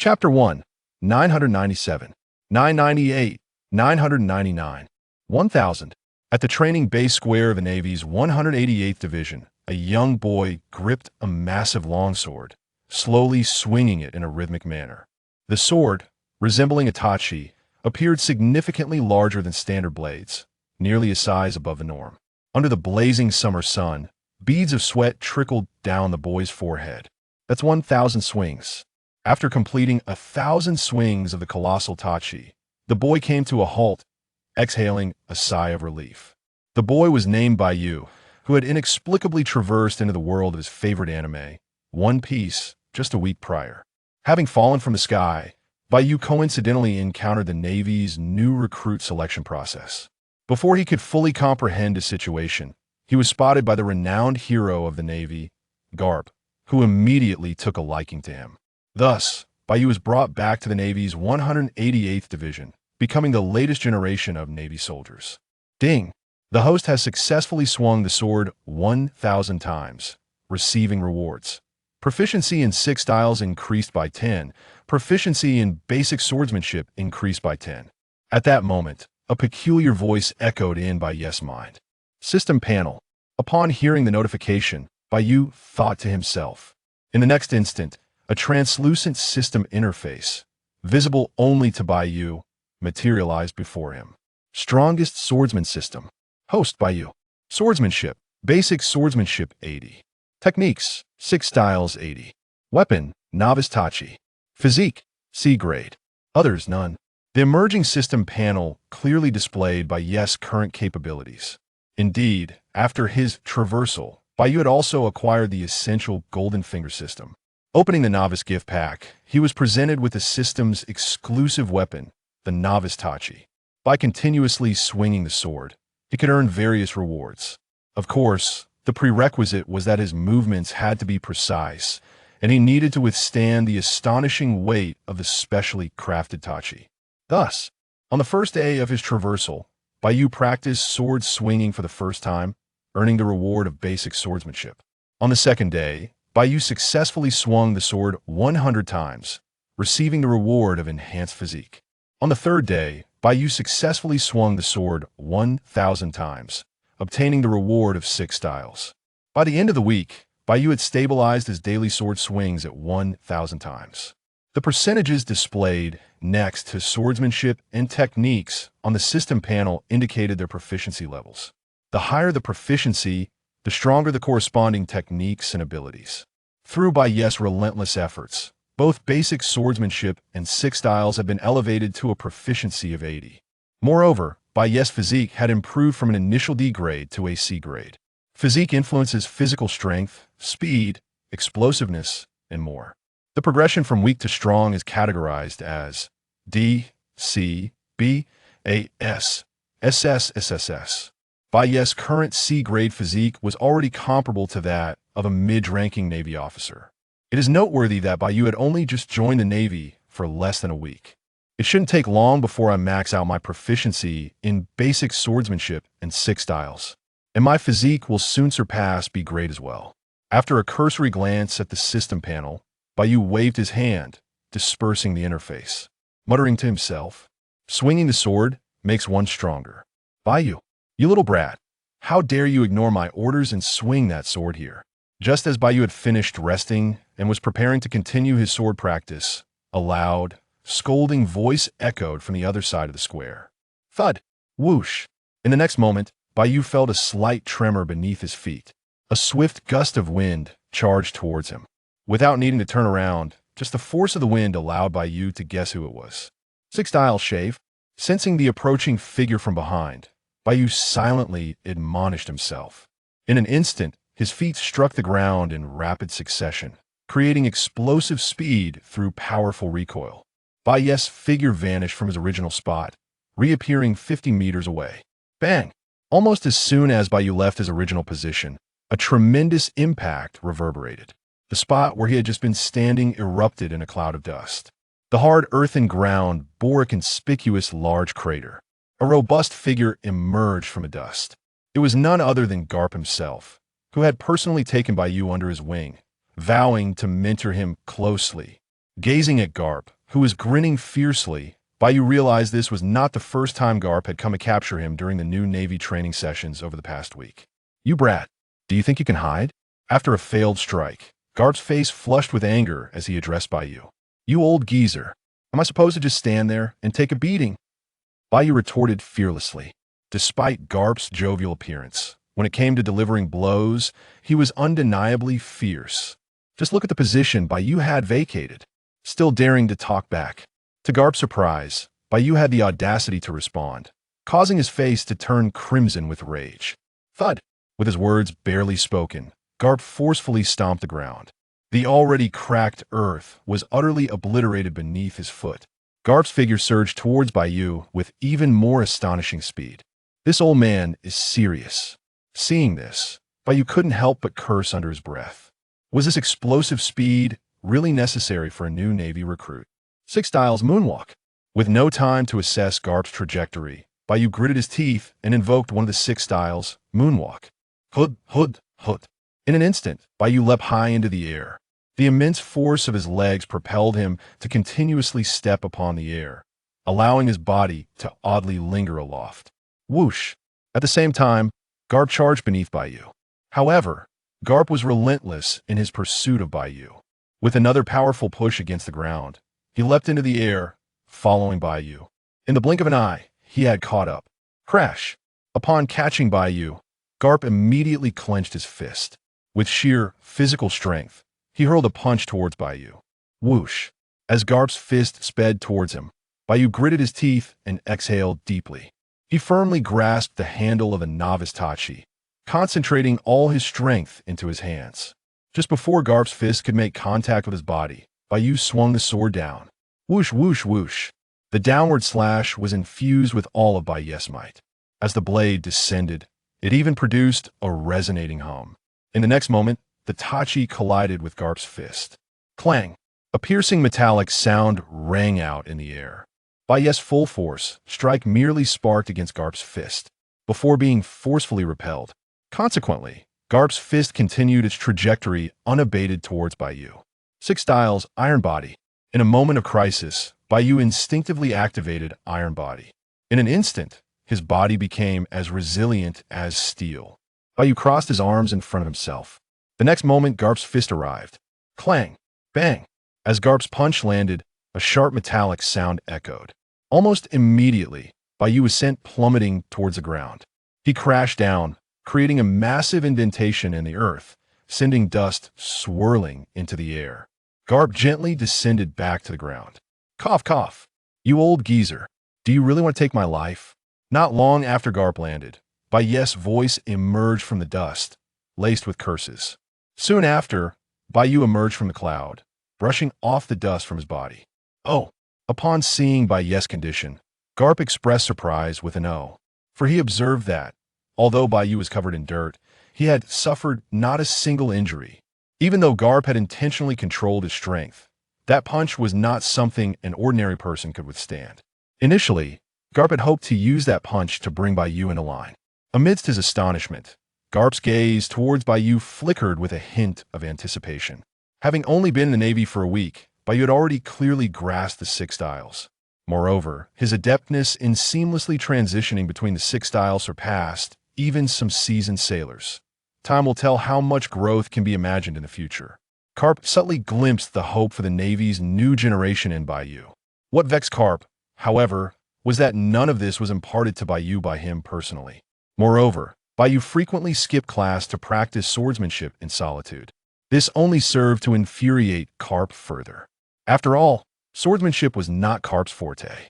Chapter 1, 997, 998, 999, 1000. At the training base square of the Navy's 188th Division, a young boy gripped a massive longsword, slowly swinging it in a rhythmic manner. The sword, resembling a tachi, appeared significantly larger than standard blades, nearly a size above the norm. Under the blazing summer sun, beads of sweat trickled down the boy's forehead. That's 1,000 swings. After completing 1,000 swings of the colossal tachi, the boy came to a halt, exhaling a sigh of relief. The boy was named Bai Yu, who had inexplicably traversed into the world of his favorite anime, One Piece, just a week prior. Having fallen from the sky, Bai Yu coincidentally encountered the Navy's new recruit selection process. Before he could fully comprehend his situation, he was spotted by the renowned hero of the Navy, Garp, who immediately took a liking to him. Thus, Bai Yu was brought back to the Navy's 188th Division, becoming the latest generation of Navy soldiers. Ding! The host has successfully swung the sword 1,000 times, receiving rewards. Proficiency in 6 styles increased by 10. Proficiency in basic swordsmanship increased by 10. At that moment, a peculiar voice echoed in Bai Yu's mind. System panel. Upon hearing the notification, Bai Yu thought to himself. In the next instant, a translucent system interface, visible only to Bai Yu, materialized before him. Strongest swordsman system. Host Bai Yu. Swordsmanship. Basic swordsmanship 80. Techniques. 6 styles 80. Weapon. Novice tachi. Physique. C grade. Others none. The emerging system panel clearly displayed Bai Yu's current capabilities. Indeed, after his traversal, Bai Yu had also acquired the essential Golden Finger system. Opening the novice gift pack, he was presented with the system's exclusive weapon, the novice tachi. By continuously swinging the sword, he could earn various rewards. Of course, the prerequisite was that his movements had to be precise, and he needed to withstand the astonishing weight of the specially crafted tachi. Thus, on the first day of his traversal, Bai Yu practiced sword swinging for the first time, earning the reward of basic swordsmanship. On the second day, Bai Yu successfully swung the sword 100 times, receiving the reward of enhanced physique. On the third day, Bai Yu successfully swung the sword 1,000 times, obtaining the reward of 6 styles. By the end of the week, Bai Yu had stabilized his daily sword swings at 1,000 times. The percentages displayed next to swordsmanship and techniques on the system panel indicated their proficiency levels. The higher the proficiency, the stronger the corresponding techniques and abilities. Through Bai Yu's relentless efforts, both basic swordsmanship and 6 styles have been elevated to a proficiency of 80. Moreover, Bai Yu's physique had improved from an initial D grade to a C grade. Physique influences physical strength, speed, explosiveness, and more. The progression from weak to strong is categorized as D, C, B, A, S, SS, SSS. Bai Yu's current C-grade physique was already comparable to that of a mid-ranking Navy officer. It is noteworthy that Bai Yu had only just joined the Navy for less than a week. It shouldn't take long before I max out my proficiency in basic swordsmanship and 6 styles, and my physique will soon surpass B grade as well. After a cursory glance at the system panel, Bai Yu waved his hand, dispersing the interface, muttering to himself, "Swinging the sword makes one stronger. Bai Yu, you little brat, how dare you ignore my orders and swing that sword here?" Just as Bai Yu had finished resting and was preparing to continue his sword practice, a loud, scolding voice echoed from the other side of the square. Thud! Whoosh! In the next moment, Bai Yu felt a slight tremor beneath his feet. A swift gust of wind charged towards him. Without needing to turn around, just the force of the wind allowed Bai Yu to guess who it was. 6 style shave. Sensing the approaching figure from behind, Bai Yu silently admonished himself. In an instant, his feet struck the ground in rapid succession, creating explosive speed through powerful recoil. Bai Yu's figure vanished from his original spot, reappearing 50 meters away. Bang! Almost as soon as Bai Yu left his original position, a tremendous impact reverberated. The spot where he had just been standing erupted in a cloud of dust. The hard earthen ground bore a conspicuous large crater. A robust figure emerged from the dust. It was none other than Garp himself, who had personally taken Bai Yu under his wing, vowing to mentor him closely. Gazing at Garp, who was grinning fiercely, Bai Yu realized this was not the first time Garp had come to capture him during the new Navy training sessions over the past week. "You brat, do you think you can hide?" After a failed strike, Garp's face flushed with anger as he addressed Bai Yu. "You old geezer, am I supposed to just stand there and take a beating?" Bai Yu retorted fearlessly. Despite Garp's jovial appearance, when it came to delivering blows, he was undeniably fierce. Just look at the position Bai Yu had vacated, still daring to talk back. To Garp's surprise, Bai Yu had the audacity to respond, causing his face to turn crimson with rage. Thud! With his words barely spoken, Garp forcefully stomped the ground. The already cracked earth was utterly obliterated beneath his foot. Garp's figure surged towards Bai Yu with even more astonishing speed. This old man is serious. Seeing this, Bai Yu couldn't help but curse under his breath. Was this explosive speed really necessary for a new Navy recruit? 6 styles moonwalk. With no time to assess Garp's trajectory, Bai Yu gritted his teeth and invoked one of the 6 styles, moonwalk. Hood, hood, hood. In an instant, Bai Yu leapt high into the air. The immense force of his legs propelled him to continuously step upon the air, allowing his body to oddly linger aloft. Whoosh! At the same time, Garp charged beneath Bai Yu. However, Garp was relentless in his pursuit of Bai Yu. With another powerful push against the ground, he leapt into the air, following Bai Yu. In the blink of an eye, he had caught up. Crash! Upon catching Bai Yu, Garp immediately clenched his fist. With sheer physical strength, he hurled a punch towards Bai Yu. Whoosh! As Garp's fist sped towards him, Bai Yu gritted his teeth and exhaled deeply. He firmly grasped the handle of a novice tachi, concentrating all his strength into his hands. Just before Garp's fist could make contact with his body, Bai Yu swung the sword down. Whoosh, whoosh, whoosh. The downward slash was infused with all of Bai Yu's might. As the blade descended, it even produced a resonating hum. In the next moment, the tachi collided with Garp's fist. Clang! A piercing metallic sound rang out in the air. Bai Yu's full force strike merely sparked against Garp's fist, before being forcefully repelled. Consequently, Garp's fist continued its trajectory unabated towards Bai Yu. 6 styles, Iron Body. In a moment of crisis, Bai Yu instinctively activated Iron Body. In an instant, his body became as resilient as steel. Bai Yu crossed his arms in front of himself. The next moment, Garp's fist arrived. Clang! Bang! As Garp's punch landed, a sharp metallic sound echoed. Almost immediately, Bai Yu was sent plummeting towards the ground. He crashed down, creating a massive indentation in the earth, sending dust swirling into the air. Garp gently descended back to the ground. Cough, cough. You old geezer. Do you really want to take my life? Not long after Garp landed, Bai Yu's voice emerged from the dust, laced with curses. Soon after, Bai Yu emerged from the cloud, brushing off the dust from his body. Oh! Upon seeing Bai Yu's condition, Garp expressed surprise with an "oh," for he observed that, although Bai Yu was covered in dirt, he had suffered not a single injury. Even though Garp had intentionally controlled his strength, that punch was not something an ordinary person could withstand. Initially, Garp had hoped to use that punch to bring Bai Yu into line. Amidst his astonishment, Garp's gaze towards Bai Yu flickered with a hint of anticipation. Having only been in the Navy for a week, Bai Yu had already clearly grasped the 6 styles. Moreover, his adeptness in seamlessly transitioning between the 6 styles surpassed even some seasoned sailors. Time will tell how much growth can be imagined in the future. Garp subtly glimpsed the hope for the Navy's new generation in Bai Yu. What vexed Garp, however, was that none of this was imparted to Bai Yu by him personally. Moreover, Bai Yu frequently skipped class to practice swordsmanship in solitude. This only served to infuriate Garp further. After all, swordsmanship was not Garp's forte.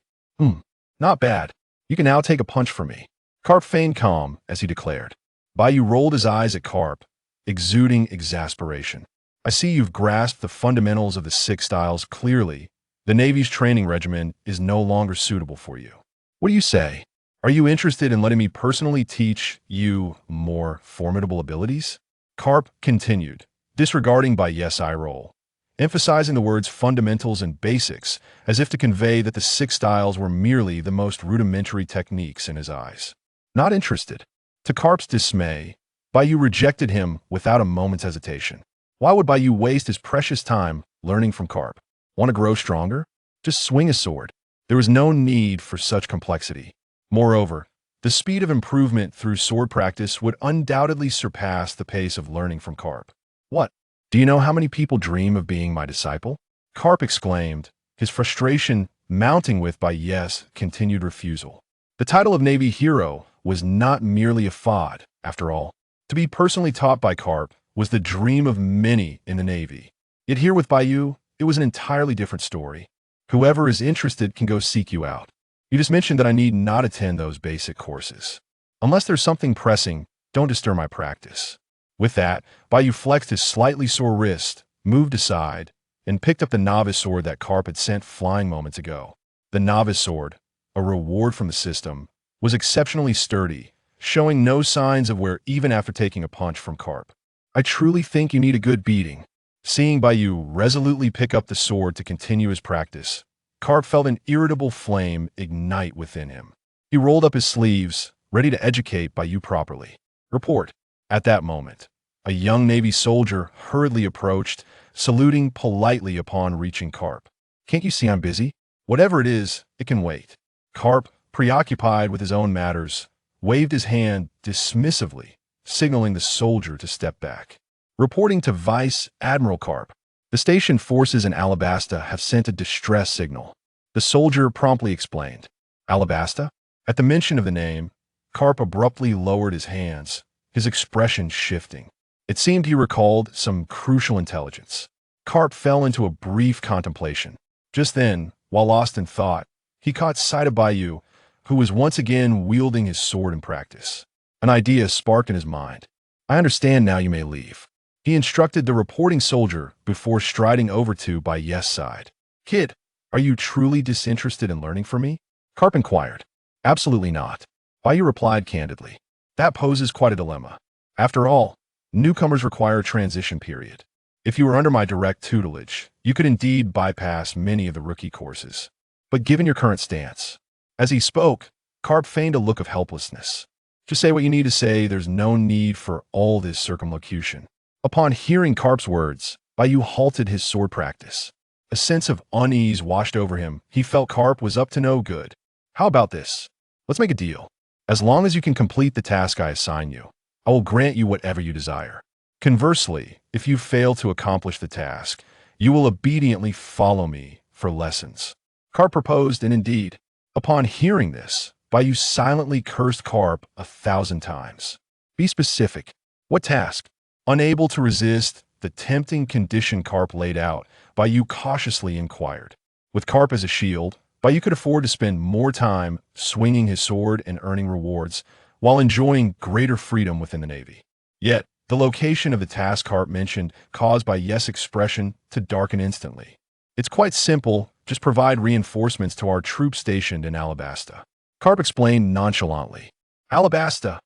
Not bad. You can now take a punch from me. Garp feigned calm as he declared. Bai Yu rolled his eyes at Garp, exuding exasperation. I see you've grasped the fundamentals of the 6 styles clearly. The Navy's training regimen is no longer suitable for you. What do you say? Are you interested in letting me personally teach you more formidable abilities? Garp continued, disregarding Bai Yu's eye roll, emphasizing the words fundamentals and basics as if to convey that the 6 styles were merely the most rudimentary techniques in his eyes. Not interested. To Garp's dismay, Bai Yu rejected him without a moment's hesitation. Why would Bai Yu waste his precious time learning from Garp? Want to grow stronger? Just swing a sword. There was no need for such complexity. Moreover, the speed of improvement through sword practice would undoubtedly surpass the pace of learning from Garp. What? Do you know how many people dream of being my disciple? Garp exclaimed, his frustration mounting with Bai's continued refusal. The title of Navy hero was not merely a fad, after all. To be personally taught by Garp was the dream of many in the Navy. Yet here with Bai Yu, it was an entirely different story. Whoever is interested can go seek you out. You just mentioned that I need not attend those basic courses. Unless there's something pressing, don't disturb my practice. With that, Bai Yu flexed his slightly sore wrist, moved aside, and picked up the novice sword that Garp had sent flying moments ago. The novice sword, a reward from the system, was exceptionally sturdy, showing no signs of wear even after taking a punch from Garp. I truly think you need a good beating. Seeing Bai Yu resolutely pick up the sword to continue his practice, Garp felt an irritable flame ignite within him. He rolled up his sleeves, ready to educate Bai Yu properly. Report. At that moment, a young Navy soldier hurriedly approached, saluting politely upon reaching Garp. Can't you see I'm busy? Whatever it is, it can wait. Garp, preoccupied with his own matters, waved his hand dismissively, signaling the soldier to step back. Reporting to Vice Admiral Garp, the station forces in Alabasta have sent a distress signal. The soldier promptly explained. Alabasta? At the mention of the name, Garp abruptly lowered his hands, his expression shifting. It seemed he recalled some crucial intelligence. Garp fell into a brief contemplation. Just then, while lost in thought, he caught sight of Bai Yu, who was once again wielding his sword in practice. An idea sparked in his mind. I understand now, you may leave. He instructed the reporting soldier before striding over to Bai's side. Kid, are you truly disinterested in learning from me? Garp inquired. Absolutely not. Bai Yu replied candidly. That poses quite a dilemma. After all, newcomers require a transition period. If you were under my direct tutelage, you could indeed bypass many of the rookie courses. But given your current stance, as he spoke, Garp feigned a look of helplessness. Just say what you need to say, there's no need for all this circumlocution. Upon hearing Garp's words, Bai Yu halted his sword practice. A sense of unease washed over him. He felt Garp was up to no good. How about this? Let's make a deal. As long as you can complete the task I assign you, I will grant you whatever you desire. Conversely, if you fail to accomplish the task, you will obediently follow me for lessons. Garp proposed, and indeed, upon hearing this, Bai Yu silently cursed Garp 1,000 times. Be specific. What task? Unable to resist the tempting condition Garp laid out, Bai Yu cautiously inquired. With Garp as a shield, Bai Yu could afford to spend more time swinging his sword and earning rewards, while enjoying greater freedom within the Navy. Yet, the location of the task Garp mentioned caused Bai's expression to darken instantly. It's quite simple, just provide reinforcements to our troops stationed in Alabasta. Garp explained nonchalantly. Alabasta.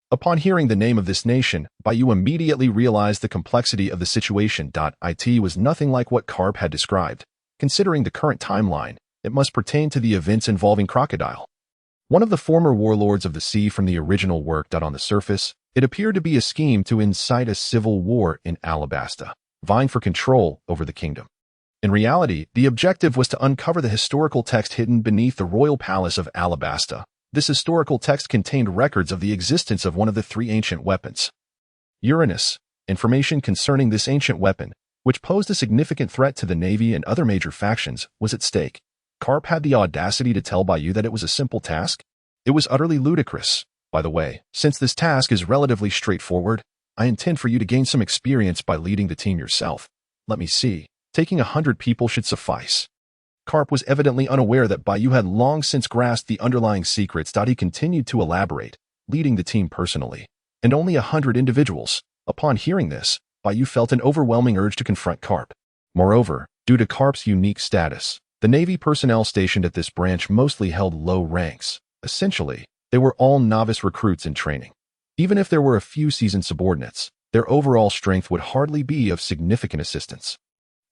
Upon hearing the name of this nation, Bai Yu immediately realized the complexity of the situation. It was nothing like what Garp had described. Considering the current timeline, it must pertain to the events involving Crocodile. One of the former warlords of the sea from the original work. On the surface, it appeared to be a scheme to incite a civil war in Alabasta, vying for control over the kingdom. In reality, the objective was to uncover the historical text hidden beneath the royal palace of Alabasta. This historical text contained records of the existence of one of the 3 ancient weapons. Uranus, information concerning this ancient weapon, which posed a significant threat to the Navy and other major factions, was at stake. Garp had the audacity to tell Bai Yu that it was a simple task? It was utterly ludicrous. By the way, since this task is relatively straightforward, I intend for you to gain some experience by leading the team yourself. Let me see. Taking 100 people should suffice. Garp was evidently unaware that Bai Yu had long since grasped the underlying secrets. He continued to elaborate, leading the team personally. And only 100 individuals. Upon hearing this, Bai Yu felt an overwhelming urge to confront Garp. Moreover, due to Garp's unique status, the Navy personnel stationed at this branch mostly held low ranks. Essentially, they were all novice recruits in training. Even if there were a few seasoned subordinates, their overall strength would hardly be of significant assistance.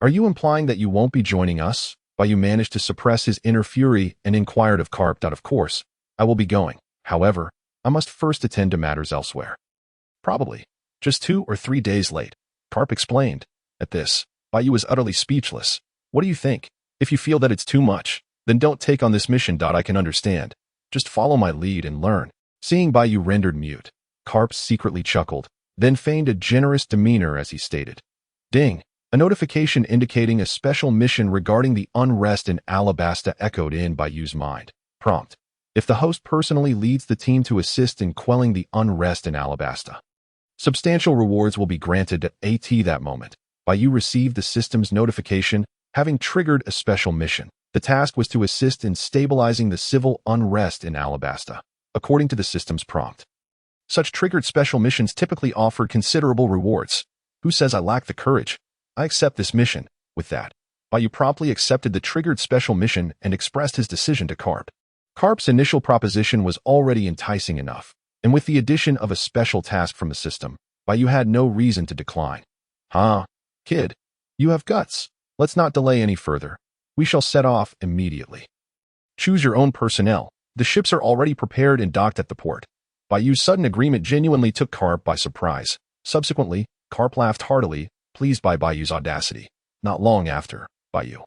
Are you implying that you won't be joining us? Bai Yu managed to suppress his inner fury and inquired of Garp. Of course, I will be going. However, I must first attend to matters elsewhere. Probably. Just 2 or 3 days late, Garp explained. At this, Bai Yu was utterly speechless. What do you think? If you feel that it's too much, then don't take on this mission. I can understand. Just follow my lead and learn. Seeing Bai Yu rendered mute, Garp secretly chuckled, then feigned a generous demeanor as he stated. Ding! A notification indicating a special mission regarding the unrest in Alabasta echoed in Bai Yu's mind. Prompt. If the host personally leads the team to assist in quelling the unrest in Alabasta, substantial rewards will be granted at that moment. Bai Yu received the system's notification, having triggered a special mission. The task was to assist in stabilizing the civil unrest in Alabasta, according to the system's prompt. Such triggered special missions typically offer considerable rewards. Who says I lack the courage? I accept this mission. With that, Bai Yu promptly accepted the triggered special mission and expressed his decision to Garp. Garp's initial proposition was already enticing enough, and with the addition of a special task from the system, Bai Yu had no reason to decline. Kid, you have guts. Let's not delay any further. We shall set off immediately. Choose your own personnel. The ships are already prepared and docked at the port. Bai Yu's sudden agreement genuinely took Garp by surprise. Subsequently, Garp laughed heartily, pleased by Bai Yu's audacity. Not long after, Bai Yu,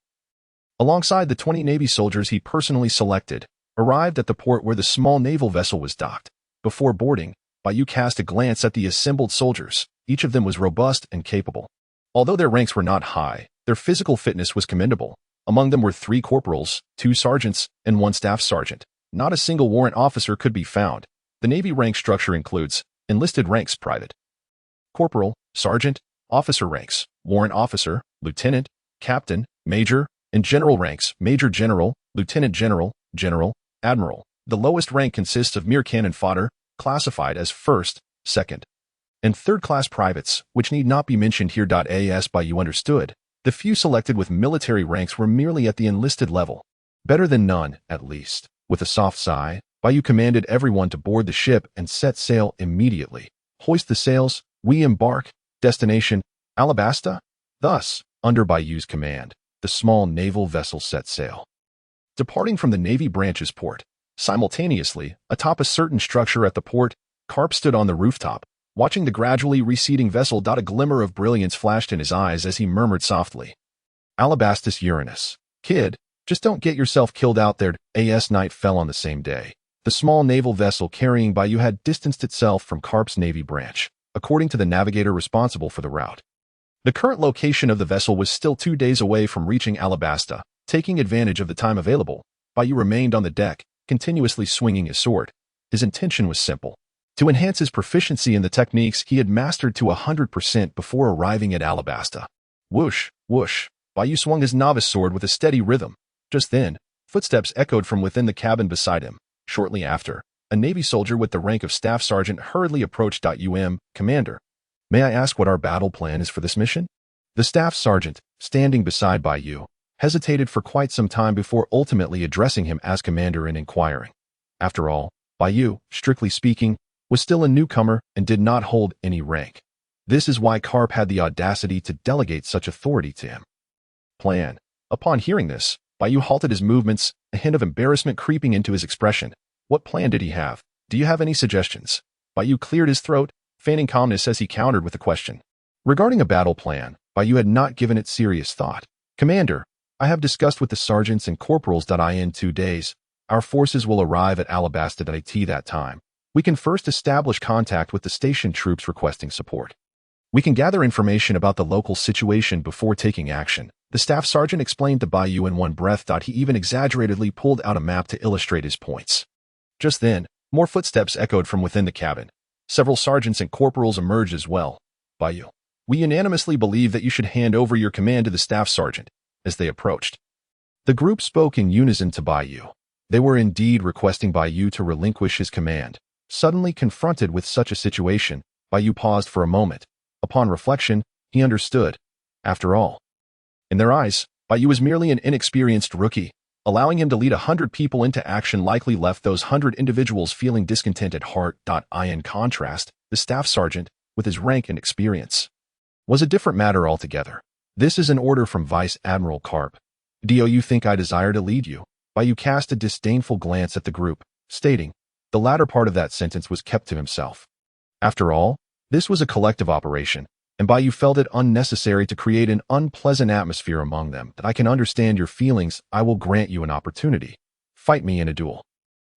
alongside the 20 Navy soldiers he personally selected, arrived at the port where the small naval vessel was docked. Before boarding, Bai Yu cast a glance at the assembled soldiers. Each of them was robust and capable. Although their ranks were not high, their physical fitness was commendable. Among them were 3 corporals, 2 sergeants, and 1 staff sergeant. Not a single warrant officer could be found. The Navy rank structure includes enlisted ranks: private, corporal, sergeant, officer ranks, warrant officer, lieutenant, captain, major, and general ranks: major general, lieutenant general, general, admiral. The lowest rank consists of mere cannon fodder, classified as first, second, and third-class privates, which need not be mentioned here. As Bai Yu understood, the few selected with military ranks were merely at the enlisted level. Better than none, at least. With a soft sigh, Bai Yu commanded everyone to board the ship and set sail immediately. Hoist the sails, we embark. Destination, Alabasta? Thus, under Bai Yu's command, the small naval vessel set sail, departing from the Navy branch's port. Simultaneously, atop a certain structure at the port, Garp stood on the rooftop, watching the gradually receding vessel. A glimmer of brilliance flashed in his eyes as he murmured softly, Alabastus Uranus. Kid, just don't get yourself killed out there. As night fell on the same day, the small naval vessel carrying Bai Yu had distanced itself from Garp's Navy branch, according to the navigator responsible for the route. The current location of the vessel was still 2 days away from reaching Alabasta. Taking advantage of the time available, Bai Yu remained on the deck, continuously swinging his sword. His intention was simple: to enhance his proficiency in the techniques he had mastered to 100% before arriving at Alabasta. Whoosh, whoosh, Bai Yu swung his novice sword with a steady rhythm. Just then, footsteps echoed from within the cabin beside him. Shortly after, a Navy soldier with the rank of staff sergeant hurriedly approached. Commander, may I ask what our battle plan is for this mission? The staff sergeant, standing beside Bai Yu, hesitated for quite some time before ultimately addressing him as commander and inquiring. After all, Bai Yu, strictly speaking, was still a newcomer and did not hold any rank. This is why Garp had the audacity to delegate such authority to him. Plan. Upon hearing this, Bai Yu halted his movements, a hint of embarrassment creeping into his expression. What plan did he have? Do you have any suggestions? Bai Yu cleared his throat, feigning calmness as he countered with a question. Regarding a battle plan, Bai Yu had not given it serious thought. Commander, I have discussed with the sergeants and corporals. In 2 days, our forces will arrive at Alabasta at that time. We can first establish contact with the station troops requesting support. We can gather information about the local situation before taking action. The staff sergeant explained to Bai Yu in one breath. He even exaggeratedly pulled out a map to illustrate his points. Just then, more footsteps echoed from within the cabin. Several sergeants and corporals emerged as well. Bai Yu, we unanimously believe that you should hand over your command to the staff sergeant. As they approached, the group spoke in unison to Bai Yu. They were indeed requesting Bai Yu to relinquish his command. Suddenly confronted with such a situation, Bai Yu paused for a moment. Upon reflection, he understood. After all, in their eyes, Bai Yu was merely an inexperienced rookie. Allowing him to lead 100 people into action likely left those 100 individuals feeling discontent at heart. In contrast, the staff sergeant, with his rank and experience, was a different matter altogether. This is an order from Vice Admiral Garp. Do you think I desire to lead you? Bai Yu cast a disdainful glance at the group, stating, the latter part of that sentence was kept to himself. After all, this was a collective operation. and Bai Yu felt it unnecessary to create an unpleasant atmosphere among them. That I can understand your feelings, I will grant you an opportunity. Fight me in a duel.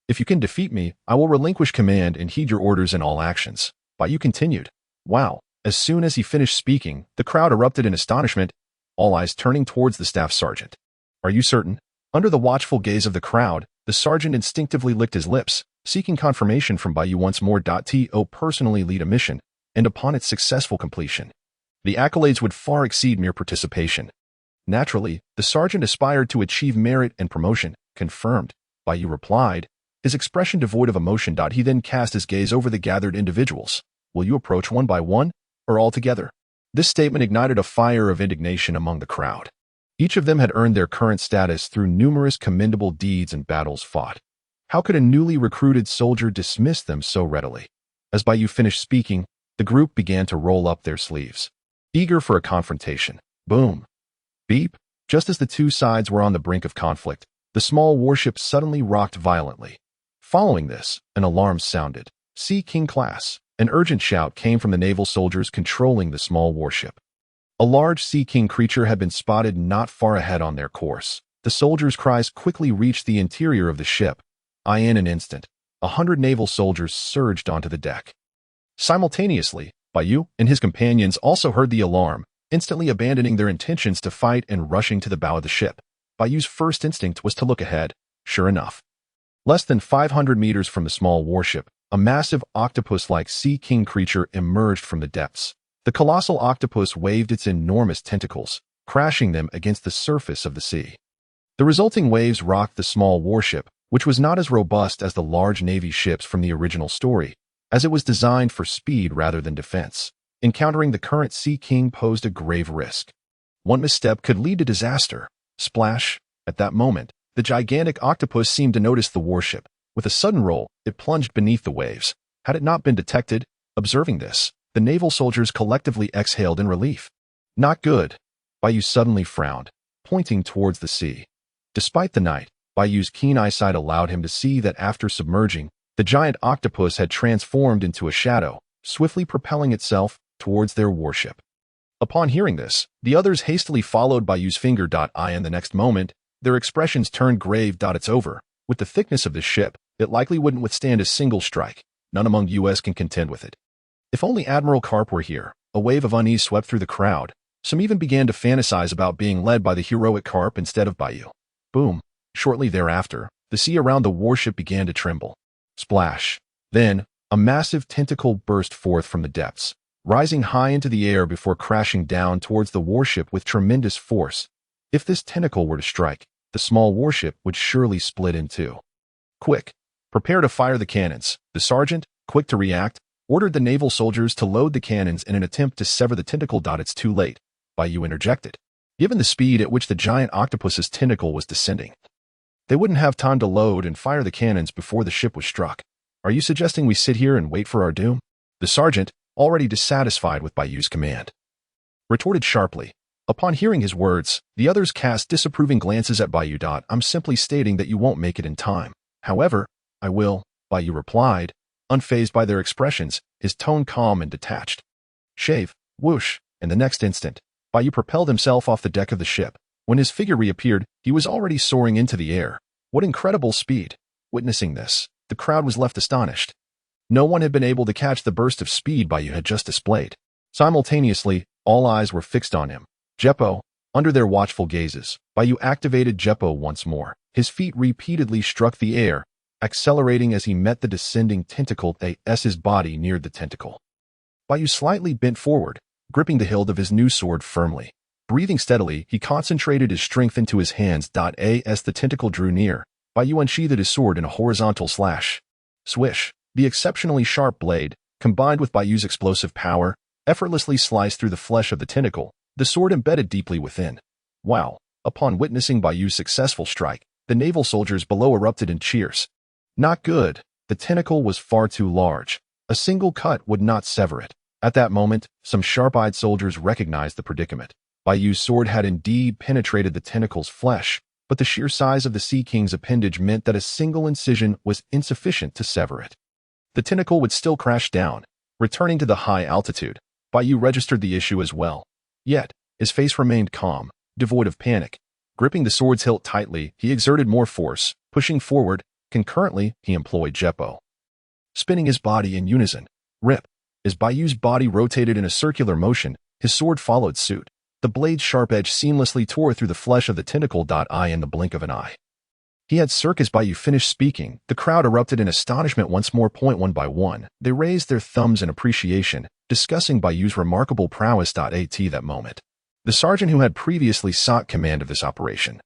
If you can defeat me, I will relinquish command and heed your orders in all actions. Bai Yu continued. Wow. As soon as he finished speaking, the crowd erupted in astonishment, all eyes turning towards the staff sergeant. Are you certain? Under the watchful gaze of the crowd, the sergeant instinctively licked his lips, seeking confirmation from Bai Yu once more. To personally lead a mission, and upon its successful completion, the accolades would far exceed mere participation. Naturally, the sergeant aspired to achieve merit and promotion. Confirmed, Bai Yu replied, his expression devoid of emotion. He then cast his gaze over the gathered individuals. Will you approach one by one, or all together? This statement ignited a fire of indignation among the crowd. Each of them had earned their current status through numerous commendable deeds and battles fought. How could a newly recruited soldier dismiss them so readily? As Bai Yu finished speaking, the group began to roll up their sleeves, eager for a confrontation. Boom. Beep. Just as the two sides were on the brink of conflict, the small warship suddenly rocked violently. Following this, an alarm sounded. Sea King class. An urgent shout came from the naval soldiers controlling the small warship. A large Sea King creature had been spotted not far ahead on their course. The soldiers' cries quickly reached the interior of the ship. In an instant, 100 naval soldiers surged onto the deck. Simultaneously, Bai Yu and his companions also heard the alarm, instantly abandoning their intentions to fight and rushing to the bow of the ship. Bai Yu's first instinct was to look ahead. Sure enough, less than 500 meters from the small warship, a massive octopus-like Sea King creature emerged from the depths. The colossal octopus waved its enormous tentacles, crashing them against the surface of the sea. The resulting waves rocked the small warship, which was not as robust as the large Navy ships from the original story, as it was designed for speed rather than defense. Encountering the current Sea King posed a grave risk. One misstep could lead to disaster. Splash! At that moment, the gigantic octopus seemed to notice the warship. With a sudden roll, it plunged beneath the waves. Had it not been detected, observing this, the naval soldiers collectively exhaled in relief. Not good. Bai Yu suddenly frowned, pointing towards the sea. Despite the night, Bai Yu's keen eyesight allowed him to see that after submerging, the giant octopus had transformed into a shadow, swiftly propelling itself towards their warship. Upon hearing this, the others hastily followed Bai Yu's finger. In the next moment, their expressions turned grave. It's over. With the thickness of this ship, it likely wouldn't withstand a single strike. None among US can contend with it. If only Admiral Garp were here. A wave of unease swept through the crowd. Some even began to fantasize about being led by the heroic Garp instead of Bai Yu. Boom. Shortly thereafter, the sea around the warship began to tremble. Splash. Then, a massive tentacle burst forth from the depths, rising high into the air before crashing down towards the warship with tremendous force. If this tentacle were to strike, the small warship would surely split in two. Quick. Prepare to fire the cannons. The sergeant, quick to react, ordered the naval soldiers to load the cannons in an attempt to sever the tentacle. It's too late. Bai Yu interjected. Given the speed at which the giant octopus's tentacle was descending, they wouldn't have time to load and fire the cannons before the ship was struck. Are you suggesting we sit here and wait for our doom? The sergeant, already dissatisfied with Bai Yu's command, retorted sharply. Upon hearing his words, the others cast disapproving glances at Bai Yu. I'm simply stating that you won't make it in time. However, I will, Bai Yu replied, unfazed by their expressions, his tone calm and detached. Shave, whoosh, and the next instant, Bai Yu propelled himself off the deck of the ship. When his figure reappeared, he was already soaring into the air. What incredible speed! Witnessing this, the crowd was left astonished. No one had been able to catch the burst of speed Bai Yu had just displayed. Simultaneously, all eyes were fixed on him. Jeppo, under their watchful gazes, Bai Yu activated Jeppo once more. His feet repeatedly struck the air, accelerating as he met the descending tentacle as his body neared the tentacle. Bai Yu slightly bent forward, gripping the hilt of his new sword firmly. Breathing steadily, he concentrated his strength into his hands. As the tentacle drew near, Bai Yu unsheathed his sword in a horizontal slash. Swish! The exceptionally sharp blade, combined with Bai Yu's explosive power, effortlessly sliced through the flesh of the tentacle, the sword embedded deeply within. Wow! Upon witnessing Bai Yu's successful strike, the naval soldiers below erupted in cheers. Not good. The tentacle was far too large. A single cut would not sever it. At that moment, some sharp-eyed soldiers recognized the predicament. Bai Yu's sword had indeed penetrated the tentacle's flesh, but the sheer size of the Sea King's appendage meant that a single incision was insufficient to sever it. The tentacle would still crash down, returning to the high altitude. Bai Yu registered the issue as well. Yet, his face remained calm, devoid of panic. Gripping the sword's hilt tightly, he exerted more force, pushing forward. Concurrently, he employed Jeppo. Spinning his body in unison. Rip. As Bai Yu's body rotated in a circular motion, his sword followed suit. The blade's sharp edge seamlessly tore through the flesh of the tentacle. I in the blink of an eye. He had As Bai Yu finished speaking, the crowd erupted in astonishment once more. One by one, they raised their thumbs in appreciation, discussing Bai Yu's remarkable prowess. At that moment, the sergeant who had previously sought command of this operation,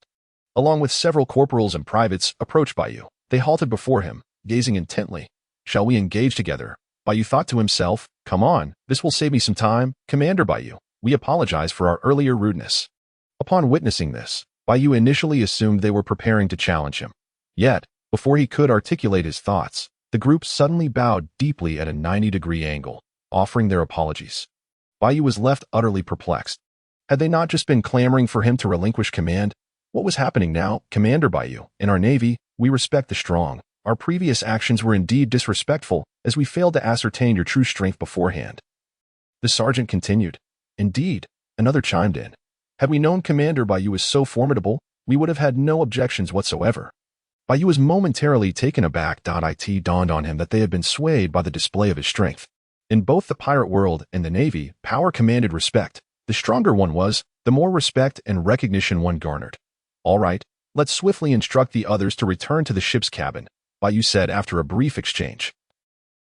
along with several corporals and privates, approached Bai Yu. They halted before him, gazing intently. Shall we engage together? Bai Yu thought to himself, come on, this will save me some time. Commander Bai Yu, we apologize for our earlier rudeness. Upon witnessing this, Bai Yu initially assumed they were preparing to challenge him. Yet, before he could articulate his thoughts, the group suddenly bowed deeply at a 90-degree angle, offering their apologies. Bai Yu was left utterly perplexed. Had they not just been clamoring for him to relinquish command? What was happening now? Commander Bai Yu, in our Navy, we respect the strong. Our previous actions were indeed disrespectful, as we failed to ascertain your true strength beforehand. The sergeant continued. Indeed, another chimed in. Had we known Commander Bai Yu was so formidable, we would have had no objections whatsoever. Bai Yu was momentarily taken aback. It dawned on him that they had been swayed by the display of his strength. In both the pirate world and the Navy, power commanded respect. The stronger one was, the more respect and recognition one garnered. All right, let's swiftly instruct the others to return to the ship's cabin, Bai Yu said after a brief exchange.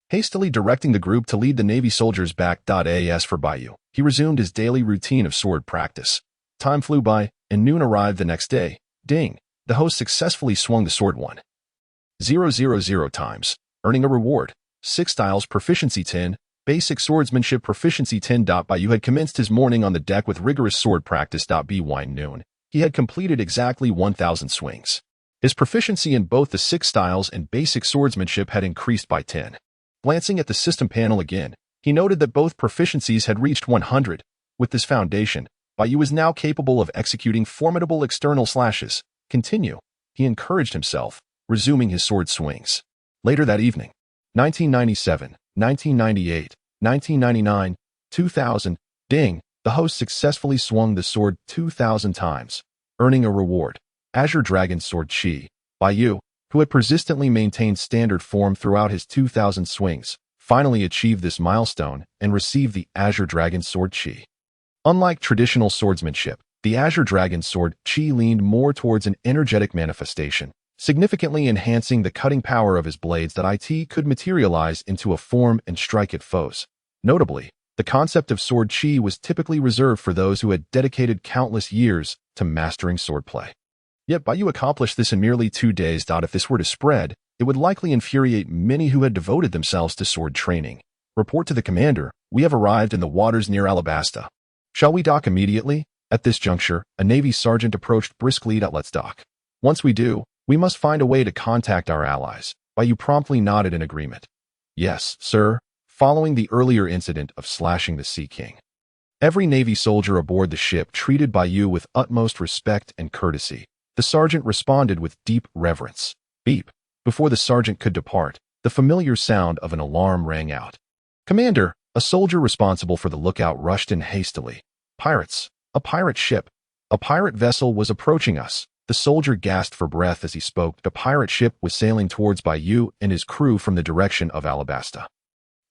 Hastily directing the group to lead the Navy soldiers back. As for Bai Yu, he resumed his daily routine of sword practice. Time flew by, and noon arrived the next day. Ding! The host successfully swung the sword 1,000 times, earning a reward. 6 styles proficiency 10, basic swordsmanship proficiency 10. Bai Yu had commenced his morning on the deck with rigorous sword practice. By noon, he had completed exactly 1,000 swings. His proficiency in both the 6 styles and basic swordsmanship had increased by 10. Glancing at the system panel again, he noted that both proficiencies had reached 100. With this foundation, Bai Yu was now capable of executing formidable external slashes. Continue, he encouraged himself, resuming his sword swings. Later that evening, 1997, 1998, 1999, 2000, ding, the host successfully swung the sword 2,000 times, earning a reward. Azure Dragon Sword Chi. Bai Yu, who had persistently maintained standard form throughout his 2,000 swings, finally achieved this milestone and received the Azure Dragon Sword Chi. Unlike traditional swordsmanship, the Azure Dragon Sword Chi leaned more towards an energetic manifestation, significantly enhancing the cutting power of his blades. It could materialize into a form and strike at foes. Notably, the concept of sword chi was typically reserved for those who had dedicated countless years to mastering swordplay. Yet Bai Yu accomplished this in merely 2 days. If this were to spread, it would likely infuriate many who had devoted themselves to sword training. Report to the commander, we have arrived in the waters near Alabasta. Shall we dock immediately? At this juncture, a Navy sergeant approached briskly. Let's dock. Once we do, we must find a way to contact our allies. Bai Yu promptly nodded in agreement. Yes, sir, following the earlier incident of slashing the Sea King. Every Navy soldier aboard the ship treated Bai Yu with utmost respect and courtesy. The sergeant responded with deep reverence. Beep. Before the sergeant could depart, the familiar sound of an alarm rang out. Commander, a soldier responsible for the lookout rushed in hastily. Pirates. A pirate ship. A pirate vessel was approaching us. The soldier gasped for breath as he spoke. The pirate ship was sailing towards Bai Yu and his crew from the direction of Alabasta.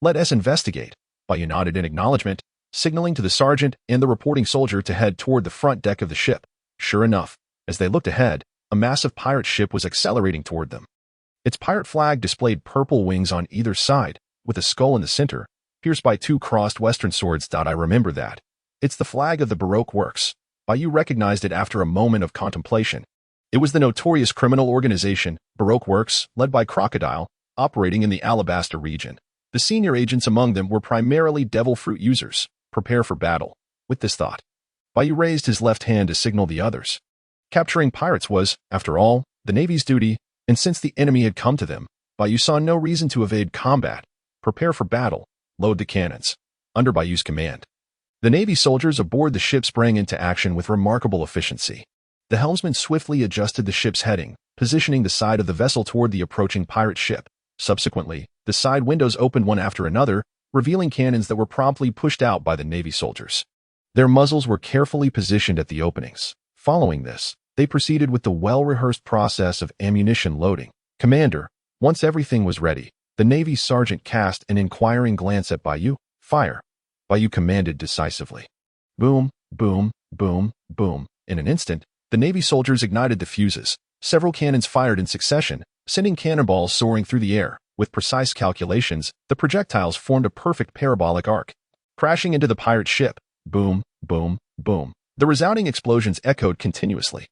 Let us investigate. Bai Yu nodded in acknowledgement, signaling to the sergeant and the reporting soldier to head toward the front deck of the ship. Sure enough, as they looked ahead, a massive pirate ship was accelerating toward them. Its pirate flag displayed purple wings on either side, with a skull in the center, pierced by 2 crossed western swords. I remember that. It's the flag of the Baroque Works. Bai Yu recognized it after a moment of contemplation. It was the notorious criminal organization, Baroque Works, led by Crocodile, operating in the Alabasta region. The senior agents among them were primarily devil fruit users. Prepare for battle. With this thought, Bai Yu raised his left hand to signal the others. Capturing pirates was, after all, the Navy's duty, and since the enemy had come to them, Bai Yu saw no reason to evade combat. Prepare for battle. Load the cannons. Under Bai Yu's command, the Navy soldiers aboard the ship sprang into action with remarkable efficiency. The helmsman swiftly adjusted the ship's heading, positioning the side of the vessel toward the approaching pirate ship. Subsequently, the side windows opened one after another, revealing cannons that were promptly pushed out by the Navy soldiers. Their muzzles were carefully positioned at the openings. Following this, they proceeded with the well-rehearsed process of ammunition loading. "Commander, once everything was ready, the Navy sergeant cast an inquiring glance at Bai Yu. Fire." Bai Yu commanded decisively. Boom, boom, boom, boom. In an instant, the Navy soldiers ignited the fuses. Several cannons fired in succession, sending cannonballs soaring through the air. With precise calculations, the projectiles formed a perfect parabolic arc, crashing into the pirate ship. Boom, boom, boom. The resounding explosions echoed continuously.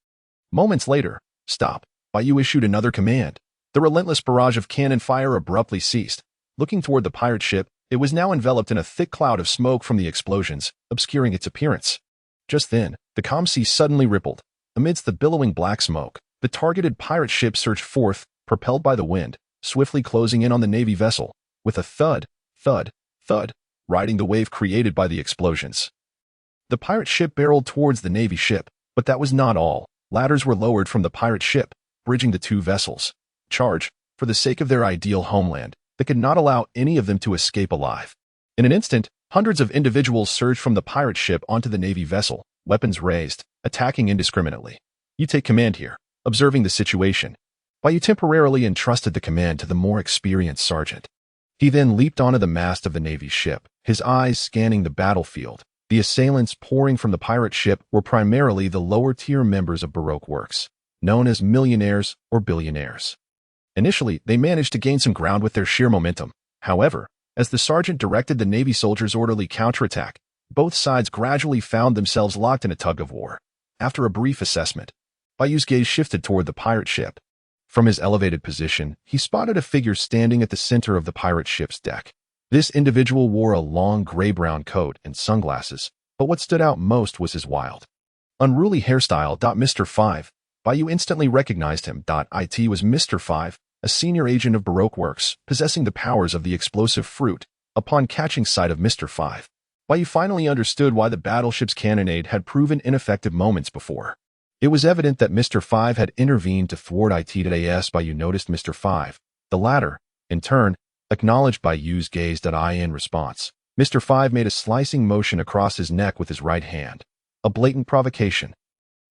Moments later, "Stop." Bai Yu issued another command. The relentless barrage of cannon fire abruptly ceased. Looking toward the pirate ship, it was now enveloped in a thick cloud of smoke from the explosions, obscuring its appearance. Just then, the calm sea suddenly rippled. Amidst the billowing black smoke, the targeted pirate ship surged forth, propelled by the wind, swiftly closing in on the Navy vessel, with a thud, thud, thud, riding the wave created by the explosions. The pirate ship barreled towards the Navy ship, but that was not all. Ladders were lowered from the pirate ship, bridging the two vessels. Charge, for the sake of their ideal homeland, that could not allow any of them to escape alive. In an instant, hundreds of individuals surged from the pirate ship onto the Navy vessel, weapons raised, attacking indiscriminately. "You take command here." Observing the situation, Bai Yu temporarily entrusted the command to the more experienced sergeant. He then leaped onto the mast of the Navy ship, his eyes scanning the battlefield. The assailants pouring from the pirate ship were primarily the lower-tier members of Baroque Works, known as millionaires or billionaires. Initially, they managed to gain some ground with their sheer momentum. However, as the sergeant directed the Navy soldiers' orderly counterattack, both sides gradually found themselves locked in a tug-of-war. After a brief assessment, Bai Yu's gaze shifted toward the pirate ship. From his elevated position, he spotted a figure standing at the center of the pirate ship's deck. This individual wore a long gray-brown coat and sunglasses, but what stood out most was his wild, unruly hairstyle. Mr. 5. Bai Yu instantly recognized him. It was Mr. 5, a senior agent of Baroque Works, possessing the powers of the explosive fruit. Upon catching sight of Mr. 5, Bai Yu finally understood why the battleship's cannonade had proven ineffective moments before. It was evident that Mr. 5 had intervened to thwart it. Bai Yu noticed Mr. 5. The latter, in turn, acknowledged Bai Yu's gaze. In response, Mr. 5 made a slicing motion across his neck with his right hand. A blatant provocation.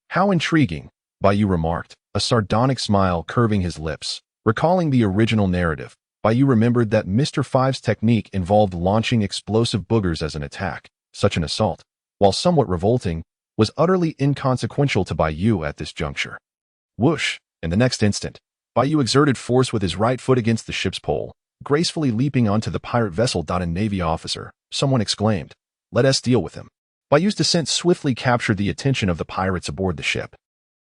"How intriguing," Bai Yu remarked, a sardonic smile curving his lips. Recalling the original narrative, Bai Yu remembered that Mr. 5's technique involved launching explosive boogers as an attack. Such an assault, while somewhat revolting, was utterly inconsequential to Bai Yu at this juncture. Whoosh! In the next instant, Bai Yu exerted force with his right foot against the ship's pole, gracefully leaping onto the pirate vessel. A Navy officer, someone exclaimed. "Let us deal with him." Bai Yu's descent swiftly captured the attention of the pirates aboard the ship.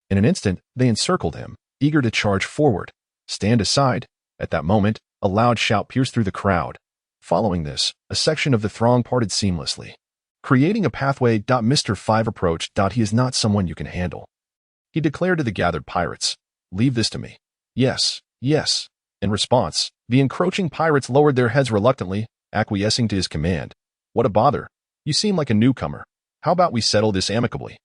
In an instant, they encircled him, eager to charge forward. "Stand aside." At that moment, a loud shout pierced through the crowd. Following this, a section of the throng parted seamlessly, creating a pathway. Mr. 5 approached. "He is not someone you can handle," he declared to the gathered pirates. "Leave this to me." "Yes, yes." In response, the encroaching pirates lowered their heads reluctantly, acquiescing to his command. "What a bother. You seem like a newcomer. How about we settle this amicably?"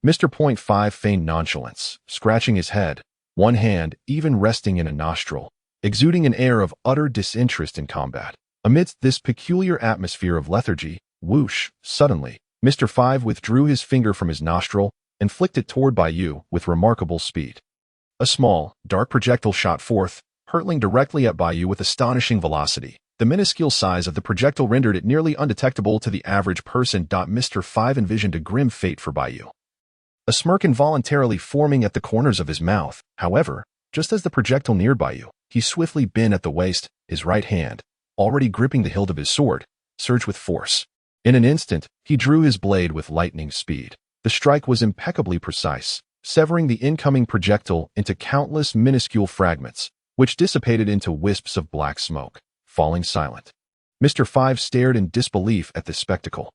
Mr. 5 feigned nonchalance, scratching his head, one hand even resting in a nostril, exuding an air of utter disinterest in combat. Amidst this peculiar atmosphere of lethargy, whoosh, suddenly, Mr. 5 withdrew his finger from his nostril and flicked it toward Bai Yu with remarkable speed. A small, dark projectile shot forth, hurtling directly at Bai Yu with astonishing velocity. The minuscule size of the projectile rendered it nearly undetectable to the average person. Mr. 5 envisioned a grim fate for Bai Yu, a smirk involuntarily forming at the corners of his mouth. However, just as the projectile neared Bai Yu, he swiftly bent at the waist, his right hand, already gripping the hilt of his sword, surged with force. In an instant, he drew his blade with lightning speed. The strike was impeccably precise, severing the incoming projectile into countless minuscule fragments, which dissipated into wisps of black smoke, falling silent. Mr. 5 stared in disbelief at this spectacle.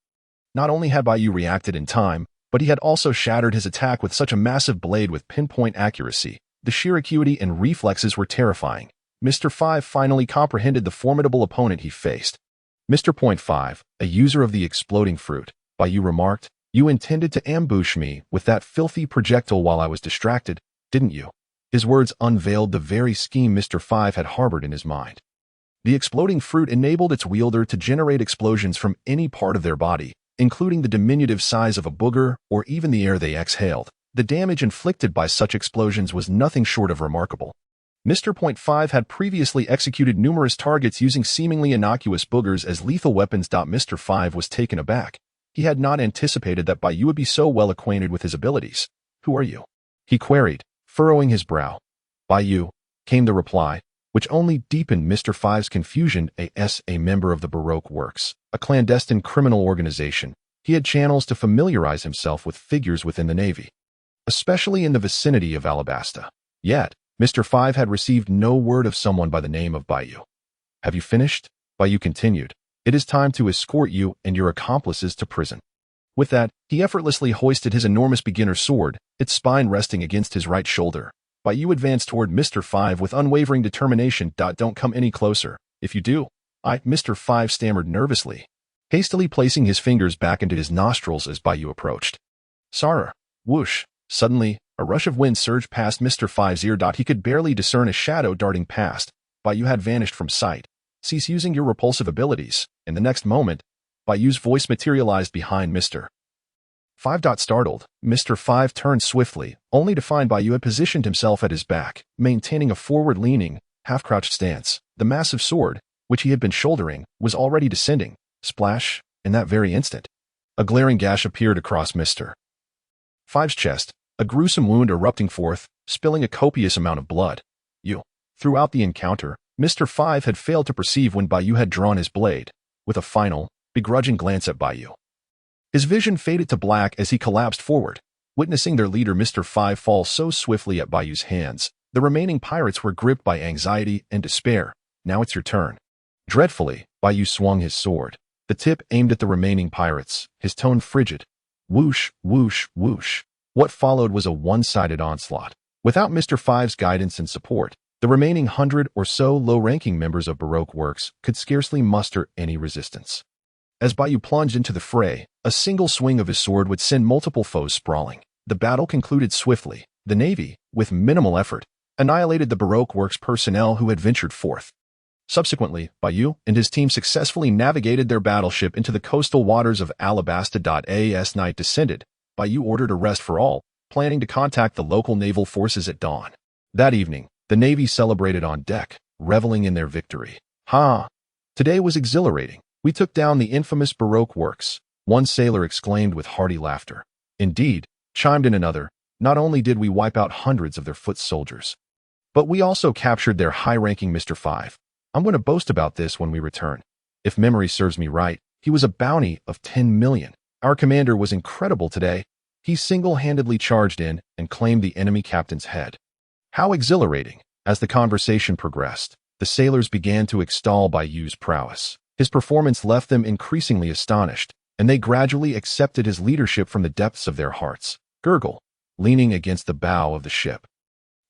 Not only had Bai Yu reacted in time, but he had also shattered his attack with such a massive blade with pinpoint accuracy. The sheer acuity and reflexes were terrifying. Mr. 5 finally comprehended the formidable opponent he faced. "Mr. 5, a user of the exploding fruit," Bai Yu remarked, "you intended to ambush me with that filthy projectile while I was distracted, didn't you?" His words unveiled the very scheme Mr. 5 had harbored in his mind. The exploding fruit enabled its wielder to generate explosions from any part of their body, including the diminutive size of a booger or even the air they exhaled. The damage inflicted by such explosions was nothing short of remarkable. Mr. Point 5 had previously executed numerous targets using seemingly innocuous boogers as lethal weapons. Mr. 5 was taken aback. He had not anticipated that Bai Yu would be so well acquainted with his abilities. "Who are you?" he queried, furrowing his brow. "Bai Yu," came the reply, which only deepened Mr. 5's confusion. A member of the Baroque Works, a clandestine criminal organization. He had channels to familiarize himself with figures within the Navy, especially in the vicinity of Alabasta. Yet, Mr. 5 had received no word of someone by the name of Bai Yu. "Have you finished?" Bai Yu continued. "It is time to escort you and your accomplices to prison." With that, he effortlessly hoisted his enormous beginner sword, its spine resting against his right shoulder. Bai Yu advanced toward Mr. 5 with unwavering determination. "Don't come any closer. If you do, Mr. 5 stammered nervously, hastily placing his fingers back into his nostrils as Bai Yu approached. Sarah, whoosh. Suddenly, a rush of wind surged past Mr. 5's ear. He could barely discern a shadow darting past. Bai Yu had vanished from sight. "Cease using your repulsive abilities." In the next moment, Bai Yu's voice materialized behind Mr. 5. Startled, Mr. 5 turned swiftly, only to find Bai Yu had positioned himself at his back, maintaining a forward-leaning, half-crouched stance. The massive sword, which he had been shouldering, was already descending. Splash! In that very instant, a glaring gash appeared across Mr. 5's chest, a gruesome wound erupting forth, spilling a copious amount of blood. Throughout the encounter, Mr. 5 had failed to perceive when Bai Yu had drawn his blade, with a final, begrudging glance at Bai Yu. His vision faded to black as he collapsed forward, witnessing their leader Mr. 5 fall so swiftly at Bai Yu's hands. The remaining pirates were gripped by anxiety and despair. "Now it's your turn." Dreadfully, Bai Yu swung his sword, the tip aimed at the remaining pirates, his tone frigid. Whoosh, whoosh, whoosh. What followed was a one-sided onslaught. Without Mr. 5's guidance and support, the remaining 100 or so low-ranking members of Baroque Works could scarcely muster any resistance. As Bai Yu plunged into the fray, a single swing of his sword would send multiple foes sprawling. The battle concluded swiftly. The Navy, with minimal effort, annihilated the Baroque Works personnel who had ventured forth. Subsequently, Bai Yu and his team successfully navigated their battleship into the coastal waters of Alabasta. As night descended, Bai Yu ordered a rest for all, planning to contact the local naval forces at dawn. That evening, the Navy celebrated on deck, reveling in their victory. Today was exhilarating. We took down the infamous Baroque Works, one sailor exclaimed with hearty laughter. Indeed, chimed in another, not only did we wipe out hundreds of their foot soldiers, but we also captured their high-ranking Mr. 5. I'm going to boast about this when we return. If memory serves me right, he was a bounty of 10 million. Our commander was incredible today. He single-handedly charged in and claimed the enemy captain's head. How exhilarating! As the conversation progressed, the sailors began to extol Bai Yu's prowess. His performance left them increasingly astonished, and they gradually accepted his leadership from the depths of their hearts. Gurgle, leaning against the bow of the ship.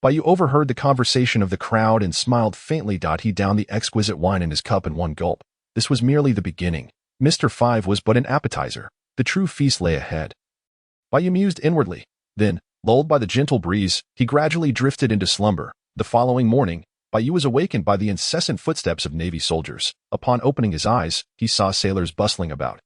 Bai Yu overheard the conversation of the crowd and smiled faintly. He downed the exquisite wine in his cup in one gulp. This was merely the beginning. Mr. 5 was but an appetizer. The true feast lay ahead. Bai Yu mused inwardly. Then, lulled by the gentle breeze, he gradually drifted into slumber. The following morning, Bai Yu was awakened by the incessant footsteps of Navy soldiers. Upon opening his eyes, he saw sailors bustling about,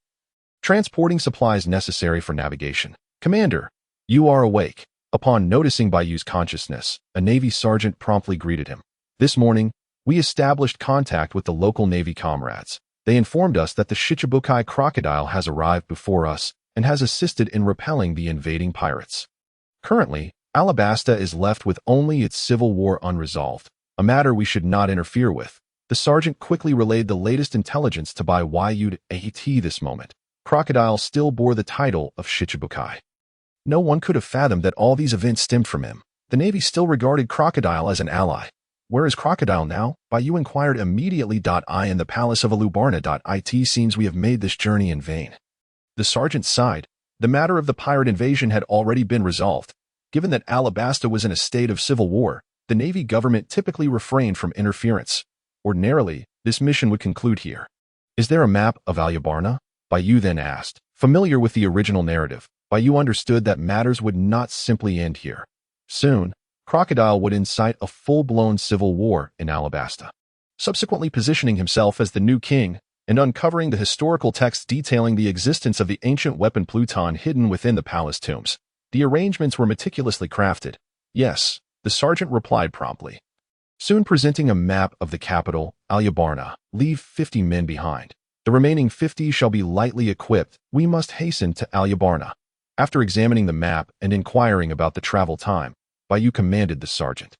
transporting supplies necessary for navigation. "Commander, you are awake." Upon noticing Bai Yu's consciousness, a Navy sergeant promptly greeted him. "This morning, we established contact with the local Navy comrades. They informed us that the Shichibukai Crocodile has arrived before us and has assisted in repelling the invading pirates. Currently, Alabasta is left with only its civil war unresolved, a matter we should not interfere with." The sergeant quickly relayed the latest intelligence to Bai Yu. At this moment, Crocodile still bore the title of Shichibukai. No one could have fathomed that all these events stemmed from him. The Navy still regarded Crocodile as an ally. "Where is Crocodile now?" Bai Yu inquired immediately. In the palace of Alubarna. It seems we have made this journey in vain." The sergeant sighed. The matter of the pirate invasion had already been resolved. Given that Alabasta was in a state of civil war, the Navy government typically refrained from interference. Ordinarily, this mission would conclude here. "Is there a map of Alubarna?" Bai Yu then asked. Familiar with the original narrative, Bai Yu understood that matters would not simply end here. Soon, Crocodile would incite a full-blown civil war in Alabasta. subsequently positioning himself as the new king and uncovering the historical texts detailing the existence of the ancient weapon Pluton hidden within the palace tombs. The arrangements were meticulously crafted. Yes, the sergeant replied promptly. Soon presenting a map of the capital, Alubarna. Leave 50 men behind. The remaining 50 shall be lightly equipped. We must hasten to Alubarna. After examining the map and inquiring about the travel time, Bai Yu commanded the sergeant.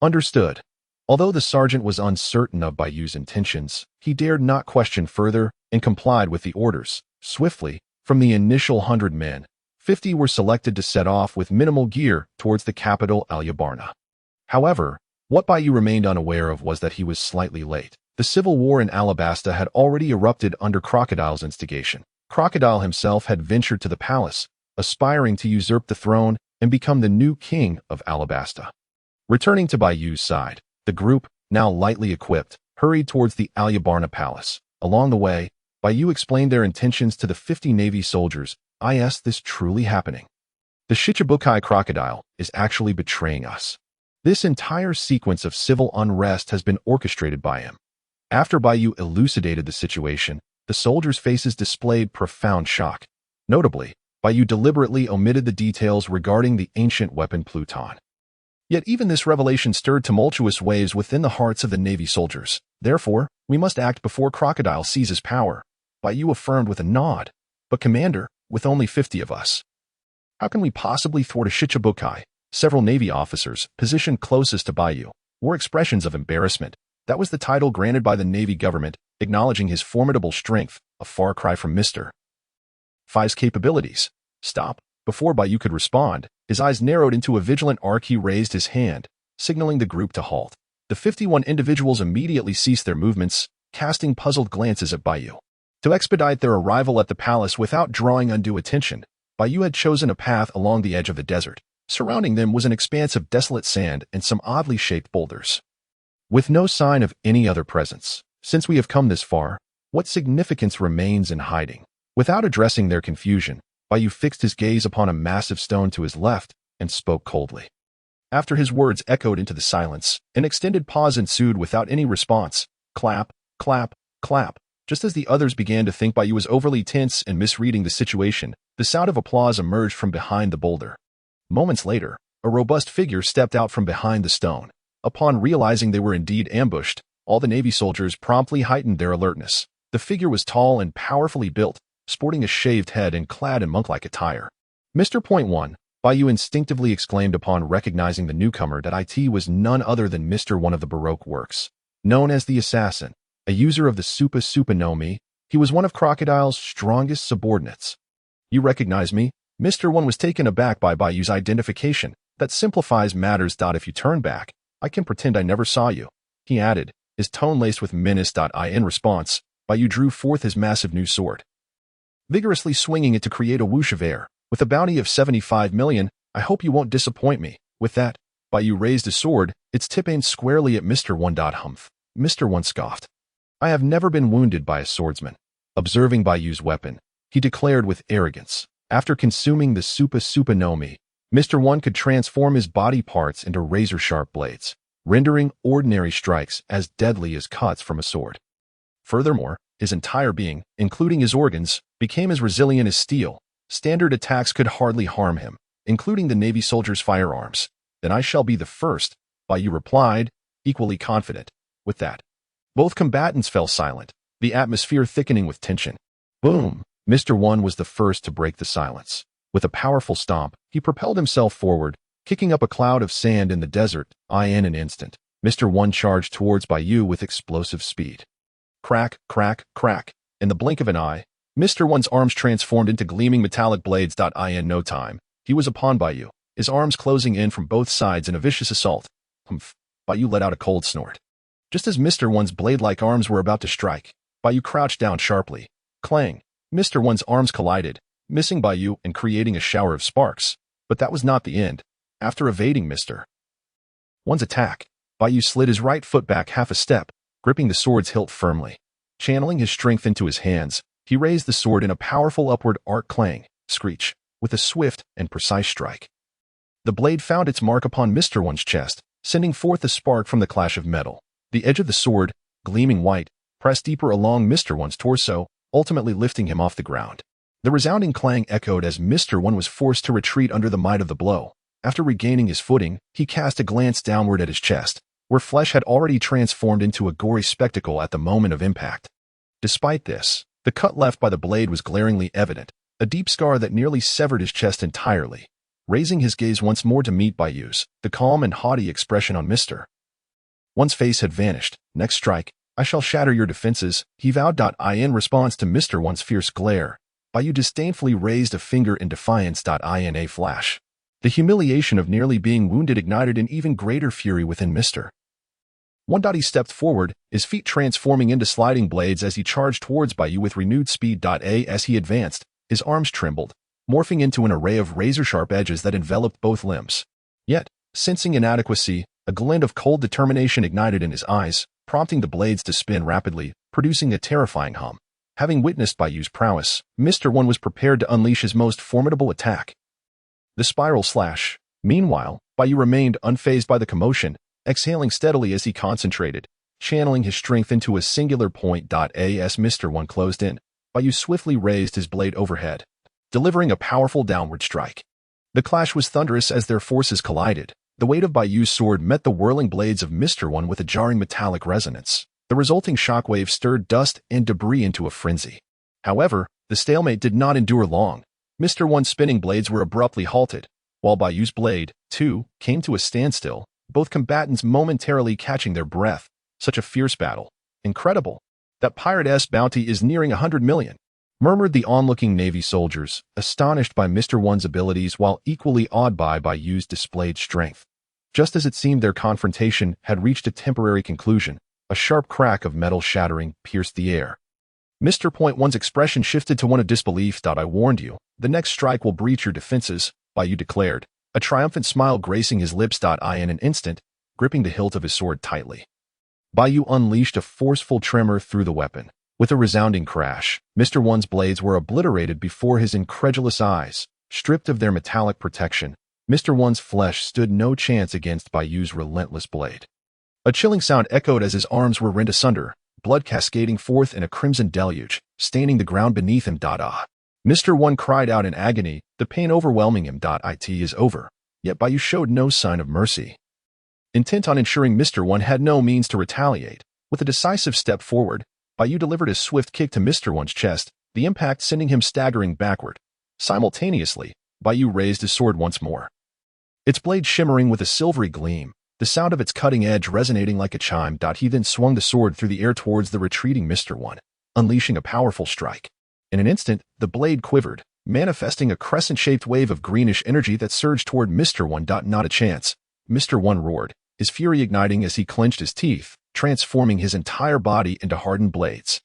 Understood. Although the sergeant was uncertain of Bai Yu's intentions, he dared not question further and complied with the orders. Swiftly, from the initial 100 men, 50 were selected to set off with minimal gear towards the capital Alubarna. However, what Bai Yu remained unaware of was that he was slightly late. The civil war in Alabasta had already erupted under Crocodile's instigation. Crocodile himself had ventured to the palace, aspiring to usurp the throne and become the new king of Alabasta. Returning to Bai Yu's side, the group, now lightly equipped, hurried towards the Alubarna palace. Along the way, Bai Yu explained their intentions to the 50 Navy soldiers. Is this truly happening? The Shichibukai crocodile is actually betraying us. This entire sequence of civil unrest has been orchestrated by him. After Bai Yu elucidated the situation, the soldiers' faces displayed profound shock. Notably, Bai Yu deliberately omitted the details regarding the ancient weapon Pluton. Yet even this revelation stirred tumultuous waves within the hearts of the Navy soldiers. Therefore, we must act before Crocodile seizes power. Bai Yu affirmed with a nod. But Commander, with only 50 of us, how can we possibly thwart a Shichibukai? Several Navy officers, positioned closest to Bai Yu, wore expressions of embarrassment. That was the title granted by the Navy government, acknowledging his formidable strength, a far cry from Mr. Fi's capabilities. Stop. Before Bai Yu could respond, his eyes narrowed into a vigilant arc. He raised his hand, signaling the group to halt. The 51 individuals immediately ceased their movements, casting puzzled glances at Bai Yu. To expedite their arrival at the palace without drawing undue attention, Bai Yu had chosen a path along the edge of the desert. Surrounding them was an expanse of desolate sand and some oddly shaped boulders. With no sign of any other presence, since we have come this far, what significance remains in hiding? Without addressing their confusion, Bai Yu fixed his gaze upon a massive stone to his left and spoke coldly. After his words echoed into the silence, an extended pause ensued without any response. Clap, clap, clap. Just as the others began to think Bai Yu was overly tense and misreading the situation, the sound of applause emerged from behind the boulder. Moments later, a robust figure stepped out from behind the stone. Upon realizing they were indeed ambushed, all the Navy soldiers promptly heightened their alertness. The figure was tall and powerfully built, sporting a shaved head and clad in monk-like attire. Mr. Point 1, Bai Yu instinctively exclaimed upon recognizing the newcomer that it was none other than Mr. One of the Baroque Works. Known as the Assassin, a user of the Supa no Mi, he was one of Crocodile's strongest subordinates. You recognize me? Mr. One was taken aback by Bai Yu's identification. That simplifies matters. If you turn back, I can pretend I never saw you, he added, his tone laced with menace. In response, Bai Yu drew forth his massive new sword, vigorously swinging it to create a whoosh of air. With a bounty of 75 million, I hope you won't disappoint me. With that, Bai Yu raised his sword, its tip aimed squarely at Mr. One. Humph. Mr. One scoffed. I have never been wounded by a swordsman. Observing Bai Yu's weapon, he declared with arrogance. After consuming the Supa no Mi, Mr. One could transform his body parts into razor-sharp blades, rendering ordinary strikes as deadly as cuts from a sword. Furthermore, his entire being, including his organs, became as resilient as steel. Standard attacks could hardly harm him, including the Navy soldiers' firearms. Then I shall be the first, Bai Yu replied, equally confident. With that, both combatants fell silent, the atmosphere thickening with tension. Boom! Mr. One was the first to break the silence. With a powerful stomp, he propelled himself forward, kicking up a cloud of sand in the desert. In an instant, Mr. One charged towards Bai Yu with explosive speed. Crack, crack, crack. In the blink of an eye, Mr. One's arms transformed into gleaming metallic blades. In no time, he was upon Bai Yu, his arms closing in from both sides in a vicious assault. Humph! Bai Yu let out a cold snort. Just as Mr. One's blade-like arms were about to strike, Bai Yu crouched down sharply. Clang! Mr. One's arms collided, missing Bai Yu and creating a shower of sparks. But that was not the end. After evading Mr. One's attack, Bai Yu slid his right foot back half a step, gripping the sword's hilt firmly. Channeling his strength into his hands, he raised the sword in a powerful upward arc. Clang, screech, with a swift and precise strike. The blade found its mark upon Mr. One's chest, sending forth a spark from the clash of metal. The edge of the sword, gleaming white, pressed deeper along Mr. One's torso, ultimately lifting him off the ground. The resounding clang echoed as Mr. One was forced to retreat under the might of the blow. After regaining his footing, he cast a glance downward at his chest, where flesh had already transformed into a gory spectacle at the moment of impact. Despite this, the cut left by the blade was glaringly evident, a deep scar that nearly severed his chest entirely. Raising his gaze once more to meet Bai Yu's, the calm and haughty expression on Mr. One's face had vanished. Next strike, I shall shatter your defenses, he vowed. In response to Mr. One's fierce glare, Bai Yu disdainfully raised a finger in defiance. In a flash, the humiliation of nearly being wounded ignited an even greater fury within Mr. One. He stepped forward, his feet transforming into sliding blades as he charged towards Bai Yu with renewed speed. As he advanced, his arms trembled, morphing into an array of razor-sharp edges that enveloped both limbs. Yet, sensing inadequacy, a glint of cold determination ignited in his eyes, prompting the blades to spin rapidly, producing a terrifying hum. Having witnessed Bai Yu's prowess, Mr. One was prepared to unleash his most formidable attack, the spiral slash. Meanwhile, Bai Yu remained unfazed by the commotion, exhaling steadily as he concentrated, channeling his strength into a singular point. As Mr. One closed in, Bai Yu swiftly raised his blade overhead, delivering a powerful downward strike. The clash was thunderous as their forces collided. The weight of Bai Yu's sword met the whirling blades of Mr. One with a jarring metallic resonance. The resulting shockwave stirred dust and debris into a frenzy. However, the stalemate did not endure long. Mr. One's spinning blades were abruptly halted, while Bai Yu's blade, too, came to a standstill, both combatants momentarily catching their breath. Such a fierce battle. Incredible. That pirate's bounty is nearing 100 million. Murmured the onlooking Navy soldiers, astonished by Mr. One's abilities while equally awed by Bai Yu's displayed strength. Just as it seemed their confrontation had reached a temporary conclusion, a sharp crack of metal shattering pierced the air. Mr. One's expression shifted to one of disbelief. I warned you, the next strike will breach your defenses, Bai Yu declared, a triumphant smile gracing his lips. In an instant, gripping the hilt of his sword tightly, Bai Yu unleashed a forceful tremor through the weapon. With a resounding crash, Mr. One's blades were obliterated before his incredulous eyes. Stripped of their metallic protection, Mr. One's flesh stood no chance against Bai Yu's relentless blade. A chilling sound echoed as his arms were rent asunder, blood cascading forth in a crimson deluge, staining the ground beneath him. Mr. One cried out in agony, the pain overwhelming him. It is over. Yet Bai Yu showed no sign of mercy. Intent on ensuring Mr. One had no means to retaliate, with a decisive step forward, Bai Yu delivered a swift kick to Mr. One's chest, the impact sending him staggering backward. Simultaneously, Bai Yu raised his sword once more, its blade shimmering with a silvery gleam, the sound of its cutting edge resonating like a chime. He then swung the sword through the air towards the retreating Mr. One, unleashing a powerful strike. In an instant, the blade quivered, manifesting a crescent-shaped wave of greenish energy that surged toward Mr. One. Not a chance, Mr. One roared, his fury igniting as he clenched his teeth, transforming his entire body into hardened blades.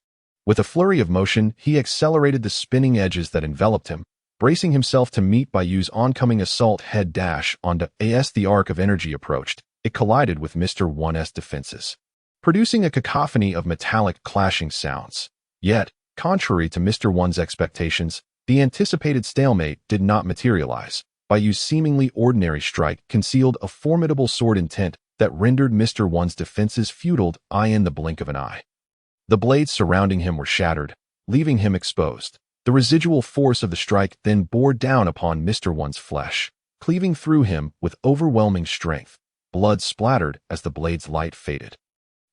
With a flurry of motion, he accelerated the spinning edges that enveloped him, bracing himself to meet Bai Yu's oncoming assault head dash onto. As the arc of energy approached, it collided with Mr. One's defenses, producing a cacophony of metallic clashing sounds. Yet, contrary to Mr. One's expectations, the anticipated stalemate did not materialize. Bai Yu's seemingly ordinary strike concealed a formidable sword intent that rendered Mr. One's defenses futile in the blink of an eye. The blades surrounding him were shattered, leaving him exposed. The residual force of the strike then bore down upon Mr. One's flesh, cleaving through him with overwhelming strength. Blood splattered as the blade's light faded,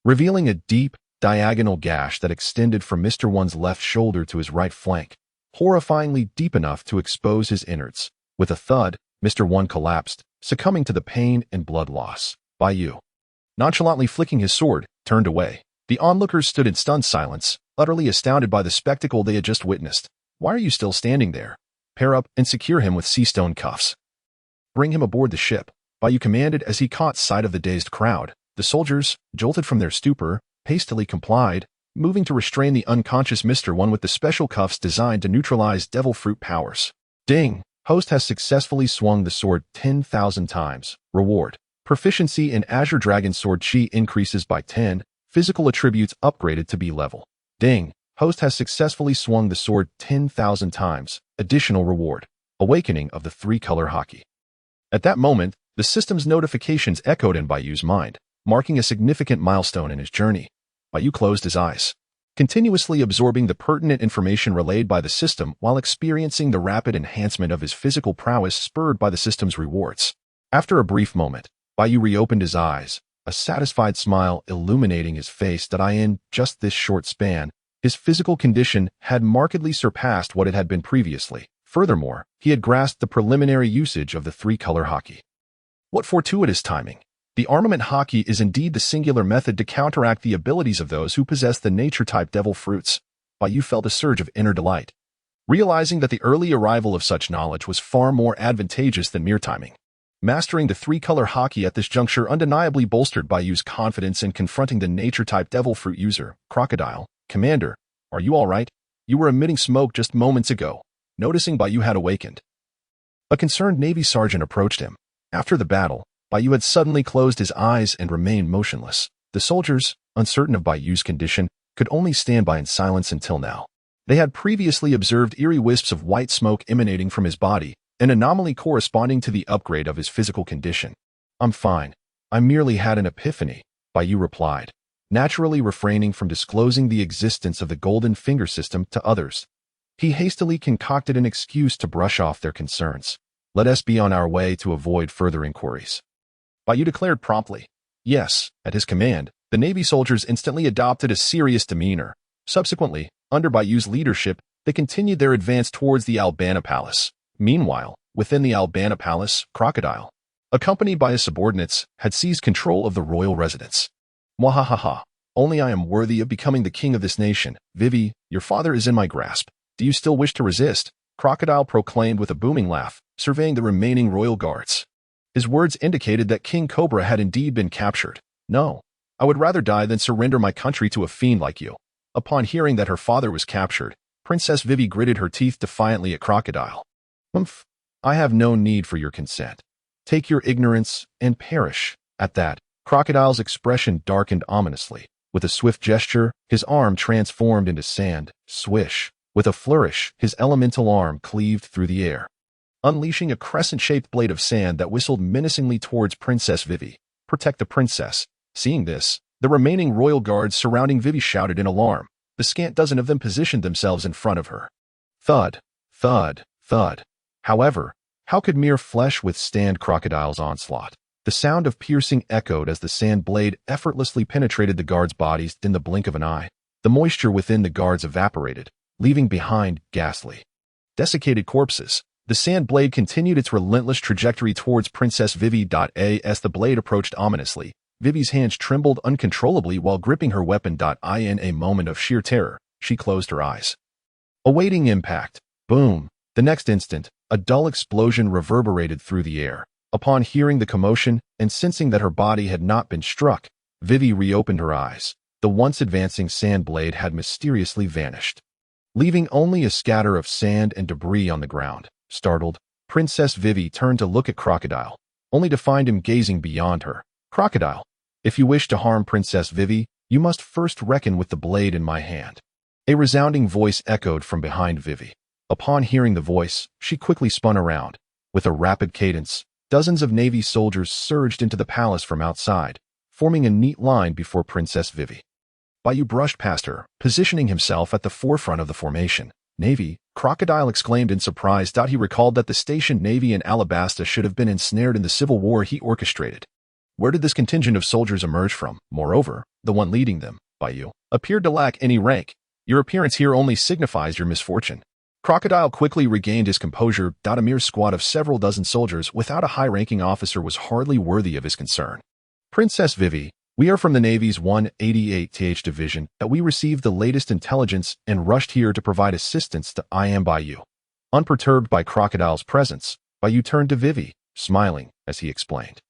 revealing a deep, diagonal gash that extended from Mr. One's left shoulder to his right flank, horrifyingly deep enough to expose his innards. With a thud, Mr. One collapsed, succumbing to the pain and blood loss. Bai Yu, nonchalantly flicking his sword, turned away. The onlookers stood in stunned silence, utterly astounded by the spectacle they had just witnessed. Why are you still standing there? Pair up and secure him with sea stone cuffs. Bring him aboard the ship, Bai Yu commanded as he caught sight of the dazed crowd. The soldiers, jolted from their stupor, hastily complied, moving to restrain the unconscious Mr. One with the special cuffs designed to neutralize devil fruit powers. Ding! Host has successfully swung the sword 10,000 times. Reward. Proficiency in Azure Dragon Sword Chi increases by 10, physical attributes upgraded to B level. Ding! Host has successfully swung the sword 10,000 times. Additional reward. Awakening of the three-color Haki. At that moment, the system's notifications echoed in Bai Yu's mind, marking a significant milestone in his journey. Bai Yu closed his eyes, continuously absorbing the pertinent information relayed by the system while experiencing the rapid enhancement of his physical prowess spurred by the system's rewards. After a brief moment, Bai Yu reopened his eyes, a satisfied smile illuminating his face that in just this short span, his physical condition had markedly surpassed what it had been previously. Furthermore, he had grasped the preliminary usage of the three-color Haki. What fortuitous timing! The armament Haki is indeed the singular method to counteract the abilities of those who possess the nature-type devil fruits. Bai Yu felt a surge of inner delight, realizing that the early arrival of such knowledge was far more advantageous than mere timing. Mastering the three-color Haki at this juncture undeniably bolstered Bai Yu's confidence in confronting the nature-type devil fruit user. Crocodile, Commander, are you all right? You were emitting smoke just moments ago. Noticing Bai Yu had awakened, a concerned Navy sergeant approached him. After the battle, Bai Yu had suddenly closed his eyes and remained motionless. The soldiers, uncertain of Bai Yu's condition, could only stand by in silence until now. They had previously observed eerie wisps of white smoke emanating from his body, an anomaly corresponding to the upgrade of his physical condition. I'm fine. I merely had an epiphany, Bai Yu replied, naturally refraining from disclosing the existence of the golden finger system to others. He hastily concocted an excuse to brush off their concerns. Let us be on our way to avoid further inquiries. Bai Yu declared promptly. Yes, at his command, the Navy soldiers instantly adopted a serious demeanor. Subsequently, under Bai Yu's leadership, they continued their advance towards the Alabasta Palace. Meanwhile, within the Alabasta Palace, Crocodile, accompanied by his subordinates, had seized control of the royal residence. Mwahaha! Only I am worthy of becoming the king of this nation. Vivi, your father is in my grasp. Do you still wish to resist? Crocodile proclaimed with a booming laugh, surveying the remaining royal guards. His words indicated that King Cobra had indeed been captured. No, I would rather die than surrender my country to a fiend like you. Upon hearing that her father was captured, Princess Vivi gritted her teeth defiantly at Crocodile. Humph, I have no need for your consent. Take your ignorance and perish. At that, Crocodile's expression darkened ominously. With a swift gesture, his arm transformed into sand. Swish. With a flourish, his elemental arm cleaved through the air, unleashing a crescent-shaped blade of sand that whistled menacingly towards Princess Vivi. Protect the princess. Seeing this, the remaining royal guards surrounding Vivi shouted in alarm. The scant dozen of them positioned themselves in front of her. Thud, thud, thud. However, how could mere flesh withstand Crocodile's onslaught? The sound of piercing echoed as the sand blade effortlessly penetrated the guards' bodies in the blink of an eye. The moisture within the guards evaporated, leaving behind ghastly, desiccated corpses. The sand blade continued its relentless trajectory towards Princess Vivi. As the blade approached ominously, Vivi's hands trembled uncontrollably while gripping her weapon. In a moment of sheer terror, she closed her eyes, awaiting impact. Boom! The next instant, a dull explosion reverberated through the air. Upon hearing the commotion and sensing that her body had not been struck, Vivi reopened her eyes. The once advancing sand blade had mysteriously vanished, leaving only a scatter of sand and debris on the ground. Startled, Princess Vivi turned to look at Crocodile, only to find him gazing beyond her. Crocodile, if you wish to harm Princess Vivi, you must first reckon with the blade in my hand. A resounding voice echoed from behind Vivi. Upon hearing the voice, she quickly spun around. With a rapid cadence, dozens of Navy soldiers surged into the palace from outside, forming a neat line before Princess Vivi. Bai Yu brushed past her, positioning himself at the forefront of the formation. Navy, Crocodile exclaimed in surprise. He recalled that the stationed Navy in Alabasta should have been ensnared in the civil war he orchestrated. Where did this contingent of soldiers emerge from? Moreover, the one leading them, Bai Yu, appeared to lack any rank. Your appearance here only signifies your misfortune. Crocodile quickly regained his composure. A mere squad of several dozen soldiers without a high-ranking officer was hardly worthy of his concern. Princess Vivi, we are from the Navy's 188th Division. We received the latest intelligence and rushed here to provide assistance to Bai Yu. Unperturbed by Crocodile's presence, Bai Yu turned to Vivi, smiling as he explained.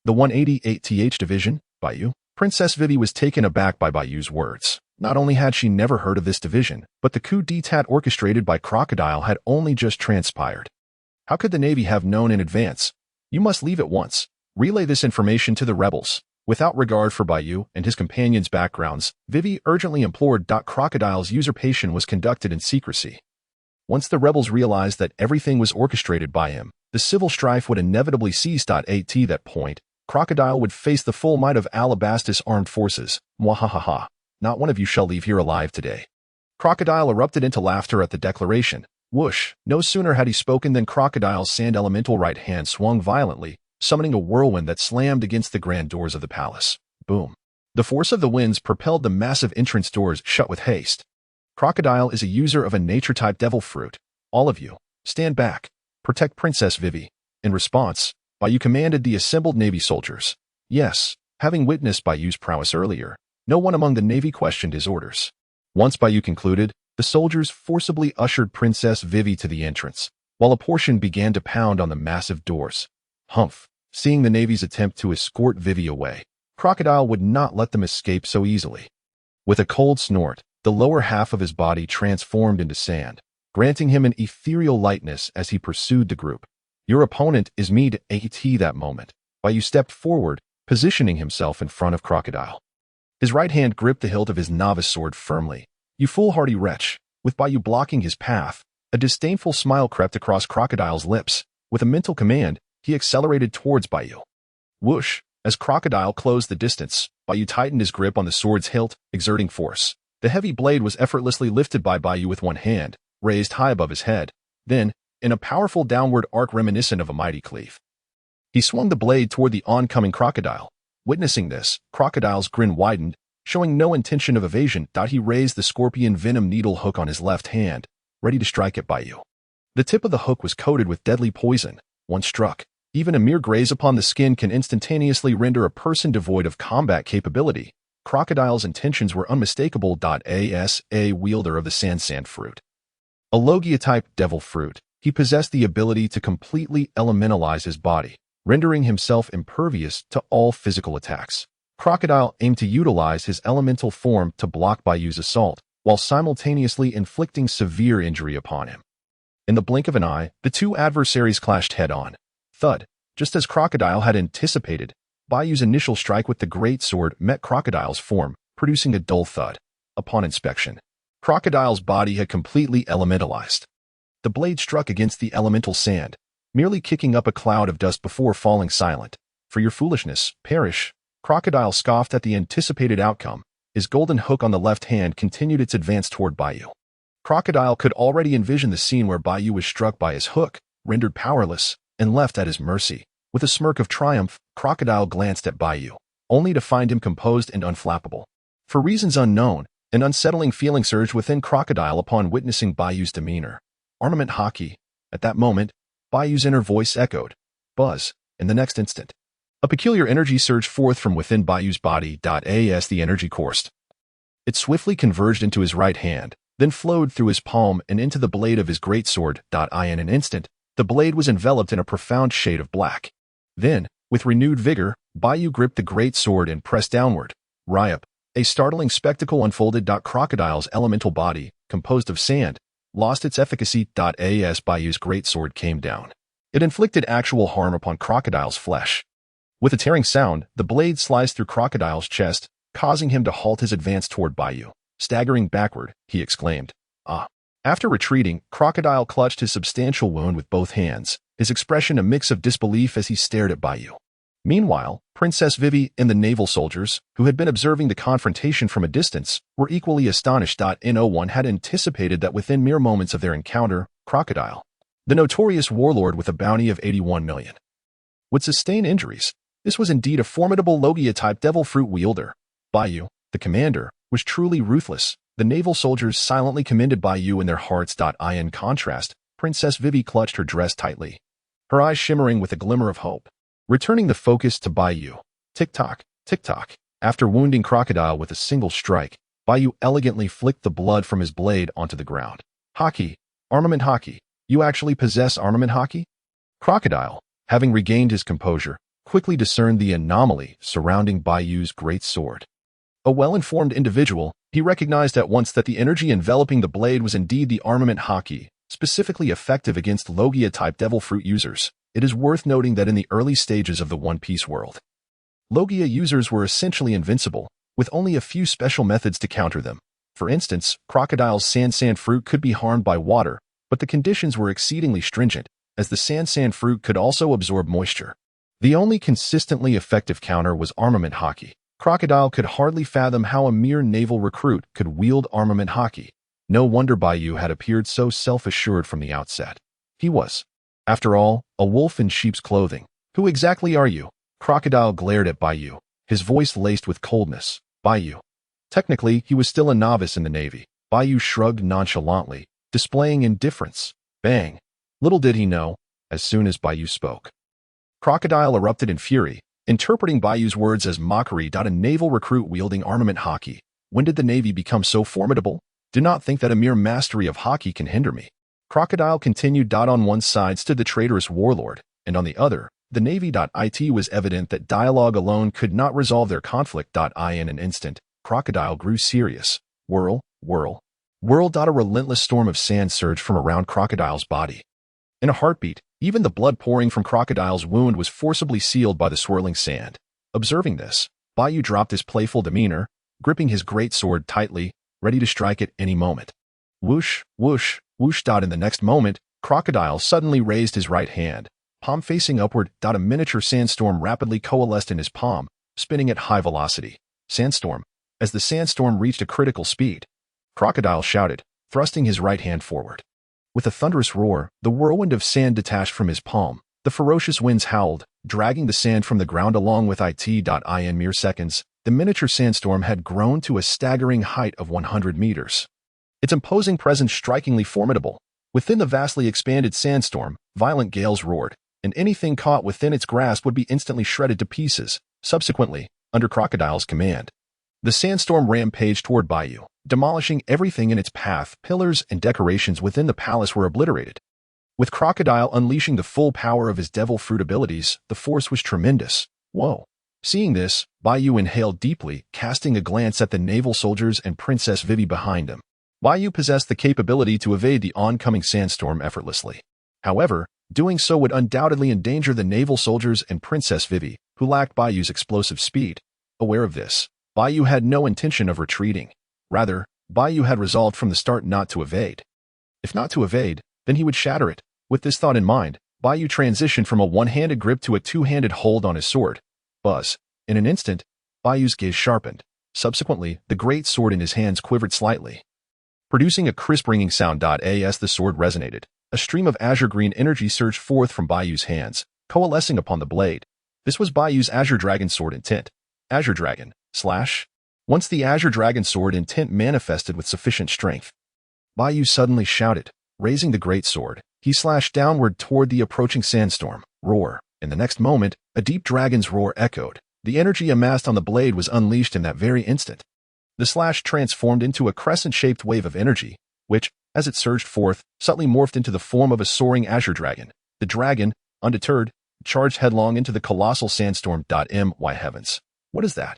The 188th Division, Bai Yu? Princess Vivi was taken aback by Bai Yu's words. Not only had she never heard of this division, but the coup d'etat orchestrated by Crocodile had only just transpired. How could the Navy have known in advance? You must leave at once. Relay this information to the rebels. Without regard for Bai Yu and his companions' backgrounds, Vivi urgently implored. Crocodile's usurpation was conducted in secrecy. Once the rebels realized that everything was orchestrated by him, the civil strife would inevitably cease. At that point, Crocodile would face the full might of Alabasta's armed forces. Mwahaha. Not one of you shall leave here alive today." Crocodile erupted into laughter at the declaration. Whoosh! No sooner had he spoken than Crocodile's sand elemental right hand swung violently, summoning a whirlwind that slammed against the grand doors of the palace. Boom! The force of the winds propelled the massive entrance doors shut with haste. Crocodile is a user of a nature-type devil fruit. All of you, stand back. Protect Princess Vivi. In response, Bai Yu commanded the assembled Navy soldiers. Yes, having witnessed Bai Yu's prowess earlier, no one among the Navy questioned his orders. Once Bai Yu concluded, the soldiers forcibly ushered Princess Vivi to the entrance, while a portion began to pound on the massive doors. Humph! Seeing the Navy's attempt to escort Vivi away, Crocodile would not let them escape so easily. With a cold snort, the lower half of his body transformed into sand, granting him an ethereal lightness as he pursued the group. Your opponent is me to AT that moment. Bai Yu stepped forward, positioning himself in front of Crocodile. His right hand gripped the hilt of his novice sword firmly. "You foolhardy wretch." With Bai Yu blocking his path, a disdainful smile crept across Crocodile's lips. With a mental command, he accelerated towards Bai Yu. Whoosh! As Crocodile closed the distance, Bai Yu tightened his grip on the sword's hilt, exerting force. The heavy blade was effortlessly lifted by Bai Yu with one hand, raised high above his head. Then, in a powerful downward arc reminiscent of a mighty cleave, he swung the blade toward the oncoming Crocodile. Witnessing this, Crocodile's grin widened, showing no intention of evasion. He raised the scorpion venom needle hook on his left hand, ready to strike at Bai Yu. The tip of the hook was coated with deadly poison. Once struck, even a mere graze upon the skin can instantaneously render a person devoid of combat capability. Crocodile's intentions were unmistakable. As a wielder of the sand fruit, a Logia-type devil fruit, he possessed the ability to completely elementalize his body, rendering himself impervious to all physical attacks. Crocodile aimed to utilize his elemental form to block Bai Yu's assault, while simultaneously inflicting severe injury upon him. In the blink of an eye, the two adversaries clashed head-on. Thud! Just as Crocodile had anticipated, Bai Yu's initial strike with the great sword met Crocodile's form, producing a dull thud. Upon inspection, Crocodile's body had completely elementalized. The blade struck against the elemental sand, merely kicking up a cloud of dust before falling silent. "For your foolishness, perish." Crocodile scoffed at the anticipated outcome. His golden hook on the left hand continued its advance toward Bai Yu. Crocodile could already envision the scene where Bai Yu was struck by his hook, rendered powerless, and left at his mercy. With a smirk of triumph, Crocodile glanced at Bai Yu, only to find him composed and unflappable. For reasons unknown, an unsettling feeling surged within Crocodile upon witnessing Bai Yu's demeanor. Armament Haki. At that moment, Bai Yu's inner voice echoed. Buzz. In the next instant, a peculiar energy surged forth from within Bai Yu's body. As the energy coursed, it swiftly converged into his right hand, then flowed through his palm and into the blade of his greatsword. In an instant, the blade was enveloped in a profound shade of black. Then, with renewed vigor, Bai Yu gripped the great sword and pressed downward. Ryup! A startling spectacle unfolded. Crocodile's elemental body, composed of sand, lost its efficacy. As Bai Yu's great sword came down, it inflicted actual harm upon Crocodile's flesh. With a tearing sound, the blade sliced through Crocodile's chest, causing him to halt his advance toward Bai Yu. Staggering backward, he exclaimed, "Ah!" After retreating, Crocodile clutched his substantial wound with both hands, his expression a mix of disbelief as he stared at Bai Yu. Meanwhile, Princess Vivi and the naval soldiers, who had been observing the confrontation from a distance, were equally astonished. No one had anticipated that within mere moments of their encounter, Crocodile, the notorious warlord with a bounty of 81 million, would sustain injuries. This was indeed a formidable Logia-type devil fruit wielder. Bai Yu, the commander, was truly ruthless. The naval soldiers silently commended Bai Yu in their hearts. In contrast, Princess Vivi clutched her dress tightly, her eyes shimmering with a glimmer of hope. Returning the focus to Bai Yu. Tick-tock, tick-tock. After wounding Crocodile with a single strike, Bai Yu elegantly flicked the blood from his blade onto the ground. Haki, armament Haki. You actually possess armament Haki? Crocodile, having regained his composure, quickly discerned the anomaly surrounding Bai Yu's great sword. A well-informed individual, he recognized at once that the energy enveloping the blade was indeed the armament Haki, specifically effective against Logia-type devil fruit users. It is worth noting that in the early stages of the One Piece world, Logia users were essentially invincible, with only a few special methods to counter them. For instance, Crocodile's sand fruit could be harmed by water, but the conditions were exceedingly stringent, as the sand fruit could also absorb moisture. The only consistently effective counter was armament Haki. Crocodile could hardly fathom how a mere naval recruit could wield armament Haki. No wonder Bai Yu had appeared so self-assured from the outset. He was, after all, a wolf in sheep's clothing. Who exactly are you? Crocodile glared at Bai Yu, his voice laced with coldness. Bai Yu. Technically, he was still a novice in the Navy. Bai Yu shrugged nonchalantly, displaying indifference. Bang. Little did he know, as soon as Bai Yu spoke. Crocodile erupted in fury, interpreting Bai Yu's words as mockery. A naval recruit wielding armament Haki. When did the Navy become so formidable? Do not think that a mere mastery of Haki can hinder me. Crocodile continued. On one side stood the traitorous warlord, and on the other, the Navy. It was evident that dialogue alone could not resolve their conflict. In an instant, Crocodile grew serious. Whirl, whirl, whirl. A relentless storm of sand surged from around Crocodile's body. In a heartbeat, even the blood pouring from Crocodile's wound was forcibly sealed by the swirling sand. Observing this, Bai Yu dropped his playful demeanor, gripping his great sword tightly, ready to strike at any moment. Whoosh, whoosh, whoosh. In the next moment, Crocodile suddenly raised his right hand, palm facing upward. A miniature sandstorm rapidly coalesced in his palm, spinning at high velocity. Sandstorm. As the sandstorm reached a critical speed, Crocodile shouted, thrusting his right hand forward. With a thunderous roar, the whirlwind of sand detached from his palm. The ferocious winds howled, dragging the sand from the ground along with it. In mere seconds, the miniature sandstorm had grown to a staggering height of 100 meters. Its imposing presence strikingly formidable. Within the vastly expanded sandstorm, violent gales roared, and anything caught within its grasp would be instantly shredded to pieces. Subsequently, under Crocodile's command, the sandstorm rampaged toward Bai Yu, demolishing everything in its path. Pillars and decorations within the palace were obliterated. With Crocodile unleashing the full power of his devil fruit abilities, the force was tremendous. Whoa. Seeing this, Bai Yu inhaled deeply, casting a glance at the naval soldiers and Princess Vivi behind him. Bai Yu possessed the capability to evade the oncoming sandstorm effortlessly. However, doing so would undoubtedly endanger the naval soldiers and Princess Vivi, who lacked Bai Yu's explosive speed. Aware of this, Bai Yu had no intention of retreating. Rather, Bai Yu had resolved from the start not to evade. If not to evade, then he would shatter it. With this thought in mind, Bai Yu transitioned from a one-handed grip to a two-handed hold on his sword. Buzz. In an instant, Bai Yu's gaze sharpened. Subsequently, the great sword in his hands quivered slightly, producing a crisp ringing sound. As the sword resonated, a stream of azure green energy surged forth from Bai Yu's hands, coalescing upon the blade. This was Bai Yu's Azure Dragon Sword Intent. Azure Dragon. Once the Azure Dragon Sword Intent manifested with sufficient strength, Bai Yu suddenly shouted. Raising the great sword, he slashed downward toward the approaching sandstorm. Roar. In the next moment, a deep dragon's roar echoed. The energy amassed on the blade was unleashed in that very instant. The slash transformed into a crescent-shaped wave of energy, which, as it surged forth, subtly morphed into the form of a soaring azure dragon. The dragon, undeterred, charged headlong into the colossal sandstorm. My heavens. What is that?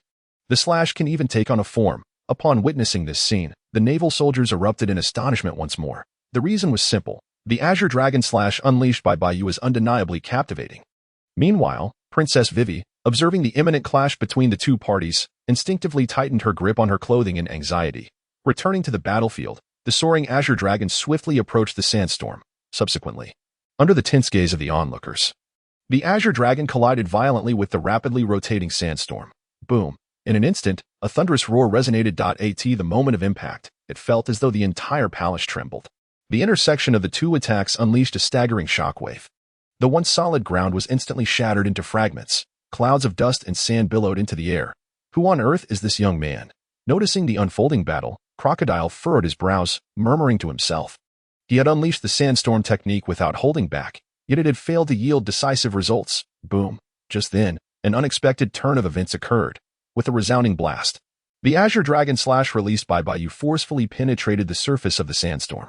The slash can even take on a form. Upon witnessing this scene, the naval soldiers erupted in astonishment once more. The reason was simple. The Azure Dragon slash unleashed by Bai Yu is undeniably captivating. Meanwhile, Princess Vivi, observing the imminent clash between the two parties, instinctively tightened her grip on her clothing in anxiety. Returning to the battlefield, the soaring Azure Dragon swiftly approached the sandstorm. Subsequently, under the tense gaze of the onlookers, the Azure Dragon collided violently with the rapidly rotating sandstorm. Boom. In an instant, a thunderous roar resonated. At the moment of impact, it felt as though the entire palace trembled. The intersection of the two attacks unleashed a staggering shockwave. The once solid ground was instantly shattered into fragments. Clouds of dust and sand billowed into the air. Who on earth is this young man? Noticing the unfolding battle, Crocodile furrowed his brows, murmuring to himself. He had unleashed the sandstorm technique without holding back, yet it had failed to yield decisive results. Boom. Just then, an unexpected turn of events occurred. With a resounding blast, the Azure Dragon slash released by Bai Yu forcefully penetrated the surface of the sandstorm.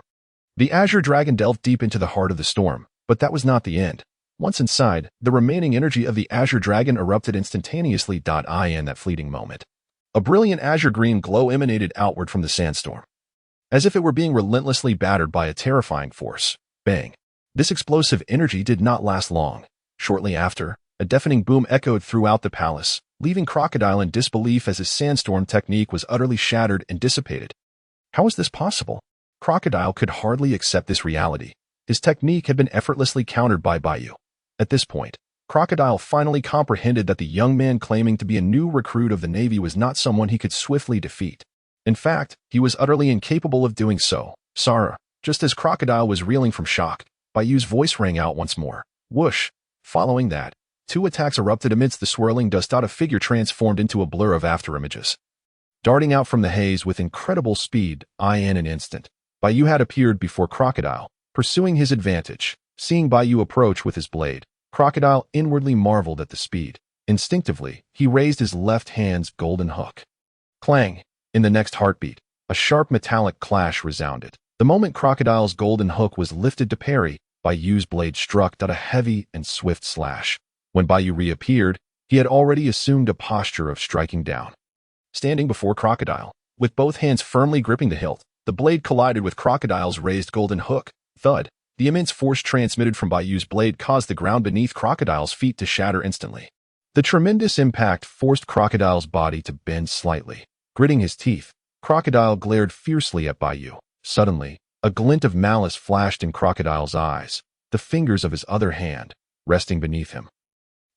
The Azure Dragon delved deep into the heart of the storm, but that was not the end. Once inside, the remaining energy of the Azure Dragon erupted instantaneously. In that fleeting moment, a brilliant azure green glow emanated outward from the sandstorm, as if it were being relentlessly battered by a terrifying force. Bang! This explosive energy did not last long. Shortly after, a deafening boom echoed throughout the palace, leaving Crocodile in disbelief as his sandstorm technique was utterly shattered and dissipated. How was this possible? Crocodile could hardly accept this reality. His technique had been effortlessly countered by Bai Yu. At this point, Crocodile finally comprehended that the young man claiming to be a new recruit of the Navy was not someone he could swiftly defeat. In fact, he was utterly incapable of doing so. Sarah, just as Crocodile was reeling from shock, Bai Yu's voice rang out once more. Whoosh! Following that, two attacks erupted amidst the swirling dust. A figure transformed into a blur of afterimages. Darting out from the haze with incredible speed, in an instant, Bai Yu had appeared before Crocodile, pursuing his advantage. Seeing Bai Yu approach with his blade, Crocodile inwardly marveled at the speed. Instinctively, he raised his left hand's golden hook. Clang! In the next heartbeat, a sharp metallic clash resounded. The moment Crocodile's golden hook was lifted to parry, Bai Yu's blade struck a heavy and swift slash. When Bai Yu reappeared, he had already assumed a posture of striking down. Standing before Crocodile, with both hands firmly gripping the hilt, the blade collided with Crocodile's raised golden hook. Thud! The immense force transmitted from Bai Yu's blade caused the ground beneath Crocodile's feet to shatter instantly. The tremendous impact forced Crocodile's body to bend slightly. Gritting his teeth, Crocodile glared fiercely at Bai Yu. Suddenly, a glint of malice flashed in Crocodile's eyes, the fingers of his other hand, resting beneath him,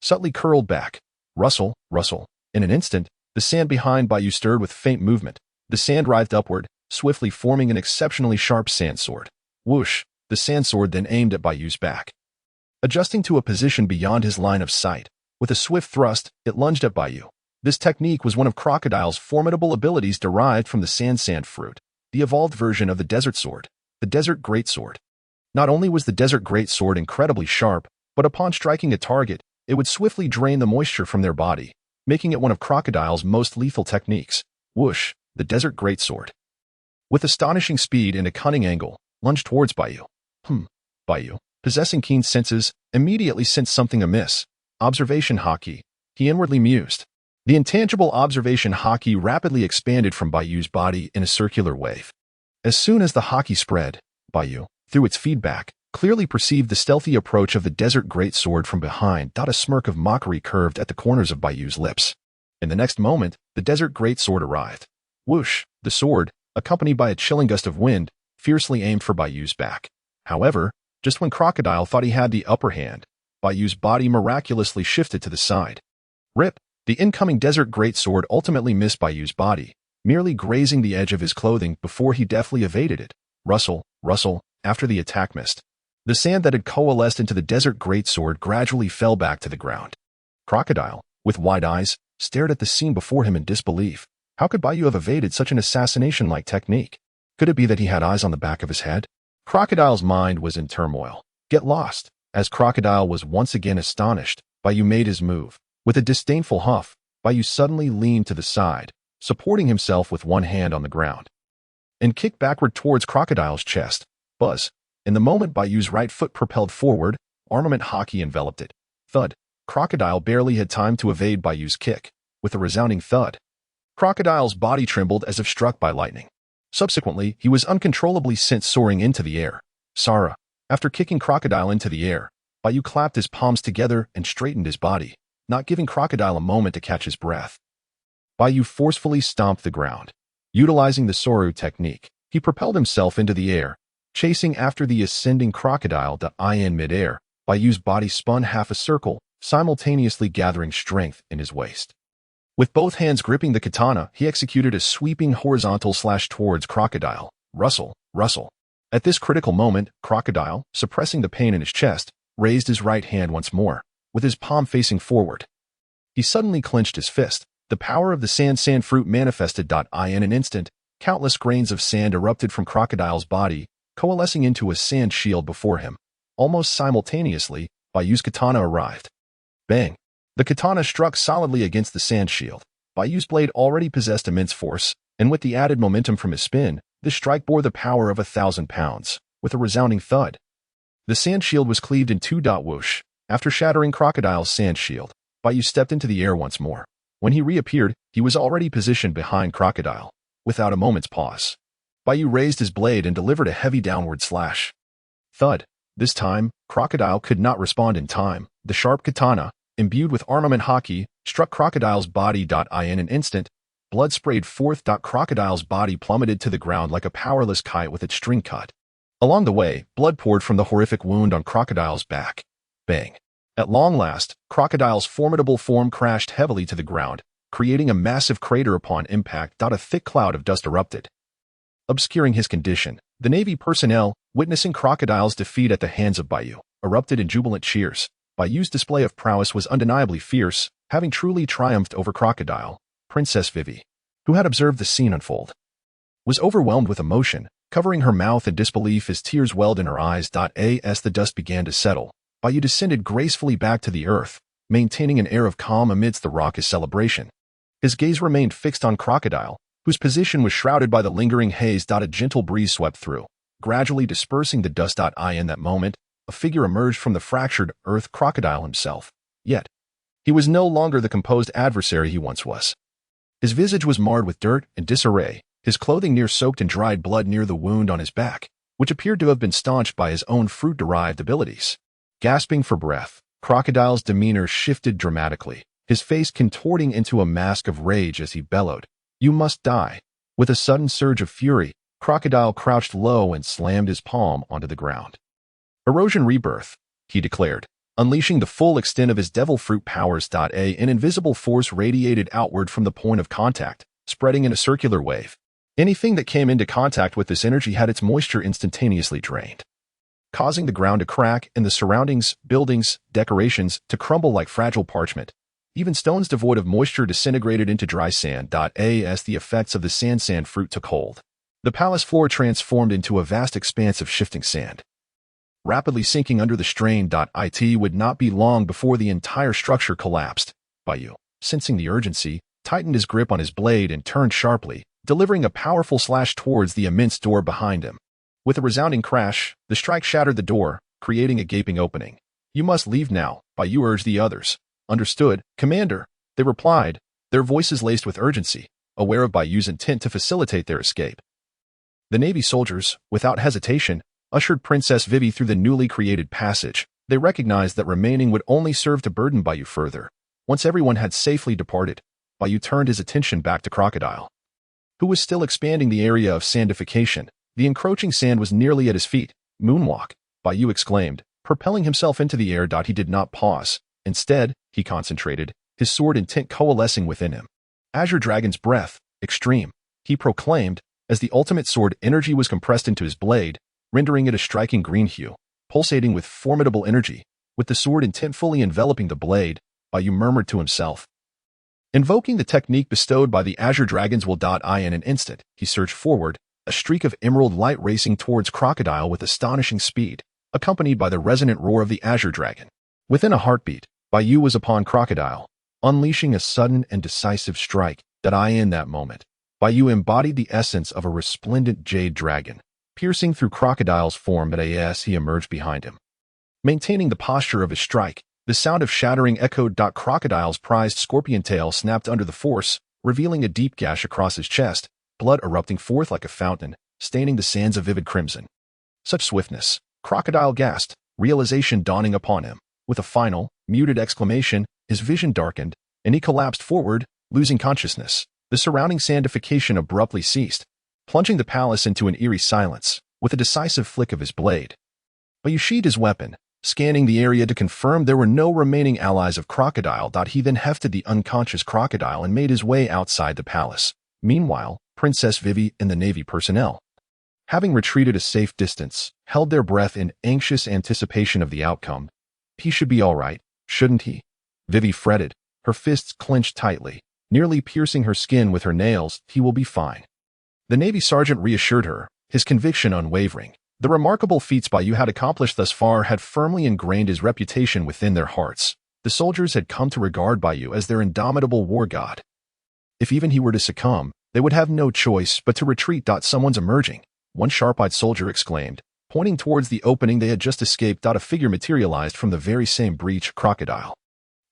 subtly curled back. Rustle, rustle. In an instant, the sand behind Bai Yu stirred with faint movement. The sand writhed upward, swiftly forming an exceptionally sharp sand sword. Whoosh! The sand sword then aimed at Bai Yu's back. Adjusting to a position beyond his line of sight, with a swift thrust, it lunged at Bai Yu. This technique was one of Crocodile's formidable abilities derived from the sand fruit, the evolved version of the Desert Sword, the Desert Greatsword. Not only was the Desert Greatsword incredibly sharp, but upon striking a target, it would swiftly drain the moisture from their body, making it one of Crocodile's most lethal techniques. Whoosh! The Desert Greatsword. With astonishing speed and a cunning angle, lunged towards Bai Yu. Bai Yu, possessing keen senses, immediately sensed something amiss. Observation Haki, he inwardly mused. The intangible observation Haki rapidly expanded from Bai Yu's body in a circular wave. As soon as the Haki spread, Bai Yu, through its feedback, clearly perceived the stealthy approach of the Desert Greatsword from behind. A smirk of mockery curved at the corners of Bai Yu's lips. In the next moment, the Desert Greatsword arrived. Whoosh! The sword, accompanied by a chilling gust of wind, fiercely aimed for Bai Yu's back. However, just when Crocodile thought he had the upper hand, Bai Yu's body miraculously shifted to the side. Rip! The incoming Desert Greatsword ultimately missed Bai Yu's body, merely grazing the edge of his clothing before he deftly evaded it. Rustle, rustle, after the attack missed. The sand that had coalesced into the Desert Greatsword gradually fell back to the ground. Crocodile, with wide eyes, stared at the scene before him in disbelief. How could Bai Yu have evaded such an assassination-like technique? Could it be that he had eyes on the back of his head? Crocodile's mind was in turmoil. Get lost. As Crocodile was once again astonished, Bai Yu made his move. With a disdainful huff, Bai Yu suddenly leaned to the side, supporting himself with one hand on the ground, and kicked backward towards Crocodile's chest. Buzz! In the moment Bai Yu's right foot propelled forward, armament Haki enveloped it. Thud! Crocodile barely had time to evade Bai Yu's kick. With a resounding thud, Crocodile's body trembled as if struck by lightning. Subsequently, he was uncontrollably sent soaring into the air. Sarah! After kicking Crocodile into the air, Bai Yu clapped his palms together and straightened his body, not giving Crocodile a moment to catch his breath. Bai Yu forcefully stomped the ground. Utilizing the Soru technique, he propelled himself into the air, chasing after the ascending Crocodile. In midair, Bai Yu's body spun half a circle, simultaneously gathering strength in his waist. With both hands gripping the katana, he executed a sweeping horizontal slash towards Crocodile. Rustle, rustle. At this critical moment, Crocodile, suppressing the pain in his chest, raised his right hand once more, with his palm facing forward. He suddenly clenched his fist. The power of the sand fruit manifested. In an instant, countless grains of sand erupted from Crocodile's body, coalescing into a sand shield before him. Almost simultaneously, Bai Yu's katana arrived. Bang! The katana struck solidly against the sand shield. Bai Yu's blade already possessed immense force, and with the added momentum from his spin, this strike bore the power of 1,000 pounds. With a resounding thud, the sand shield was cleaved in two. Whoosh! After shattering Crocodile's sand shield, Bai Yu stepped into the air once more. When he reappeared, he was already positioned behind Crocodile. Without a moment's pause, Bai Yu raised his blade and delivered a heavy downward slash. Thud! This time, Crocodile could not respond in time. The sharp katana, imbued with armament Haki, struck Crocodile's body. In an instant, blood sprayed forth. Crocodile's body plummeted to the ground like a powerless kite with its string cut. Along the way, blood poured from the horrific wound on Crocodile's back. Bang! At long last, Crocodile's formidable form crashed heavily to the ground, creating a massive crater upon impact. A thick cloud of dust erupted, obscuring his condition. The Navy personnel, witnessing Crocodile's defeat at the hands of Bai Yu, erupted in jubilant cheers. Bai Yu's display of prowess was undeniably fierce, having truly triumphed over Crocodile. Princess Vivi, who had observed the scene unfold, was overwhelmed with emotion, covering her mouth in disbelief as tears welled in her eyes. As the dust began to settle, Bai Yu descended gracefully back to the earth, maintaining an air of calm amidst the raucous celebration. His gaze remained fixed on Crocodile, whose position was shrouded by the lingering haze. A gentle breeze swept through, gradually dispersing the dust. In that moment, a figure emerged from the fractured earth. Crocodile himself. Yet, he was no longer the composed adversary he once was. His visage was marred with dirt and disarray, his clothing near-soaked in dried blood near the wound on his back, which appeared to have been staunched by his own fruit-derived abilities. Gasping for breath, Crocodile's demeanor shifted dramatically, his face contorting into a mask of rage as he bellowed, "You must die." With a sudden surge of fury, Crocodile crouched low and slammed his palm onto the ground. "Erosion rebirth," he declared, unleashing the full extent of his devil fruit powers. An invisible force radiated outward from the point of contact, spreading in a circular wave. Anything that came into contact with this energy had its moisture instantaneously drained, causing the ground to crack and the surroundings, buildings, decorations to crumble like fragile parchment. Even stones devoid of moisture disintegrated into dry sand. As the effects of the sand fruit took hold, the palace floor transformed into a vast expanse of shifting sand, rapidly sinking under the strain. It would not be long before the entire structure collapsed. Bai Yu, sensing the urgency, tightened his grip on his blade and turned sharply, delivering a powerful slash towards the immense door behind him. With a resounding crash, the strike shattered the door, creating a gaping opening. "You must leave now," Bai Yu urged the others. "Understood, Commander," they replied, their voices laced with urgency, aware of Bai Yu's intent to facilitate their escape. The Navy soldiers, without hesitation, ushered Princess Vivi through the newly created passage. They recognized that remaining would only serve to burden Bai Yu further. Once everyone had safely departed, Bai Yu turned his attention back to Crocodile, who was still expanding the area of sandification. The encroaching sand was nearly at his feet. "Moonwalk," Bai Yu exclaimed, propelling himself into the air. He did not pause. Instead, he concentrated, his sword intent coalescing within him. "Azure Dragon's breath, extreme," he proclaimed, as the ultimate sword energy was compressed into his blade, rendering it a striking green hue, pulsating with formidable energy. With the sword intent fully enveloping the blade, Bai Yu murmured to himself, invoking the technique bestowed by the Azure Dragon's will. In an instant, he surged forward, a streak of emerald light racing towards Crocodile with astonishing speed, accompanied by the resonant roar of the Azure Dragon. Within a heartbeat, Bai Yu was upon Crocodile, unleashing a sudden and decisive strike. In that moment, Bai Yu embodied the essence of a resplendent jade dragon, piercing through Crocodile's form as he emerged behind him. Maintaining the posture of his strike, the sound of shattering echoed. Crocodile's prized scorpion tail snapped under the force, revealing a deep gash across his chest, blood erupting forth like a fountain, staining the sands of vivid crimson. Such swiftness! Crocodile gasped, realization dawning upon him. With a final, muted exclamation, his vision darkened, and he collapsed forward, losing consciousness. The surrounding sandification abruptly ceased, plunging the palace into an eerie silence. With a decisive flick of his blade, Bai Yu sheathed his weapon, scanning the area to confirm there were no remaining allies of Crocodile. He then hefted the unconscious Crocodile and made his way outside the palace. Meanwhile, Princess Vivi and the Navy personnel, having retreated a safe distance, held their breath in anxious anticipation of the outcome. "He should be all right, shouldn't he?" Vivi fretted, her fists clenched tightly, nearly piercing her skin with her nails. "He will be fine." The Navy sergeant reassured her, his conviction unwavering. The remarkable feats Bai Yu had accomplished thus far had firmly ingrained his reputation within their hearts. The soldiers had come to regard Bai Yu as their indomitable war god. If even he were to succumb, they would have no choice but to retreat. "Someone's emerging," one sharp-eyed soldier exclaimed, pointing towards the opening they had just escaped. A figure materialized from the very same breach. "Crocodile.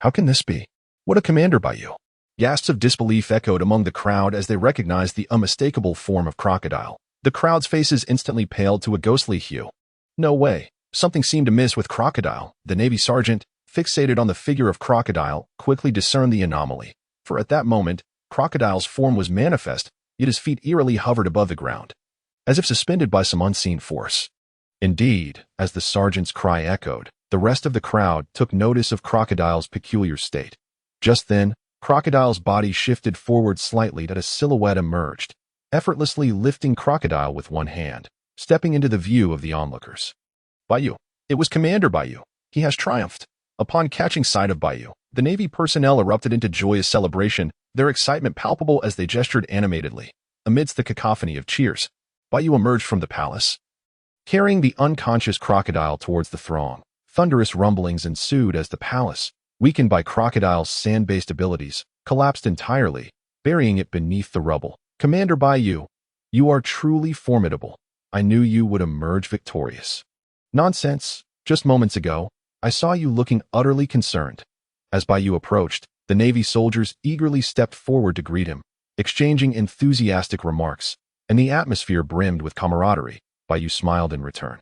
How can this be? What a commander, Bai Yu!" Gasps of disbelief echoed among the crowd as they recognized the unmistakable form of Crocodile. The crowd's faces instantly paled to a ghostly hue. No way. Something seemed amiss with Crocodile. The Navy sergeant, fixated on the figure of Crocodile, quickly discerned the anomaly. For at that moment, Crocodile's form was manifest, yet his feet eerily hovered above the ground, as if suspended by some unseen force. Indeed, as the sergeant's cry echoed, The rest of the crowd took notice of Crocodile's peculiar state. Just then, Crocodile's body shifted forward slightly and a silhouette emerged, effortlessly lifting Crocodile with one hand, stepping into the view of the onlookers. Bai Yu. It was Commander Bai Yu. He has triumphed. Upon catching sight of Bai Yu, the Navy personnel erupted into joyous celebration, their excitement palpable as they gestured animatedly. Amidst the cacophony of cheers, Bai Yu emerged from the palace, carrying the unconscious Crocodile towards the throng. Thunderous rumblings ensued as the palace, weakened by Crocodile's sand-based abilities, collapsed entirely, burying it beneath the rubble. Commander Bai Yu, you are truly formidable. I knew you would emerge victorious. Nonsense. Just moments ago, I saw you looking utterly concerned. As Bai Yu approached, the Navy soldiers eagerly stepped forward to greet him, exchanging enthusiastic remarks, and the atmosphere brimmed with camaraderie. Bai Yu smiled in return.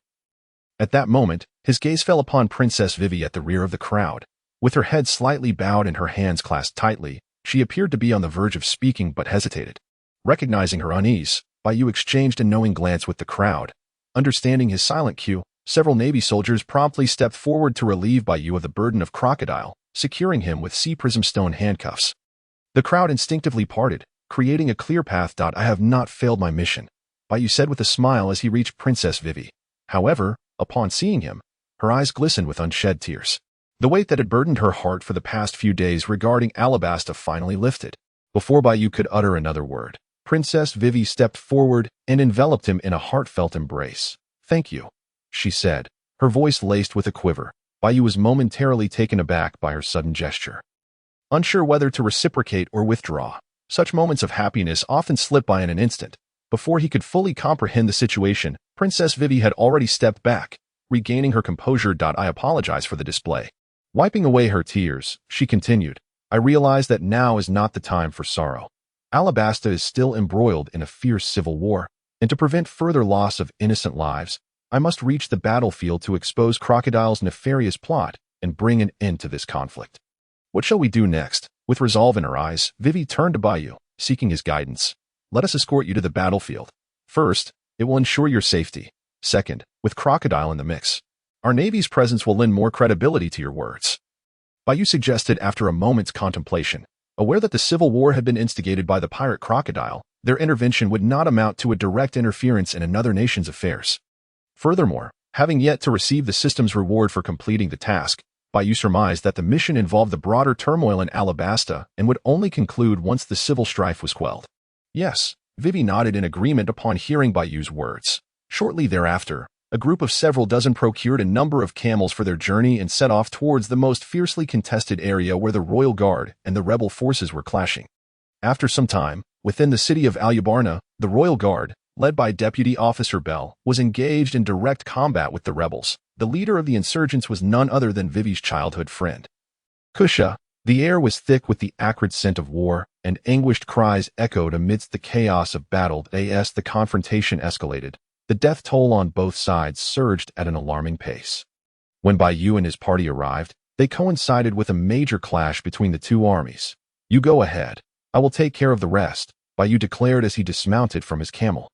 At that moment, his gaze fell upon Princess Vivi at the rear of the crowd. With her head slightly bowed and her hands clasped tightly, she appeared to be on the verge of speaking but hesitated. Recognizing her unease, Bai Yu exchanged a knowing glance with the crowd. Understanding his silent cue, several Navy soldiers promptly stepped forward to relieve Bai Yu of the burden of Crocodile, securing him with sea prism stone handcuffs. The crowd instinctively parted, creating a clear path. I have not failed my mission, Bai Yu said with a smile as he reached Princess Vivi. However, upon seeing him, her eyes glistened with unshed tears. The weight that had burdened her heart for the past few days regarding Alabasta finally lifted. Before Bai Yu could utter another word, Princess Vivi stepped forward and enveloped him in a heartfelt embrace. Thank you, she said, her voice laced with a quiver. Bai Yu was momentarily taken aback by her sudden gesture. Unsure whether to reciprocate or withdraw, such moments of happiness often slip by in an instant. Before he could fully comprehend the situation, Princess Vivi had already stepped back, regaining her composure. I apologize for the display. Wiping away her tears, she continued, I realize that now is not the time for sorrow. Alabasta is still embroiled in a fierce civil war, and to prevent further loss of innocent lives, I must reach the battlefield to expose Crocodile's nefarious plot and bring an end to this conflict. What shall we do next? With resolve in her eyes, Vivi turned to Bai Yu, seeking his guidance. Let us escort you to the battlefield. First, it will ensure your safety. Second, with Crocodile in the mix, our Navy's presence will lend more credibility to your words. Bai Yu suggested after a moment's contemplation. Aware that the civil war had been instigated by the pirate Crocodile, their intervention would not amount to a direct interference in another nation's affairs. Furthermore, having yet to receive the system's reward for completing the task, Bai Yu surmised that the mission involved the broader turmoil in Alabasta and would only conclude once the civil strife was quelled. Yes, Vivi nodded in agreement upon hearing Bai Yu's words. Shortly thereafter, a group of several dozen procured a number of camels for their journey and set off towards the most fiercely contested area where the Royal Guard and the rebel forces were clashing. After some time, within the city of Alubarna, the Royal Guard, led by Deputy Officer Bell, was engaged in direct combat with the rebels. The leader of the insurgents was none other than Vivi's childhood friend, Kusha. The air was thick with the acrid scent of war, and anguished cries echoed amidst the chaos of battle. As the confrontation escalated, the death toll on both sides surged at an alarming pace. When Bai Yu and his party arrived, they coincided with a major clash between the two armies. You go ahead. I will take care of the rest, Bai Yu declared as he dismounted from his camel,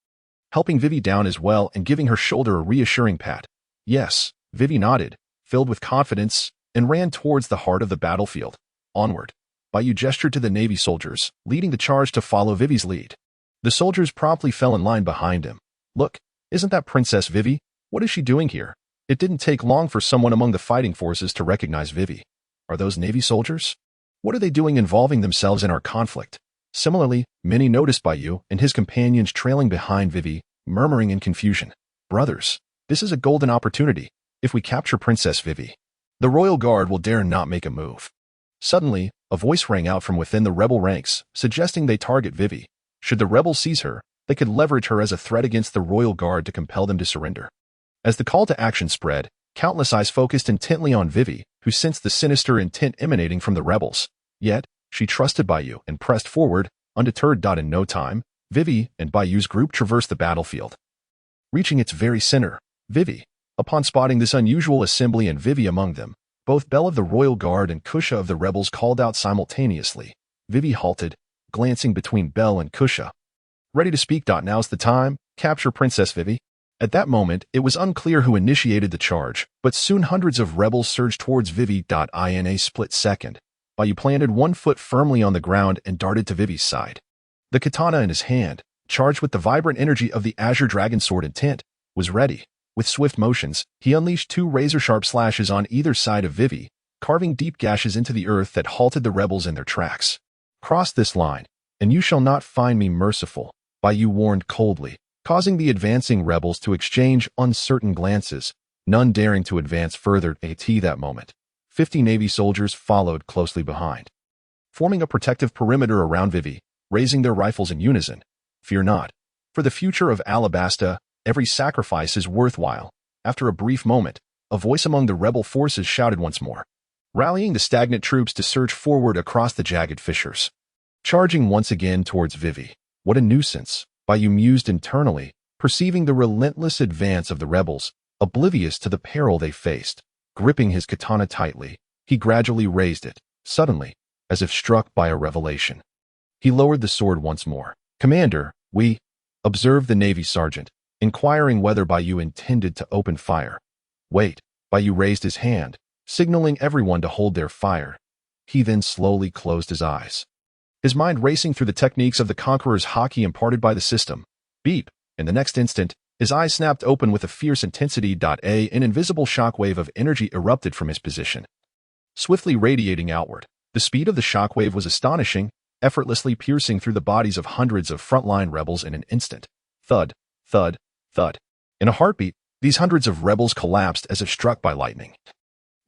helping Vivi down as well and giving her shoulder a reassuring pat. Yes, Vivi nodded, filled with confidence, and ran towards the heart of the battlefield. Onward, Bai Yu gestured to the Navy soldiers, leading the charge to follow Vivi's lead. The soldiers promptly fell in line behind him. Look, isn't that Princess Vivi? What is she doing here? It didn't take long for someone among the fighting forces to recognize Vivi. Are those Navy soldiers? What are they doing involving themselves in our conflict? Similarly, many noticed Bai Yu and his companions trailing behind Vivi, murmuring in confusion. Brothers, this is a golden opportunity. If we capture Princess Vivi, the Royal Guard will dare not make a move. Suddenly, a voice rang out from within the rebel ranks, suggesting they target Vivi. Should the rebels seize her, they could leverage her as a threat against the Royal Guard to compel them to surrender. As the call to action spread, countless eyes focused intently on Vivi, who sensed the sinister intent emanating from the rebels. Yet, she trusted Bai Yu and pressed forward, undeterred. In no time, Vivi and Bai Yu's group traversed the battlefield. Reaching its very center, Vivi, upon spotting this unusual assembly and Vivi among them, both Bell of the Royal Guard and Kusha of the rebels called out simultaneously. Vivi halted, glancing between Bell and Kusha. Ready to speak. Now's the time. Capture Princess Vivi. At that moment, it was unclear who initiated the charge, but soon hundreds of rebels surged towards Vivi. In a split second, Bai Yu planted one foot firmly on the ground and darted to Vivi's side. The katana in his hand, charged with the vibrant energy of the Azure Dragon Sword Intent, was ready. With swift motions, he unleashed two razor-sharp slashes on either side of Vivi, carving deep gashes into the earth that halted the rebels in their tracks. "Cross this line, and you shall not find me merciful," Bai Yu warned coldly, causing the advancing rebels to exchange uncertain glances, none daring to advance further at that moment. 50 Navy soldiers followed closely behind, forming a protective perimeter around Vivi, raising their rifles in unison. "Fear not. For the future of Alabasta, every sacrifice is worthwhile." After a brief moment, a voice among the rebel forces shouted once more, rallying the stagnant troops to surge forward across the jagged fissures. Charging once again towards Vivi. What a nuisance, Bai Yu mused internally, perceiving the relentless advance of the rebels, oblivious to the peril they faced. Gripping his katana tightly, he gradually raised it, suddenly, as if struck by a revelation. He lowered the sword once more. "Commander, we," observed the Navy sergeant, inquiring whether Bai Yu intended to open fire. "Wait." Bai Yu raised his hand, signaling everyone to hold their fire. He then slowly closed his eyes, his mind racing through the techniques of the Conqueror's Haki imparted by the system. Beep! In the next instant, his eyes snapped open with a fierce intensity. An invisible shockwave of energy erupted from his position, swiftly radiating outward. The speed of the shockwave was astonishing, effortlessly piercing through the bodies of hundreds of frontline rebels in an instant. Thud, thud, thud. In a heartbeat, these hundreds of rebels collapsed as if struck by lightning,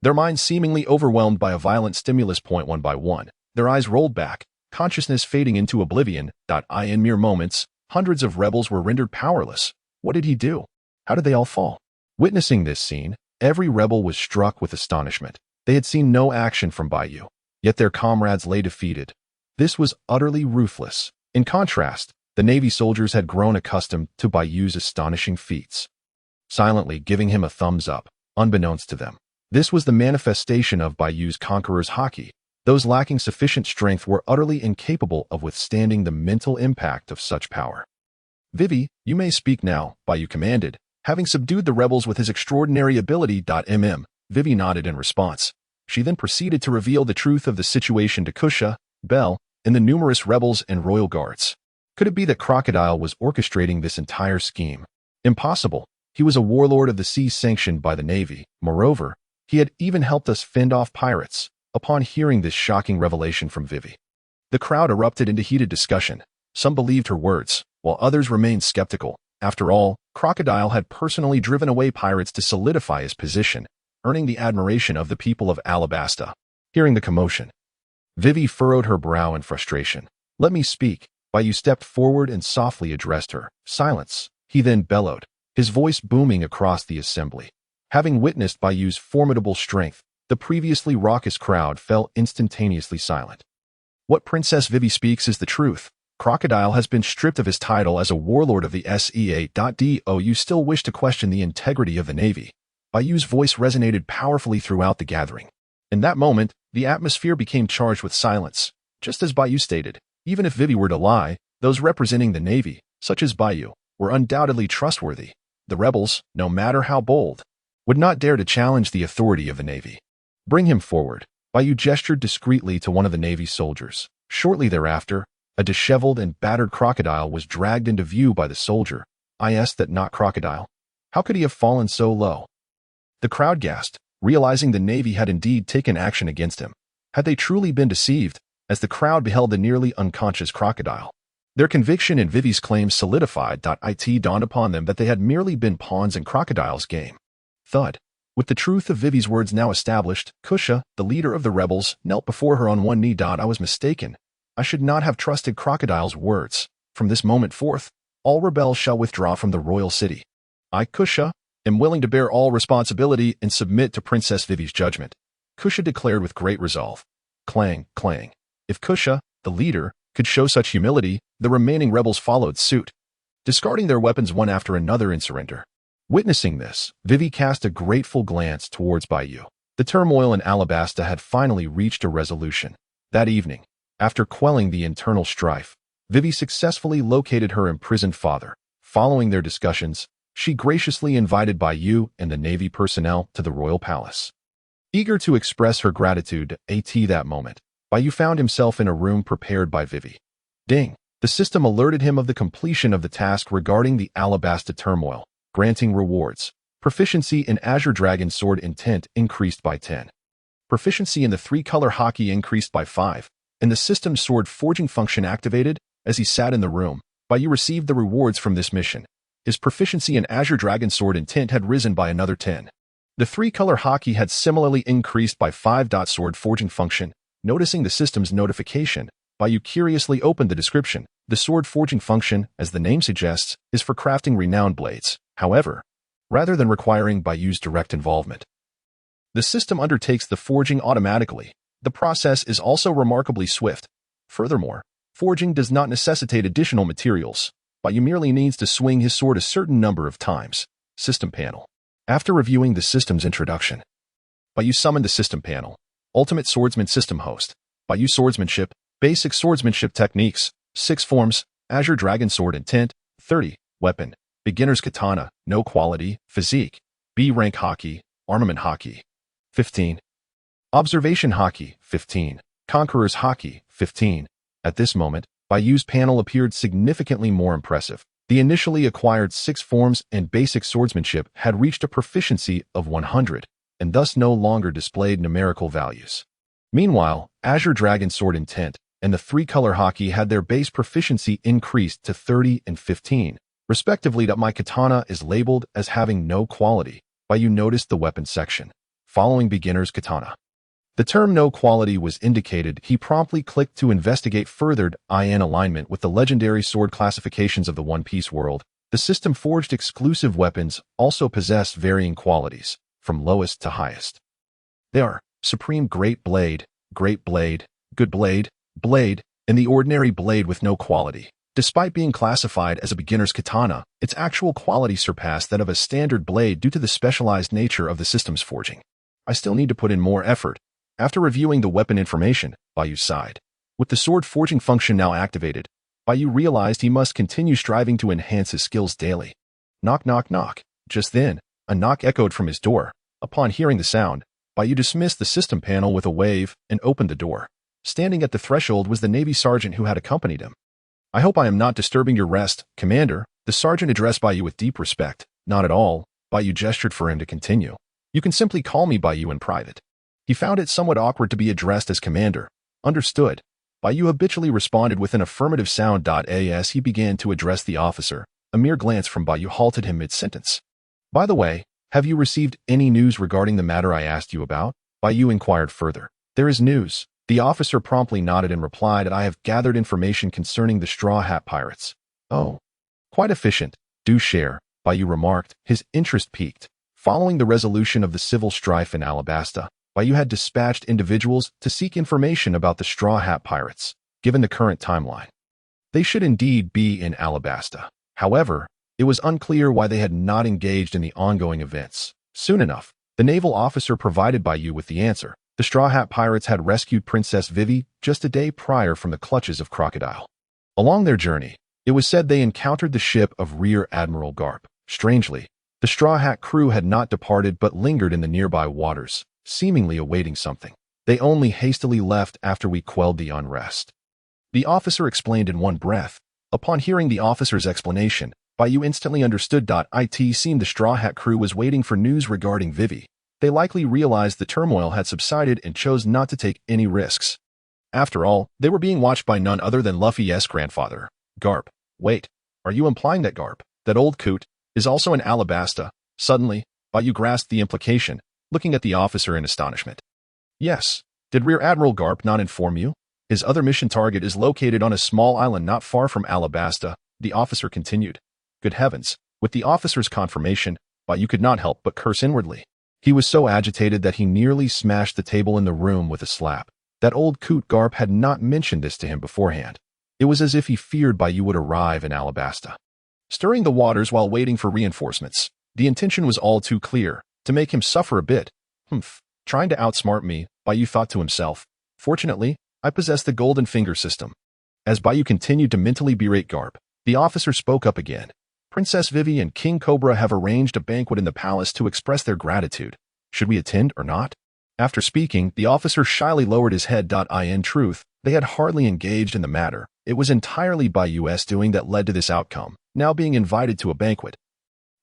their minds seemingly overwhelmed by a violent stimulus. One by one, their eyes rolled back, consciousness fading into oblivion. In mere moments, hundreds of rebels were rendered powerless. What did he do? How did they all fall? Witnessing this scene, every rebel was struck with astonishment. They had seen no action from Bai Yu, yet their comrades lay defeated. This was utterly ruthless. In contrast, the Navy soldiers had grown accustomed to Bai Yu's astonishing feats, silently giving him a thumbs up, unbeknownst to them. This was the manifestation of Bai Yu's Conqueror's Haki. Those lacking sufficient strength were utterly incapable of withstanding the mental impact of such power. "Vivi, you may speak now," Bai Yu commanded, having subdued the rebels with his extraordinary ability. Vivi nodded in response. She then proceeded to reveal the truth of the situation to Kusha, Bell, and the numerous rebels and royal guards. Could it be that Crocodile was orchestrating this entire scheme? Impossible. He was a warlord of the sea sanctioned by the Navy. Moreover, he had even helped us fend off pirates. Upon hearing this shocking revelation from Vivi, the crowd erupted into heated discussion. Some believed her words, while others remained skeptical. After all, Crocodile had personally driven away pirates to solidify his position, earning the admiration of the people of Alabasta. Hearing the commotion, Vivi furrowed her brow in frustration. "Let me speak." Bai Yu stepped forward and softly addressed her. "Silence," he then bellowed, his voice booming across the assembly. Having witnessed Bai Yu's formidable strength, the previously raucous crowd fell instantaneously silent. "What Princess Vivi speaks is the truth. Crocodile has been stripped of his title as a warlord of the SEA. Do you still wish to question the integrity of the Navy?" Bai Yu's voice resonated powerfully throughout the gathering. In that moment, the atmosphere became charged with silence. Just as Bai Yu stated, even if Vivi were to lie, those representing the Navy, such as Bai Yu, were undoubtedly trustworthy. The rebels, no matter how bold, would not dare to challenge the authority of the Navy. "Bring him forward." Bai Yu gestured discreetly to one of the Navy soldiers. Shortly thereafter, a disheveled and battered crocodile was dragged into view by the soldier. That not Crocodile. How could he have fallen so low? The crowd gasped, realizing the Navy had indeed taken action against him. Had they truly been deceived, as the crowd beheld the nearly unconscious crocodile? Their conviction in Vivi's claims solidified. It dawned upon them that they had merely been pawns in Crocodile's game. Thud. With the truth of Vivi's words now established, Kusha, the leader of the rebels, knelt before her on one knee. "I was mistaken. I should not have trusted Crocodile's words. From this moment forth, all rebels shall withdraw from the royal city. I, Kusha, am willing to bear all responsibility and submit to Princess Vivi's judgment," Kusha declared with great resolve. Clang, clang. If Kusha, the leader, could show such humility, the remaining rebels followed suit, discarding their weapons one after another in surrender. Witnessing this, Vivi cast a grateful glance towards Bai Yu. The turmoil in Alabasta had finally reached a resolution. That evening, after quelling the internal strife, Vivi successfully located her imprisoned father. Following their discussions, she graciously invited Bai Yu and the Navy personnel to the royal palace. Eager to express her gratitude at that moment, Bai Yu found himself in a room prepared by Vivi. Ding! The system alerted him of the completion of the task regarding the Alabasta turmoil, granting rewards. Proficiency in Azure Dragon Sword Intent increased by 10. Proficiency in the 3-color Haki increased by 5, and the system's sword forging function activated. As he sat in the room, Bai Yu received the rewards from this mission. His proficiency in Azure Dragon Sword Intent had risen by another 10. The 3-color Haki had similarly increased by 5. Sword forging function. Noticing the system's notification, Bai Yu curiously opened the description. The sword forging function, as the name suggests, is for crafting renowned blades. However, rather than requiring Bai Yu's direct involvement, the system undertakes the forging automatically. The process is also remarkably swift. Furthermore, forging does not necessitate additional materials. Bai Yu merely needs to swing his sword a certain number of times. System panel. After reviewing the system's introduction, Bai Yu summoned the system panel. Ultimate Swordsman System Host. Bai Yu Swordsmanship. Basic Swordsmanship Techniques. 6 forms. Azure Dragon Sword Intent. 30. Weapon. Beginner's Katana. No quality. Physique. B rank Haki. Armament Haki. 15. Observation Haki. 15. Conqueror's Haki. 15. At this moment, Bai Yu's panel appeared significantly more impressive. The initially acquired 6 forms and basic swordsmanship had reached a proficiency of 100, and thus no longer displayed numerical values. Meanwhile, Azure Dragon Sword Intent and the 3-color Haki had their base proficiency increased to 30 and 15, respectively. My katana is labeled as having no quality. Bai Yu noticed the weapon section. Following beginner's katana. The term no quality was indicated. He promptly clicked to investigate further. In alignment with the legendary sword classifications of the One Piece world, the system forged exclusive weapons also possess varying qualities, from lowest to highest. They are Supreme Great Blade, Good Blade, Blade, and the ordinary blade with no quality. Despite being classified as a beginner's katana, its actual quality surpassed that of a standard blade due to the specialized nature of the system's forging. I still need to put in more effort. After reviewing the weapon information, Bai Yu sighed. With the sword forging function now activated, Bai Yu realized he must continue striving to enhance his skills daily. Knock, knock, knock. Just then, a knock echoed from his door. Upon hearing the sound, Bai Yu dismissed the system panel with a wave and opened the door. Standing at the threshold was the Navy sergeant who had accompanied him. I hope I am not disturbing your rest, Commander. The sergeant addressed Bai Yu with deep respect. Not at all. Bai Yu gestured for him to continue. You can simply call me Bai Yu in private. He found it somewhat awkward to be addressed as Commander. Understood. Bai Yu habitually responded with an affirmative sound. As he began to address the officer, a mere glance from Bai Yu halted him mid-sentence. By the way, have you received any news regarding the matter I asked you about? Bai Yu inquired further. There is news. The officer promptly nodded and replied that I have gathered information concerning the Straw Hat Pirates. Oh. Quite efficient. Do share, Bai Yu remarked, his interest piqued. Following the resolution of the civil strife in Alabasta, Bai Yu had dispatched individuals to seek information about the Straw Hat Pirates, given the current timeline. They should indeed be in Alabasta. However, it was unclear why they had not engaged in the ongoing events. Soon enough, the naval officer provided Bai Yu with the answer. The Straw Hat Pirates had rescued Princess Vivi just a day prior from the clutches of Crocodile. Along their journey, it was said they encountered the ship of Rear Admiral Garp. Strangely, the Straw Hat crew had not departed but lingered in the nearby waters, seemingly awaiting something. They only hastily left after we quelled the unrest. The officer explained in one breath. Upon hearing the officer's explanation, Bai Yu instantly understood. It seemed the Straw Hat crew was waiting for news regarding Vivi. They likely realized the turmoil had subsided and chose not to take any risks. After all, they were being watched by none other than Luffy's grandfather, Garp. Wait, are you implying that Garp, that old coot, is also in Alabasta? Suddenly, Bai Yu grasped the implication, looking at the officer in astonishment. Yes. Did Rear Admiral Garp not inform you? His other mission target is located on a small island not far from Alabasta, the officer continued. Good heavens, with the officer's confirmation, Bai Yu could not help but curse inwardly. He was so agitated that he nearly smashed the table in the room with a slap. That old coot Garp had not mentioned this to him beforehand. It was as if he feared Bai Yu would arrive in Alabasta. Stirring the waters while waiting for reinforcements, the intention was all too clear, to make him suffer a bit. Trying to outsmart me, Bai Yu thought to himself. Fortunately, I possess the golden finger system. As Bai Yu continued to mentally berate Garp, the officer spoke up again. Princess Vivi and King Cobra have arranged a banquet in the palace to express their gratitude. Should we attend or not? After speaking, the officer shyly lowered his head. In truth, they had hardly engaged in the matter. It was entirely Bai Yu's doing that led to this outcome, now being invited to a banquet.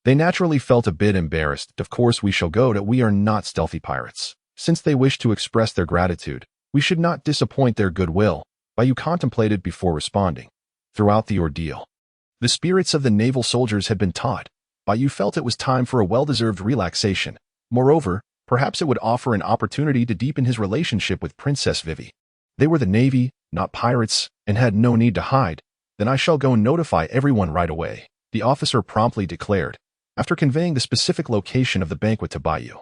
They naturally felt a bit embarrassed. Of course we shall go. We are not stealthy pirates. Since they wish to express their gratitude, we should not disappoint their goodwill. Bai Yu contemplated before responding. Throughout the ordeal, the spirits of the naval soldiers had been taught. Bai Yu felt it was time for a well-deserved relaxation. Moreover, perhaps it would offer an opportunity to deepen his relationship with Princess Vivi. They were the Navy, not pirates, and had no need to hide. Then I shall go and notify everyone right away, the officer promptly declared, after conveying the specific location of the banquet to Bai Yu.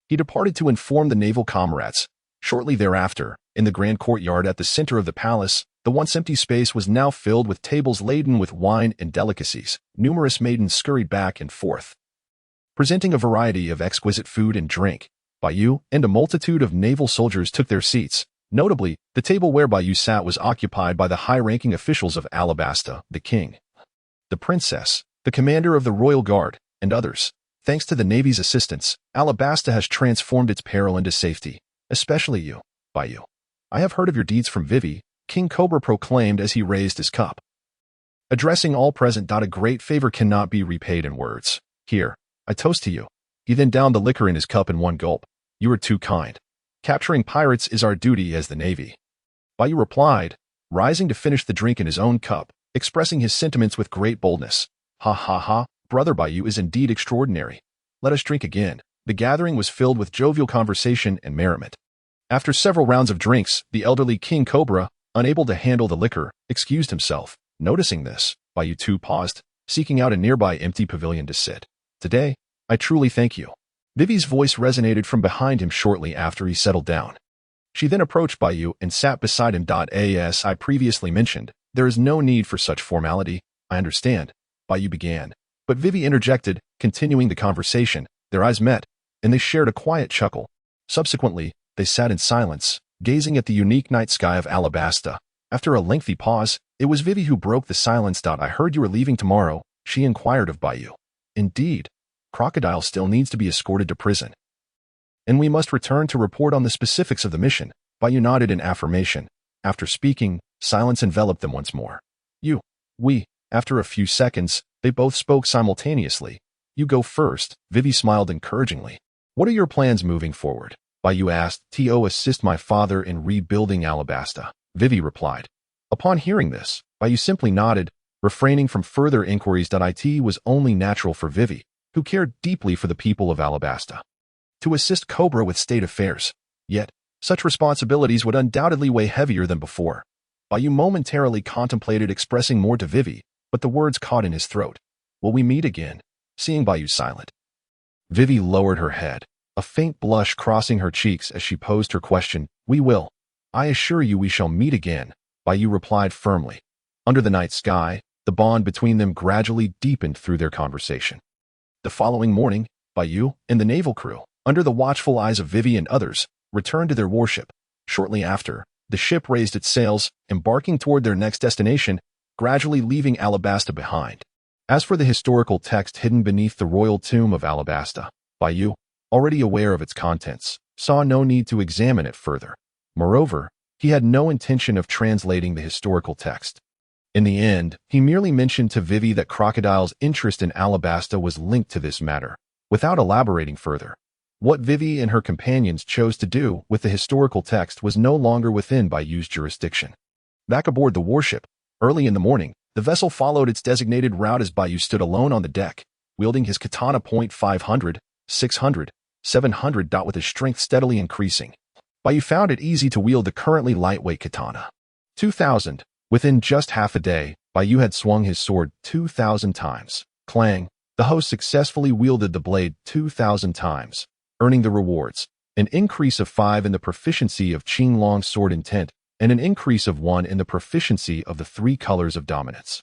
He departed to inform the naval comrades. Shortly thereafter, in the grand courtyard at the center of the palace, the once empty space was now filled with tables laden with wine and delicacies. Numerous maidens scurried back and forth, presenting a variety of exquisite food and drink. Bai Yu and a multitude of naval soldiers took their seats. Notably, the table where Bai Yu sat was occupied by the high-ranking officials of Alabasta, the king, the princess, the commander of the royal guard, and others. Thanks to the Navy's assistance, Alabasta has transformed its peril into safety. Especially you, Bai Yu. I have heard of your deeds from Vivi, King Cobra proclaimed as he raised his cup, addressing all present. A great favor cannot be repaid in words. Here, I toast to you. He then downed the liquor in his cup in one gulp. You are too kind. Capturing pirates is our duty as the Navy. Bai Yu replied, rising to finish the drink in his own cup, expressing his sentiments with great boldness. Ha ha ha, brother Bai Yu is indeed extraordinary. Let us drink again. The gathering was filled with jovial conversation and merriment. After several rounds of drinks, the elderly King Cobra, unable to handle the liquor, excused himself. Noticing this, Bai Yu too paused, seeking out a nearby empty pavilion to sit. Today, I truly thank you. Vivi's voice resonated from behind him shortly after he settled down. She then approached Bai Yu and sat beside him. As I previously mentioned, there is no need for such formality. I understand, Bai Yu began. But Vivi interjected, continuing the conversation. Their eyes met, and they shared a quiet chuckle. Subsequently, they sat in silence, gazing at the unique night sky of Alabasta. After a lengthy pause, it was Vivi who broke the silence. I heard you were leaving tomorrow, she inquired of Bai Yu. Indeed. Crocodile still needs to be escorted to prison. And we must return to report on the specifics of the mission. Bai Yu nodded in affirmation. After speaking, silence enveloped them once more. We. After a few seconds, they both spoke simultaneously. You go first, Vivi smiled encouragingly. What are your plans moving forward? Bai Yu asked. To assist my father in rebuilding Alabasta, Vivi replied. Upon hearing this, Bai Yu simply nodded, refraining from further inquiries. It was only natural for Vivi, who cared deeply for the people of Alabasta, to assist Cobra with state affairs. Yet, such responsibilities would undoubtedly weigh heavier than before. Bai Yu momentarily contemplated expressing more to Vivi, but the words caught in his throat. Will we meet again? Seeing Bai Yu silent, Vivi lowered her head, a faint blush crossing her cheeks as she posed her question. We will. I assure you we shall meet again, Bai Yu replied firmly. Under the night sky, the bond between them gradually deepened through their conversation. The following morning, Bai Yu and the naval crew, under the watchful eyes of Vivi and others, returned to their warship. Shortly after, the ship raised its sails, embarking toward their next destination, gradually leaving Alabasta behind. As for the historical text hidden beneath the royal tomb of Alabasta, Bai Yu, already aware of its contents, saw no need to examine it further. Moreover, he had no intention of translating the historical text. In the end, he merely mentioned to Vivi that Crocodile's interest in Alabasta was linked to this matter, without elaborating further. What Vivi and her companions chose to do with the historical text was no longer within Bai Yu's jurisdiction. Back aboard the warship, early in the morning, the vessel followed its designated route as Bai Yu stood alone on the deck, wielding his katana. 500, 600, 700. With his strength steadily increasing, Bai Yu found it easy to wield the currently lightweight katana. 2000. Within just half a day, Bai Yu had swung his sword 2,000 times. Clang, the host successfully wielded the blade 2,000 times, earning the rewards, an increase of 5 in the proficiency of Qinglong Sword Intent, and an increase of 1 in the proficiency of the 3 colors of dominance.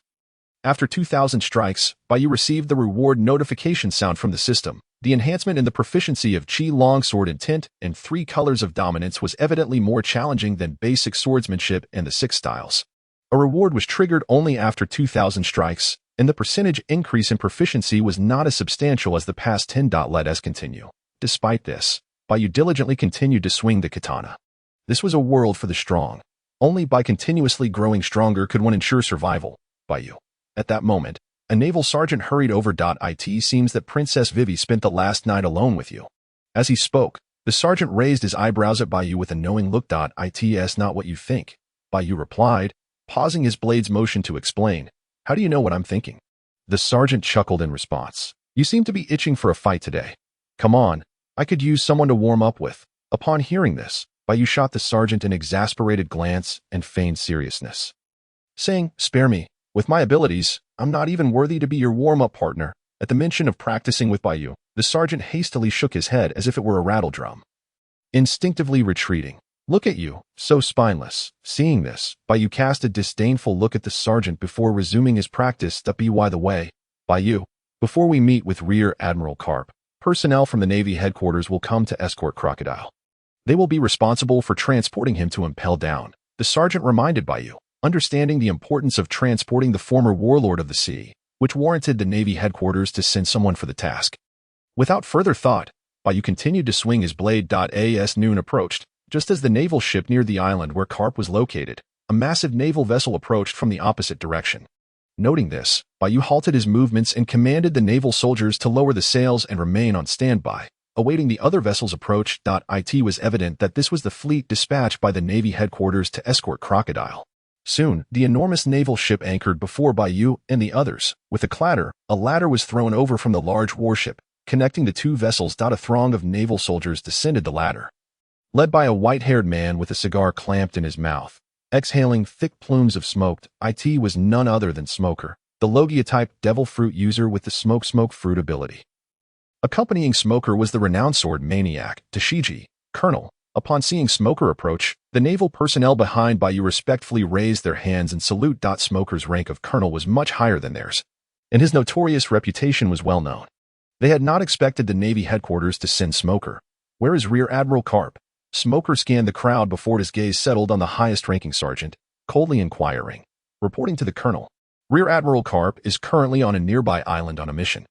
After 2,000 strikes, Bai Yu received the reward notification sound from the system. The enhancement in the proficiency of Qi-Long Sword Intent and 3 colors of dominance was evidently more challenging than basic swordsmanship and the 6 styles. A reward was triggered only after 2,000 strikes, and the percentage increase in proficiency was not as substantial as the past 10. Let us continue. Despite this, Bai Yu diligently continued to swing the katana. This was a world for the strong. Only by continuously growing stronger could one ensure survival. Bai Yu. At that moment, a naval sergeant hurried over. It seems that Princess Vivi spent the last night alone with you. As he spoke, the sergeant raised his eyebrows at Bai Yu with a knowing look. It's not what you think. Bai Yu replied, pausing his blade's motion to explain. How do you know what I'm thinking? The sergeant chuckled in response. You seem to be itching for a fight today. Come on, I could use someone to warm up with. Upon hearing this, Bai Yu shot the sergeant an exasperated glance and feigned seriousness, saying, spare me. With my abilities, I'm not even worthy to be your warm-up partner. At the mention of practicing with Bai Yu, the sergeant hastily shook his head as if it were a rattledrum. Instinctively retreating. Look at you, so spineless. Seeing this, Bai Yu cast a disdainful look at the sergeant before resuming his practice. By the way, Bai Yu, before we meet with Rear Admiral Garp, personnel from the Navy headquarters will come to escort Crocodile. They will be responsible for transporting him to Impel Down. The sergeant reminded Bai Yu, understanding the importance of transporting the former warlord of the sea, which warranted the Navy headquarters to send someone for the task. Without further thought, Bai Yu continued to swing his blade. As noon approached, just as the naval ship neared the island where Garp was located, a massive naval vessel approached from the opposite direction. Noting this, Bai Yu halted his movements and commanded the naval soldiers to lower the sails and remain on standby, awaiting the other vessel's approach. It was evident that this was the fleet dispatched by the Navy headquarters to escort Crocodile. Soon, the enormous naval ship anchored before Bai Yu and the others. With a clatter, a ladder was thrown over from the large warship, connecting the two vessels. A throng of naval soldiers descended the ladder. Led by a white-haired man with a cigar clamped in his mouth, exhaling thick plumes of smoke, it was none other than Smoker, the Logia-type devil fruit user with the smoke fruit ability. Accompanying Smoker was the renowned sword maniac, Tashiji, Colonel. Upon seeing Smoker approach, the naval personnel behind Bai Yu respectfully raised their hands and salute. Smoker's rank of colonel was much higher than theirs, and his notorious reputation was well known. They had not expected the Navy headquarters to send Smoker. Where is Rear Admiral Garp? Smoker scanned the crowd before his gaze settled on the highest-ranking sergeant, coldly inquiring. Reporting to the colonel, Rear Admiral Garp is currently on a nearby island on a mission.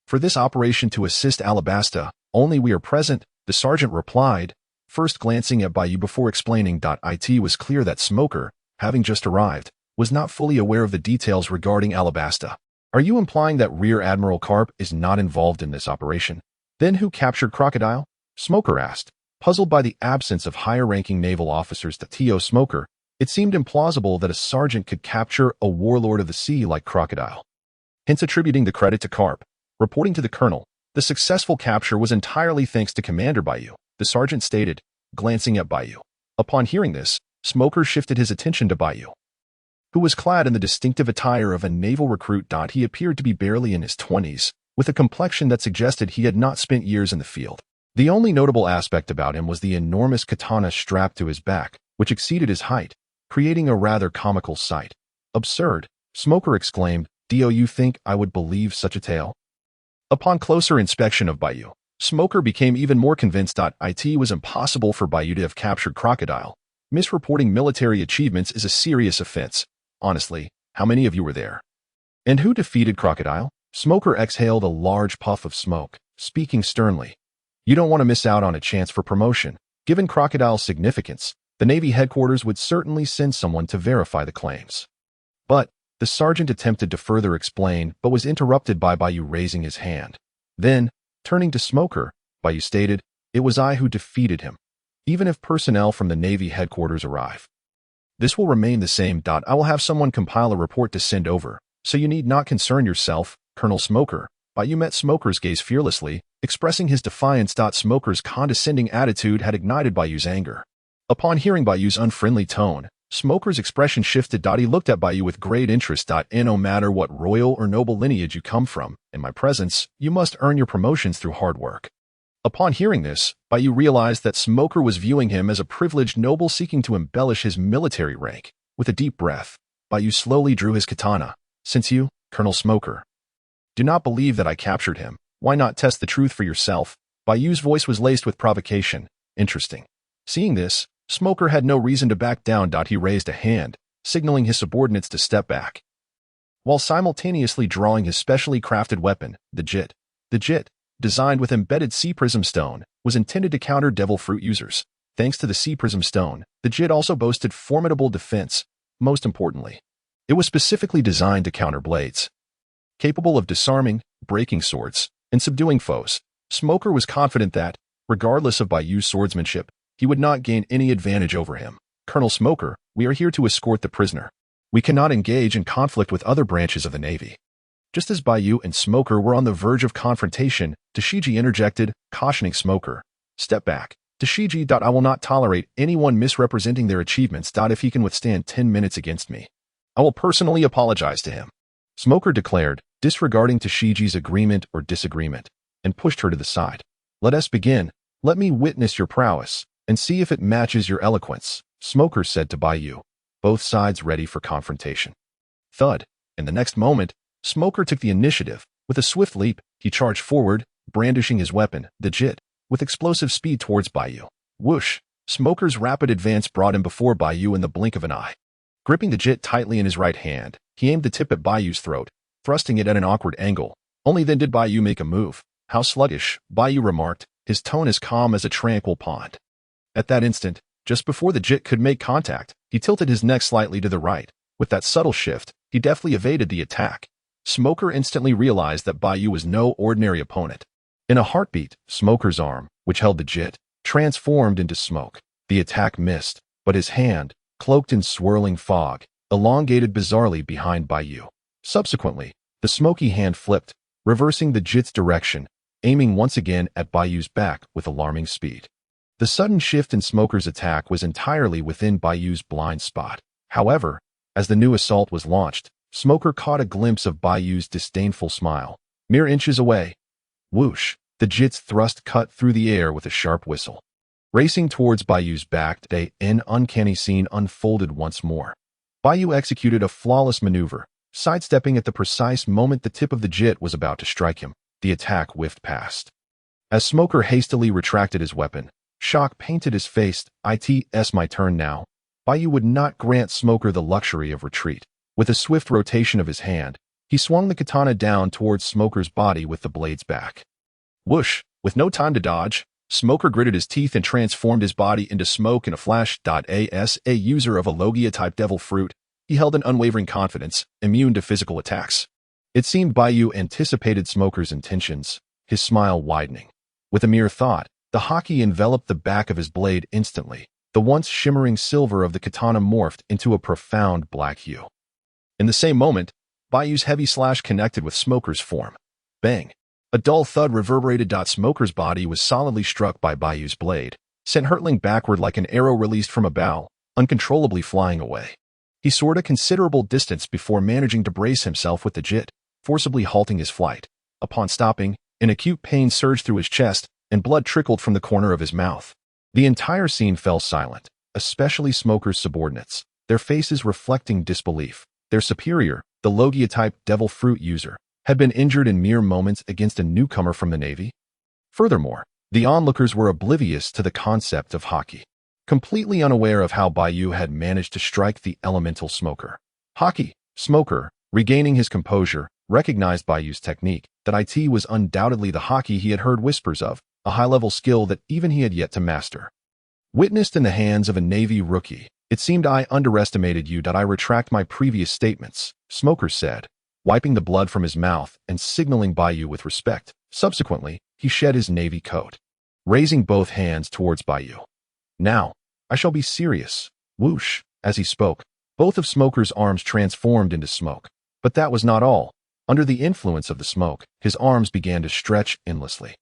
For this operation to assist Alabasta, only we are present, the sergeant replied, first glancing at Bai Yu before explaining. It was clear that Smoker, having just arrived, was not fully aware of the details regarding Alabasta. Are you implying that Rear Admiral Garp is not involved in this operation? Then who captured Crocodile? Smoker asked. Puzzled by the absence of higher-ranking naval officers to Smoker, it seemed implausible that a sergeant could capture a warlord of the sea like Crocodile. Hence attributing the credit to Garp. Reporting to the colonel, the successful capture was entirely thanks to Commander Bai Yu, the sergeant stated, glancing at Bai Yu. Upon hearing this, Smoker shifted his attention to Bai Yu, who was clad in the distinctive attire of a naval recruit. He appeared to be barely in his 20s, with a complexion that suggested he had not spent years in the field. The only notable aspect about him was the enormous katana strapped to his back, which exceeded his height, creating a rather comical sight. Absurd, Smoker exclaimed. Do you think I would believe such a tale? Upon closer inspection of Bai Yu, Smoker became even more convinced. It was impossible for Bai Yu to have captured Crocodile. Misreporting military achievements is a serious offense. Honestly, how many of you were there? And who defeated Crocodile? Smoker exhaled a large puff of smoke, speaking sternly. You don't want to miss out on a chance for promotion. Given Crocodile's significance, the Navy headquarters would certainly send someone to verify the claims. But the sergeant attempted to further explain but was interrupted by Bai Yu raising his hand. Then, turning to Smoker, Bai Yu stated, it was I who defeated him, even if personnel from the Navy headquarters arrive. This will remain the same. I will have someone compile a report to send over, so you need not concern yourself, Colonel Smoker. Bai Yu met Smoker's gaze fearlessly, expressing his defiance. Smoker's condescending attitude had ignited Bai Yu's anger. Upon hearing Bai Yu's unfriendly tone, Smoker's expression shifted. He looked at Bai Yu with great interest. No matter what royal or noble lineage you come from, in my presence, you must earn your promotions through hard work. Upon hearing this, Bai Yu realized that Smoker was viewing him as a privileged noble seeking to embellish his military rank. With a deep breath, Bai Yu slowly drew his katana. Since you, Colonel Smoker, do not believe that I captured him, why not test the truth for yourself? Bai Yu's voice was laced with provocation. Interesting. Seeing this, Smoker had no reason to back down. He raised a hand, signaling his subordinates to step back. while simultaneously drawing his specially crafted weapon, the Jit. The Jit, designed with embedded Sea Prism Stone, was intended to counter Devil Fruit users. Thanks to the Sea Prism Stone, the Jit also boasted formidable defense. Most importantly, it was specifically designed to counter blades. Capable of disarming, breaking swords, and subduing foes, Smoker was confident that, regardless of Bai Yu's swordsmanship, he would not gain any advantage over him. Colonel Smoker, we are here to escort the prisoner. We cannot engage in conflict with other branches of the Navy. Just as Bai Yu and Smoker were on the verge of confrontation, Tashigi interjected, cautioning Smoker. Step back. Tashigi. I will not tolerate anyone misrepresenting their achievements. If he can withstand 10 minutes against me, I will personally apologize to him. Smoker declared, disregarding Tashigi's agreement or disagreement, and pushed her to the side. Let us begin. Let me witness your prowess, and see if it matches your eloquence, Smoker said to Bai Yu, both sides ready for confrontation. Thud. In the next moment, Smoker took the initiative. With a swift leap, he charged forward, brandishing his weapon, the Jit, with explosive speed towards Bai Yu. Whoosh! Smoker's rapid advance brought him before Bai Yu in the blink of an eye. Gripping the Jit tightly in his right hand, he aimed the tip at Bai Yu's throat, thrusting it at an awkward angle. Only then did Bai Yu make a move. How sluggish, Bai Yu remarked, his tone as calm as a tranquil pond. At that instant, just before the Jit could make contact, he tilted his neck slightly to the right. With that subtle shift, he deftly evaded the attack. Smoker instantly realized that Bai Yu was no ordinary opponent. In a heartbeat, Smoker's arm, which held the Jit, transformed into smoke. The attack missed, but his hand, cloaked in swirling fog, elongated bizarrely behind Bai Yu. Subsequently, the smoky hand flipped, reversing the Jit's direction, aiming once again at Bai Yu's back with alarming speed. The sudden shift in Smoker's attack was entirely within Bai Yu's blind spot. However, as the new assault was launched, Smoker caught a glimpse of Bai Yu's disdainful smile. Mere inches away. Whoosh! The Jit's thrust cut through the air with a sharp whistle. Racing towards Bai Yu's back, an uncanny scene unfolded once more. Bai Yu executed a flawless maneuver, sidestepping at the precise moment the tip of the Jit was about to strike him. The attack whiffed past. As Smoker hastily retracted his weapon, shock painted his face. It's my turn now. Bai Yu would not grant Smoker the luxury of retreat. With a swift rotation of his hand, he swung the katana down towards Smoker's body with the blades back. Whoosh! With no time to dodge, Smoker gritted his teeth and transformed his body into smoke in a flash. As a user of a Logia-type devil fruit, he held an unwavering confidence, immune to physical attacks. It seemed Bai Yu anticipated Smoker's intentions, his smile widening. With a mere thought, the Haki enveloped the back of his blade instantly. The once shimmering silver of the katana morphed into a profound black hue. In the same moment, Bai Yu's heavy slash connected with Smoker's form. Bang! A dull thud reverberated. Smoker's body was solidly struck by Bai Yu's blade, sent hurtling backward like an arrow released from a bow, uncontrollably flying away. He soared a considerable distance before managing to brace himself with the Jit, forcibly halting his flight. Upon stopping, an acute pain surged through his chest, and blood trickled from the corner of his mouth. The entire scene fell silent, especially Smoker's subordinates, their faces reflecting disbelief. Their superior, the Logia-type devil fruit user, had been injured in mere moments against a newcomer from the Navy. Furthermore, the onlookers were oblivious to the concept of Haki, completely unaware of how Bai Yu had managed to strike the elemental Smoker. Haki, Smoker, regaining his composure, recognized Bai Yu's technique, that it was undoubtedly the Haki he had heard whispers of, a high-level skill that even he had yet to master. Witnessed in the hands of a Navy rookie, it seemed I underestimated you. I retract my previous statements, Smoker said, wiping the blood from his mouth and signaling Bai Yu with respect. Subsequently, he shed his Navy coat, raising both hands towards Bai Yu. Now, I shall be serious. Whoosh! As he spoke, both of Smoker's arms transformed into smoke. But that was not all. Under the influence of the smoke, his arms began to stretch endlessly.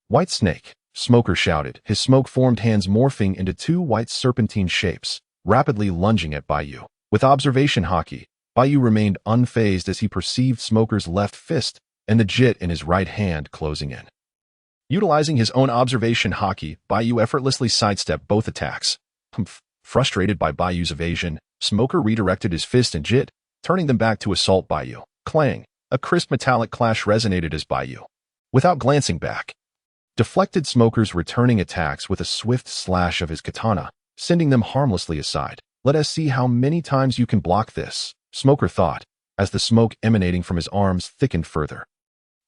White snake, Smoker shouted, his smoke-formed hands morphing into two white serpentine shapes, rapidly lunging at Bai Yu. With observation Haki, Bai Yu remained unfazed as he perceived Smoker's left fist and the Jit in his right hand closing in. Utilizing his own observation Haki, Bai Yu effortlessly sidestepped both attacks. Frustrated by Bai Yu's evasion, Smoker redirected his fist and Jit, turning them back to assault Bai Yu. Clang! A crisp metallic clash resonated as Bai Yu, without glancing back, deflected Smoker's returning attacks with a swift slash of his katana, sending them harmlessly aside. Let us see how many times you can block this, Smoker thought, as the smoke emanating from his arms thickened further.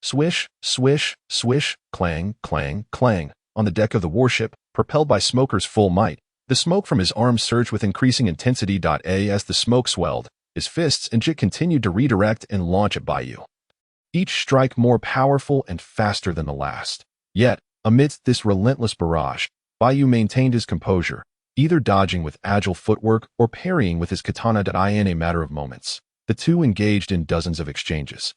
Swish, swish, swish, clang, clang, clang. On the deck of the warship, propelled by Smoker's full might, the smoke from his arms surged with increasing intensity. As the smoke swelled, his fists and jit continued to redirect and launch at Bai Yu, each strike more powerful and faster than the last. Yet, amidst this relentless barrage, Bai Yu maintained his composure, either dodging with agile footwork or parrying with his katana. In a matter of moments, the two engaged in dozens of exchanges,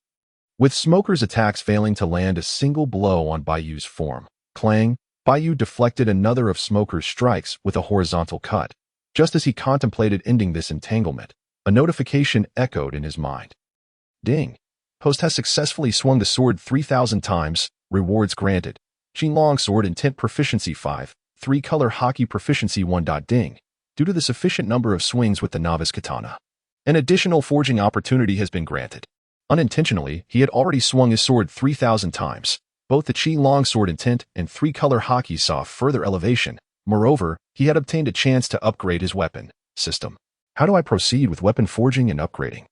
with Smoker's attacks failing to land a single blow on Bai Yu's form. Clang, Bai Yu deflected another of Smoker's strikes with a horizontal cut. Just as he contemplated ending this entanglement, a notification echoed in his mind. Ding. Host has successfully swung the sword 3,000 times. Rewards granted. Xinlong Sword Intent Proficiency 5, 3-color Haki Proficiency 1. Ding. Due to the sufficient number of swings with the novice katana, an additional forging opportunity has been granted. Unintentionally, he had already swung his sword 3,000 times. Both the Xinlong Sword Intent and 3-color Haki saw further elevation. Moreover, he had obtained a chance to upgrade his weapon system. How do I proceed with weapon forging and upgrading?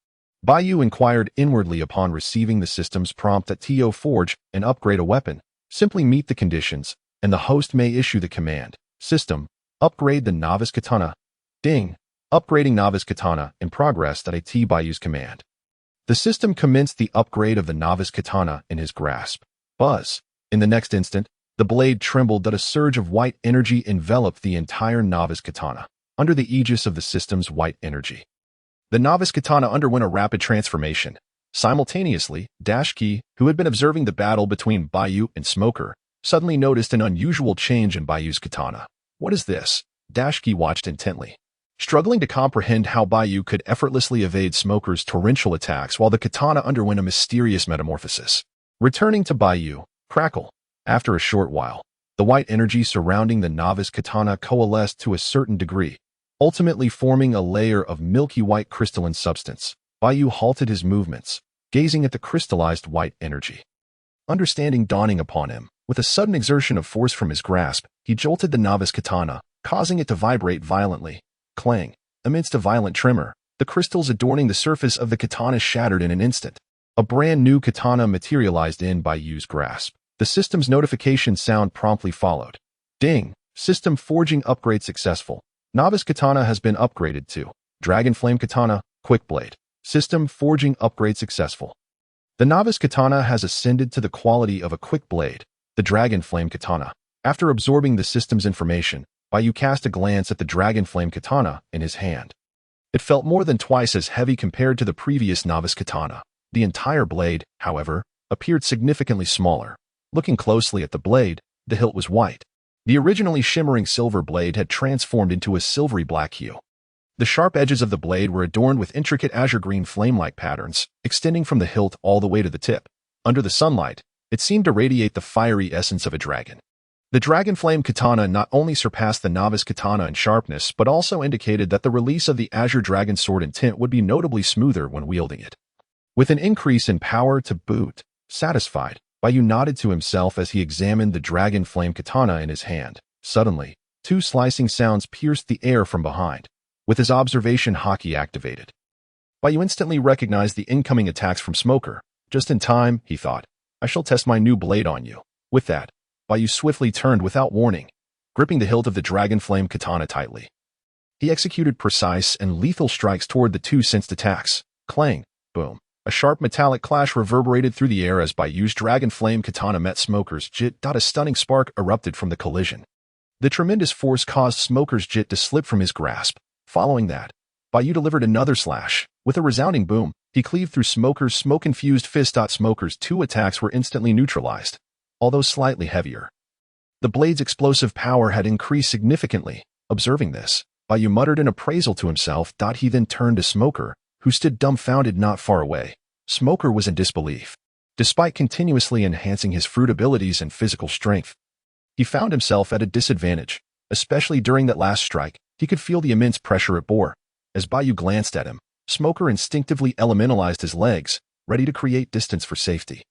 Bai Yu inquired inwardly upon receiving the system's prompt that to forge and upgrade a weapon. Simply meet the conditions, and the host may issue the command. System, upgrade the novice katana. Ding. Upgrading novice katana in progress. Bai Yu's command. The system commenced the upgrade of the novice katana in his grasp. Buzz. In the next instant, the blade trembled. A surge of white energy enveloped the entire novice katana, under the aegis of the system's white energy. The novice katana underwent a rapid transformation. Simultaneously, Dashki, who had been observing the battle between Bai Yu and Smoker, suddenly noticed an unusual change in Bai Yu's katana. What is this? Dashki watched intently, struggling to comprehend how Bai Yu could effortlessly evade Smoker's torrential attacks while the katana underwent a mysterious metamorphosis. Returning to Bai Yu, crackle. After a short while, the white energy surrounding the novice katana coalesced to a certain degree, ultimately forming a layer of milky white crystalline substance. Bai Yu halted his movements, gazing at the crystallized white energy. Understanding dawning upon him, with a sudden exertion of force from his grasp, he jolted the novice katana, causing it to vibrate violently. Clang. Amidst a violent tremor, the crystals adorning the surface of the katana shattered in an instant. A brand new katana materialized in Bai Yu's grasp. The system's notification sound promptly followed. Ding. System forging upgrade successful. Novice katana has been upgraded to Dragon Flame Katana, Quick Blade. System forging upgrade successful. The novice katana has ascended to the quality of a quick blade, the Dragon Flame Katana. After absorbing the system's information, Bai Yu cast a glance at the Dragon Flame Katana in his hand. It felt more than twice as heavy compared to the previous novice katana. The entire blade, however, appeared significantly smaller. Looking closely at the blade, the hilt was white. The originally shimmering silver blade had transformed into a silvery black hue. The sharp edges of the blade were adorned with intricate azure green flame-like patterns, extending from the hilt all the way to the tip. Under the sunlight, it seemed to radiate the fiery essence of a dragon. The Dragon Flame Katana not only surpassed the novice katana in sharpness, but also indicated that the release of the Azure Dragon Sword Intent would be notably smoother when wielding it. With an increase in power to boot, satisfied, Bai Yu nodded to himself as he examined the Dragon Flame Katana in his hand. Suddenly, two slicing sounds pierced the air from behind. With his observation Haki activated, Bai Yu instantly recognized the incoming attacks from Smoker. Just in time, he thought. I shall test my new blade on you. With that, Bai Yu swiftly turned without warning, gripping the hilt of the Dragon Flame Katana tightly. He executed precise and lethal strikes toward the two sensed attacks. Clang, boom. A sharp metallic clash reverberated through the air as Bai Yu's Dragon Flame Katana met Smoker's jit. A stunning spark erupted from the collision. The tremendous force caused Smoker's jit to slip from his grasp. Following that, Bai Yu delivered another slash. With a resounding boom, he cleaved through Smoker's smoke-infused fist. Smoker's two attacks were instantly neutralized, although slightly heavier. The blade's explosive power had increased significantly. Observing this, Bai Yu muttered an appraisal to himself. He then turned to Smoker, who stood dumbfounded not far away. Smoker was in disbelief. Despite continuously enhancing his fruit abilities and physical strength, he found himself at a disadvantage, especially during that last strike. He could feel the immense pressure it bore. As Bai Yu glanced at him, Smoker instinctively elementalized his legs, ready to create distance for safety.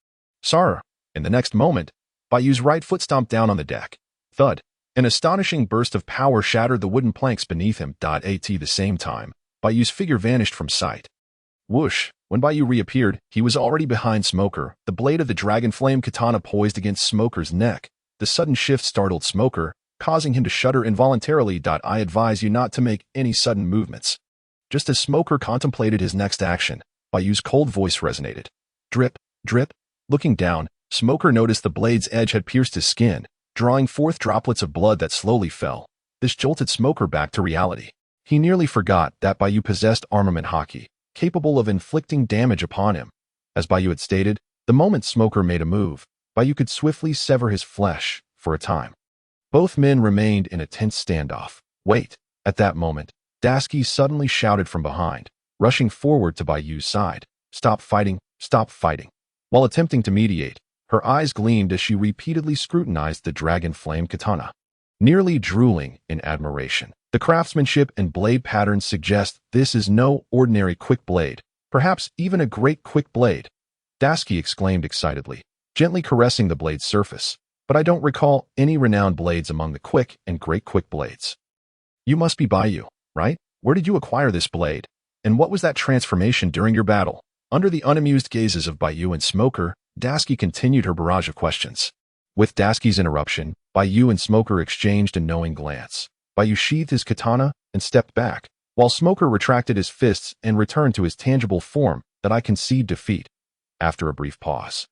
Sar! In the next moment, Bai Yu's right foot stomped down on the deck. Thud! An astonishing burst of power shattered the wooden planks beneath him. At the same time, Bai Yu's figure vanished from sight. Whoosh! When When Bai Yu reappeared, he was already behind Smoker, the blade of the dragon flame katana poised against Smoker's neck. The sudden shift startled Smoker, causing him to shudder involuntarily. I advise you not to make any sudden movements. Just as Smoker contemplated his next action, Bai Yu's cold voice resonated. Drip, drip. Looking down, Smoker noticed the blade's edge had pierced his skin, drawing forth droplets of blood that slowly fell. This jolted Smoker back to reality. He nearly forgot that Bai Yu possessed armament Haki, capable of inflicting damage upon him. As Bai Yu had stated, the moment Smoker made a move, Bai Yu could swiftly sever his flesh for a time. Both men remained in a tense standoff. Wait! At that moment, Dasky suddenly shouted from behind, rushing forward to Bai Yu's side. Stop fighting! Stop fighting! While attempting to mediate, her eyes gleamed as she repeatedly scrutinized the dragon flame katana, nearly drooling in admiration. The craftsmanship and blade patterns suggest this is no ordinary quick blade, perhaps even a great quick blade. Dasky exclaimed excitedly, gently caressing the blade's surface. But I don't recall any renowned blades among the quick and great quick blades. You must be Bai Yu, right? Where did you acquire this blade? And what was that transformation during your battle? Under the unamused gazes of Bai Yu and Smoker, Dasky continued her barrage of questions. With Dasky's interruption, Bai Yu and Smoker exchanged a knowing glance. Bai Yu sheathed his katana and stepped back, while Smoker retracted his fists and returned to his tangible form. That I concede defeat. After a brief pause,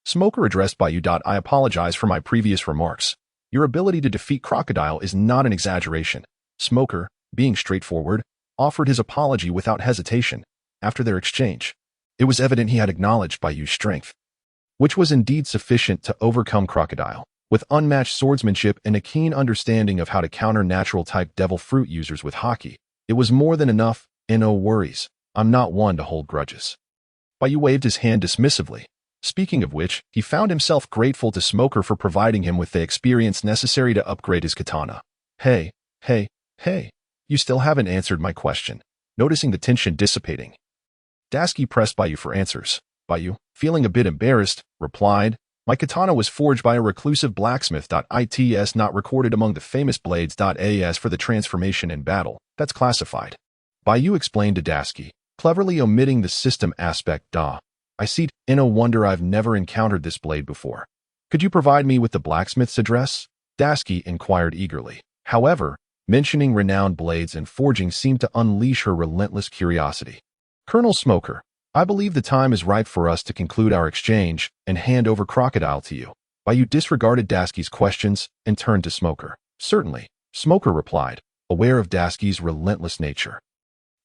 Smoker addressed Bai Yu. I apologize for my previous remarks. Your ability to defeat Crocodile is not an exaggeration. Smoker, being straightforward, offered his apology without hesitation. After their exchange, it was evident he had acknowledged Bai Yu's strength, which was indeed sufficient to overcome Crocodile. With unmatched swordsmanship and a keen understanding of how to counter natural-type devil fruit users with Haki, it was more than enough, and no worries. I'm not one to hold grudges. Bai Yu waved his hand dismissively. Speaking of which, he found himself grateful to Smoker for providing him with the experience necessary to upgrade his katana. Hey, you still haven't answered my question. Noticing the tension dissipating, Dasky pressed Bai Yu for answers. Bai Yu, feeling a bit embarrassed, replied, my katana was forged by a reclusive blacksmith. It's not recorded among the famous blades. As for the transformation in battle, that's classified. Bai Yu explained to Dasky, cleverly omitting the system aspect. I see. No wonder I've never encountered this blade before. Could you provide me with the blacksmith's address? Dasky inquired eagerly. However, mentioning renowned blades and forging seemed to unleash her relentless curiosity. Colonel Smoker, I believe the time is right for us to conclude our exchange and hand over Crocodile to you. Bai Yu disregarded Dasky's questions and turned to Smoker. Certainly, Smoker replied, aware of Dasky's relentless nature.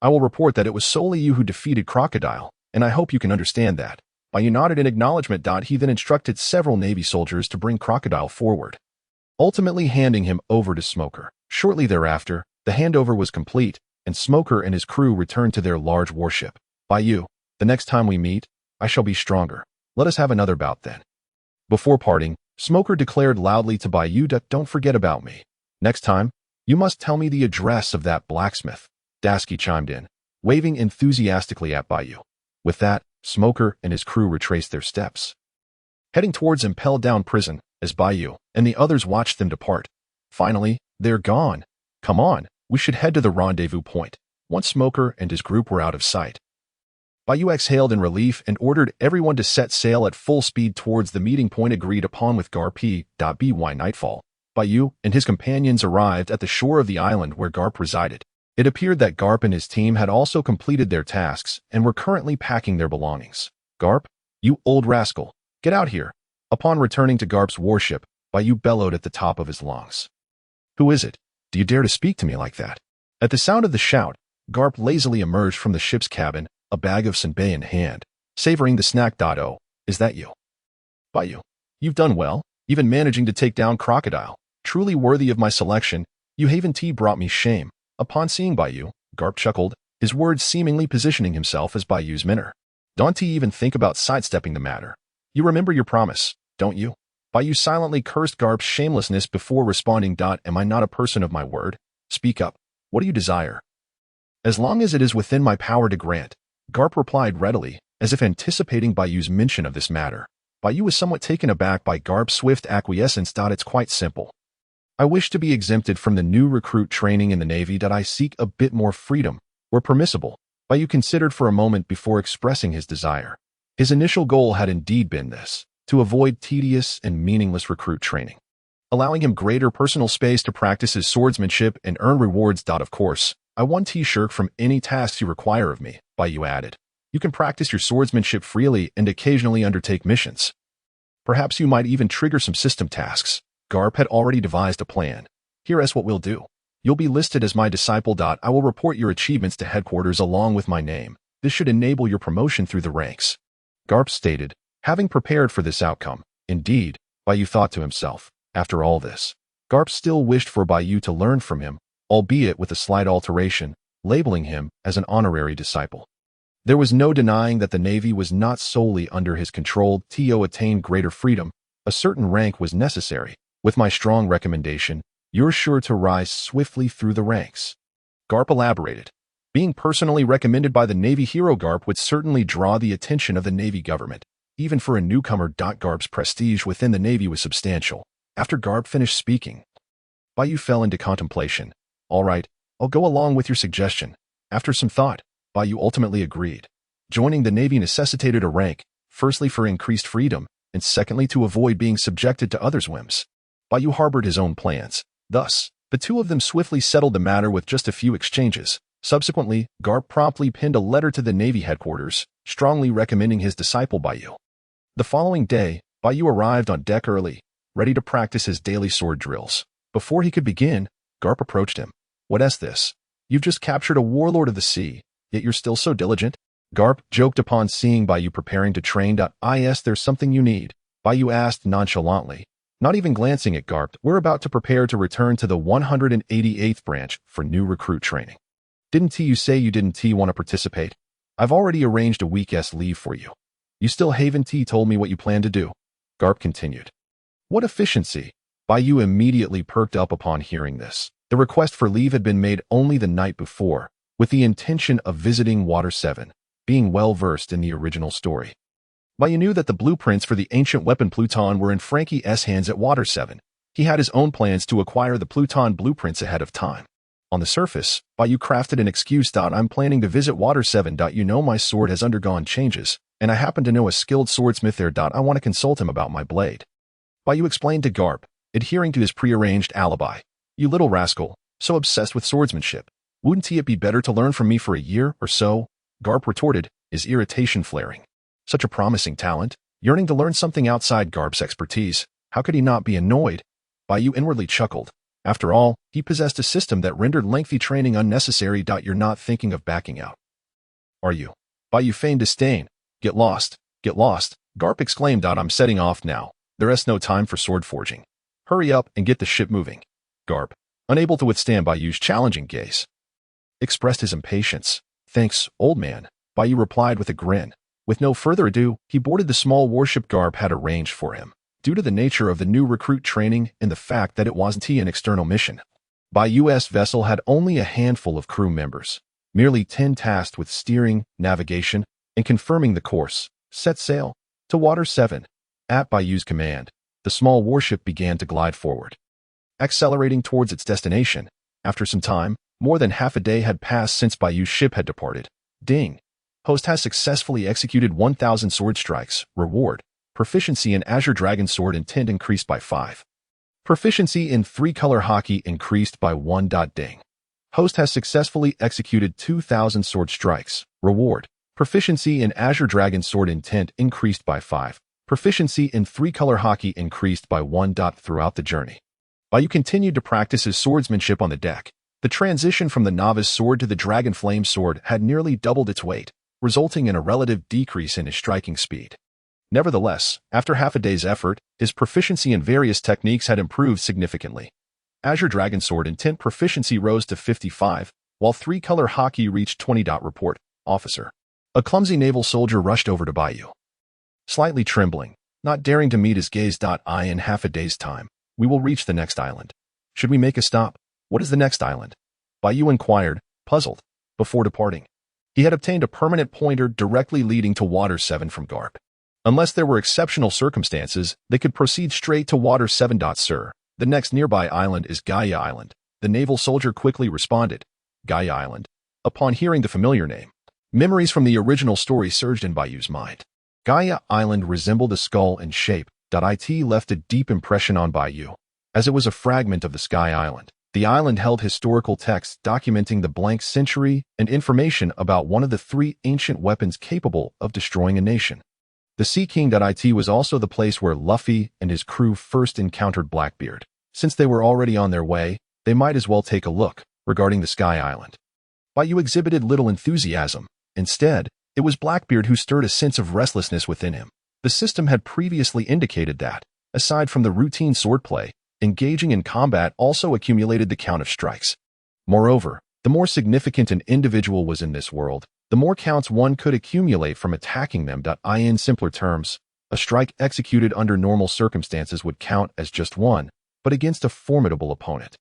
I will report that it was solely you who defeated Crocodile, and I hope you can understand that. Bai Yu nodded in acknowledgement. He then instructed several Navy soldiers to bring Crocodile forward, ultimately handing him over to Smoker. Shortly thereafter, the handover was complete, and Smoker and his crew returned to their large warship. Bai Yu, the next time we meet, I shall be stronger. Let us have another bout then. Before parting, Smoker declared loudly to Bai Yu, don't forget about me. Next time, you must tell me the address of that blacksmith. Dasky chimed in, waving enthusiastically at Bai Yu. With that, Smoker and his crew retraced their steps, heading towards Impel Down Prison, as Bai Yu and the others watched them depart. Finally, they're gone. Come on, we should head to the rendezvous point. Once Smoker and his group were out of sight, Bai Yu exhaled in relief and ordered everyone to set sail at full speed towards the meeting point agreed upon with Garp. By nightfall, Bai Yu and his companions arrived at the shore of the island where Garp resided. It appeared that Garp and his team had also completed their tasks and were currently packing their belongings. Garp, you old rascal, get out here. Upon returning to Garp's warship, Bai Yu bellowed at the top of his lungs. Who is it? Do you dare to speak to me like that? At the sound of the shout, Garp lazily emerged from the ship's cabin, a bag of senbei in hand, savoring the snack. Oh, is that you? Bai Yu, you've done well, even managing to take down Crocodile. Truly worthy of my selection, you Haven Tea brought me shame. Upon seeing Bai Yu, Garp chuckled, his words seemingly positioning himself as Bai Yu's mentor. Don't you even think about sidestepping the matter? You remember your promise, don't you? Bai Yu silently cursed Garp's shamelessness before responding. Am I not a person of my word? Speak up. What do you desire? As long as it is within my power to grant, Garp replied readily, as if anticipating Bai Yu's mention of this matter. Bai Yu was somewhat taken aback by Garp's swift acquiescence. It's quite simple. I wish to be exempted from the new recruit training in the Navy. I seek a bit more freedom, where permissible. Bai Yu considered for a moment before expressing his desire. His initial goal had indeed been this, to avoid tedious and meaningless recruit training, allowing him greater personal space to practice his swordsmanship and earn rewards. Of course, I want to shirk from any tasks you require of me, Bai Yu added. You can practice your swordsmanship freely and occasionally undertake missions. Perhaps you might even trigger some system tasks. Garp had already devised a plan. Here's what we'll do. You'll be listed as my disciple. I will report your achievements to headquarters along with my name. This should enable your promotion through the ranks. Garp stated, having prepared for this outcome. Indeed, Bai Yu thought to himself. After all this, Garp still wished for Bai Yu to learn from him, albeit with a slight alteration, labeling him as an honorary disciple. There was no denying that the Navy was not solely under his control. To attain greater freedom, a certain rank was necessary. With my strong recommendation, you're sure to rise swiftly through the ranks. Garp elaborated. Being personally recommended by the Navy hero Garp would certainly draw the attention of the Navy government, even for a newcomer. Garp's prestige within the Navy was substantial. After Garp finished speaking, Bai Yu fell into contemplation. All right, I'll go along with your suggestion. After some thought, Bai Yu ultimately agreed. Joining the Navy necessitated a rank, firstly for increased freedom, and secondly to avoid being subjected to others' whims. Bai Yu harbored his own plans. Thus, the two of them swiftly settled the matter with just a few exchanges. Subsequently, Garp promptly penned a letter to the Navy headquarters, strongly recommending his disciple Bai Yu. The following day, Bai Yu arrived on deck early, ready to practice his daily sword drills. Before he could begin, Garp approached him. What's this? You've just captured a warlord of the sea, yet you're still so diligent? Garp joked upon seeing Bai Yu preparing to train. Is there something you need? Bai Yu asked nonchalantly. Not even glancing at Garp, we're about to prepare to return to the 188th branch for new recruit training. Didn't you say you didn't want to participate? I've already arranged a week's leave for you. You still haven't told me what you plan to do. Garp continued. What efficiency? Bai Yu immediately perked up upon hearing this. The request for leave had been made only the night before, with the intention of visiting Water 7, being well-versed in the original story. Bai Yu knew that the blueprints for the ancient weapon Pluton were in Frankie's hands at Water 7. He had his own plans to acquire the Pluton blueprints ahead of time. On the surface, Bai Yu crafted an excuse. I'm planning to visit Water 7. You know my sword has undergone changes, and I happen to know a skilled swordsmith there. I want to consult him about my blade. Bai Yu explained to Garp, adhering to his prearranged alibi. You little rascal, so obsessed with swordsmanship. Wouldn't it be better to learn from me for a year or so? Garp retorted, his irritation flaring. Such a promising talent, yearning to learn something outside Garp's expertise. How could he not be annoyed? Bai Yu inwardly chuckled. After all, he possessed a system that rendered lengthy training unnecessary. You're not thinking of backing out, are you? Bai Yu feigned disdain. Get lost, Garp exclaimed. I'm setting off now. There's no time for sword forging. Hurry up and get the ship moving. Garp, unable to withstand Bai Yu's challenging gaze, expressed his impatience. Thanks, old man, Bai Yu replied with a grin. With no further ado, he boarded the small warship Garp had arranged for him. Due to the nature of the new recruit training and the fact that it wasn't an external mission, Bai Yu's vessel had only a handful of crew members, merely 10 tasked with steering, navigation, and confirming the course. Set sail to Water 7. At Bai Yu's command, the small warship began to glide forward, accelerating towards its destination. After some time, more than half a day had passed since Bai Yu's ship had departed. Ding. Host has successfully executed 1,000 sword strikes. Reward. Proficiency in Azure Dragon Sword Intent increased by 5. Proficiency in 3-color Haki increased by 1. Ding. Host has successfully executed 2,000 sword strikes. Reward. Proficiency in Azure Dragon Sword Intent increased by 5. Proficiency in 3-color Haki increased by 1. Throughout the journey, Bai Yu continued to practice his swordsmanship on the deck. The transition from the novice sword to the dragon flame sword had nearly doubled its weight, resulting in a relative decrease in his striking speed. Nevertheless, after half a day's effort, his proficiency in various techniques had improved significantly. Azure Dragon Sword Intent proficiency rose to 55, while 3-color Haki reached 20. Report, officer. A clumsy naval soldier rushed over to Bai Yu, slightly trembling, not daring to meet his gaze. In half a day's time, we will reach the next island. Should we make a stop? What is the next island? Bai Yu inquired, puzzled. Before departing, he had obtained a permanent pointer directly leading to Water 7 from Garp. Unless there were exceptional circumstances, they could proceed straight to Water 7. Sir, the next nearby island is Gaia Island. The naval soldier quickly responded. Gaia Island. Upon hearing the familiar name, Memories from the original story surged in Bai Yu's mind. Gaia Island resembled a skull in shape. It left a deep impression on Bai Yu. As it was a fragment of the Sky Island, the island held historical texts documenting the blank century and information about one of the 3 ancient weapons capable of destroying a nation. The Sea King.it was also the place where Luffy and his crew first encountered Blackbeard. Since they were already on their way, they might as well take a look. Regarding the Sky Island, Bai Yu exhibited little enthusiasm. Instead, it was Blackbeard who stirred a sense of restlessness within him. The system had previously indicated that, aside from the routine swordplay, engaging in combat also accumulated the count of strikes. Moreover, the more significant an individual was in this world, the more counts one could accumulate from attacking them. In simpler terms, a strike executed under normal circumstances would count as just 1, but against a formidable opponent,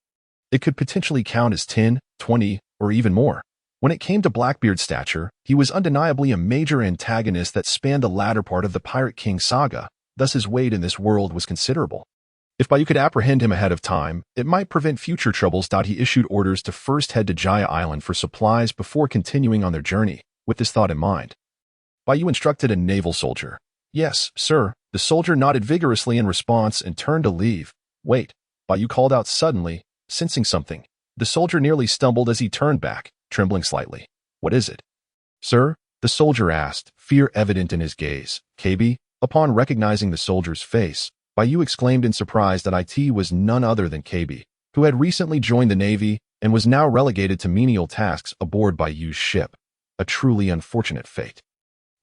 it could potentially count as 10, 20, or even more. When it came to Blackbeard's stature, he was undeniably a major antagonist that spanned the latter part of the Pirate King saga, thus his weight in this world was considerable. If Bai Yu could apprehend him ahead of time, it might prevent future troubles. He issued orders to first head to Gaia Island for supplies before continuing on their journey. With this thought in mind, Bai Yu instructed a naval soldier. "Yes, sir." The soldier nodded vigorously in response and turned to leave. "Wait," Bai Yu called out suddenly, sensing something. The soldier nearly stumbled as he turned back, trembling slightly. "What is it?" "Sir?" the soldier asked, fear evident in his gaze. "KB?" Upon recognizing the soldier's face, Bai Yu exclaimed in surprise that it was none other than KB, who had recently joined the Navy and was now relegated to menial tasks aboard Bai Yu's ship. A truly unfortunate fate.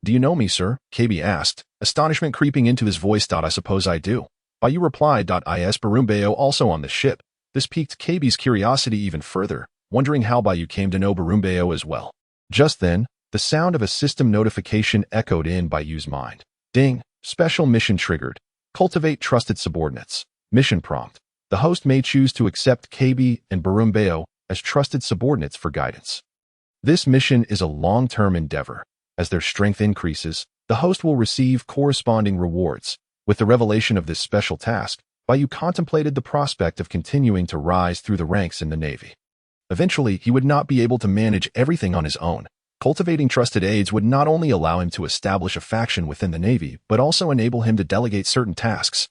"Do you know me, sir?" KB asked, astonishment creeping into his voice. "I suppose I do." Bai Yu replied. "Is Barumbeo also on the ship?" This piqued KB's curiosity even further, wondering how Bai Yu came to know Barumbeo as well. Just then, the sound of a system notification echoed in Bai Yu's mind. Ding! Special mission triggered. Cultivate trusted subordinates. Mission prompt. The host may choose to accept KB and Barumbeo as trusted subordinates for guidance. This mission is a long-term endeavor. As their strength increases, the host will receive corresponding rewards. With the revelation of this special task, Bai Yu contemplated the prospect of continuing to rise through the ranks in the Navy. Eventually, he would not be able to manage everything on his own. Cultivating trusted aides would not only allow him to establish a faction within the Navy, but also enable him to delegate certain tasks.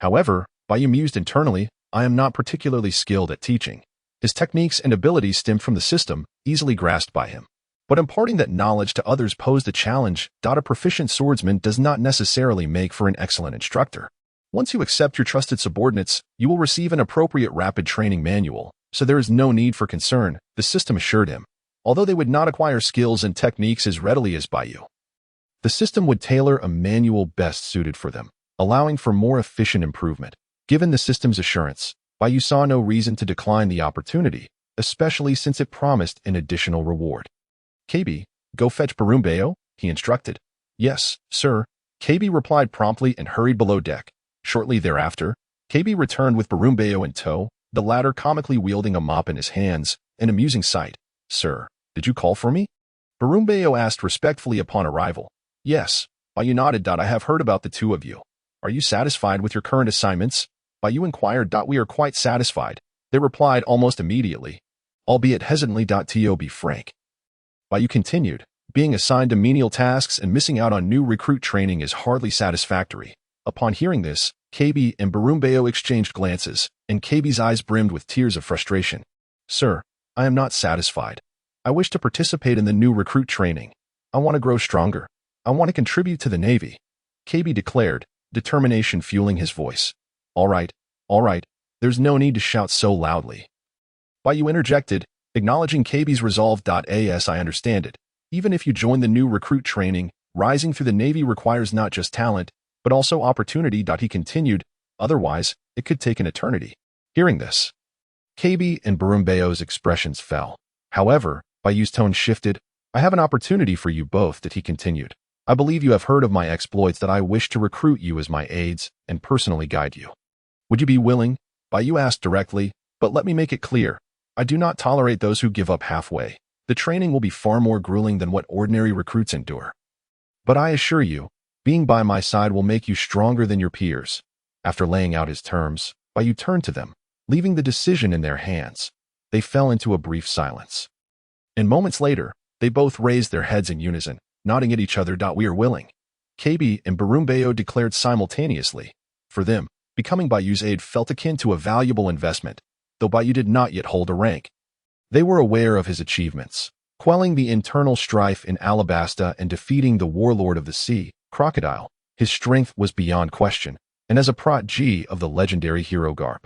However, Bai Yu mused internally, "I am not particularly skilled at teaching." His techniques and abilities stemmed from the system, easily grasped by him. But imparting that knowledge to others posed a challenge. A proficient swordsman does not necessarily make for an excellent instructor. Once you accept your trusted subordinates, you will receive an appropriate rapid training manual, so there is no need for concern, the system assured him. Although they would not acquire skills and techniques as readily as Bai Yu, the system would tailor a manual best suited for them, allowing for more efficient improvement. Given the system's assurance, Bai Yu saw no reason to decline the opportunity, especially since it promised an additional reward. "KB, go fetch Barumbeo," he instructed. "Yes, sir." KB replied promptly and hurried below deck. Shortly thereafter, KB returned with Barumbeo in tow, the latter comically wielding a mop in his hands, an amusing sight. "Sir, did you call for me?" Barumbeo asked respectfully upon arrival. "Yes." Bai Yu nodded. "I have heard about the two of you. Are you satisfied with your current assignments?" Bai Yu inquired. "We are quite satisfied," they replied almost immediately, albeit hesitantly. To be frank, Bai Yu continued, "being assigned to menial tasks and missing out on new recruit training is hardly satisfactory." Upon hearing this, KB and Barumbeo exchanged glances, and KB's eyes brimmed with tears of frustration. "Sir, I am not satisfied. I wish to participate in the new recruit training. I want to grow stronger. I want to contribute to the Navy," KB declared, determination fueling his voice. All right. There's no need to shout so loudly." Bai Yu interjected, acknowledging KB's resolve. "As I understand it, even if you join the new recruit training, rising through the Navy requires not just talent, but also opportunity." He continued, "Otherwise, it could take an eternity." Hearing this, KB and Barumbeo's expressions fell. However, Bai Yu's tone shifted. "I have an opportunity for you both," he continued. "I believe you have heard of my exploits. I wish to recruit you as my aides and personally guide you. Would you be willing?" Bai Yu asked directly, "But let me make it clear. I do not tolerate those who give up halfway. The training will be far more grueling than what ordinary recruits endure. But I assure you, being by my side will make you stronger than your peers." After laying out his terms, Bai Yu turned to them, leaving the decision in their hands. They fell into a brief silence. And moments later, They both raised their heads in unison, nodding at each other. We are willing. KB and Barumbeo declared simultaneously. For them, becoming Bai Yu's aide felt akin to a valuable investment, though Bai Yu did not yet hold a rank. They were aware of his achievements, quelling the internal strife in Alabasta and defeating the warlord of the sea, Crocodile. His strength was beyond question, and as a protege of the legendary hero Garp.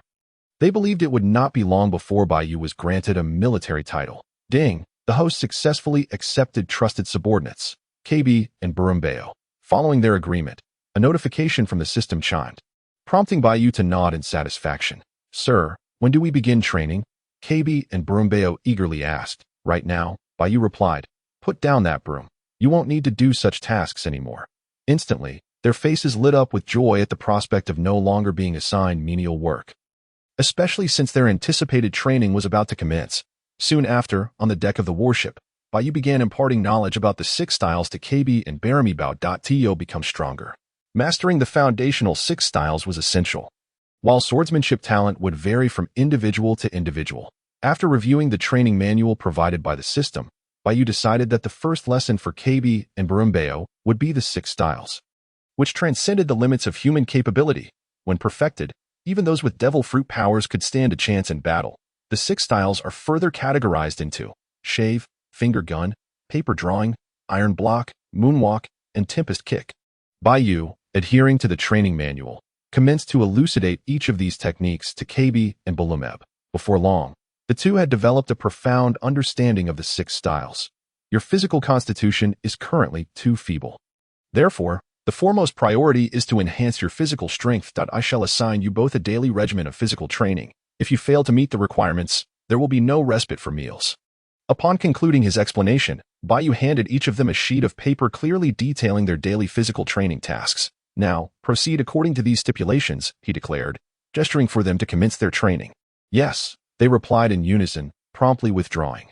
They believed it would not be long before Bai Yu was granted a military title. Ding! The host successfully accepted trusted subordinates, KB and Barumbeo. Following their agreement, a notification from the system chimed, prompting Bai Yu to nod in satisfaction. Sir, when do we begin training? KB and Barumbeo eagerly asked. Right now, Bai Yu replied. Put down that broom. You won't need to do such tasks anymore. Instantly, their faces lit up with joy at the prospect of no longer being assigned menial work, especially since their anticipated training was about to commence. Soon after, on the deck of the warship, Bai Yu began imparting knowledge about the 6 styles to KB and Bellamy. To become stronger. Mastering the foundational 6 styles was essential. While swordsmanship talent would vary from individual to individual, after reviewing the training manual provided by the system, Bai Yu decided that the first lesson for KB and Barumbeo would be the 6 styles, which transcended the limits of human capability. When perfected, even those with devil fruit powers could stand a chance in battle. The 6 styles are further categorized into shave, finger gun, paper drawing, iron block, moonwalk, and tempest kick. Bai Yu, adhering to the training manual, commenced to elucidate each of these techniques to KB and Bellamy. Before long, the two had developed a profound understanding of the 6 styles. Your physical constitution is currently too feeble. Therefore, the foremost priority is to enhance your physical strength. I shall assign you both a daily regimen of physical training. If you fail to meet the requirements, there will be no respite for meals. Upon concluding his explanation, Bai Yu handed each of them a sheet of paper clearly detailing their daily physical training tasks. Now, proceed according to these stipulations, he declared, gesturing for them to commence their training. Yes, they replied in unison, promptly withdrawing.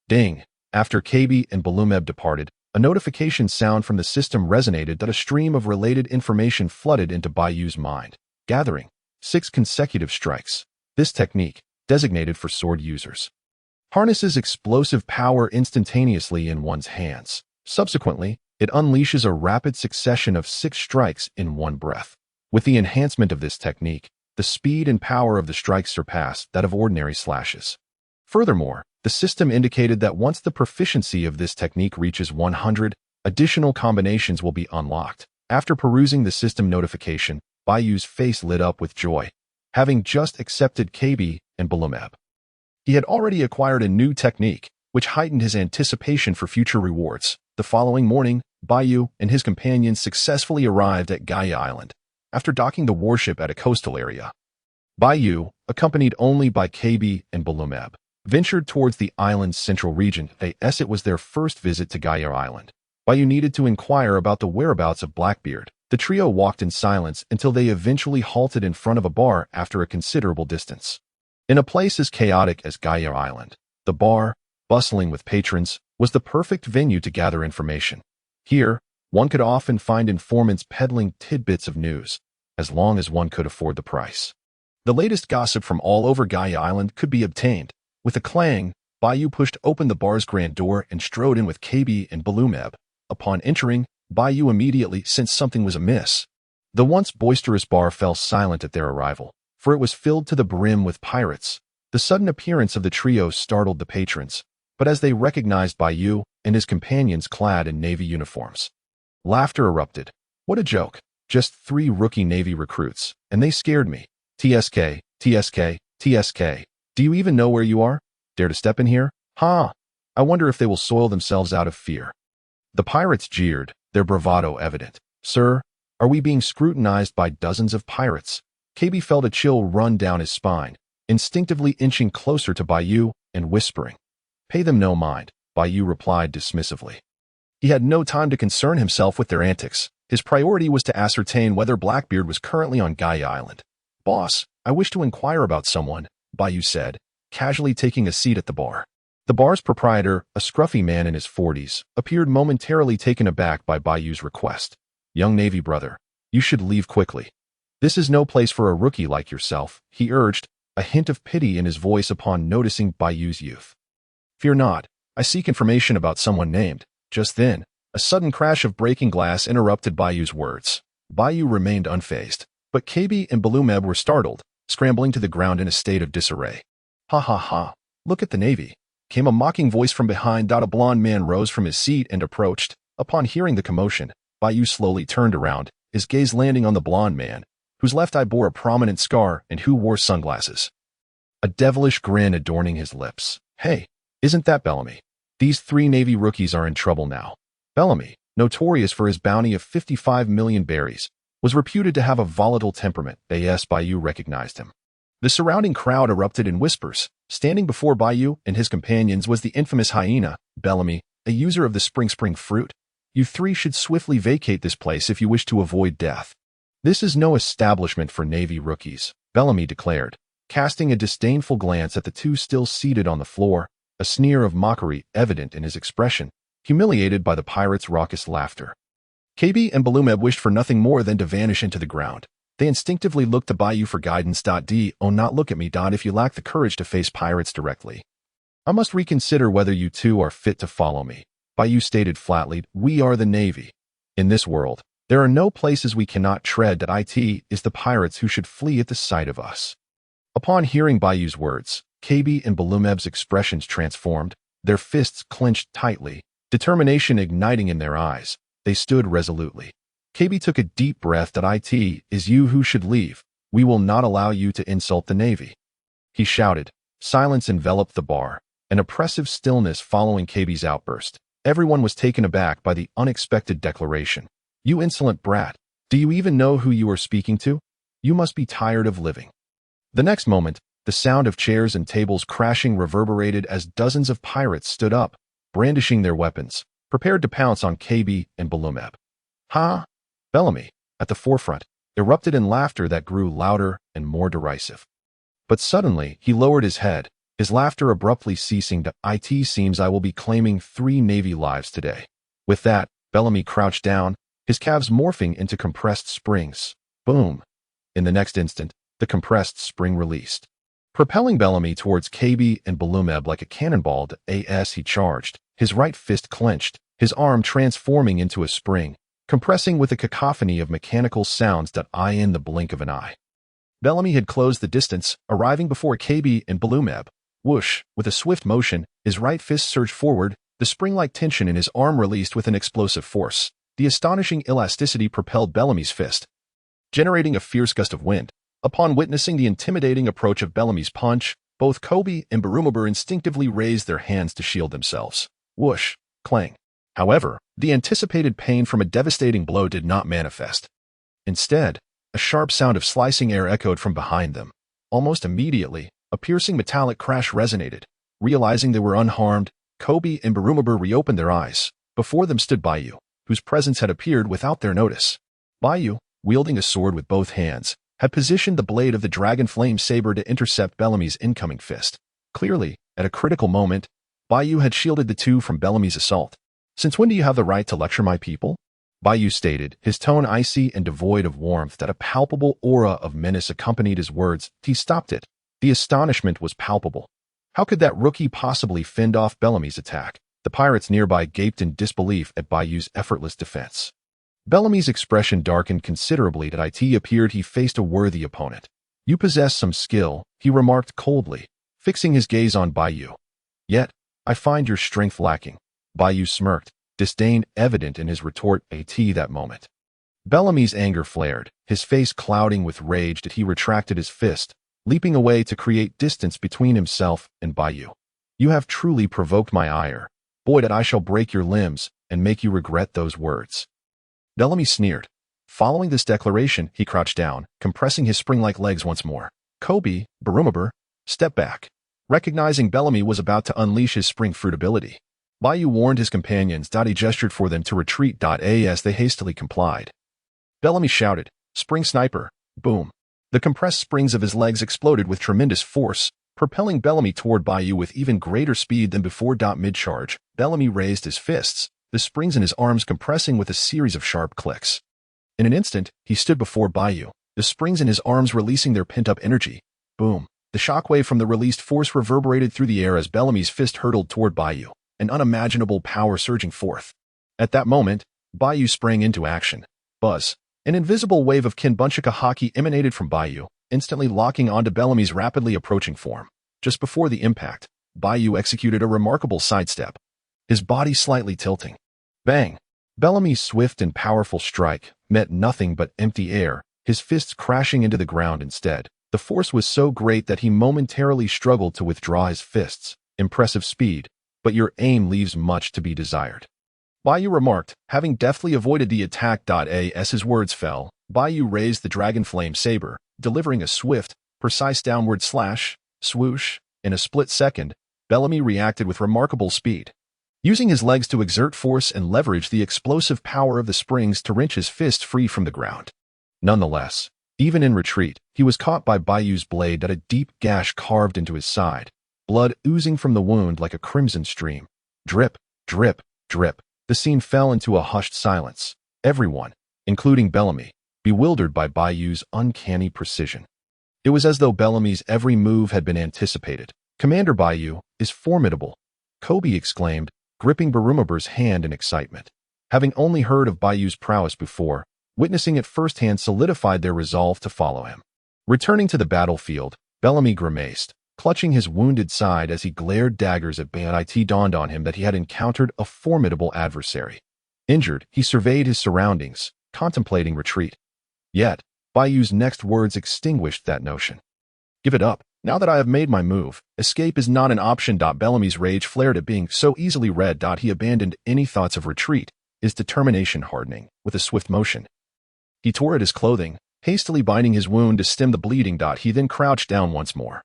Ding! After KB and Bellamy departed, a notification sound from the system resonated that a stream of related information flooded into Bai Yu's mind, gathering 6 consecutive strikes. This technique, designated for sword users, harnesses explosive power instantaneously in one's hands. Subsequently, it unleashes a rapid succession of 6 strikes in one breath. With the enhancement of this technique, the speed and power of the strikes surpass that of ordinary slashes. Furthermore, the system indicated that once the proficiency of this technique reaches 100, additional combinations will be unlocked. After perusing the system notification, Bai Yu's face lit up with joy. Having just accepted KB and Bellamy, he had already acquired a new technique, which heightened his anticipation for future rewards. The following morning, Bai Yu and his companions successfully arrived at Gaia Island, after docking the warship at a coastal area. Bai Yu, accompanied only by KB and Bellamy, ventured towards the island's central region as it was their first visit to Gaia Island. Bai Yu needed to inquire about the whereabouts of Blackbeard. The trio walked in silence until they eventually halted in front of a bar after a considerable distance. In a place as chaotic as Gaia Island, the bar, bustling with patrons, was the perfect venue to gather information. Here, one could often find informants peddling tidbits of news, as long as one could afford the price. The latest gossip from all over Gaia Island could be obtained. With a clang, Bai Yu pushed open the bar's grand door and strode in with KB and Bellamy. Upon entering, Bai Yu immediately sensed something was amiss. The once boisterous bar fell silent at their arrival, for it was filled to the brim with pirates. The sudden appearance of the trio startled the patrons, but as they recognized Bai Yu and his companions clad in Navy uniforms, laughter erupted. What a joke. Just 3 rookie Navy recruits, and they scared me. TSK, TSK, TSK. Do you even know where you are? Dare to step in here? Ha! I wonder if they will soil themselves out of fear. The pirates jeered, their bravado evident. Sir, are we being scrutinized by dozens of pirates? KB felt a chill run down his spine, instinctively inching closer to Bai Yu and whispering. Pay them no mind, Bai Yu replied dismissively. He had no time to concern himself with their antics. His priority was to ascertain whether Blackbeard was currently on Gaia Island. Boss, I wish to inquire about someone, Bai Yu said, casually taking a seat at the bar. The bar's proprietor, a scruffy man in his 40s, appeared momentarily taken aback by Bai Yu's request. Young Navy brother, you should leave quickly. This is no place for a rookie like yourself, he urged, a hint of pity in his voice upon noticing Bai Yu's youth. Fear not, I seek information about someone named. Just then, a sudden crash of breaking glass interrupted Bai Yu's words. Bai Yu remained unfazed, but KB and Bellamy were startled, scrambling to the ground in a state of disarray. Ha ha ha, look at the Navy, came a mocking voice from behind. A blond man rose from his seat and approached. Upon hearing the commotion, Bai Yu slowly turned around, his gaze landing on the blond man, whose left eye bore a prominent scar and who wore sunglasses. A devilish grin adorning his lips. Hey, isn't that Bellamy? These 3 Navy rookies are in trouble now. Bellamy, notorious for his bounty of 55 million berries, was reputed to have a volatile temperament. As Bai Yu recognized him. The surrounding crowd erupted in whispers. Standing before Bai Yu and his companions was the infamous hyena, Bellamy, a user of the spring fruit. You 3 should swiftly vacate this place if you wish to avoid death. This is no establishment for Navy rookies, Bellamy declared, casting a disdainful glance at the 2 still seated on the floor, a sneer of mockery evident in his expression, humiliated by the pirates' raucous laughter. KB and Bellamy wished for nothing more than to vanish into the ground. They instinctively looked to Bai Yu for guidance. Do not look at me. If you lack the courage to face pirates directly, I must reconsider whether you 2 are fit to follow me. Bai Yu stated flatly, we are the Navy. In this world, there are no places we cannot tread. It is the pirates who should flee at the sight of us. Upon hearing Bai Yu's words, KB and Bellamy's expressions transformed, their fists clenched tightly, determination igniting in their eyes. They stood resolutely. KB took a deep breath. It is you who should leave. We will not allow you to insult the Navy. He shouted. Silence enveloped the bar, an oppressive stillness following KB's outburst. Everyone was taken aback by the unexpected declaration. You insolent brat, do you even know who you are speaking to? You must be tired of living. The next moment, the sound of chairs and tables crashing reverberated as dozens of pirates stood up, brandishing their weapons, prepared to pounce on KB and Bellamy. Ha! Bellamy, at the forefront, erupted in laughter that grew louder and more derisive. But suddenly, he lowered his head, his laughter abruptly ceasing. It seems I will be claiming 3 Navy lives today. With that, Bellamy crouched down, his calves morphing into compressed springs. Boom! In the next instant, the compressed spring released, propelling Bellamy towards KB and Bellamy like a cannonball. As he charged, his right fist clenched, his arm transforming into a spring, compressing with a cacophony of mechanical sounds. In the blink of an eye, Bellamy had closed the distance, arriving before KB and Bellamy. Whoosh! With a swift motion, his right fist surged forward, the spring-like tension in his arm released with an explosive force. The astonishing elasticity propelled Bellamy's fist, generating a fierce gust of wind. Upon witnessing the intimidating approach of Bellamy's punch, both Kobe and Bellamy instinctively raised their hands to shield themselves. Whoosh! Clang! However, the anticipated pain from a devastating blow did not manifest. Instead, a sharp sound of slicing air echoed from behind them. Almost immediately, a piercing metallic crash resonated. Realizing they were unharmed, Kobe and Bellamy reopened their eyes. Before them stood Bai Yu, whose presence had appeared without their notice. Bai Yu, wielding a sword with both hands, had positioned the blade of the dragon flame saber to intercept Bellamy's incoming fist. Clearly, at a critical moment, Bai Yu had shielded the 2 from Bellamy's assault. Since when do you have the right to lecture my people? Bai Yu stated, his tone icy and devoid of warmth. That a palpable aura of menace accompanied his words. He stopped it. The astonishment was palpable. How could that rookie possibly fend off Bellamy's attack? The pirates nearby gaped in disbelief at Bai Yu's effortless defense. Bellamy's expression darkened considerably. It appeared he faced a worthy opponent. You possess some skill, he remarked coldly, fixing his gaze on Bai Yu. Yet, I find your strength lacking. Bai Yu smirked, disdain evident in his retort. That moment, Bellamy's anger flared, his face clouding with rage. He retracted his fist, leaping away to create distance between himself and Bai Yu. You have truly provoked my ire. Boy, I shall break your limbs and make you regret those words. Bellamy sneered. Following this declaration, he crouched down, compressing his spring-like legs once more. Kobe, Bellamy, step back. Recognizing Bellamy was about to unleash his spring fruit ability, Bai Yu warned his companions. He gestured for them to retreat. As they hastily complied, Bellamy shouted, Spring sniper! Boom! The compressed springs of his legs exploded with tremendous force, propelling Bellamy toward Bai Yu with even greater speed than before. Mid-charge, Bellamy raised his fists, the springs in his arms compressing with a series of sharp clicks. In an instant, he stood before Bai Yu, the springs in his arms releasing their pent-up energy. Boom! The shockwave from the released force reverberated through the air as Bellamy's fist hurtled toward Bai Yu. an unimaginable power surging forth. At that moment, Bai Yu sprang into action. Buzz. An invisible wave of Kinbunchika Haki emanated from Bai Yu, instantly locking onto Bellamy's rapidly approaching form. Just before the impact, Bai Yu executed a remarkable sidestep, his body slightly tilting. Bang! Bellamy's swift and powerful strike met nothing but empty air, his fists crashing into the ground instead. The force was so great that he momentarily struggled to withdraw his fists. Impressive speed, but your aim leaves much to be desired. Bai Yu remarked, having deftly avoided the attack. As his words fell, Bai Yu raised the dragon flame saber, delivering a swift, precise downward slash, swoosh. In a split second, Bellamy reacted with remarkable speed, using his legs to exert force and leverage the explosive power of the springs to wrench his fist free from the ground. Nonetheless, even in retreat, he was caught by Bai Yu's blade that a deep gash carved into his side, blood oozing from the wound like a crimson stream. Drip, drip, drip. The scene fell into a hushed silence. Everyone, including Bellamy, bewildered by Bai Yu's uncanny precision. It was as though Bellamy's every move had been anticipated. Commander Bai Yu is formidable, Kobe exclaimed, gripping Barumabur's hand in excitement. Having only heard of Bai Yu's prowess before, witnessing it firsthand solidified their resolve to follow him. Returning to the battlefield, Bellamy grimaced, clutching his wounded side as he glared daggers at Bai Yu. It dawned on him that he had encountered a formidable adversary. Injured, he surveyed his surroundings, contemplating retreat. Yet, Bai Yu's next words extinguished that notion. Give it up. Now that I have made my move, escape is not an option. Bellamy's rage flared at being so easily read. He abandoned any thoughts of retreat, his determination hardening with a swift motion. He tore at his clothing, hastily binding his wound to stem the bleeding. He then crouched down once more.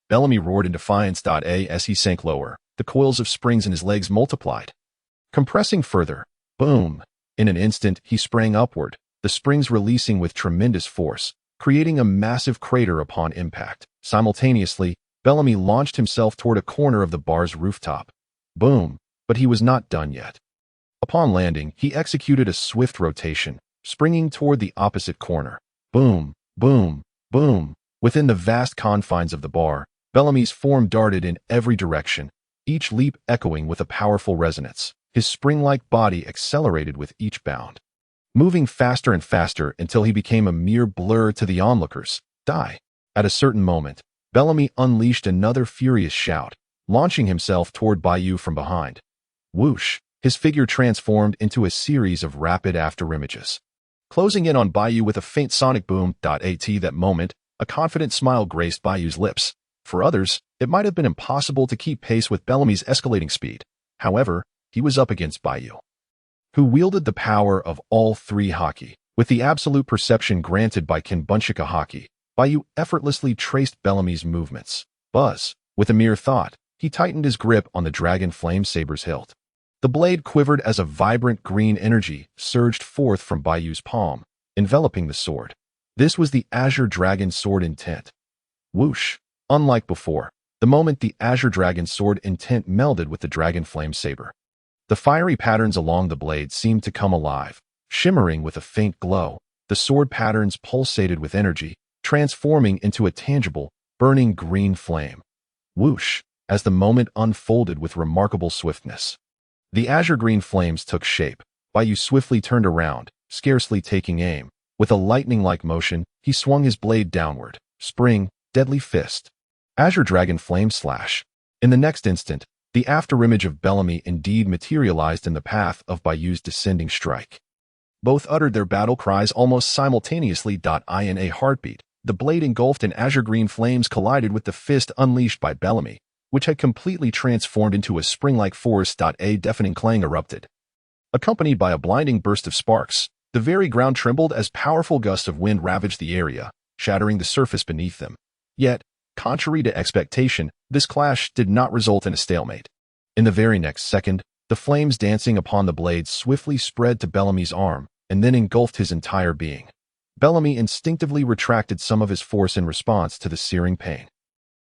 Bellamy roared in defiance. As he sank lower, the coils of springs in his legs multiplied. Compressing further, boom! In an instant, he sprang upward, the springs releasing with tremendous force, creating a massive crater upon impact. Simultaneously, Bellamy launched himself toward a corner of the bar's rooftop. Boom! But he was not done yet. Upon landing, he executed a swift rotation, springing toward the opposite corner. Boom! Boom! Boom! Within the vast confines of the bar, Bellamy's form darted in every direction, each leap echoing with a powerful resonance. His spring-like body accelerated with each bound, moving faster and faster until he became a mere blur to the onlookers. Die! At a certain moment, Bellamy unleashed another furious shout, launching himself toward Bai Yu from behind. Whoosh! His figure transformed into a series of rapid afterimages, closing in on Bai Yu with a faint sonic boom. At that moment, a confident smile graced Bai Yu's lips. For others, it might have been impossible to keep pace with Bellamy's escalating speed. However, he was up against Bai Yu, who wielded the power of all three Haki. With the absolute perception granted by Kinbunchika Haki, Bai Yu effortlessly traced Bellamy's movements. Buzz! With a mere thought, he tightened his grip on the dragon flame saber's hilt. The blade quivered as a vibrant green energy surged forth from Bai Yu's palm, enveloping the sword. This was the Azure Dragon Sword Intent. Whoosh! Unlike before, the moment the Azure Dragon Sword Intent melded with the dragon flame saber, the fiery patterns along the blade seemed to come alive, shimmering with a faint glow. The sword patterns pulsated with energy, transforming into a tangible, burning green flame. Whoosh! As the moment unfolded with remarkable swiftness, the azure green flames took shape. Bai Yu swiftly turned around, scarcely taking aim. With a lightning-like motion, he swung his blade downward. Spring, deadly fist. Azure Dragon Flame Slash. In the next instant, the afterimage of Bellamy indeed materialized in the path of Bai Yu's descending strike. Both uttered their battle cries almost simultaneously. In a heartbeat, the blade engulfed in azure green flames collided with the fist unleashed by Bellamy, which had completely transformed into a spring-like force. A deafening clang erupted, accompanied by a blinding burst of sparks. The very ground trembled as powerful gusts of wind ravaged the area, shattering the surface beneath them. Yet, contrary to expectation, this clash did not result in a stalemate. In the very next second, the flames dancing upon the blade swiftly spread to Bellamy's arm and then engulfed his entire being. Bellamy instinctively retracted some of his force in response to the searing pain.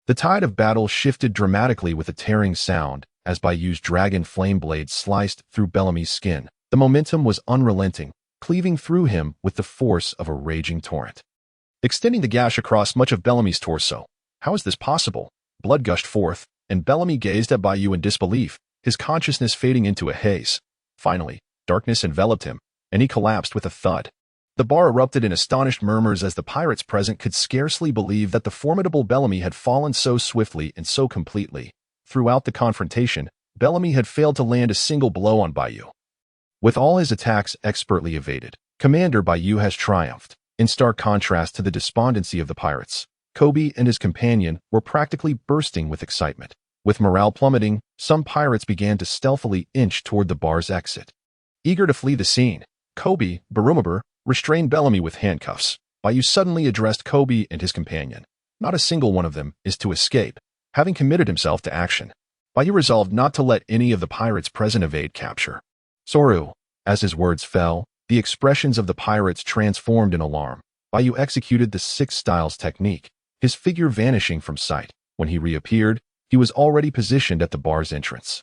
The tide of battle shifted dramatically with a tearing sound as Bai Yu's dragon flame blade sliced through Bellamy's skin. The momentum was unrelenting, cleaving through him with the force of a raging torrent, extending the gash across much of Bellamy's torso. How is this possible? Blood gushed forth, and Bellamy gazed at Bai Yu in disbelief, his consciousness fading into a haze. Finally, darkness enveloped him, and he collapsed with a thud. The bar erupted in astonished murmurs as the pirates present could scarcely believe that the formidable Bellamy had fallen so swiftly and so completely. Throughout the confrontation, Bellamy had failed to land a single blow on Bai Yu. With all his attacks expertly evaded, Commander Bai Yu has triumphed. In stark contrast to the despondency of the pirates, Kobe and his companion were practically bursting with excitement. With morale plummeting, some pirates began to stealthily inch toward the bar's exit. Eager to flee the scene, Kobe, Baroque restrained Bellamy with handcuffs. Bai Yu suddenly addressed Kobe and his companion. Not a single one of them is to escape. Having committed himself to action, Bai Yu resolved not to let any of the pirates present evade capture. Soru. As his words fell, the expressions of the pirates transformed in alarm. Bai Yu executed the Six Styles technique, his figure vanishing from sight. When he reappeared, he was already positioned at the bar's entrance.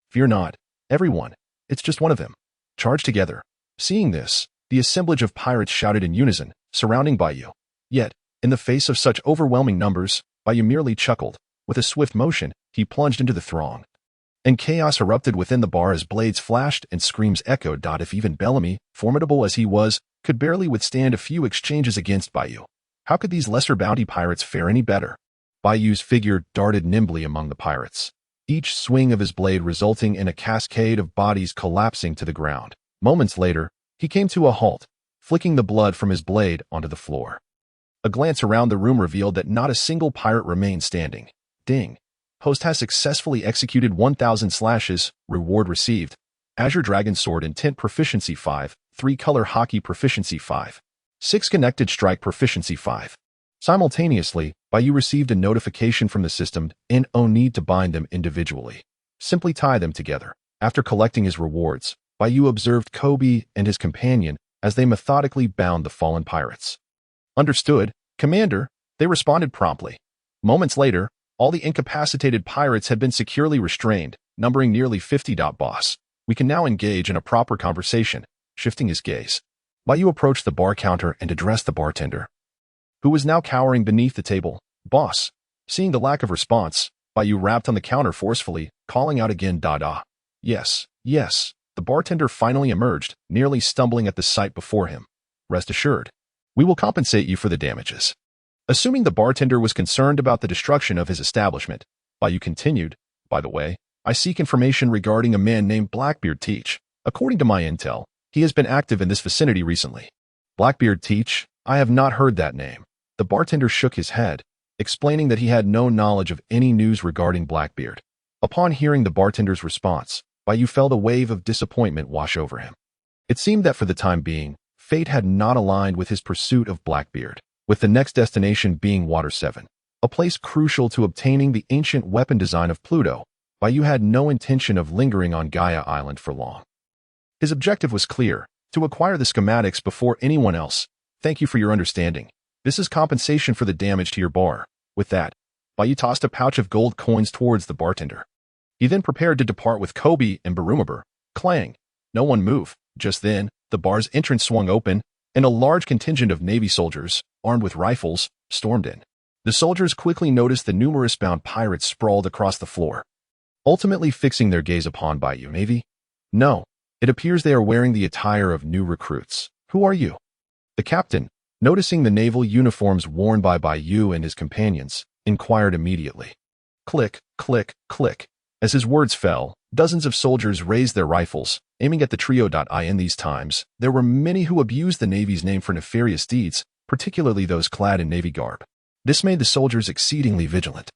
Fear not, everyone. It's just one of them. Charge together. Seeing this, the assemblage of pirates shouted in unison, surrounding Bai Yu. Yet, in the face of such overwhelming numbers, Bai Yu merely chuckled. With a swift motion, he plunged into the throng. And chaos erupted within the bar as blades flashed and screams echoed. If even Bellamy, formidable as he was, could barely withstand a few exchanges against Bai Yu, how could these lesser bounty pirates fare any better? Bai Yu's figure darted nimbly among the pirates, each swing of his blade resulting in a cascade of bodies collapsing to the ground. Moments later, he came to a halt, flicking the blood from his blade onto the floor. A glance around the room revealed that not a single pirate remained standing. Ding. Host has successfully executed 1,000 slashes. Reward received. Azure Dragon Sword Intent Proficiency 5, 3-color Haki Proficiency 5, 6 Connected Strike Proficiency 5. Simultaneously, Bai Yu received a notification from the system and no need to bind them individually. Simply tie them together. After collecting his rewards, Bai Yu observed Kobe and his companion as they methodically bound the fallen pirates. Understood, Commander, they responded promptly. Moments later, all the incapacitated pirates had been securely restrained, numbering nearly 50. Boss. We can now engage in a proper conversation. Shifting his gaze, Bai Yu approached the bar counter and addressed the bartender, who was now cowering beneath the table. Boss. Seeing the lack of response, Bai Yu rapped on the counter forcefully, calling out again. Yes, yes. The bartender finally emerged, nearly stumbling at the sight before him. Rest assured, we will compensate you for the damages. Assuming the bartender was concerned about the destruction of his establishment, Bai Yu continued, by the way, I seek information regarding a man named Blackbeard Teach. According to my intel, he has been active in this vicinity recently. Blackbeard Teach? I have not heard that name. The bartender shook his head, explaining that he had no knowledge of any news regarding Blackbeard. Upon hearing the bartender's response, Bai Yu felt a wave of disappointment wash over him. It seemed that for the time being, fate had not aligned with his pursuit of Blackbeard, with the next destination being Water 7, a place crucial to obtaining the ancient weapon design of Pluto. Bai Yu had no intention of lingering on Gaia Island for long. His objective was clear, to acquire the schematics before anyone else. Thank you for your understanding. This is compensation for the damage to your bar. With that, Bai Yu tossed a pouch of gold coins towards the bartender. He then prepared to depart with Kobe and Baroque. Clang. No one moved. Just then, the bar's entrance swung open, and a large contingent of Navy soldiers, armed with rifles, stormed in. The soldiers quickly noticed the numerous bound pirates sprawled across the floor, ultimately fixing their gaze upon Bai Yu. Navy? No. It appears they are wearing the attire of new recruits. Who are you? The captain, noticing the naval uniforms worn by Bai Yu and his companions, inquired immediately. Click, click, click. As his words fell, dozens of soldiers raised their rifles, aiming at the trio. In these times, there were many who abused the Navy's name for nefarious deeds, particularly those clad in Navy garb. This made the soldiers exceedingly vigilant,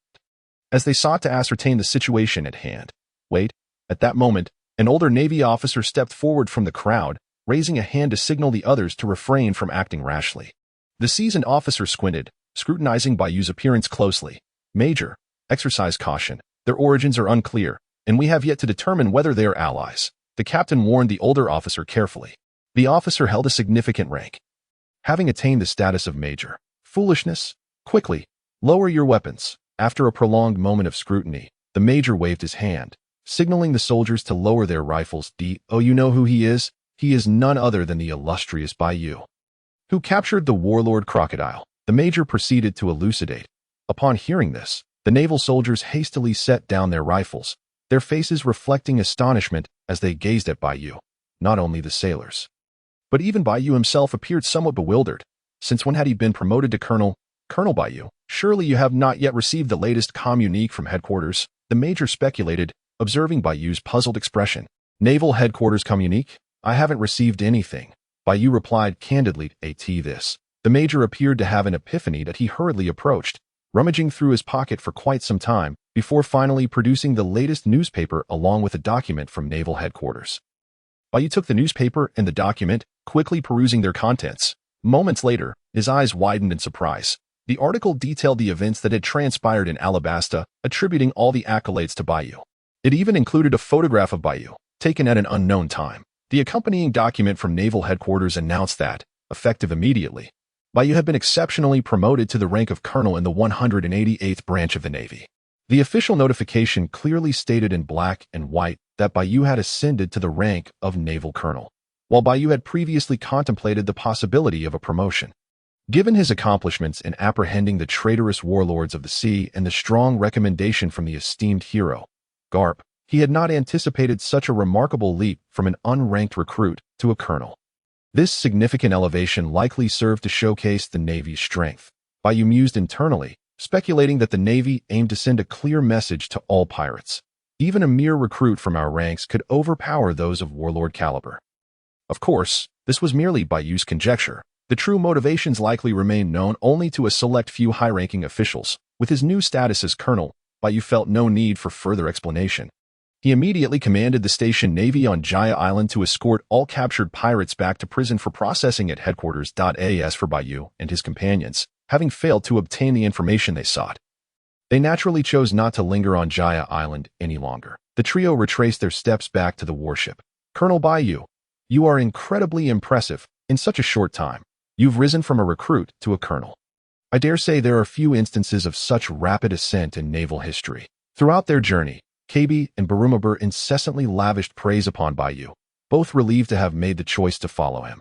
as they sought to ascertain the situation at hand. Wait, at that moment, an older Navy officer stepped forward from the crowd, raising a hand to signal the others to refrain from acting rashly. The seasoned officer squinted, scrutinizing Bai Yu's appearance closely. Major, exercise caution. Their origins are unclear, and we have yet to determine whether they are allies. The captain warned the older officer carefully. The officer held a significant rank, having attained the status of major. Foolishness? Quickly, lower your weapons. After a prolonged moment of scrutiny, the major waved his hand, signaling the soldiers to lower their rifles. Oh, you know who he is? He is none other than the illustrious Bai Yu, who captured the warlord Crocodile. The major proceeded to elucidate. Upon hearing this, the naval soldiers hastily set down their rifles, their faces reflecting astonishment as they gazed at Bai Yu. Not only the sailors, but even Bai Yu himself appeared somewhat bewildered. Since when had he been promoted to colonel? Colonel Bai Yu, surely you have not yet received the latest communique from headquarters, the major speculated, observing Bai Yu's puzzled expression. Naval headquarters communique? I haven't received anything. Bai Yu replied candidly, this. The major appeared to have an epiphany that he hurriedly approached, rummaging through his pocket for quite some time, before finally producing the latest newspaper along with a document from naval headquarters. Bai Yu took the newspaper and the document, quickly perusing their contents. Moments later, his eyes widened in surprise. The article detailed the events that had transpired in Alabasta, attributing all the accolades to Bai Yu. It even included a photograph of Bai Yu, taken at an unknown time. The accompanying document from naval headquarters announced that, effective immediately, Bai Yu had been exceptionally promoted to the rank of colonel in the 188th branch of the Navy. The official notification clearly stated in black and white that Bai Yu had ascended to the rank of naval colonel, while Bai Yu had previously contemplated the possibility of a promotion. Given his accomplishments in apprehending the traitorous warlords of the sea and the strong recommendation from the esteemed hero, Garp, he had not anticipated such a remarkable leap from an unranked recruit to a colonel. This significant elevation likely served to showcase the Navy's strength. Bai Yu mused internally, speculating that the Navy aimed to send a clear message to all pirates. Even a mere recruit from our ranks could overpower those of warlord caliber. Of course, this was merely Bai Yu's conjecture. The true motivations likely remained known only to a select few high-ranking officials. With his new status as colonel, Bai Yu felt no need for further explanation. He immediately commanded the station Navy on Gaia Island to escort all captured pirates back to prison for processing at headquarters. As for Bai Yu and his companions, having failed to obtain the information they sought, they naturally chose not to linger on Gaia Island any longer. The trio retraced their steps back to the warship. Colonel Bai Yu, you are incredibly impressive. In such a short time, you've risen from a recruit to a colonel. I dare say there are few instances of such rapid ascent in naval history. Throughout their journey, KB and Barumabur incessantly lavished praise upon Bai Yu, both relieved to have made the choice to follow him.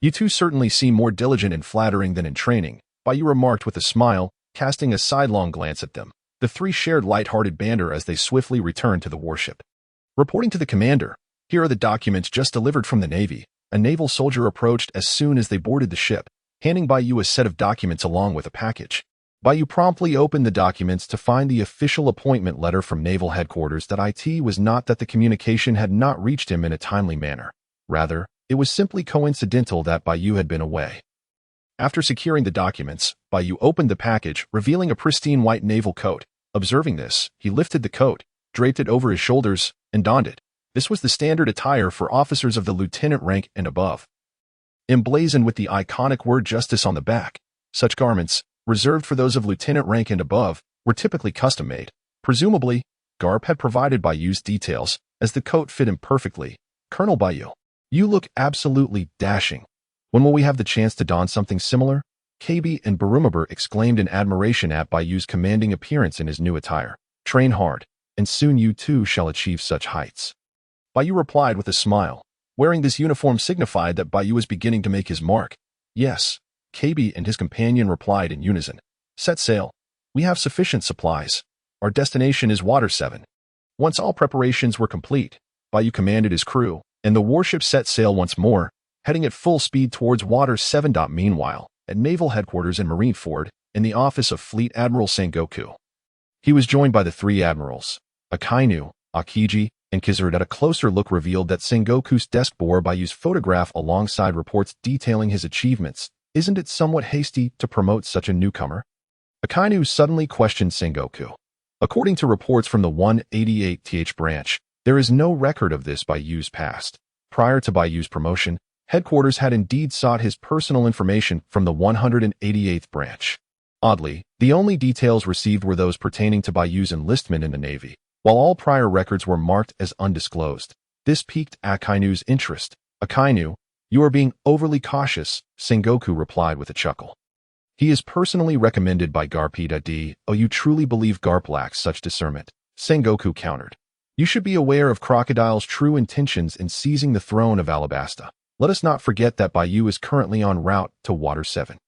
You two certainly seem more diligent in flattering than in training, Bai Yu remarked with a smile, casting a sidelong glance at them. The three shared light-hearted banter as they swiftly returned to the warship. Reporting to the commander, here are the documents just delivered from the Navy. A naval soldier approached as soon as they boarded the ship, handing Bai Yu a set of documents along with a package. Bai Yu promptly opened the documents to find the official appointment letter from naval headquarters. It was not that the communication had not reached him in a timely manner. Rather, it was simply coincidental that Bai Yu had been away. After securing the documents, Bai Yu opened the package, revealing a pristine white naval coat. Observing this, he lifted the coat, draped it over his shoulders, and donned it. This was the standard attire for officers of the lieutenant rank and above. Emblazoned with the iconic word justice on the back, such garments, reserved for those of lieutenant rank and above, were typically custom-made. Presumably, Garp had provided Bai Yu's details, as the coat fit him perfectly. Colonel Bai Yu, you look absolutely dashing. When will we have the chance to don something similar? KB and Barumabur exclaimed in admiration at Bai Yu's commanding appearance in his new attire. Train hard, and soon you too shall achieve such heights. Bai Yu replied with a smile. Wearing this uniform signified that Bai Yu was beginning to make his mark. Yes, KB and his companion replied in unison. Set sail. We have sufficient supplies. Our destination is Water 7. Once all preparations were complete, Bai Yu commanded his crew, and the warship set sail once more, heading at full speed towards Water 7. Meanwhile, at naval headquarters in Marineford, in the office of Fleet Admiral Sengoku, he was joined by the three admirals, Akainu, Aokiji, and Kizaru. A closer look revealed that Sengoku's desk bore Bai Yu's photograph alongside reports detailing his achievements. Isn't it somewhat hasty to promote such a newcomer? Akainu suddenly questioned Sengoku. According to reports from the 188th branch, there is no record of this Bai Yu's past. Prior to Bai Yu's promotion, headquarters had indeed sought his personal information from the 188th branch. Oddly, the only details received were those pertaining to Bai Yu's enlistment in the Navy, while all prior records were marked as undisclosed. This piqued Akainu's interest. Akainu, you are being overly cautious, Sengoku replied with a chuckle. He is personally recommended by Garp. Oh, you truly believe Garp lacks such discernment? Sengoku countered. You should be aware of Crocodile's true intentions in seizing the throne of Alabasta. Let us not forget that Bai Yu is currently en route to Water 7.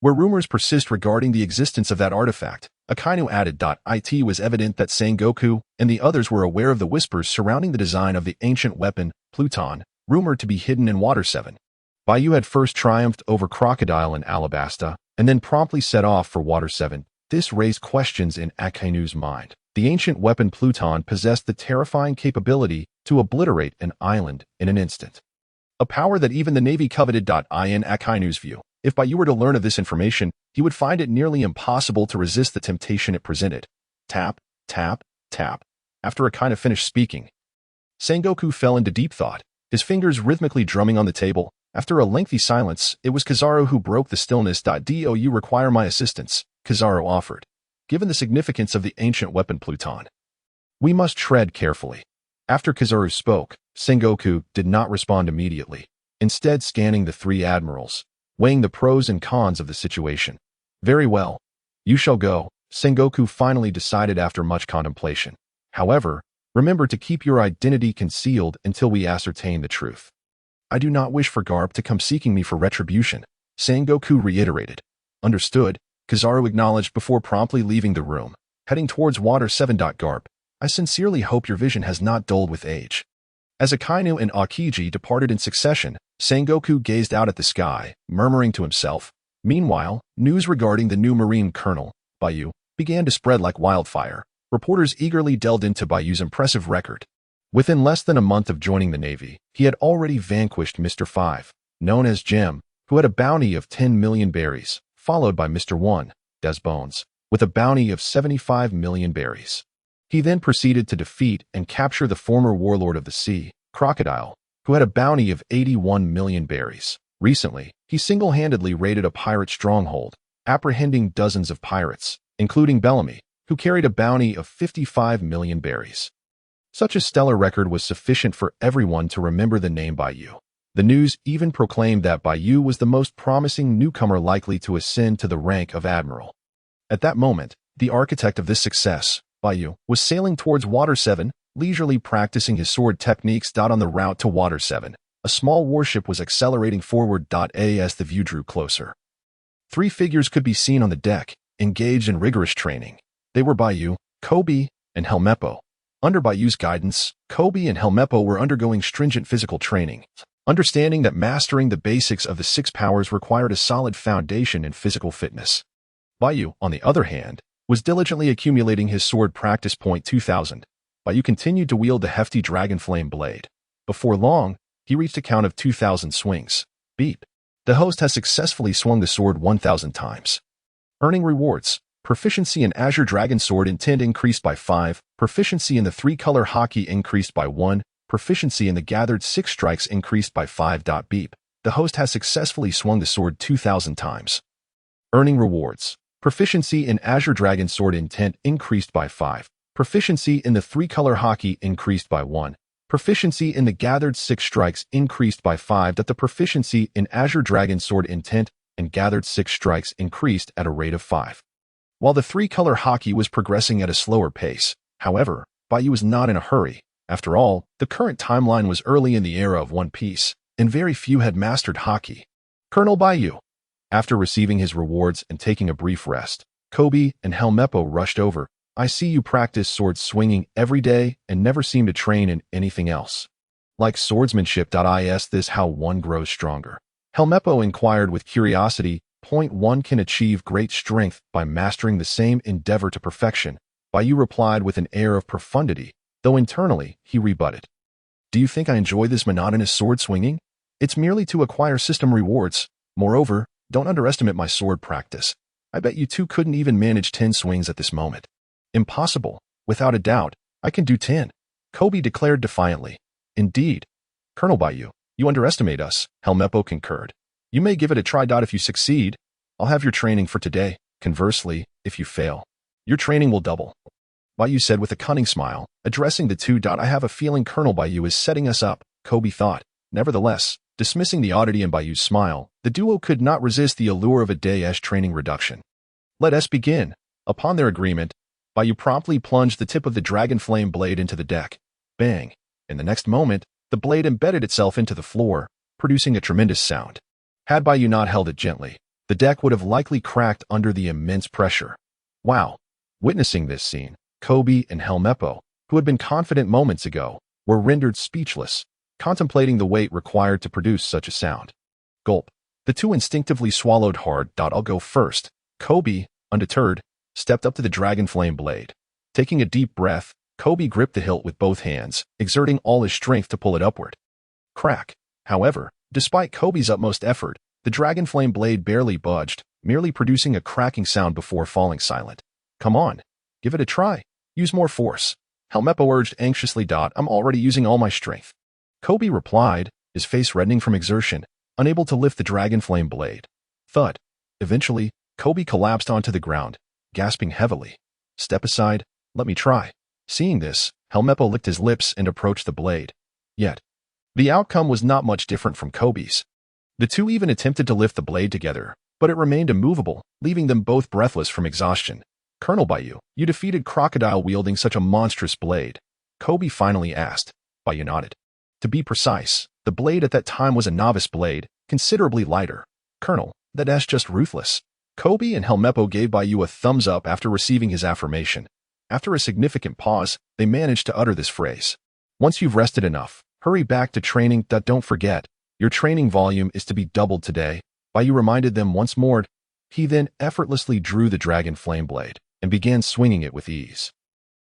Where rumors persist regarding the existence of that artifact, Akainu added. It was evident that Sengoku and the others were aware of the whispers surrounding the design of the ancient weapon, Pluton, rumored to be hidden in Water 7. Bai Yu had first triumphed over Crocodile and Alabasta, and then promptly set off for Water 7. This raised questions in Akainu's mind. The ancient weapon Pluton possessed the terrifying capability to obliterate an island in an instant. A power that even the Navy coveted. In Akainu's view, if Bai Yu were to learn of this information, he would find it nearly impossible to resist the temptation it presented. Tap, tap, tap. After Akainu finished speaking, Sengoku fell into deep thought, his fingers rhythmically drumming on the table. After a lengthy silence, it was Kizaru who broke the stillness. Do you require my assistance? Kizaru offered. Given the significance of the ancient weapon Pluton, we must tread carefully. After Kizaru spoke, Sengoku did not respond immediately, instead scanning the three admirals, weighing the pros and cons of the situation. Very well. You shall go, Sengoku finally decided after much contemplation. However, remember to keep your identity concealed until we ascertain the truth. I do not wish for Garp to come seeking me for retribution, Sengoku reiterated. Understood, Kizaru acknowledged before promptly leaving the room, heading towards Water 7. Garp, I sincerely hope your vision has not dulled with age. As Akainu and Aokiji departed in succession, Sengoku gazed out at the sky, murmuring to himself. Meanwhile, news regarding the new Marine Colonel, Bai Yu, began to spread like wildfire. Reporters eagerly delved into Bai Yu's impressive record. Within less than a month of joining the Navy, he had already vanquished Mr. 5, known as Gem, who had a bounty of 10 million berries, followed by Mr. 1, Des Bones, with a bounty of 75 million berries. He then proceeded to defeat and capture the former warlord of the sea, Crocodile, who had a bounty of 81 million berries. Recently, he single-handedly raided a pirate stronghold, apprehending dozens of pirates, including Bellamy, who carried a bounty of 55 million berries. Such a stellar record was sufficient for everyone to remember the name Bai Yu. The news even proclaimed that Bai Yu was the most promising newcomer likely to ascend to the rank of Admiral. At that moment, the architect of this success, Bai Yu, was sailing towards Water 7, leisurely practicing his sword techniques. On the route to Water 7, a small warship was accelerating forward. As the view drew closer, three figures could be seen on the deck, engaged in rigorous training. They were Bai Yu, Kobe, and Helmeppo. Under Bai Yu's guidance, Kobe and Helmeppo were undergoing stringent physical training, understanding that mastering the basics of the 6 powers required a solid foundation in physical fitness. Bai Yu, on the other hand, was diligently accumulating his sword practice. 2000. Bai Yu continued to wield the hefty dragonflame blade. Before long, he reached a count of 2,000 swings. Beep. The host has successfully swung the sword 1,000 times. Earning rewards. Proficiency in Azure Dragon Sword Intent increased by 5, proficiency in the 3-color Haki increased by 1, proficiency in the gathered 6 strikes increased by 5. Beep. The host has successfully swung the sword 2,000 times. Earning rewards. Proficiency in Azure Dragon Sword Intent increased by 5, proficiency in the 3-color Haki increased by 1, proficiency in the gathered 6 strikes increased by 5. The proficiency in Azure Dragon Sword Intent and gathered 6 strikes increased at a rate of 5. While the 3-color Haki was progressing at a slower pace, however, Bai Yu was not in a hurry. After all, the current timeline was early in the era of One Piece, and very few had mastered Haki. Colonel Bai Yu. After receiving his rewards and taking a brief rest, Kobe and Helmeppo rushed over. I see you practice sword swinging every day and never seem to train in anything else. Like swordsmanship. Is this how one grows stronger? Helmeppo inquired with curiosity. One can achieve great strength by mastering the same endeavor to perfection. Bai Yu replied with an air of profundity, though internally he rebutted. Do you think I enjoy this monotonous sword swinging? It's merely to acquire system rewards. Moreover, don't underestimate my sword practice. I bet you two couldn't even manage 10 swings at this moment. Impossible. Without a doubt, I can do 10. Kobe declared defiantly. Indeed. Colonel Bai Yu, you underestimate us, Helmeppo concurred. You may give it a try. If you succeed, I'll have your training for today. Conversely, if you fail, your training will double. Bai Yu said with a cunning smile, addressing the two. I have a feeling Colonel Bai Yu is setting us up, Kobe thought. Nevertheless, dismissing the oddity in Bai Yu's smile, the duo could not resist the allure of a day's training reduction. Let us begin. Upon their agreement, Bai Yu promptly plunged the tip of the dragonflame blade into the deck. Bang! In the next moment, the blade embedded itself into the floor, producing a tremendous sound. Had Bai Yu not held it gently, The deck would have likely cracked under the immense pressure. Wow. Witnessing this scene, Kobe and Helmeppo, who had been confident moments ago, were rendered speechless, contemplating the weight required to produce such a sound. Gulp. The two instinctively swallowed hard. I'll go first. Kobe, undeterred, stepped up to the dragon flame blade. Taking a deep breath, Kobe gripped the hilt with both hands, exerting all his strength to pull it upward. Crack. However, despite Kobe's utmost effort, the dragon flame blade barely budged, merely producing a cracking sound before falling silent. Come on. Give it a try. Use more force. Helmeppo urged anxiously. I'm already using all my strength. Kobe replied, his face reddening from exertion, unable to lift the dragon flame blade. Thud. Eventually, Kobe collapsed onto the ground, gasping heavily. Step aside, let me try. Seeing this, Helmeppo licked his lips and approached the blade. Yet, the outcome was not much different from Kobe's. The two even attempted to lift the blade together, but it remained immovable, leaving them both breathless from exhaustion. Colonel Bai Yu, you defeated Crocodile wielding such a monstrous blade. Kobe finally asked. Bai Yu nodded. To be precise, the blade at that time was a novice blade, considerably lighter. Colonel, that's just ruthless. Kobe and Helmeppo gave Bai Yu a thumbs up after receiving his affirmation. After a significant pause, they managed to utter this phrase. Once you've rested enough, hurry back to training. Don't forget, your training volume is to be doubled today. Bai Yu reminded them once more. He then effortlessly drew the dragon flame blade and began swinging it with ease.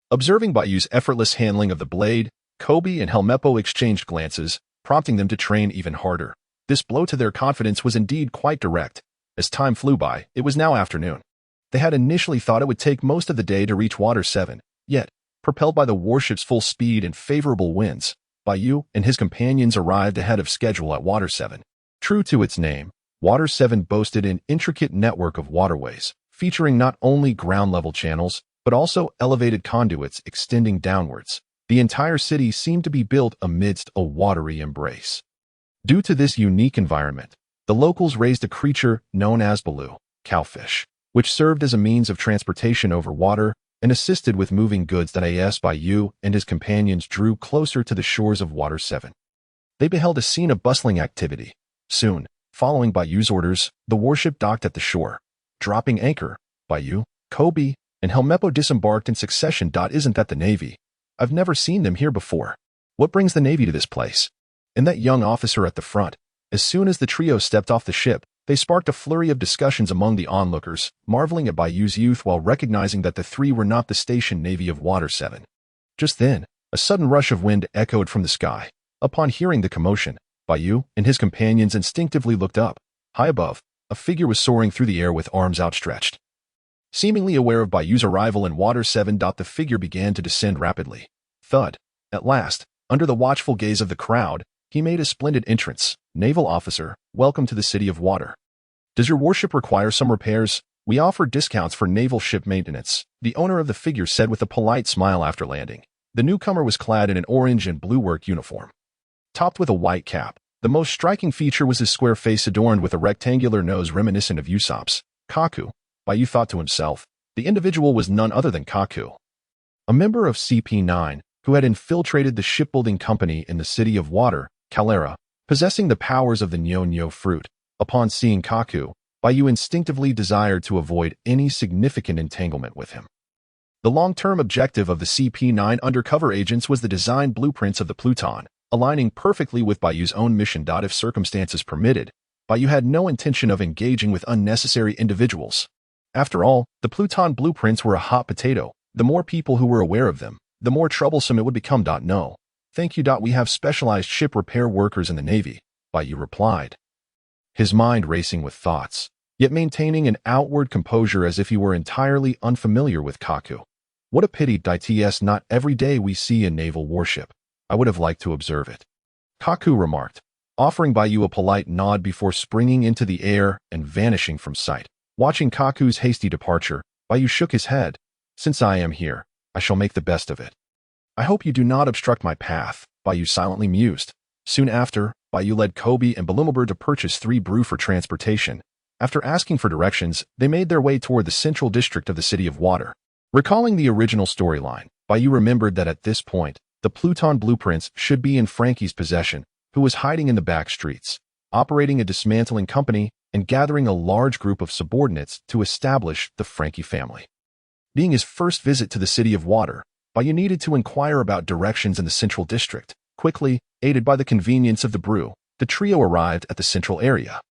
Observing Bai Yu's effortless handling of the blade, Kobe and Helmeppo exchanged glances, prompting them to train even harder. This blow to their confidence was indeed quite direct. As time flew by, it was now afternoon. They had initially thought it would take most of the day to reach Water 7, yet, propelled by the warship's full speed and favorable winds, Bai Yu and his companions arrived ahead of schedule at Water 7. True to its name, Water 7 boasted an intricate network of waterways, featuring not only ground-level channels, but also elevated conduits extending downwards. The entire city seemed to be built amidst a watery embrace. Due to this unique environment, the locals raised a creature known as Balu, cowfish, which served as a means of transportation over water and assisted with moving goods. As Bai Yu and his companions drew closer to the shores of Water 7, they beheld a scene of bustling activity. Soon, following Bai Yu's orders, the warship docked at the shore. Dropping anchor, Bai Yu, Kobe, and Helmeppo disembarked in succession. Isn't that the Navy? I've never seen them here before. What brings the Navy to this place? And that young officer at the front. As soon as the trio stepped off the ship, they sparked a flurry of discussions among the onlookers, marveling at Bai Yu's youth while recognizing that the three were not the station Navy of Water 7. Just then, a sudden rush of wind echoed from the sky. Upon hearing the commotion, Bai Yu and his companions instinctively looked up. High above, a figure was soaring through the air with arms outstretched. Seemingly aware of Bai Yu's arrival in Water 7, the figure began to descend rapidly. Thud. At last, under the watchful gaze of the crowd, he made a splendid entrance. Naval officer, welcome to the City of Water. Does your warship require some repairs? We offer discounts for naval ship maintenance, the owner of the figure said with a polite smile after landing. The newcomer was clad in an orange and blue work uniform, topped with a white cap. The most striking feature was his square face adorned with a rectangular nose reminiscent of Usopp's. Kaku, Bai Yu thought to himself. The individual was none other than Kaku, a member of CP9, who had infiltrated the shipbuilding company in the City of Water, Calera, possessing the powers of the Nyo-Nyo fruit. Upon seeing Kaku, Bai Yu instinctively desired to avoid any significant entanglement with him. The long-term objective of the CP9 undercover agents was the design blueprints of the Pluton, aligning perfectly with Bai Yu's own mission. If circumstances permitted, Bai Yu had no intention of engaging with unnecessary individuals. After all, the Pluton blueprints were a hot potato. The more people who were aware of them, the more troublesome it would become. No. Thank you. We have specialized ship repair workers in the Navy, Bai Yu replied, his mind racing with thoughts, yet maintaining an outward composure as if he were entirely unfamiliar with Kaku. What a pity. It's not every day we see a naval warship. I would have liked to observe it, Kaku remarked, offering Bai Yu a polite nod before springing into the air and vanishing from sight. Watching Kaku's hasty departure, Bai Yu shook his head. Since I am here, I shall make the best of it. I hope you do not obstruct my path, Bai Yu silently mused. Soon after, Bai Yu led Kobe and Bellamy to purchase 3 brew for transportation. After asking for directions, they made their way toward the central district of the City of Water. Recalling the original storyline, Bai Yu remembered that at this point, the Pluton blueprints should be in Frankie's possession, who was hiding in the back streets, operating a dismantling company and gathering a large group of subordinates to establish the Frankie family. Being his first visit to the City of Water, Bai Yu needed to inquire about directions in the Central District. Quickly, aided by the convenience of the brew, the trio arrived at the central area.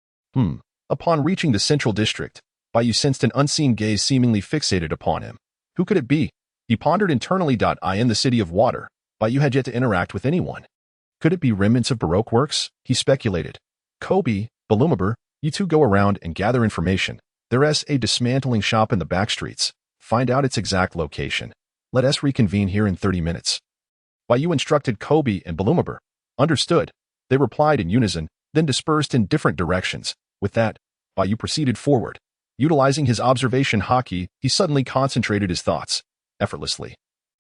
Upon reaching the Central District, Bai Yu sensed an unseen gaze seemingly fixated upon him. Who could it be? He pondered internally. In the City of Water, Bai Yu had yet to interact with anyone. Could it be remnants of Baroque Works? He speculated. Kobe, Bellamy, you two go around and gather information. There's a dismantling shop in the back streets. Find out its exact location. Let us reconvene here in 30 minutes. Bai Yu instructed Kobe and Bellamy. Understood. They replied in unison, then dispersed in different directions. With that, Bai Yu proceeded forward. Utilizing his observation Haki, he suddenly concentrated his thoughts. Effortlessly.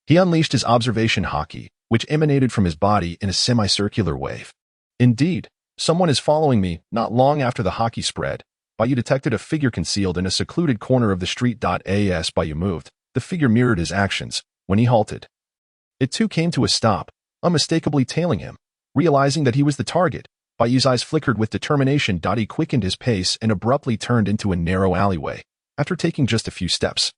He unleashed his observation Haki, which emanated from his body in a semicircular wave. Indeed, someone is following me. Not long after the Haki spread, Bai Yu detected a figure concealed in a secluded corner of the street. As Bai Yu moved, the figure mirrored his actions. When he halted, it too came to a stop, unmistakably tailing him. Realizing that he was the target, Bai Yu's eyes flickered with determination. He quickened his pace and abruptly turned into a narrow alleyway. After taking just a few steps,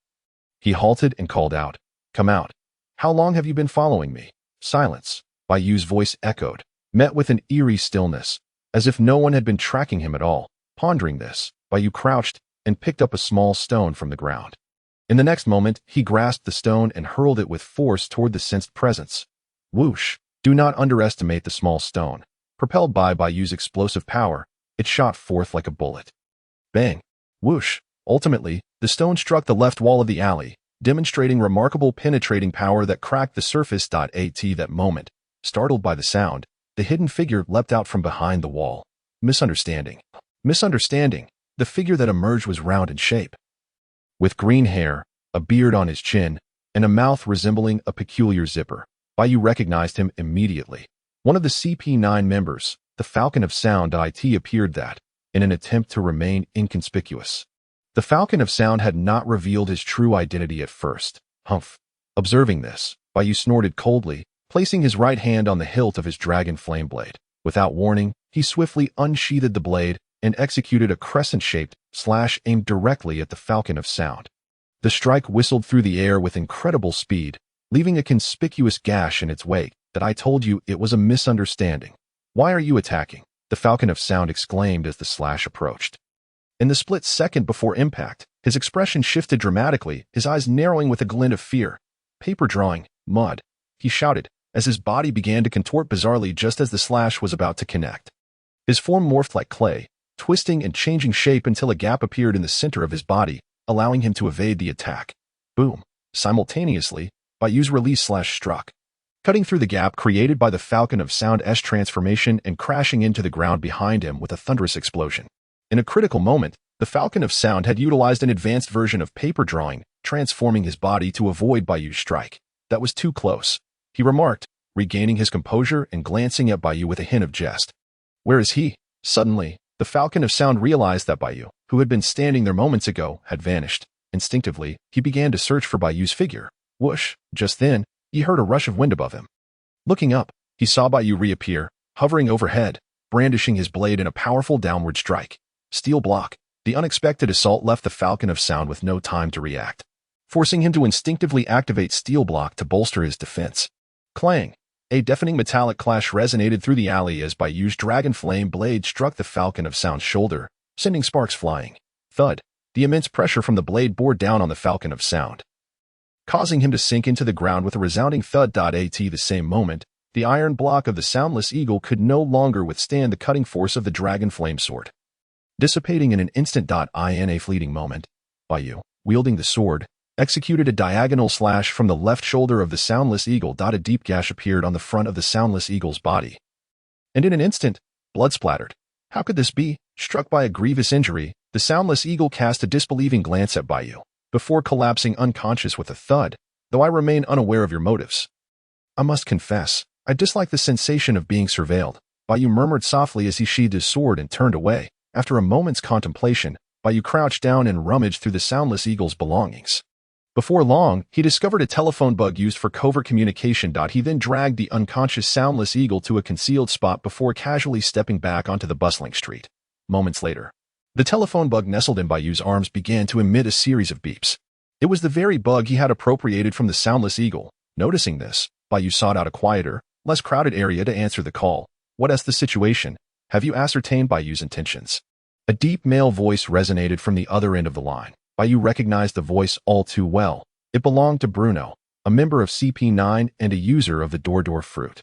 he halted and called out, "Come out. How long have you been following me?" Silence. Bai Yu's voice echoed, met with an eerie stillness, as if no one had been tracking him at all. Pondering this, Bai Yu crouched and picked up a small stone from the ground. In the next moment, he grasped the stone and hurled it with force toward the sensed presence. Whoosh! Do not underestimate the small stone. Propelled by Bai Yu's explosive power, it shot forth like a bullet. Bang! Whoosh! Ultimately, the stone struck the left wall of the alley, demonstrating remarkable penetrating power that cracked the surface. At that moment, startled by the sound, the hidden figure leapt out from behind the wall. Misunderstanding. The figure that emerged was round in shape, with green hair, a beard on his chin, and a mouth resembling a peculiar zipper. Bai Yu recognized him immediately. One of the CP9 members, the Falcon of Sound appeared in an attempt to remain inconspicuous. The Falcon of Sound had not revealed his true identity at first. Humph. Observing this, Bai Yu snorted coldly, placing his right hand on the hilt of his dragon flame blade. Without warning, he swiftly unsheathed the blade and executed a crescent-shaped slash aimed directly at the Falcon of Sound. The strike whistled through the air with incredible speed, leaving a conspicuous gash in its wake. I told you it was a misunderstanding. Why are you attacking? The Falcon of Sound exclaimed as the slash approached. In the split second before impact, his expression shifted dramatically, his eyes narrowing with a glint of fear. Paper drawing, mud, he shouted, as his body began to contort bizarrely just as the slash was about to connect. His form morphed like clay, twisting and changing shape until a gap appeared in the center of his body, allowing him to evade the attack. Boom! Simultaneously, Bai Yu's release slash struck, cutting through the gap created by the Falcon of Sound's transformation and crashing into the ground behind him with a thunderous explosion. In a critical moment, the Falcon of Sound had utilized an advanced version of paper drawing, transforming his body to avoid Bai Yu's strike. That was too close, he remarked, regaining his composure and glancing at Bai Yu with a hint of jest. Where is he? Suddenly, the Falcon of Sound realized that Bai Yu, who had been standing there moments ago, had vanished. Instinctively, he began to search for Bai Yu's figure. Whoosh! Just then, he heard a rush of wind above him. Looking up, he saw Bai Yu reappear, hovering overhead, brandishing his blade in a powerful downward strike. Steel block. The unexpected assault left the Falcon of Sound with no time to react, forcing him to instinctively activate steel block to bolster his defense. Clang! A deafening metallic clash resonated through the alley as Bai Yu's dragon flame blade struck the Falcon of Sound's shoulder, sending sparks flying. Thud! The immense pressure from the blade bore down on the Falcon of Sound, causing him to sink into the ground with a resounding thud. At the same moment, the iron block of the Soundless Eagle could no longer withstand the cutting force of the dragon flame sword, dissipating in an instant. In a fleeting moment, Bai Yu, wielding the sword, executed a diagonal slash from the left shoulder of the Soundless Eagle. A deep gash appeared on the front of the Soundless Eagle's body, and in an instant, blood splattered. How could this be? Struck by a grievous injury, the Soundless Eagle cast a disbelieving glance at Bai Yu, before collapsing unconscious with a thud. Though I remain unaware of your motives, I must confess, I dislike the sensation of being surveilled, Bai Yu murmured softly as he sheathed his sword and turned away. After a moment's contemplation, Bai Yu crouched down and rummaged through the Soundless Eagle's belongings. Before long, he discovered a telephone bug used for covert communication. He then dragged the unconscious Soundless Eagle to a concealed spot before casually stepping back onto the bustling street. Moments later, The telephone bug nestled in Bai Yu's arms began to emit a series of beeps. It was the very bug he had appropriated from the soundless eagle. Noticing this, Bai Yu sought out a quieter, less crowded area to answer the call. What is the situation? Have you ascertained Bai Yu's intentions? A deep male voice resonated from the other end of the line. Bai Yu recognized the voice all too well. It belonged to Bruno, a member of CP9 and a user of the Door fruit.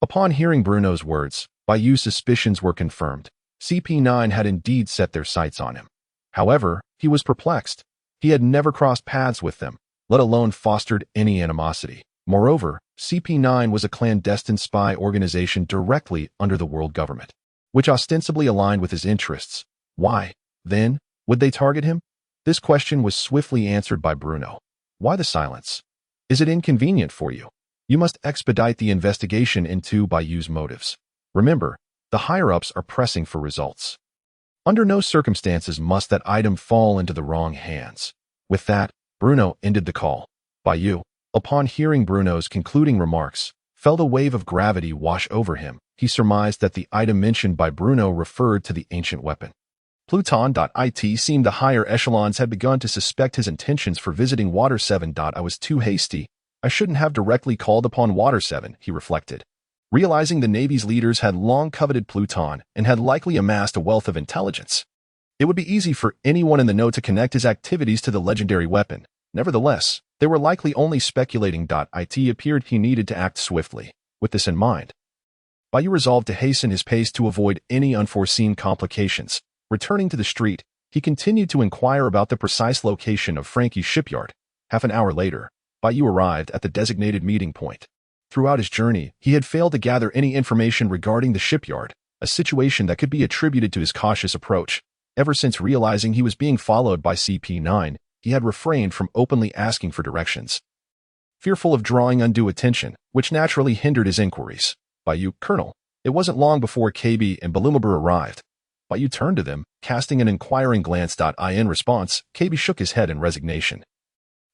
Upon hearing Bruno's words, Bai Yu's suspicions were confirmed. CP9 had indeed set their sights on him. However, he was perplexed. He had never crossed paths with them, let alone fostered any animosity. Moreover, CP9 was a clandestine spy organization directly under the world government, which ostensibly aligned with his interests. Why, then, would they target him? This question was swiftly answered by Bruno. Why the silence? Is it inconvenient for you? You must expedite the investigation into Bai Yu's motives. Remember, the higher-ups are pressing for results. Under no circumstances must that item fall into the wrong hands. With that, Bruno ended the call. Bai Yu, upon hearing Bruno's concluding remarks, felt a wave of gravity wash over him. He surmised that the item mentioned by Bruno referred to the ancient weapon. Pluton.it seemed the higher echelons had begun to suspect his intentions for visiting Water 7. I was too hasty. I shouldn't have directly called upon Water 7, he reflected. Realizing the Navy's leaders had long coveted Pluton and had likely amassed a wealth of intelligence, it would be easy for anyone in the know to connect his activities to the legendary weapon. Nevertheless, they were likely only speculating. It appeared he needed to act swiftly. With this in mind, Bai Yu resolved to hasten his pace to avoid any unforeseen complications. Returning to the street, he continued to inquire about the precise location of Frankie's shipyard. Half an hour later, Bai Yu arrived at the designated meeting point. Throughout his journey, he had failed to gather any information regarding the shipyard, a situation that could be attributed to his cautious approach. Ever since realizing he was being followed by CP9, he had refrained from openly asking for directions, fearful of drawing undue attention, which naturally hindered his inquiries. Bai Yu, Colonel. It wasn't long before KB and Bellamy arrived. Bai Yu turned to them, casting an inquiring glance. In response, KB shook his head in resignation,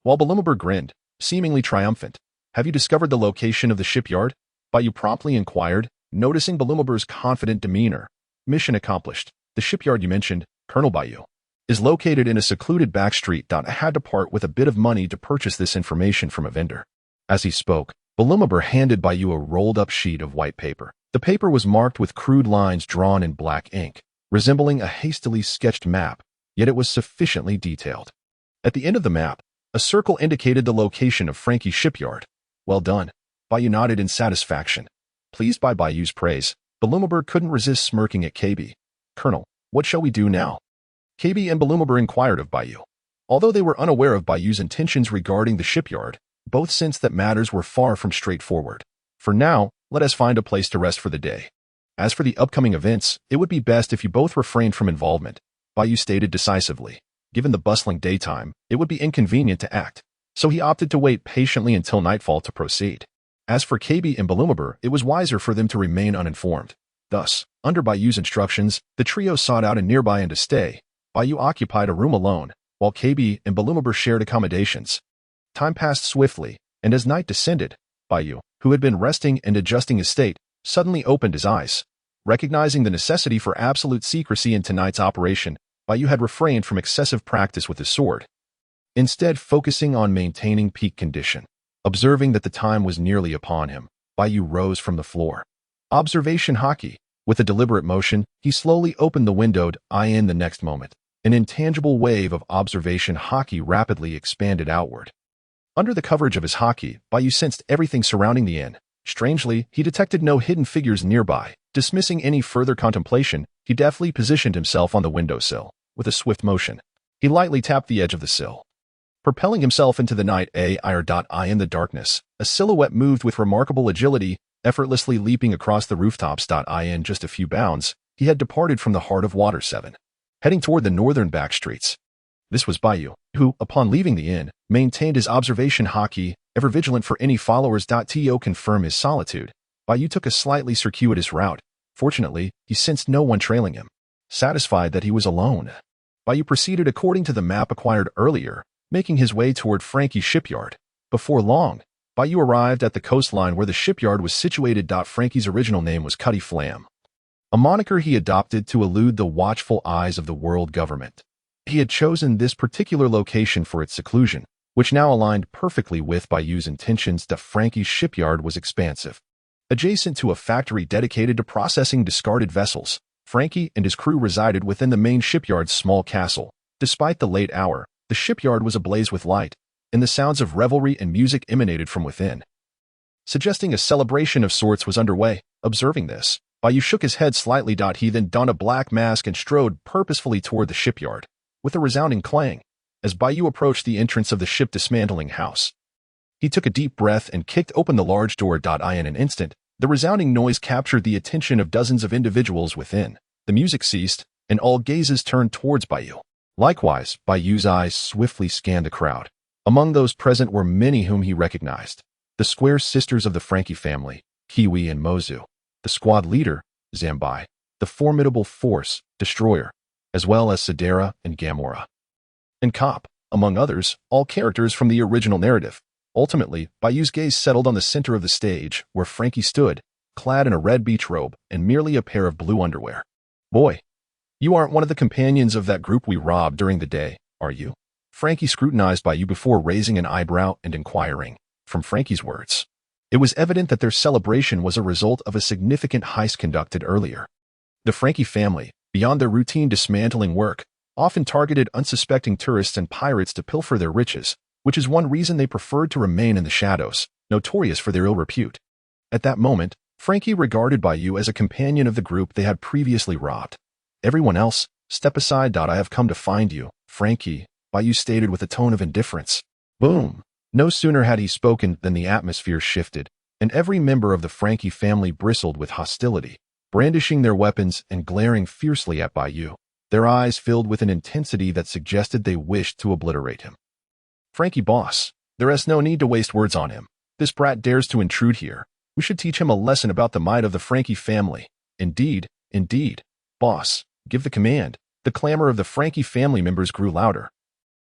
while Bellamy grinned, seemingly triumphant. Have you discovered the location of the shipyard? Bai Yu promptly inquired, noticing Bellamy's confident demeanor. Mission accomplished. The shipyard you mentioned, Colonel Bai Yu, is located in a secluded back street. I had to part with a bit of money to purchase this information from a vendor. As he spoke, Bellamy handed Bai Yu a rolled-up sheet of white paper. The paper was marked with crude lines drawn in black ink, resembling a hastily sketched map, yet it was sufficiently detailed. At the end of the map, a circle indicated the location of Frankie's shipyard. Well done. Bai Yu nodded in satisfaction. Pleased by Bai Yu's praise, Bellamy couldn't resist smirking at KB. Colonel, what shall we do now? KB and Bellamy inquired of Bai Yu. Although they were unaware of Bai Yu's intentions regarding the shipyard, both sensed that matters were far from straightforward. For now, let us find a place to rest for the day. As for the upcoming events, it would be best if you both refrained from involvement, Bai Yu stated decisively. Given the bustling daytime, it would be inconvenient to act, so he opted to wait patiently until nightfall to proceed. As for KB and Bellamy, it was wiser for them to remain uninformed. Thus, under Bai Yu's instructions, the trio sought out a nearby inn to stay. Bai Yu occupied a room alone, while KB and Bellamy shared accommodations. Time passed swiftly, and as night descended, Bai Yu, who had been resting and adjusting his state, suddenly opened his eyes. Recognizing the necessity for absolute secrecy in tonight's operation, Bai Yu had refrained from excessive practice with his sword, instead focusing on maintaining peak condition. Observing that the time was nearly upon him, Bai Yu rose from the floor. Observation Haki. With a deliberate motion, he slowly opened the window. In the next moment, an intangible wave of observation Haki rapidly expanded outward. Under the coverage of his Haki, Bai Yu sensed everything surrounding the inn. Strangely, he detected no hidden figures nearby. Dismissing any further contemplation, he deftly positioned himself on the windowsill. With a swift motion, he lightly tapped the edge of the sill. Propelling himself into the night, in the darkness, a silhouette moved with remarkable agility, effortlessly leaping across the rooftops. In just a few bounds, he had departed from the heart of Water 7, heading toward the northern back streets. This was Bai Yu, who, upon leaving the inn, maintained his observation Haki, ever vigilant for any followers. To confirm his solitude, Bai Yu took a slightly circuitous route. Fortunately, he sensed no one trailing him. Satisfied that he was alone, Bai Yu proceeded according to the map acquired earlier, making his way toward Frankie's shipyard. Before long, Bai Yu arrived at the coastline where the shipyard was situated. Frankie's original name was Cutty Flam. a moniker he adopted to elude the watchful eyes of the world government. He had chosen this particular location for its seclusion, which now aligned perfectly with Bai Yu's intentions that Frankie's shipyard was expansive. Adjacent to a factory dedicated to processing discarded vessels, Frankie and his crew resided within the main shipyard's small castle. Despite the late hour, the shipyard was ablaze with light, and the sounds of revelry and music emanated from within, suggesting a celebration of sorts was underway. Observing this, Bai Yu shook his head slightly. He then donned a black mask and strode purposefully toward the shipyard, with a resounding clang, as Bai Yu approached the entrance of the ship dismantling house. He took a deep breath and kicked open the large door. In an instant, the resounding noise captured the attention of dozens of individuals within. The music ceased, and all gazes turned towards Bai Yu. Likewise, Bai Yu's eyes swiftly scanned the crowd. Among those present were many whom he recognized. The square sisters of the Frankie family, Kiwi and Mozu, the squad leader, Zambai, the formidable force, Destroyer, as well as Sedera and Gamora, and Cop, among others, all characters from the original narrative. Ultimately, Bai Yu's gaze settled on the center of the stage, where Frankie stood, clad in a red beach robe and merely a pair of blue underwear. Boy, you aren't one of the companions of that group we robbed during the day, are you? Frankie scrutinized Bai Yu before raising an eyebrow and inquiring. From Frankie's words, it was evident that their celebration was a result of a significant heist conducted earlier. The Frankie family, beyond their routine dismantling work, often targeted unsuspecting tourists and pirates to pilfer their riches, which is one reason they preferred to remain in the shadows, notorious for their ill repute. At that moment, Frankie regarded Bai Yu as a companion of the group they had previously robbed. Everyone else, step aside. I have come to find you, Frankie, Bai Yu stated with a tone of indifference. Boom! No sooner had he spoken than the atmosphere shifted, and every member of the Frankie family bristled with hostility, brandishing their weapons and glaring fiercely at Bai Yu, their eyes filled with an intensity that suggested they wished to obliterate him. Frankie boss, there is no need to waste words on him. This brat dares to intrude here. We should teach him a lesson about the might of the Frankie family. Indeed, indeed. Boss, give the command. The clamor of the Frankie family members grew louder,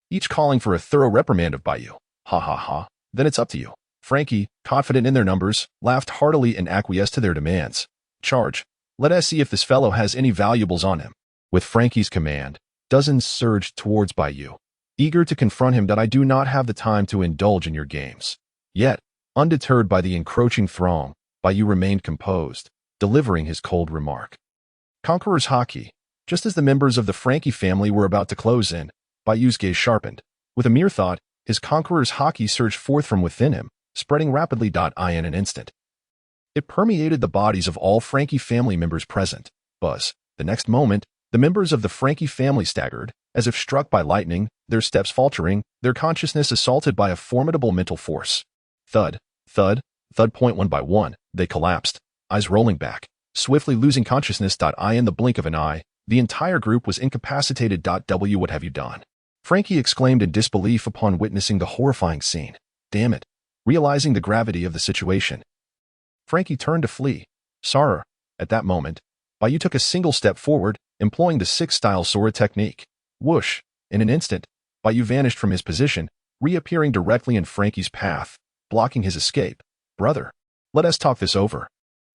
each calling for a thorough reprimand of Bai Yu. Ha ha ha, then it's up to you. Frankie, confident in their numbers, laughed heartily and acquiesced to their demands. Charge. Let us see if this fellow has any valuables on him. With Frankie's command, dozens surged towards Bai Yu, eager to confront him. I do not have the time to indulge in your games. Yet, undeterred by the encroaching throng, Bai Yu remained composed, delivering his cold remark. Conqueror's Haki. Just as the members of the Frankie family were about to close in, Bai Yu's gaze sharpened. With a mere thought, his Conqueror's Haki surged forth from within him, spreading rapidly. In an instant, it permeated the bodies of all Frankie family members present. Buzz. The next moment, the members of the Frankie family staggered, as if struck by lightning, their steps faltering, their consciousness assaulted by a formidable mental force. Thud, thud, thud. One by one, they collapsed, eyes rolling back, swiftly losing consciousness. In the blink of an eye, the entire group was incapacitated. What have you done? Frankie exclaimed in disbelief upon witnessing the horrifying scene. Damn it. Realizing the gravity of the situation, Frankie turned to flee. Sorry. At that moment, Bai Yu took a single step forward, employing the six-style sword technique. Whoosh! In an instant, Bai Yu vanished from his position, reappearing directly in Frankie's path, blocking his escape. Brother, let us talk this over.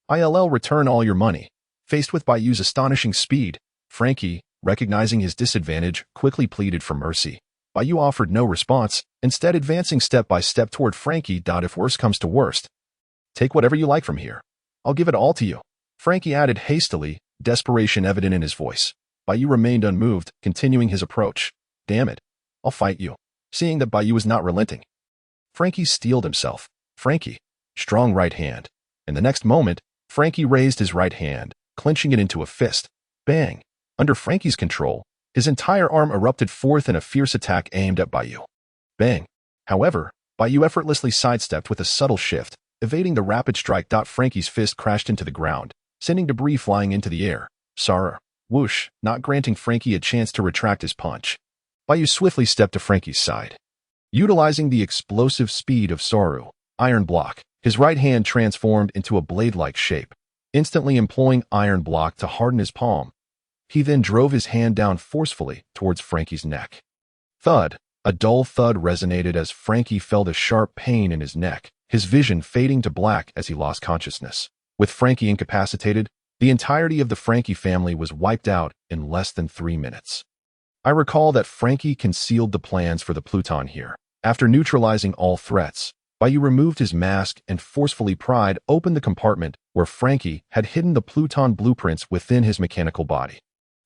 I'll return all your money. Faced with Bai Yu's astonishing speed, Frankie, recognizing his disadvantage, quickly pleaded for mercy. Bai Yu offered no response, instead advancing step by step toward Frankie. If worst comes to worst, take whatever you like from here. I'll give it all to you. Frankie added hastily, desperation evident in his voice. Bai Yu remained unmoved, continuing his approach. Damn it. I'll fight you. Seeing that Bai Yu was not relenting, Frankie steeled himself. Frankie, strong right hand. In the next moment, Frankie raised his right hand, clenching it into a fist. Bang! Under Frankie's control, his entire arm erupted forth in a fierce attack aimed at Bai Yu. Bang! However, Bai Yu effortlessly sidestepped with a subtle shift, evading the rapid strike. Frankie's fist crashed into the ground, sending debris flying into the air. Sarah. Whoosh, not granting Frankie a chance to retract his punch. Bai Yu swiftly stepped to Frankie's side. Utilizing the explosive speed of Saru, Iron Block, his right hand transformed into a blade-like shape, instantly employing Iron Block to harden his palm. He then drove his hand down forcefully towards Frankie's neck. Thud! A dull thud resonated as Frankie felt a sharp pain in his neck, his vision fading to black as he lost consciousness. With Frankie incapacitated, The entirety of the Frankie family was wiped out in less than 3 minutes. I recall that Frankie concealed the plans for the Pluton here. After neutralizing all threats, Bai Yu removed his mask and forcefully pried open the compartment where Frankie had hidden the Pluton blueprints within his mechanical body.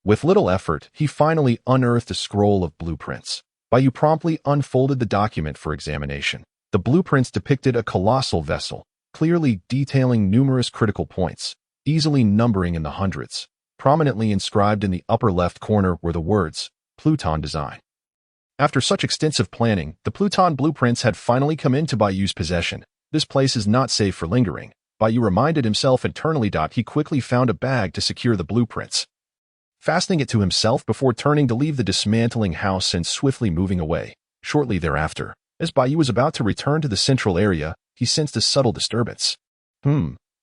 With little effort, he finally unearthed a scroll of blueprints. Bai Yu promptly unfolded the document for examination. The blueprints depicted a colossal vessel, clearly detailing numerous critical points, easily numbering in the hundreds. Prominently inscribed in the upper left corner were the words, Pluton Design. After such extensive planning, the Pluton blueprints had finally come into Bai Yu's possession. This place is not safe for lingering, Bai Yu reminded himself internally. He quickly found a bag to secure the blueprints, fastening it to himself before turning to leave the dismantling house and swiftly moving away. Shortly thereafter, as Bai Yu was about to return to the central area, he sensed a subtle disturbance.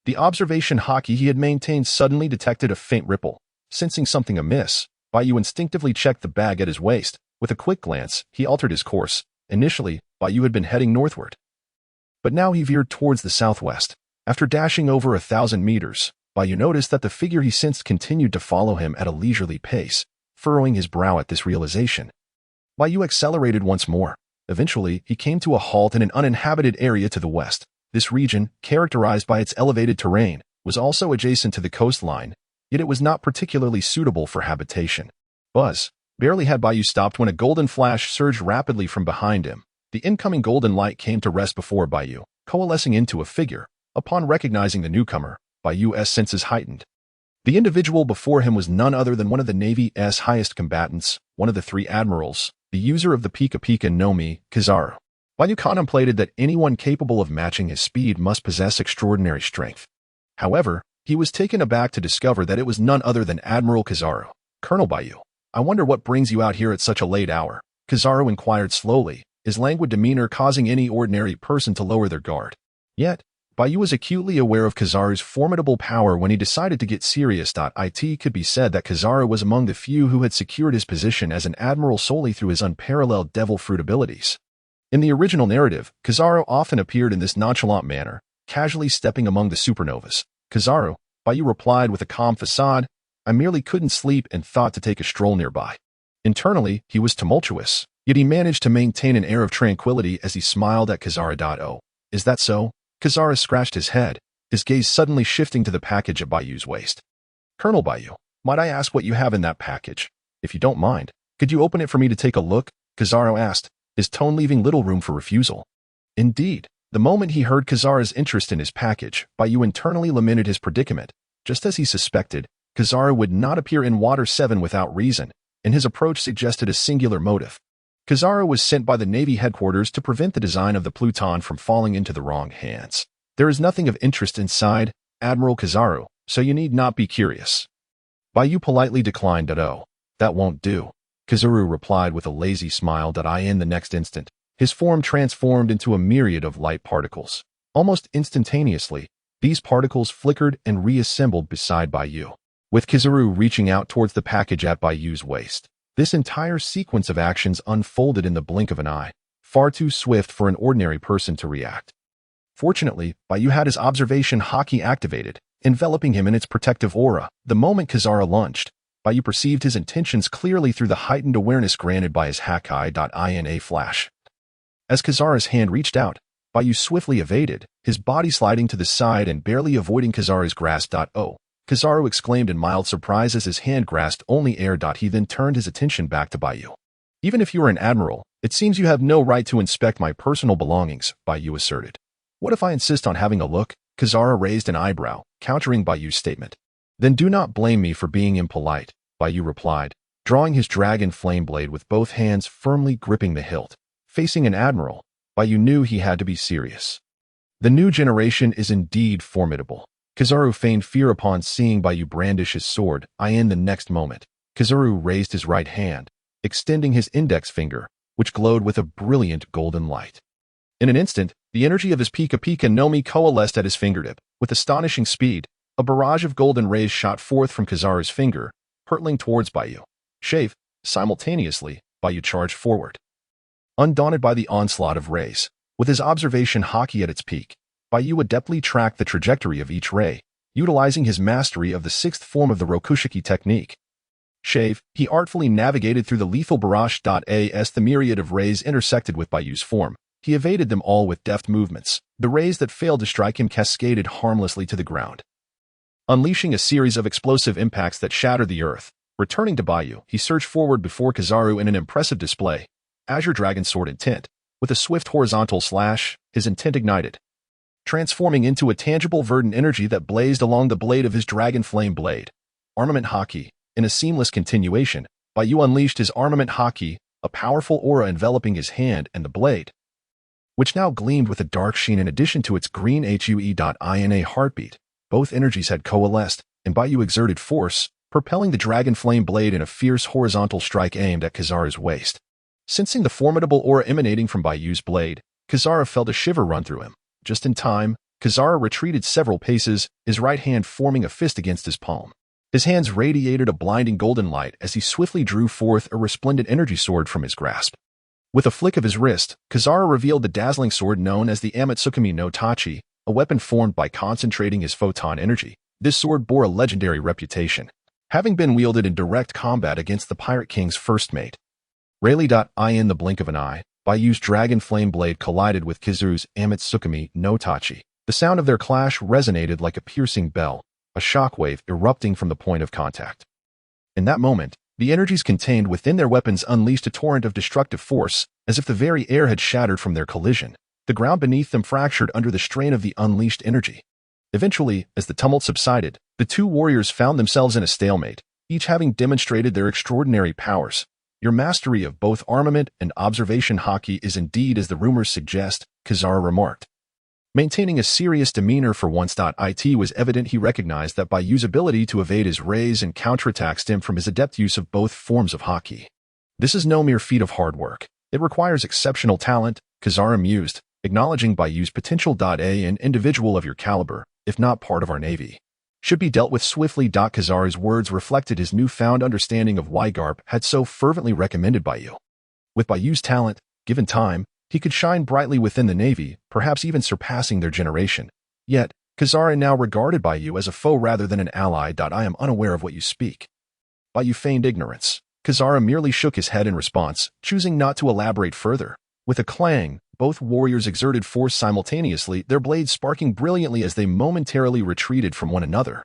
The observation Haki he had maintained suddenly detected a faint ripple. Sensing something amiss, Bai Yu instinctively checked the bag at his waist. With a quick glance, he altered his course. Initially, Bai Yu had been heading northward, but now he veered towards the southwest. After dashing over 1,000 meters, Bai Yu noticed that the figure he sensed continued to follow him at a leisurely pace, furrowing his brow at this realization. Bai Yu accelerated once more. Eventually, he came to a halt in an uninhabited area to the west. This region, characterized by its elevated terrain, was also adjacent to the coastline, yet it was not particularly suitable for habitation. Barely had Bai Yu stopped when a golden flash surged rapidly from behind him. The incoming golden light came to rest before Bai Yu, coalescing into a figure. Upon recognizing the newcomer, Bai Yu's senses heightened. The individual before him was none other than one of the Navy's highest combatants, one of the 3 admirals, the user of the Pika Pika no Mi, Kizaru. Bai Yu contemplated that anyone capable of matching his speed must possess extraordinary strength. However, he was taken aback to discover that it was none other than Admiral Kizaru. Colonel Bai Yu, I wonder what brings you out here at such a late hour, Kizaru inquired slowly, his languid demeanor causing any ordinary person to lower their guard. Yet, Bai Yu was acutely aware of Kizaru's formidable power when he decided to get serious. It could be said that Kizaru was among the few who had secured his position as an admiral solely through his unparalleled devil fruit abilities. In the original narrative, Kizaru often appeared in this nonchalant manner, casually stepping among the supernovas. Kizaru, Bai Yu replied with a calm facade, I merely couldn't sleep and thought to take a stroll nearby. Internally, he was tumultuous, yet he managed to maintain an air of tranquility as he smiled at Kizaru. Oh, is that so? Kizaru scratched his head, his gaze suddenly shifting to the package at Bai Yu's waist. Colonel Bai Yu, might I ask what you have in that package? If you don't mind, could you open it for me to take a look? Kizaru asked, his tone leaving little room for refusal. Indeed, the moment he heard Kizaru's interest in his package, Bai Yu internally lamented his predicament. Just as he suspected, Kizaru would not appear in Water 7 without reason, and his approach suggested a singular motive. Kizaru was sent by the Navy headquarters to prevent the design of the Pluton from falling into the wrong hands. There is nothing of interest inside, Admiral Kizaru, so you need not be curious. Bai Yu politely declined. Oh, that won't do. Kizaru replied with a lazy smile. In the next instant, his form transformed into a myriad of light particles. Almost instantaneously, these particles flickered and reassembled beside Bai Yu, with Kizaru reaching out towards the package at Bai Yu's waist. This entire sequence of actions unfolded in the blink of an eye, far too swift for an ordinary person to react. Fortunately, Bai Yu had his observation Haki activated, enveloping him in its protective aura. The moment Kizaru lunged, Bai Yu perceived his intentions clearly through the heightened awareness granted by his Haki. In a flash, as Kizaru's hand reached out, Bai Yu swiftly evaded, his body sliding to the side and barely avoiding Kizaru's grasp. Oh. Kizaru exclaimed in mild surprise as his hand grasped only air. He then turned his attention back to Bai Yu. Even if you are an admiral, it seems you have no right to inspect my personal belongings, Bai Yu asserted. What if I insist on having a look? Kizaru raised an eyebrow, countering Bai Yu's statement. Then do not blame me for being impolite, Bai Yu replied, drawing his dragon flame blade with both hands firmly gripping the hilt. Facing an admiral, Bai Yu knew he had to be serious. The new generation is indeed formidable. Kizaru feigned fear upon seeing Bai Yu brandish his sword. In the next moment, Kizaru raised his right hand, extending his index finger, which glowed with a brilliant golden light. In an instant, the energy of his Pika Pika no Mi coalesced at his fingertip. With astonishing speed, a barrage of golden rays shot forth from Kizaru's finger, hurtling towards Bai Yu. Simultaneously, Bai Yu charged forward. Undaunted by the onslaught of rays, with his observation Haki at its peak, Bai Yu adeptly tracked the trajectory of each ray, utilizing his mastery of the sixth form of the Rokushiki technique. Shave, he artfully navigated through the lethal barrage. As the myriad of rays intersected with Bai Yu's form, he evaded them all with deft movements. The rays that failed to strike him cascaded harmlessly to the ground, unleashing a series of explosive impacts that shattered the earth. Returning to Bai Yu, he surged forward before Kizaru in an impressive display. Azure Dragon Sword Intent. With a swift horizontal slash, his intent ignited, transforming into a tangible verdant energy that blazed along the blade of his dragon flame blade. Armament Haki. In a seamless continuation, Bai Yu unleashed his Armament Haki, a powerful aura enveloping his hand and the blade, which now gleamed with a dark sheen in addition to its green HUE.INA heartbeat. Both energies had coalesced, and Bai Yu exerted force, propelling the dragon flame blade in a fierce horizontal strike aimed at Kizaru's waist. Sensing the formidable aura emanating from Bai Yu's blade, Kizaru felt a shiver run through him. Just in time, Kizaru retreated several paces, his right hand forming a fist against his palm. His hands radiated a blinding golden light as he swiftly drew forth a resplendent energy sword from his grasp. With a flick of his wrist, Kizaru revealed the dazzling sword known as the Amatsukami no Tachi, a weapon formed by concentrating his photon energy. This sword bore a legendary reputation, having been wielded in direct combat against the Pirate King's first mate. In the blink of an eye, Bai Yu's dragon flame blade collided with Kizaru's Amatsukami no Tachi. The sound of their clash resonated like a piercing bell, a shockwave erupting from the point of contact. In that moment, the energies contained within their weapons unleashed a torrent of destructive force, as if the very air had shattered from their collision. The ground beneath them fractured under the strain of the unleashed energy. Eventually, as the tumult subsided, the two warriors found themselves in a stalemate, each having demonstrated their extraordinary powers. Your mastery of both armament and observation Haki is indeed as the rumors suggest, Kizaru remarked. Maintaining a serious demeanor for once. It was evident he recognized that Bai Yu's ability to evade his rays and counterattack stemmed from his adept use of both forms of Haki. This is no mere feat of hard work. It requires exceptional talent, Kizaru mused, acknowledging Bai Yu's potential. An individual of your caliber, if not part of our navy, should be dealt with swiftly. Kizaru's words reflected his newfound understanding of why Garp had so fervently recommended Bai Yu. With Bai Yu's talent, given time, he could shine brightly within the navy, perhaps even surpassing their generation. Yet, Kizaru now regarded Bai Yu as a foe rather than an ally. I am unaware of what you speak. Bai Yu feigned ignorance. Kizaru merely shook his head in response, choosing not to elaborate further. With a clang, both warriors exerted force simultaneously, their blades sparking brilliantly as they momentarily retreated from one another.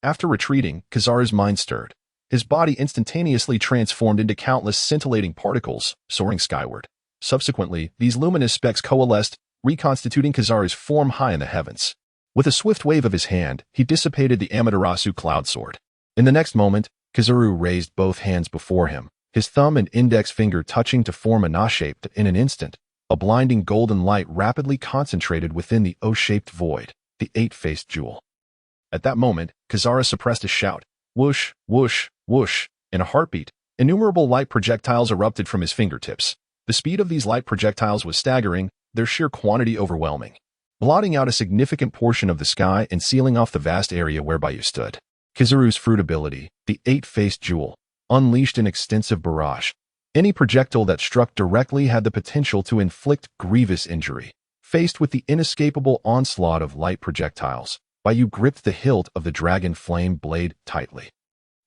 After retreating, Kizaru's mind stirred. His body instantaneously transformed into countless scintillating particles, soaring skyward. Subsequently, these luminous specks coalesced, reconstituting Kizaru's form high in the heavens. With a swift wave of his hand, he dissipated the Amaterasu cloud sword. In the next moment, Kizaru raised both hands before him, his thumb and index finger touching to form a Na shape. In an instant, a blinding golden light rapidly concentrated within the O-shaped void, the eight-faced jewel. At that moment, Kizaru suppressed a shout. Whoosh, whoosh, whoosh. In a heartbeat, innumerable light projectiles erupted from his fingertips. The speed of these light projectiles was staggering, their sheer quantity overwhelming, blotting out a significant portion of the sky and sealing off the vast area where Bai Yu stood. Kizaru's fruit ability, the eight-faced jewel, unleashed an extensive barrage. Any projectile that struck directly had the potential to inflict grievous injury. Faced with the inescapable onslaught of light projectiles, Bai Yu gripped the hilt of the dragon flame blade tightly.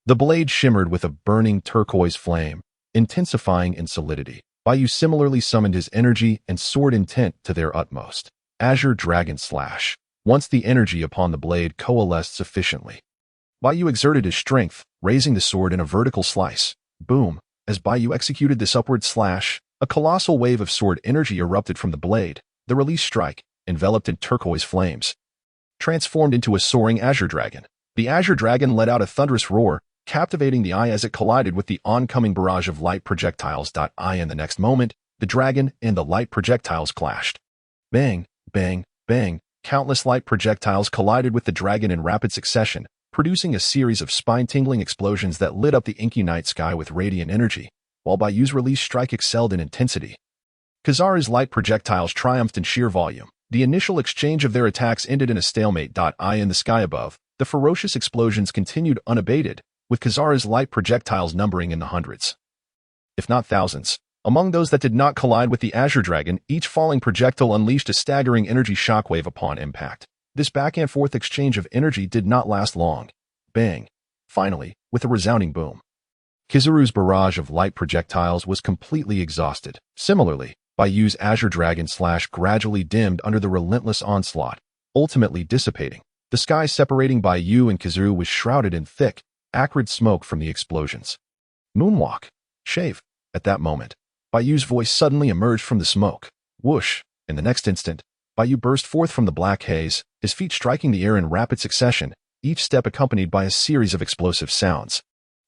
The blade shimmered with a burning turquoise flame, intensifying in solidity. Bai Yu similarly summoned his energy and sword intent to their utmost. Azure Dragon Slash. Once the energy upon the blade coalesced sufficiently, Bai Yu exerted his strength, raising the sword in a vertical slice. Boom! As Bai Yu executed this upward slash, a colossal wave of sword energy erupted from the blade. The release strike, enveloped in turquoise flames, transformed into a soaring Azure Dragon. The Azure Dragon let out a thunderous roar, captivating the eye as it collided with the oncoming barrage of light projectiles. In the next moment, the dragon and the light projectiles clashed. Bang, bang, bang. Countless light projectiles collided with the dragon in rapid succession, producing a series of spine-tingling explosions that lit up the inky night sky with radiant energy, while Bai Yu's release strike excelled in intensity. Kizaru's light projectiles triumphed in sheer volume. The initial exchange of their attacks ended in a stalemate. In the sky above, the ferocious explosions continued unabated, with Kizaru's light projectiles numbering in the hundreds, if not thousands. Among those that did not collide with the Azure Dragon, each falling projectile unleashed a staggering energy shockwave upon impact. This back-and-forth exchange of energy did not last long. Bang! Finally, with a resounding boom. Kizaru's barrage of light projectiles was completely exhausted. Similarly, Bai Yu's Azure Dragon Slash gradually dimmed under the relentless onslaught, ultimately dissipating. The sky separating Bai Yu and Kizaru was shrouded in thick, acrid smoke from the explosions. Moonwalk. Shave. At that moment, Bai Yu's voice suddenly emerged from the smoke. Whoosh! In the next instant, Bai Yu burst forth from the black haze, his feet striking the air in rapid succession, each step accompanied by a series of explosive sounds.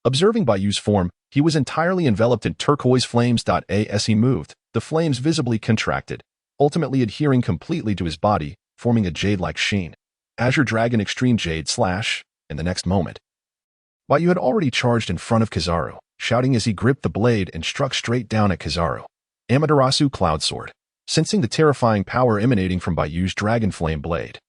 Observing Bai Yu's form, he was entirely enveloped in turquoise flames. As he moved, the flames visibly contracted, ultimately adhering completely to his body, forming a jade-like sheen. Azure Dragon Extreme Jade Slash. In the next moment, Bai Yu had already charged in front of Kizaru, shouting as he gripped the blade and struck straight down at Kizaru. Amaterasu Cloud Sword. Sensing the terrifying power emanating from Bai Yu's dragon flame blade,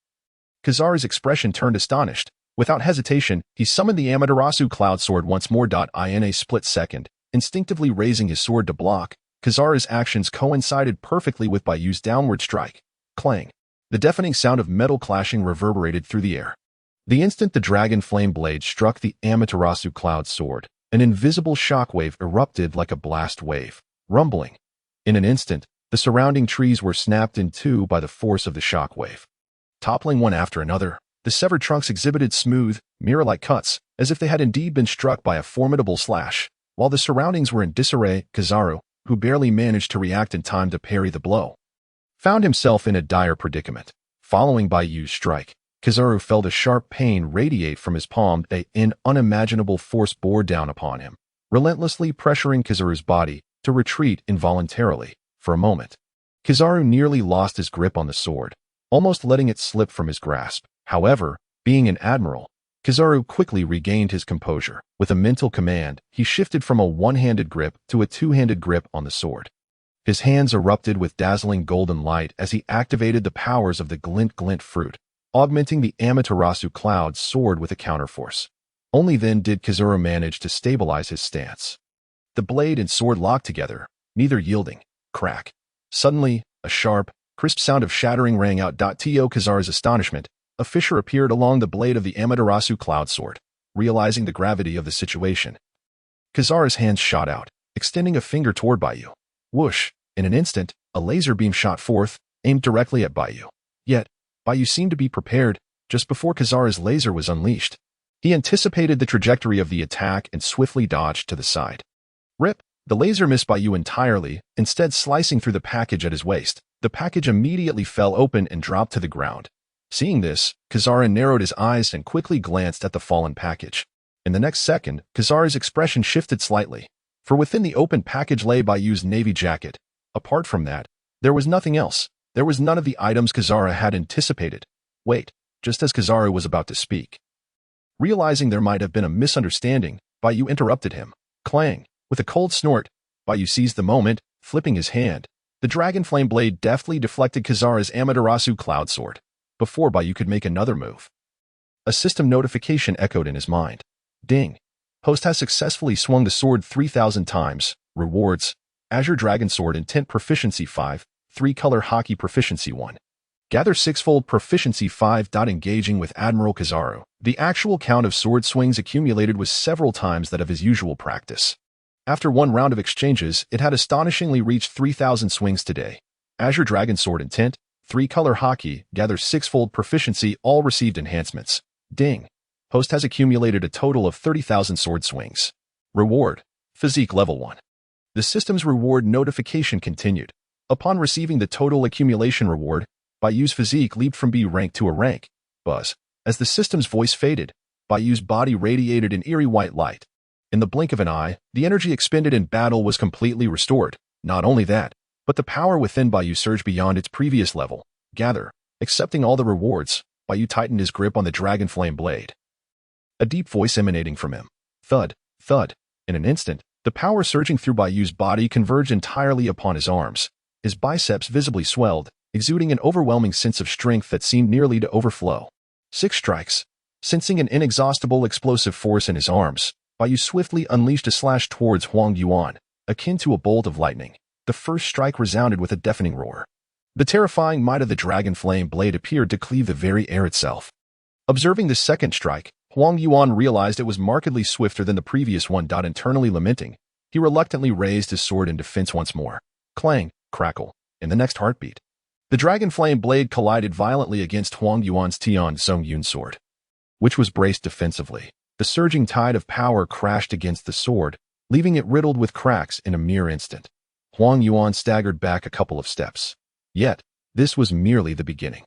Kizaru's expression turned astonished. Without hesitation, he summoned the Amaterasu Cloud Sword once more. In a split second, instinctively raising his sword to block, Kizaru's actions coincided perfectly with Bai Yu's downward strike. Clang! The deafening sound of metal clashing reverberated through the air. The instant the dragon flame blade struck the Amaterasu Cloud Sword, an invisible shockwave erupted like a blast wave, rumbling. In an instant, the surrounding trees were snapped in two by the force of the shockwave. Toppling one after another, the severed trunks exhibited smooth, mirror-like cuts, as if they had indeed been struck by a formidable slash. While the surroundings were in disarray, Kizaru, who barely managed to react in time to parry the blow, found himself in a dire predicament. Following Bai Yu's strike, Kizaru felt a sharp pain radiate from his palm. An unimaginable force bore down upon him, relentlessly pressuring Kizaru's body to retreat involuntarily. For a moment, Kizaru nearly lost his grip on the sword, almost letting it slip from his grasp. However, being an admiral, Kizaru quickly regained his composure. With a mental command, he shifted from a one-handed grip to a two-handed grip on the sword. His hands erupted with dazzling golden light as he activated the powers of the glint fruit, augmenting the Amaterasu Cloud Sword with a counterforce. Only then did Kizaru manage to stabilize his stance. The blade and sword locked together, neither yielding. Crack. Suddenly, a sharp, crisp sound of shattering rang out. To Kizaru's astonishment, a fissure appeared along the blade of the Amaterasu Cloud Sword. Realizing the gravity of the situation, Kizaru's hands shot out, extending a finger toward Bai Yu. Whoosh! In an instant, a laser beam shot forth, aimed directly at Bai Yu. Yet, Bai Yu seemed to be prepared. Just before Kizaru's laser was unleashed, he anticipated the trajectory of the attack and swiftly dodged to the side. Rip! The laser missed Bai Yu entirely, instead slicing through the package at his waist. The package immediately fell open and dropped to the ground. Seeing this, Kizaru narrowed his eyes and quickly glanced at the fallen package. In the next second, Kizaru's expression shifted slightly, for within the open package lay Bai Yu's navy jacket. Apart from that, there was nothing else. There was none of the items Kizaru had anticipated. Wait, just as Kizaru was about to speak, realizing there might have been a misunderstanding, Bai Yu interrupted him. Clang! With a cold snort, Bai Yu seized the moment, flipping his hand. The dragon flame blade deftly deflected Kizaru's Amaterasu Cloud Sword, before Bai Yu could make another move. A system notification echoed in his mind. Ding! Host has successfully swung the sword 3,000 times. Rewards: Azure Dragon Sword Intent Proficiency 5, 3-color Haki Proficiency 1. Gather 6-fold Proficiency 5. Engaging with Admiral Kizaru, the actual count of sword swings accumulated was several times that of his usual practice. After one round of exchanges, it had astonishingly reached 3,000 swings today. Azure Dragon Sword Intent, 3-color Haki, gather 6-fold proficiency, all received enhancements. Ding! Host has accumulated a total of 30,000 sword swings. Reward: Physique Level 1. The system's reward notification continued. Upon receiving the total accumulation reward, Bai Yu's physique leaped from B rank to A rank. Buzz. As the system's voice faded, Bai Yu's body radiated an eerie white light. In the blink of an eye, the energy expended in battle was completely restored. Not only that, but the power within Bai Yu surged beyond its previous level. Gather. Accepting all the rewards, Bai Yu tightened his grip on the dragon flame blade. A deep voice emanating from him. Thud, thud. In an instant, the power surging through Bai Yu's body converged entirely upon his arms. His biceps visibly swelled, exuding an overwhelming sense of strength that seemed nearly to overflow. 6 strikes. Sensing an inexhaustible explosive force in his arms, Bai Yu swiftly unleashed a slash towards Huang Yuan, akin to a bolt of lightning. The first strike resounded with a deafening roar. The terrifying might of the dragon flame blade appeared to cleave the very air itself. Observing the second strike, Huang Yuan realized it was markedly swifter than the previous one. Internally lamenting, he reluctantly raised his sword in defense once more. Clang, crackle, in the next heartbeat, the dragon flame blade collided violently against Huang Yuan's Tian Song Yun sword, which was braced defensively. The surging tide of power crashed against the sword, leaving it riddled with cracks in a mere instant. Huang Yuan staggered back a couple of steps. Yet, this was merely the beginning.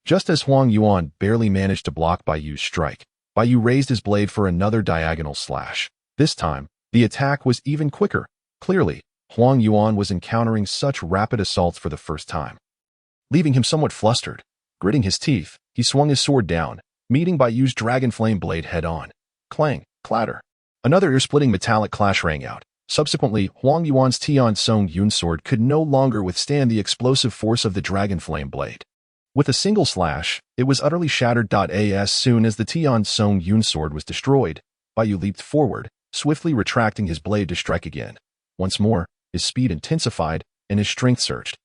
Just as Huang Yuan barely managed to block Bai Yu's strike, Bai Yu raised his blade for another diagonal slash. This time, the attack was even quicker. Clearly, Huang Yuan was encountering such rapid assaults for the first time. Leaving him somewhat flustered, gritting his teeth, he swung his sword down, meeting Bai Yu's dragon flame blade head-on. Clang, clatter. Another ear-splitting metallic clash rang out. Subsequently, Huang Yuan's Tian Song Yun sword could no longer withstand the explosive force of the dragon flame blade. With a single slash, it was utterly shattered. As soon as the Tian Song Yun sword was destroyed, Bai Yu leaped forward, swiftly retracting his blade to strike again. Once more, his speed intensified and his strength surged.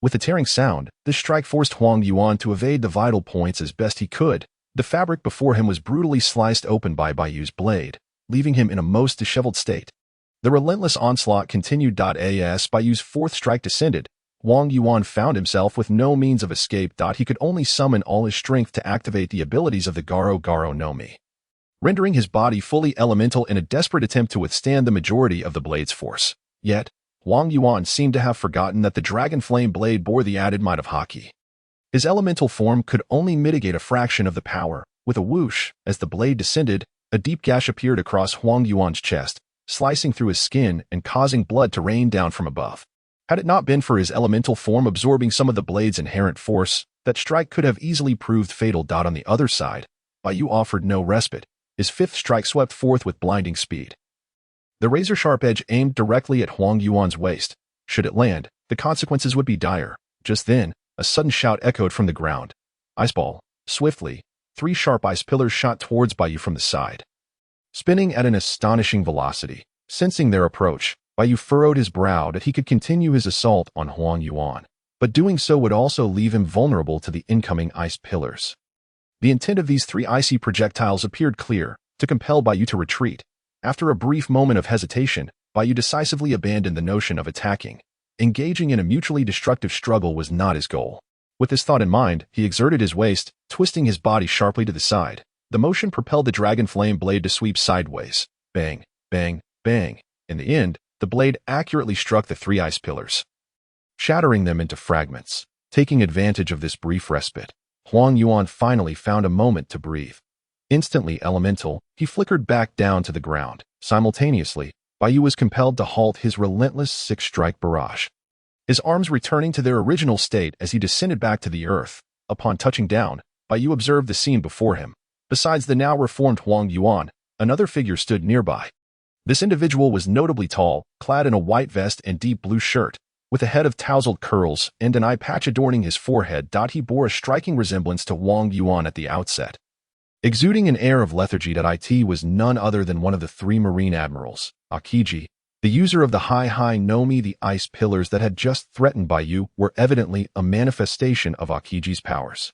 With a tearing sound, this strike forced Huang Yuan to evade the vital points as best he could. The fabric before him was brutally sliced open by Bai Yu's blade, leaving him in a most disheveled state. The relentless onslaught continued. As Bai Yu's fourth strike descended, Huang Yuan found himself with no means of escape. He could only summon all his strength to activate the abilities of the Garo no Mi, rendering his body fully elemental in a desperate attempt to withstand the majority of the blade's force. Yet, Huang Yuan seemed to have forgotten that the dragon flame blade bore the added might of Haki. His elemental form could only mitigate a fraction of the power. With a whoosh, as the blade descended, a deep gash appeared across Huang Yuan's chest, slicing through his skin and causing blood to rain down from above. Had it not been for his elemental form absorbing some of the blade's inherent force, that strike could have easily proved fatal. On the other side, Bai Yu offered no respite. His fifth strike swept forth with blinding speed. The razor-sharp edge aimed directly at Huang Yuan's waist. Should it land, the consequences would be dire. Just then, a sudden shout echoed from the ground. Iceball. Swiftly, 3 sharp ice pillars shot towards Bai Yu from the side, spinning at an astonishing velocity. Sensing their approach, Bai Yu furrowed his brow that he could continue his assault on Huang Yuan, but doing so would also leave him vulnerable to the incoming ice pillars. The intent of these 3 icy projectiles appeared clear, to compel Bai Yu to retreat. After a brief moment of hesitation, Bai Yu decisively abandoned the notion of attacking. Engaging in a mutually destructive struggle was not his goal. With this thought in mind, he exerted his waist, twisting his body sharply to the side. The motion propelled the dragon flame blade to sweep sideways. Bang, bang, bang. In the end, the blade accurately struck the 3 ice pillars, shattering them into fragments. Taking advantage of this brief respite, Huang Yuan finally found a moment to breathe. Instantly elemental, he flickered back down to the ground. Simultaneously, Bai Yu was compelled to halt his relentless 6-strike barrage, his arms returning to their original state as he descended back to the earth. Upon touching down, Bai Yu observed the scene before him. Besides the now reformed Huang Yuan, another figure stood nearby. This individual was notably tall, clad in a white vest and deep blue shirt, with a head of tousled curls and an eye patch adorning his forehead. He bore a striking resemblance to Huang Yuan at the outset. Exuding an air of lethargy. It was none other than one of the 3 Marine Admirals, Aokiji, the user of the Hai no Mi. The ice pillars that had just threatened Bai Yu were evidently a manifestation of Aokiji's powers.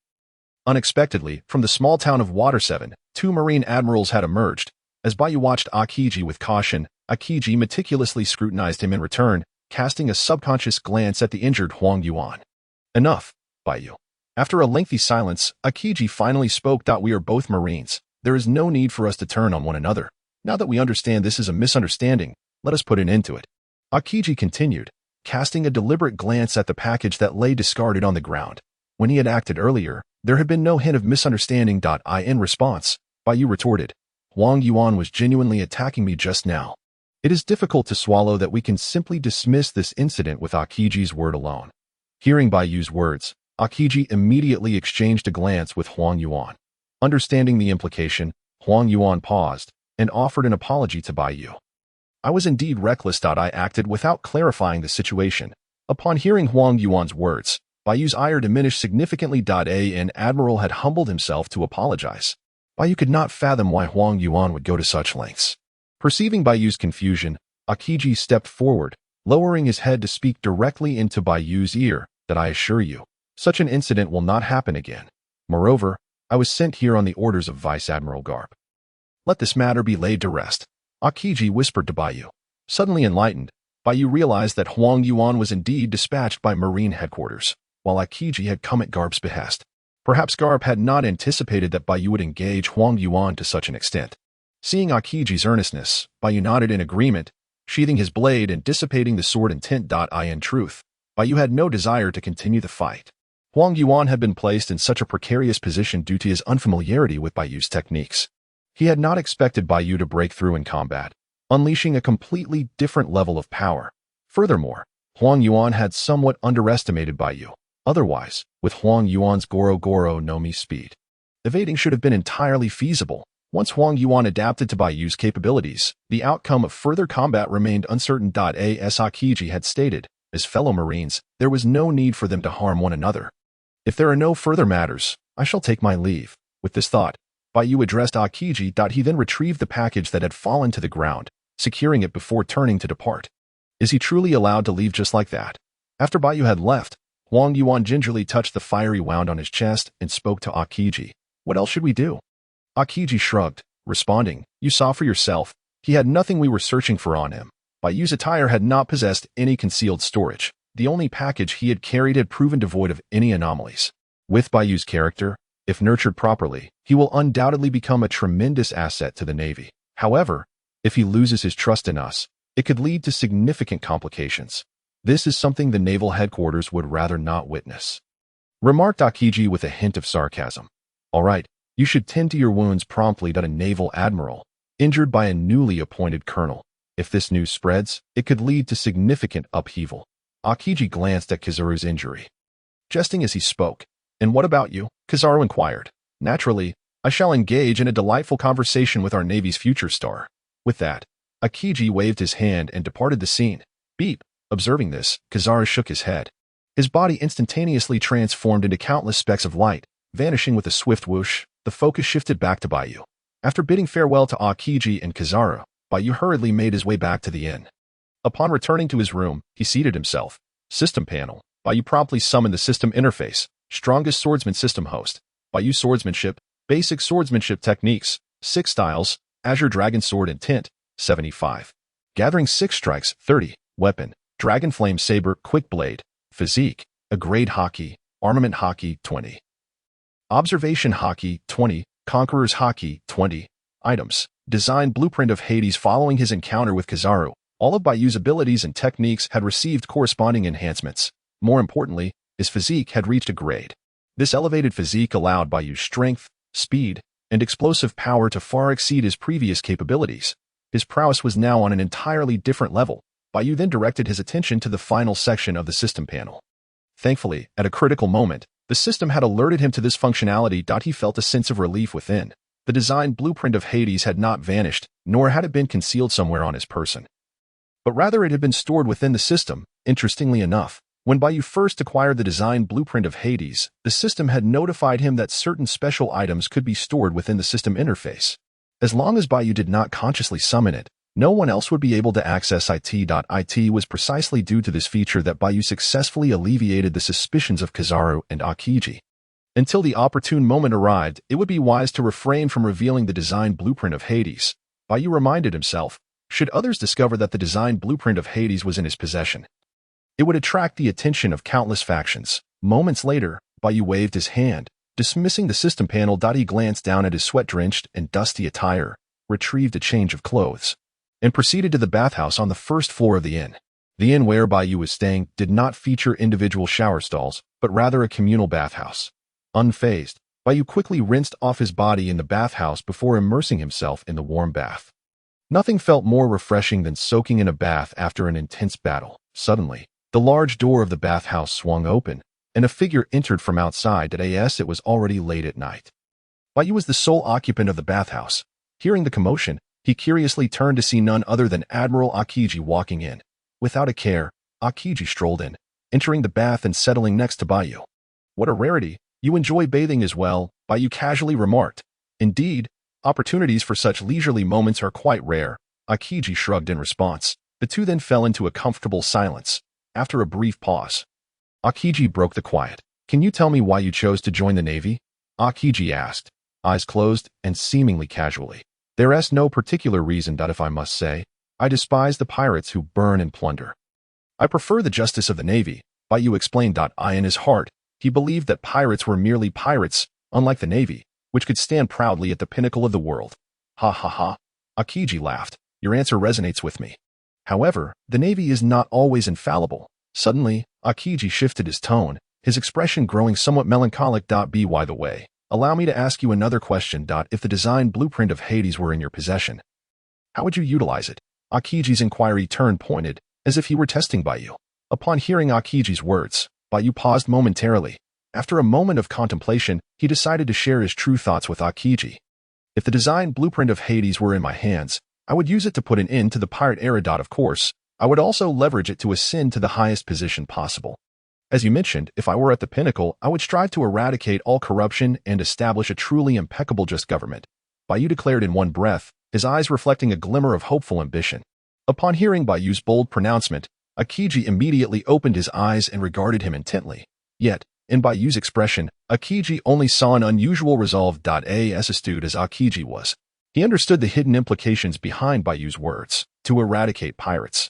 Unexpectedly, from the small town of Water 7, 2 Marine Admirals had emerged. As Bai Yu watched Aokiji with caution, Aokiji meticulously scrutinized him in return, casting a subconscious glance at the injured Huang Yuan. Enough, Bai Yu. After a lengthy silence, Aokiji finally spoke. We are both Marines. There is no need for us to turn on one another. Now that we understand this is a misunderstanding, let us put an end to it. Aokiji continued, casting a deliberate glance at the package that lay discarded on the ground. When he had acted earlier, there had been no hint of misunderstanding. In response, Bai Yu retorted, Huang Yuan was genuinely attacking me just now. It is difficult to swallow that we can simply dismiss this incident with Aokiji's word alone. Hearing Bai Yu's words, Aokiji immediately exchanged a glance with Huang Yuan. Understanding the implication, Huang Yuan paused and offered an apology to Bai Yu. I was indeed reckless. I acted without clarifying the situation. Upon hearing Huang Yuan's words, Bai Yu's ire diminished significantly. An admiral had humbled himself to apologize. Bai Yu could not fathom why Huang Yuan would go to such lengths. Perceiving Bai Yu's confusion, Aokiji stepped forward, lowering his head to speak directly into Bai Yu's ear. that I assure you, such an incident will not happen again. Moreover, I was sent here on the orders of Vice Admiral Garp. Let this matter be laid to rest, Aokiji whispered to Bai Yu. Suddenly enlightened, Bai Yu realized that Huang Yuan was indeed dispatched by Marine headquarters, while Aokiji had come at Garp's behest. Perhaps Garp had not anticipated that Bai Yu would engage Huang Yuan to such an extent. Seeing Aokiji's earnestness, Bai Yu nodded in agreement, sheathing his blade and dissipating the sword intent. In truth, Bai Yu had no desire to continue the fight. Huang Yuan had been placed in such a precarious position due to his unfamiliarity with Bai Yu's techniques. He had not expected Bai Yu to break through in combat, unleashing a completely different level of power. Furthermore, Huang Yuan had somewhat underestimated Bai Yu. Otherwise, with Huang Yuan's Goro Goro no Mi speed, evading should have been entirely feasible. Once Huang Yuan adapted to Bai Yu's capabilities, the outcome of further combat remained uncertain. As Aokiji had stated, as fellow Marines, there was no need for them to harm one another. If there are no further matters, I shall take my leave. With this thought, Bai Yu addressed Aokiji. He then retrieved the package that had fallen to the ground, securing it before turning to depart. Is he truly allowed to leave just like that? After Bai Yu had left, Huang Yuan gingerly touched the fiery wound on his chest and spoke to Aokiji. What else should we do? Aokiji shrugged, responding, you saw for yourself, he had nothing we were searching for on him. Bai Yu's attire had not possessed any concealed storage. The only package he had carried had proven devoid of any anomalies. With Bai Yu's character, if nurtured properly, he will undoubtedly become a tremendous asset to the Navy. However, if he loses his trust in us, it could lead to significant complications. This is something the Naval Headquarters would rather not witness, remarked Aokiji with a hint of sarcasm. All right, you should tend to your wounds promptly. A naval admiral, injured by a newly appointed colonel. If this news spreads, it could lead to significant upheaval. Aokiji glanced at Kizaru's injury, jesting as he spoke. And what about you? Kizaru inquired. Naturally, I shall engage in a delightful conversation with our Navy's future star. With that, Aokiji waved his hand and departed the scene. Beep. Observing this, Kizaru shook his head. His body instantaneously transformed into countless specks of light, vanishing with a swift whoosh. The focus shifted back to Bai Yu. After bidding farewell to Aokiji and Kizaru, Bai Yu hurriedly made his way back to the inn. Upon returning to his room, he seated himself. System panel. Bai Yu promptly summoned the system interface. Strongest swordsman system host. Bai Yu swordsmanship. Basic swordsmanship techniques. 6 styles. Azure Dragon Sword Intent. 75. Gathering 6 strikes. 30. Weapon. Dragon Flame Saber. Quick Blade. Physique. A grade Haki. Armament Haki. 20. Observation Haki. 20. Conqueror's Haki. 20. Items. Design blueprint of Hades. Following his encounter with Kizaru, all of Bai Yu's abilities and techniques had received corresponding enhancements. More importantly, his physique had reached a grade. This elevated physique allowed Bai Yu's strength, speed, and explosive power to far exceed his previous capabilities. His prowess was now on an entirely different level. Bai Yu then directed his attention to the final section of the system panel. Thankfully, at a critical moment, the system had alerted him to this functionality. He felt a sense of relief within. The design blueprint of Hades had not vanished, nor had it been concealed somewhere on his person, but rather it had been stored within the system. Interestingly enough, when Bai Yu first acquired the design blueprint of Hades, the system had notified him that certain special items could be stored within the system interface. As long as Bai Yu did not consciously summon it, no one else would be able to access it. It was precisely due to this feature that Bai Yu successfully alleviated the suspicions of Kizaru and Aokiji. Until the opportune moment arrived, it would be wise to refrain from revealing the design blueprint of Hades. Bai Yu reminded himself, should others discover that the design blueprint of Hades was in his possession, it would attract the attention of countless factions. Moments later, Bai Yu waved his hand, dismissing the system panel. He glanced down at his sweat-drenched and dusty attire, retrieved a change of clothes, and proceeded to the bathhouse on the first floor of the inn. The inn where Bai Yu was staying did not feature individual shower stalls, but rather a communal bathhouse. Unfazed, Bai Yu quickly rinsed off his body in the bathhouse before immersing himself in the warm bath. Nothing felt more refreshing than soaking in a bath after an intense battle. Suddenly, the large door of the bathhouse swung open, and a figure entered from outside. It was already late at night. Bai Yu was the sole occupant of the bathhouse. Hearing the commotion, he curiously turned to see none other than Admiral Aokiji walking in. Without a care, Aokiji strolled in, entering the bath and settling next to Bai Yu. What a rarity! You enjoy bathing as well, Bai Yu casually remarked. Indeed, opportunities for such leisurely moments are quite rare. Aokiji shrugged in response. The two then fell into a comfortable silence. After a brief pause, Aokiji broke the quiet. Can you tell me why you chose to join the Navy? Aokiji asked, eyes closed and seemingly casually. There is no particular reason, if I must say. I despise the pirates who burn and plunder. I prefer the justice of the Navy, Bai Yu explained. In his heart, he believed that pirates were merely pirates, unlike the Navy, which could stand proudly at the pinnacle of the world. Ha ha ha. Aokiji laughed. Your answer resonates with me. However, the Navy is not always infallible. Suddenly, Aokiji shifted his tone, his expression growing somewhat melancholic. By the way, allow me to ask you another question. If the design blueprint of Hades were in your possession, how would you utilize it? Aokiji's inquiry turned pointed, as if he were testing Bai Yu. Upon hearing Aokiji's words, Bai Yu paused momentarily. After a moment of contemplation, he decided to share his true thoughts with Aokiji. If the design blueprint of Hades were in my hands, I would use it to put an end to the pirate era. Of course, I would also leverage it to ascend to the highest position possible. As you mentioned, if I were at the pinnacle, I would strive to eradicate all corruption and establish a truly impeccable just government. Bai Yu declared in one breath, his eyes reflecting a glimmer of hopeful ambition. Upon hearing Bai Yu's bold pronouncement, Aokiji immediately opened his eyes and regarded him intently. Yet, in Bai Yu's expression, Aokiji only saw an unusual resolve. As astute as Aokiji was, he understood the hidden implications behind Bai Yu's words: to eradicate pirates,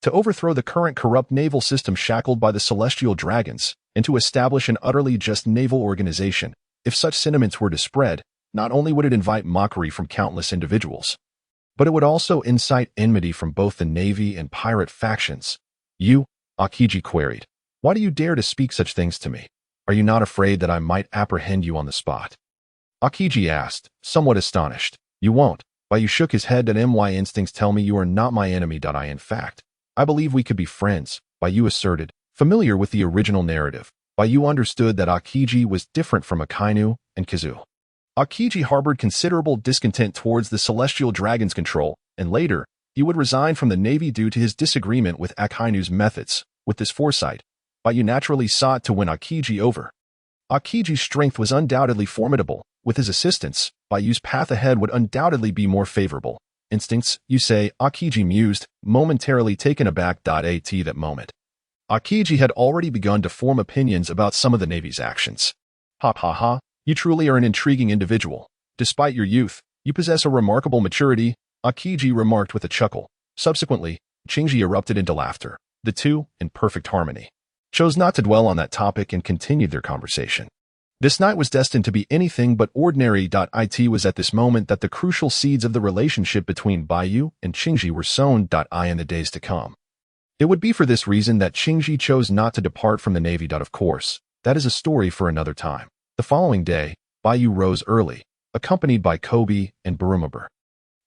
to overthrow the current corrupt naval system shackled by the celestial dragons, and to establish an utterly just naval organization. If such sentiments were to spread, not only would it invite mockery from countless individuals, but it would also incite enmity from both the Navy and pirate factions. You, Aokiji queried, why do you dare to speak such things to me? Are you not afraid that I might apprehend you on the spot? Aokiji asked, somewhat astonished. You won't. Bai Yu shook his head. My instincts tell me you are not my enemy. In fact, I believe we could be friends, Bai Yu asserted. Familiar with the original narrative, Bai Yu understood that Aokiji was different from Akainu and Kizaru. Aokiji harbored considerable discontent towards the celestial dragon's control, and later, he would resign from the Navy due to his disagreement with Akainu's methods. With this foresight, Bai Yu naturally sought to win Aokiji over. Aokiji's strength was undoubtedly formidable. With his assistance, Bai Yu's path ahead would undoubtedly be more favorable. Instincts, you say, Aokiji mused, momentarily taken aback. At that moment, Aokiji had already begun to form opinions about some of the Navy's actions. Ha ha ha, you truly are an intriguing individual. Despite your youth, you possess a remarkable maturity, Aokiji remarked with a chuckle. Subsequently, Shinji erupted into laughter. The two, in perfect harmony, chose not to dwell on that topic and continued their conversation. This night was destined to be anything but ordinary. It was at this moment that the crucial seeds of the relationship between Bai Yu and Shinji were sown. In the days to come. It would be for this reason that Shinji chose not to depart from the Navy. Of course, that is a story for another time. The following day, Bai Yu rose early, accompanied by Kobe and Burumabur,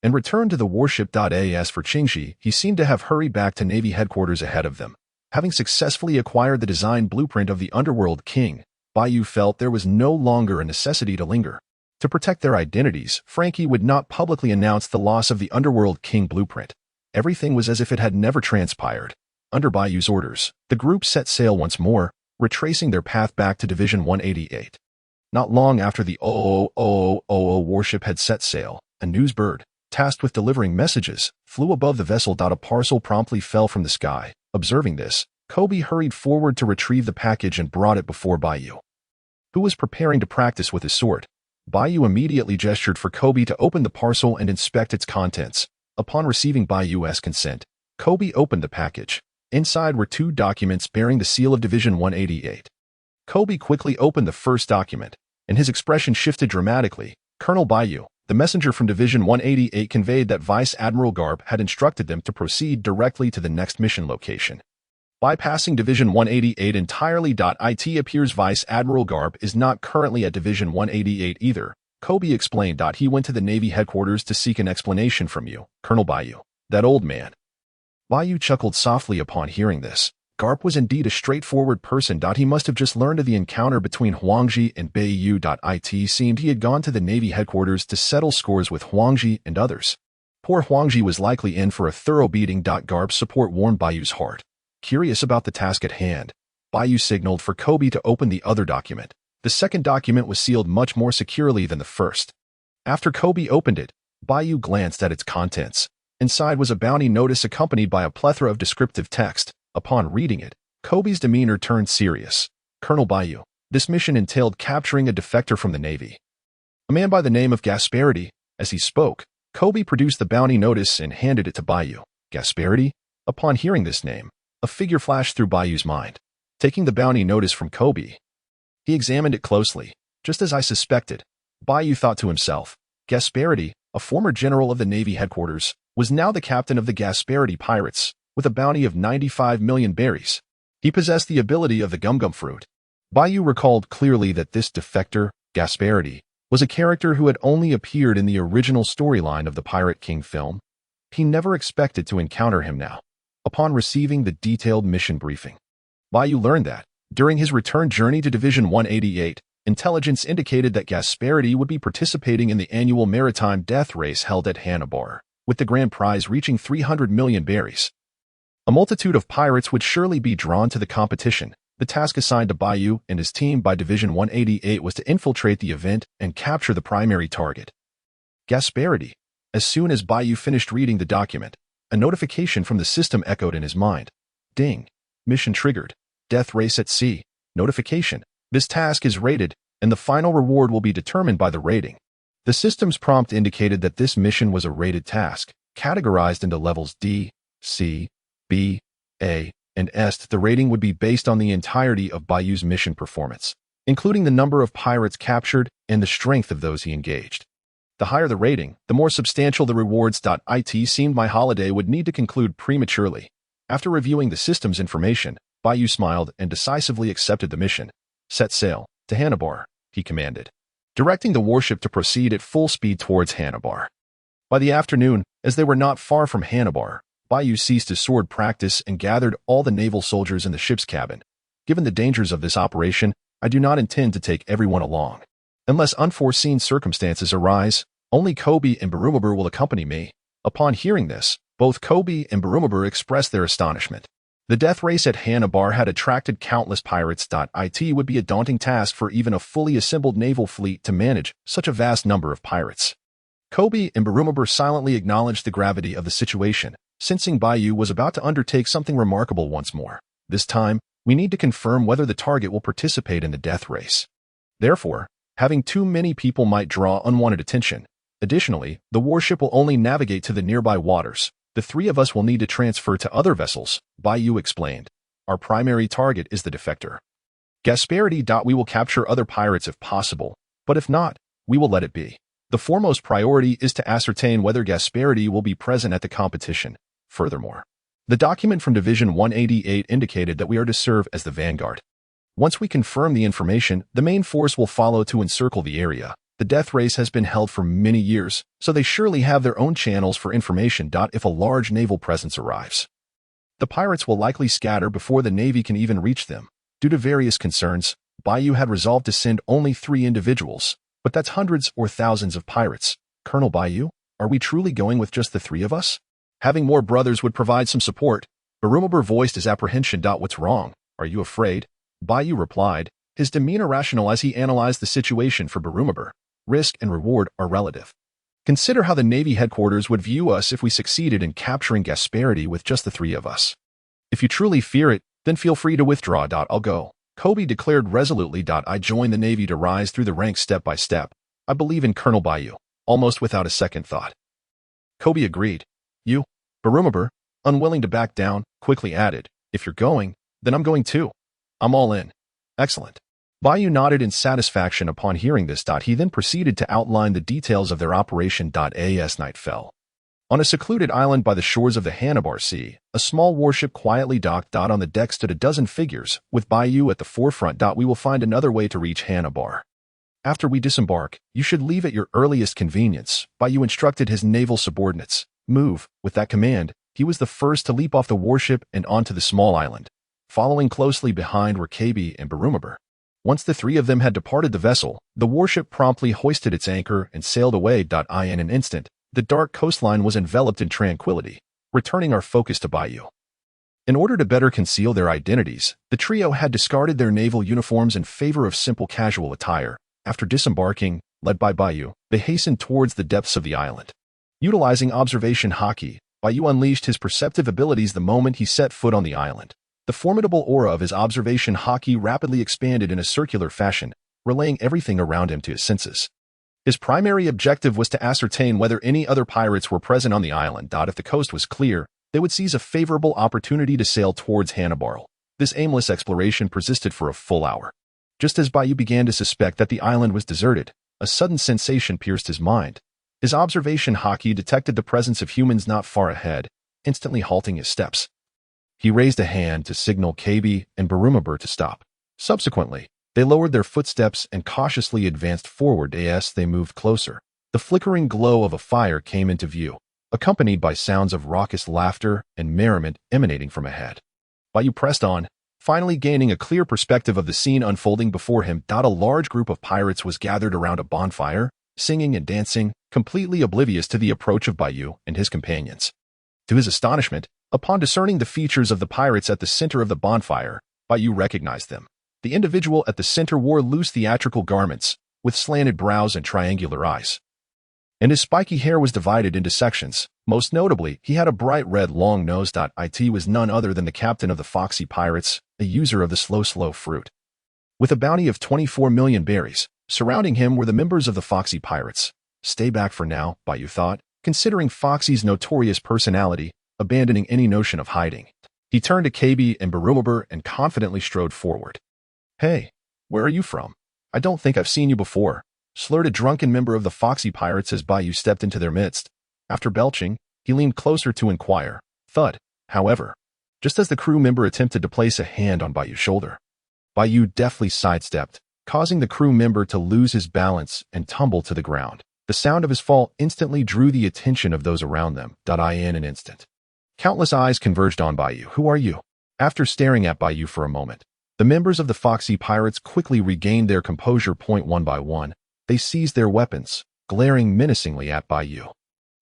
and returned to the warship. As for Shinji, he seemed to have hurried back to Navy headquarters ahead of them. Having successfully acquired the design blueprint of the Underworld King, Bai Yu felt there was no longer a necessity to linger. To protect their identities, Frankie would not publicly announce the loss of the Underworld King blueprint. Everything was as if it had never transpired. Under Bai Yu's orders, the group set sail once more, retracing their path back to Division 188. Not long after the warship had set sail, a news bird, tasked with delivering messages, flew above the vessel. A parcel promptly fell from the sky. Observing this, Kobe hurried forward to retrieve the package and brought it before Bai Yu, who was preparing to practice with his sword. Bai Yu immediately gestured for Kobe to open the parcel and inspect its contents. Upon receiving Bai Yu's consent, Kobe opened the package. Inside were 2 documents bearing the seal of Division 188. Kobe quickly opened the first document, and his expression shifted dramatically. Colonel Bai Yu, the messenger from Division 188, conveyed that Vice Admiral Garp had instructed them to proceed directly to the next mission location, bypassing Division 188 entirely. It appears Vice Admiral Garp is not currently at Division 188 either. Kobe explained. He went to the Navy headquarters to seek an explanation from you, Colonel Bai Yu. That old man. Bai Yu chuckled softly upon hearing this. Garp was indeed a straightforward person. He must have just learned of the encounter between Huangji and Bai Yu. It seemed he had gone to the Navy headquarters to settle scores with Huangji and others. Poor Huangji was likely in for a thorough beating. Garp's support warmed Bai Yu's heart. Curious about the task at hand, Bai Yu signaled for Kobe to open the other document. The second document was sealed much more securely than the first. After Kobe opened it, Bai Yu glanced at its contents. Inside was a bounty notice accompanied by a plethora of descriptive text. Upon reading it, Kobe's demeanor turned serious. Colonel Bai Yu, this mission entailed capturing a defector from the Navy. A man by the name of Gasparity. As he spoke, Kobe produced the bounty notice and handed it to Bai Yu. Gasparity? Upon hearing this name, a figure flashed through Bai Yu's mind. Taking the bounty notice from Kobe, he examined it closely. Just as I suspected, Bai Yu thought to himself. Gasparity, a former general of the Navy headquarters, was now the captain of the Gasparity Pirates, with a bounty of 95 million berries. He possessed the ability of the gum-gum fruit. Bai Yu recalled clearly that this defector, Gasparity, was a character who had only appeared in the original storyline of the Pirate King film. He never expected to encounter him now. Upon receiving the detailed mission briefing, Bai Yu learned that, during his return journey to Division 188, intelligence indicated that Gasparity would be participating in the annual maritime death race held at Hanabar, with the grand prize reaching 300 million berries. A multitude of pirates would surely be drawn to the competition. The task assigned to Bai Yu and his team by Division 188 was to infiltrate the event and capture the primary target. Gasparity. As soon as Bai Yu finished reading the document, a notification from the system echoed in his mind. Ding. Mission triggered. Death race at sea. Notification. This task is rated, and the final reward will be determined by the rating. The system's prompt indicated that this mission was a rated task, categorized into levels D, C, B, A, and S. The rating would be based on the entirety of Bai Yu's mission performance, including the number of pirates captured and the strength of those he engaged. The higher the rating, the more substantial the rewards. It seemed my holiday would need to conclude prematurely. After reviewing the system's information, Bai Yu smiled and decisively accepted the mission. Set sail to Hanabar, he commanded, directing the warship to proceed at full speed towards Hanabar. By the afternoon, as they were not far from Hanabar, Bai Yu ceased his sword practice and gathered all the naval soldiers in the ship's cabin. Given the dangers of this operation, I do not intend to take everyone along. Unless unforeseen circumstances arise, only Kobe and Barumabur will accompany me. Upon hearing this, both Kobe and Barumabur expressed their astonishment. The death race at Hanabar had attracted countless pirates. It would be a daunting task for even a fully assembled naval fleet to manage such a vast number of pirates. Kobe and Barumabur silently acknowledged the gravity of the situation, sensing Bai Yu was about to undertake something remarkable once more. This time, we need to confirm whether the target will participate in the death race. Therefore, having too many people might draw unwanted attention. Additionally, the warship will only navigate to the nearby waters. The three of us will need to transfer to other vessels, Bai Yu explained. Our primary target is the defector. Gasparity. We will capture other pirates if possible, but if not, we will let it be. The foremost priority is to ascertain whether Gasparity will be present at the competition. Furthermore, the document from Division 188 indicated that we are to serve as the vanguard. Once we confirm the information, the main force will follow to encircle the area. The death race has been held for many years, so they surely have their own channels for information. If a large naval presence arrives, the pirates will likely scatter before the Navy can even reach them. Due to various concerns, Bai Yu had resolved to send only 3 individuals, but that's hundreds or thousands of pirates. Colonel Bai Yu, are we truly going with just the 3 of us? Having more brothers would provide some support. Barumabur voiced his apprehension. What's wrong? Are you afraid? Bai Yu replied, his demeanor rational as he analyzed the situation for Barumabur. Risk and reward are relative. Consider how the Navy headquarters would view us if we succeeded in capturing Gasparity with just the 3 of us. If you truly fear it, then feel free to withdraw. I'll go. Kobe declared resolutely. I joined the Navy to rise through the ranks step by step. I believe in Colonel Bai Yu, almost without a second thought. Kobe agreed. You, Barumabur, unwilling to back down, quickly added, if you're going, then I'm going too. I'm all in. Excellent. Bai Yu nodded in satisfaction upon hearing this. He then proceeded to outline the details of their operation. As night fell, on a secluded island by the shores of the Hanabar Sea, a small warship quietly docked. On the deck stood a dozen figures, with Bai Yu at the forefront. We will find another way to reach Hanabar. After we disembark, you should leave at your earliest convenience, Bai Yu instructed his naval subordinates. Move. With that command, he was the first to leap off the warship and onto the small island. Following closely behind were Kobe and Barumabur. Once the 3 of them had departed the vessel, the warship promptly hoisted its anchor and sailed away. In an instant, the dark coastline was enveloped in tranquility, returning our focus to Bai Yu. In order to better conceal their identities, the trio had discarded their naval uniforms in favor of simple casual attire. After disembarking, led by Bai Yu, they hastened towards the depths of the island. Utilizing observation Haki, Bai Yu unleashed his perceptive abilities the moment he set foot on the island. The formidable aura of his observation Haki rapidly expanded in a circular fashion, relaying everything around him to his senses. His primary objective was to ascertain whether any other pirates were present on the island. If the coast was clear, they would seize a favorable opportunity to sail towards Hannibal. This aimless exploration persisted for a full hour. Just as Bai Yu began to suspect that the island was deserted, a sudden sensation pierced his mind. His observation Haki detected the presence of humans not far ahead, instantly halting his steps. He raised a hand to signal Kabi and Barumaber to stop. Subsequently, they lowered their footsteps and cautiously advanced forward as they moved closer. The flickering glow of a fire came into view, accompanied by sounds of raucous laughter and merriment emanating from ahead. Bai Yu pressed on, finally gaining a clear perspective of the scene unfolding before him. A large group of pirates was gathered around a bonfire, singing and dancing, completely oblivious to the approach of Bai Yu and his companions. To his astonishment, upon discerning the features of the pirates at the center of the bonfire, Bai Yu recognized them. The individual at the center wore loose theatrical garments, with slanted brows and triangular eyes. And his spiky hair was divided into sections. Most notably, he had a bright red long nose. It was none other than the captain of the Foxy Pirates, a user of the slow fruit. With a bounty of 24 million berries, surrounding him were the members of the Foxy Pirates. Stay back for now, Bai Yu thought, considering Foxy's notorious personality, abandoning any notion of hiding. He turned to Kabi and Barumaber and confidently strode forward. Hey, where are you from? I don't think I've seen you before, slurred a drunken member of the Foxy Pirates as Bai Yu stepped into their midst. After belching, he leaned closer to inquire. Thud, however, just as the crew member attempted to place a hand on Bai Yu's shoulder. Bai Yu deftly sidestepped, causing the crew member to lose his balance and tumble to the ground. The sound of his fall instantly drew the attention of those around them. In an instant, countless eyes converged on Bai Yu. Who are you? After staring at Bai Yu for a moment, the members of the Foxy Pirates quickly regained their composure. One by one, they seized their weapons, glaring menacingly at Bai Yu.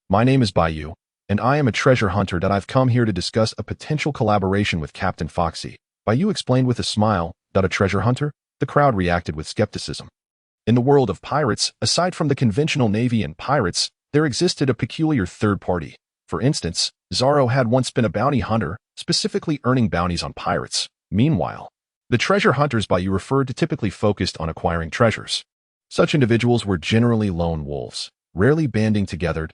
My name is Bai Yu, and I am a treasure hunter. I've come here to discuss a potential collaboration with Captain Foxy. Bai Yu explained with a smile. A treasure hunter? The crowd reacted with skepticism. In the world of pirates, aside from the conventional navy and pirates, there existed a peculiar third party. For instance, Zoro had once been a bounty hunter, specifically earning bounties on pirates. Meanwhile, the treasure hunters Bai Yu referred to typically focused on acquiring treasures. Such individuals were generally lone wolves, rarely banding together.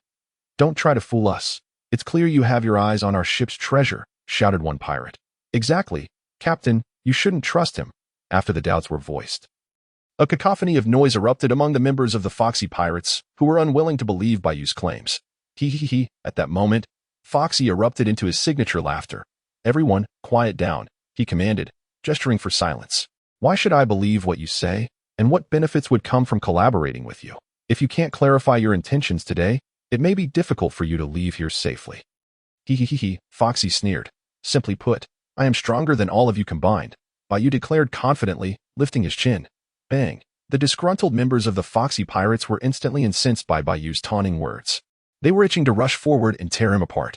Don't try to fool us. It's clear you have your eyes on our ship's treasure, shouted one pirate. Exactly, Captain, you shouldn't trust him, after the doubts were voiced. A cacophony of noise erupted among the members of the Foxy Pirates, who were unwilling to believe Bai Yu's claims. He. At that moment, Foxy erupted into his signature laughter. Everyone, quiet down, he commanded, gesturing for silence. Why should I believe what you say, and what benefits would come from collaborating with you? If you can't clarify your intentions today, it may be difficult for you to leave here safely. Foxy sneered. Simply put, I am stronger than all of you combined, Bai Yu declared confidently, lifting his chin. Bang! The disgruntled members of the Foxy Pirates were instantly incensed by Bai Yu's taunting words. They were itching to rush forward and tear him apart.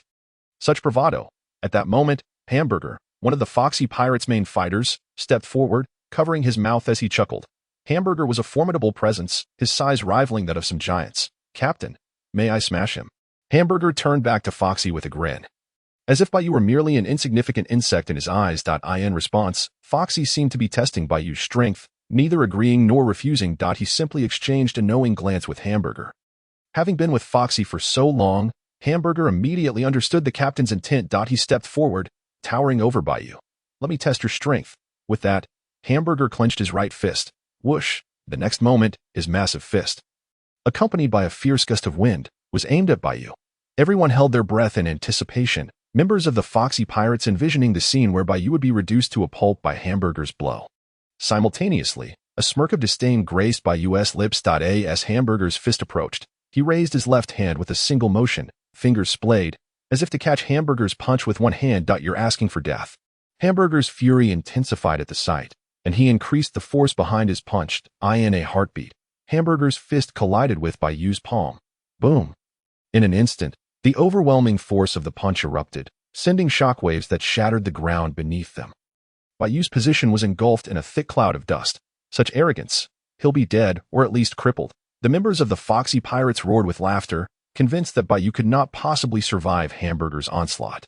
Such bravado. At that moment, Hamburger, one of the Foxy Pirates' main fighters, stepped forward, covering his mouth as he chuckled. Hamburger was a formidable presence, his size rivaling that of some giants. Captain, may I smash him? Hamburger turned back to Foxy with a grin. As if Bai Yu were merely an insignificant insect in his eyes. In response, Foxy seemed to be testing Bai Yu's strength, neither agreeing nor refusing. He simply exchanged a knowing glance with Hamburger. Having been with Foxy for so long, Hamburger immediately understood the captain's intent. He stepped forward, towering over Bai Yu. Let me test your strength. With that, Hamburger clenched his right fist. Whoosh! The next moment, his massive fist, accompanied by a fierce gust of wind, was aimed at Bai Yu. Everyone held their breath in anticipation, members of the Foxy Pirates envisioning the scene where Bai Yu would be reduced to a pulp by Hamburger's blow. Simultaneously, a smirk of disdain graced Bai Yu's lips. As Hamburger's fist approached, he raised his left hand with a single motion, fingers splayed, as if to catch Hamburger's punch with one hand. You're asking for death. Hamburger's fury intensified at the sight, and he increased the force behind his punch. In a heartbeat, Hamburger's fist collided with Bai Yu's palm. Boom! In an instant, the overwhelming force of the punch erupted, sending shockwaves that shattered the ground beneath them. Bai Yu's position was engulfed in a thick cloud of dust. Such arrogance! He'll be dead, or at least crippled. The members of the Foxy Pirates roared with laughter, convinced that Bai Yu could not possibly survive Hamburger's onslaught.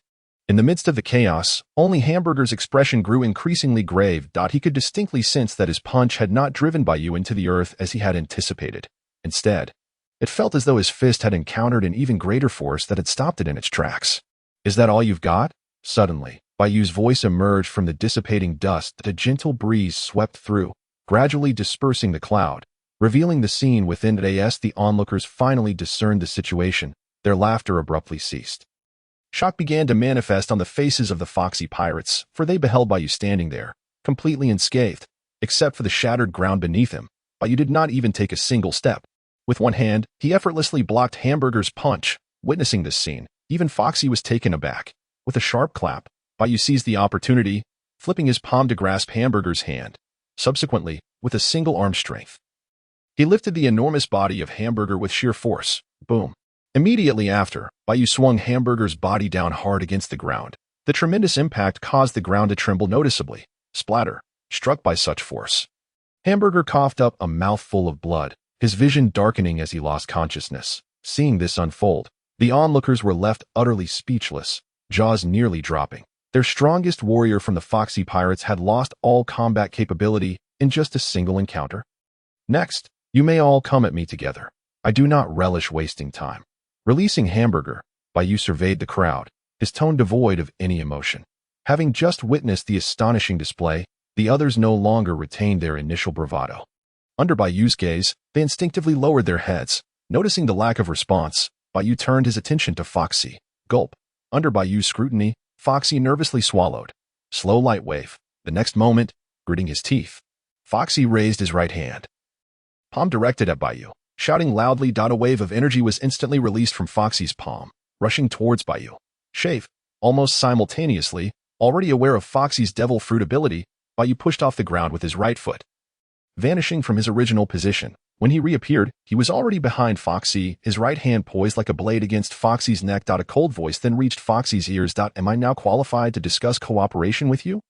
In the midst of the chaos, only Hamburger's expression grew increasingly grave. He could distinctly sense that his punch had not driven Bai Yu into the earth as he had anticipated. Instead, it felt as though his fist had encountered an even greater force that had stopped it in its tracks. "Is that all you've got?" Suddenly, Bai Yu's voice emerged from the dissipating dust that a gentle breeze swept through, gradually dispersing the cloud, revealing the scene within. As the onlookers finally discerned the situation, their laughter abruptly ceased. Shock began to manifest on the faces of the foxy pirates, for they beheld Bai Yu standing there, completely unscathed, except for the shattered ground beneath him. Bai Yu did not even take a single step. With one hand, he effortlessly blocked Hamburger's punch. Witnessing this scene, even Foxy was taken aback. With a sharp clap, Bai Yu seized the opportunity, flipping his palm to grasp Hamburger's hand. Subsequently, with a single arm strength, he lifted the enormous body of Hamburger with sheer force. Boom. Immediately after, Bai Yu swung Hamburger's body down hard against the ground. The tremendous impact caused the ground to tremble noticeably. Splatter. Struck by such force, Hamburger coughed up a mouthful of blood, his vision darkening as he lost consciousness. Seeing this unfold, the onlookers were left utterly speechless, jaws nearly dropping. Their strongest warrior from the Foxy Pirates had lost all combat capability in just a single encounter. "Next, you may all come at me together. I do not relish wasting time." Releasing Hamburger, Bai Yu surveyed the crowd, his tone devoid of any emotion. Having just witnessed the astonishing display, the others no longer retained their initial bravado. Under Bai Yu's gaze, they instinctively lowered their heads. Noticing the lack of response, Bai Yu turned his attention to Foxy. Gulp. Under Bai Yu's scrutiny, Foxy nervously swallowed. Slow light wave. The next moment, gritting his teeth, Foxy raised his right hand, palm directed at Bai Yu. Shouting loudly, a wave of energy was instantly released from Foxy's palm, rushing towards Bai Yu. Shave. Almost simultaneously, already aware of Foxy's devil fruit ability, Bai Yu pushed off the ground with his right foot, vanishing from his original position. When he reappeared, he was already behind Foxy, his right hand poised like a blade against Foxy's neck. A cold voice then reached Foxy's ears. "Am I now qualified to discuss cooperation with you?"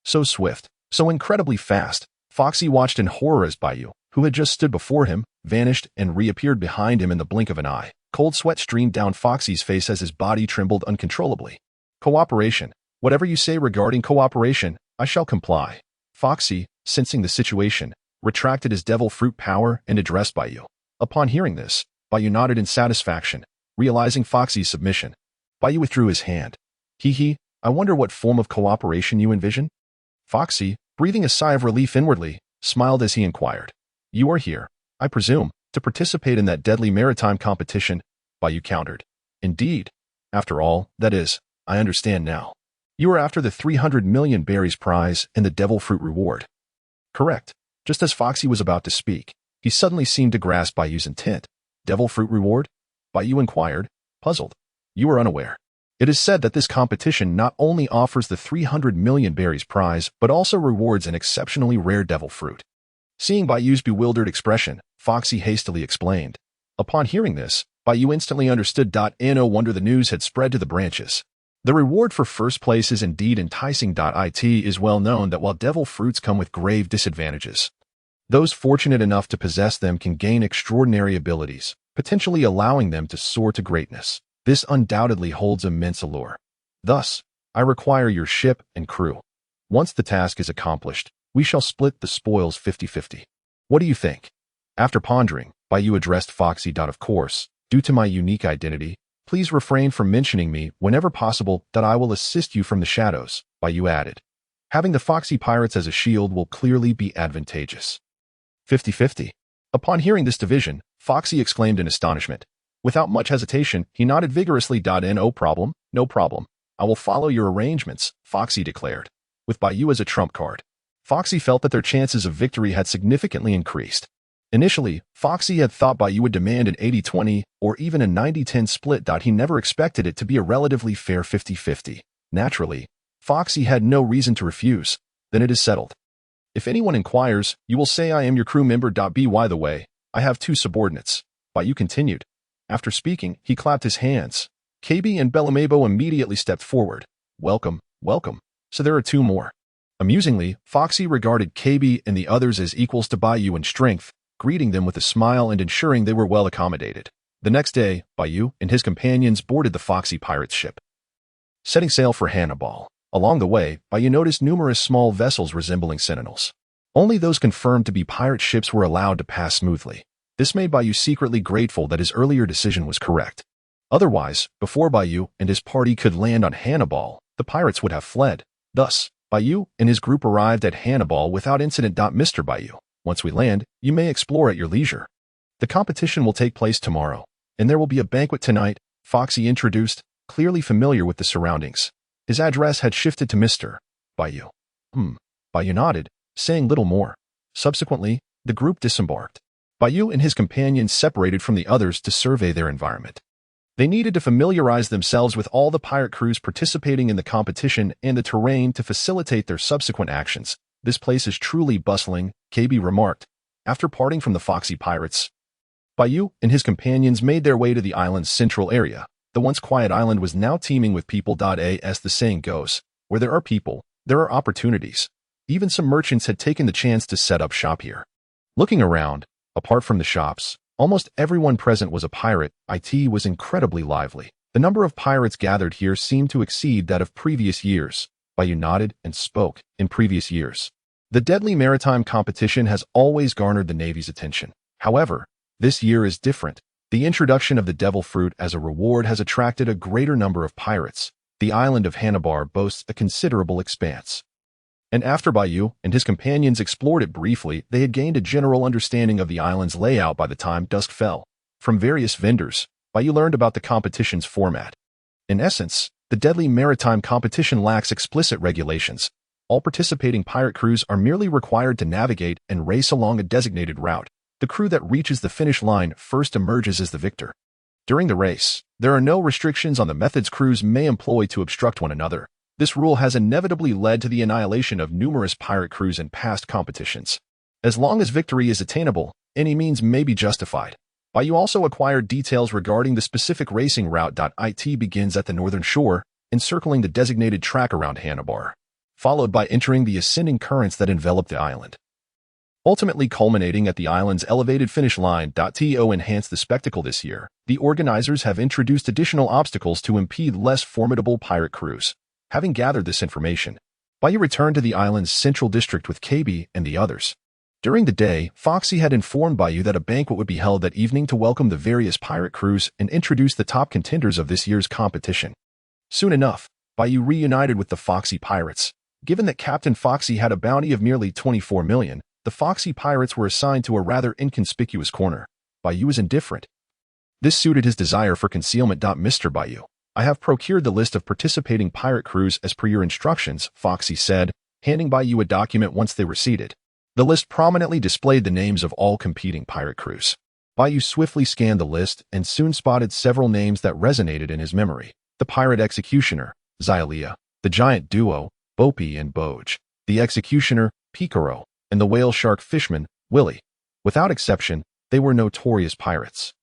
So swift, so incredibly fast, Foxy watched in horror as Bai Yu, who had just stood before him, vanished and reappeared behind him in the blink of an eye. Cold sweat streamed down Foxy's face as his body trembled uncontrollably. "Cooperation. Whatever you say regarding cooperation, I shall comply." Foxy, sensing the situation, retracted his devil fruit power and addressed Bai Yu. Upon hearing this, Bai Yu nodded in satisfaction, realizing Foxy's submission. Bai Yu withdrew his hand. "Hee, I wonder what form of cooperation you envision?" Foxy, breathing a sigh of relief inwardly, smiled as he inquired. "You are here, I presume, to participate in that deadly maritime competition," Bai Yu countered. "Indeed. After all, that is, I understand now. You are after the 300 million berries prize and the devil fruit reward." "Correct." Just as Foxy was about to speak, he suddenly seemed to grasp Bai Yu's intent. "Devil fruit reward?" Bai Yu inquired, puzzled. "You are unaware. It is said that this competition not only offers the 300 million berries prize, but also rewards an exceptionally rare devil fruit." Seeing Bai Yu's bewildered expression, Foxy hastily explained. Upon hearing this, Bai Yu instantly understood. No wonder the news had spread to the branches. The reward for first place is indeed enticing. It is well known that while devil fruits come with grave disadvantages, those fortunate enough to possess them can gain extraordinary abilities, potentially allowing them to soar to greatness. This undoubtedly holds immense allure. Thus, I require your ship and crew. Once the task is accomplished, we shall split the spoils 50-50. What do you think? After pondering, Bai Yu addressed Foxy. Of course, due to my unique identity, please refrain from mentioning me whenever possible. I will assist you from the shadows, Bai Yu added. Having the Foxy Pirates as a shield will clearly be advantageous. 50-50. Upon hearing this division, Foxy exclaimed in astonishment. Without much hesitation, he nodded vigorously. No problem, no problem. I will follow your arrangements, Foxy declared. With Bai Yu as a trump card, Foxy felt that their chances of victory had significantly increased. Initially, Foxy had thought Bai Yu would demand an 80-20 or even a 90-10 split. He never expected it to be a relatively fair 50-50. Naturally, Foxy had no reason to refuse. Then it is settled. If anyone inquires, you will say I am your crew member. By the way, I have 2 subordinates, Bai Yu continued. After speaking, he clapped his hands. KB and Bellamy immediately stepped forward. Welcome, welcome. So there are 2 more. Amusingly, Foxy regarded KB and the others as equals to Bai Yu in strength, greeting them with a smile and ensuring they were well accommodated. The next day, Bai Yu and his companions boarded the Foxy Pirates ship. setting sail for Hannibal. Along the way, Bai Yu noticed numerous small vessels resembling sentinels. Only those confirmed to be pirate ships were allowed to pass smoothly. This made Bai Yu secretly grateful that his earlier decision was correct. Otherwise, before Bai Yu and his party could land on Hannibal, the pirates would have fled. Thus, Bai Yu and his group arrived at Hannibal without incident. Mr. Bai Yu, once we land, you may explore at your leisure. The competition will take place tomorrow, and there will be a banquet tonight, Foxy introduced, clearly familiar with the surroundings. His address had shifted to Mr. Bai Yu. Bai Yu nodded, saying little more. Subsequently, the group disembarked. Bai Yu and his companions separated from the others to survey their environment. They needed to familiarize themselves with all the pirate crews participating in the competition and the terrain to facilitate their subsequent actions. This place is truly bustling, KB remarked. After parting from the Foxy pirates, Bai Yu and his companions made their way to the island's central area. The once quiet island was now teeming with people. As the saying goes, where there are people, there are opportunities. Even some merchants had taken the chance to set up shop here. Looking around, apart from the shops, almost everyone present was a pirate. It was incredibly lively. The number of pirates gathered here seemed to exceed that of previous years. Bai Yu nodded and spoke. In previous years, the deadly maritime competition has always garnered the Navy's attention. However, this year is different. The introduction of the devil fruit as a reward has attracted a greater number of pirates. The island of Hannibal boasts a considerable expanse. And after Bai Yu and his companions explored it briefly, they had gained a general understanding of the island's layout by the time dusk fell. From various vendors, Bai Yu learned about the competition's format. In essence, the deadly maritime competition lacks explicit regulations. All participating pirate crews are merely required to navigate and race along a designated route. The crew that reaches the finish line first emerges as the victor. During the race, there are no restrictions on the methods crews may employ to obstruct one another. This rule has inevitably led to the annihilation of numerous pirate crews in past competitions. As long as victory is attainable, any means may be justified. Bai Yu also acquired details regarding the specific racing route. It begins at the northern shore, encircling the designated track around Hannibal, followed by entering the ascending currents that envelop the island, ultimately culminating at the island's elevated finish line. To enhance the spectacle this year, the organizers have introduced additional obstacles to impede less formidable pirate crews. Having gathered this information, Bai Yu returned to the island's central district with KB and the others. During the day, Foxy had informed Bai Yu that a banquet would be held that evening to welcome the various pirate crews and introduce the top contenders of this year's competition. Soon enough, Bai Yu reunited with the Foxy pirates. Given that Captain Foxy had a bounty of nearly 24 million, the Foxy pirates were assigned to a rather inconspicuous corner. Bai Yu was indifferent. This suited his desire for concealment. Mr. Bai Yu, I have procured the list of participating pirate crews as per your instructions, Foxy said, handing Bai Yu a document once they were seated. The list prominently displayed the names of all competing pirate crews. Bai Yu swiftly scanned the list and soon spotted several names that resonated in his memory. The pirate executioner, Xylia, the giant duo, Bopi and Boge, the executioner, Picaro, and the whale shark fishman, Willie. Without exception, they were notorious pirates.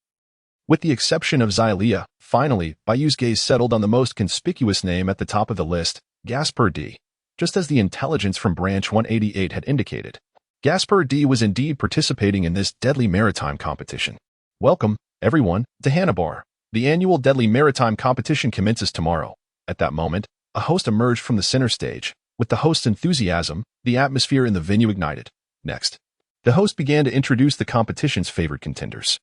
With the exception of Xylia, finally, Bai Yu's gaze settled on the most conspicuous name at the top of the list, Gaspar D. Just as the intelligence from Branch 188 had indicated, Gaspar D was indeed participating in this deadly maritime competition. Welcome, everyone, to Hannibal. The annual deadly maritime competition commences tomorrow. At that moment, a host emerged from the center stage. With the host's enthusiasm, the atmosphere in the venue ignited. Next, the host began to introduce the competition's favored contenders.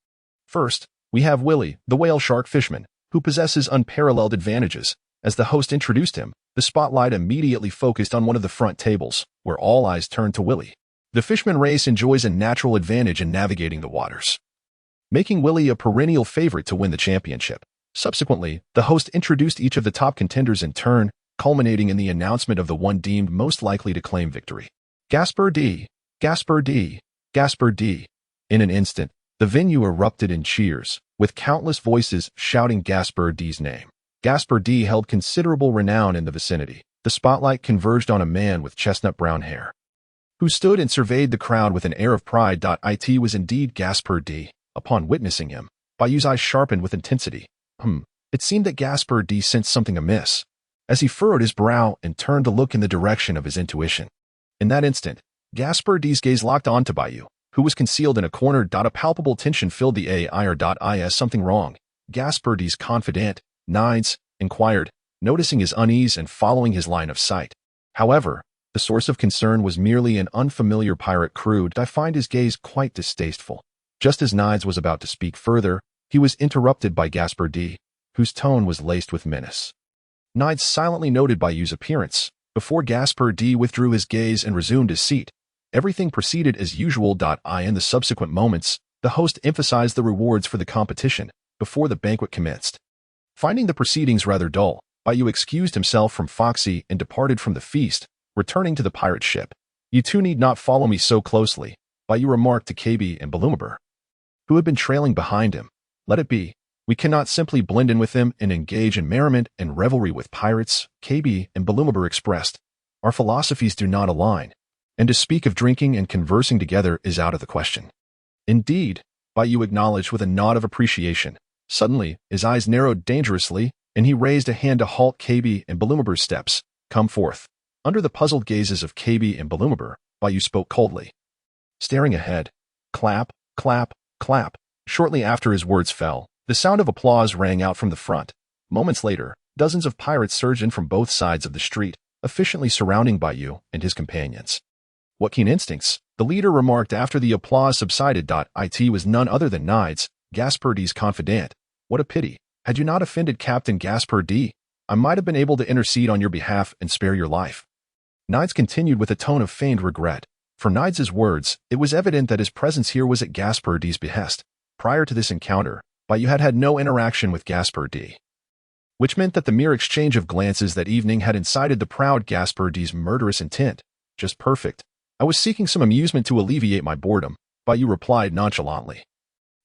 First, we have Willie, the whale shark fishman, who possesses unparalleled advantages. As the host introduced him, the spotlight immediately focused on one of the front tables, where all eyes turned to Willie. The fishman race enjoys a natural advantage in navigating the waters, making Willie a perennial favorite to win the championship. Subsequently, the host introduced each of the top contenders in turn, culminating in the announcement of the one deemed most likely to claim victory. Gaspar D. Gaspar D. Gaspar D. In an instant, the venue erupted in cheers, with countless voices shouting Gaspar D's name. Gaspar D held considerable renown in the vicinity. The spotlight converged on a man with chestnut brown hair, who stood and surveyed the crowd with an air of pride. It was indeed Gaspar D. Upon witnessing him, Bai Yu's eyes sharpened with intensity. It seemed that Gaspar D sensed something amiss, as he furrowed his brow and turned to look in the direction of his intuition. In that instant, Gaspar D's gaze locked onto Bai Yu, who was concealed in a corner. A palpable tension filled the air. Is something wrong? Gaspar D's confidant, Nines, inquired. noticing his unease and following his line of sight. However, the source of concern was merely an unfamiliar pirate crew that I find his gaze quite distasteful. Just as Nides was about to speak further, he was interrupted by Gasper D, whose tone was laced with menace. Nides silently noted Bai Yu's appearance. Before Gasper D withdrew his gaze and resumed his seat, everything proceeded as usual. In the subsequent moments, the host emphasized the rewards for the competition before the banquet commenced. Finding the proceedings rather dull, Bai Yu excused himself from Foxy and departed from the feast, returning to the pirate ship. "You two need not follow me so closely," Bai Yu remarked to KB and Bellamy, who had been trailing behind him. "Let it be. We cannot simply blend in with them and engage in merriment and revelry with pirates," KB and Bellamy expressed. "Our philosophies do not align, and to speak of drinking and conversing together is out of the question." "Indeed," Bai Yu acknowledged with a nod of appreciation. Suddenly, his eyes narrowed dangerously, and he raised a hand to halt KB and Bellamy's steps. "Come forth." Under the puzzled gazes of KB and Bellamy, Bai Yu spoke coldly. Staring ahead, clap, clap, clap. Shortly after his words fell, the sound of applause rang out from the front. Moments later, dozens of pirates surged in from both sides of the street, efficiently surrounding Bai Yu and his companions. "What keen instincts," the leader remarked after the applause subsided. It was none other than Nides, Gasper D's confidant. "What a pity. Had you not offended Captain Gasper D, I might have been able to intercede on your behalf and spare your life." Nides continued with a tone of feigned regret. From Nides' words, it was evident that his presence here was at Gasper D's behest. Prior to this encounter, Bai Yu had had no interaction with Gasper D, which meant that the mere exchange of glances that evening had incited the proud Gasper D's murderous intent. "Just perfect. I was seeking some amusement to alleviate my boredom," Bai Yu replied nonchalantly.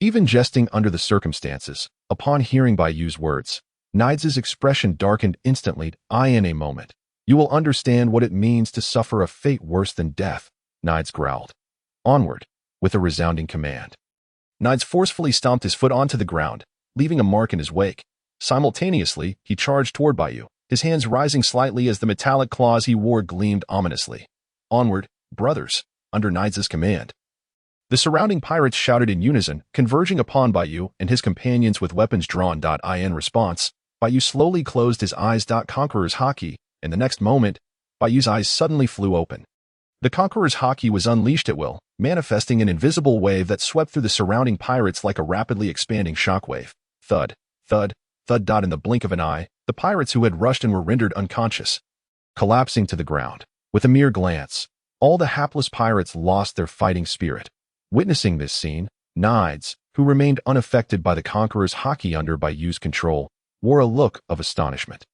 Even jesting under the circumstances, upon hearing Bai Yu's words, Nides' expression darkened instantly. "In a moment, you will understand what it means to suffer a fate worse than death," Nides growled. "Onward," with a resounding command. Nides forcefully stomped his foot onto the ground, leaving a mark in his wake. Simultaneously, he charged toward Bai Yu, his hands rising slightly as the metallic claws he wore gleamed ominously. "Onward, brothers," under Nides' command. The surrounding pirates shouted in unison, converging upon Bai Yu and his companions with weapons drawn. In response, Bai Yu slowly closed his eyes. Conqueror's Haki. In the next moment, Bai Yu's eyes suddenly flew open. The Conqueror's Haki was unleashed at will, manifesting an invisible wave that swept through the surrounding pirates like a rapidly expanding shockwave. Thud, thud, thud. In the blink of an eye, the pirates who had rushed and were rendered unconscious, collapsing to the ground. With a mere glance, all the hapless pirates lost their fighting spirit. Witnessing this scene, Nides, who remained unaffected by the Conqueror's Haki under Bai Yu's control, wore a look of astonishment.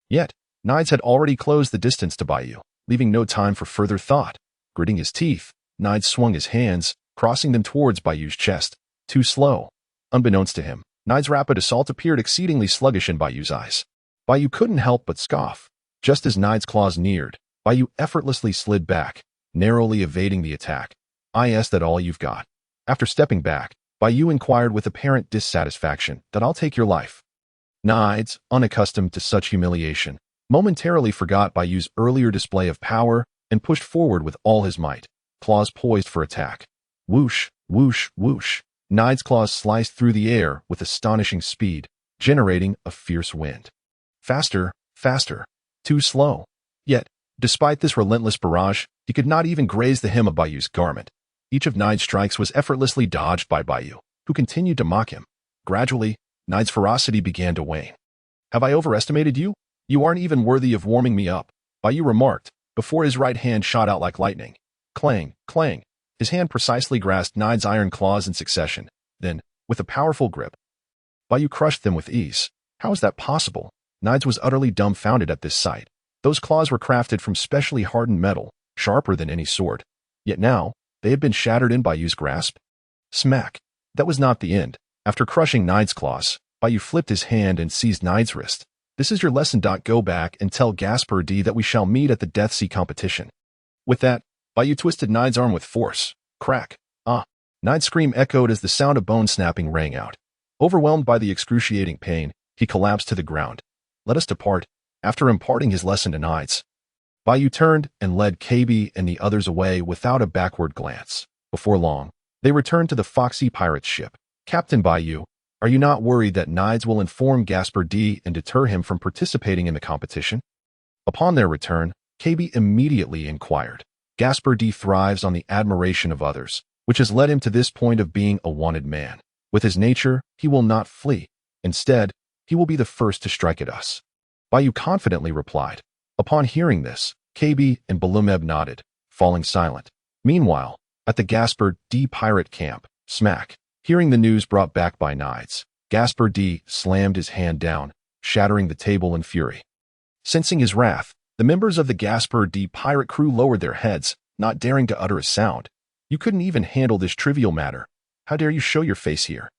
Yet, Nides had already closed the distance to Bai Yu, leaving no time for further thought. Gritting his teeth, Nides swung his hands, crossing them towards Bai Yu's chest. Too slow. Unbeknownst to him, Nides' rapid assault appeared exceedingly sluggish in Bai Yu's eyes. Bai Yu couldn't help but scoff. Just as Nides' claws neared, Bai Yu effortlessly slid back, narrowly evading the attack. "Is that all you've got?" After stepping back, Bai Yu inquired with apparent dissatisfaction. "That I'll take your life." Nides, unaccustomed to such humiliation, momentarily forgot Bai Yu's earlier display of power and pushed forward with all his might, claws poised for attack. Whoosh, whoosh, whoosh. Nides' claws sliced through the air with astonishing speed, generating a fierce wind. Faster, faster. Too slow. Yet, despite this relentless barrage, he could not even graze the hem of Bai Yu's garment. Each of Nides' strikes was effortlessly dodged by Bai Yu, who continued to mock him. Gradually, Nides' ferocity began to wane. "Have I overestimated you? You aren't even worthy of warming me up," Bai Yu remarked, before his right hand shot out like lightning. Clang, clang. His hand precisely grasped Nides' iron claws in succession. Then, with a powerful grip, Bai Yu crushed them with ease. How is that possible? Nides was utterly dumbfounded at this sight. Those claws were crafted from specially hardened metal, sharper than any sword. Yet now, they had been shattered in Bai Yu's grasp. Smack. That was not the end. After crushing Nides' claws, Bai Yu flipped his hand and seized Nides' wrist. "This is your lesson. Go back and tell Gasper D that we shall meet at the Death Sea competition." With that, Bai Yu twisted Nides' arm with force. Crack. Ah. Nides' scream echoed as the sound of bone snapping rang out. Overwhelmed by the excruciating pain, he collapsed to the ground. "Let us depart." After imparting his lesson to Nides, Bai Yu turned and led KB and the others away without a backward glance. Before long, they returned to the Foxy Pirates ship. "Captain Bai Yu, Are you not worried that Nides will inform Gasper D and deter him from participating in the competition? Upon their return, KB immediately inquired. Gasper D thrives on the admiration of others, which has led him to this point of being a wanted man. With his nature, he will not flee. Instead, he will be the first to strike at us. Bai Yu confidently replied. Upon hearing this, KB and Bellamy nodded, falling silent. Meanwhile, at the Gasper D pirate camp, smack. Hearing the news brought back by Nides, Gasper D slammed his hand down, shattering the table in fury. Sensing his wrath, the members of the Gasper D pirate crew lowered their heads, not daring to utter a sound. You couldn't even handle this trivial matter. How dare you show your face here?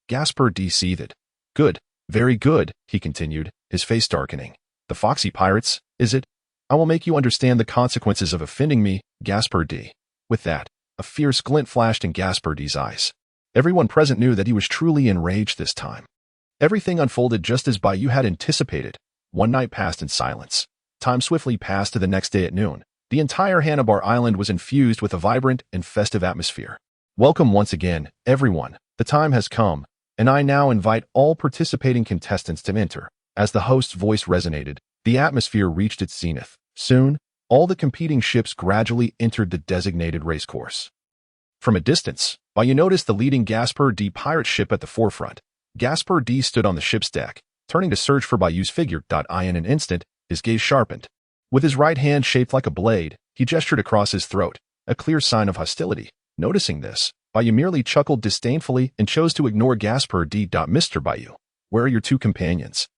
Gasper D seethed. Good, very good, he continued, his face darkening. The foxy pirates, is it? I will make you understand the consequences of offending me, Gasper D. With that, a fierce glint flashed in Gasper D's eyes. Everyone present knew that he was truly enraged this time. Everything unfolded just as Bai Yu had anticipated. One night passed in silence. Time swiftly passed to the next day at noon. The entire Hanabar Island was infused with a vibrant and festive atmosphere. Welcome once again, everyone. The time has come, and I now invite all participating contestants to enter. As the host's voice resonated, the atmosphere reached its zenith. Soon, all the competing ships gradually entered the designated racecourse. From a distance, Bai Yu noticed the leading Gasper D pirate ship at the forefront. Gasper D stood on the ship's deck, turning to search for Bai Yu's figure. In an instant, his gaze sharpened. With his right hand shaped like a blade, he gestured across his throat, a clear sign of hostility. Noticing this, Bai Yu merely chuckled disdainfully and chose to ignore Gasper D. Mr. Bai Yu, where are your two companions?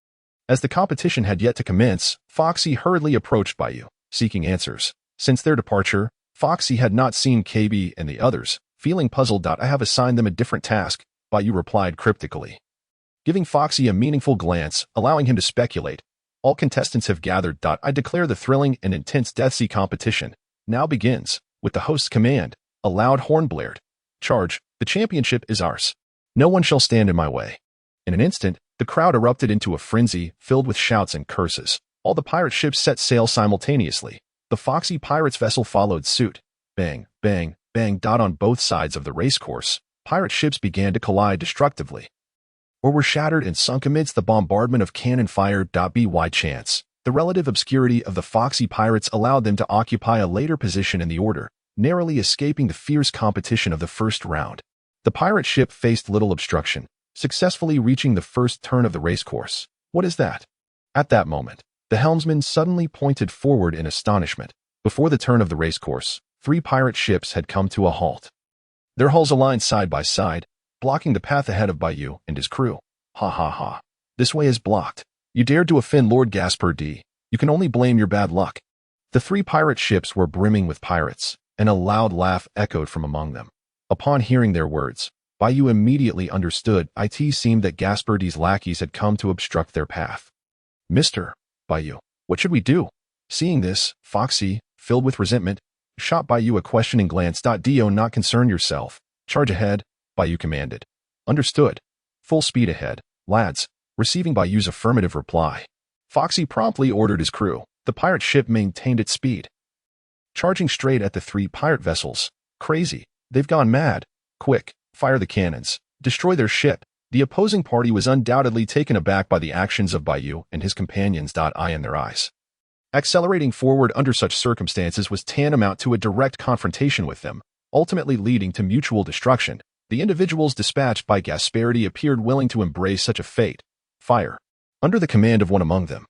As the competition had yet to commence, Foxy hurriedly approached Bai Yu, seeking answers. Since their departure, Foxy had not seen KB and the others. Feeling puzzled, I have assigned them a different task, Bai Yu replied cryptically. Giving Foxy a meaningful glance, allowing him to speculate. All contestants have gathered. I declare the thrilling and intense Death Sea competition now begins. With the host's command, a loud horn blared. Charge, the championship is ours. No one shall stand in my way. In an instant, the crowd erupted into a frenzy filled with shouts and curses. All the pirate ships set sail simultaneously. The Foxy pirate's vessel followed suit. Bang, bang, bang. On both sides of the racecourse, pirate ships began to collide destructively, or were shattered and sunk amidst the bombardment of cannon fire. By chance, the relative obscurity of the Foxy pirates allowed them to occupy a later position in the order, narrowly escaping the fierce competition of the first round. The pirate ship faced little obstruction, successfully reaching the first turn of the racecourse. What is that? At that moment, the helmsman suddenly pointed forward in astonishment. Before the turn of the racecourse, 3 pirate ships had come to a halt. Their hulls aligned side by side, blocking the path ahead of Bai Yu and his crew. Ha ha ha. This way is blocked. You dared to offend Lord Gasper D. You can only blame your bad luck. The 3 pirate ships were brimming with pirates, and a loud laugh echoed from among them. Upon hearing their words, Bai Yu immediately understood. It seemed that Gasper D's lackeys had come to obstruct their path. Mr. Bai Yu, what should we do? Seeing this, Foxy, filled with resentment, shot Bai Yu a questioning glance. Do not concern yourself. Charge ahead, Bai Yu commanded. Understood. Full speed ahead, lads. Receiving Bai Yu's affirmative reply, Foxy promptly ordered his crew. The pirate ship maintained its speed, charging straight at the 3 pirate vessels. Crazy. They've gone mad. Quick, fire the cannons. Destroy their ship. The opposing party was undoubtedly taken aback by the actions of Bai Yu and his companions. Eye in their eyes. Accelerating forward under such circumstances was tantamount to a direct confrontation with them, ultimately leading to mutual destruction. The individuals dispatched by Gasper D appeared willing to embrace such a fate. Fire. Under the command of one among them,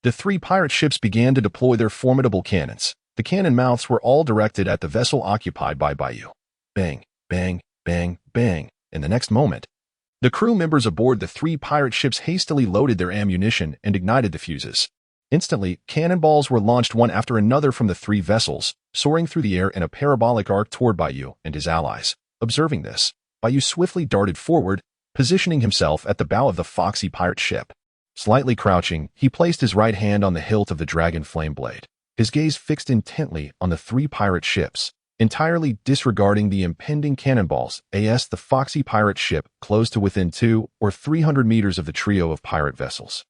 the 3 pirate ships began to deploy their formidable cannons. The cannon mouths were all directed at the vessel occupied by Bai Yu. Bang, bang, bang, bang. In the next moment, the crew members aboard the 3 pirate ships hastily loaded their ammunition and ignited the fuses. Instantly, cannonballs were launched one after another from the 3 vessels, soaring through the air in a parabolic arc toward Bai Yu and his allies. Observing this, Bai Yu swiftly darted forward, positioning himself at the bow of the Foxy pirate ship. Slightly crouching, he placed his right hand on the hilt of the dragon flame blade, his gaze fixed intently on the 3 pirate ships, entirely disregarding the impending cannonballs. As the Foxy pirate ship closed to within 200 or 300 meters of the trio of pirate vessels,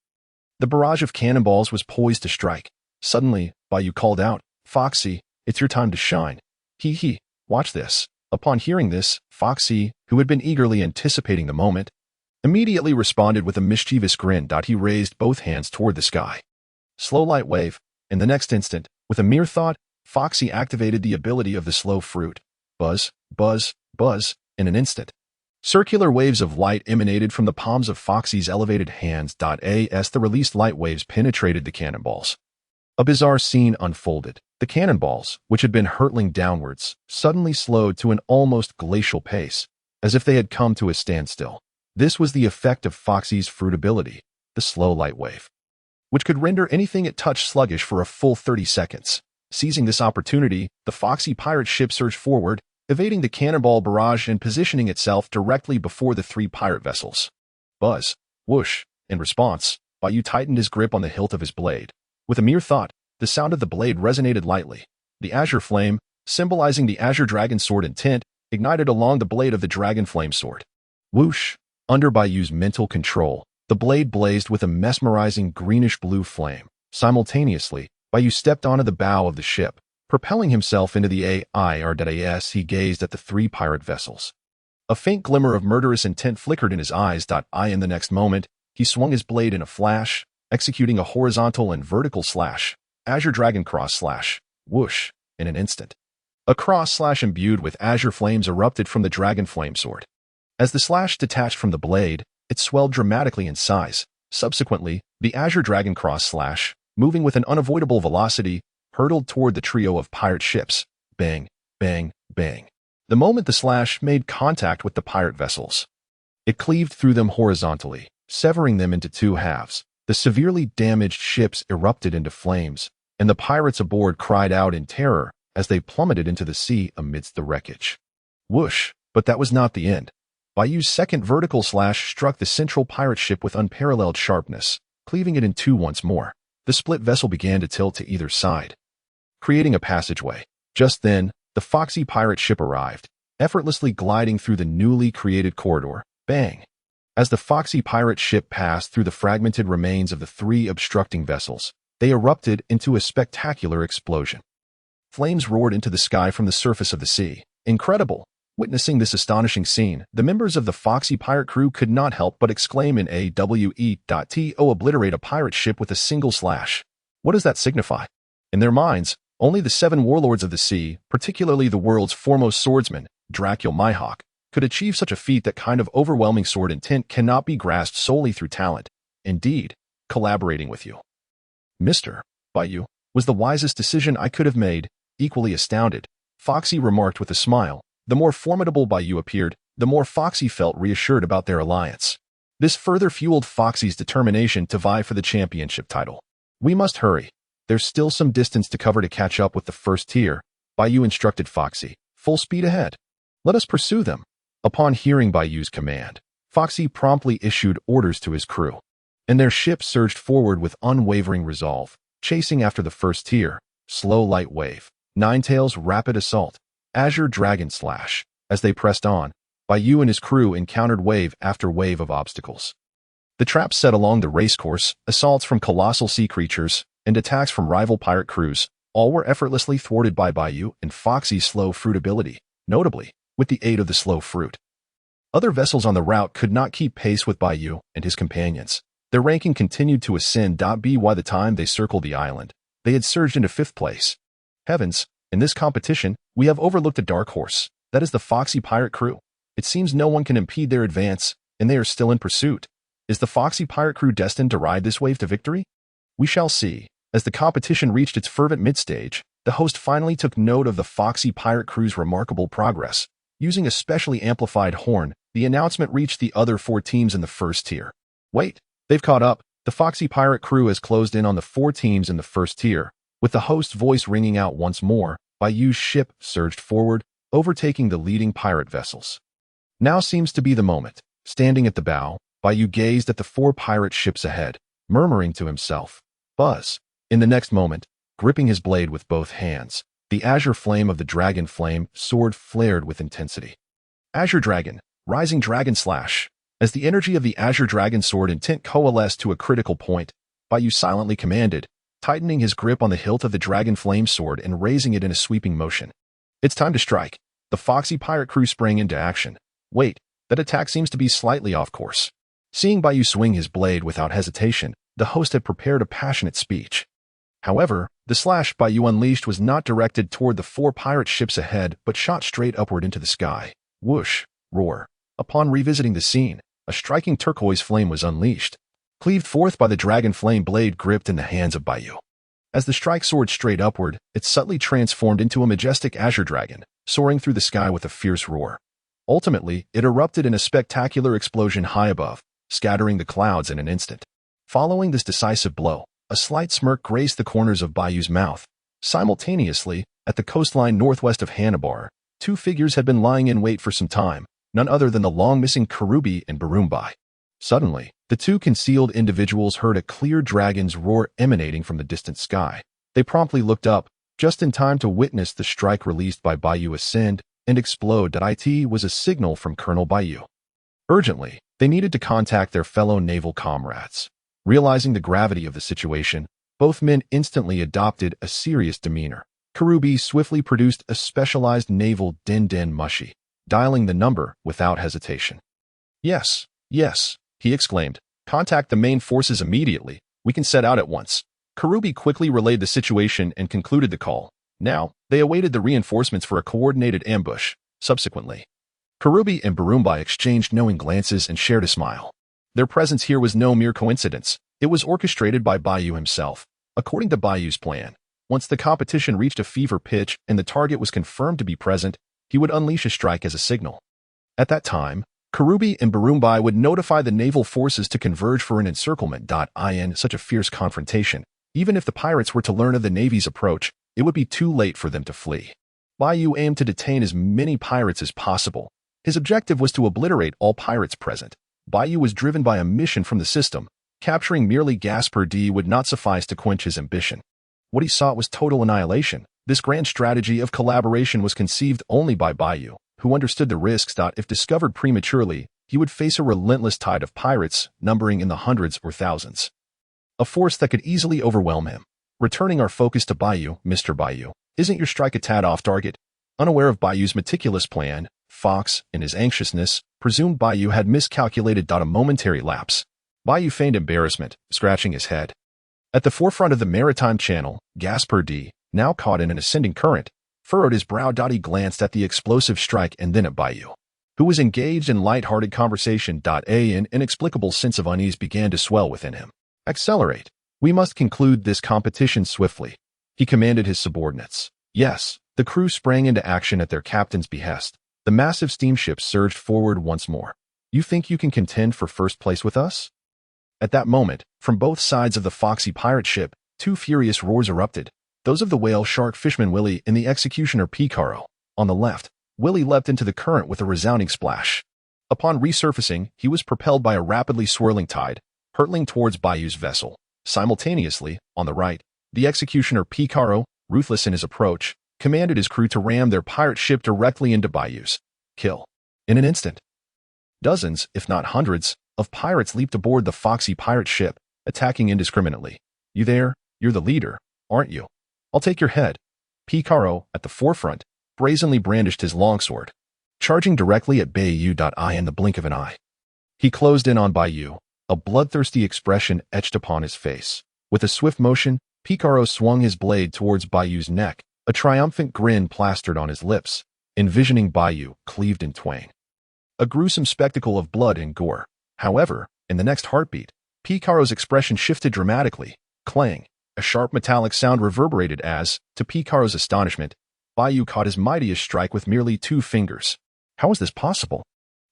the barrage of cannonballs was poised to strike. Suddenly, Bai Yu called out, Foxy, it's your time to shine. Hee, watch this. Upon hearing this, Foxy, who had been eagerly anticipating the moment, immediately responded with a mischievous grin. He raised both hands toward the sky. Slow light wave. In the next instant, with a mere thought, Foxy activated the ability of the slow fruit. Buzz, buzz, buzz, in an instant. Circular waves of light emanated from the palms of Foxy's elevated hands. As the released light waves penetrated the cannonballs, a bizarre scene unfolded. The cannonballs, which had been hurtling downwards, suddenly slowed to an almost glacial pace, as if they had come to a standstill. This was the effect of Foxy's fruit ability, the slow light wave, which could render anything it touched sluggish for a full 30 seconds. Seizing this opportunity, the Foxy pirate ship surged forward, evading the cannonball barrage and positioning itself directly before the three pirate vessels. Buzz, whoosh. In response, Bai Yu tightened his grip on the hilt of his blade. With a mere thought, the sound of the blade resonated lightly. The azure flame, symbolizing the Azure Dragon Sword Intent, ignited along the blade of the dragon flame sword. Whoosh! Under Bai Yu's mental control, the blade blazed with a mesmerizing greenish-blue flame. Simultaneously, Bai Yu stepped onto the bow of the ship. Propelling himself into the AIRDAS, he gazed at the three pirate vessels. A faint glimmer of murderous intent flickered in his eyes. In the next moment, he swung his blade in a flash, executing a horizontal and vertical slash, Azure Dragon Cross Slash, whoosh, in an instant. A cross slash imbued with azure flames erupted from the dragon flame sword. As the slash detached from the blade, it swelled dramatically in size. Subsequently, the Azure Dragon Cross Slash, moving with an unavoidable velocity, hurtled toward the trio of pirate ships. Bang, bang, bang. The moment the slash made contact with the pirate vessels, it cleaved through them horizontally, severing them into two halves. The severely damaged ships erupted into flames, and the pirates aboard cried out in terror as they plummeted into the sea amidst the wreckage. Whoosh! But that was not the end. Bai Yu's second vertical slash struck the central pirate ship with unparalleled sharpness, cleaving it in two once more. The split vessel began to tilt to either side, creating a passageway. Just then, the Foxy pirate ship arrived, effortlessly gliding through the newly created corridor. Bang! As the Foxy pirate ship passed through the fragmented remains of the three obstructing vessels, they erupted into a spectacular explosion. Flames roared into the sky from the surface of the sea. Incredible! Witnessing this astonishing scene, the members of the Foxy pirate crew could not help but exclaim in AWE.TO obliterate a pirate ship with a single slash. What does that signify? In their minds, only the seven warlords of the sea, particularly the world's foremost swordsman, Dracul Mihawk, could achieve such a feat. That kind of overwhelming sword intent cannot be grasped solely through talent. Indeed, collaborating with you, Mr. Bai Yu, was the wisest decision I could have made. Equally astounded, Foxy remarked with a smile. The more formidable Bai Yu appeared, the more Foxy felt reassured about their alliance. This further fueled Foxy's determination to vie for the championship title. We must hurry. There's still some distance to cover to catch up with the first tier, Bai Yu instructed Foxy. Full speed ahead. Let us pursue them. Upon hearing Bai Yu's command, Foxy promptly issued orders to his crew, and their ship surged forward with unwavering resolve, chasing after the first tier, slow light wave, Ninetail's rapid assault, Azure Dragon Slash. As they pressed on, Bai Yu and his crew encountered wave after wave of obstacles. The traps set along the racecourse, assaults from colossal sea creatures, and attacks from rival pirate crews, all were effortlessly thwarted by Bai Yu and Foxy's slow fruit ability, notably, with the aid of the slow fruit. Other vessels on the route could not keep pace with Bai Yu and his companions. Their ranking continued to ascend. By the time they circled the island, they had surged into 5th place. Heavens, in this competition, we have overlooked a dark horse. That is the Foxy pirate crew. It seems no one can impede their advance, and they are still in pursuit. Is the Foxy pirate crew destined to ride this wave to victory? We shall see. As the competition reached its fervent mid-stage, the host finally took note of the Foxy pirate crew's remarkable progress. Using a specially amplified horn, the announcement reached the other 4 teams in the first tier. Wait, they've caught up. The Foxy pirate crew has closed in on the 4 teams in the first tier. With the host's voice ringing out once more, Bai Yu's ship surged forward, overtaking the leading pirate vessels. Now seems to be the moment. Standing at the bow, Bai Yu gazed at the 4 pirate ships ahead, murmuring to himself, "Buzz." In the next moment, gripping his blade with both hands, the azure flame of the dragon flame sword flared with intensity. Azure Dragon, Rising Dragon Slash. As the energy of the Azure Dragon Sword Intent coalesced to a critical point, Bai Yu silently commanded, tightening his grip on the hilt of the dragon flame sword and raising it in a sweeping motion. It's time to strike. The Foxy pirate crew sprang into action. Wait, that attack seems to be slightly off course. Seeing Bai Yu swing his blade without hesitation, the host had prepared a passionate speech. However, the slash Bai Yu unleashed was not directed toward the 4 pirate ships ahead but shot straight upward into the sky. Whoosh! Roar! Upon revisiting the scene, a striking turquoise flame was unleashed, cleaved forth by the dragon flame blade gripped in the hands of Bai Yu. As the strike soared straight upward, it subtly transformed into a majestic azure dragon, soaring through the sky with a fierce roar. Ultimately, it erupted in a spectacular explosion high above, scattering the clouds in an instant. Following this decisive blow, a slight smirk graced the corners of Bai Yu's mouth. Simultaneously, at the coastline northwest of Hanabar, 2 figures had been lying in wait for some time, none other than the long-missing Karubi and Barumbai. Suddenly, the 2 concealed individuals heard a clear dragon's roar emanating from the distant sky. They promptly looked up, just in time to witness the strike released by Bai Yu ascend and explode. It was a signal from Colonel Bai Yu. Urgently, they needed to contact their fellow naval comrades. Realizing the gravity of the situation, both men instantly adopted a serious demeanor. Karubi swiftly produced a specialized naval den mushi, dialing the number without hesitation. Yes, he exclaimed. Contact the main forces immediately. We can set out at once. Karubi quickly relayed the situation and concluded the call. Now, they awaited the reinforcements for a coordinated ambush. Subsequently, Karubi and Barumbai exchanged knowing glances and shared a smile. Their presence here was no mere coincidence. It was orchestrated by Bai Yu himself. According to Bai Yu's plan, once the competition reached a fever pitch and the target was confirmed to be present, he would unleash a strike as a signal. At that time, Karubi and Barumbai would notify the naval forces to converge for an encirclement. In such a fierce confrontation, even if the pirates were to learn of the Navy's approach, it would be too late for them to flee. Bai Yu aimed to detain as many pirates as possible. His objective was to obliterate all pirates present. Bai Yu was driven by a mission from the system. Capturing merely gas per D would not suffice to quench his ambition. What he sought was total annihilation. This grand strategy of collaboration was conceived only by Bai Yu, who understood the risks. If discovered prematurely, he would face a relentless tide of pirates, numbering in the hundreds or thousands. A force that could easily overwhelm him. Returning our focus to Bai Yu, Mr. Bai Yu, isn't your strike a tad off target? Unaware of Bai Yu's meticulous plan, Fox, in his anxiousness, presumed Bai Yu had miscalculated. A momentary lapse. Bai Yu feigned embarrassment, scratching his head. At the forefront of the maritime channel, Gasper D, now caught in an ascending current, furrowed his brow. He glanced at the explosive strike and then at Bai Yu, who was engaged in light-hearted conversation. An inexplicable sense of unease began to swell within him. Accelerate. We must conclude this competition swiftly, he commanded his subordinates. Yes, the crew sprang into action at their captain's behest. The massive steamship surged forward once more. You think you can contend for first place with us? At that moment, from both sides of the foxy pirate ship, 2 furious roars erupted. Those of the whale shark fishman Willie and the executioner Picaro. On the left, Willie leapt into the current with a resounding splash. Upon resurfacing, he was propelled by a rapidly swirling tide, hurtling towards Bai Yu's vessel. Simultaneously, on the right, the executioner Picaro, ruthless in his approach, commanded his crew to ram their pirate ship directly into Bai Yu's. Kill. In an instant, dozens, if not hundreds, of pirates leaped aboard the foxy pirate ship, attacking indiscriminately. You there? You're the leader, aren't you? I'll take your head. Picaro, at the forefront, brazenly brandished his longsword, charging directly at Bai Yu. In the blink of an eye, he closed in on Bai Yu, a bloodthirsty expression etched upon his face. With a swift motion, Picaro swung his blade towards Bai Yu's neck, a triumphant grin plastered on his lips, envisioning Bai Yu cleaved in twain. A gruesome spectacle of blood and gore. However, in the next heartbeat, Picaro's expression shifted dramatically. Clang! A sharp metallic sound reverberated as, to Picaro's astonishment, Bai Yu caught his mightiest strike with merely 2 fingers. How is this possible?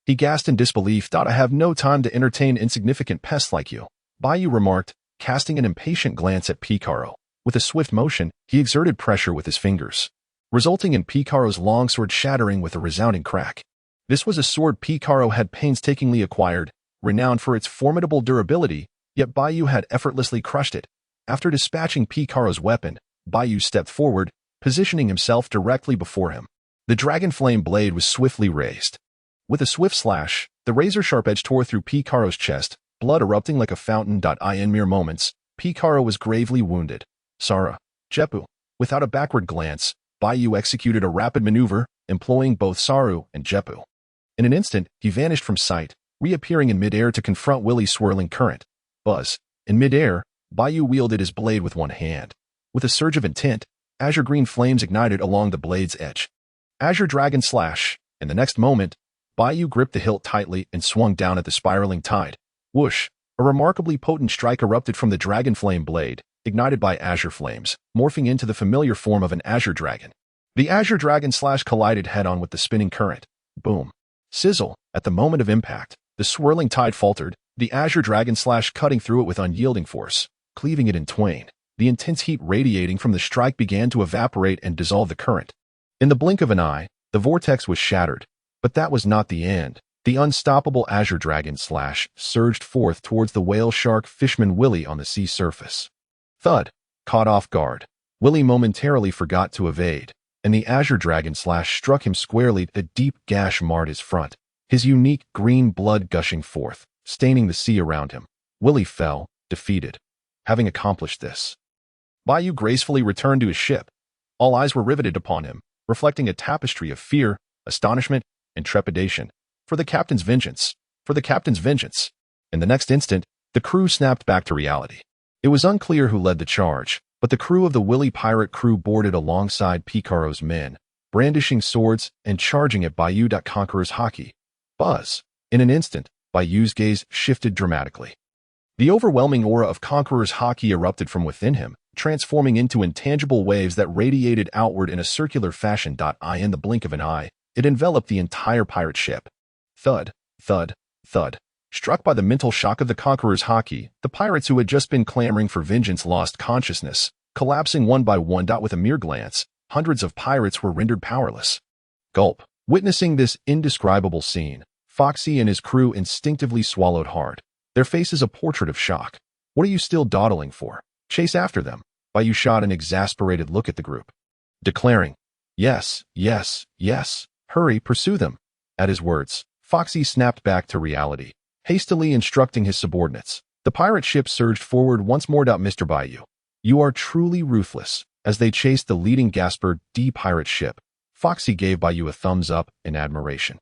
He gasped in disbelief. I have no time to entertain insignificant pests like you, Bai Yu remarked, casting an impatient glance at Picaro. With a swift motion, he exerted pressure with his fingers, resulting in Picaro's longsword shattering with a resounding crack. This was a sword Picaro had painstakingly acquired, renowned for its formidable durability, yet Bai Yu had effortlessly crushed it. After dispatching Picaro's weapon, Bai Yu stepped forward, positioning himself directly before him. The dragon flame blade was swiftly raised. With a swift slash, the razor-sharp edge tore through Picaro's chest, blood erupting like a fountain. In mere moments, Picaro was gravely wounded. Sara, Jeppu. Without a backward glance, Bai Yu executed a rapid maneuver, employing both Saru and Jeppu. In an instant, he vanished from sight, reappearing in midair to confront Willie's swirling current. Buzz. In midair, Bai Yu wielded his blade with one hand. With a surge of intent, azure green flames ignited along the blade's edge. Azure Dragon Slash. In the next moment, Bai Yu gripped the hilt tightly and swung down at the spiraling tide. Whoosh! A remarkably potent strike erupted from the dragon flame blade, ignited by azure flames, morphing into the familiar form of an azure dragon. The Azure Dragon Slash collided head-on with the spinning current. Boom. Sizzle. At the moment of impact, the swirling tide faltered, the Azure Dragon Slash cutting through it with unyielding force, cleaving it in twain. The intense heat radiating from the strike began to evaporate and dissolve the current. In the blink of an eye, the vortex was shattered. But that was not the end. The unstoppable Azure Dragon Slash surged forth towards the whale shark fishman Willie on the sea surface. Thud. Caught off guard, Willie momentarily forgot to evade, and the Azure Dragon Slash struck him squarely. A deep gash marred his front, his unique green blood gushing forth, staining the sea around him. Willie fell, defeated. Having accomplished this, Bai Yu gracefully returned to his ship. All eyes were riveted upon him, reflecting a tapestry of fear, astonishment, and trepidation. For the captain's vengeance. For the captain's vengeance. In the next instant, the crew snapped back to reality. It was unclear who led the charge, but the crew of the Willie pirate crew boarded alongside Picaro's men, brandishing swords and charging at Bai Yu. Conqueror's Haki. Buzz. In an instant, Bai Yu's gaze shifted dramatically. The overwhelming aura of Conqueror's Haki erupted from within him, transforming into intangible waves that radiated outward in a circular fashion. In the blink of an eye, it enveloped the entire pirate ship. Thud, thud, thud. Struck by the mental shock of the Conqueror's Haki, the pirates who had just been clamoring for vengeance lost consciousness, collapsing one by one. With a mere glance, hundreds of pirates were rendered powerless. Gulp. Witnessing this indescribable scene, Foxy and his crew instinctively swallowed hard, their faces a portrait of shock. What are you still dawdling for? Chase after them. Bai Yu shot an exasperated look at the group, declaring, Yes, yes, yes. Hurry, pursue them. At his words, Foxy snapped back to reality, hastily instructing his subordinates. The pirate ship surged forward once more. Mr. Bai Yu, you are truly ruthless. As they chased the leading Gasper D pirate ship, Foxy gave Bai Yu a thumbs up in admiration.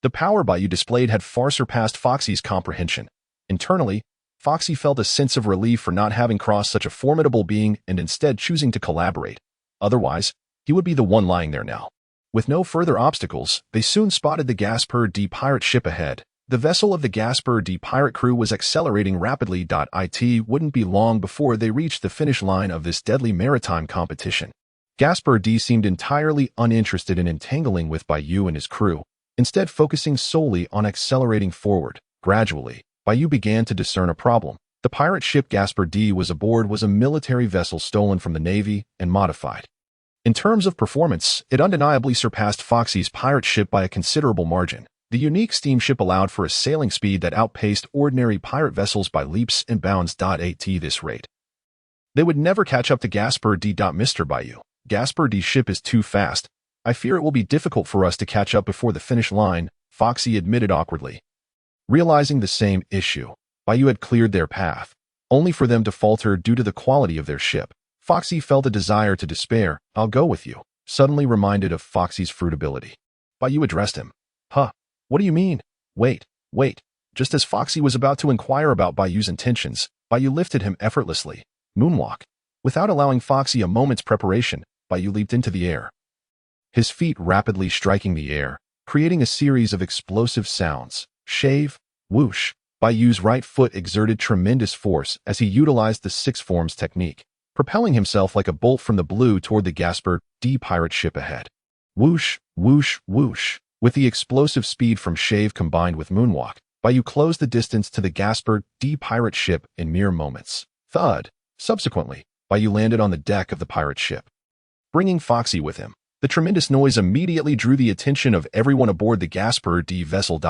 The power Bai Yu displayed had far surpassed Foxy's comprehension. Internally, Foxy felt a sense of relief for not having crossed such a formidable being and instead choosing to collaborate. Otherwise, he would be the one lying there now. With no further obstacles, they soon spotted the Gasper D pirate ship ahead. The vessel of the Gasper D pirate crew was accelerating rapidly. It wouldn't be long before they reached the finish line of this deadly maritime competition. Gasper D seemed entirely uninterested in entangling with Bai Yu and his crew, instead focusing solely on accelerating forward. Gradually, Bai Yu began to discern a problem. The pirate ship Gasper D was aboard was a military vessel stolen from the Navy and modified. In terms of performance, it undeniably surpassed Foxy's pirate ship by a considerable margin. The unique steamship allowed for a sailing speed that outpaced ordinary pirate vessels by leaps and bounds. At this rate, they would never catch up to Gasper D. Mr. Bai Yu. Gasper D's ship is too fast. I fear it will be difficult for us to catch up before the finish line, Foxy admitted awkwardly. Realizing the same issue, Bai Yu had cleared their path, only for them to falter due to the quality of their ship. Foxy felt a desire to despair. I'll go with you. Suddenly reminded of Foxy's fruitability, Bai Yu addressed him. Huh, what do you mean? Wait. Just as Foxy was about to inquire about Bai Yu's intentions, Bai Yu lifted him effortlessly. Moonwalk. Without allowing Foxy a moment's preparation, Bai Yu leaped into the air, his feet rapidly striking the air, creating a series of explosive sounds. Shave, whoosh. Bai Yu's right foot exerted tremendous force as he utilized the six forms technique, propelling himself like a bolt from the blue toward the Gasper D pirate ship ahead. Whoosh, whoosh, whoosh. With the explosive speed from Shave combined with Moonwalk, Bai Yu closed the distance to the Gasper D pirate ship in mere moments. Thud. Subsequently, Bai Yu landed on the deck of the pirate ship, bringing Foxy with him. The tremendous noise immediately drew the attention of everyone aboard the Gasper D vessel.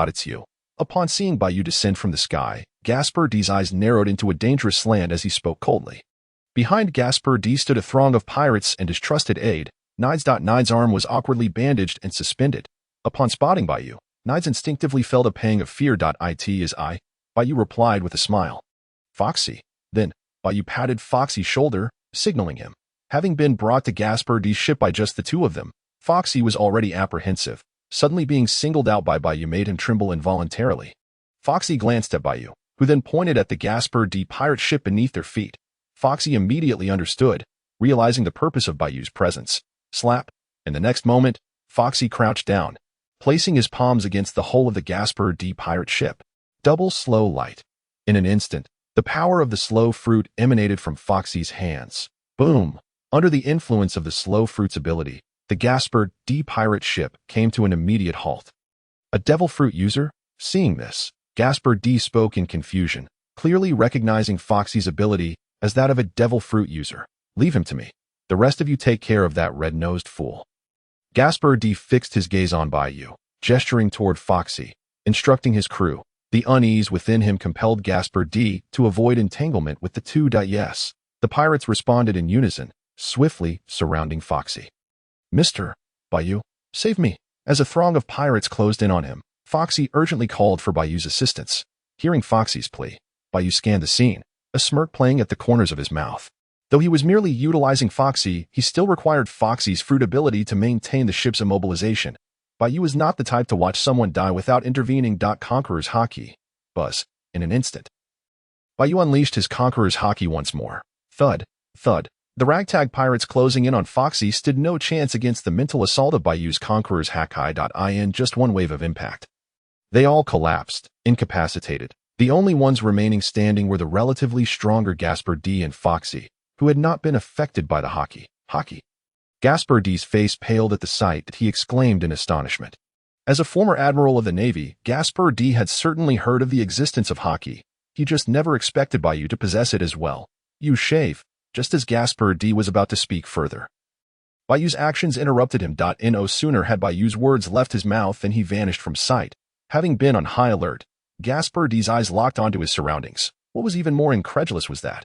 Upon seeing Bai Yu descend from the sky, Gasper D's eyes narrowed into a dangerous slant as he spoke coldly. Behind Gasper D stood a throng of pirates and his trusted aide, Nides. Nides' arm was awkwardly bandaged and suspended. Upon spotting Bai Yu, Nides instinctively felt a pang of fear. Bai Yu replied with a smile. Foxy. Then, Bai Yu patted Foxy's shoulder, signaling him. Having been brought to Gasper D's ship by just the two of them, Foxy was already apprehensive. Suddenly being singled out by Bai Yu made him tremble involuntarily. Foxy glanced at Bai Yu, who then pointed at the Gasper D pirate ship beneath their feet. Foxy immediately understood, realizing the purpose of Bai Yu's presence. Slap. In the next moment, Foxy crouched down, placing his palms against the hull of the Gasper D pirate ship. Double slow light. In an instant, the power of the slow fruit emanated from Foxy's hands. Boom! Under the influence of the slow fruit's ability, the Gasper D pirate ship came to an immediate halt. A devil fruit user? Seeing this, Gasper D spoke in confusion, clearly recognizing Foxy's ability as that of a devil fruit user. Leave him to me. The rest of you take care of that red-nosed fool. Gasper D fixed his gaze on Bai Yu, gesturing toward Foxy, instructing his crew. The unease within him compelled Gasper D to avoid entanglement with the two. Yes. The pirates responded in unison, swiftly surrounding Foxy. Mr. Bai Yu, save me. As a throng of pirates closed in on him, Foxy urgently called for Bai Yu's assistance. Hearing Foxy's plea, Bai Yu scanned the scene, a smirk playing at the corners of his mouth. Though he was merely utilizing Foxy, he still required Foxy's fruit ability to maintain the ship's immobilization. Bai Yu was not the type to watch someone die without intervening. Conqueror's Haki. Buzz. In an instant, Bai Yu unleashed his Conqueror's Haki once more. Thud. Thud. The ragtag pirates closing in on Foxy stood no chance against the mental assault of Bai Yu's Conqueror's Haki. In just one wave of impact, they all collapsed, incapacitated. The only ones remaining standing were the relatively stronger Gasper D and Foxy, who had not been affected by the Haki. Gasper D's face paled at the sight that he exclaimed in astonishment. As a former admiral of the Navy, Gasper D had certainly heard of the existence of Haki. He just never expected Bai Yu to possess it as well. You shave. Just as Gasper D was about to speak further, Bai Yu's actions interrupted him. No sooner had Bai Yu's words left his mouth than he vanished from sight. Having been on high alert, Gasper D's eyes locked onto his surroundings. What was even more incredulous was that,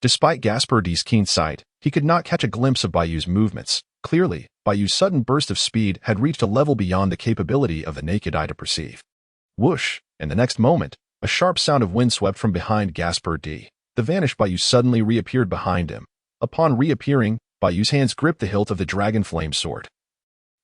despite Gasper D's keen sight, he could not catch a glimpse of Bai Yu's movements. Clearly, Bai Yu's sudden burst of speed had reached a level beyond the capability of the naked eye to perceive. Whoosh! In the next moment, a sharp sound of wind swept from behind Gasper D. The vanished Bai Yu suddenly reappeared behind him. Upon reappearing, Bai Yu's hands gripped the hilt of the dragon flame sword.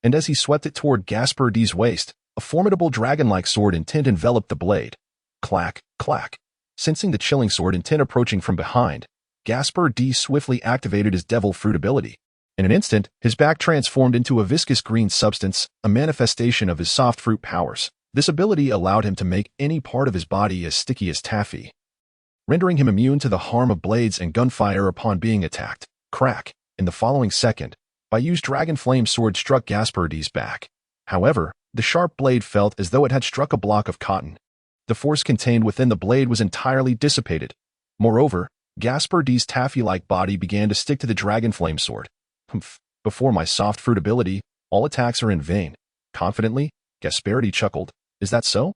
And as he swept it toward Gasper D's waist, a formidable dragon-like sword intent enveloped the blade. Clack, clack. Sensing the chilling sword intent approaching from behind, Gasper D swiftly activated his devil fruit ability. In an instant, his back transformed into a viscous green substance, a manifestation of his soft fruit powers. This ability allowed him to make any part of his body as sticky as taffy, rendering him immune to the harm of blades and gunfire upon being attacked. Crack. In the following second, Bai Yu's dragon flame sword struck Gasper D's back. However, the sharp blade felt as though it had struck a block of cotton. The force contained within the blade was entirely dissipated. Moreover, Gasper D's taffy-like body began to stick to the dragon flame sword. Humph. Before my soft fruit ability, all attacks are in vain. Confidently, Gasper D chuckled. Is that so?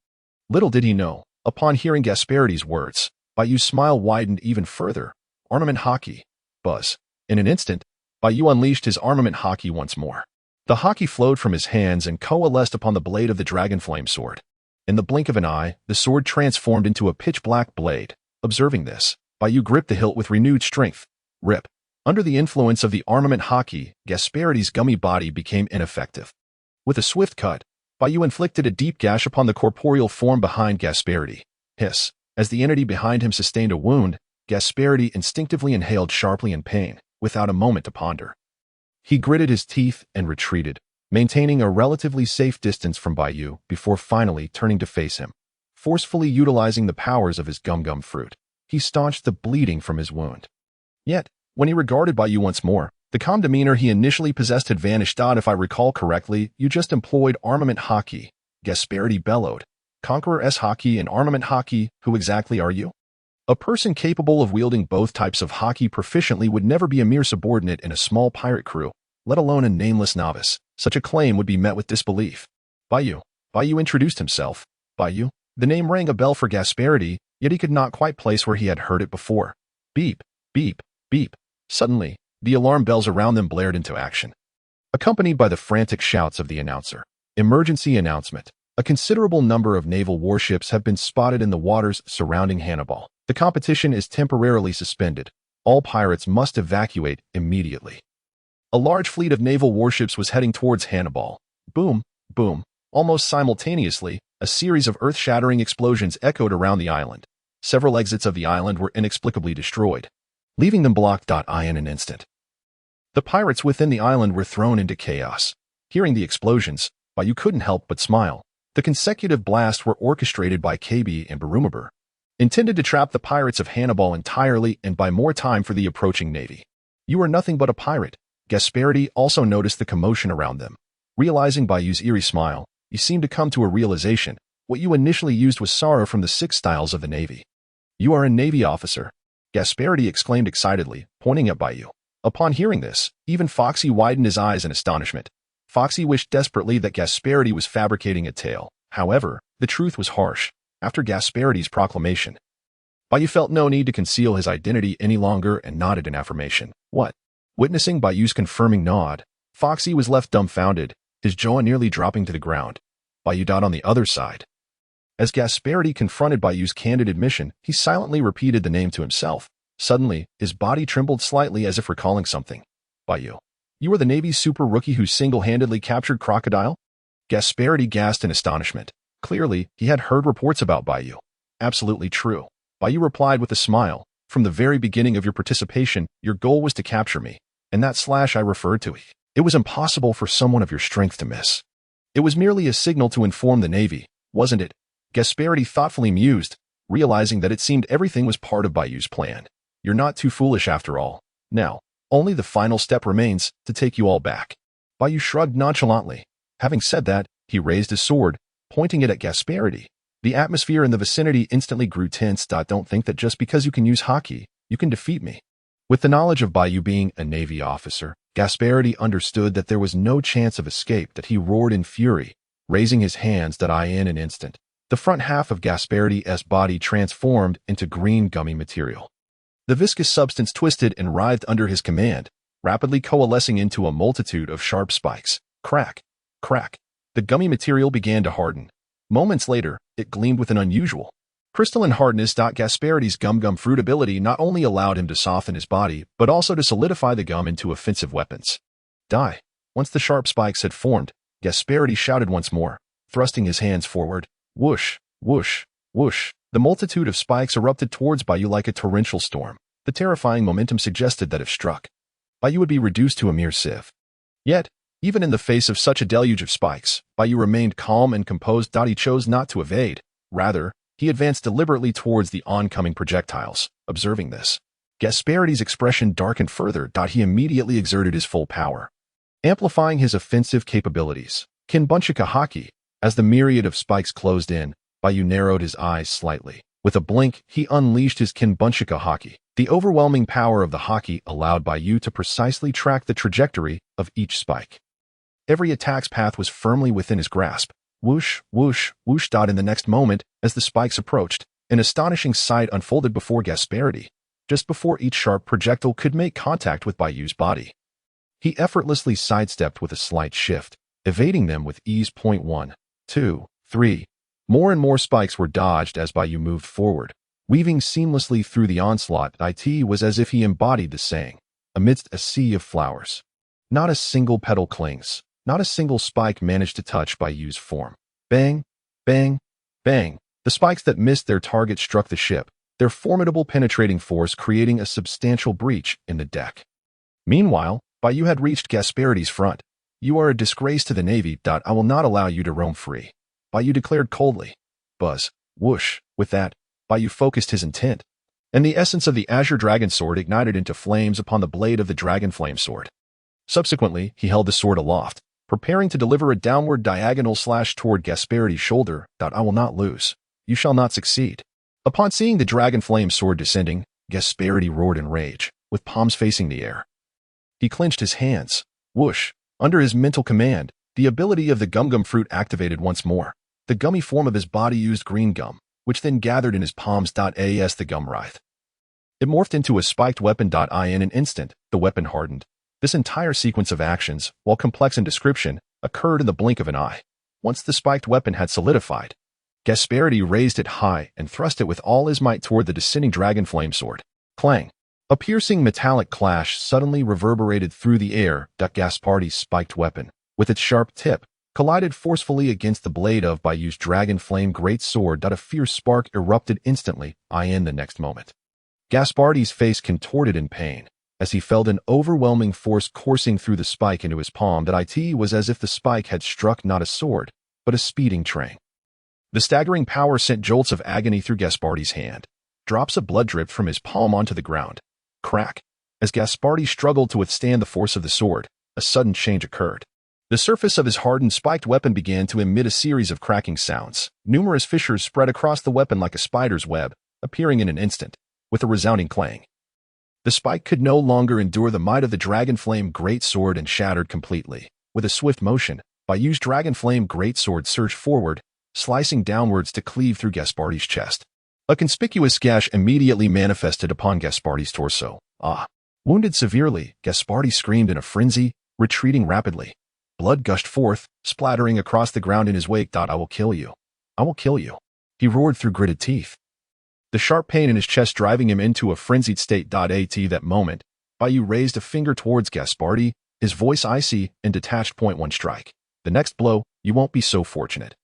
Little did he know, upon hearing Gasper D's words, Bai Yu's smile widened even further. Armament Haki. Buzz. In an instant, Bai Yu unleashed his armament Haki once more. The Haki flowed from his hands and coalesced upon the blade of the dragon flame sword. In the blink of an eye, the sword transformed into a pitch-black blade. Observing this, Bai Yu gripped the hilt with renewed strength. Rip. Under the influence of the armament Haki, Gasper D's gummy body became ineffective. With a swift cut, Bai Yu inflicted a deep gash upon the corporeal form behind Gasper D. Hiss. As the entity behind him sustained a wound, Gasper D instinctively inhaled sharply in pain, without a moment to ponder. He gritted his teeth and retreated, maintaining a relatively safe distance from Bai Yu before finally turning to face him. Forcefully utilizing the powers of his gum-gum fruit, he staunched the bleeding from his wound. Yet, when he regarded Bai Yu once more, the calm demeanor he initially possessed had vanished. If I recall correctly, you just employed armament Haki, Gasper D bellowed. Conqueror S Haki and armament Haki, who exactly are you? A person capable of wielding both types of Haki proficiently would never be a mere subordinate in a small pirate crew, let alone a nameless novice. Such a claim would be met with disbelief. Bai Yu introduced himself. Bai Yu. The name rang a bell for Gasper D, yet he could not quite place where he had heard it before. Beep, beep, beep. Suddenly, the alarm bells around them blared into action, accompanied by the frantic shouts of the announcer. Emergency announcement. A considerable number of naval warships have been spotted in the waters surrounding Hannibal. The competition is temporarily suspended. All pirates must evacuate immediately. A large fleet of naval warships was heading towards Hannibal. Boom, boom. Almost simultaneously, A series of earth-shattering explosions echoed around the island. Several exits of the island were inexplicably destroyed, leaving them blocked in an instant. The pirates within the island were thrown into chaos. Hearing the explosions, Bai Yu couldn't help but smile. The consecutive blasts were orchestrated by KB and Barumaber, intended to trap the pirates of Hannibal entirely and buy more time for the approaching navy. You are nothing but a pirate. Gasparity also noticed the commotion around them. Realizing Bai Yu's eerie smile, you seemed to come to a realization. What you initially used was sorrow from the 6 styles of the navy. You are a navy officer, Gasparity exclaimed excitedly, pointing at Bai Yu. Upon hearing this, even Foxy widened his eyes in astonishment. Foxy wished desperately that Gasparity was fabricating a tale. However, the truth was harsh. After Gasparity's proclamation, Bai Yu felt no need to conceal his identity any longer and nodded in affirmation. What? Witnessing Bai Yu's confirming nod, Foxy was left dumbfounded, his jaw nearly dropping to the ground. Bai Yu on the other side. As Gasparity confronted Bai Yu's candid admission, he silently repeated the name to himself. Suddenly, his body trembled slightly as if recalling something. Bai Yu, you are the Navy's super rookie who single-handedly captured Crocodile? Gasparity gasped in astonishment. Clearly, he had heard reports about Bai Yu. Absolutely true. Bai Yu replied with a smile. From the very beginning of your participation, your goal was to capture me, and that slash I referred to. It was impossible for someone of your strength to miss. It was merely a signal to inform the Navy, wasn't it? Gasparity thoughtfully mused, realizing that it seemed everything was part of Bai Yu's plan. You're not too foolish after all. Now, only the final step remains, to take you all back. Bai Yu shrugged nonchalantly. Having said that, he raised his sword, pointing it at Gasparity. The atmosphere in the vicinity instantly grew tense. Don't think that just because you can use Haki, you can defeat me. With the knowledge of Bai Yu being a Navy officer, Gasparity understood that there was no chance of escape. That he roared in fury, raising his hands. In an instant, the front half of Gasparity's body transformed into green gummy material. The viscous substance twisted and writhed under his command, rapidly coalescing into a multitude of sharp spikes. Crack, crack. The gummy material began to harden. Moments later, it gleamed with an unusual, crystalline hardness. Gasparity's gum fruit ability not only allowed him to soften his body, but also to solidify the gum into offensive weapons. Die. Once the sharp spikes had formed, Gasparity shouted once more, thrusting his hands forward. Whoosh, whoosh, whoosh. The multitude of spikes erupted towards Bai Yu like a torrential storm. The terrifying momentum suggested that if struck, Bai Yu would be reduced to a mere sieve. Yet, even in the face of such a deluge of spikes, Bai Yu remained calm and composed. He chose not to evade. Rather, he advanced deliberately towards the oncoming projectiles. Observing this, Gasparity's expression darkened further. He immediately exerted his full power, amplifying his offensive capabilities. Kinbunchika Haki. As the myriad of spikes closed in, Bai Yu narrowed his eyes slightly. With a blink, he unleashed his Kinbunchika Haki. The overwhelming power of the Haki allowed Bai Yu to precisely track the trajectory of each spike. Every attack's path was firmly within his grasp. Whoosh, whoosh, whoosh. In the next moment, as the spikes approached, an astonishing sight unfolded before Gasparity. Just before each sharp projectile could make contact with Bai Yu's body, he effortlessly sidestepped with a slight shift, evading them with ease. 1, 2, 3. More and more spikes were dodged as Bai Yu moved forward, weaving seamlessly through the onslaught. It was as if he embodied the saying, amidst a sea of flowers. Not a single petal clings. Not a single spike managed to touch Bai Yu's form. Bang, bang, bang. The spikes that missed their target struck the ship, their formidable penetrating force creating a substantial breach in the deck. Meanwhile, Bai Yu had reached Gasparity's front. You are a disgrace to the Navy. I will not allow you to roam free, Bai Yu declared coldly. Buzz, whoosh. With that, Bai Yu focused his intent, and the essence of the Azure Dragon Sword ignited into flames upon the blade of the Dragon Flame Sword. Subsequently, he held the sword aloft, preparing to deliver a downward diagonal slash toward Gasparity's shoulder. I will not lose. You shall not succeed. Upon seeing the Dragon Flame Sword descending, Gasparity roared in rage, with palms facing the air. He clenched his hands. Whoosh. Under his mental command, the ability of the gum fruit activated once more. The gummy form of his body used green gum, which then gathered in his palms. As the gum writhed, it morphed into a spiked weapon. In an instant, the weapon hardened. This entire sequence of actions, while complex in description, occurred in the blink of an eye. Once the spiked weapon had solidified, Gasparity raised it high and thrust it with all his might toward the descending Dragon Flame Sword. Clang! A piercing metallic clash suddenly reverberated through the air. Gasparity's spiked weapon, with its sharp tip, collided forcefully against the blade of Bai Yu's dragon flame great sword. A fierce spark erupted instantly, in the next moment. Gaspardi's face contorted in pain as he felt an overwhelming force coursing through the spike into his palm. It was as if the spike had struck not a sword, but a speeding train. The staggering power sent jolts of agony through Gaspardi's hand. Drops of blood dripped from his palm onto the ground. Crack. As Gaspardi struggled to withstand the force of the sword, a sudden change occurred. The surface of his hardened, spiked weapon began to emit a series of cracking sounds. Numerous fissures spread across the weapon like a spider's web, appearing in an instant, with a resounding clang. The spike could no longer endure the might of the dragon flame great sword and shattered completely. With a swift motion, Bai Yu's dragon flame great sword surged forward, slicing downwards to cleave through Gaspardi's chest. A conspicuous gash immediately manifested upon Gaspardi's torso. Wounded severely, Gaspardi screamed in a frenzy, retreating rapidly. Blood gushed forth, splattering across the ground in his wake. I will kill you. I will kill you. He roared through gritted teeth. The sharp pain in his chest driving him into a frenzied state. At that moment, Bai Yu raised a finger towards Gaspardi, his voice icy and detached. One strike. The next blow, you won't be so fortunate.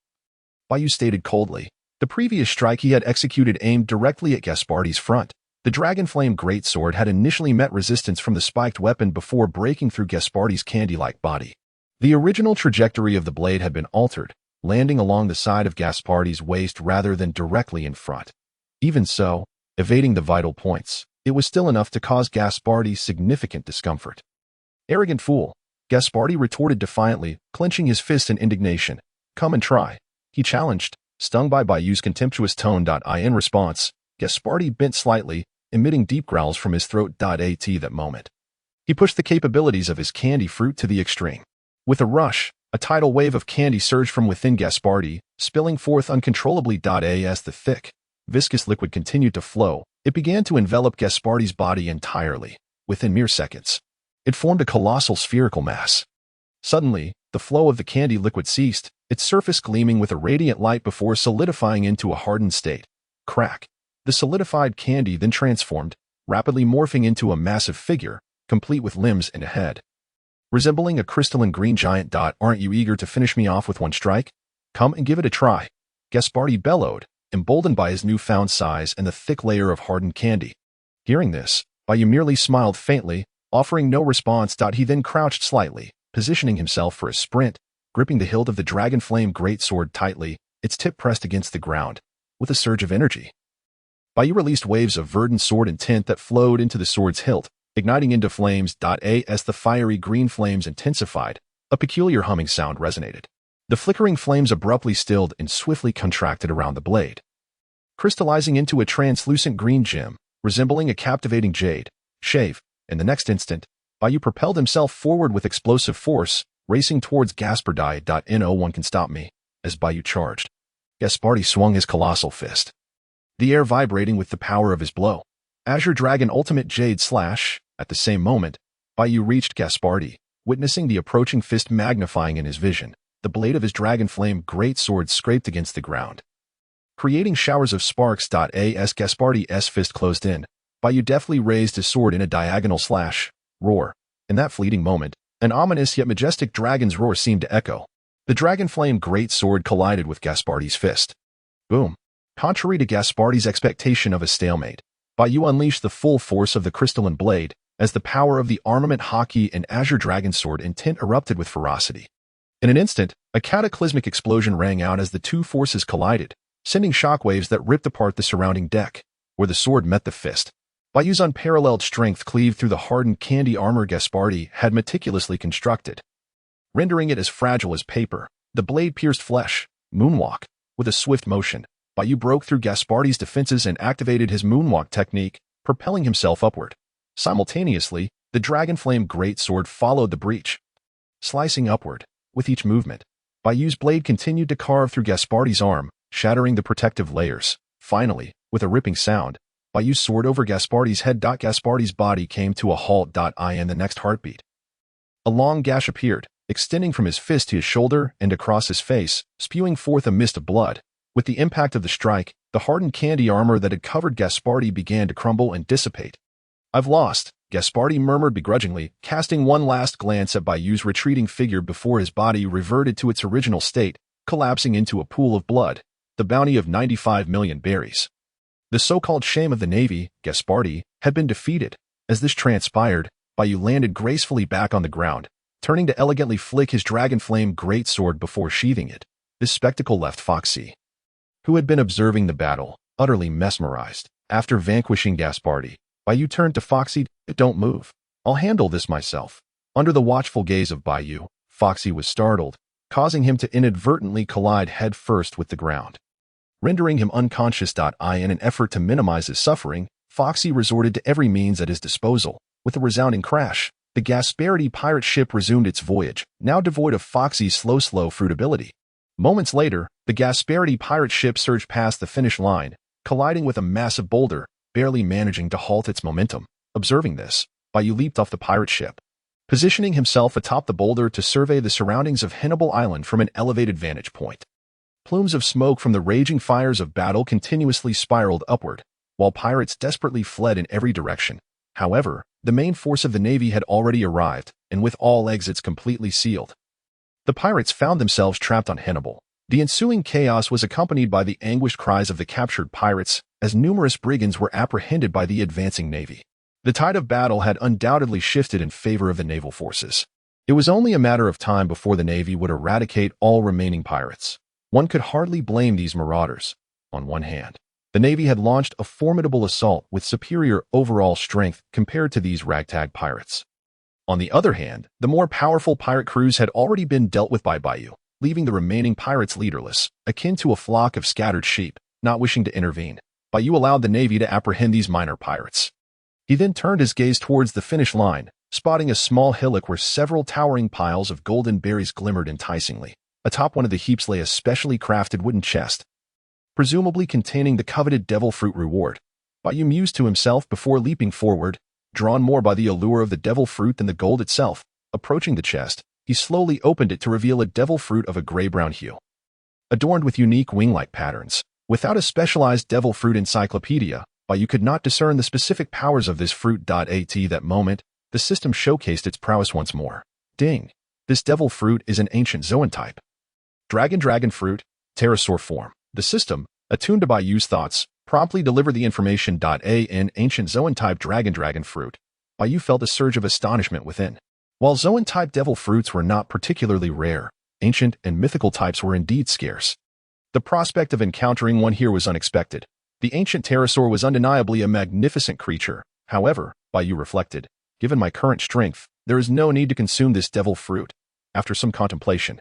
Bai Yu stated coldly. The previous strike he had executed aimed directly at Gaspardi's front. The dragon flame greatsword had initially met resistance from the spiked weapon before breaking through Gaspardi's candy-like body. The original trajectory of the blade had been altered, landing along the side of Gaspardi's waist rather than directly in front. Even so, evading the vital points, it was still enough to cause Gaspardi significant discomfort. Arrogant fool, Gaspardi retorted defiantly, clenching his fist in indignation. Come and try, he challenged, stung by Bai Yu's contemptuous tone. In response, Gaspardi bent slightly, emitting deep growls from his throat. At that moment, he pushed the capabilities of his candy fruit to the extreme. With a rush, a tidal wave of candy surged from within Gaspardi, spilling forth uncontrollably. As the thick, viscous liquid continued to flow, it began to envelop Gaspardi's body entirely. Within mere seconds, it formed a colossal spherical mass. Suddenly, the flow of the candy liquid ceased, its surface gleaming with a radiant light before solidifying into a hardened state. Crack. The solidified candy then transformed, rapidly morphing into a massive figure, complete with limbs and a head. Resembling a crystalline green giant. Aren't you eager to finish me off with one strike? Come and give it a try. Gaspardi bellowed, emboldened by his newfound size and the thick layer of hardened candy. Hearing this, Bai Yu merely smiled faintly, offering no response. He then crouched slightly, positioning himself for a sprint, gripping the hilt of the dragon flame greatsword tightly, its tip pressed against the ground. With a surge of energy, Bai Yu released waves of verdant sword intent that flowed into the sword's hilt, igniting into flames. As the fiery green flames intensified, a peculiar humming sound resonated. The flickering flames abruptly stilled and swiftly contracted around the blade, crystallizing into a translucent green gem, resembling a captivating jade. Shave. In the next instant, Bai Yu propelled himself forward with explosive force, racing towards Gaspardi. No one can stop me. As Bai Yu charged, Gaspardi swung his colossal fist, the air vibrating with the power of his blow. Azure Dragon Ultimate Jade Slash. At the same moment, Bai Yu reached Gaspardi, witnessing the approaching fist magnifying in his vision. The blade of his dragon flame great sword scraped against the ground, creating showers of sparks. As Gaspardi's fist closed in, Bai Yu deftly raised his sword in a diagonal slash. Roar. In that fleeting moment, an ominous yet majestic dragon's roar seemed to echo. The dragon flame great sword collided with Gaspardi's fist. Boom. Contrary to Gaspardi's expectation of a stalemate, Bai Yu unleashed the full force of the crystalline blade, as the power of the armament Haki and Azure Dragon Sword Intent erupted with ferocity. In an instant, a cataclysmic explosion rang out as the two forces collided, sending shockwaves that ripped apart the surrounding deck. Where the sword met the fist, Bai Yu's unparalleled strength cleaved through the hardened candy armor Gaspardi had meticulously constructed, rendering it as fragile as paper. The blade pierced flesh. Moonwalk. With a swift motion, Bai Yu broke through Gaspardi's defenses and activated his moonwalk technique, propelling himself upward. Simultaneously, the dragon flame greatsword followed the breach, slicing upward. With each movement, Bai Yu's blade continued to carve through Gaspardi's arm, shattering the protective layers. Finally, with a ripping sound, Bai Yu soared over Gaspardi's head. Gaspardi's body came to a halt. In the next heartbeat, a long gash appeared, extending from his fist to his shoulder and across his face, spewing forth a mist of blood. With the impact of the strike, the hardened candy armor that had covered Gaspardi began to crumble and dissipate. I've lost, Gaspardi murmured begrudgingly, casting one last glance at Bai Yu's retreating figure before his body reverted to its original state, collapsing into a pool of blood, the bounty of 95 million berries. The so-called shame of the Navy, Gaspardi, had been defeated. As this transpired, Bai Yu landed gracefully back on the ground, turning to elegantly flick his dragon flame greatsword before sheathing it. This spectacle left Foxy, who had been observing the battle, utterly mesmerized. After vanquishing Gaspardi, Bai Yu turned to Foxy. "Don't move. I'll handle this myself." Under the watchful gaze of Bai Yu, Foxy was startled, causing him to inadvertently collide headfirst with the ground. Rendering him unconscious. In an effort to minimize his suffering, Foxy resorted to every means at his disposal. With a resounding crash, the Gaspardi pirate ship resumed its voyage, now devoid of Foxy's slow fruitability. Moments later, the Gaspardi pirate ship surged past the finish line, colliding with a massive boulder, barely managing to halt its momentum. Observing this, Bai Yu leaped off the pirate ship, positioning himself atop the boulder to survey the surroundings of Hannibal Island from an elevated vantage point. Plumes of smoke from the raging fires of battle continuously spiraled upward, while pirates desperately fled in every direction. However, the main force of the Navy had already arrived, and with all exits completely sealed, the pirates found themselves trapped on Hannibal. The ensuing chaos was accompanied by the anguished cries of the captured pirates, as numerous brigands were apprehended by the advancing Navy. The tide of battle had undoubtedly shifted in favor of the naval forces. It was only a matter of time before the Navy would eradicate all remaining pirates. One could hardly blame these marauders. On one hand, the Navy had launched a formidable assault with superior overall strength compared to these ragtag pirates. On the other hand, the more powerful pirate crews had already been dealt with by Bai Yu, leaving the remaining pirates leaderless, akin to a flock of scattered sheep. Not wishing to intervene, Bai Yu allowed the Navy to apprehend these minor pirates. He then turned his gaze towards the finish line, spotting a small hillock where several towering piles of golden berries glimmered enticingly. Atop one of the heaps lay a specially crafted wooden chest, presumably containing the coveted devil fruit reward. Bai Yu mused to himself before leaping forward, drawn more by the allure of the devil fruit than the gold itself. Approaching the chest, he slowly opened it to reveal a devil fruit of a gray-brown hue, adorned with unique wing-like patterns. Without a specialized devil fruit encyclopedia, Bai Yu could not discern the specific powers of this fruit. At that moment, the system showcased its prowess once more. Ding! This devil fruit is an ancient Zoan type. Dragon fruit, pterosaur form. The system, attuned to Bai Yu's thoughts, promptly delivered the information. In ancient Zoan type dragon fruit. Bai Yu felt a surge of astonishment within. While Zoan type devil fruits were not particularly rare, ancient and mythical types were indeed scarce. The prospect of encountering one here was unexpected. The ancient pterosaur was undeniably a magnificent creature. However, Bai Yu reflected, given my current strength, there is no need to consume this devil fruit. After some contemplation,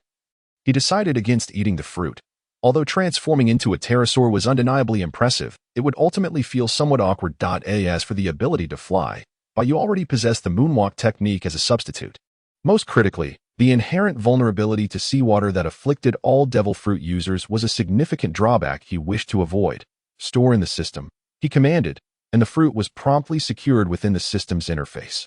he decided against eating the fruit. Although transforming into a pterosaur was undeniably impressive, it would ultimately feel somewhat awkward. As for the ability to fly, Bai Yu already possessed the moonwalk technique as a substitute. Most critically, the inherent vulnerability to seawater that afflicted all devil fruit users was a significant drawback he wished to avoid. Store in the system, he commanded, and the fruit was promptly secured within the system's interface.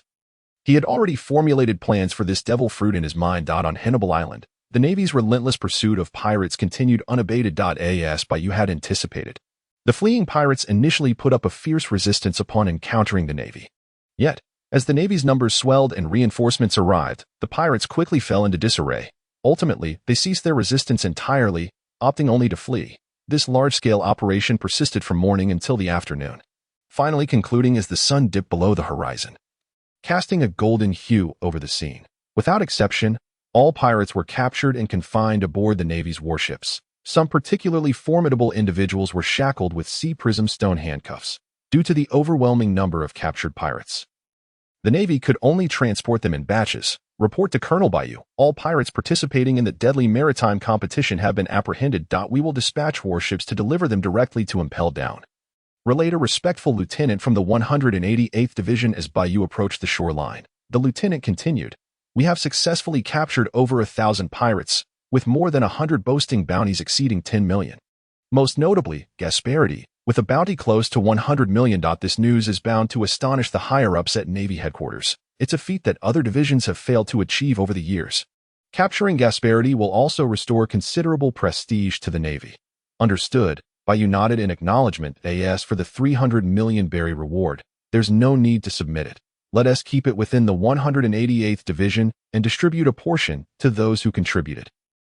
He had already formulated plans for this devil fruit in his mind. On Hannibal Island, the Navy's relentless pursuit of pirates continued unabated. As Bai Yu had anticipated, the fleeing pirates initially put up a fierce resistance upon encountering the Navy. Yet, as the Navy's numbers swelled and reinforcements arrived, the pirates quickly fell into disarray. Ultimately, they ceased their resistance entirely, opting only to flee. This large-scale operation persisted from morning until the afternoon, finally concluding as the sun dipped below the horizon, casting a golden hue over the scene. Without exception, all pirates were captured and confined aboard the Navy's warships. Some particularly formidable individuals were shackled with sea prism stone handcuffs. Due to the overwhelming number of captured pirates, the Navy could only transport them in batches. Report to Colonel Bai Yu. All pirates participating in the deadly maritime competition have been apprehended. We will dispatch warships to deliver them directly to Impel Down. Relayed a respectful lieutenant from the 188th Division as Bai Yu approached the shoreline. The lieutenant continued, "We have successfully captured over 1,000 pirates, with more than 100 boasting bounties exceeding 10 million. Most notably, Gaspardi, with a bounty close to 100 million. This news is bound to astonish the higher-ups at Navy headquarters. It's a feat that other divisions have failed to achieve over the years. Capturing Gaspardi will also restore considerable prestige to the Navy." Understood. Bai Yu nodded in acknowledgement. As for the 300 million berry reward, there's no need to submit it. Let us keep it within the 188th Division and distribute a portion to those who contributed.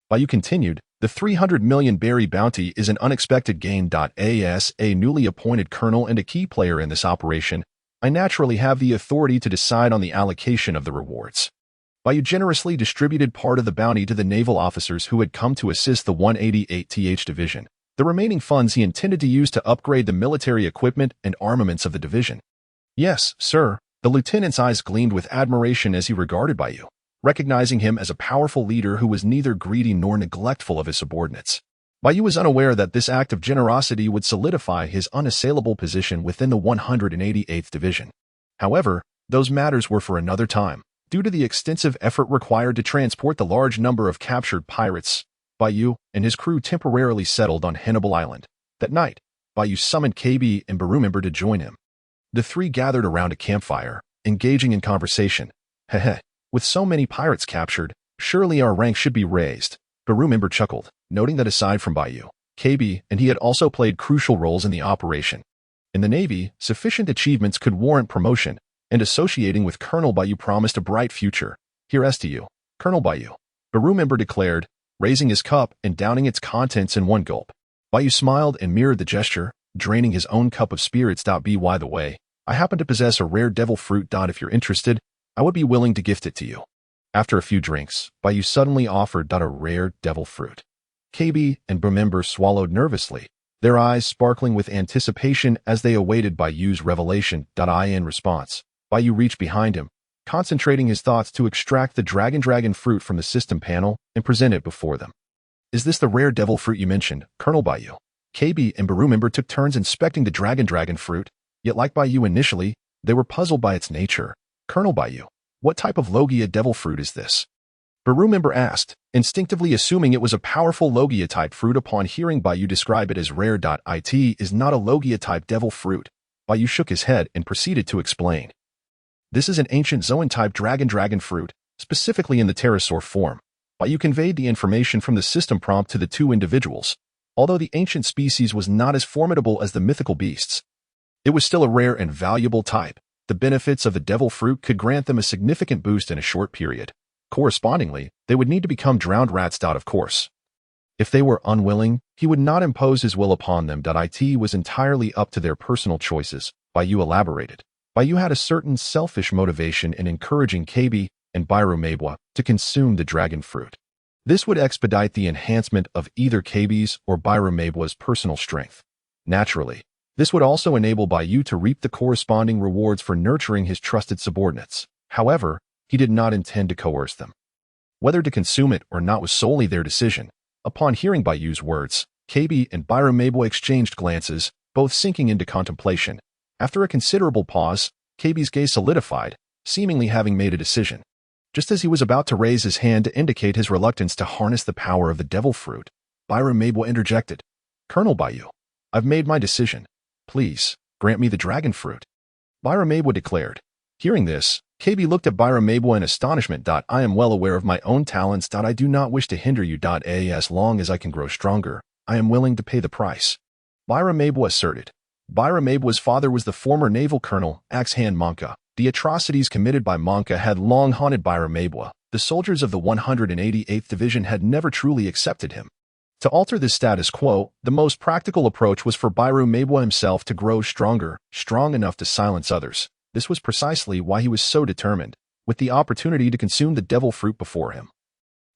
Bai Yu continued, the 300 million berry bounty is an unexpected gain. As a newly appointed colonel and a key player in this operation, I naturally have the authority to decide on the allocation of the rewards. Bai Yu generously distributed part of the bounty to the naval officers who had come to assist the 188th Division. The remaining funds he intended to use to upgrade the military equipment and armaments of the division. Yes, sir. The lieutenant's eyes gleamed with admiration as he regarded Bai Yu, recognizing him as a powerful leader who was neither greedy nor neglectful of his subordinates. Bai Yu was unaware that this act of generosity would solidify his unassailable position within the 188th Division. However, those matters were for another time. Due to the extensive effort required to transport the large number of captured pirates, Bai Yu and his crew temporarily settled on Hannibal Island. That night, Bai Yu summoned KB and Baroque to join him. The three gathered around a campfire, engaging in conversation. Heh. With so many pirates captured, surely our rank should be raised. Baroque chuckled, noting that aside from Bai Yu, KB and he had also played crucial roles in the operation. In the Navy, sufficient achievements could warrant promotion, and associating with Colonel Bai Yu promised a bright future. Here's to you, Colonel Bai Yu, Baroque declared, raising his cup and downing its contents in one gulp. Bai Yu smiled and mirrored the gesture, draining his own cup of spirits. By the way, I happen to possess a rare devil fruit. If you're interested, I would be willing to gift it to you. After a few drinks, Bai Yu suddenly offered a rare devil fruit. KB and Baroque swallowed nervously, their eyes sparkling with anticipation as they awaited Bai Yu's revelation. In response, Bai Yu reached behind him, concentrating his thoughts to extract the dragon fruit from the system panel and present it before them. Is this the rare devil fruit you mentioned, Colonel Bai Yu? KB and Baroque took turns inspecting the dragon fruit, yet like Bai Yu initially, they were puzzled by its nature. Colonel Bai Yu, what type of Logia devil fruit is this? Baroque asked, instinctively assuming it was a powerful Logia-type fruit upon hearing Bai Yu describe it as rare. It is not a Logia-type devil fruit. Bai Yu shook his head and proceeded to explain. This is an ancient Zoan-type dragon fruit, specifically in the pterosaur form. Bai Yu conveyed the information from the system prompt to the two individuals. Although the ancient species was not as formidable as the mythical beasts, it was still a rare and valuable type. The benefits of the devil fruit could grant them a significant boost in a short period. Correspondingly, they would need to become drowned rats. Of course. If they were unwilling, he would not impose his will upon them. It was entirely up to their personal choices, Bai Yu elaborated. Bai Yu had a certain selfish motivation in encouraging KB and Baroque to consume the dragon fruit. This would expedite the enhancement of either KB's or Baroque's personal strength. Naturally, this would also enable Bai Yu to reap the corresponding rewards for nurturing his trusted subordinates. However, he did not intend to coerce them. Whether to consume it or not was solely their decision. Upon hearing Bai Yu's words, KB and Baroque exchanged glances, both sinking into contemplation. After a considerable pause, KB's gaze solidified, seemingly having made a decision. Just as he was about to raise his hand to indicate his reluctance to harness the power of the devil fruit, Baroque interjected. Colonel Bai Yu, I've made my decision. Please, grant me the dragon fruit. Baroque declared. Hearing this, KB looked at Baroque in astonishment. I am well aware of my own talents. I do not wish to hinder you. As long as I can grow stronger, I am willing to pay the price. Baroque asserted. Baroque's father was the former naval colonel, Axhan Monka. The atrocities committed by Monka had long haunted Baroque. The soldiers of the 188th Division had never truly accepted him. To alter this status quo, the most practical approach was for Baroque himself to grow stronger, strong enough to silence others. This was precisely why he was so determined, with the opportunity to consume the devil fruit before him.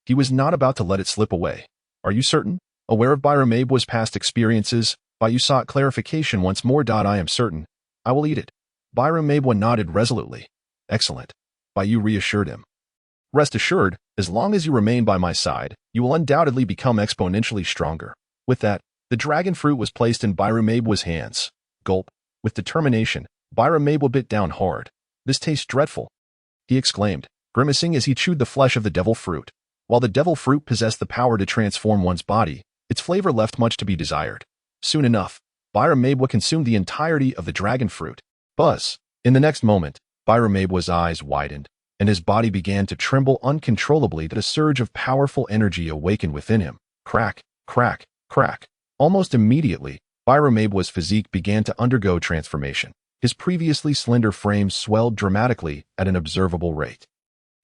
He was not about to let it slip away. Are you certain? Aware of Baroque's past experiences, Bai Yu sought clarification once more. I am certain. I will eat it. Baroque nodded resolutely. Excellent. Bai Yu reassured him. Rest assured, as long as you remain by my side, you will undoubtedly become exponentially stronger. With that, the dragon fruit was placed in Baroque's hands. Gulp. With determination, Baroque bit down hard. This tastes dreadful, he exclaimed, grimacing as he chewed the flesh of the devil fruit. While the devil fruit possessed the power to transform one's body, its flavor left much to be desired. Soon enough, Baroque consumed the entirety of the dragon fruit. Buzz. In the next moment, Baroque's eyes widened, and his body began to tremble uncontrollably. That a surge of powerful energy awakened within him. Crack, crack, crack. Almost immediately, Baroque's physique began to undergo transformation. His previously slender frame swelled dramatically at an observable rate.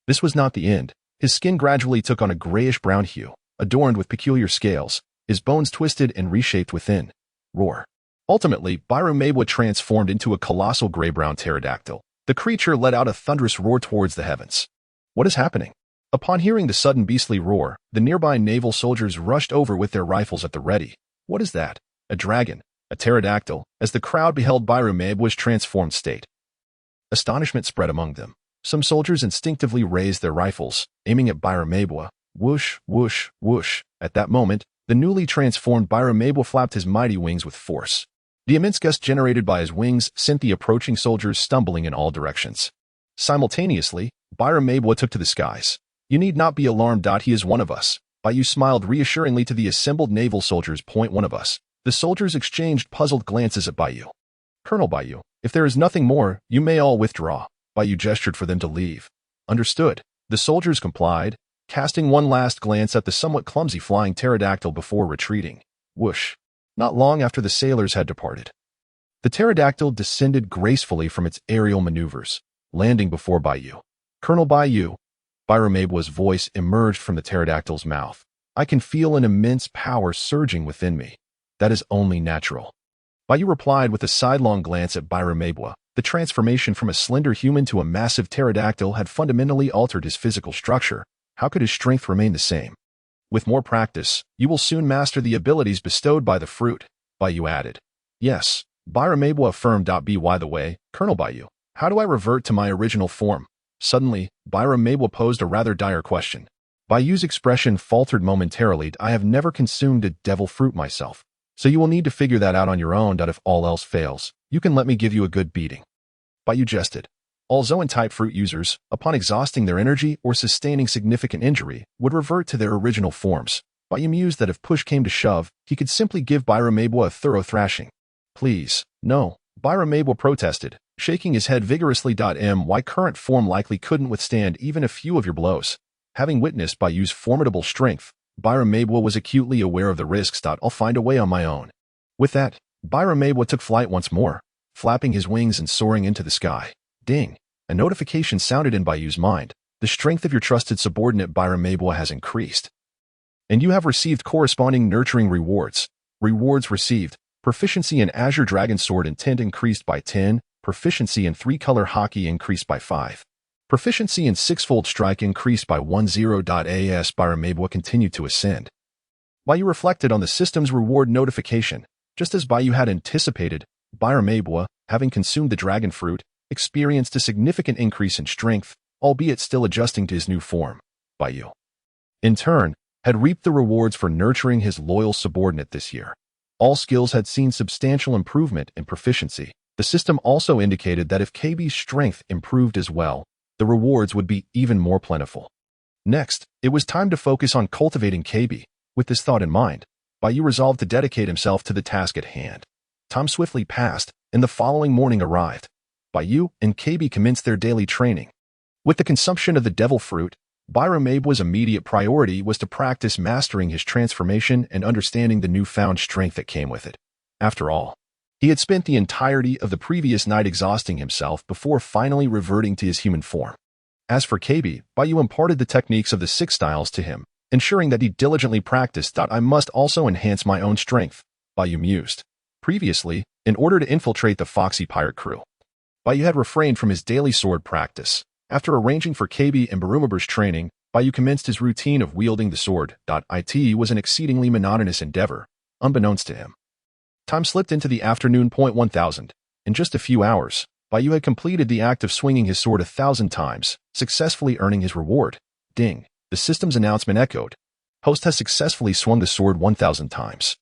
This was not the end. His skin gradually took on a grayish-brown hue, adorned with peculiar scales, his bones twisted and reshaped within. Roar. Ultimately, Bai Yu transformed into a colossal gray-brown pterodactyl. The creature let out a thunderous roar towards the heavens. What is happening? Upon hearing the sudden beastly roar, the nearby naval soldiers rushed over with their rifles at the ready. What is that? A dragon? A pterodactyl? As the crowd beheld Bai Yu's transformed state. Astonishment spread among them. Some soldiers instinctively raised their rifles, aiming at Bai Yu. Whoosh, whoosh, whoosh. At that moment, the newly transformed Bai Yu flapped his mighty wings with force. The immense gust generated by his wings sent the approaching soldiers stumbling in all directions. Simultaneously, Bai Yu took to the skies. You need not be alarmed. He is one of us. Bai Yu smiled reassuringly to the assembled naval soldiers. One of us. The soldiers exchanged puzzled glances at Bai Yu. Colonel Bai Yu, if there is nothing more, you may all withdraw. Bai Yu gestured for them to leave. Understood. The soldiers complied, casting one last glance at the somewhat clumsy flying pterodactyl before retreating. Whoosh. Not long after the sailors had departed, the pterodactyl descended gracefully from its aerial maneuvers, landing before Bai Yu. Colonel Bai Yu, Bai Yu's voice emerged from the pterodactyl's mouth. I can feel an immense power surging within me. That is only natural. Bai Yu replied with a sidelong glance at Bai Yu. The transformation from a slender human to a massive pterodactyl had fundamentally altered his physical structure. How could his strength remain the same? With more practice, you will soon master the abilities bestowed by the fruit, Bai Yu added. Yes, Bai Yu affirmed. By the way, Colonel Bai Yu, how do I revert to my original form? Suddenly, Bai Yu posed a rather dire question. Bai Yu's expression faltered momentarily. I have never consumed a devil fruit myself, so you will need to figure that out on your own. If all else fails, you can let me give you a good beating. Bai Yu jested. All Zoan-type fruit users, upon exhausting their energy or sustaining significant injury, would revert to their original forms. Bai Yu mused that if push came to shove, he could simply give Bai Yu a thorough thrashing. Please, no, Bai Yu protested, shaking his head vigorously. My current form likely couldn't withstand even a few of your blows. Having witnessed Bai Yu's formidable strength, Bai Yu was acutely aware of the risks. I'll find a way on my own. With that, Bai Yu took flight once more, flapping his wings and soaring into the sky. Ding! A notification sounded in Bai Yu's mind. The strength of your trusted subordinate Bai Yu has increased, and you have received corresponding nurturing rewards. Rewards received. Proficiency in Azure Dragon Sword Intent increased by 10. Proficiency in 3-color Haki increased by 5. Proficiency in 6-fold strike increased by 10. As Bai Yu continued to ascend, Bai Yu reflected on the system's reward notification. Just as Bai Yu had anticipated, Bai Yu, having consumed the dragon fruit, experienced a significant increase in strength, albeit still adjusting to his new form. Bai Yu, in turn, had reaped the rewards for nurturing his loyal subordinate this year. All skills had seen substantial improvement in proficiency. The system also indicated that if KB's strength improved as well, the rewards would be even more plentiful. Next, it was time to focus on cultivating KB. With this thought in mind, Bai Yu resolved to dedicate himself to the task at hand. Time swiftly passed, and the following morning arrived. Bai Yu and KB commenced their daily training. With the consumption of the devil fruit, Bai Yu's immediate priority was to practice mastering his transformation and understanding the newfound strength that came with it. After all, he had spent the entirety of the previous night exhausting himself before finally reverting to his human form. As for KB, Bai Yu imparted the techniques of the 6 styles to him, ensuring that he diligently practiced. I must also enhance my own strength, Bai Yu mused. Previously, in order to infiltrate the foxy pirate crew, Bai Yu had refrained from his daily sword practice. After arranging for KB and Barumabur's training, Bai Yu commenced his routine of wielding the sword. It was an exceedingly monotonous endeavor, unbeknownst to him. Time slipped into the afternoon. 1000. In just a few hours, Bai Yu had completed the act of swinging his sword 1,000 times, successfully earning his reward. Ding! The system's announcement echoed. Host has successfully swung the sword 1,000 times,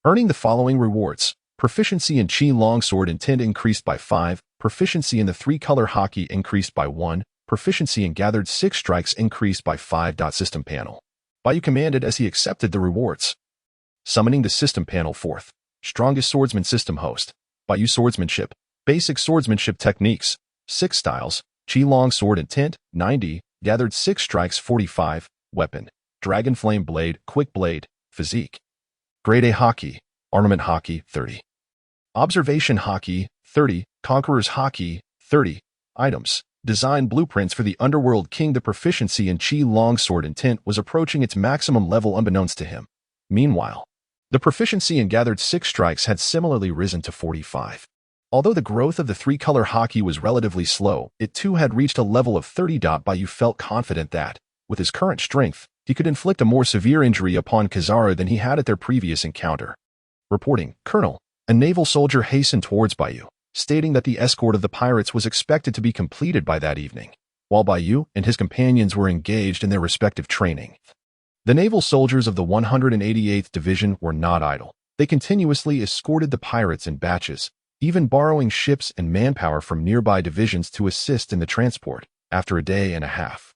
earning the following rewards. Proficiency in Qi Long Sword Intent increased by 5. Proficiency in the 3-color Haki increased by 1. Proficiency in Gathered 6 Strikes increased by 5. System panel. Bai Yu commanded as he accepted the rewards. Summoning the system panel forth. Strongest Swordsman System Host. Bai Yu Swordsmanship. Basic Swordsmanship Techniques. 6 Styles. Qi Long Sword Intent, 90. Gathered 6 Strikes, 45. Weapon. Dragon Flame Blade, Quick Blade. Physique. Grade A Haki. Armament Haki, 30. Observation Haki, 30. Conqueror's Haki, 30. Items. Design blueprints for the Underworld King. The proficiency in Qi Longsword Intent was approaching its maximum level unbeknownst to him. Meanwhile, the proficiency in Gathered Six Strikes had similarly risen to 45. Although the growth of the three-color Haki was relatively slow, it too had reached a level of 30. Bai Yu felt confident that, with his current strength, he could inflict a more severe injury upon Kizaru than he had at their previous encounter. Reporting, Colonel, a naval soldier hastened towards Bai Yu, stating that the escort of the pirates was expected to be completed by that evening, while Bai Yu and his companions were engaged in their respective training. The naval soldiers of the 188th Division were not idle. They continuously escorted the pirates in batches, even borrowing ships and manpower from nearby divisions to assist in the transport. After a day and a half,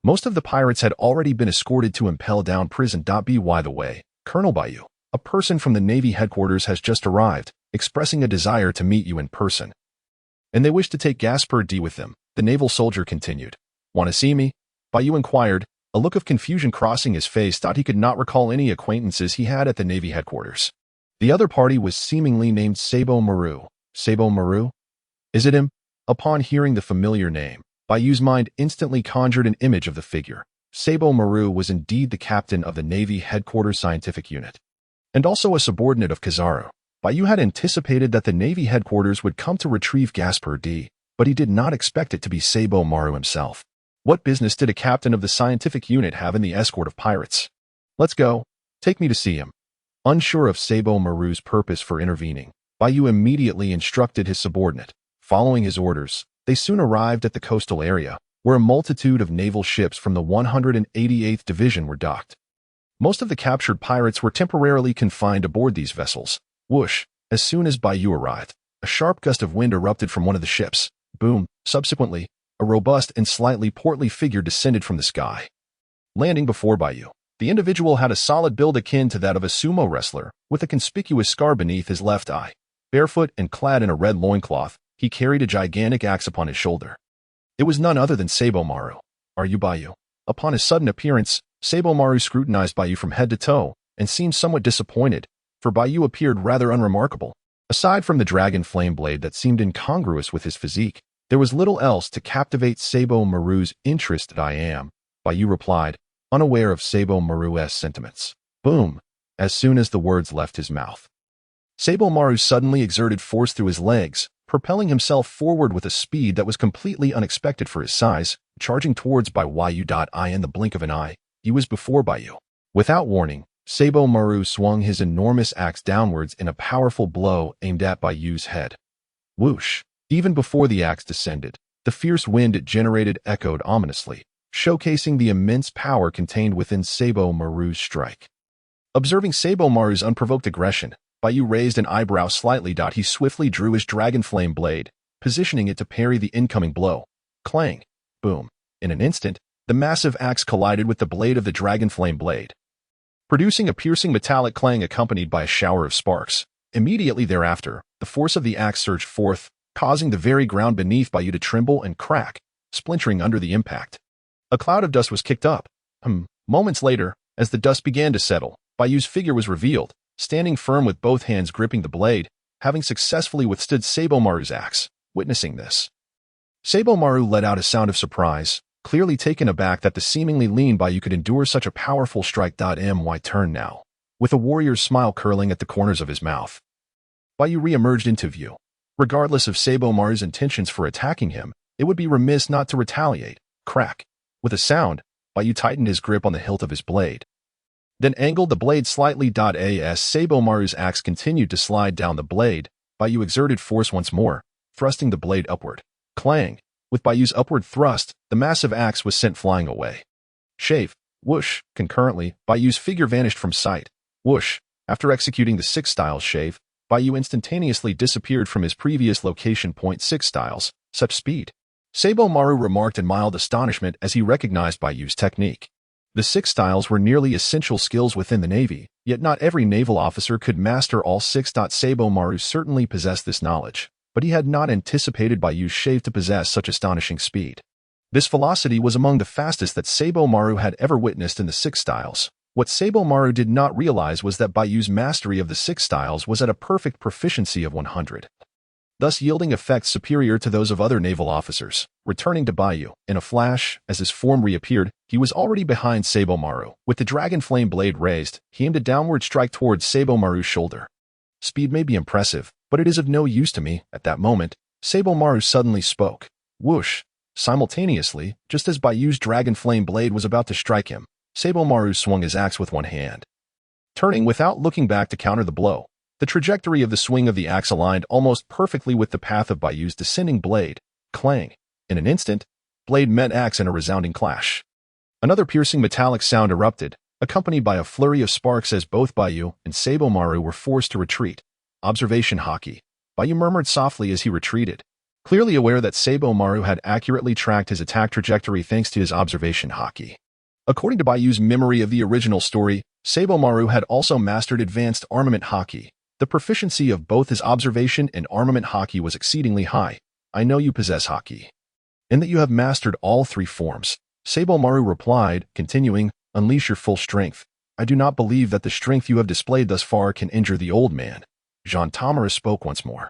most of the pirates had already been escorted to Impel Down Prison. By the way, Colonel Bai Yu, a person from the Navy headquarters has just arrived, expressing a desire to meet you in person. And they wish to take Gaspard D with them, the naval soldier continued. Want to see me? Bai Yu inquired, a look of confusion crossing his face. He could not recall any acquaintances he had at the Navy headquarters. The other party was seemingly named Sabo Maru. Sabo Maru? Is it him? Upon hearing the familiar name, Bai Yu's mind instantly conjured an image of the figure. Sabo Maru was indeed the captain of the Navy headquarters scientific unit, and also a subordinate of Kizaru. Bai Yu had anticipated that the Navy headquarters would come to retrieve Gaspard D, but he did not expect it to be Sabo Maru himself. What business did a captain of the scientific unit have in the escort of pirates? Let's go. Take me to see him. Unsure of Sabo Maru's purpose for intervening, Bai Yu immediately instructed his subordinate. Following his orders, they soon arrived at the coastal area, where a multitude of naval ships from the 188th Division were docked. Most of the captured pirates were temporarily confined aboard these vessels. Whoosh! As soon as Bai Yu arrived, a sharp gust of wind erupted from one of the ships. Boom! Subsequently, a robust and slightly portly figure descended from the sky. Landing before Bai Yu, the individual had a solid build akin to that of a sumo wrestler, with a conspicuous scar beneath his left eye. Barefoot and clad in a red loincloth, he carried a gigantic axe upon his shoulder. It was none other than Sabo Maru. Are you Bai Yu? Upon his sudden appearance, Sabo Maru scrutinized Bai Yu from head to toe, and seemed somewhat disappointed, for Bai Yu appeared rather unremarkable. Aside from the dragon flame blade that seemed incongruous with his physique, there was little else to captivate Sabo Maru's interest. I am, Bai Yu replied, unaware of Sabo Maru's sentiments. Boom! As soon as the words left his mouth, Sabo Maru suddenly exerted force through his legs, propelling himself forward with a speed that was completely unexpected for his size, charging towards Bai Yu. In the blink of an eye, he was before Bai Yu. Without warning, Sabo Maru swung his enormous axe downwards in a powerful blow aimed at Bai Yu's head. Whoosh! Even before the axe descended, the fierce wind it generated echoed ominously, showcasing the immense power contained within Sabo Maru's strike. Observing Sabo Maru's unprovoked aggression, Bai Yu raised an eyebrow slightly. He swiftly drew his dragon flame blade, positioning it to parry the incoming blow. Clang! Boom! In an instant, the massive axe collided with the blade of the dragon flame blade, producing a piercing metallic clang accompanied by a shower of sparks. Immediately thereafter, the force of the axe surged forth, causing the very ground beneath Bai Yu to tremble and crack, splintering under the impact. A cloud of dust was kicked up. Moments later, as the dust began to settle, Bai Yu's figure was revealed, standing firm with both hands gripping the blade, having successfully withstood Sabo Maru's axe. Witnessing this, Sabo Maru let out a sound of surprise, clearly taken aback that the seemingly lean Bai Yu could endure such a powerful strike. My turn now. With a warrior's smile curling at the corners of his mouth, Bai Yu re-emerged into view. Regardless of Sabo Maru's intentions for attacking him, it would be remiss not to retaliate. Crack! With a sound, Bai Yu tightened his grip on the hilt of his blade, then angled the blade slightly. As Sabo Maru's axe continued to slide down the blade, Bai Yu exerted force once more, thrusting the blade upward. Clang! With Bai Yu's upward thrust, the massive axe was sent flying away. Shave! Whoosh! Concurrently, Bai Yu's figure vanished from sight. Whoosh! After executing the 6 styles shave, Bai Yu instantaneously disappeared from his previous location. 6 styles. Such speed! Sabo Maru remarked in mild astonishment as he recognized Bai Yu's technique. The 6 styles were nearly essential skills within the Navy, yet not every naval officer could master all 6. Sabo Maru certainly possessed this knowledge, but he had not anticipated Bai Yu's shave to possess such astonishing speed. This velocity was among the fastest that Sabo Maru had ever witnessed in the 6 styles. What Sabo Maru did not realize was that Bai Yu's mastery of the 6 styles was at a perfect proficiency of 100. thus yielding effects superior to those of other naval officers. Returning to Bai Yu, in a flash, as his form reappeared, he was already behind Sabomaru. With the dragon flame blade raised, he aimed a downward strike towards Sabomaru's shoulder. Speed may be impressive, but it is of no use to me. At that moment, Sabomaru suddenly spoke. Whoosh! Simultaneously, just as Bai Yu's dragon flame blade was about to strike him, Sabomaru swung his axe with one hand. Turning without looking back to counter the blow, the trajectory of the swing of the axe aligned almost perfectly with the path of Bai Yu's descending blade. Clang! In an instant, blade met axe in a resounding clash. Another piercing metallic sound erupted, accompanied by a flurry of sparks as both Bai Yu and Sabomaru were forced to retreat. Observation Haki. Bai Yu murmured softly as he retreated, clearly aware that Sabomaru had accurately tracked his attack trajectory thanks to his observation Haki. According to Bai Yu's memory of the original story, Sabomaru had also mastered advanced armament Haki. The proficiency of both his observation and armament Haki was exceedingly high. I know you possess Haki, and that you have mastered all three forms. Sabomaru replied, continuing, unleash your full strength. I do not believe that the strength you have displayed thus far can injure the old man. Jean Tamaru spoke once more.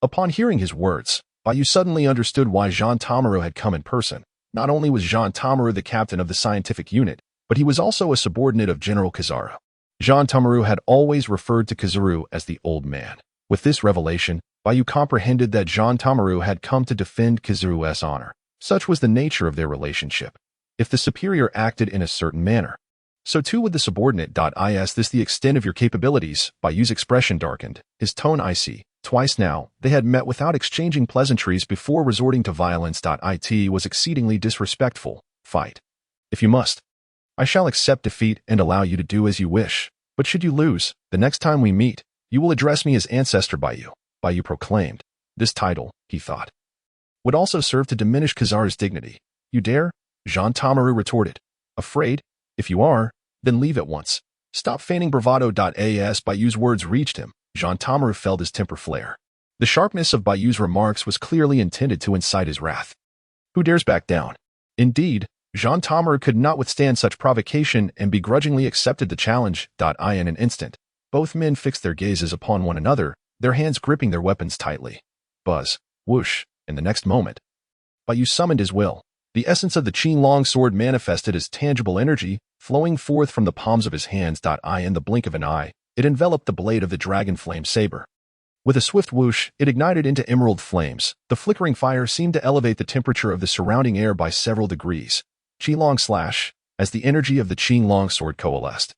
Upon hearing his words, Bai Yu suddenly understood why Jean Tamaru had come in person. Not only was Jean Tamaru the captain of the scientific unit, but he was also a subordinate of General Kizaru. Jean Tamaru had always referred to Kizaru as the old man. With this revelation, Bai Yu comprehended that Jean Tamaru had come to defend Kizaru's honor. Such was the nature of their relationship. If the superior acted in a certain manner, so too would the subordinate. Is this the extent of your capabilities? Bai Yu's expression darkened, his tone icy. Twice now, they had met without exchanging pleasantries before resorting to violence. It was exceedingly disrespectful. Fight. If you must. I shall accept defeat and allow you to do as you wish. But should you lose, the next time we meet, you will address me as Ancestor Bai Yu. Bai Yu proclaimed. This title, he thought, would also serve to diminish Kizaru's dignity. You dare? Jean Tamaru retorted. Afraid? If you are, then leave at once. Stop feigning bravado. As Bai Yu's words reached him, Jean Tamaru felt his temper flare. The sharpness of Bai Yu's remarks was clearly intended to incite his wrath. Who dares back down? Indeed, Jean Tamaru could not withstand such provocation and begrudgingly accepted the challenge. In an instant, both men fixed their gazes upon one another, their hands gripping their weapons tightly. Buzz, whoosh, in the next moment, Bai Yu summoned his will. The essence of the Qinglong sword manifested as tangible energy, flowing forth from the palms of his hands. In the blink of an eye, it enveloped the blade of the dragon flame saber. With a swift whoosh, it ignited into emerald flames. The flickering fire seemed to elevate the temperature of the surrounding air by several degrees. Qinglong slash, as the energy of the Qinglong sword coalesced.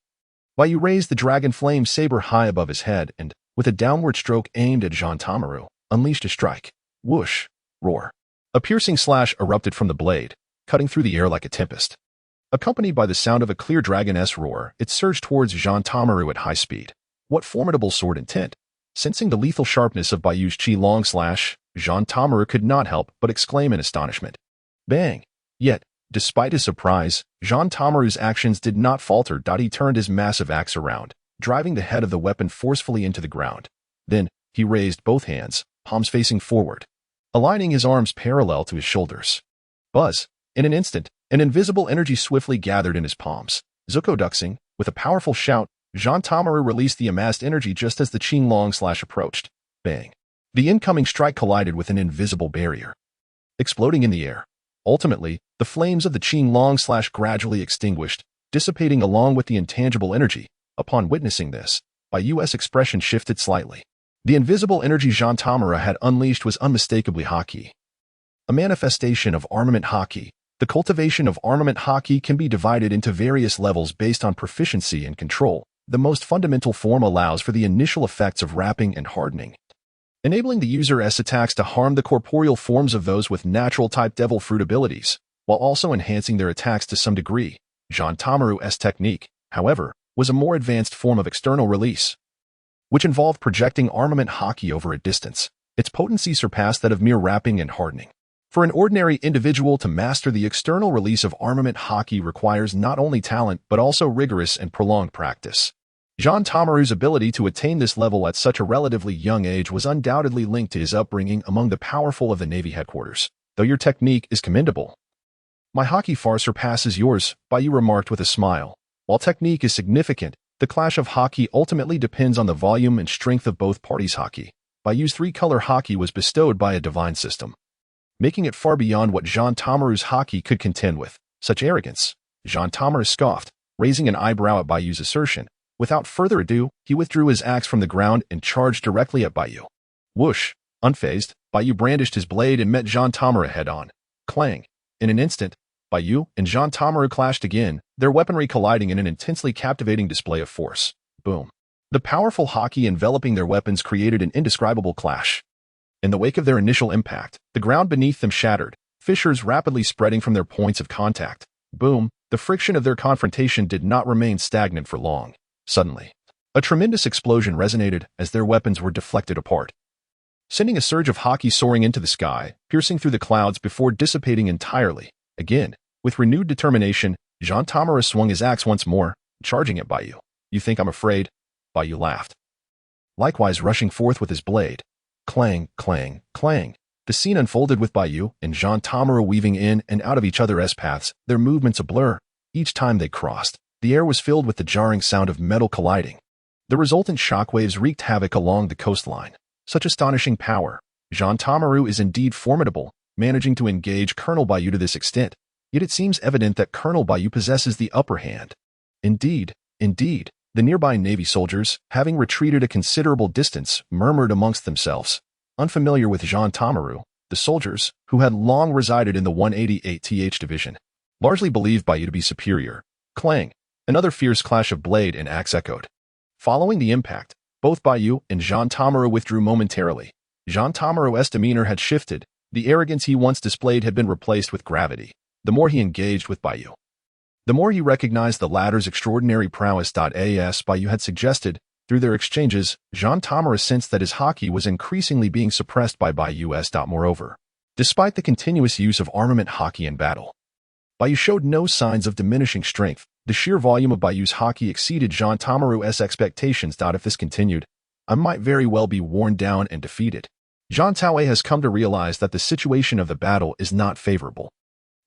Bai Yu raised the dragon flame saber high above his head and, with a downward stroke aimed at Jean Tamaru, unleashed a strike. Whoosh! Roar! A piercing slash erupted from the blade, cutting through the air like a tempest. Accompanied by the sound of a clear dragoness roar, it surged towards Jean Tamaru at high speed. What formidable sword intent! Sensing the lethal sharpness of Bai Yu's Qinglong slash, Jean Tamaru could not help but exclaim in astonishment. Bang! Yet, despite his surprise, Jean Tamaru's actions did not falter. He turned his massive axe around, driving the head of the weapon forcefully into the ground. Then, he raised both hands, palms facing forward, aligning his arms parallel to his shoulders. Buzz! In an instant, an invisible energy swiftly gathered in his palms. Zuko-duxing, with a powerful shout, Jean Tamaru released the amassed energy just as the Qinglong slash approached. Bang! The incoming strike collided with an invisible barrier, exploding in the air. Ultimately, the flames of the Qinglong slash gradually extinguished, dissipating along with the intangible energy. Upon witnessing this, Bai Yu's expression shifted slightly. The invisible energy Jean Tamaru had unleashed was unmistakably Haki, a manifestation of armament Haki. The cultivation of armament Haki can be divided into various levels based on proficiency and control. The most fundamental form allows for the initial effects of wrapping and hardening, enabling the user's attacks to harm the corporeal forms of those with natural-type devil fruit abilities, while also enhancing their attacks to some degree. Jean Tamaru's technique, however, was a more advanced form of external release, which involved projecting armament Haki over a distance. Its potency surpassed that of mere wrapping and hardening. For an ordinary individual to master the external release of armament Haki requires not only talent but also rigorous and prolonged practice. Jean Tamaru's ability to attain this level at such a relatively young age was undoubtedly linked to his upbringing among the powerful of the Navy headquarters. Though your technique is commendable, my Haki far surpasses yours, Bai Yu remarked with a smile. While technique is significant, the clash of Haki ultimately depends on the volume and strength of both parties' Haki. Bai Yu's three-color Haki was bestowed by a divine system, making it far beyond what Jean Tamaru's Haki could contend with. Such arrogance. Jean Tamaru scoffed, raising an eyebrow at Bai Yu's assertion. Without further ado, he withdrew his axe from the ground and charged directly at Bai Yu. Whoosh! Unfazed, Bai Yu brandished his blade and met Jean Tamaru head-on. Clang! In an instant, Bai Yu and Jean Tamaru clashed again, their weaponry colliding in an intensely captivating display of force. Boom! The powerful Haki enveloping their weapons created an indescribable clash. In the wake of their initial impact, the ground beneath them shattered, fissures rapidly spreading from their points of contact. Boom! The friction of their confrontation did not remain stagnant for long. Suddenly, a tremendous explosion resonated as their weapons were deflected apart, sending a surge of Haki soaring into the sky, piercing through the clouds before dissipating entirely. Again, with renewed determination, Jean Tamaru swung his axe once more, charging at Bai Yu. "You think I'm afraid?" Bai Yu laughed, likewise rushing forth with his blade. Clang, clang, clang. The scene unfolded with Bai Yu and Jean Tamaru weaving in and out of each other's paths, their movements a blur. Each time they crossed, the air was filled with the jarring sound of metal colliding. The resultant shockwaves wreaked havoc along the coastline. Such astonishing power. Jean Tamaru is indeed formidable, managing to engage Colonel Bai Yu to this extent, yet it seems evident that Colonel Bai Yu possesses the upper hand. Indeed. The nearby Navy soldiers, having retreated a considerable distance, murmured amongst themselves. Unfamiliar with Jean Tamaru, the soldiers, who had long resided in the 188th Division, largely believed Bai Yu to be superior. Clang! Another fierce clash of blade and axe echoed. Following the impact, both Bai Yu and Jean Tamaru withdrew momentarily. Jean Tamaru's demeanor had shifted. The arrogance he once displayed had been replaced with gravity. The more he engaged with Bai Yu, the more he recognized the latter's extraordinary prowess. As Bai Yu had suggested, through their exchanges, Jean Tamaru sensed that his Haki was increasingly being suppressed by Bai Yu. Moreover, despite the continuous use of armament Haki in battle, Bai Yu showed no signs of diminishing strength. The sheer volume of Bai Yu's Haki exceeded Jean Tamaru's expectations. If this continued, I might very well be worn down and defeated. Jean Tamaru has come to realize that the situation of the battle is not favorable.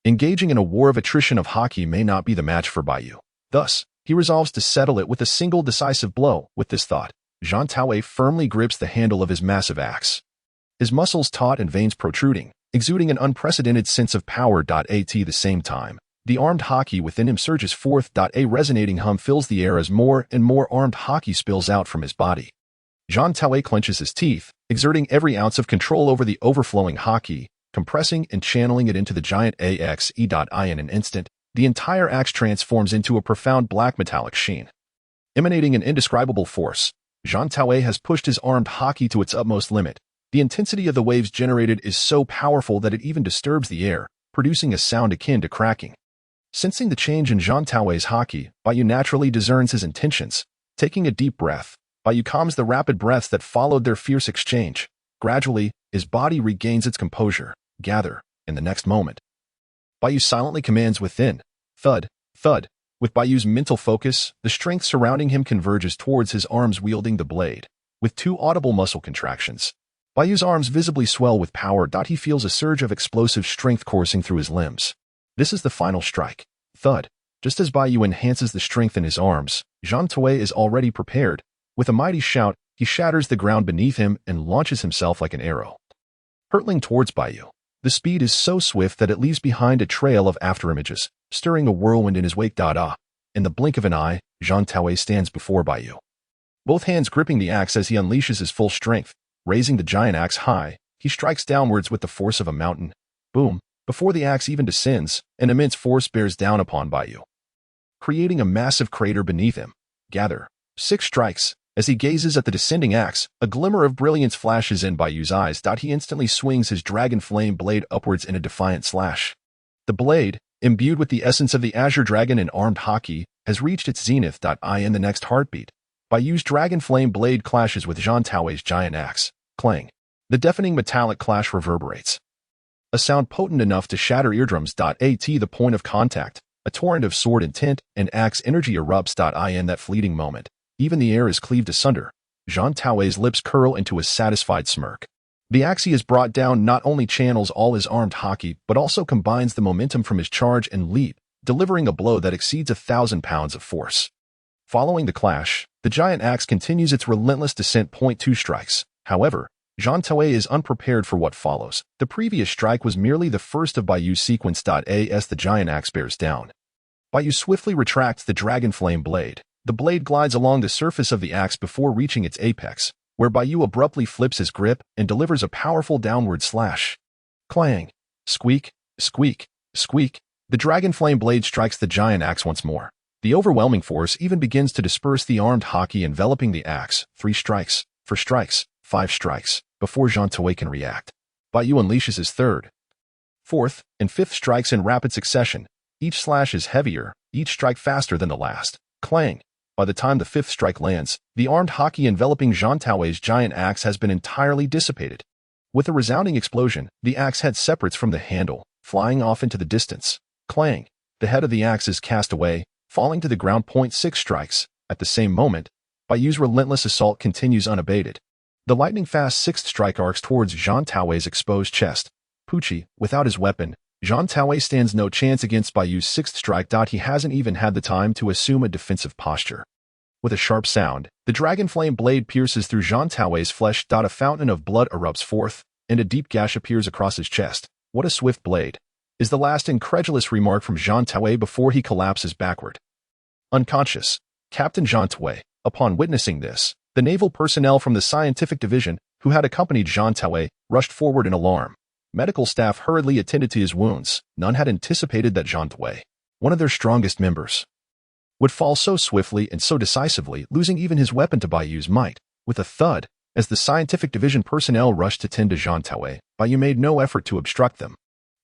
Engaging in a war of attrition of Haki may not be the match for Bai Yu. Thus, he resolves to settle it with a single decisive blow. With this thought, Jean Tamaru firmly grips the handle of his massive axe, his muscles taut and veins protruding, exuding an unprecedented sense of power. At the same time, the armed Haki within him surges forth. A resonating hum fills the air as more and more armed Haki spills out from his body. Jean Tamaru clenches his teeth, exerting every ounce of control over the overflowing Haki, compressing and channeling it into the giant axe. In an instant, the entire axe transforms into a profound black metallic sheen. Emanating an indescribable force, Jean Tamaru has pushed his armed Haki to its utmost limit. The intensity of the waves generated is so powerful that it even disturbs the air, producing a sound akin to cracking. Sensing the change in Jean Tamaru's Haki, Bai Yu naturally discerns his intentions. Taking a deep breath, Bai Yu calms the rapid breaths that followed their fierce exchange. Gradually, his body regains its composure. Gather, in the next moment. Bai Yu silently commands within. Thud, thud. With Bai Yu's mental focus, the strength surrounding him converges towards his arms wielding the blade. With two audible muscle contractions, Bai Yu's arms visibly swell with power. He feels a surge of explosive strength coursing through his limbs. This is the final strike. Thud. Just as Bai Yu enhances the strength in his arms, Jean Tamaru is already prepared. With a mighty shout, he shatters the ground beneath him and launches himself like an arrow, hurtling towards Bai Yu. The speed is so swift that it leaves behind a trail of afterimages, stirring a whirlwind in his wake. In the blink of an eye, Jean Tamaru stands before Bai Yu, both hands gripping the axe as he unleashes his full strength. Raising the giant axe high, he strikes downwards with the force of a mountain. Boom! Before the axe even descends, an immense force bears down upon Bai Yu, creating a massive crater beneath him. Gather. 6 strikes. As he gazes at the descending axe, a glimmer of brilliance flashes in Bai Yu's eyes. He instantly swings his dragon flame blade upwards in a defiant slash. The blade, imbued with the essence of the Azure Dragon and armed Haki, has reached its zenith. In the next heartbeat, Bai Yu's dragon flame blade clashes with Jean Tamaru's giant axe. Clang. The deafening metallic clash reverberates, a sound potent enough to shatter eardrums. At the point of contact, a torrent of sword intent and axe energy erupts. In that fleeting moment, even the air is cleaved asunder. Jean Tamaru's lips curl into a satisfied smirk. The axe he has brought down not only channels all his armed Haki, but also combines the momentum from his charge and leap, delivering a blow that exceeds 1,000 pounds of force. Following the clash, the giant axe continues its relentless descent. 2 strikes. However, Jean Toei is unprepared for what follows. The previous strike was merely the first of Bai Yu's sequence. As the giant axe bears down, Bai Yu swiftly retracts the dragon flame blade. The blade glides along the surface of the axe before reaching its apex, where Bai Yu abruptly flips his grip and delivers a powerful downward slash. Clang! Squeak! Squeak! Squeak! The dragon flame blade strikes the giant axe once more. The overwhelming force even begins to disperse the armed Haki enveloping the axe. 3 strikes, 4 strikes, 5 strikes, before Jean Toei can react. Bai Yu unleashes his 3rd, 4th, and 5th strikes in rapid succession. Each slash is heavier, each strike faster than the last. Clang! By the time the 5th strike lands, the armed Haki enveloping Jean Toei's giant axe has been entirely dissipated. With a resounding explosion, the axe head separates from the handle, flying off into the distance. Clang! The head of the axe is cast away, falling to the ground. 6 strikes. At the same moment, Bai Yu's relentless assault continues unabated. The lightning-fast 6th strike arcs towards Jean Toei's exposed chest. Pucci, without his weapon, Jean Toei stands no chance against Bai Yu's 6th strike. He hasn't even had the time to assume a defensive posture. With a sharp sound, the dragon flame blade pierces through Jean Toei's flesh. A fountain of blood erupts forth, and a deep gash appears across his chest. What a swift blade! Is the last incredulous remark from Jean Toei before he collapses backward. Unconscious, Captain Jean Toei. Upon witnessing this, the naval personnel from the scientific division, who had accompanied Jean Toei, rushed forward in alarm. Medical staff hurriedly attended to his wounds. None had anticipated that Jean Toei, one of their strongest members, would fall so swiftly and so decisively, losing even his weapon to Bai Yu's might. With a thud, as the scientific division personnel rushed to tend to Jean Toei, Bai Yu made no effort to obstruct them.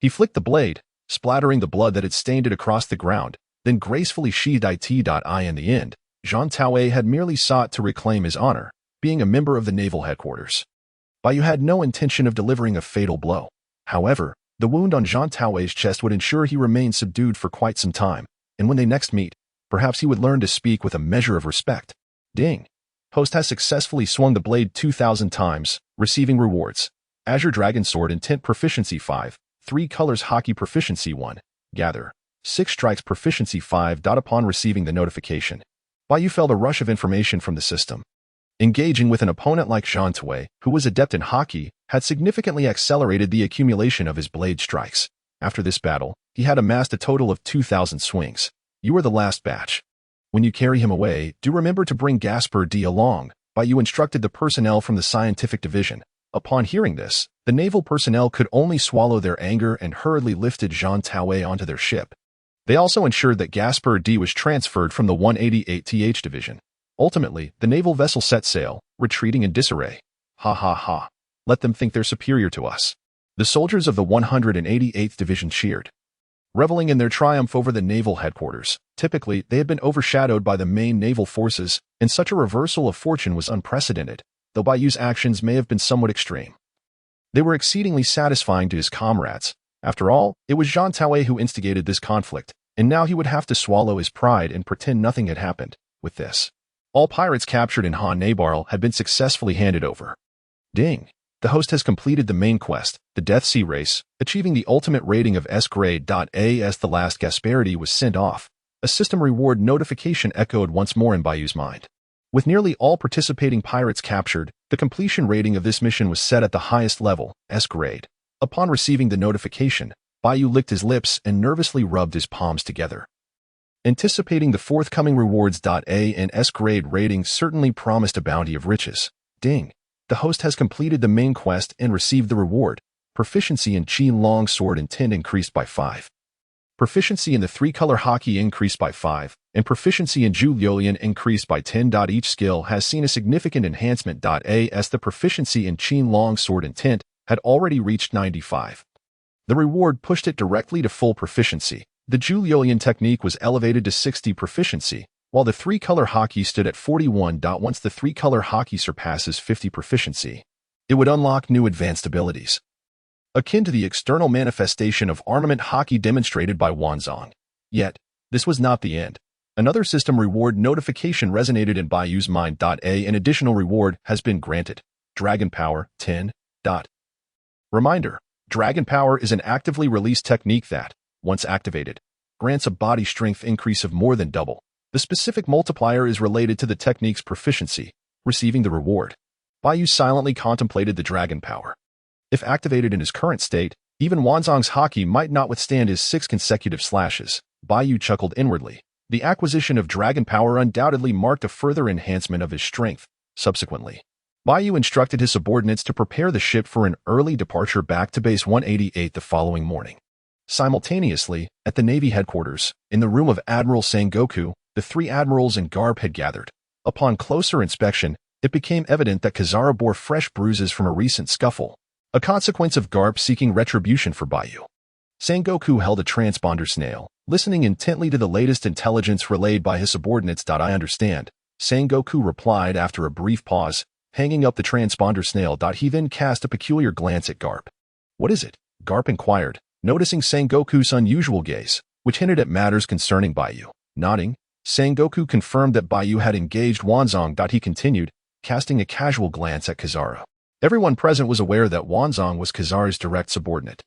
He flicked the blade, splattering the blood that had stained it across the ground, then gracefully sheathed it. In the end, Jean Toei had merely sought to reclaim his honor, being a member of the naval headquarters. Bai Yu had no intention of delivering a fatal blow. However, the wound on Jean Toei's chest would ensure he remained subdued for quite some time, and when they next meet, perhaps he would learn to speak with a measure of respect. Ding! Host has successfully swung the blade 2,000 times, receiving rewards. Azure Dragon Sword Intent Proficiency 5, 3 colors Haki Proficiency 1, Gather, 6 strikes Proficiency 5. Upon receiving the notification, Bai Yu felt a rush of information from the system. Engaging with an opponent like Jean Toei, who was adept in Haki, had significantly accelerated the accumulation of his blade strikes. After this battle, he had amassed a total of 2,000 swings. You are the last batch. When you carry him away, do remember to bring Gaspar D along. Bai Yu instructed the personnel from the scientific division. Upon hearing this, the naval personnel could only swallow their anger and hurriedly lifted Jean Toei onto their ship. They also ensured that Gaspar D was transferred from the 188th division. Ultimately, the naval vessel set sail, retreating in disarray. Ha ha ha. Let them think they're superior to us. The soldiers of the 188th division cheered, reveling in their triumph over the naval headquarters. Typically, they had been overshadowed by the main naval forces, and such a reversal of fortune was unprecedented, though Bai Yu's actions may have been somewhat extreme. They were exceedingly satisfying to his comrades. After all, it was Jean Toei who instigated this conflict, and now he would have to swallow his pride and pretend nothing had happened. With this, all pirates captured in Han Nabarl had been successfully handed over. Ding! The host has completed the main quest, the Death Sea Race, achieving the ultimate rating of S grade. As the last Gasparity was sent off, a system reward notification echoed once more in Bai Yu's mind. With nearly all participating pirates captured, the completion rating of this mission was set at the highest level, S grade. Upon receiving the notification, Bai Yu licked his lips and nervously rubbed his palms together. Anticipating the forthcoming rewards. An S grade rating certainly promised a bounty of riches. Ding! The host has completed the main quest and received the reward. Proficiency in Qi Long Sword Intent increased by 5. Proficiency in the 3-color Haki increased by 5, and proficiency in Zhu Liulian increased by 10. Each skill has seen a significant enhancement. As the proficiency in Qi Long Sword Intent had already reached 95. The reward pushed it directly to full proficiency. The Zhu Liulian technique was elevated to 60 proficiency, while the 3-color Haki stood at 41. Once the 3-color Haki surpasses 50 proficiency, it would unlock new advanced abilities, akin to the external manifestation of armament Haki demonstrated by Wanzong. Yet, this was not the end. Another system reward notification resonated in Bai Yu's mind. An additional reward has been granted. Dragon Power 10. Reminder: Dragon Power is an actively released technique that, once activated, grants a body strength increase of more than double. The specific multiplier is related to the technique's proficiency. Receiving the reward, Bai Yu silently contemplated the dragon power. If activated in his current state, even Wanzong's Haki might not withstand his 6 consecutive slashes. Bai Yu chuckled inwardly. The acquisition of dragon power undoubtedly marked a further enhancement of his strength. Subsequently, Bai Yu instructed his subordinates to prepare the ship for an early departure back to Base 188 the following morning. Simultaneously, at the Navy headquarters, in the room of Admiral Sengoku, the 3 admirals and Garp had gathered. Upon closer inspection, it became evident that Kizaru bore fresh bruises from a recent scuffle, a consequence of Garp seeking retribution for Bai Yu. Sengoku held a transponder snail, listening intently to the latest intelligence relayed by his subordinates. I understand, Sengoku replied after a brief pause, hanging up the transponder snail. He then cast a peculiar glance at Garp. What is it? Garp inquired, noticing Sengoku's unusual gaze, which hinted at matters concerning Bai Yu. Nodding, Sengoku confirmed that Bai Yu had engaged Wanzong. He continued, casting a casual glance at Kizaru. Everyone present was aware that Wanzong was Kizaru's direct subordinate.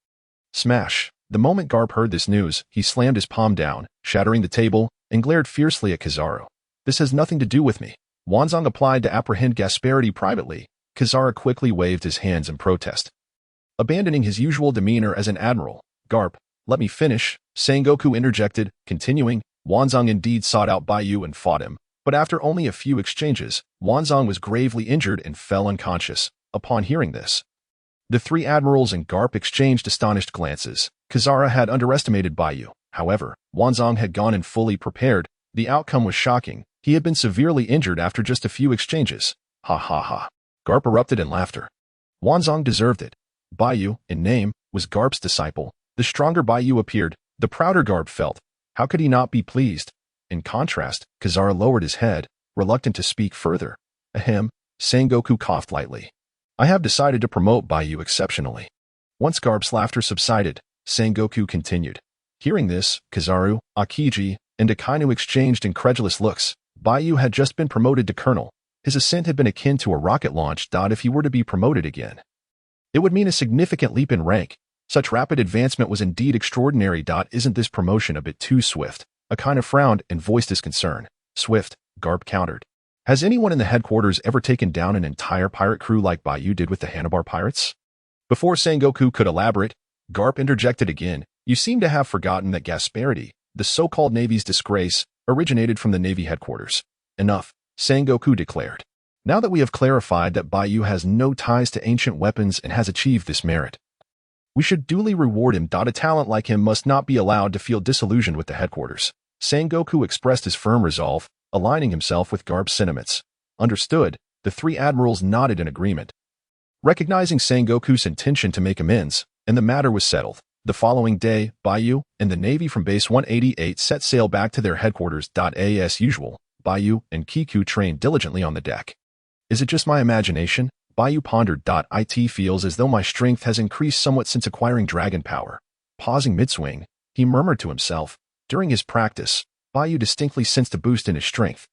Smash! The moment Garp heard this news, he slammed his palm down, shattering the table, and glared fiercely at Kizaru. This has nothing to do with me. Wanzong applied to apprehend Gasparity privately. Kizaru quickly waved his hands in protest. Abandoning his usual demeanor as an admiral, Garp, let me finish, Sengoku interjected, continuing, Wanzong indeed sought out Bai Yu and fought him, but after only a few exchanges, Wanzong was gravely injured and fell unconscious. Upon hearing this, the 3 admirals and Garp exchanged astonished glances. Kizaru had underestimated Bai Yu. However, Wanzong had gone in fully prepared. The outcome was shocking. He had been severely injured after just a few exchanges. Ha ha ha. Garp erupted in laughter. Wanzong deserved it. Bai Yu, in name, was Garp's disciple. The stronger Bai Yu appeared, the prouder Garp felt. How could he not be pleased? In contrast, Kizaru lowered his head, reluctant to speak further. Ahem, Sengoku coughed lightly. I have decided to promote Bai Yu exceptionally. Once Garp's laughter subsided, Sengoku continued. Hearing this, Kizaru, Aokiji, and Akainu exchanged incredulous looks. Bai Yu had just been promoted to colonel. His ascent had been akin to a rocket launch. If he were to be promoted again, it would mean a significant leap in rank. Such rapid advancement was indeed extraordinary. Isn't this promotion a bit too swift? Akainu frowned and voiced his concern. Swift, Garp countered. Has anyone in the headquarters ever taken down an entire pirate crew like Bai Yu did with the Hanabar pirates? Before Sengoku could elaborate, Garp interjected again. You seem to have forgotten that Gasparity, the so-called Navy's disgrace, originated from the Navy headquarters. Enough, Sengoku declared. Now that we have clarified that Bai Yu has no ties to ancient weapons and has achieved this merit, we should duly reward him. A talent like him must not be allowed to feel disillusioned with the headquarters. Sengoku expressed his firm resolve, aligning himself with Garp's sentiments. Understood, the 3 admirals nodded in agreement. Recognizing Sengoku's intention to make amends, and the matter was settled. The following day, Bai Yu and the Navy from Base 188 set sail back to their headquarters. As usual, Bai Yu and Kiku trained diligently on the deck. Is it just my imagination? Bai Yu pondered. It feels as though my strength has increased somewhat since acquiring dragon power. Pausing mid-swing, he murmured to himself. During his practice, Bai Yu distinctly sensed a boost in his strength.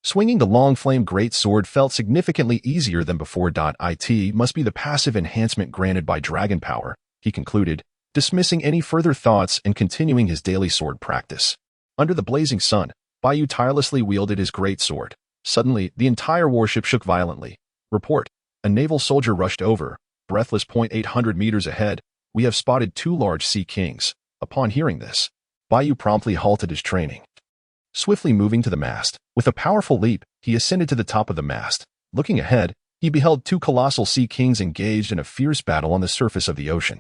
Swinging the long flame great sword felt significantly easier than before. It must be the passive enhancement granted by dragon power, he concluded, dismissing any further thoughts and continuing his daily sword practice. Under the blazing sun, Bai Yu tirelessly wielded his great sword. Suddenly, the entire warship shook violently. Report. A naval soldier rushed over, breathless. 800 meters ahead, we have spotted 2 large sea kings. Upon hearing this, Bai Yu promptly halted his training. Swiftly moving to the mast, with a powerful leap, he ascended to the top of the mast. Looking ahead, he beheld 2 colossal sea kings engaged in a fierce battle on the surface of the ocean.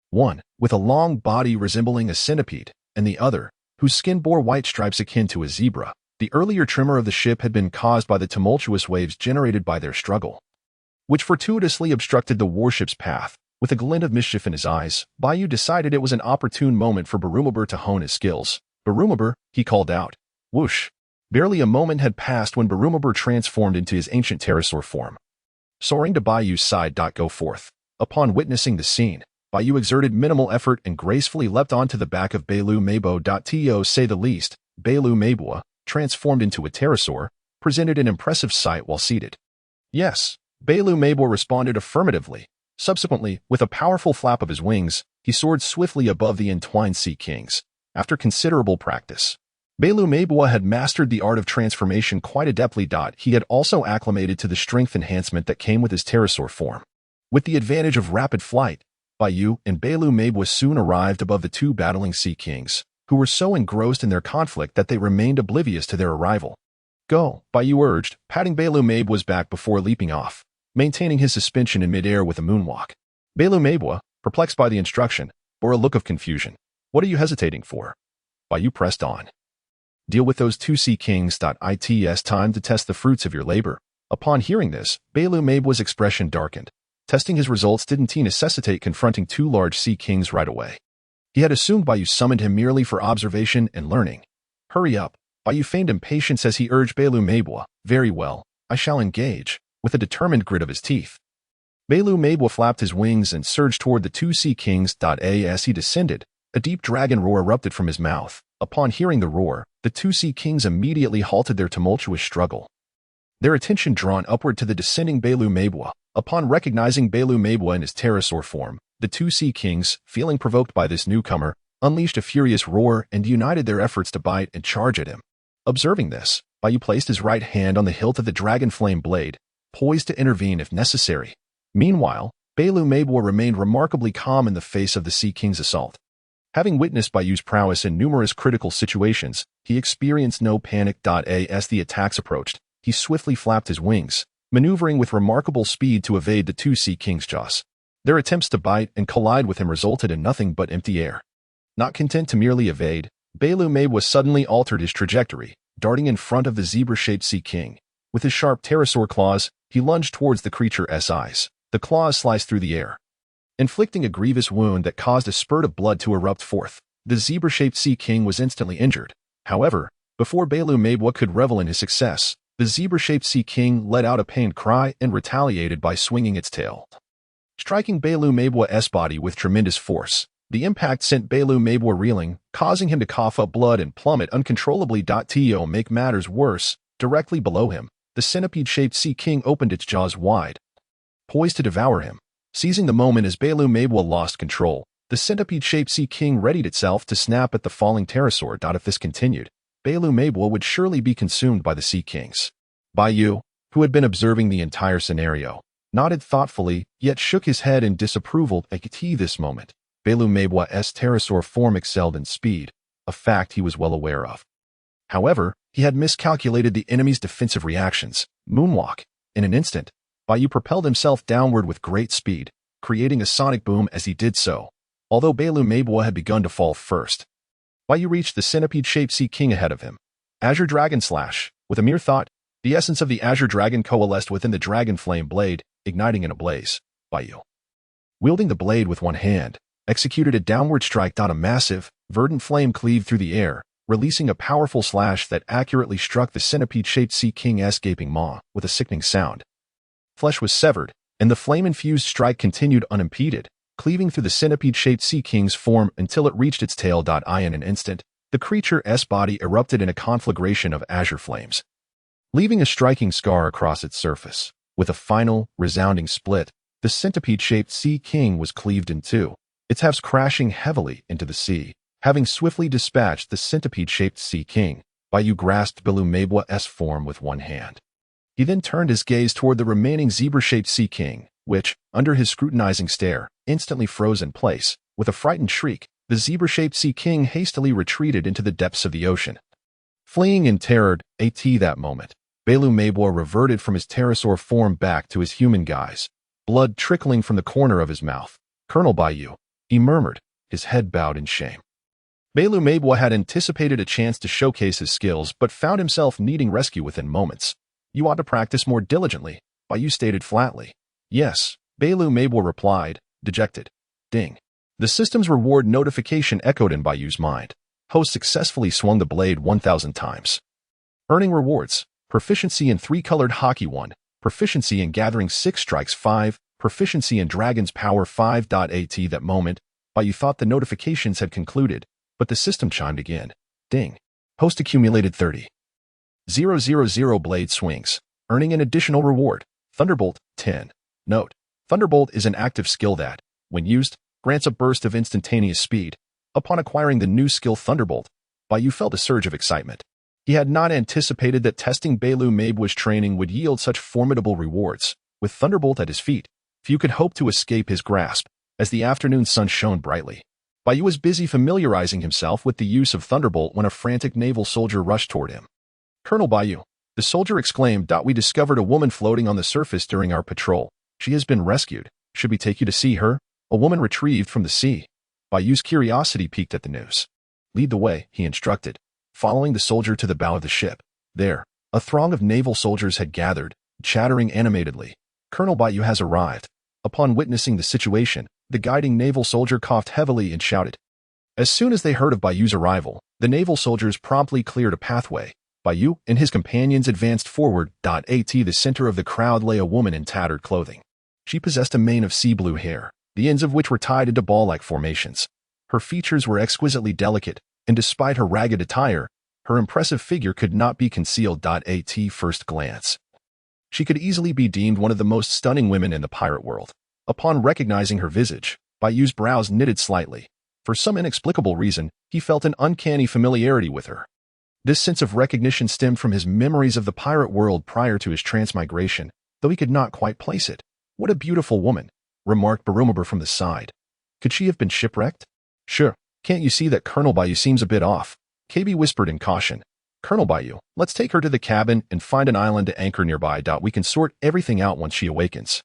One, with a long body resembling a centipede, and the other, whose skin bore white stripes akin to a zebra. The earlier tremor of the ship had been caused by the tumultuous waves generated by their struggle, which fortuitously obstructed the warship's path. With a glint of mischief in his eyes, Bai Yu decided it was an opportune moment for Baroque to hone his skills. Baroque, he called out. Whoosh! Barely a moment had passed when Baroque transformed into his ancient pterosaur form. Soaring to Bai Yu's side. Go forth. Upon witnessing the scene, Bai Yu exerted minimal effort and gracefully leapt onto the back of Belu Meibo. To say the least, Belu Meibo, transformed into a pterosaur, presented an impressive sight while seated. Yes, Belu Meibo responded affirmatively. Subsequently, with a powerful flap of his wings, he soared swiftly above the entwined sea kings. After considerable practice, Belu Mabua had mastered the art of transformation quite adeptly. He had also acclimated to the strength enhancement that came with his pterosaur form. With the advantage of rapid flight, Bai Yu and Belu Mabua soon arrived above the two battling Sea Kings, who were so engrossed in their conflict that they remained oblivious to their arrival. Go, Bai Yu urged, patting Belu Mabua's back before leaping off, maintaining his suspension in midair with a moonwalk. Belu Mabua, perplexed by the instruction, bore a look of confusion. What are you hesitating for? Bai Yu pressed on. Deal with those two Sea Kings. It's time to test the fruits of your labor. Upon hearing this, Belu Mabua's expression darkened. Testing his results didn't necessitate confronting two large Sea Kings right away. He had assumed Bai Yu summoned him merely for observation and learning. Hurry up. Bai Yu feigned impatience as he urged Belu Mabua. Very well, I shall engage, with a determined grit of his teeth. Belu Mabua flapped his wings and surged toward the two Sea Kings. As he descended, a deep dragon roar erupted from his mouth. Upon hearing the roar, the two Sea Kings immediately halted their tumultuous struggle, their attention drawn upward to the descending Belu Mabua. Upon recognizing Belu Mabua in his pterosaur form, the two Sea Kings, feeling provoked by this newcomer, unleashed a furious roar and united their efforts to bite and charge at him. Observing this, Bai Yu placed his right hand on the hilt of the dragon flame blade, poised to intervene if necessary. Meanwhile, Belu Mabua remained remarkably calm in the face of the Sea King's assault. Having witnessed Bai Yu's prowess in numerous critical situations, he experienced no panic. As the attacks approached, he swiftly flapped his wings, maneuvering with remarkable speed to evade the two Sea Kings' jaws. Their attempts to bite and collide with him resulted in nothing but empty air. Not content to merely evade, Belu Mabua suddenly altered his trajectory, darting in front of the zebra-shaped Sea King. With his sharp pterosaur claws, he lunged towards the creature's eyes. The claws sliced through the air, inflicting a grievous wound that caused a spurt of blood to erupt forth. The zebra-shaped Sea King was instantly injured. However, before Belu Mabua could revel in his success, the zebra-shaped Sea King let out a pained cry and retaliated by swinging its tail, striking Belu Mabua's body with tremendous force. The impact sent Belu Mabua reeling, causing him to cough up blood and plummet uncontrollably. To make matters worse, directly below him, the centipede-shaped Sea King opened its jaws wide, poised to devour him. Seizing the moment as Belu Mabua lost control, the centipede-shaped Sea King readied itself to snap at the falling pterosaur. If this continued, Belu Mabua would surely be consumed by the Sea Kings. Bai Yu, who had been observing the entire scenario, nodded thoughtfully, yet shook his head in disapproval. At this moment, Belu Mabua's pterosaur form excelled in speed, a fact he was well aware of. However, he had miscalculated the enemy's defensive reactions. Moonwalk. In an instant, Bai Yu propelled himself downward with great speed, creating a sonic boom as he did so. Although Belu Mabua had begun to fall first, Bai Yu reached the centipede-shaped Sea King ahead of him. Azure Dragon Slash. With a mere thought, the essence of the Azure Dragon coalesced within the dragon flame blade, igniting in a blaze. Bai Yu, wielding the blade with one hand, executed a downward strike. A massive, verdant flame cleaved through the air, releasing a powerful slash that accurately struck the centipede-shaped Sea King's gaping maw with a sickening sound. Flesh was severed, and the flame-infused strike continued unimpeded, cleaving through the centipede-shaped Sea King's form until it reached its tail. In an instant, the creature's body erupted in a conflagration of azure flames, leaving a striking scar across its surface. With a final, resounding split, the centipede-shaped Sea King was cleaved in two, its halves crashing heavily into the sea. Having swiftly dispatched the centipede-shaped Sea King, Bai Yu grasped Belu Mabua's form with one hand. He then turned his gaze toward the remaining zebra-shaped Sea King, which, under his scrutinizing stare, instantly froze in place. With a frightened shriek, the zebra-shaped Sea King hastily retreated into the depths of the ocean. Fleeing in terror, that moment, Belu Mabua reverted from his pterosaur form back to his human guise, blood trickling from the corner of his mouth. Colonel Bai Yu, he murmured, his head bowed in shame. Belu Mabua had anticipated a chance to showcase his skills but found himself needing rescue within moments. You ought to practice more diligently, Bai Yu stated flatly. Yes, Belu Mabua replied, dejected. Ding. The system's reward notification echoed in Bai Yu's mind. Host successfully swung the blade 1,000 times. Earning rewards. Proficiency in 3-colored Haki 1, proficiency in gathering 6 strikes 5, proficiency in Dragon's Power 5. That moment, Bai Yu thought the notifications had concluded, but the system chimed again. Ding. Host accumulated 30,000 blade swings, earning an additional reward. Thunderbolt, 10. Note: Thunderbolt is an active skill that, when used, grants a burst of instantaneous speed. Upon acquiring the new skill Thunderbolt, Bai Yu felt a surge of excitement. He had not anticipated that testing Belu Mabewish training would yield such formidable rewards. With Thunderbolt at his feet, few could hope to escape his grasp, as the afternoon sun shone brightly. Bai Yu was busy familiarizing himself with the use of Thunderbolt when a frantic naval soldier rushed toward him. "Colonel Bai Yu," the soldier exclaimed, "we discovered a woman floating on the surface during our patrol. She has been rescued. Should we take you to see her? A woman retrieved from the sea." Bai Yu's curiosity piqued at the news. "Lead the way," he instructed, following the soldier to the bow of the ship. There, a throng of naval soldiers had gathered, chattering animatedly. "Colonel Bai Yu has arrived." Upon witnessing the situation, the guiding naval soldier coughed heavily and shouted. As soon as they heard of Bai Yu's arrival, the naval soldiers promptly cleared a pathway. Bai Yu and his companions advanced forward. At the center of the crowd lay a woman in tattered clothing. She possessed a mane of sea blue hair, the ends of which were tied into ball-like formations. Her features were exquisitely delicate, and despite her ragged attire, her impressive figure could not be concealed. At first glance, she could easily be deemed one of the most stunning women in the pirate world. Upon recognizing her visage, Bai Yu's brows knitted slightly. For some inexplicable reason, he felt an uncanny familiarity with her. This sense of recognition stemmed from his memories of the pirate world prior to his transmigration, though he could not quite place it. "What a beautiful woman," remarked Barumaba from the side. "Could she have been shipwrecked?" "Sure. Can't you see that Colonel Bai Yu seems a bit off?" KB whispered in caution. "Colonel Bai Yu, let's take her to the cabin and find an island to anchor nearby. We can sort everything out once she awakens."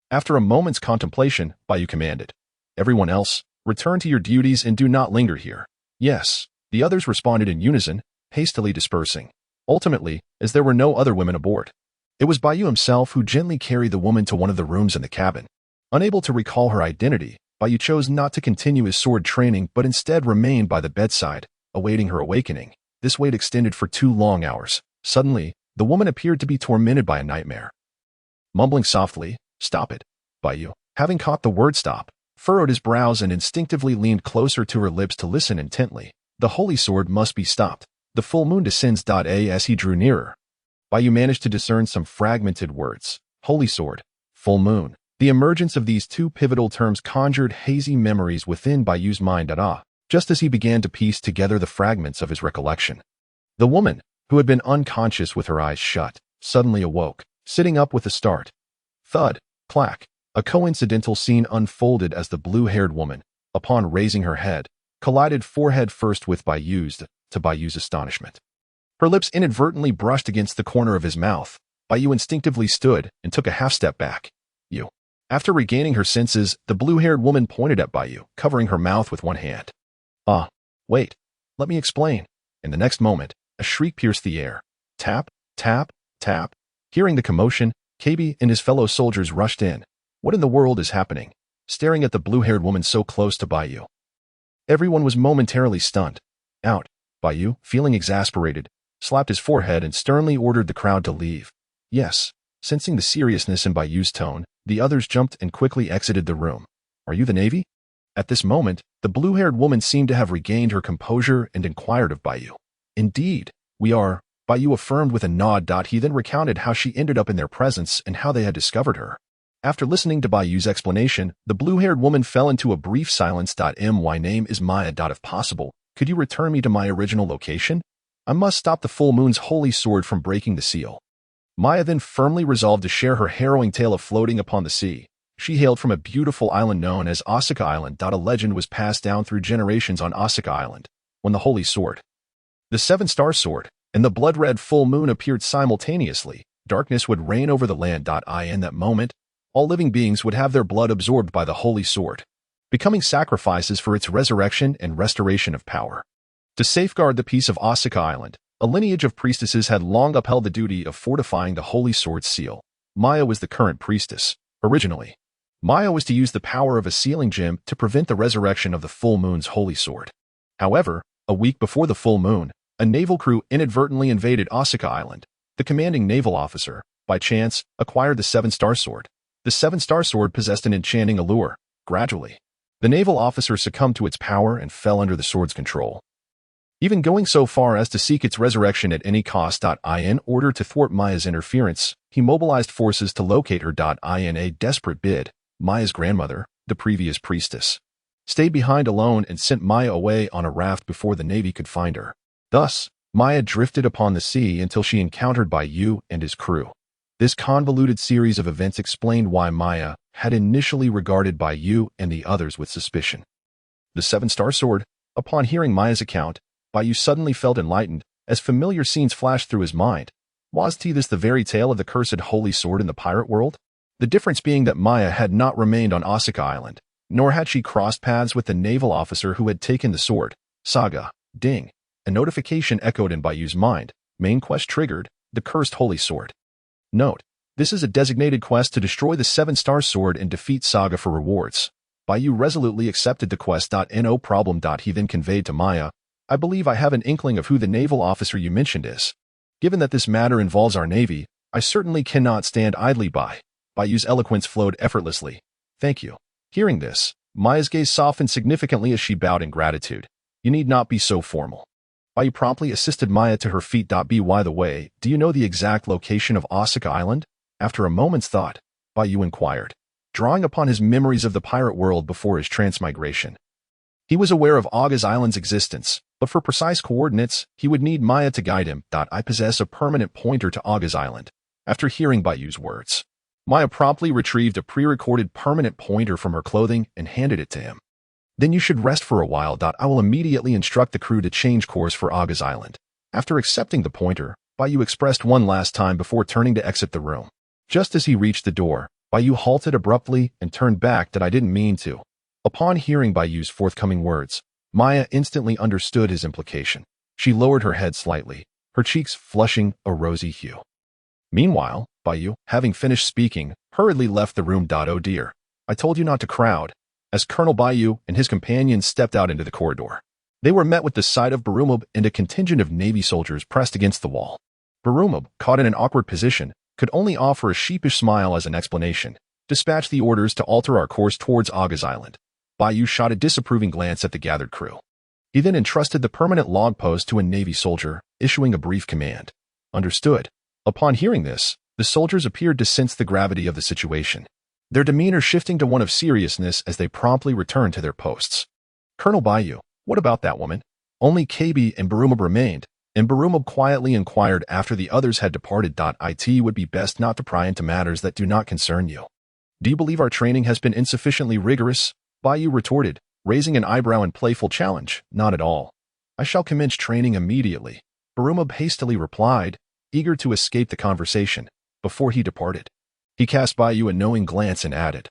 After a moment's contemplation, Bai Yu commanded, "Everyone else, return to your duties and do not linger here." "Yes." The others responded in unison, hastily dispersing. Ultimately, as there were no other women aboard, it was Bai Yu himself who gently carried the woman to one of the rooms in the cabin. Unable to recall her identity, Bai Yu chose not to continue his sword training but instead remained by the bedside, awaiting her awakening. This wait extended for 2 long hours. Suddenly, the woman appeared to be tormented by a nightmare. Mumbling softly, "Stop it," Bai Yu, having caught the word stop, furrowed his brows and instinctively leaned closer to her lips to listen intently. The holy sword must be stopped. The full moon descends. As he drew nearer, Bai Yu managed to discern some fragmented words. Holy sword, full moon. The emergence of these 2 pivotal terms conjured hazy memories within Bai Yu's mind. Just as he began to piece together the fragments of his recollection, the woman, who had been unconscious with her eyes shut, suddenly awoke, sitting up with a start. Thud, clack. A coincidental scene unfolded as the blue-haired woman, upon raising her head, collided forehead first with Bai Yu's, to Bai Yu's astonishment. Her lips inadvertently brushed against the corner of his mouth. Bai Yu instinctively stood and took a half-step back. "You." After regaining her senses, the blue-haired woman pointed at Bai Yu, covering her mouth with one hand. "Ah, wait. Let me explain." In the next moment, a shriek pierced the air. Tap, tap, tap. Hearing the commotion, KB and his fellow soldiers rushed in. What in the world is happening? Staring at the blue-haired woman so close to Bai Yu, everyone was momentarily stunned. "Out." Bai Yu, feeling exasperated, slapped his forehead and sternly ordered the crowd to leave. "Yes." Sensing the seriousness in Bai Yu's tone, the others jumped and quickly exited the room. "Are you the Navy?" At this moment, the blue-haired woman seemed to have regained her composure and inquired of Bai Yu. "Indeed, we are," Bai Yu affirmed with a nod. He then recounted how she ended up in their presence and how they had discovered her. After listening to Bai Yu's explanation, the blue-haired woman fell into a brief silence. "My name is Maya. If possible, could you return me to my original location? I must stop the full moon's holy sword from breaking the seal." Maya then firmly resolved to share her harrowing tale of floating upon the sea. She hailed from a beautiful island known as Osaka Island. A legend was passed down through generations on Osaka Island. When the holy sword, the 7-star sword, and the blood-red full moon appeared simultaneously, darkness would reign over the land. In that moment, all living beings would have their blood absorbed by the holy sword, becoming sacrifices for its resurrection and restoration of power. To safeguard the peace of Osaka Island, a lineage of priestesses had long upheld the duty of fortifying the holy sword's seal. Maya was the current priestess. Originally, Maya was to use the power of a sealing gem to prevent the resurrection of the full moon's holy sword. However, a week before the full moon, a naval crew inadvertently invaded Osaka Island. The commanding naval officer, by chance, acquired the 7-star sword. The 7-star sword possessed an enchanting allure. Gradually, the naval officer succumbed to its power and fell under the sword's control, even going so far as to seek its resurrection at any cost. In order to thwart Maya's interference, he mobilized forces to locate her. In a desperate bid, Maya's grandmother, the previous priestess, stayed behind alone and sent Maya away on a raft before the Navy could find her. Thus, Maya drifted upon the sea until she encountered Bai Yu and his crew. This convoluted series of events explained why Maya had initially regarded Bai Yu and the others with suspicion. The seven-star sword. Upon hearing Maya's account, Bai Yu suddenly felt enlightened as familiar scenes flashed through his mind. Was this the very tale of the cursed holy sword in the pirate world? The difference being that Maya had not remained on Osaka Island, nor had she crossed paths with the naval officer who had taken the sword. Saga. Ding. A notification echoed in Bai Yu's mind. Main quest triggered. The cursed holy sword. Note: this is a designated quest to destroy the seven-star sword and defeat Saga for rewards. Bai Yu resolutely accepted the quest. No problem. He then conveyed to Maya, I believe I have an inkling of who the naval officer you mentioned is. Given that this matter involves our navy, I certainly cannot stand idly by. Bai Yu's eloquence flowed effortlessly. Thank you. Hearing this, Maya's gaze softened significantly as she bowed in gratitude. You need not be so formal. Bai Yu promptly assisted Maya to her feet. By the way, do you know the exact location of Osaka Island? After a moment's thought, Bai Yu inquired, drawing upon his memories of the pirate world before his transmigration. He was aware of Aga's Island's existence, but for precise coordinates, he would need Maya to guide him. I possess a permanent pointer to Aga's Island. After hearing Bai Yu's words, Maya promptly retrieved a pre-recorded permanent pointer from her clothing and handed it to him. Then you should rest for a while. I will immediately instruct the crew to change course for Aga's Island. After accepting the pointer, Bai Yu expressed one last time before turning to exit the room. Just as he reached the door, Bai Yu halted abruptly and turned back. I didn't mean to. Upon hearing Bai Yu's forthcoming words, Maya instantly understood his implication. She lowered her head slightly, her cheeks flushing a rosy hue. Meanwhile, Bai Yu, having finished speaking, hurriedly left the room. Oh dear. I told you not to crowd. As Colonel Bai Yu and his companions stepped out into the corridor, they were met with the sight of Barumab and a contingent of Navy soldiers pressed against the wall. Barumab, caught in an awkward position, could only offer a sheepish smile as an explanation. Dispatch the orders to alter our course towards Aga's Island. Bai Yu shot a disapproving glance at the gathered crew. He then entrusted the permanent log post to a Navy soldier, issuing a brief command. Understood. Upon hearing this, the soldiers appeared to sense the gravity of the situation, their demeanor shifting to one of seriousness as they promptly returned to their posts. Colonel Bai Yu, what about that woman? Only KB and Barumab remained, and Barumab quietly inquired after the others had departed. It would be best not to pry into matters that do not concern you. Do you believe our training has been insufficiently rigorous? Bai Yu retorted, raising an eyebrow in playful challenge. Not at all. I shall commence training immediately. Barumab hastily replied, eager to escape the conversation. Before he departed, he cast Bai Yu a knowing glance and added,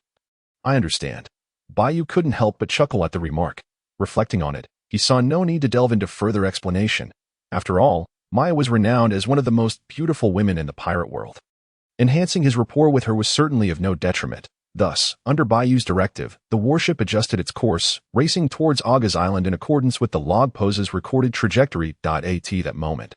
I understand. Bai Yu couldn't help but chuckle at the remark. Reflecting on it, he saw no need to delve into further explanation. After all, Maya was renowned as one of the most beautiful women in the pirate world. Enhancing his rapport with her was certainly of no detriment. Thus, under Bai Yu's directive, the warship adjusted its course, racing towards Aga's Island in accordance with the log pose's recorded trajectory. At that moment,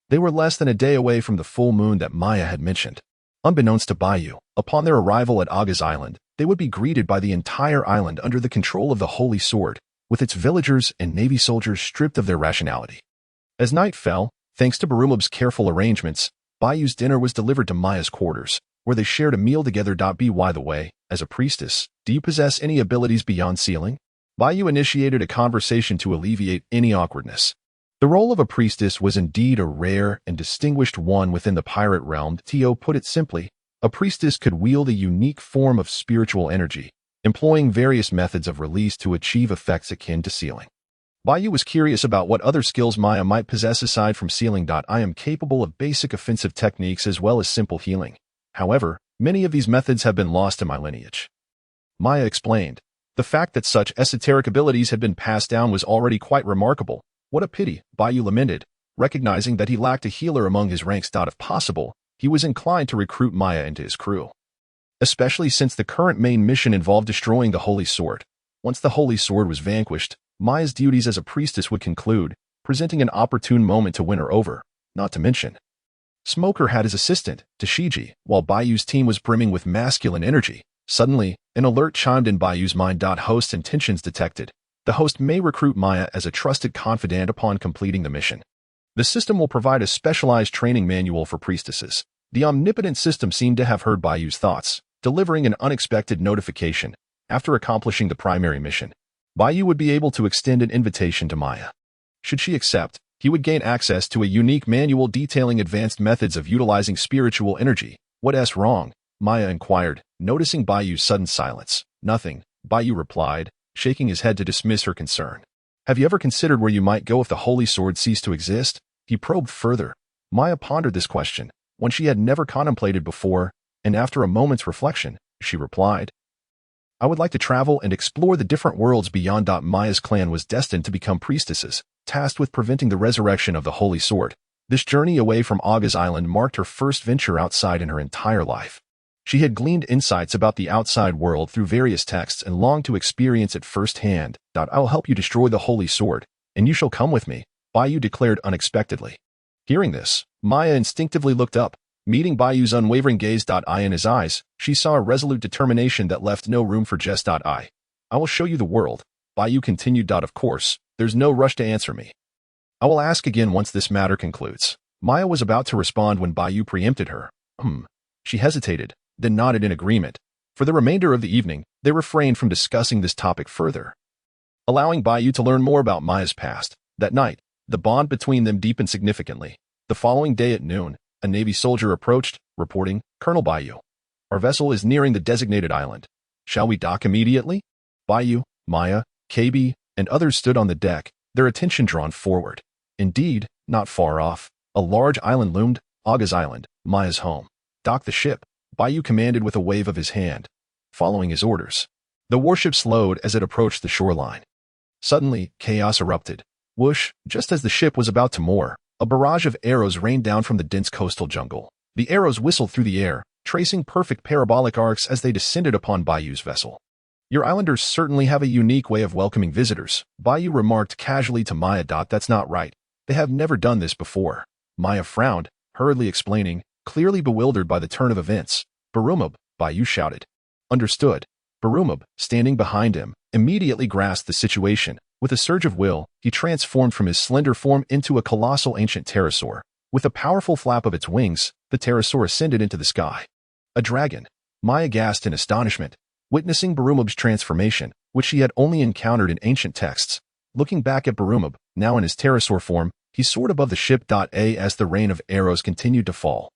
they were less than a day away from the full moon that Maya had mentioned. Unbeknownst to Bai Yu, upon their arrival at Aga's Island, they would be greeted by the entire island under the control of the Holy Sword, with its villagers and Navy soldiers stripped of their rationality. As night fell, thanks to Barumab's careful arrangements, Bai Yu's dinner was delivered to Maya's quarters, where they shared a meal together. By the way, as a priestess, do you possess any abilities beyond sealing? Bai Yu initiated a conversation to alleviate any awkwardness. The role of a priestess was indeed a rare and distinguished one within the pirate realm. To put it simply, a priestess could wield a unique form of spiritual energy, employing various methods of release to achieve effects akin to sealing. Bai Yu was curious about what other skills Maya might possess aside from sealing. I am capable of basic offensive techniques as well as simple healing. However, many of these methods have been lost in my lineage. Maya explained. The fact that such esoteric abilities had been passed down was already quite remarkable. What a pity, Bai Yu lamented, recognizing that he lacked a healer among his ranks. If possible, he was inclined to recruit Maya into his crew, especially since the current main mission involved destroying the Holy Sword. Once the Holy Sword was vanquished, Maya's duties as a priestess would conclude, presenting an opportune moment to win her over. Not to mention, Smoker had his assistant, Tashiji, while Bai Yu's team was brimming with masculine energy. Suddenly, an alert chimed in Bai Yu's mind. Host intentions detected. The host may recruit Maya as a trusted confidant upon completing the mission. The system will provide a specialized training manual for priestesses. The omnipotent system seemed to have heard Bai Yu's thoughts, delivering an unexpected notification. After accomplishing the primary mission, Bai Yu would be able to extend an invitation to Maya. Should she accept, He would gain access to a unique manual detailing advanced methods of utilizing spiritual energy. What's wrong? Maya inquired, noticing Bai Yu's sudden silence. Nothing, Bai Yu replied, shaking his head to dismiss her concern. Have you ever considered where you might go if the holy sword ceased to exist? He probed further. Maya pondered this question, one she had never contemplated before, and after a moment's reflection, she replied, I would like to travel and explore the different worlds beyond. Maya's clan was destined to become priestesses, tasked with preventing the resurrection of the holy sword. This journey away from Aga's island marked her first venture outside in her entire life. She had gleaned insights about the outside world through various texts and longed to experience it firsthand. I'll help you destroy the holy sword, and you shall come with me, Bai Yu declared unexpectedly. Hearing this, Maya instinctively looked up. Meeting Bai Yu's unwavering gaze. In his eyes, she saw a resolute determination that left no room for jest. I will show you the world, Bai Yu continued. Of course, there's no rush to answer me. I will ask again once this matter concludes. Maya was about to respond when Bai Yu preempted her. She hesitated, then nodded in agreement. For the remainder of the evening, they refrained from discussing this topic further, allowing Bai Yu to learn more about Maya's past. That night, the bond between them deepened significantly. The following day at noon, a Navy soldier approached, reporting, Colonel Bai Yu, our vessel is nearing the designated island. Shall we dock immediately? Bai Yu, Maya, KB, and others stood on the deck, their attention drawn forward. Indeed, not far off, a large island loomed, Aga's island, Maya's home. Dock the ship, Bai Yu commanded with a wave of his hand. Following his orders, the warship slowed as it approached the shoreline. Suddenly, chaos erupted. Whoosh, just as the ship was about to moor, a barrage of arrows rained down from the dense coastal jungle. The arrows whistled through the air, tracing perfect parabolic arcs as they descended upon Bai Yu's vessel. Your islanders certainly have a unique way of welcoming visitors, Bai Yu remarked casually to Maya. That's not right. They have never done this before. Maya frowned, hurriedly explaining, clearly bewildered by the turn of events. Barumab, Bai Yu shouted. Understood. Barumab, standing behind him, immediately grasped the situation. With a surge of will, he transformed from his slender form into a colossal ancient pterosaur. With a powerful flap of its wings, the pterosaur ascended into the sky. A dragon. Maya gasped in astonishment, witnessing Barumab's transformation, which she had only encountered in ancient texts. Looking back at Barumab, now in his pterosaur form, he soared above the ship. As the rain of arrows continued to fall,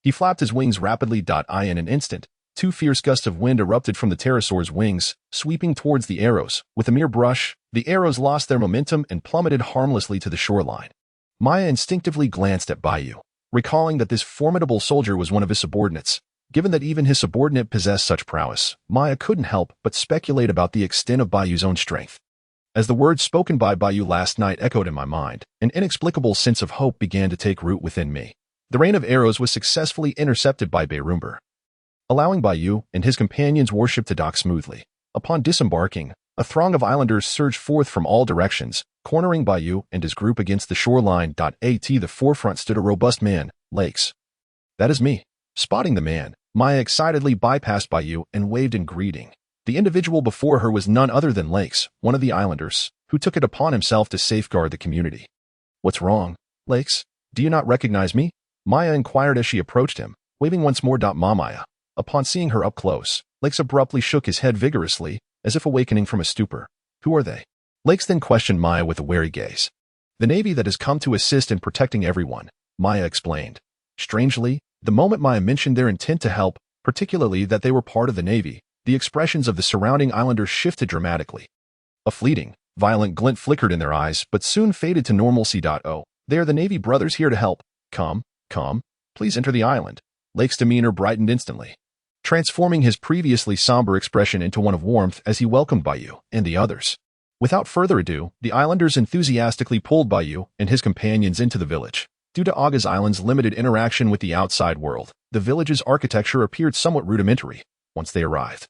he flapped his wings rapidly. In an instant, two fierce gusts of wind erupted from the pterosaur's wings, sweeping towards the arrows. With a mere brush, the arrows lost their momentum and plummeted harmlessly to the shoreline. Maya instinctively glanced at Bai Yu, recalling that this formidable soldier was one of his subordinates. Given that even his subordinate possessed such prowess, Maya couldn't help but speculate about the extent of Bai Yu's own strength. As the words spoken by Bai Yu last night echoed in my mind, an inexplicable sense of hope began to take root within me. The rain of arrows was successfully intercepted by Barumab, allowing Bai Yu and his companions' warship to dock smoothly. Upon disembarking, a throng of islanders surged forth from all directions, cornering Bai Yu and his group against the shoreline. At the forefront stood a robust man, Lakes. That is me. Spotting the man, Maya excitedly bypassed Bai Yu and waved in greeting. The individual before her was none other than Lakes, one of the islanders, who took it upon himself to safeguard the community. What's wrong, Lakes? Do you not recognize me? Maya inquired as she approached him, waving once more. Maya. Upon seeing her up close, Lakes abruptly shook his head vigorously, as if awakening from a stupor. Who are they? Lakes then questioned Maya with a wary gaze. The Navy that has come to assist in protecting everyone, Maya explained. Strangely, the moment Maya mentioned their intent to help, particularly that they were part of the Navy, the expressions of the surrounding islanders shifted dramatically. A fleeting, violent glint flickered in their eyes, but soon faded to normalcy. Oh, they are the Navy brothers here to help. Come, please enter the island. Lake's demeanor brightened instantly, transforming his previously somber expression into one of warmth as he welcomed Bai Yu and the others. Without further ado, the islanders enthusiastically pulled Bai Yu and his companions into the village. Due to Aga's island's limited interaction with the outside world, the village's architecture appeared somewhat rudimentary. Once they arrived,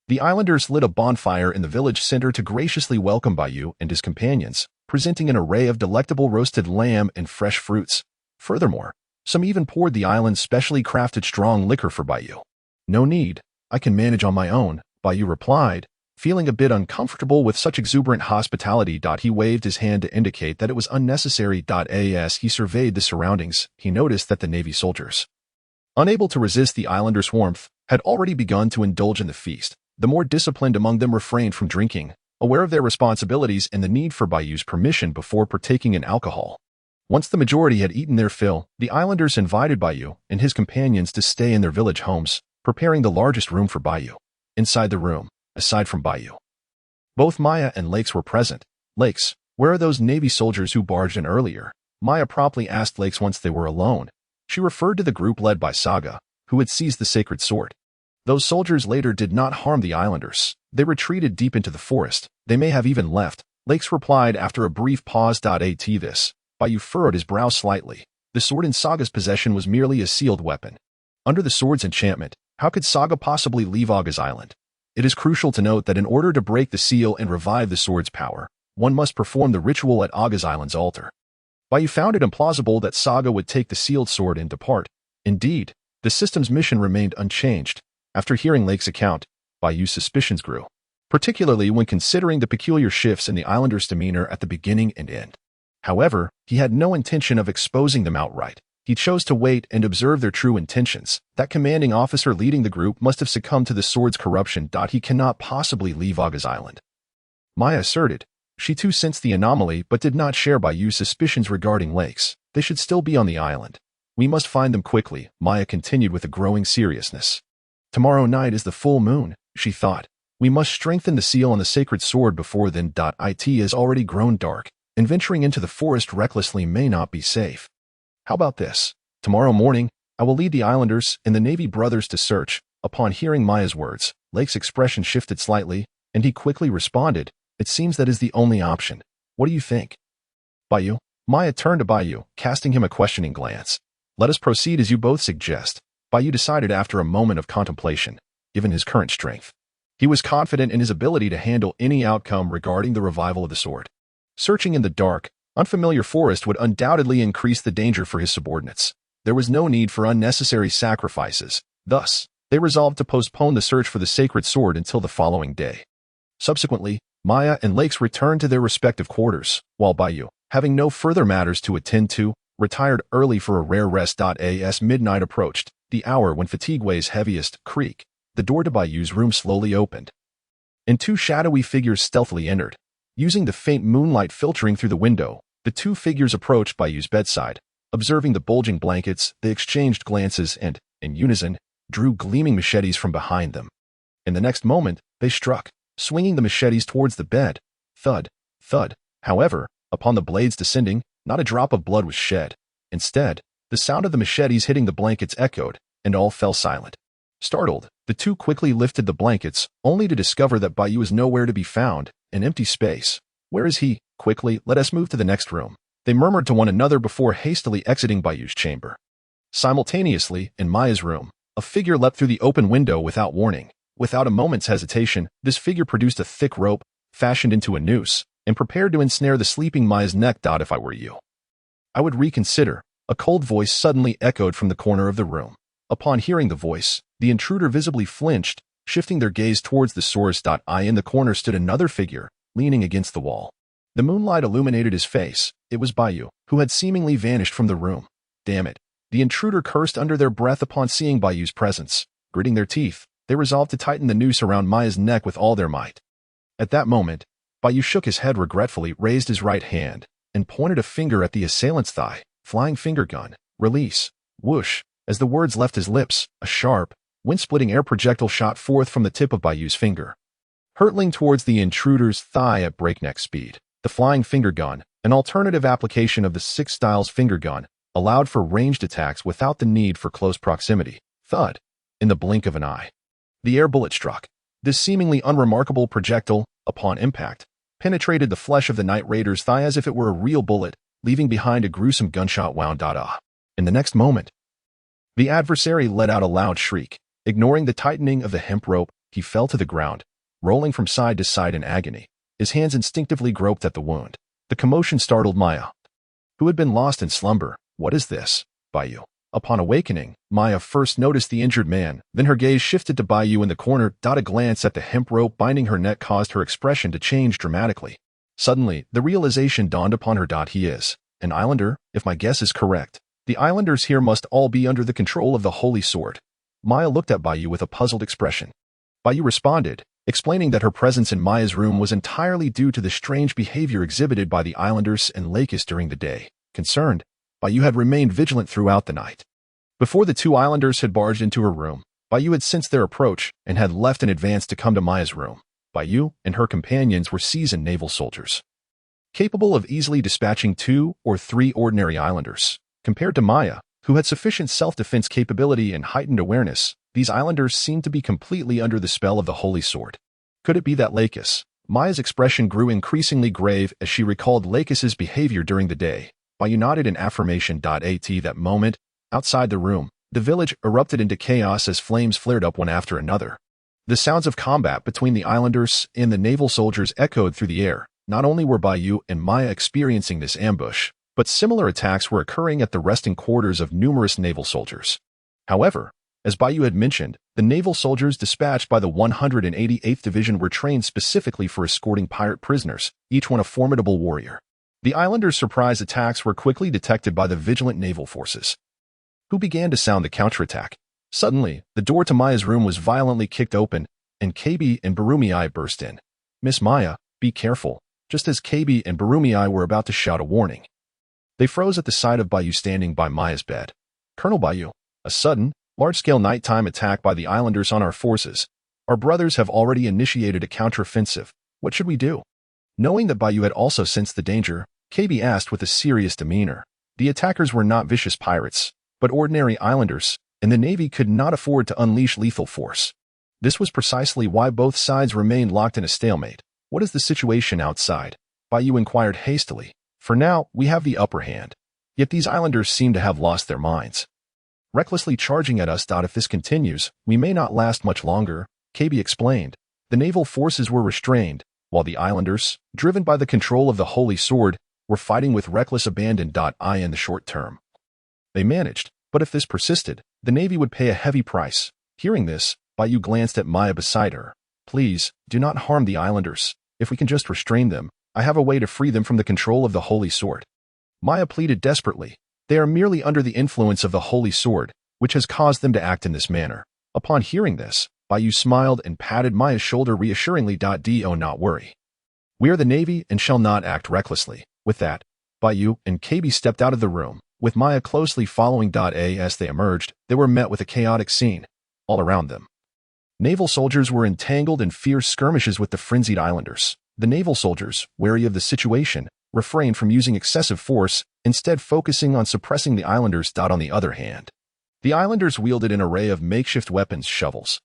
the islanders lit a bonfire in the village center to graciously welcome Bai Yu and his companions, presenting an array of delectable roasted lamb and fresh fruits. Furthermore, some even poured the island's specially crafted strong liquor for Bai Yu. No need, I can manage on my own, Bai Yu replied, feeling a bit uncomfortable with such exuberant hospitality. He waved his hand to indicate that it was unnecessary. As he surveyed the surroundings, he noticed that the Navy soldiers, unable to resist the islanders' warmth, had already begun to indulge in the feast. The more disciplined among them refrained from drinking, aware of their responsibilities and the need for Bai Yu's permission before partaking in alcohol. Once the majority had eaten their fill, the islanders invited Bai Yu and his companions to stay in their village homes, preparing the largest room for Bai Yu. Inside the room, aside from Bai Yu, both Maya and Lakes were present. Lakes, where are those Navy soldiers who barged in earlier? Maya promptly asked Lakes once they were alone. She referred to the group led by Saga, who had seized the sacred sword. Those soldiers later did not harm the islanders. They retreated deep into the forest. They may have even left. Lakes replied after a brief pause. At this, Bai Yu furrowed his brow slightly. The sword in Saga's possession was merely a sealed weapon. Under the sword's enchantment, how could Saga possibly leave Aga's island? It is crucial to note that in order to break the seal and revive the sword's power, one must perform the ritual at Aga's island's altar. Bai Yu found it implausible that Saga would take the sealed sword and depart. Indeed, the system's mission remained unchanged. After hearing Lake's account, Bai Yu's suspicions grew, particularly when considering the peculiar shifts in the islanders' demeanor at the beginning and end. However, he had no intention of exposing them outright. He chose to wait and observe their true intentions. That commanding officer leading the group must have succumbed to the sword's corruption. He cannot possibly leave Aga's island, Maya asserted. She too sensed the anomaly but did not share Bai Yu's suspicions regarding Lakes. They should still be on the island. We must find them quickly, Maya continued with a growing seriousness. Tomorrow night is the full moon, she thought. We must strengthen the seal on the sacred sword before then. It has already grown dark, and venturing into the forest recklessly may not be safe. How about this? Tomorrow morning, I will lead the islanders and the Navy brothers to search. Upon hearing Maya's words, Lake's expression shifted slightly, and he quickly responded, it seems that is the only option. What do you think? Bai Yu? Maya turned to Bai Yu, casting him a questioning glance. Let us proceed as you both suggest, Bai Yu decided after a moment of contemplation. Given his current strength, he was confident in his ability to handle any outcome regarding the revival of the sword. Searching in the dark, unfamiliar forest would undoubtedly increase the danger for his subordinates. There was no need for unnecessary sacrifices. Thus, they resolved to postpone the search for the sacred sword until the following day. Subsequently, Maya and Lakes returned to their respective quarters, while Bai Yu, having no further matters to attend to, retired early for a rare rest. As midnight approached, the hour when fatigue weighs heaviest, creak, the door to Bai Yu's room slowly opened, and two shadowy figures stealthily entered. Using the faint moonlight filtering through the window, the two figures approached Bai Yu's bedside. Observing the bulging blankets, they exchanged glances and, in unison, drew gleaming machetes from behind them. In the next moment, they struck, swinging the machetes towards the bed. Thud, thud. However, upon the blades descending, not a drop of blood was shed. Instead, the sound of the machetes hitting the blankets echoed, and all fell silent. Startled, the two quickly lifted the blankets, only to discover that Bai Yu is nowhere to be found. An empty space. Where is he? Quickly, let us move to the next room. They murmured to one another before hastily exiting Bai Yu's chamber. Simultaneously, in Maya's room, a figure leapt through the open window without warning. Without a moment's hesitation, this figure produced a thick rope, fashioned into a noose, and prepared to ensnare the sleeping Maya's neck. If I were you, I would reconsider. A cold voice suddenly echoed from the corner of the room. Upon hearing the voice, the intruder visibly flinched, shifting their gaze towards the source. In the corner stood another figure, leaning against the wall. The moonlight illuminated his face. It was Bai Yu, who had seemingly vanished from the room. Damn it. The intruder cursed under their breath upon seeing Bai Yu's presence. Gritting their teeth, they resolved to tighten the noose around Maya's neck with all their might. At that moment, Bai Yu shook his head regretfully, raised his right hand, and pointed a finger at the assailant's thigh. Flying finger gun. Release. Whoosh. As the words left his lips, a sharp, wind-splitting air projectile shot forth from the tip of Bai Yu's finger, hurtling towards the intruder's thigh at breakneck speed. The flying finger gun, an alternative application of the Six Styles finger gun, allowed for ranged attacks without the need for close proximity. Thud. In the blink of an eye, the air bullet struck. This seemingly unremarkable projectile, upon impact, penetrated the flesh of the Night Raider's thigh as if it were a real bullet, leaving behind a gruesome gunshot wound. In the next moment, the adversary let out a loud shriek. Ignoring the tightening of the hemp rope, he fell to the ground, rolling from side to side in agony. His hands instinctively groped at the wound. The commotion startled Maya, who had been lost in slumber. What is this, Bai Yu? Upon awakening, Maya first noticed the injured man, then her gaze shifted to Bai Yu in the corner. A glance at the hemp rope binding her neck caused her expression to change dramatically. Suddenly, the realization dawned upon her. He is an islander, if my guess is correct. The islanders here must all be under the control of the Holy Sword. Maya looked at Bai Yu with a puzzled expression. Bai Yu responded, explaining that her presence in Maya's room was entirely due to the strange behavior exhibited by the islanders and Lakis during the day. Concerned, Bai Yu had remained vigilant throughout the night. Before the two islanders had barged into her room, Bai Yu had sensed their approach and had left in advance to come to Maya's room. Bai Yu and her companions were seasoned naval soldiers, capable of easily dispatching 2 or 3 ordinary islanders. Compared to Maya, who had sufficient self-defense capability and heightened awareness, these islanders seemed to be completely under the spell of the Holy Sword. Could it be that Lakis? Maya's expression grew increasingly grave as she recalled Lakis's behavior during the day. Bai Yu nodded in affirmation. At that moment, outside the room, the village erupted into chaos as flames flared up one after another. The sounds of combat between the islanders and the naval soldiers echoed through the air. Not only were Bai Yu and Maya experiencing this ambush, but similar attacks were occurring at the resting quarters of numerous naval soldiers. However, as Bai Yu had mentioned, the naval soldiers dispatched by the 188th Division were trained specifically for escorting pirate prisoners, each one a formidable warrior. The islanders' surprise attacks were quickly detected by the vigilant naval forces, who began to sound the counterattack. Suddenly, the door to Maya's room was violently kicked open, and KB and Barumi burst in. "Miss Maya, be careful," just as KB and Barumi were about to shout a warning. They froze at the sight of Bai Yu standing by Maya's bed. "Colonel Bai Yu, a sudden, large-scale nighttime attack by the islanders on our forces. Our brothers have already initiated a counteroffensive. What should we do?" Knowing that Bai Yu had also sensed the danger, KB asked with a serious demeanor. The attackers were not vicious pirates, but ordinary islanders, and the Navy could not afford to unleash lethal force. This was precisely why both sides remained locked in a stalemate. "What is the situation outside?" Bai Yu inquired hastily. "For now, we have the upper hand. Yet these islanders seem to have lost their minds, recklessly charging at us. If this continues, we may not last much longer," KB explained. The naval forces were restrained, while the islanders, driven by the control of the Holy Sword, were fighting with reckless abandon. In the short term, they managed, but if this persisted, the Navy would pay a heavy price. Hearing this, Bai Yu glanced at Maya beside her. "Please, do not harm the islanders. If we can just restrain them, I have a way to free them from the control of the Holy Sword." Maya pleaded desperately. "They are merely under the influence of the Holy Sword, which has caused them to act in this manner." Upon hearing this, Bai Yu smiled and patted Maya's shoulder reassuringly. "Do not worry. We are the Navy and shall not act recklessly." With that, Bai Yu and KB stepped out of the room, with Maya closely following. As they emerged, they were met with a chaotic scene. All around them, naval soldiers were entangled in fierce skirmishes with the frenzied islanders. The naval soldiers, wary of the situation, refrained from using excessive force, instead focusing on suppressing the islanders. On the other hand, the islanders wielded an array of makeshift weapons, shovels,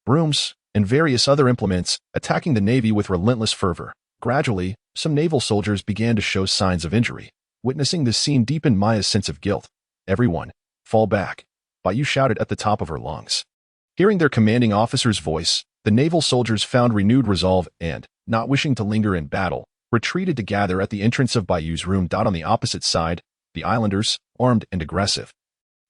brooms, and various other implements, attacking the Navy with relentless fervor. Gradually, some naval soldiers began to show signs of injury. Witnessing this scene deepened Maya's sense of guilt. "Everyone, fall back," Bai Yu shouted at the top of her lungs. Hearing their commanding officer's voice, the naval soldiers found renewed resolve and, not wishing to linger in battle, retreated to gather at the entrance of Bai Yu's room. On the opposite side, the islanders, armed and aggressive,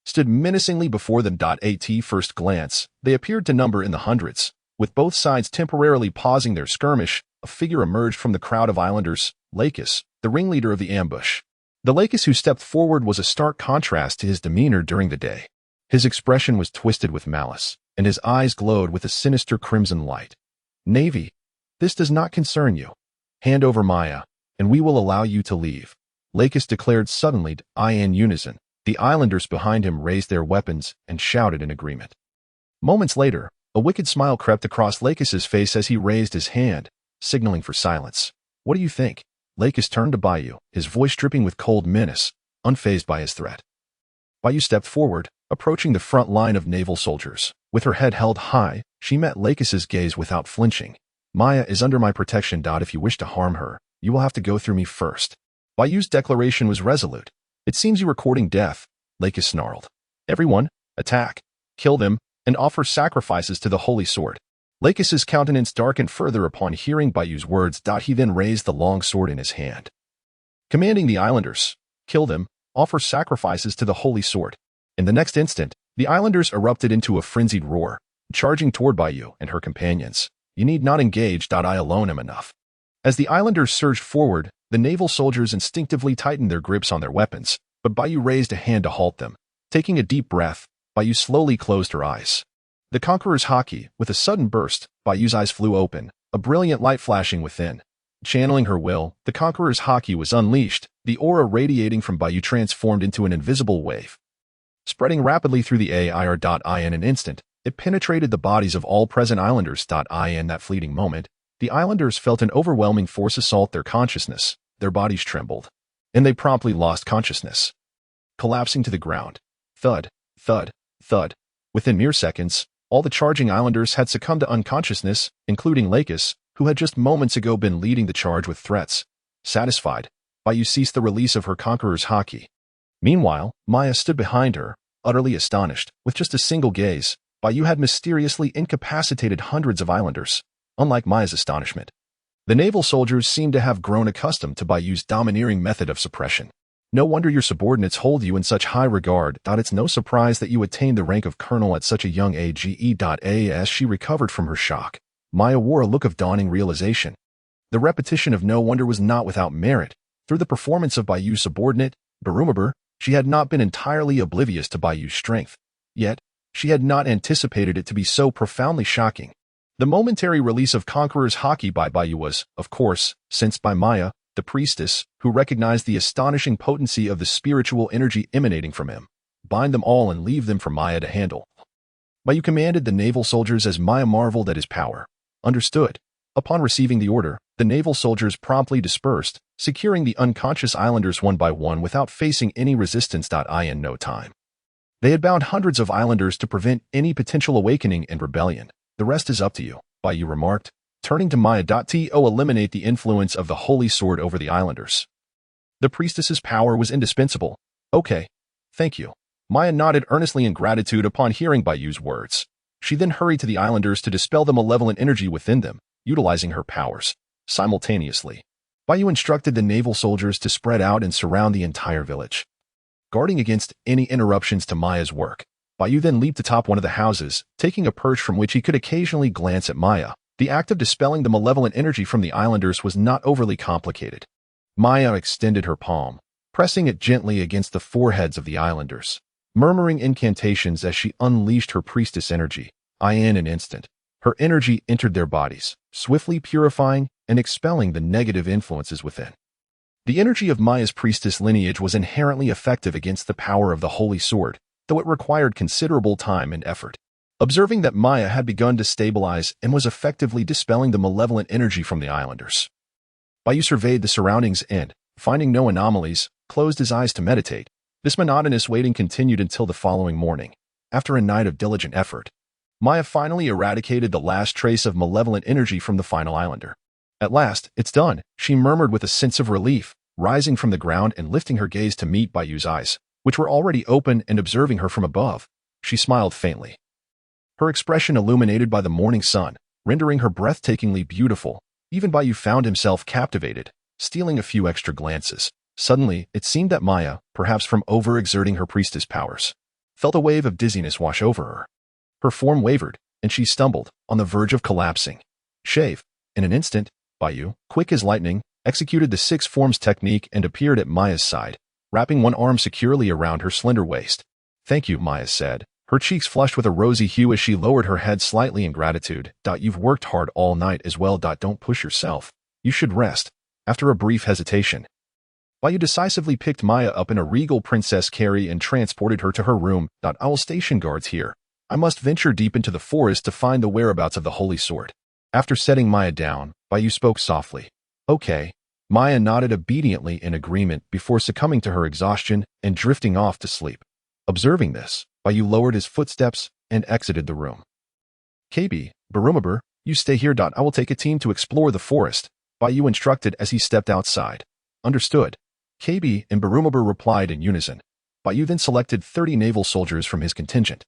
stood menacingly before them. At first glance, they appeared to number in the hundreds. With both sides temporarily pausing their skirmish, a figure emerged from the crowd of islanders, Lakis, the ringleader of the ambush. The Lakis who stepped forward was a stark contrast to his demeanor during the day. His expression was twisted with malice, and his eyes glowed with a sinister crimson light. "Navy, this does not concern you. Hand over Maya, and we will allow you to leave," Lakis declared suddenly. In unison, the islanders behind him raised their weapons and shouted in agreement. Moments later, a wicked smile crept across Lakis's face as he raised his hand, signaling for silence. "What do you think?" Lakis turned to Bai Yu, his voice dripping with cold menace, unfazed by his threat. Bai Yu stepped forward, approaching the front line of naval soldiers. With her head held high, she met Lakis's gaze without flinching. "Maya is under my protection. If you wish to harm her, you will have to go through me first." Bai Yu's declaration was resolute. "It seems you are courting death," Lakis snarled. "Everyone, attack, kill them, and offer sacrifices to the Holy Sword." Lakis's countenance darkened further upon hearing Bai Yu's words. He then raised the long sword in his hand, commanding the islanders, "Kill them, offer sacrifices to the Holy Sword." In the next instant, the islanders erupted into a frenzied roar, charging toward Bai Yu and her companions. "You need not engage. I alone am enough." As the islanders surged forward, the naval soldiers instinctively tightened their grips on their weapons, but Bai Yu raised a hand to halt them. Taking a deep breath, Bai Yu slowly closed her eyes. The Conqueror's Haki, with a sudden burst, Bai Yu's eyes flew open, a brilliant light flashing within. Channeling her will, the Conqueror's Haki was unleashed, the aura radiating from Bai Yu transformed into an invisible wave. Spreading rapidly through the AIR.in an instant, it penetrated the bodies of all present islanders. In that fleeting moment, the islanders felt an overwhelming force assault their consciousness, their bodies trembled, and they promptly lost consciousness. Collapsing to the ground. Thud, thud, thud. Within mere seconds, all the charging islanders had succumbed to unconsciousness, including Lakis, who had just moments ago been leading the charge with threats. Satisfied, Bai Yu ceased the release of her Conqueror's Haki. Meanwhile, Maya stood behind her, utterly astonished. With just a single gaze, Bai Yu had mysteriously incapacitated hundreds of islanders. Unlike Maya's astonishment, the naval soldiers seemed to have grown accustomed to Bai Yu's domineering method of suppression. No wonder your subordinates hold you in such high regard. It's no surprise that you attained the rank of colonel at such a young age. As she recovered from her shock, Maya wore a look of dawning realization. The repetition of no wonder was not without merit. Through the performance of Bai Yu's subordinate, Barumabur, she had not been entirely oblivious to Bai Yu's strength. Yet, she had not anticipated it to be so profoundly shocking. The momentary release of Conqueror's Haki by Bai Yu was, of course, sensed by Maya, the priestess, who recognized the astonishing potency of the spiritual energy emanating from him. Bind them all and leave them for Maya to handle. Bai Yu commanded the naval soldiers as Maya marveled at his power. Understood. Upon receiving the order, the naval soldiers promptly dispersed, securing the unconscious islanders one by one without facing any resistance. In no time, they had bound hundreds of islanders to prevent any potential awakening and rebellion. The rest is up to you, Bai Yu remarked, turning to Maya. To eliminate the influence of the holy sword over the islanders. The priestess's power was indispensable. Okay. Thank you. Maya nodded earnestly in gratitude upon hearing Bai Yu's words. She then hurried to the islanders to dispel the malevolent energy within them, utilizing her powers. Simultaneously, Bai Yu instructed the naval soldiers to spread out and surround the entire village. Guarding against any interruptions to Maya's work, Bai Yu then leaped atop one of the houses, taking a perch from which he could occasionally glance at Maya. The act of dispelling the malevolent energy from the islanders was not overly complicated. Maya extended her palm, pressing it gently against the foreheads of the islanders, murmuring incantations as she unleashed her priestess energy. In an instant, her energy entered their bodies, swiftly purifying and expelling the negative influences within. The energy of Maya's priestess lineage was inherently effective against the power of the holy sword, though it required considerable time and effort. Observing that Maya had begun to stabilize and was effectively dispelling the malevolent energy from the islanders, Bai Yu surveyed the surroundings and, finding no anomalies, closed his eyes to meditate. This monotonous waiting continued until the following morning. After a night of diligent effort, Maya finally eradicated the last trace of malevolent energy from the final islander. At last, it's done, she murmured with a sense of relief, rising from the ground and lifting her gaze to meet Bai Yu's eyes, which were already open and observing her from above. She smiled faintly, her expression illuminated by the morning sun, rendering her breathtakingly beautiful. Even Bai Yu found himself captivated, stealing a few extra glances. Suddenly, it seemed that Maya, perhaps from overexerting her priestess powers, felt a wave of dizziness wash over her. Her form wavered, and she stumbled, on the verge of collapsing. Shave. In an instant, Bai Yu, quick as lightning, executed the 6 forms technique and appeared at Maya's side, wrapping one arm securely around her slender waist. Thank you, Maya said, her cheeks flushed with a rosy hue as she lowered her head slightly in gratitude. You've worked hard all night as well. Don't push yourself. You should rest. After a brief hesitation, Bai Yu decisively picked Maya up in a regal princess carry and transported her to her room. I will station guards here. I must venture deep into the forest to find the whereabouts of the holy sword. After setting Maya down, Bai Yu spoke softly. Okay. Maya nodded obediently in agreement before succumbing to her exhaustion and drifting off to sleep. Observing this, Bai Yu lowered his footsteps and exited the room. KB, Barumabur, you stay here. I will take a team to explore the forest, Bai Yu instructed as he stepped outside. Understood. KB and Barumabur replied in unison. Bai Yu then selected 30 naval soldiers from his contingent,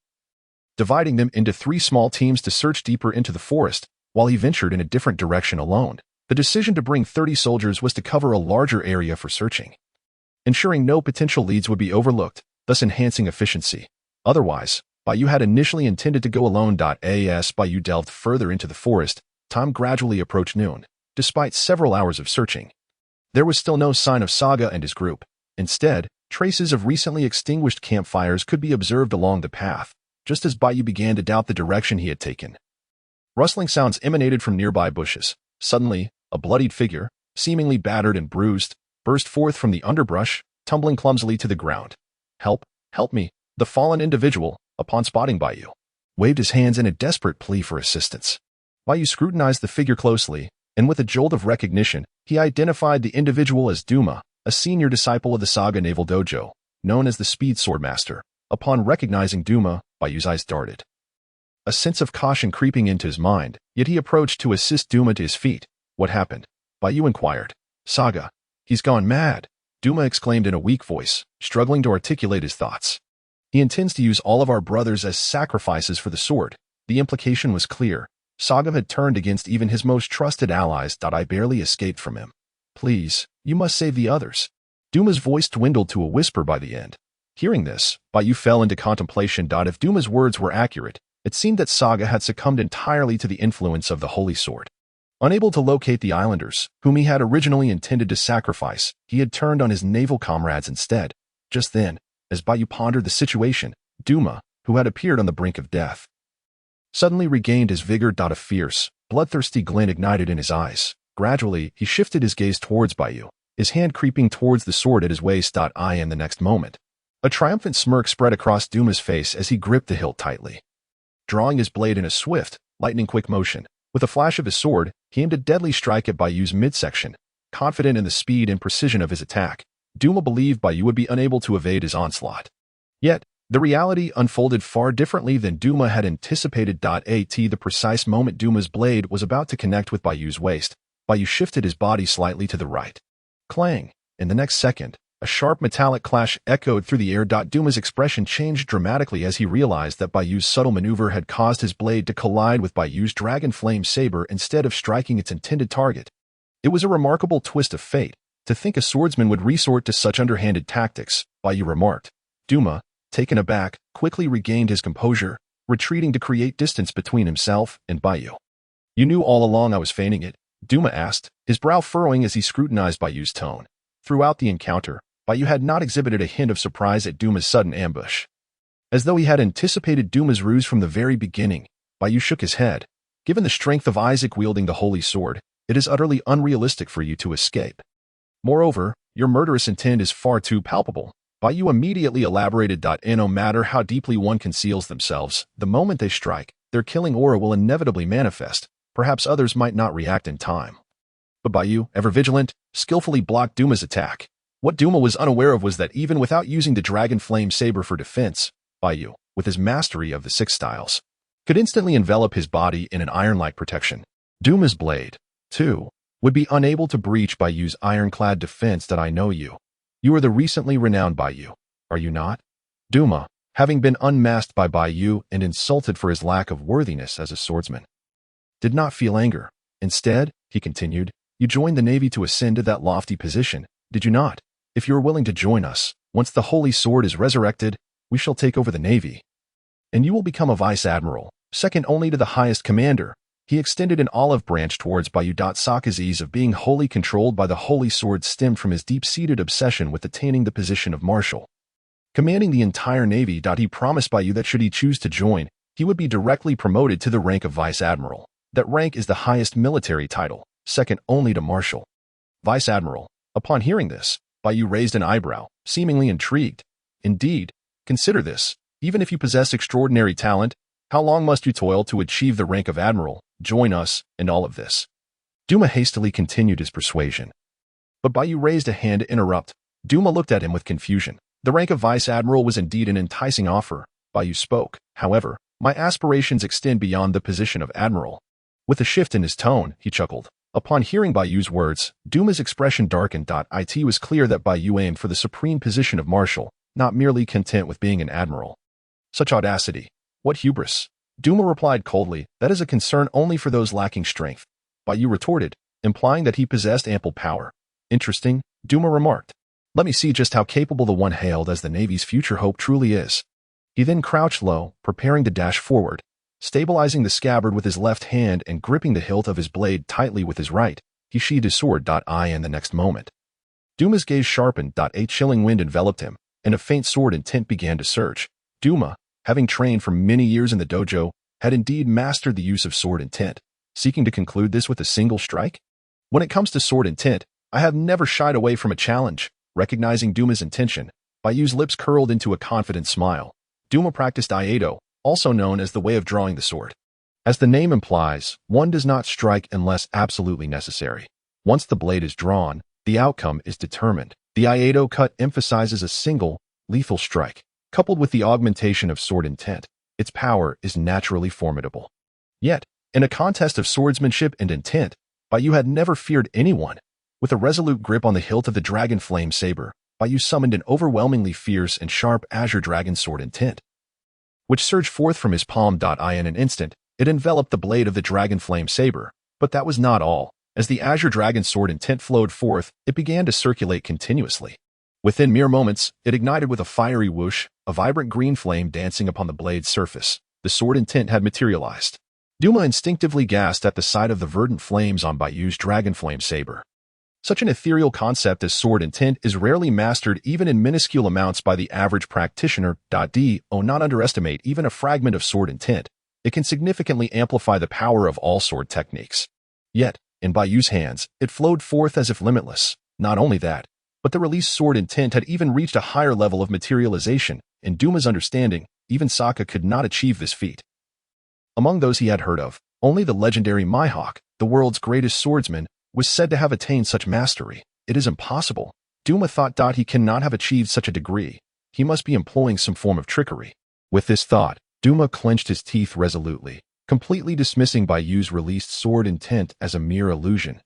dividing them into 3 small teams to search deeper into the forest, while he ventured in a different direction alone. The decision to bring 30 soldiers was to cover a larger area for searching, ensuring no potential leads would be overlooked, thus enhancing efficiency. Otherwise, Bai Yu had initially intended to go alone. As Bai Yu delved further into the forest, time gradually approached noon. Despite several hours of searching, there was still no sign of Saga and his group. Instead, traces of recently extinguished campfires could be observed along the path. just as Bai Yu began to doubt the direction he had taken. Rustling sounds emanated from nearby bushes. Suddenly, a bloodied figure, seemingly battered and bruised, burst forth from the underbrush, tumbling clumsily to the ground. "Help! Help me!" The fallen individual, upon spotting Bai Yu, waved his hands in a desperate plea for assistance. Bai Yu scrutinized the figure closely, and with a jolt of recognition, he identified the individual as Duma, a senior disciple of the Saga Naval Dojo, known as the Speed Swordmaster. Upon recognizing Duma, Bai Yu's eyes darted. A sense of caution creeping into his mind, yet he approached to assist Duma to his feet. "What happened?" Bai Yu inquired. "Saga, he's gone mad," Duma exclaimed in a weak voice, struggling to articulate his thoughts. "He intends to use all of our brothers as sacrifices for the sword." The implication was clear. Saga had turned against even his most trusted allies. I barely escaped from him. "Please, you must save the others." Duma's voice dwindled to a whisper by the end. Hearing this, Bai Yu fell into contemplation. If Duma's words were accurate, it seemed that Saga had succumbed entirely to the influence of the Holy Sword. Unable to locate the islanders, whom he had originally intended to sacrifice, he had turned on his naval comrades instead. Just then, as Bai Yu pondered the situation, Duma, who had appeared on the brink of death, suddenly regained his vigor. A fierce, bloodthirsty glint ignited in his eyes. Gradually, he shifted his gaze towards Bai Yu, his hand creeping towards the sword at his waist. In the next moment, a triumphant smirk spread across Duma's face as he gripped the hilt tightly. Drawing his blade in a swift, lightning-quick motion, with a flash of his sword, he aimed a deadly strike at Bai Yu's midsection. Confident in the speed and precision of his attack, Duma believed Bai Yu would be unable to evade his onslaught. Yet, the reality unfolded far differently than Duma had anticipated. At the precise moment Duma's blade was about to connect with Bai Yu's waist, Bai Yu shifted his body slightly to the right. Clang! In the next second, a sharp metallic clash echoed through the air. Duma's expression changed dramatically as he realized that Bai Yu's subtle maneuver had caused his blade to collide with Bai Yu's dragon flame saber instead of striking its intended target. It was a remarkable twist of fate. To think a swordsman would resort to such underhanded tactics, Bai Yu remarked. Duma, taken aback, quickly regained his composure, retreating to create distance between himself and Bai Yu. "You knew all along I was feigning it?" Duma asked, his brow furrowing as he scrutinized Bai Yu's tone. Throughout the encounter, Bai Yu had not exhibited a hint of surprise at Duma's sudden ambush. As though he had anticipated Duma's ruse from the very beginning, Bai Yu shook his head. "Given the strength of Isaac wielding the Holy Sword, it is utterly unrealistic for you to escape. Moreover, your murderous intent is far too palpable." Bai Yu immediately elaborated. No matter how deeply one conceals themselves, the moment they strike, their killing aura will inevitably manifest. Perhaps others might not react in time. But Bai Yu, ever vigilant, skillfully blocked Duma's attack. What Duma was unaware of was that even without using the dragon flame saber for defense, Bai Yu, with his mastery of the 6 styles, could instantly envelop his body in an iron-like protection. Duma's blade, too, would be unable to breach Bai Yu's ironclad defense. "I know you. You are the recently renowned Bai Yu, are you not?" Duma, having been unmasked by Bai Yu and insulted for his lack of worthiness as a swordsman, did not feel anger. "Instead," he continued, "you joined the Navy to ascend to that lofty position, did you not? If you are willing to join us, once the Holy Sword is resurrected, we shall take over the Navy. And you will become a Vice Admiral, second only to the highest commander." He extended an olive branch towards Bai Yu. Sokka's ease of being wholly controlled by the Holy Sword stemmed from his deep-seated obsession with attaining the position of Marshal, commanding the entire Navy. He promised Bai Yu that should he choose to join, he would be directly promoted to the rank of Vice Admiral. That rank is the highest military title, second only to Marshal. Vice Admiral. Upon hearing this, Bai Yu raised an eyebrow, seemingly intrigued. "Indeed, consider this. Even if you possess extraordinary talent, how long must you toil to achieve the rank of Admiral? Join us, and all of this." Duma hastily continued his persuasion. But Bai Yu raised a hand to interrupt. Duma looked at him with confusion. The rank of Vice Admiral was indeed an enticing offer. Bai Yu spoke. "However, my aspirations extend beyond the position of Admiral." With a shift in his tone, he chuckled. Upon hearing Bai Yu's words, Duma's expression darkened. It was clear that Bai Yu aimed for the supreme position of Marshal, not merely content with being an Admiral. Such audacity! What hubris! Duma replied coldly, "That is a concern only for those lacking strength." Bai Yu retorted, implying that he possessed ample power. "Interesting," Duma remarked. "Let me see just how capable the one hailed as the Navy's future hope truly is." He then crouched low, preparing to dash forward. Stabilizing the scabbard with his left hand and gripping the hilt of his blade tightly with his right, he sheathed his sword. In the next moment, Duma's gaze sharpened. A chilling wind enveloped him, and a faint sword intent began to surge. Duma, having trained for many years in the dojo, had indeed mastered the use of sword intent, seeking to conclude this with a single strike? When it comes to sword intent, I have never shied away from a challenge. Recognizing Duma's intention, Bai Yu's lips curled into a confident smile. Duma practiced Aido, also known as the way of drawing the sword. As the name implies, one does not strike unless absolutely necessary. Once the blade is drawn, the outcome is determined. The Aido cut emphasizes a single, lethal strike. Coupled with the augmentation of sword intent, its power is naturally formidable. Yet, in a contest of swordsmanship and intent, Bai Yu had never feared anyone. With a resolute grip on the hilt of the dragon flame saber, Bai Yu summoned an overwhelmingly fierce and sharp Azure Dragon Sword Intent, which surged forth from his palm. In an instant, it enveloped the blade of the dragon flame saber. But that was not all. As the Azure Dragon Sword Intent flowed forth, it began to circulate continuously. Within mere moments, it ignited with a fiery whoosh, a vibrant green flame dancing upon the blade's surface. The sword intent had materialized. Duma instinctively gasped at the sight of the verdant flames on Bai Yu's dragon flame saber. Such an ethereal concept as sword intent is rarely mastered even in minuscule amounts by the average practitioner. Do not underestimate even a fragment of sword intent. It can significantly amplify the power of all sword techniques. Yet, in Bai Yu's hands, it flowed forth as if limitless. Not only that, but the released sword intent had even reached a higher level of materialization. In Duma's understanding, even Sokka could not achieve this feat. Among those he had heard of, only the legendary Mihawk, the world's greatest swordsman, was said to have attained such mastery. It is impossible. Duma thought. He cannot have achieved such a degree. He must be employing some form of trickery. With this thought, Duma clenched his teeth resolutely, completely dismissing Bai Yu's released sword intent as a mere illusion.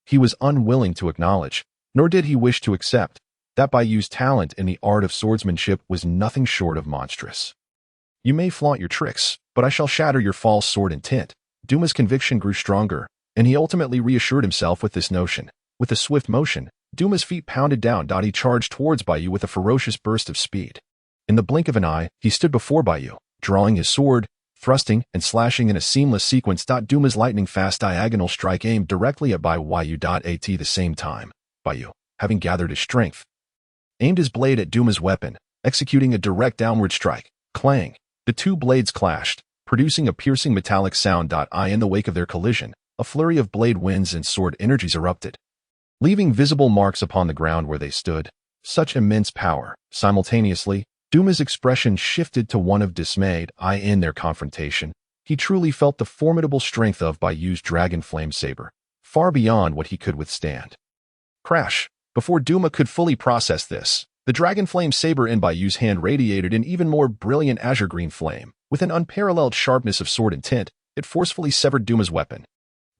He was unwilling to acknowledge, nor did he wish to accept, that Bai Yu's talent in the art of swordsmanship was nothing short of monstrous. You may flaunt your tricks, but I shall shatter your false sword intent. Duma's conviction grew stronger, and he ultimately reassured himself with this notion. With a swift motion, Duma's feet pounded down. He charged towards Bai Yu with a ferocious burst of speed. In the blink of an eye, he stood before Bai Yu, drawing his sword, thrusting and slashing in a seamless sequence. Duma's lightning-fast diagonal strike aimed directly at Bai Yu. At the same time, Bai Yu, having gathered his strength, aimed his blade at Duma's weapon, executing a direct downward strike. Clang! The two blades clashed, producing a piercing metallic sound. In the wake of their collision, a flurry of blade winds and sword energies erupted, leaving visible marks upon the ground where they stood. Such immense power. Simultaneously, Duma's expression shifted to one of dismay. In their confrontation, he truly felt the formidable strength of Bai Yu's dragon flame saber, far beyond what he could withstand. Crash! Before Duma could fully process this, the dragon flame saber in Bai Yu's hand radiated an even more brilliant azure green flame. With an unparalleled sharpness of sword intent, it forcefully severed Duma's weapon.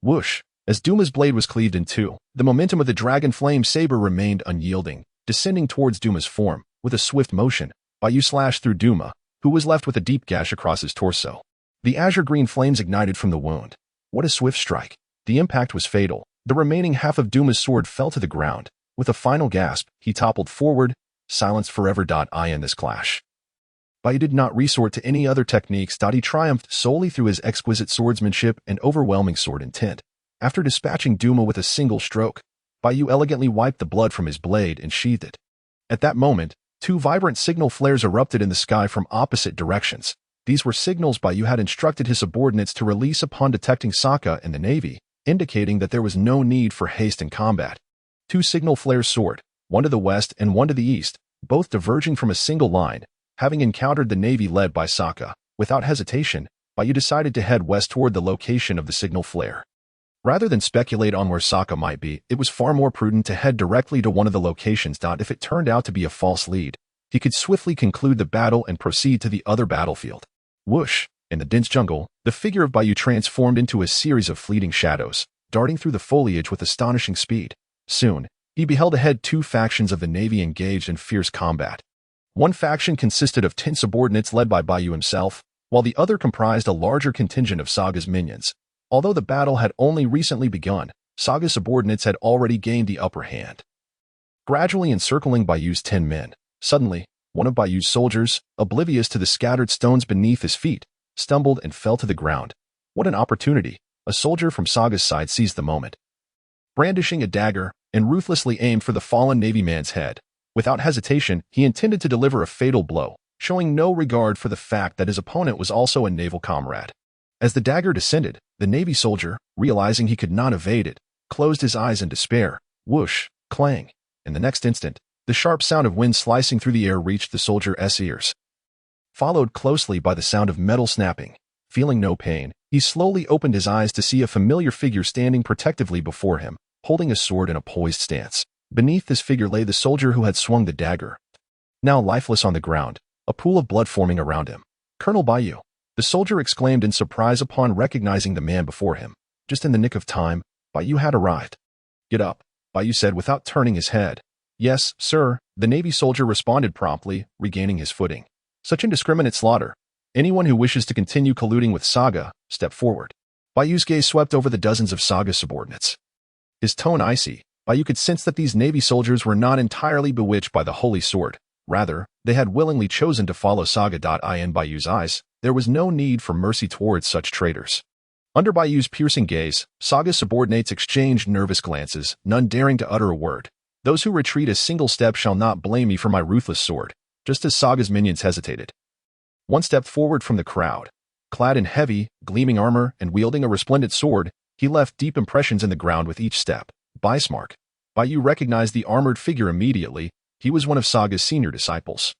Whoosh! As Duma's blade was cleaved in two, the momentum of the dragon flame saber remained unyielding, descending towards Duma's form. With a swift motion, Bai Yu slashed through Duma, who was left with a deep gash across his torso. The azure green flames ignited from the wound. What a swift strike! The impact was fatal. The remaining half of Duma's sword fell to the ground. With a final gasp, he toppled forward, silenced forever. In this clash, Bai Yu did not resort to any other techniques. He triumphed solely through his exquisite swordsmanship and overwhelming sword intent. After dispatching Duma with a single stroke, Bai Yu elegantly wiped the blood from his blade and sheathed it. At that moment, two vibrant signal flares erupted in the sky from opposite directions. These were signals Bai Yu had instructed his subordinates to release upon detecting Sokka in the Navy, indicating that there was no need for haste in combat. Two signal flares soared, one to the west and one to the east, both diverging from a single line. Having encountered the Navy led by Sokka, without hesitation, Bai Yu decided to head west toward the location of the signal flare. Rather than speculate on where Sokka might be, it was far more prudent to head directly to one of the locations. If it turned out to be a false lead, he could swiftly conclude the battle and proceed to the other battlefield. Whoosh! In the dense jungle, the figure of Bai Yu transformed into a series of fleeting shadows, darting through the foliage with astonishing speed. Soon, he beheld ahead two factions of the Navy engaged in fierce combat. One faction consisted of 10 subordinates led by Bai Yu himself, while the other comprised a larger contingent of Saga's minions. Although the battle had only recently begun, Saga's subordinates had already gained the upper hand, gradually encircling Bai Yu's 10 men. Suddenly, one of Bai Yu's soldiers, oblivious to the scattered stones beneath his feet, stumbled and fell to the ground. What an opportunity! A soldier from Saga's side seized the moment. Brandishing a dagger, and ruthlessly aimed for the fallen Navy man's head. Without hesitation, he intended to deliver a fatal blow. showing no regard for the fact that his opponent was also a naval comrade. As the dagger descended, the Navy soldier, realizing he could not evade it, closed his eyes in despair. Whoosh, clang. In the next instant, the sharp sound of wind slicing through the air reached the soldier's ears, followed closely by the sound of metal snapping. Feeling no pain, he slowly opened his eyes to see a familiar figure standing protectively before him, holding a sword in a poised stance. Beneath this figure lay the soldier who had swung the dagger, now lifeless on the ground, a pool of blood forming around him. "Colonel Bai Yu," the soldier exclaimed in surprise upon recognizing the man before him. Just in the nick of time, Bai Yu had arrived. "Get up," Bai Yu said without turning his head. "Yes, sir," the Navy soldier responded promptly, regaining his footing. "Such indiscriminate slaughter. Anyone who wishes to continue colluding with Saga, step forward." Bai Yu's gaze swept over the dozens of Saga subordinates. His tone icy, Bai Yu could sense that these Navy soldiers were not entirely bewitched by the Holy Sword. Rather, they had willingly chosen to follow Saga. In Bai Yu's eyes, there was no need for mercy towards such traitors. Under Bai Yu's piercing gaze, Saga's subordinates exchanged nervous glances, none daring to utter a word. "Those who retreat a single step shall not blame me for my ruthless sword," just as Saga's minions hesitated. One stepped forward from the crowd. Clad in heavy, gleaming armor and wielding a resplendent sword, he left deep impressions in the ground with each step. Bismarck. Bai Yu recognized the armored figure immediately. He was one of Saga's senior disciples.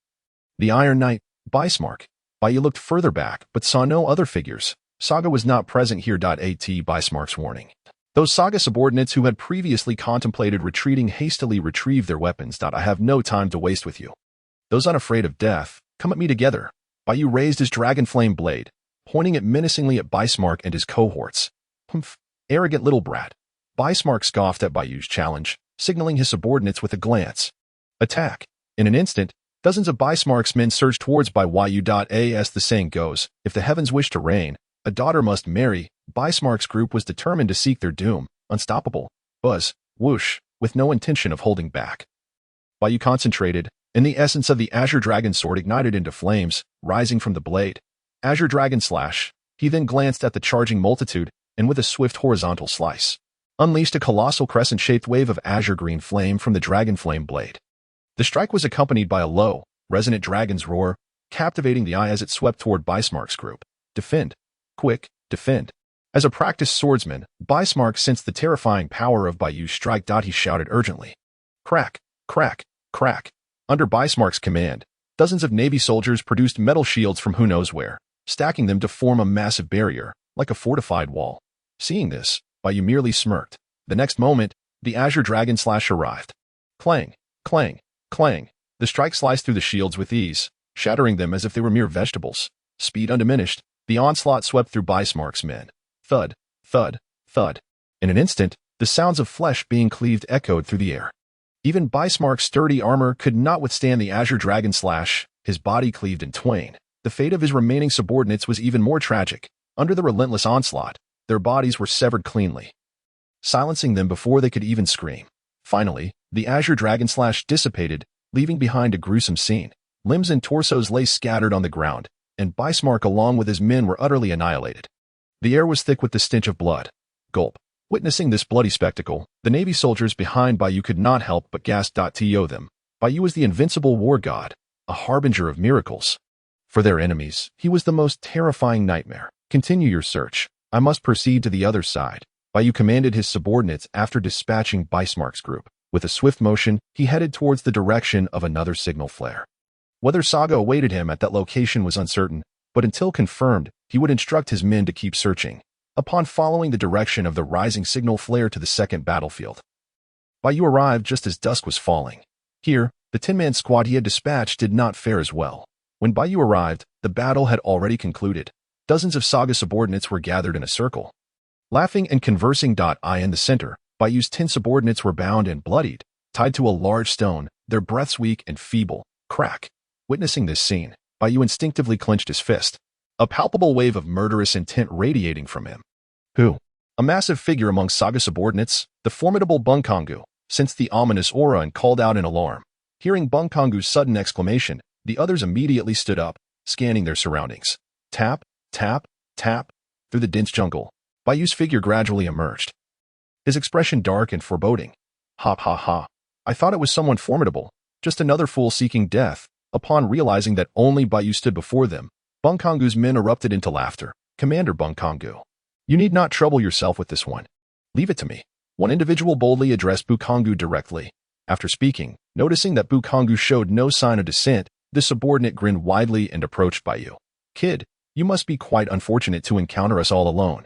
The Iron Knight, Bismarck. Bai Yu looked further back, but saw no other figures. Saga was not present here. Bismarck's warning. Those Saga subordinates who had previously contemplated retreating hastily retrieved their weapons. "I have no time to waste with you. Those unafraid of death, come at me together." Bai Yu raised his dragon flame blade, pointing it menacingly at Bismarck and his cohorts. "Humph, arrogant little brat." Bismarck scoffed at Bai Yu's challenge, signaling his subordinates with a glance. "Attack." In an instant, dozens of Bismarck's men surged towards Bai Yu. As the saying goes, if the heavens wish to reign, a daughter must marry. Bismarck's group was determined to seek their doom, unstoppable. Buzz, whoosh, with no intention of holding back. Bai Yu concentrated, and the essence of the Azure Dragon Sword ignited into flames, rising from the blade. Azure Dragon Slash. He then glanced at the charging multitude, and with a swift horizontal slice, unleashed a colossal crescent-shaped wave of azure green flame from the dragon flame blade. The strike was accompanied by a low, resonant dragon's roar, captivating the eye as it swept toward Bismarck's group. "Defend. Quick, defend." As a practiced swordsman, Bismarck sensed the terrifying power of Bai Yu's strike. He shouted urgently. Crack, crack, crack. Under Bismarck's command, dozens of Navy soldiers produced metal shields from who knows where, stacking them to form a massive barrier, like a fortified wall. Seeing this, Bai Yu merely smirked. The next moment, the Azure Dragon Slash arrived. Clang, clang, clang. The strike sliced through the shields with ease, shattering them as if they were mere vegetables. Speed undiminished, the onslaught swept through Bismarck's men. Thud, thud, thud. In an instant, the sounds of flesh being cleaved echoed through the air. Even Bismarck's sturdy armor could not withstand the Azure Dragon Slash, his body cleaved in twain. The fate of his remaining subordinates was even more tragic. Under the relentless onslaught, their bodies were severed cleanly, silencing them before they could even scream. Finally, the Azure Dragon Slash dissipated, leaving behind a gruesome scene. Limbs and torsos lay scattered on the ground, and Bismarck along with his men were utterly annihilated. The air was thick with the stench of blood. Gulp. Witnessing this bloody spectacle, the Navy soldiers behind Bai Yu could not help but gasp. To them, Bai Yu was the invincible war god, a harbinger of miracles. For their enemies, he was the most terrifying nightmare. "Continue your search. I must proceed to the other side," Bai Yu commanded his subordinates after dispatching Bismarck's group. With a swift motion, he headed towards the direction of another signal flare. Whether Saga awaited him at that location was uncertain, but until confirmed, he would instruct his men to keep searching. Upon following the direction of the rising signal flare to the second battlefield, Bai Yu arrived just as dusk was falling. Here, the 10-man squad he had dispatched did not fare as well. When Bai Yu arrived, the battle had already concluded. Dozens of Saga subordinates were gathered in a circle, laughing and conversing. In the center, Bai Yu's 10 subordinates were bound and bloodied, tied to a large stone, their breaths weak and feeble. Crack. Witnessing this scene, Bai Yu instinctively clenched his fist, a palpable wave of murderous intent radiating from him. Who? A massive figure among Saga subordinates, the formidable Bunkongu, sensed the ominous aura and called out in alarm. Hearing Bunkongu's sudden exclamation, the others immediately stood up, scanning their surroundings. Tap, tap, tap. Through the dense jungle, Bai Yu's figure gradually emerged, his expression dark and foreboding. Ha ha ha. I thought it was someone formidable, just another fool seeking death. Upon realizing that only Bai Yu stood before them, Bunkongu's men erupted into laughter. "Commander Bunkongu, you need not trouble yourself with this one. Leave it to me." One individual boldly addressed Bunkongu directly. After speaking, noticing that Bunkongu showed no sign of dissent, the subordinate grinned widely and approached Bai Yu. "Kid, you must be quite unfortunate to encounter us all alone.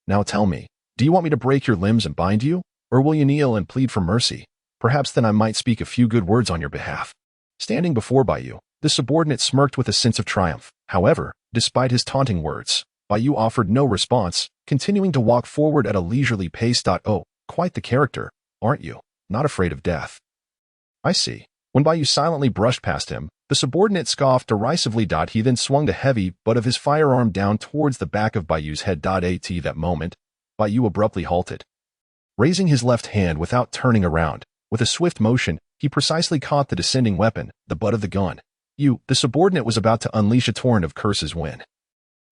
Now tell me, do you want me to break your limbs and bind you, or will you kneel and plead for mercy? Perhaps then I might speak a few good words on your behalf." Standing before Bai Yu, the subordinate smirked with a sense of triumph. However, despite his taunting words, Bai Yu offered no response, continuing to walk forward at a leisurely pace. "Oh, quite the character, aren't you? Not afraid of death." "I see." When Bai Yu silently brushed past him, the subordinate scoffed derisively. He then swung the heavy butt of his firearm down towards the back of Bai Yu's head. At that moment, Bai Yu abruptly halted. Raising his left hand without turning around, with a swift motion, he precisely caught the descending weapon, the butt of the gun. The subordinate was about to unleash a torrent of curses when,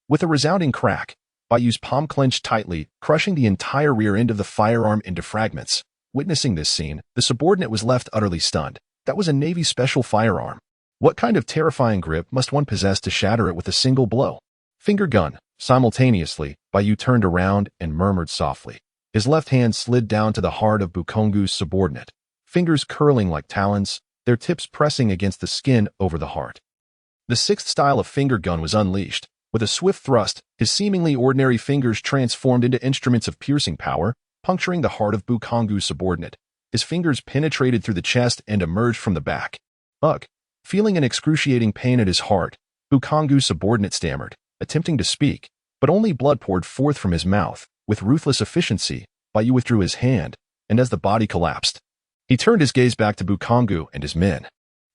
with a resounding crack, Bai Yu's palm clenched tightly, crushing the entire rear end of the firearm into fragments. Witnessing this scene, the subordinate was left utterly stunned. That was a Navy special firearm. What kind of terrifying grip must one possess to shatter it with a single blow? Finger gun. Simultaneously, Bai Yu turned around and murmured softly. His left hand slid down to the heart of Bunkongu's subordinate, fingers curling like talons, their tips pressing against the skin over the heart. The sixth style of finger gun was unleashed. With a swift thrust, his seemingly ordinary fingers transformed into instruments of piercing power, puncturing the heart of Bunkongu's subordinate. His fingers penetrated through the chest and emerged from the back. "Ugh." Feeling an excruciating pain at his heart, Bunkongu's subordinate stammered, attempting to speak, but only blood poured forth from his mouth. With ruthless efficiency, Bai Yu withdrew his hand, and as the body collapsed, he turned his gaze back to Bunkongu and his men.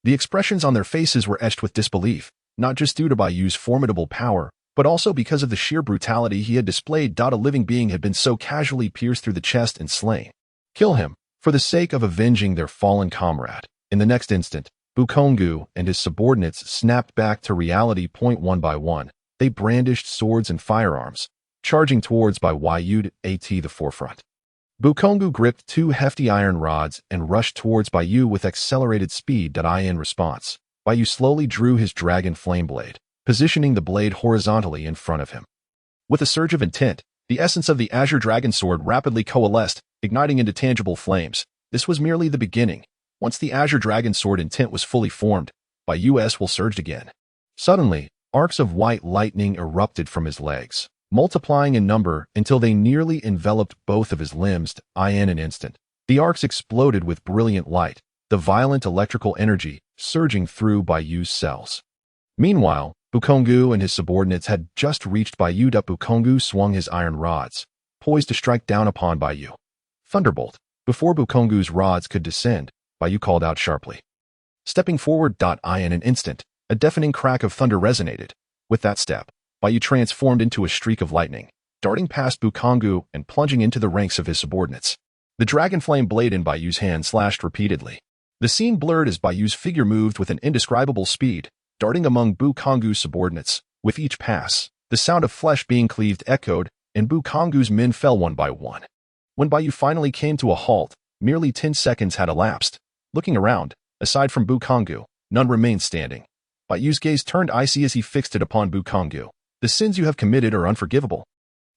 The expressions on their faces were etched with disbelief, not just due to Bai Yu's formidable power, but also because of the sheer brutality he had displayed. A living being had been so casually pierced through the chest and slain. Kill him, for the sake of avenging their fallen comrade. In the next instant, Bunkongu and his subordinates snapped back to reality. One by one, they brandished swords and firearms, charging towards Bai Yu at the forefront. Bunkongu gripped two hefty iron rods and rushed towards Bai Yu with accelerated speed. In response, Bai Yu slowly drew his dragon flame blade, positioning the blade horizontally in front of him. With a surge of intent, the essence of the Azure Dragon Sword rapidly coalesced, igniting into tangible flames. This was merely the beginning. Once the Azure Dragon Sword Intent was fully formed, Bai Yu's will surged again. Suddenly, arcs of white lightning erupted from his legs, multiplying in number until they nearly enveloped both of his limbs. In an instant, the arcs exploded with brilliant light, the violent electrical energy surging through Bai Yu's cells. Meanwhile, Bunkongu and his subordinates had just reached Bai Yu. Bunkongu swung his iron rods, poised to strike down upon Bai Yu. "Thunderbolt!" Before Bunkongu's rods could descend, Bai Yu called out sharply. Stepping forward. In an instant, a deafening crack of thunder resonated. With that step, Bai Yu transformed into a streak of lightning, darting past Bunkongu and plunging into the ranks of his subordinates. The dragon flame blade in Bai Yu's hand slashed repeatedly. The scene blurred as Bai Yu's figure moved with an indescribable speed, darting among Bunkongu's subordinates. With each pass, the sound of flesh being cleaved echoed, and Bunkongu's men fell one by one. When Bai Yu finally came to a halt, merely 10 seconds had elapsed. Looking around, aside from Bunkongu, none remained standing. Bai Yu's gaze turned icy as he fixed it upon Bunkongu. "The sins you have committed are unforgivable."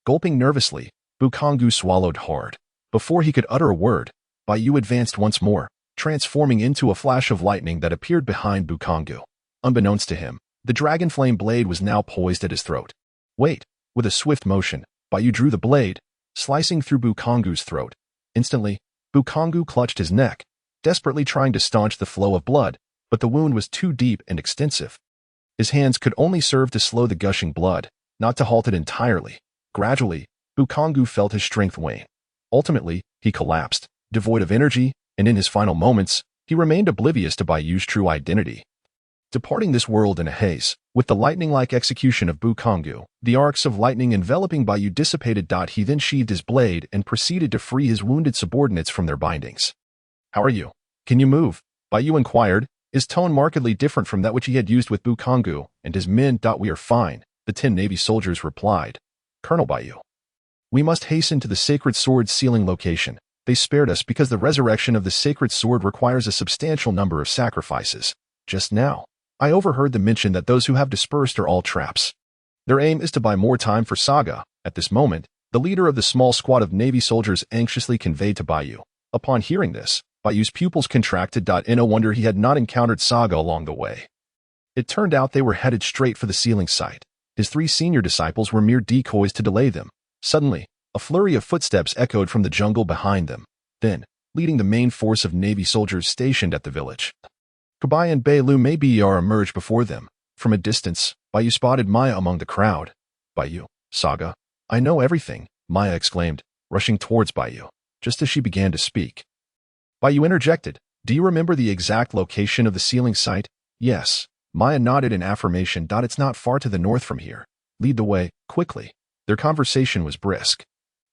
Gulping nervously, Bunkongu swallowed hard. Before he could utter a word, Bai Yu advanced once more, transforming into a flash of lightning that appeared behind Bunkongu. Unbeknownst to him, the dragon flame blade was now poised at his throat. "Wait!" With a swift motion, Bai Yu drew the blade, slicing through Bunkongu's throat. Instantly, Bunkongu clutched his neck, desperately trying to staunch the flow of blood, but the wound was too deep and extensive. His hands could only serve to slow the gushing blood, not to halt it entirely. Gradually, Bunkongu felt his strength wane. Ultimately, he collapsed, devoid of energy, and in his final moments, he remained oblivious to Bai Yu's true identity. Departing this world in a haze, with the lightning-like execution of Bunkongu, the arcs of lightning enveloping Bai Yu dissipated. He then sheathed his blade and proceeded to free his wounded subordinates from their bindings. "How are you? Can you move?" Bai Yu inquired, his tone markedly different from that which he had used with Bunkongu and his men. "We are fine," the 10 Navy soldiers replied. "Colonel Bai Yu, we must hasten to the sacred sword sealing location. They spared us because the resurrection of the sacred sword requires a substantial number of sacrifices. Just now, I overheard them mention that those who have dispersed are all traps. Their aim is to buy more time for Saga. At this moment, the leader of the small squad of Navy soldiers anxiously conveyed to Bai Yu. Upon hearing this, Bai Yu's pupils contracted. In a wonder he had not encountered Saga along the way. It turned out they were headed straight for the sealing site. His 3 senior disciples were mere decoys to delay them. Suddenly, a flurry of footsteps echoed from the jungle behind them. Then, leading the main force of Navy soldiers stationed at the village, Kabai and Bai Lu emerged before them. From a distance, Bai Yu spotted Maya among the crowd. Bai Yu, Saga, I know everything, Maya exclaimed, rushing towards Bai Yu. Just as she began to speak, Bai Yu interjected, do you remember the exact location of the sealing site? Yes. Maya nodded in affirmation. It's not far to the north from here. Lead the way, quickly. Their conversation was brisk,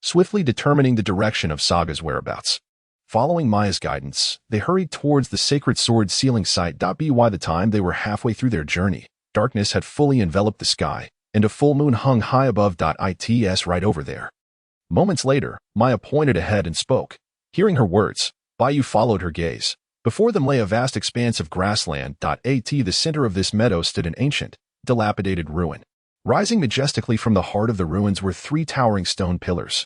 swiftly determining the direction of Saga's whereabouts. Following Maya's guidance, they hurried towards the sacred sword sealing site. By the time they were halfway through their journey, darkness had fully enveloped the sky, and a full moon hung high above. It's right over there. Moments later, Maya pointed ahead and spoke. Hearing her words, Bai Yu followed her gaze. Before them lay a vast expanse of grassland. The center of this meadow stood an ancient, dilapidated ruin. Rising majestically from the heart of the ruins were 3 towering stone pillars,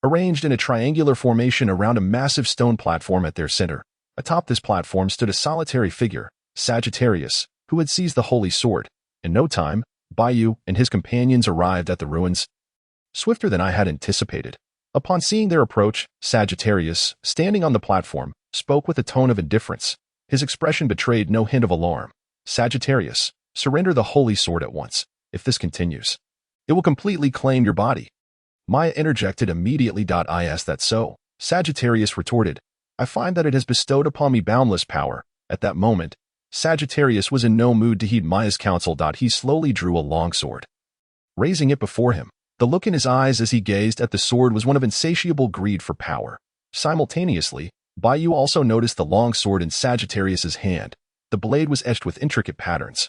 arranged in a triangular formation around a massive stone platform at their center. Atop this platform stood a solitary figure, Sagittarius, who had seized the holy sword. In no time, Bai Yu and his companions arrived at the ruins, swifter than I had anticipated. Upon seeing their approach, Sagittarius, standing on the platform, spoke with a tone of indifference. His expression betrayed no hint of alarm. Sagittarius, surrender the holy sword at once. If this continues, it will completely claim your body. Maya interjected immediately. Is that so? Sagittarius retorted. I find that it has bestowed upon me boundless power. At that moment, Sagittarius was in no mood to heed Maya's counsel. He slowly drew a long sword, raising it before him. The look in his eyes as he gazed at the sword was one of insatiable greed for power. Simultaneously, Bai Yu also noticed the long sword in Sagittarius's hand. The blade was etched with intricate patterns,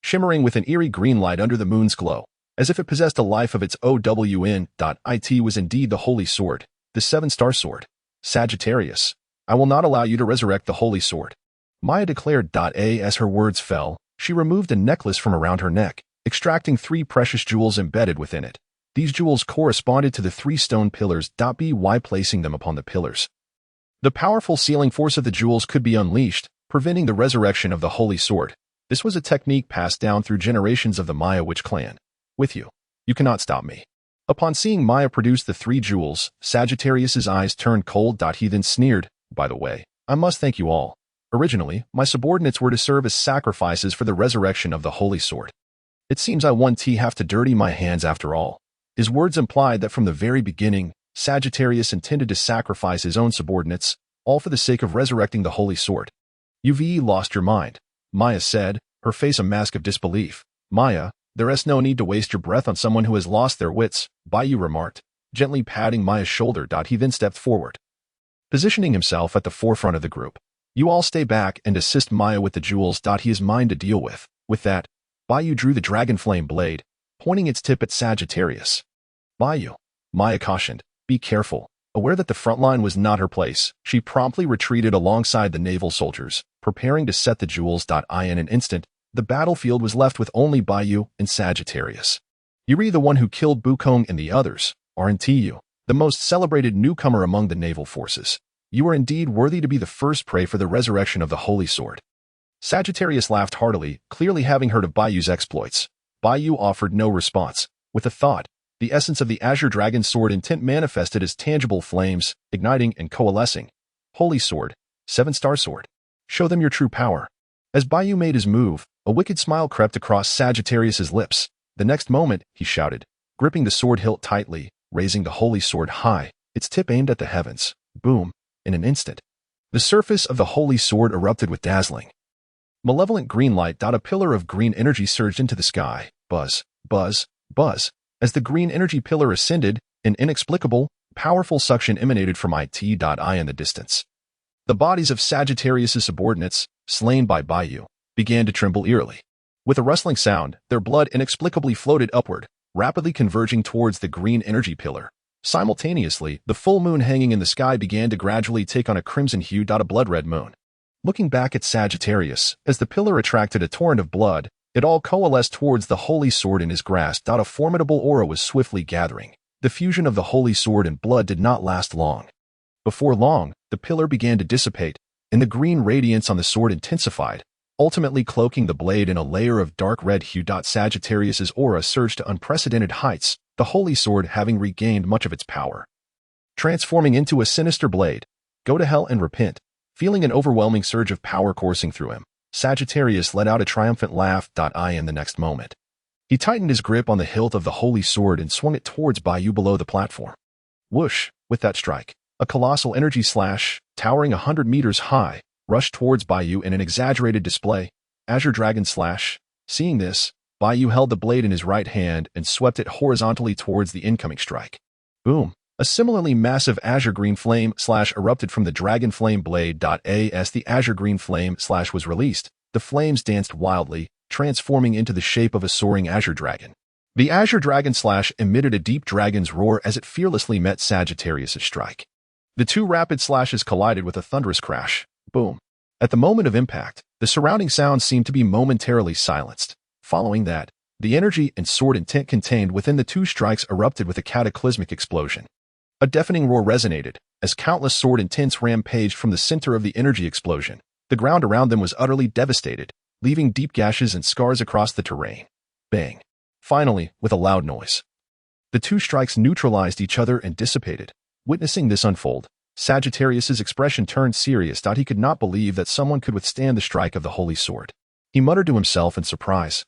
shimmering with an eerie green light under the moon's glow, as if it possessed a life of its own. It was indeed the holy sword, the 7-star sword. Sagittarius, I will not allow you to resurrect the holy sword, Maya declared. As her words fell, she removed a necklace from around her neck, extracting 3 precious jewels embedded within it. These jewels corresponded to the 3 stone pillars. By placing them upon the pillars, the powerful sealing force of the jewels could be unleashed, preventing the resurrection of the holy sword. This was a technique passed down through generations of the Maya witch clan. With you, you cannot stop me. Upon seeing Maya produce the 3 jewels, Sagittarius's eyes turned cold. He then sneered, by the way, I must thank you all. Originally, my subordinates were to serve as sacrifices for the resurrection of the holy sword. It seems I won't have to dirty my hands after all. His words implied that from the very beginning, Sagittarius intended to sacrifice his own subordinates, all for the sake of resurrecting the holy sword. You've lost your mind, Maya said, her face a mask of disbelief. Maya, there is no need to waste your breath on someone who has lost their wits, Bai Yu remarked, gently patting Maya's shoulder. He then stepped forward, positioning himself at the forefront of the group. You all stay back and assist Maya with the jewels. He is mine to deal with. With that, Bai Yu drew the dragon flame blade, pointing its tip at Sagittarius. Bai Yu, Maya cautioned, be careful. Aware that the front line was not her place, she promptly retreated alongside the naval soldiers, preparing to set the jewels. In an instant, the battlefield was left with only Bai Yu and Sagittarius. Yuri, the one who killed Bukong, and the others, aren't you, the most celebrated newcomer among the naval forces. You are indeed worthy to be the first prey for the resurrection of the holy sword. Sagittarius laughed heartily, clearly having heard of Bai Yu's exploits. Bai Yu offered no response. With a thought, the essence of the Azure Dragon Sword Intent manifested as tangible flames, igniting and coalescing. Holy sword, 7-star sword. Show them your true power. As Bai Yu made his move, a wicked smile crept across Sagittarius's lips. The next moment, he shouted, gripping the sword hilt tightly, raising the holy sword high, its tip aimed at the heavens. Boom! In an instant, the surface of the holy sword erupted with dazzling, malevolent green light. A pillar of green energy surged into the sky. Buzz, buzz, buzz. As the green energy pillar ascended, an inexplicable, powerful suction emanated from in the distance. The bodies of Sagittarius's subordinates, slain by Bai Yu, began to tremble eerily. With a rustling sound, their blood inexplicably floated upward, rapidly converging towards the green energy pillar. Simultaneously, the full moon hanging in the sky began to gradually take on a crimson hue. A blood-red moon, Looking back at Sagittarius, as the pillar attracted a torrent of blood, it all coalesced towards the holy sword in his grasp. A formidable aura was swiftly gathering. The fusion of the holy sword and blood did not last long. Before long, the pillar began to dissipate, and the green radiance on the sword intensified, ultimately cloaking the blade in a layer of dark red hue. Sagittarius's aura surged to unprecedented heights, the holy sword having regained much of its power. Transforming into a sinister blade, go to hell and repent. Feeling an overwhelming surge of power coursing through him, Sagittarius let out a triumphant laugh. In the next moment, he tightened his grip on the hilt of the holy sword and swung it towards Bai Yu below the platform. Whoosh! With that strike, a colossal energy slash, towering 100 meters high, rushed towards Bai Yu in an exaggerated display. Azure Dragon Slash. Seeing this, Bai Yu held the blade in his right hand and swept it horizontally towards the incoming strike. Boom! A similarly massive azure green flame slash erupted from the dragon flame blade. As the azure green flame slash was released, the flames danced wildly, transforming into the shape of a soaring azure dragon. The azure dragon slash emitted a deep dragon's roar as it fearlessly met Sagittarius's strike. The two rapid slashes collided with a thunderous crash. Boom! At the moment of impact, the surrounding sounds seemed to be momentarily silenced. Following that, the energy and sword intent contained within the two strikes erupted with a cataclysmic explosion. A deafening roar resonated, as countless sword intents rampaged from the center of the energy explosion. The ground around them was utterly devastated, leaving deep gashes and scars across the terrain. Bang! Finally, with a loud noise, the two strikes neutralized each other and dissipated. Witnessing this unfold, Sagittarius's expression turned serious. He could not believe that someone could withstand the strike of the holy sword. He muttered to himself in surprise,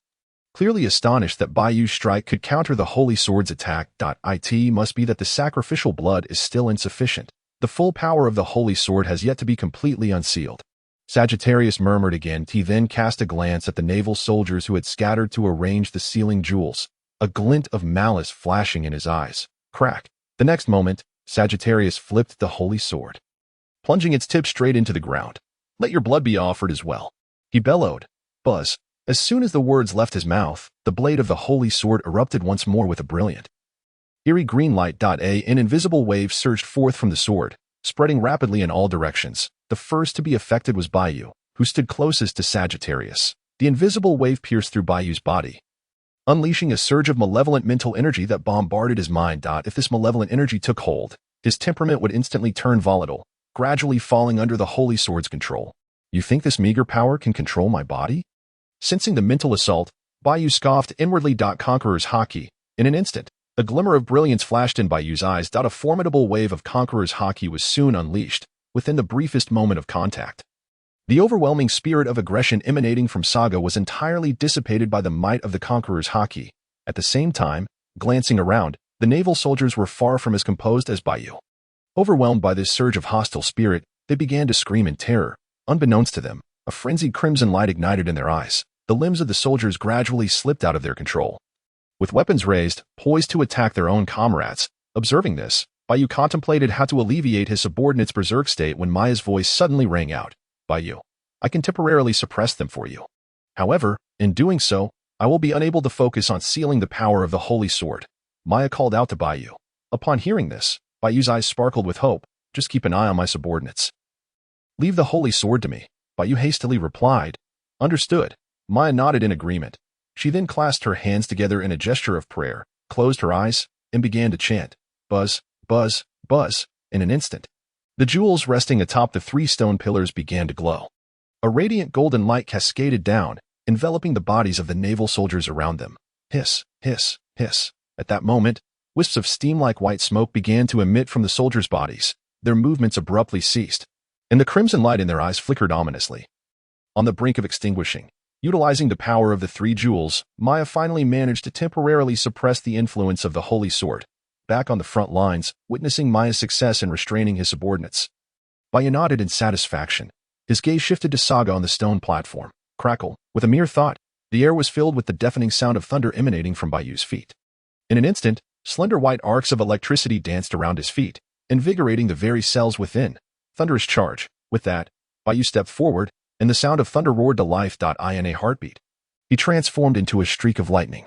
clearly astonished that Bai Yu's strike could counter the holy sword's attack. It must be that the sacrificial blood is still insufficient. The full power of the holy sword has yet to be completely unsealed. Sagittarius murmured again. He then cast a glance at the naval soldiers who had scattered to arrange the sealing jewels, a glint of malice flashing in his eyes. Crack! The next moment, Sagittarius flipped the holy sword, plunging its tip straight into the ground. Let your blood be offered as well, he bellowed. Buzz! As soon as the words left his mouth, the blade of the holy sword erupted once more with a brilliant, eerie green light. An invisible wave surged forth from the sword, spreading rapidly in all directions. The first to be affected was Bai Yu, who stood closest to Sagittarius. The invisible wave pierced through Bai Yu's body, unleashing a surge of malevolent mental energy that bombarded his mind. If this malevolent energy took hold, his temperament would instantly turn volatile, gradually falling under the holy sword's control. You think this meager power can control my body? Sensing the mental assault, Bai Yu scoffed inwardly. Conqueror's Haki. In an instant, a glimmer of brilliance flashed in Bai Yu's eyes. A formidable wave of Conqueror's Haki was soon unleashed, within the briefest moment of contact. The overwhelming spirit of aggression emanating from Saga was entirely dissipated by the might of the Conqueror's Haki. At the same time, glancing around, the naval soldiers were far from as composed as Bai Yu. Overwhelmed by this surge of hostile spirit, they began to scream in terror. Unbeknownst to them, a frenzied crimson light ignited in their eyes. The limbs of the soldiers gradually slipped out of their control. With weapons raised, poised to attack their own comrades, observing this, Bai Yu contemplated how to alleviate his subordinates' berserk state when Maya's voice suddenly rang out. Bai Yu, I can temporarily suppress them for you. However, in doing so, I will be unable to focus on sealing the power of the holy sword. Maya called out to Bai Yu. Upon hearing this, Bai Yu's eyes sparkled with hope. Just keep an eye on my subordinates. Leave the holy sword to me, Bai Yu hastily replied. Understood. Maya nodded in agreement. She then clasped her hands together in a gesture of prayer, closed her eyes, and began to chant. Buzz, buzz, buzz. In an instant, the jewels resting atop the 3 stone pillars began to glow. A radiant golden light cascaded down, enveloping the bodies of the naval soldiers around them. Hiss, hiss, hiss. At that moment, wisps of steam-like white smoke began to emit from the soldiers' bodies. Their movements abruptly ceased, and the crimson light in their eyes flickered ominously. On the brink of extinguishing, utilizing the power of the 3 jewels, Maya finally managed to temporarily suppress the influence of the holy sword. Back on the front lines, witnessing Maya's success in restraining his subordinates, Bai Yu nodded in satisfaction. His gaze shifted to Saga on the stone platform. Crackle. With a mere thought, the air was filled with the deafening sound of thunder emanating from Bai Yu's feet. In an instant, slender white arcs of electricity danced around his feet, invigorating the very cells within. Thunderous charge. With that, Bai Yu stepped forward, and the sound of thunder roared to life. In a heartbeat, he transformed into a streak of lightning.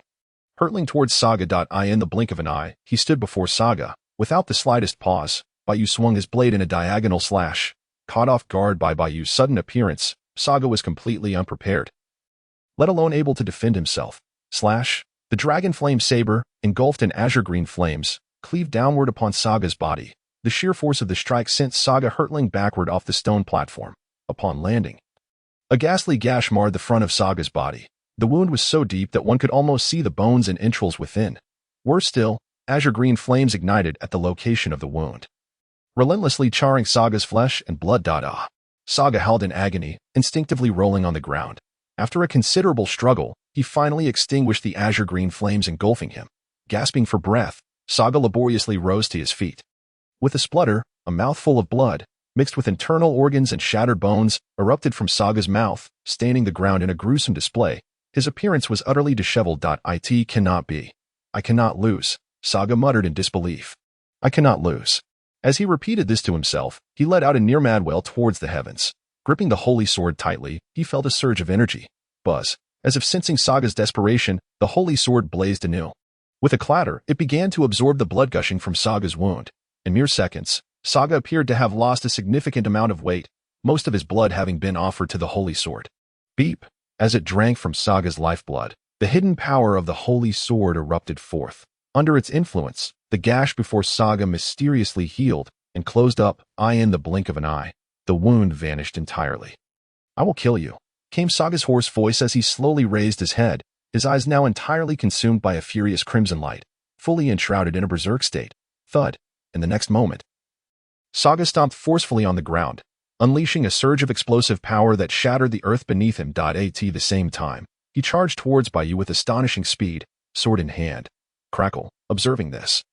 Hurtling towards Saga. In the blink of an eye, he stood before Saga. Without the slightest pause, Bai Yu swung his blade in a diagonal slash. Caught off guard by Bai Yu's sudden appearance, Saga was completely unprepared, let alone able to defend himself. The dragon flame saber, engulfed in azure green flames, cleaved downward upon Saga's body. The sheer force of the strike sent Saga hurtling backward off the stone platform. Upon landing, a ghastly gash marred the front of Saga's body. The wound was so deep that one could almost see the bones and entrails within. Worse still, azure green flames ignited at the location of the wound, relentlessly charring Saga's flesh and blood. Saga howled in agony, instinctively rolling on the ground. After a considerable struggle, he finally extinguished the azure green flames engulfing him. Gasping for breath, Saga laboriously rose to his feet. With a splutter, a mouthful of blood, mixed with internal organs and shattered bones, erupted from Saga's mouth, staining the ground in a gruesome display. His appearance was utterly disheveled. It cannot be. I cannot lose, Saga muttered in disbelief. I cannot lose. As he repeated this to himself, he let out a near mad wail towards the heavens. Gripping the holy sword tightly, he felt a surge of energy. Buzz. As if sensing Saga's desperation, the holy sword blazed anew. With a clatter, it began to absorb the blood gushing from Saga's wound. In mere seconds, Saga appeared to have lost a significant amount of weight, most of his blood having been offered to the holy sword. Beep! As it drank from Saga's lifeblood, the hidden power of the holy sword erupted forth. Under its influence, the gash before Saga mysteriously healed and closed up, in the blink of an eye. The wound vanished entirely. I will kill you, came Saga's hoarse voice as he slowly raised his head, his eyes now entirely consumed by a furious crimson light, fully enshrouded in a berserk state. Thud. In the next moment, Saga stomped forcefully on the ground, unleashing a surge of explosive power that shattered the earth beneath him. At the same time, he charged towards Bai Yu with astonishing speed, sword in hand. Crackle. Observing this,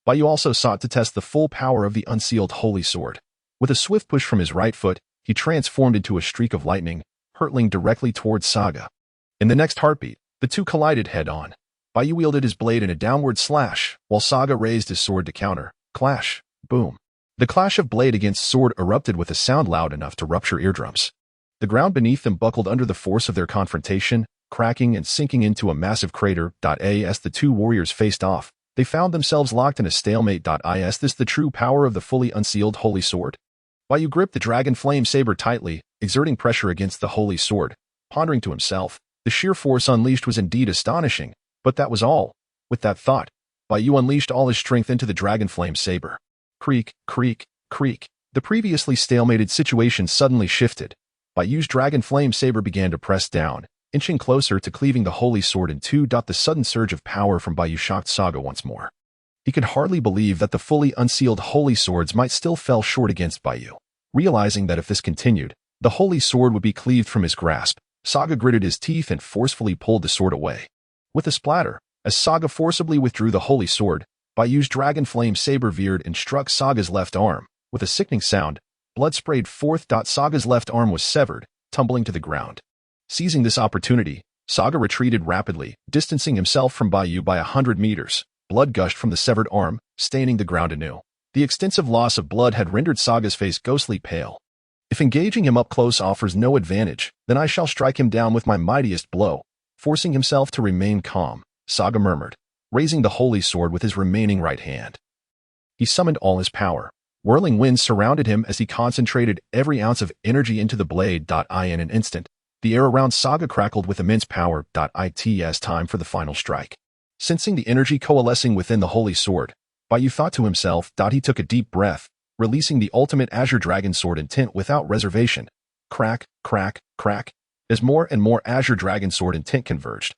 Bai Yu also sought to test the full power of the unsealed holy sword. With a swift push from his right foot, he transformed into a streak of lightning, hurtling directly towards Saga. In the next heartbeat, the two collided head-on. Bai Yu wielded his blade in a downward slash, while Saga raised his sword to counter. Clash. Boom. The clash of blade against sword erupted with a sound loud enough to rupture eardrums. The ground beneath them buckled under the force of their confrontation, cracking and sinking into a massive crater. As the two warriors faced off, they found themselves locked in a stalemate. Is this the true power of the fully unsealed holy sword? Bai Yu gripped the dragon flame saber tightly, exerting pressure against the holy sword, pondering to himself. The sheer force unleashed was indeed astonishing, but that was all. With that thought, Bai Yu unleashed all his strength into the dragon flame saber. Creak, creak, creak. The previously stalemated situation suddenly shifted. Bai Yu's dragon flame saber began to press down, inching closer to cleaving the holy sword in two. The sudden surge of power from Bai Yu shocked Saga once more. He could hardly believe that the fully unsealed holy swords might still fell short against Bai Yu. Realizing that if this continued, the holy sword would be cleaved from his grasp, Saga gritted his teeth and forcefully pulled the sword away. With a splatter, as Saga forcibly withdrew the holy sword, Bai Yu's dragon flame saber veered and struck Saga's left arm. With a sickening sound, blood sprayed forth. Saga's left arm was severed, tumbling to the ground. Seizing this opportunity, Saga retreated rapidly, distancing himself from Bai Yu by 100 meters. Blood gushed from the severed arm, staining the ground anew. The extensive loss of blood had rendered Saga's face ghostly pale. If engaging him up close offers no advantage, then I shall strike him down with my mightiest blow. Forcing himself to remain calm, Saga murmured, raising the holy sword with his remaining right hand. He summoned all his power. Whirling winds surrounded him as he concentrated every ounce of energy into the blade. In an instant, the air around Saga crackled with immense power. It's time for the final strike. Sensing the energy coalescing within the holy sword, Bai Yu thought to himself. He took a deep breath, releasing the ultimate Azure Dragon Sword Intent without reservation. Crack, crack, crack, as more and more Azure Dragon Sword Intent converged.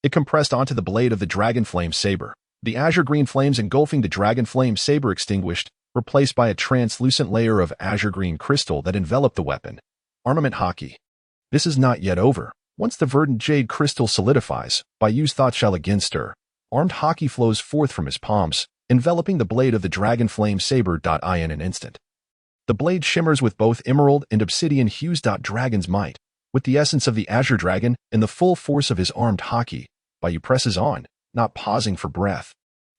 It compressed onto the blade of the Dragon Flame Saber. The azure green flames engulfing the Dragon Flame Saber extinguished, replaced by a translucent layer of azure green crystal that enveloped the weapon. Armament Haki. This is not yet over. Once the verdant jade crystal solidifies, Bai Yu's thoughts shall again stir. Armed Haki flows forth from his palms, enveloping the blade of the Dragon Flame Saber. In an instant, the blade shimmers with both emerald and obsidian hues. Dragon's might. With the essence of the Azure Dragon and the full force of his armed Haki, Bai Yu presses on, not pausing for breath.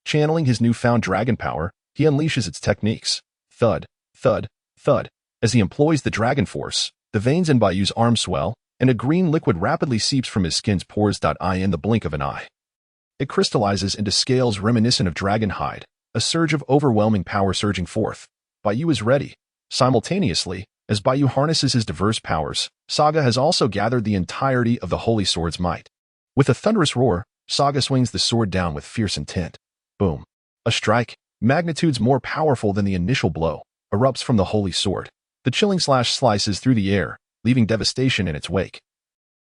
Channeling his newfound dragon power, he unleashes its techniques. Thud, thud, thud. As he employs the dragon force, the veins in Bai Yu's arm swell, and a green liquid rapidly seeps from his skin's pores. In the blink of an eye, it crystallizes into scales reminiscent of dragon hide, a surge of overwhelming power surging forth. Bai Yu is ready. Simultaneously, as Bai Yu harnesses his diverse powers, Saga has also gathered the entirety of the Holy Sword's might. With a thunderous roar, Saga swings the sword down with fierce intent. Boom. A strike, magnitudes more powerful than the initial blow, erupts from the Holy Sword. The chilling slash slices through the air, leaving devastation in its wake.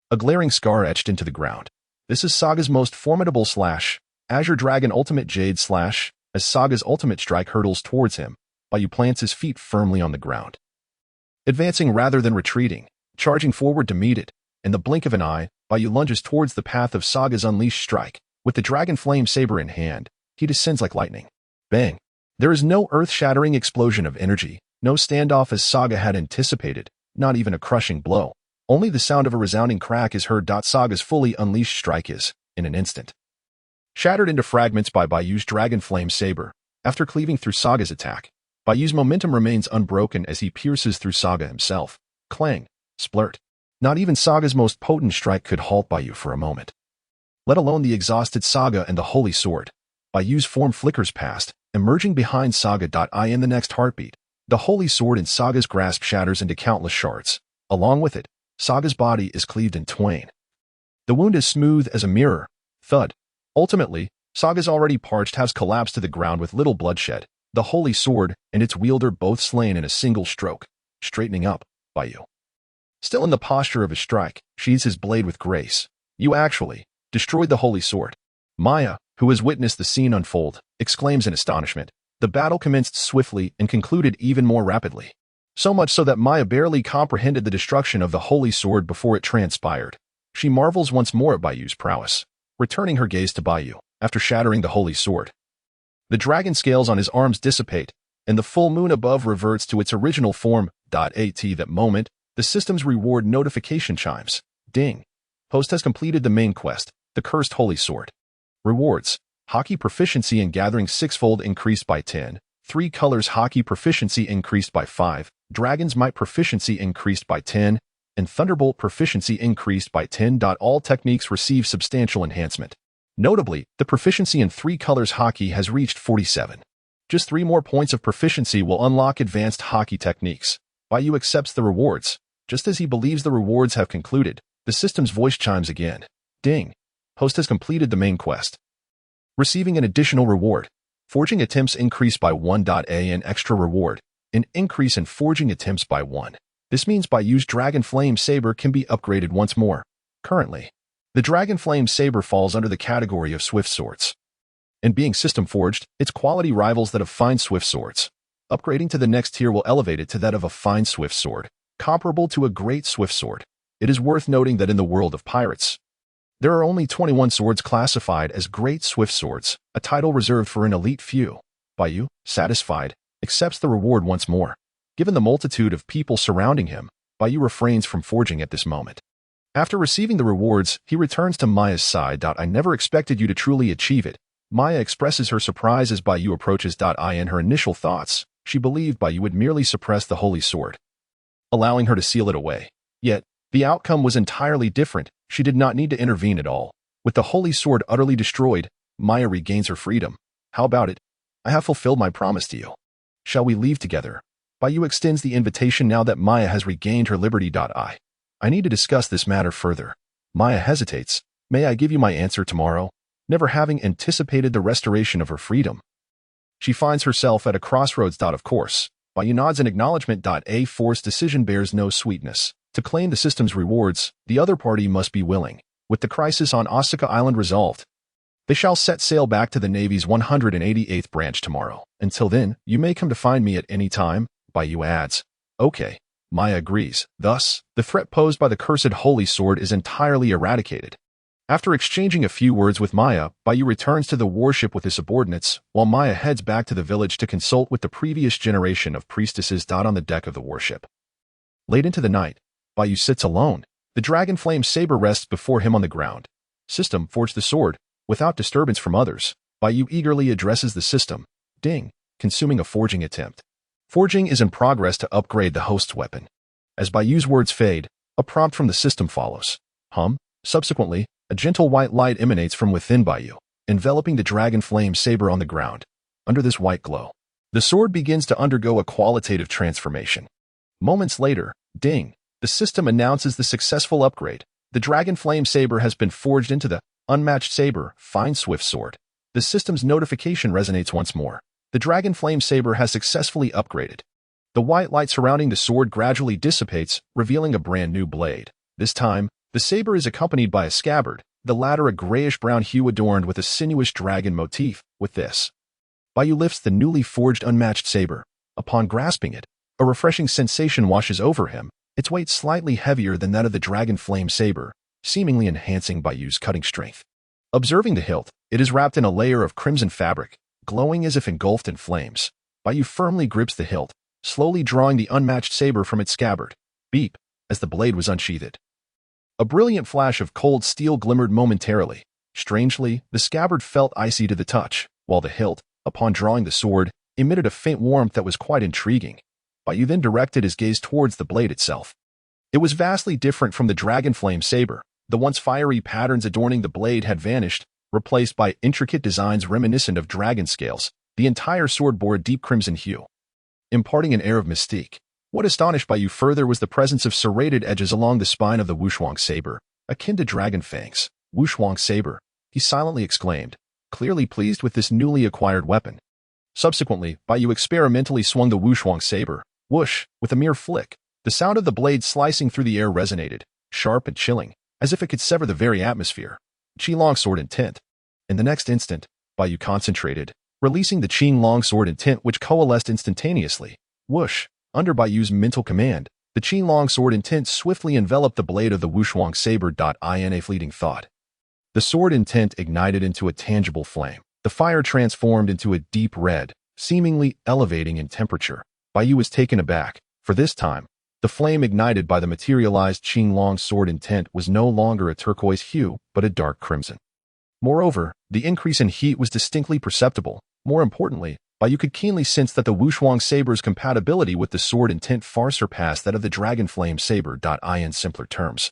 A glaring scar etched into the ground. This is Saga's most formidable slash, Azure Dragon Ultimate Jade Slash. As Saga's ultimate strike hurtles towards him, Bai Yu plants his feet firmly on the ground. Advancing rather than retreating, charging forward to meet it, in the blink of an eye, Bai Yu lunges towards the path of Saga's unleashed strike. With the dragon flame saber in hand, he descends like lightning. Bang! There is no earth-shattering explosion of energy, no standoff as Saga had anticipated, not even a crushing blow. Only the sound of a resounding crack is heard. Saga's fully unleashed strike is, in an instant, shattered into fragments by Bai Yu's dragon flame saber. After cleaving through Saga's attack, Bai Yu's momentum remains unbroken as he pierces through Saga himself. Clang, splurt. Not even Saga's most potent strike could halt Bai Yu for a moment, let alone the exhausted Saga and the Holy Sword. Bai Yu's form flickers past, emerging behind Saga. In the next heartbeat, the Holy Sword in Saga's grasp shatters into countless shards. Along with it, Saga's body is cleaved in twain. The wound is smooth as a mirror. Thud. Ultimately, Saga's already parched has collapsed to the ground with little bloodshed, the Holy Sword and its wielder both slain in a single stroke. Straightening up, Bai Yu, still in the posture of his strike, sheathes his blade with grace. You actually destroyed the Holy Sword. Maya, who has witnessed the scene unfold, exclaims in astonishment. The battle commenced swiftly and concluded even more rapidly. So much so that Maya barely comprehended the destruction of the Holy Sword before it transpired. She marvels once more at Bai Yu's prowess, returning her gaze to Bai Yu after shattering the Holy Sword. The dragon scales on his arms dissipate, and the full moon above reverts to its original form. At that moment, the system's reward notification chimes. Ding. Host has completed the main quest, the Cursed Holy Sword. Rewards. Haki proficiency in gathering 6-fold increased by 10. 3 colors Haki proficiency increased by 5. Dragon's Might proficiency increased by 10. And Thunderbolt proficiency increased by 10. All techniques receive substantial enhancement. Notably, the proficiency in 3 colors Haki has reached 47. Just 3 more points of proficiency will unlock advanced Haki techniques. Bai Yu accepts the rewards. Just as he believes the rewards have concluded, the system's voice chimes again. Ding. Host has completed the main quest. Receiving an additional reward. Forging attempts increased by 1. An extra reward. An increase in forging attempts by 1. This means Bai Yu's Dragon Flame Saber can be upgraded once more. Currently, the Dragon Flame Saber falls under the category of Swift Swords. And being system forged, its quality rivals that of Fine Swift Swords. Upgrading to the next tier will elevate it to that of a Fine Swift Sword, comparable to a Great Swift Sword. It is worth noting that in the world of pirates, there are only 21 swords classified as Great Swift Swords, a title reserved for an elite few. Bai Yu, satisfied, accepts the reward once more. Given the multitude of people surrounding him, Bai Yu refrains from forging at this moment. After receiving the rewards, he returns to Maya's side. I never expected you to truly achieve it. Maya expresses her surprise as Bai Yu approaches. In her initial thoughts, she believed Bai Yu would merely suppress the Holy Sword, allowing her to seal it away. Yet, the outcome was entirely different. She did not need to intervene at all. With the Holy Sword utterly destroyed, Maya regains her freedom. How about it? I have fulfilled my promise to you. Shall we leave together? Bai Yu extends the invitation now that Maya has regained her liberty. I need to discuss this matter further. Maya hesitates. May I give you my answer tomorrow? Never having anticipated the restoration of her freedom, she finds herself at a crossroads. Of course, Bai Yu nods in acknowledgement. A forced decision bears no sweetness. To claim the system's rewards, the other party must be willing. With the crisis on Asuka Island resolved, they shall set sail back to the Navy's 188th branch tomorrow. Until then, you may come to find me at any time, Bai Yu adds. Okay. Maya agrees. Thus, the threat posed by the cursed Holy Sword is entirely eradicated. After exchanging a few words with Maya, Bai Yu returns to the warship with his subordinates, while Maya heads back to the village to consult with the previous generation of priestesses. On the deck of the warship, late into the night, Bai Yu sits alone. The Dragon Flame Saber rests before him on the ground. System, forge the sword. Without disturbance from others, Bai Yu eagerly addresses the system. Ding, consuming a forging attempt. Forging is in progress to upgrade the host's weapon. As Bai Yu's words fade, a prompt from the system follows. Subsequently, a gentle white light emanates from within Bai Yu, enveloping the Dragon Flame Saber on the ground. Under this white glow, The sword begins to undergo a qualitative transformation. Moments later, ding, the system announces the successful upgrade. The Dragon Flame Saber has been forged into the unmatched saber, fine swift sword. The system's notification resonates once more. The Dragon Flame Saber has successfully upgraded. The white light surrounding the sword gradually dissipates, revealing a brand new blade. This time, the saber is accompanied by a scabbard, the latter a grayish-brown hue adorned with a sinuous dragon motif. With this, Bai Yu lifts the newly forged unmatched saber. Upon grasping it, a refreshing sensation washes over him, its weight slightly heavier than that of the Dragon Flame Saber, seemingly enhancing Bai Yu's cutting strength. Observing the hilt, it is wrapped in a layer of crimson fabric, glowing as if engulfed in flames. Bai Yu firmly grips the hilt, slowly drawing the unmatched saber from its scabbard. Beep, as the blade was unsheathed. A brilliant flash of cold steel glimmered momentarily. Strangely, the scabbard felt icy to the touch, while the hilt, upon drawing the sword, emitted a faint warmth that was quite intriguing. Bai Yu then directed his gaze towards the blade itself. It was vastly different from the Dragon Flame Saber. The once fiery patterns adorning the blade had vanished, replaced by intricate designs reminiscent of dragon scales. The entire sword bore a deep crimson hue, imparting an air of mystique. What astonished Bai Yu further was the presence of serrated edges along the spine of the Wuxuang saber, akin to dragon fangs. Wuxuang saber, he silently exclaimed, clearly pleased with this newly acquired weapon. Subsequently, Bai Yu experimentally swung the Wuxuang saber. Whoosh, with a mere flick, the sound of the blade slicing through the air resonated, sharp and chilling, as if it could sever the very atmosphere. Qinglong Sword Intent. In the next instant, Bai Yu concentrated, releasing the Qinglong Sword Intent which coalesced instantaneously. Whoosh, under Bai Yu's mental command, the Qinglong Sword Intent swiftly enveloped the blade of the Wuxuang saber. In a fleeting thought, the sword intent ignited into a tangible flame. The fire transformed into a deep red, seemingly elevating in temperature. Bai Yu was taken aback, for this time, the flame ignited by the materialized Qinglong Sword Intent was no longer a turquoise hue, but a dark crimson. Moreover, the increase in heat was distinctly perceptible. More importantly, Bai Yu could keenly sense that the Wuxuang saber's compatibility with the sword intent far surpassed that of the Dragon Flame Saber. In simpler terms,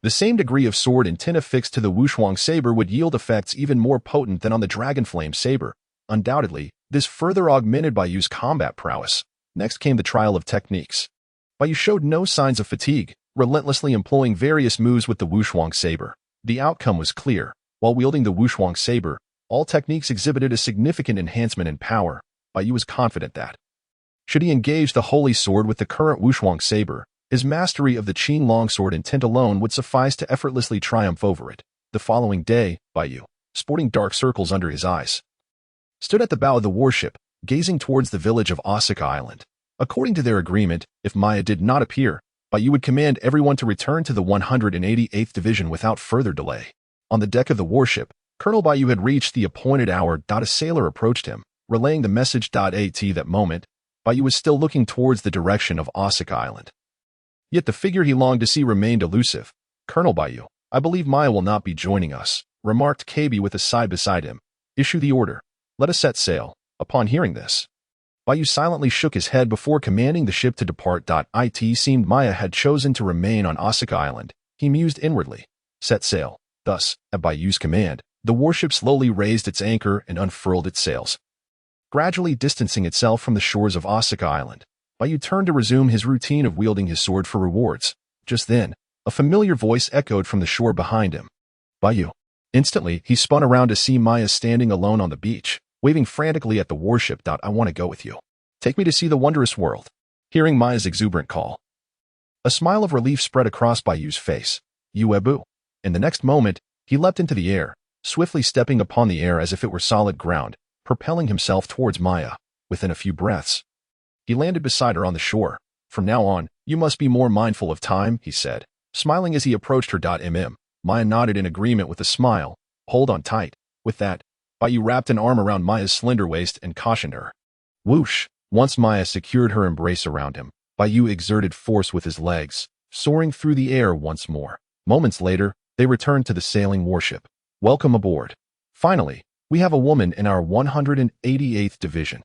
the same degree of sword intent affixed to the Wuxuang saber would yield effects even more potent than on the Dragon Flame Saber. Undoubtedly, this further augmented Bai Yu's combat prowess. Next came the trial of techniques. Bai Yu showed no signs of fatigue, relentlessly employing various moves with the Wuxuang saber. The outcome was clear. While wielding the Wuxuang saber, all techniques exhibited a significant enhancement in power. Bai Yu was confident that, should he engage the holy sword with the current Wuxuang saber, his mastery of the Qinglong Sword Intent alone would suffice to effortlessly triumph over it. The following day, Bai Yu, sporting dark circles under his eyes, stood at the bow of the warship, gazing towards the village of Osaka Island. According to their agreement, if Maya did not appear, Bai Yu would command everyone to return to the 188th Division without further delay. On the deck of the warship, Colonel Bai Yu had reached the appointed hour. A sailor approached him, relaying the message. At that moment, Bai Yu was still looking towards the direction of Osaka Island. Yet the figure he longed to see remained elusive. Colonel Bai Yu, I believe Maya will not be joining us, remarked KB with a sigh beside him. Issue the order. Let us set sail. Upon hearing this, Bai Yu silently shook his head before commanding the ship to depart. It seemed Maya had chosen to remain on Osaka Island. He mused inwardly. Set sail. Thus, at Bai Yu's command, the warship slowly raised its anchor and unfurled its sails, gradually distancing itself from the shores of Osaka Island. Bai Yu turned to resume his routine of wielding his sword for rewards. Just then, a familiar voice echoed from the shore behind him. Bai Yu. Instantly, he spun around to see Maya standing alone on the beach, waving frantically at the warship. I want to go with you. Take me to see the wondrous world. Hearing Maya's exuberant call, a smile of relief spread across Bai Yu's face. Yuebu. In the next moment, he leapt into the air, swiftly stepping upon the air as if it were solid ground, propelling himself towards Maya. Within a few breaths, he landed beside her on the shore. From now on, you must be more mindful of time, he said, smiling as he approached her. Maya nodded in agreement with a smile. Hold on tight. With that, Bai Yu wrapped an arm around Maya's slender waist and cautioned her. Whoosh! Once Maya secured her embrace around him, Bai Yu exerted force with his legs, soaring through the air once more. Moments later, they returned to the sailing warship. Welcome aboard. Finally, we have a woman in our 188th Division,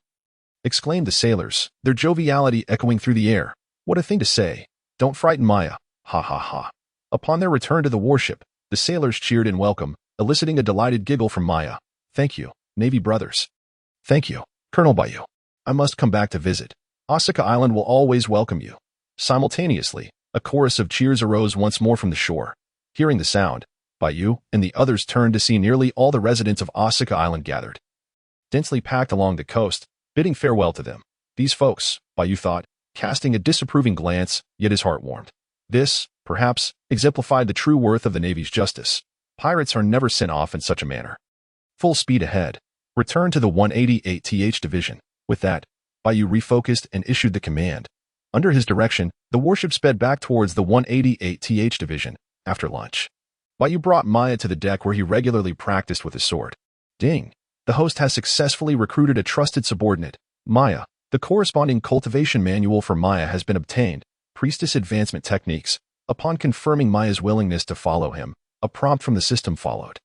exclaimed the sailors, their joviality echoing through the air. What a thing to say. Don't frighten Maya. Ha ha ha. Upon their return to the warship, the sailors cheered in welcome, eliciting a delighted giggle from Maya. Thank you, Navy brothers. Thank you, Colonel Bai Yu. I must come back to visit. Asuka Island will always welcome you. Simultaneously, a chorus of cheers arose once more from the shore. Hearing the sound, Bai Yu and the others turned to see nearly all the residents of Asuka Island gathered, densely packed along the coast, bidding farewell to them. These folks, Bai Yu thought, casting a disapproving glance, yet his heart warmed. This, perhaps, exemplified the true worth of the Navy's justice. Pirates are never sent off in such a manner. Full speed ahead. Return to the 188th Division. With that, Bai Yu refocused and issued the command. Under his direction, the warship sped back towards the 188th Division. After lunch, Bai Yu brought Maya to the deck where he regularly practiced with his sword. Ding! The host has successfully recruited a trusted subordinate, Maya. The corresponding cultivation manual for Maya has been obtained. Priestess advancement techniques. Upon confirming Maya's willingness to follow him, a prompt from the system followed.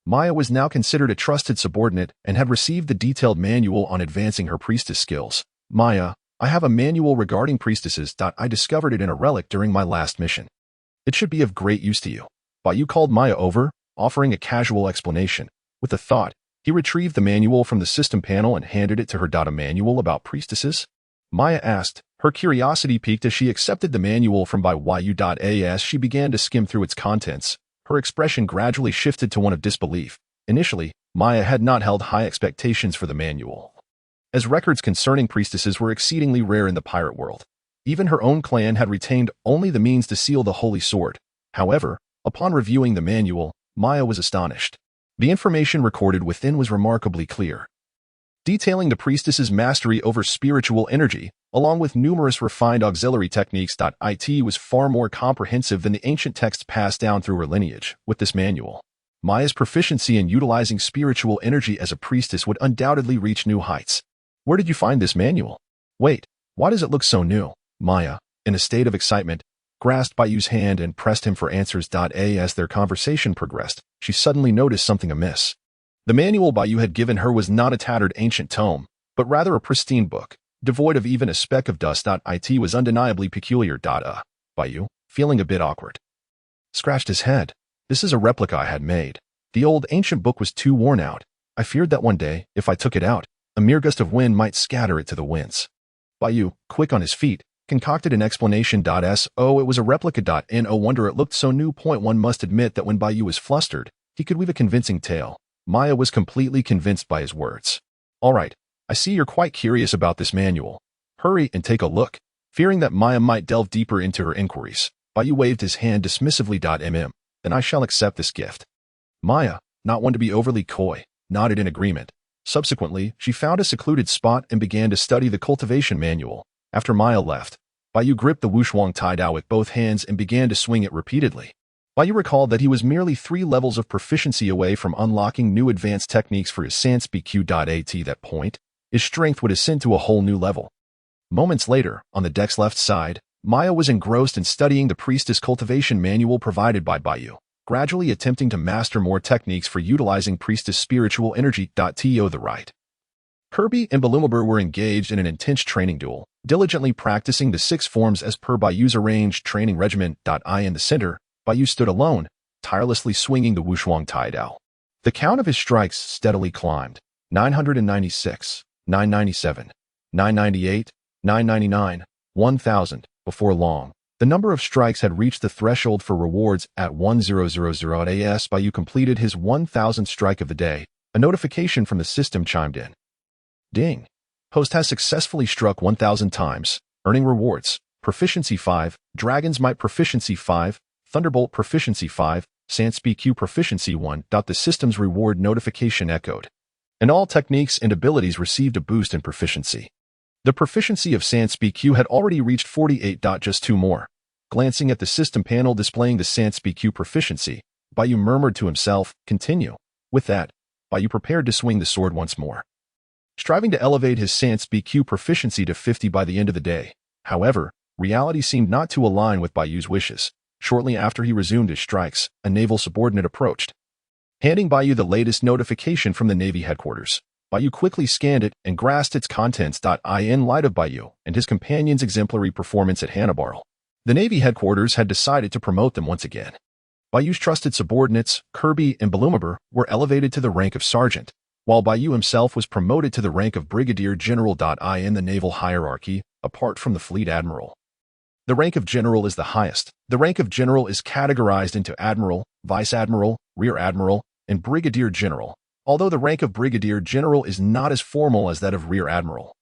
Maya was now considered a trusted subordinate and had received the detailed manual on advancing her priestess skills. Maya, I have a manual regarding priestesses. I discovered it in a relic during my last mission. It should be of great use to you. Bai Yu called Maya over, offering a casual explanation. With a thought, he retrieved the manual from the system panel and handed it to her. A manual about priestesses? Maya asked, her curiosity piqued as she accepted the manual from Bai Yu. As she began to skim through its contents, her expression gradually shifted to one of disbelief. Initially, Maya had not held high expectations for the manual, as records concerning priestesses were exceedingly rare in the pirate world. Even her own clan had retained only the means to seal the holy sword. However, upon reviewing the manual, Maya was astonished. The information recorded within was remarkably clear, detailing the priestess's mastery over spiritual energy, along with numerous refined auxiliary techniques. It was far more comprehensive than the ancient texts passed down through her lineage. With this manual, Maya's proficiency in utilizing spiritual energy as a priestess would undoubtedly reach new heights. Where did you find this manual? Wait, why does it look so new? Maya, in a state of excitement, grasped Bai Yu's hand and pressed him for answers. As their conversation progressed, she suddenly noticed something amiss. The manual Bai Yu had given her was not a tattered ancient tome, but rather a pristine book, devoid of even a speck of dust. It was undeniably peculiar. Bai Yu, feeling a bit awkward, scratched his head. This is a replica I had made. The old ancient book was too worn out. I feared that one day, if I took it out, a mere gust of wind might scatter it to the winds. Bai Yu, quick on his feet, concocted an explanation. It was a replica. No wonder it looked so new. One must admit that when Bai Yu was flustered, he could weave a convincing tale. Maya was completely convinced by his words. All right, I see you're quite curious about this manual. Hurry and take a look. Fearing that Maya might delve deeper into her inquiries, Bai Yu waved his hand dismissively. Then I shall accept this gift. Maya, not one to be overly coy, nodded in agreement. Subsequently, she found a secluded spot and began to study the cultivation manual. After Maya left, Bai Yu gripped the wuxuang taidao with both hands and began to swing it repeatedly. Bai Yu recalled that he was merely 3 levels of proficiency away from unlocking new advanced techniques for his sans BQ. At that point, his strength would ascend to a whole new level. Moments later, on the deck's left side, Maya was engrossed in studying the priestess cultivation manual provided by Bai Yu, gradually attempting to master more techniques for utilizing priestess spiritual energy. To the right, Kirby and Bellamy were engaged in an intense training duel, diligently practicing the 6 forms as per Bai Yu's arranged training regimen. In the center, Bai Yu stood alone, tirelessly swinging the wuxuang taidao. The count of his strikes steadily climbed. 996, 997, 998, 999, 1000. Before long, the number of strikes had reached the threshold for rewards at 1000 as Bai Yu completed his 1000th strike of the day. A notification from the system chimed in. Ding! Host has successfully struck 1000 times, earning rewards. Proficiency 5, Dragon's Might Proficiency 5, Thunderbolt Proficiency 5, Sans BQ Proficiency 1. The system's reward notification echoed, and all techniques and abilities received a boost in proficiency. The proficiency of Sans BQ had already reached 48. Just 2 more. Glancing at the system panel displaying the Sans BQ proficiency, Bai Yu murmured to himself, continue. With that, Bai Yu prepared to swing the sword once more, striving to elevate his Sans BQ proficiency to 50 by the end of the day. However, reality seemed not to align with Bai Yu's wishes. Shortly after he resumed his strikes, a naval subordinate approached, handing Bai Yu the latest notification from the Navy headquarters. Bai Yu quickly scanned it and grasped its contents. In light of Bai Yu and his companion's exemplary performance at Hannibal, the Navy headquarters had decided to promote them once again. Bai Yu's trusted subordinates, Kirby and Bellamy, were elevated to the rank of sergeant. while Bai Yu himself was promoted to the rank of Brigadier General. In the naval hierarchy, apart from the Fleet Admiral, the rank of General is the highest. The rank of General is categorized into Admiral, Vice Admiral, Rear Admiral, and Brigadier General. Although the rank of Brigadier General is not as formal as that of Rear Admiral,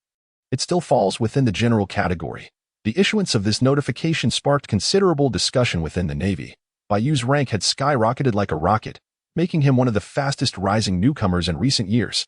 it still falls within the general category. The issuance of this notification sparked considerable discussion within the Navy. Bai Yu's rank had skyrocketed like a rocket, making him one of the fastest rising newcomers in recent years.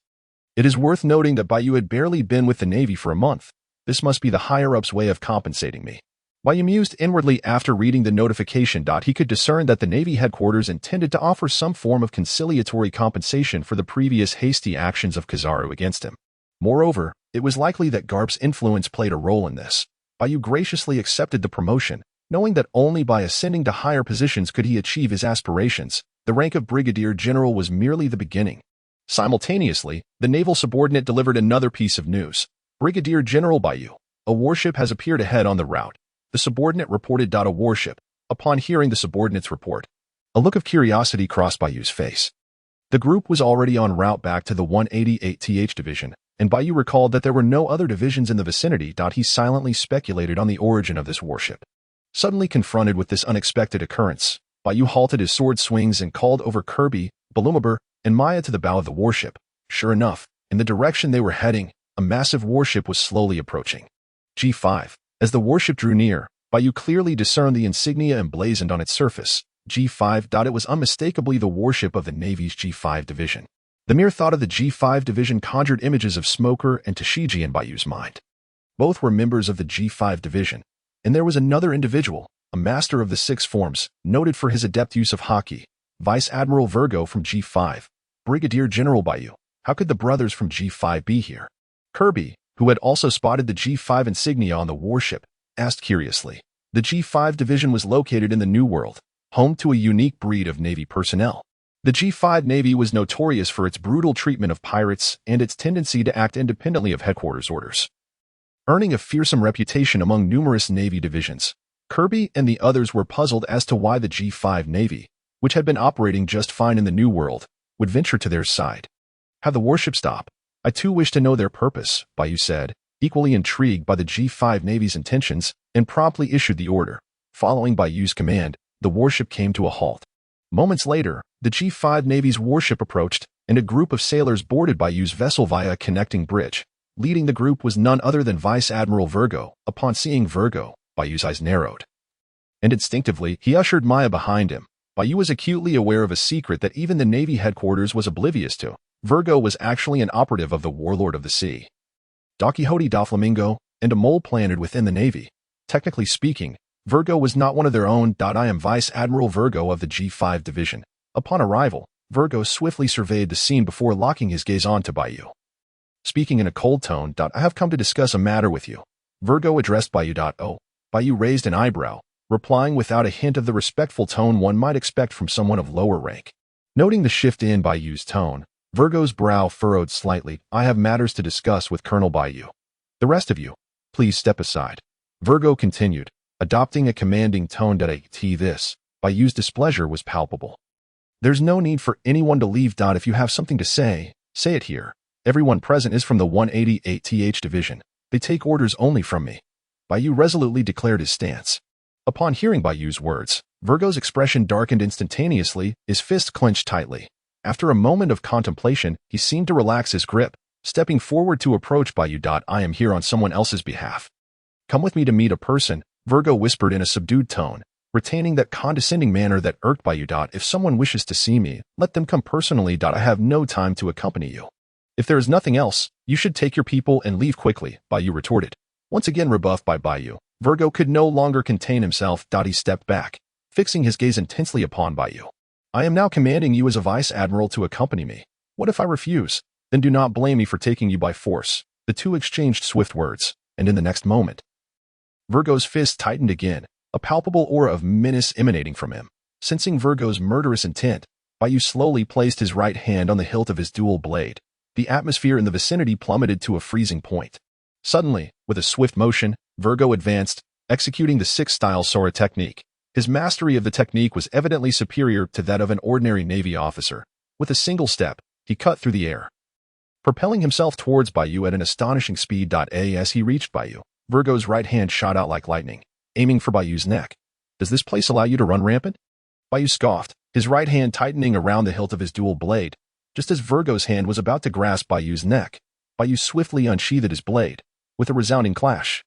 It is worth noting that Bai Yu had barely been with the Navy for a month. This must be the higher-ups' way of compensating me. Bai Yu mused inwardly after reading the notification. He could discern that the Navy headquarters intended to offer some form of conciliatory compensation for the previous hasty actions of Kizaru against him. Moreover, it was likely that Garp's influence played a role in this. Bai Yu graciously accepted the promotion, knowing that only by ascending to higher positions could he achieve his aspirations. The rank of Brigadier General was merely the beginning. Simultaneously, the naval subordinate delivered another piece of news. Brigadier General Bai Yu, a warship has appeared ahead on the route. The subordinate reported. A warship. Upon hearing the subordinate's report, a look of curiosity crossed Bai Yu's face. The group was already en route back to the 188th Division, and Bai Yu recalled that there were no other divisions in the vicinity. He silently speculated on the origin of this warship. Suddenly confronted with this unexpected occurrence, Bai Yu halted his sword swings and called over Kirby, Bellamy, and Maya to the bow of the warship. Sure enough, in the direction they were heading, a massive warship was slowly approaching. G5. As the warship drew near, Bai Yu clearly discerned the insignia emblazoned on its surface. G5. It was unmistakably the warship of the Navy's G5 division. The mere thought of the G5 division conjured images of Smoker and Tashiji in Bai Yu's mind. Both were members of the G5 division, and there was another individual, a master of the six forms, noted for his adept use of Haki, Vice Admiral Virgo from G5, Brigadier General Bai Yu. How could the brothers from G5 be here? Kirby, who had also spotted the G5 insignia on the warship, asked curiously. The G5 division was located in the New World, home to a unique breed of Navy personnel. The G5 Navy was notorious for its brutal treatment of pirates and its tendency to act independently of headquarters orders. Earning a fearsome reputation among numerous Navy divisions, Kirby and the others were puzzled as to why the G5 Navy, which had been operating just fine in the New World, would venture to their side. Have the warship stop. I too wish to know their purpose, Bai Yu said, equally intrigued by the G5 Navy's intentions, and promptly issued the order. Following Bai Yu's command, the warship came to a halt. Moments later, the G5 Navy's warship approached, and a group of sailors boarded Bai Yu's vessel via a connecting bridge. Leading the group was none other than Vice Admiral Virgo. Upon seeing Virgo, Bai Yu's eyes narrowed, and instinctively he ushered Maya behind him. Bai Yu was acutely aware of a secret that even the Navy headquarters was oblivious to. Virgo was actually an operative of the Warlord of the Sea, Don Quixote da Flamingo, and a mole planted within the Navy. Technically speaking, Virgo was not one of their own. I am Vice Admiral Virgo of the G5 Division. Upon arrival, Virgo swiftly surveyed the scene before locking his gaze onto Bai Yu. Speaking in a cold tone, I have come to discuss a matter with you. Virgo addressed Bai Yu. Oh. Bai Yu raised an eyebrow, replying without a hint of the respectful tone one might expect from someone of lower rank. Noting the shift in Bai Yu's tone, Virgo's brow furrowed slightly. I have matters to discuss with Colonel Bai Yu. The rest of you, please step aside. Virgo continued, adopting a commanding tone. This, Bai Yu's displeasure was palpable. There's no need for anyone to leave. If you have something to say it here. Everyone present is from the 188th Division. They take orders only from me. Bai Yu resolutely declared his stance. Upon hearing Bai Yu's words, Virgo's expression darkened instantaneously, his fist clenched tightly. After a moment of contemplation, he seemed to relax his grip, stepping forward to approach Bai Yu. I am here on someone else's behalf. Come with me to meet a person, Virgo whispered in a subdued tone, retaining that condescending manner that irked Bai Yu. If someone wishes to see me, let them come personally. I have no time to accompany you. If there is nothing else, you should take your people and leave quickly, Bai Yu retorted. Once again rebuffed by Bai Yu, Virgo could no longer contain himself. He stepped back, fixing his gaze intensely upon Bai Yu. I am now commanding you as a Vice Admiral to accompany me. What if I refuse? Then do not blame me for taking you by force. The two exchanged swift words, and in the next moment, Virgo's fist tightened again, a palpable aura of menace emanating from him. Sensing Virgo's murderous intent, Bai Yu slowly placed his right hand on the hilt of his dual blade. The atmosphere in the vicinity plummeted to a freezing point. Suddenly, with a swift motion, Virgo advanced, executing the six-style Sora technique. His mastery of the technique was evidently superior to that of an ordinary Navy officer. With a single step, he cut through the air, propelling himself towards Bai Yu at an astonishing speed. As he reached Bai Yu, Virgo's right hand shot out like lightning, aiming for Bai Yu's neck. "Does this place allow you to run rampant?" Bai Yu scoffed, his right hand tightening around the hilt of his dual blade. Just as Virgo's hand was about to grasp Bai Yu's neck, Bai Yu swiftly unsheathed his blade, with a resounding clash.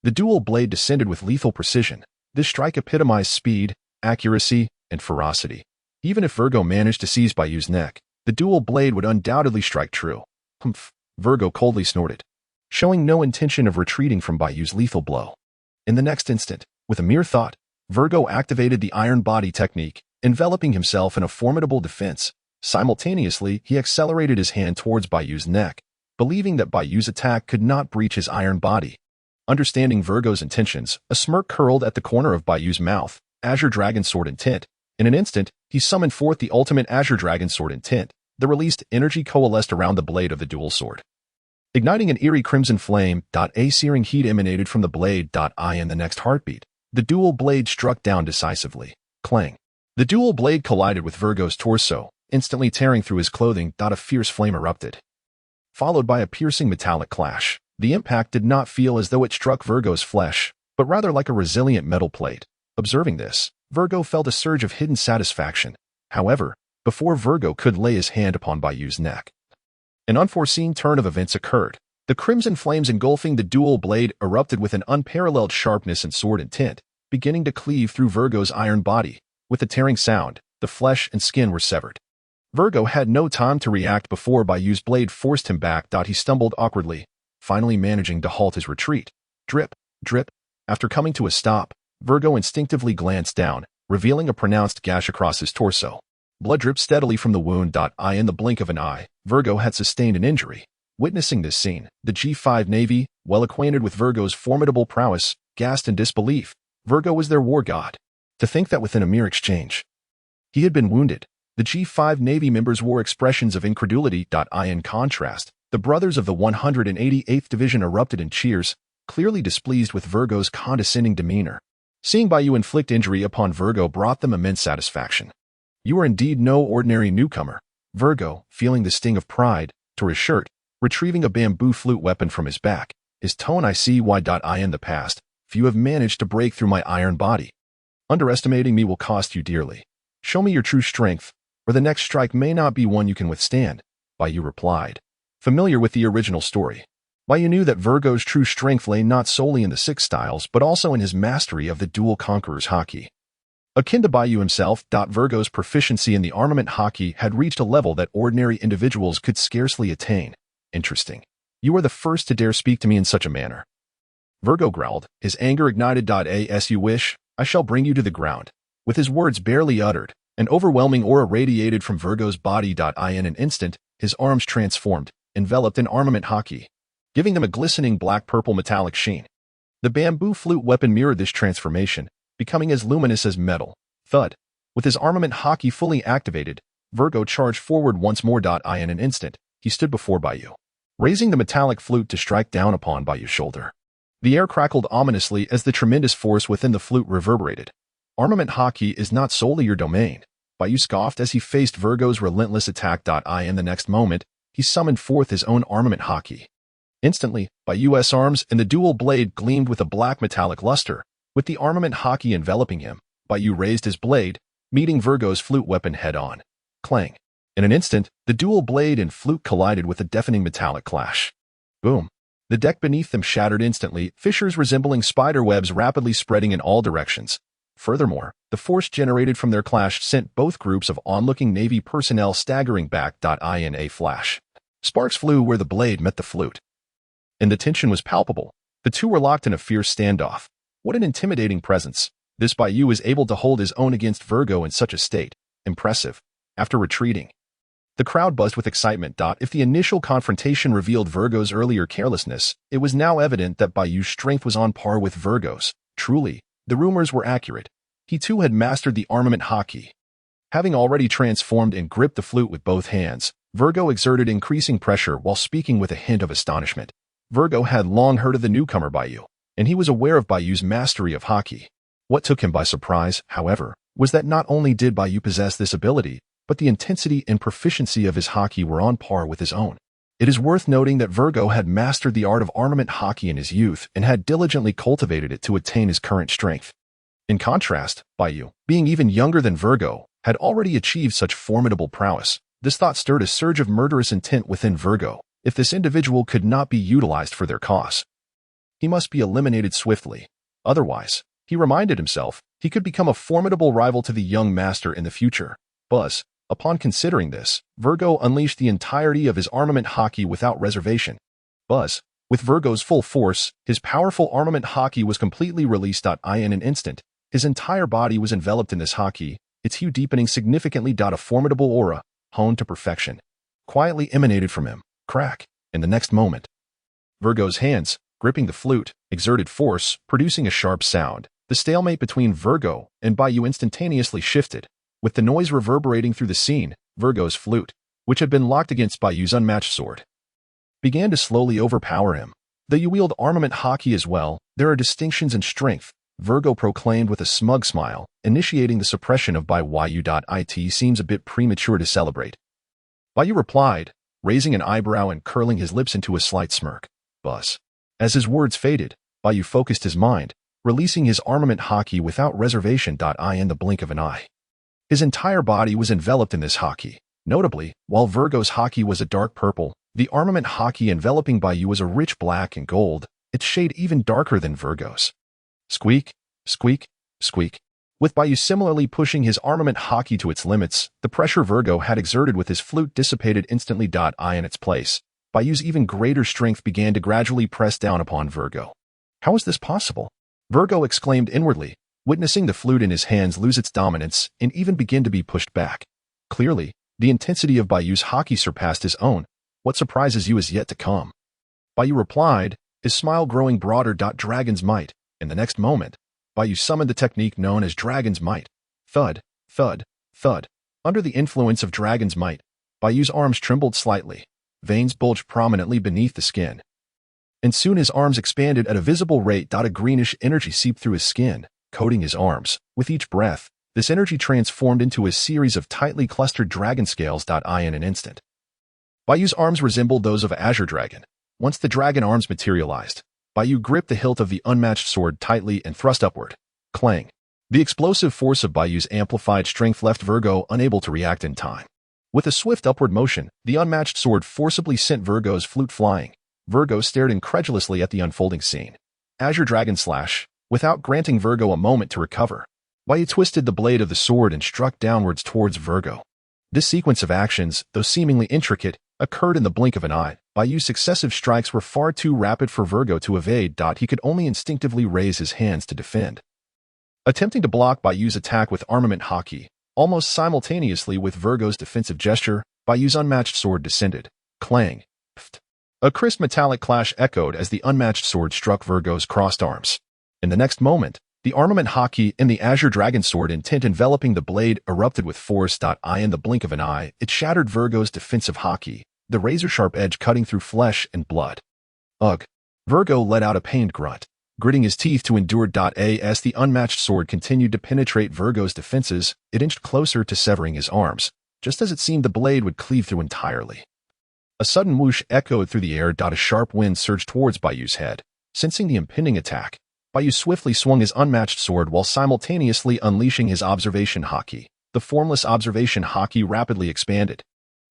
The dual blade descended with lethal precision. This strike epitomized speed, accuracy, and ferocity. Even if Virgo managed to seize Bai Yu's neck, the dual blade would undoubtedly strike true. "Humph," Virgo coldly snorted, showing no intention of retreating from Bai Yu's lethal blow. In the next instant, with a mere thought, Virgo activated the iron body technique, enveloping himself in a formidable defense. Simultaneously, he accelerated his hand towards Bai Yu's neck, believing that Bai Yu's attack could not breach his iron body. Understanding Virgo's intentions, a smirk curled at the corner of Bai Yu's mouth. Azure Dragon Sword Intent. In an instant, he summoned forth the ultimate Azure Dragon Sword Intent. The released energy coalesced around the blade of the dual sword, igniting an eerie crimson flame. A searing heat emanated from the blade. In the next heartbeat, the dual blade struck down decisively. Clang. The dual blade collided with Virgo's torso, instantly tearing through his clothing. A fierce flame erupted, followed by a piercing metallic clash. The impact did not feel as though it struck Virgo's flesh, but rather like a resilient metal plate. Observing this, Virgo felt a surge of hidden satisfaction. However, before Virgo could lay his hand upon Bai Yu's neck, an unforeseen turn of events occurred. The crimson flames engulfing the dual blade erupted with an unparalleled sharpness and sword intent, beginning to cleave through Virgo's iron body. With a tearing sound, the flesh and skin were severed. Virgo had no time to react before Bai Yu's blade forced him back. He stumbled awkwardly, finally managing to halt his retreat. Drip, drip. After coming to a stop, Virgo instinctively glanced down, revealing a pronounced gash across his torso. Blood dripped steadily from the wound. In the blink of an eye, Virgo had sustained an injury. Witnessing this scene, the G5 Navy, well acquainted with Virgo's formidable prowess, gasped in disbelief. Virgo was their war god. To think that within a mere exchange, he had been wounded. The G5 Navy members wore expressions of incredulity. In contrast, the brothers of the 188th Division erupted in cheers, clearly displeased with Virgo's condescending demeanor. Seeing Bai Yu inflict injury upon Virgo brought them immense satisfaction. "You are indeed no ordinary newcomer." Virgo, feeling the sting of pride, tore his shirt, retrieving a bamboo flute weapon from his back. His tone, "I see why. In the past, few have managed to break through my iron body. Underestimating me will cost you dearly. Show me your true strength, or the next strike may not be one you can withstand," Bai Yu replied. Familiar with the original story, Bai Yu knew that Virgo's true strength lay not solely in the 6 styles but also in his mastery of the dual conqueror's Haki. Akin to Bai Yu himself, Virgo's proficiency in the armament Haki had reached a level that ordinary individuals could scarcely attain. "Interesting. You are the first to dare speak to me in such a manner." Virgo growled, his anger ignited. "As you wish, I shall bring you to the ground." With his words barely uttered, an overwhelming aura radiated from Virgo's body. In an instant, his arms transformed, enveloped in armament Haki, giving them a glistening black-purple metallic sheen. The bamboo flute weapon mirrored this transformation, becoming as luminous as metal. Thud. With his armament Haki fully activated, Virgo charged forward once more. In an instant, he stood before Bai Yu, raising the metallic flute to strike down upon Bai Yu's shoulder. The air crackled ominously as the tremendous force within the flute reverberated. "Armament Haki is not solely your domain," Bai Yu scoffed as he faced Virgo's relentless attack. In the next moment, he summoned forth his own armament Haki. Instantly, Bai Yu's arms and the dual blade gleamed with a black metallic luster. With the armament Haki enveloping him, Bai Yu raised his blade, meeting Virgo's flute weapon head-on. Clang. In an instant, the dual blade and flute collided with a deafening metallic clash. Boom. The deck beneath them shattered instantly, fissures resembling spider webs rapidly spreading in all directions. Furthermore, the force generated from their clash sent both groups of onlooking Navy personnel staggering back. In a flash, sparks flew where the blade met the flute, and the tension was palpable. The two were locked in a fierce standoff. What an intimidating presence. This Bai Yu is able to hold his own against Virgo in such a state. Impressive. After retreating, the crowd buzzed with excitement. If the initial confrontation revealed Virgo's earlier carelessness, it was now evident that Bai Yu's strength was on par with Virgo's. Truly, the rumors were accurate. He too had mastered the armament Haki. Having already transformed and gripped the flute with both hands, Virgo exerted increasing pressure while speaking with a hint of astonishment. Virgo had long heard of the newcomer Bai Yu, and he was aware of Bai Yu's mastery of Haki. What took him by surprise, however, was that not only did Bai Yu possess this ability, but the intensity and proficiency of his Haki were on par with his own. It is worth noting that Virgo had mastered the art of armament Haki in his youth and had diligently cultivated it to attain his current strength. In contrast, Bai Yu, being even younger than Virgo, had already achieved such formidable prowess. This thought stirred a surge of murderous intent within Virgo. If this individual could not be utilized for their cause, he must be eliminated swiftly. Otherwise, he reminded himself, he could become a formidable rival to the young master in the future. Upon considering this, Virgo unleashed the entirety of his armament Haki without reservation. With Virgo's full force, his powerful armament Haki was completely released. In an instant, his entire body was enveloped in this Haki, its hue deepening significantly. A formidable aura, honed to perfection, quietly emanated from him. Crack. In the next moment, Virgo's hands, gripping the flute, exerted force, producing a sharp sound. The stalemate between Virgo and Bai Yu instantaneously shifted. With the noise reverberating through the scene, Virgo's flute, which had been locked against Bai Yu's unmatched sword, began to slowly overpower him. Though you wield armament Haki as well, there are distinctions in strength, Virgo proclaimed with a smug smile. Initiating the suppression of Bai Yu. It seems a bit premature to celebrate. Bai Yu replied, raising an eyebrow and curling his lips into a slight smirk. As his words faded, Bai Yu focused his mind, releasing his armament Haki without reservation. In the blink of an eye, his entire body was enveloped in this Haki. Notably, while Virgo's Haki was a dark purple, the armament Haki enveloping Bai Yu was a rich black and gold, its shade even darker than Virgo's. Squeak, squeak, squeak. With Bai Yu similarly pushing his armament Haki to its limits, the pressure Virgo had exerted with his flute dissipated instantly. In its place, Bai Yu's even greater strength began to gradually press down upon Virgo. How is this possible? Virgo exclaimed inwardly, witnessing the flute in his hands lose its dominance and even begin to be pushed back. Clearly, the intensity of Bai Yu's Haki surpassed his own. What surprises you is yet to come. Bai Yu replied, his smile growing broader. Dragon's might. In the next moment, Bai Yu summoned the technique known as Dragon's Might. Thud, thud, thud. Under the influence of Dragon's Might, Bai Yu's arms trembled slightly. Veins bulged prominently beneath the skin. And soon his arms expanded at a visible rate. A greenish energy seeped through his skin, coating his arms. With each breath, this energy transformed into a series of tightly clustered dragon scales. In an instant, Bai Yu's arms resembled those of Azure Dragon. Once the dragon arms materialized, Bai Yu gripped the hilt of the unmatched sword tightly and thrust upward. Clang. The explosive force of Bai Yu's amplified strength left Virgo unable to react in time. With a swift upward motion, the unmatched sword forcibly sent Virgo's flute flying. Virgo stared incredulously at the unfolding scene. Azure Dragon Slash. Without granting Virgo a moment to recover, Bai Yu twisted the blade of the sword and struck downwards towards Virgo. This sequence of actions, though seemingly intricate, occurred in the blink of an eye. Bai Yu's successive strikes were far too rapid for Virgo to evade. He could only instinctively raise his hands to defend. Attempting to block Bai Yu's attack with armament Haki, almost simultaneously with Virgo's defensive gesture, Bai Yu's unmatched sword descended. Clang. Pft. A crisp metallic clash echoed as the unmatched sword struck Virgo's crossed arms. In the next moment, the armament Haki in the Azure Dragon Sword Intent enveloping the blade erupted with force. In the blink of an eye, it shattered Virgo's defensive Haki, the razor-sharp edge cutting through flesh and blood. Ugh. Virgo let out a pained grunt, gritting his teeth to endure. As the unmatched sword continued to penetrate Virgo's defenses, it inched closer to severing his arms, just as it seemed the blade would cleave through entirely. A sudden whoosh echoed through the air. A sharp wind surged towards Bai Yu's head. Sensing the impending attack, Bai Yu swiftly swung his unmatched sword while simultaneously unleashing his observation Haki. The formless observation Haki rapidly expanded.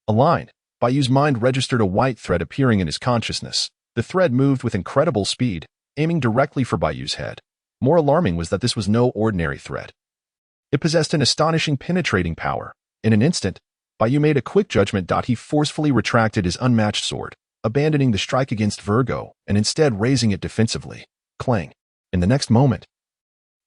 A line. Bai Yu's mind registered a white thread appearing in his consciousness. The thread moved with incredible speed, aiming directly for Bai Yu's head. More alarming was that this was no ordinary thread. It possessed an astonishing penetrating power. In an instant, Bai Yu made a quick judgment. He forcefully retracted his unmatched sword, abandoning the strike against Virgo and instead raising it defensively. Clang. In the next moment,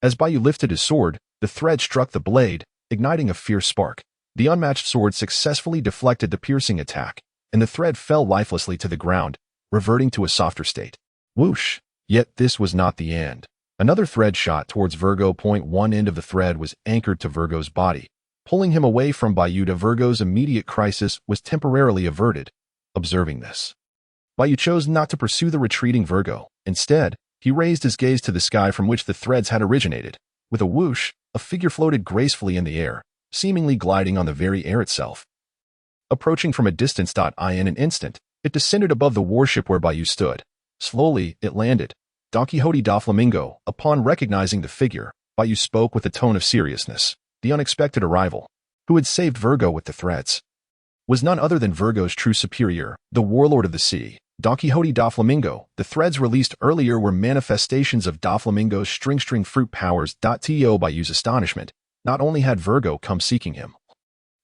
as Bai Yu lifted his sword, the thread struck the blade, igniting a fierce spark. The unmatched sword successfully deflected the piercing attack, and the thread fell lifelessly to the ground, reverting to a softer state. Whoosh! Yet this was not the end. Another thread shot towards Virgo. One end of the thread was anchored to Virgo's body, pulling him away from Bai Yu. Virgo's immediate crisis was temporarily averted. Observing this, Bai Yu chose not to pursue the retreating Virgo. Instead, he raised his gaze to the sky from which the threads had originated. With a whoosh, a figure floated gracefully in the air, seemingly gliding on the very air itself. Approaching from a distance. In an instant, It descended above the warship where Bai Yu stood. Slowly, it landed. Don Quixote da Flamingo, upon recognizing the figure, Bai Yu spoke with a tone of seriousness. The unexpected arrival, who had saved Virgo with the threads, was none other than Virgo's true superior, the warlord of the sea, Don Quixote da Flamingo. The threads released earlier were manifestations of da Flamingo's string fruit powers. To Bai Yu's astonishment, not only had Virgo come seeking him,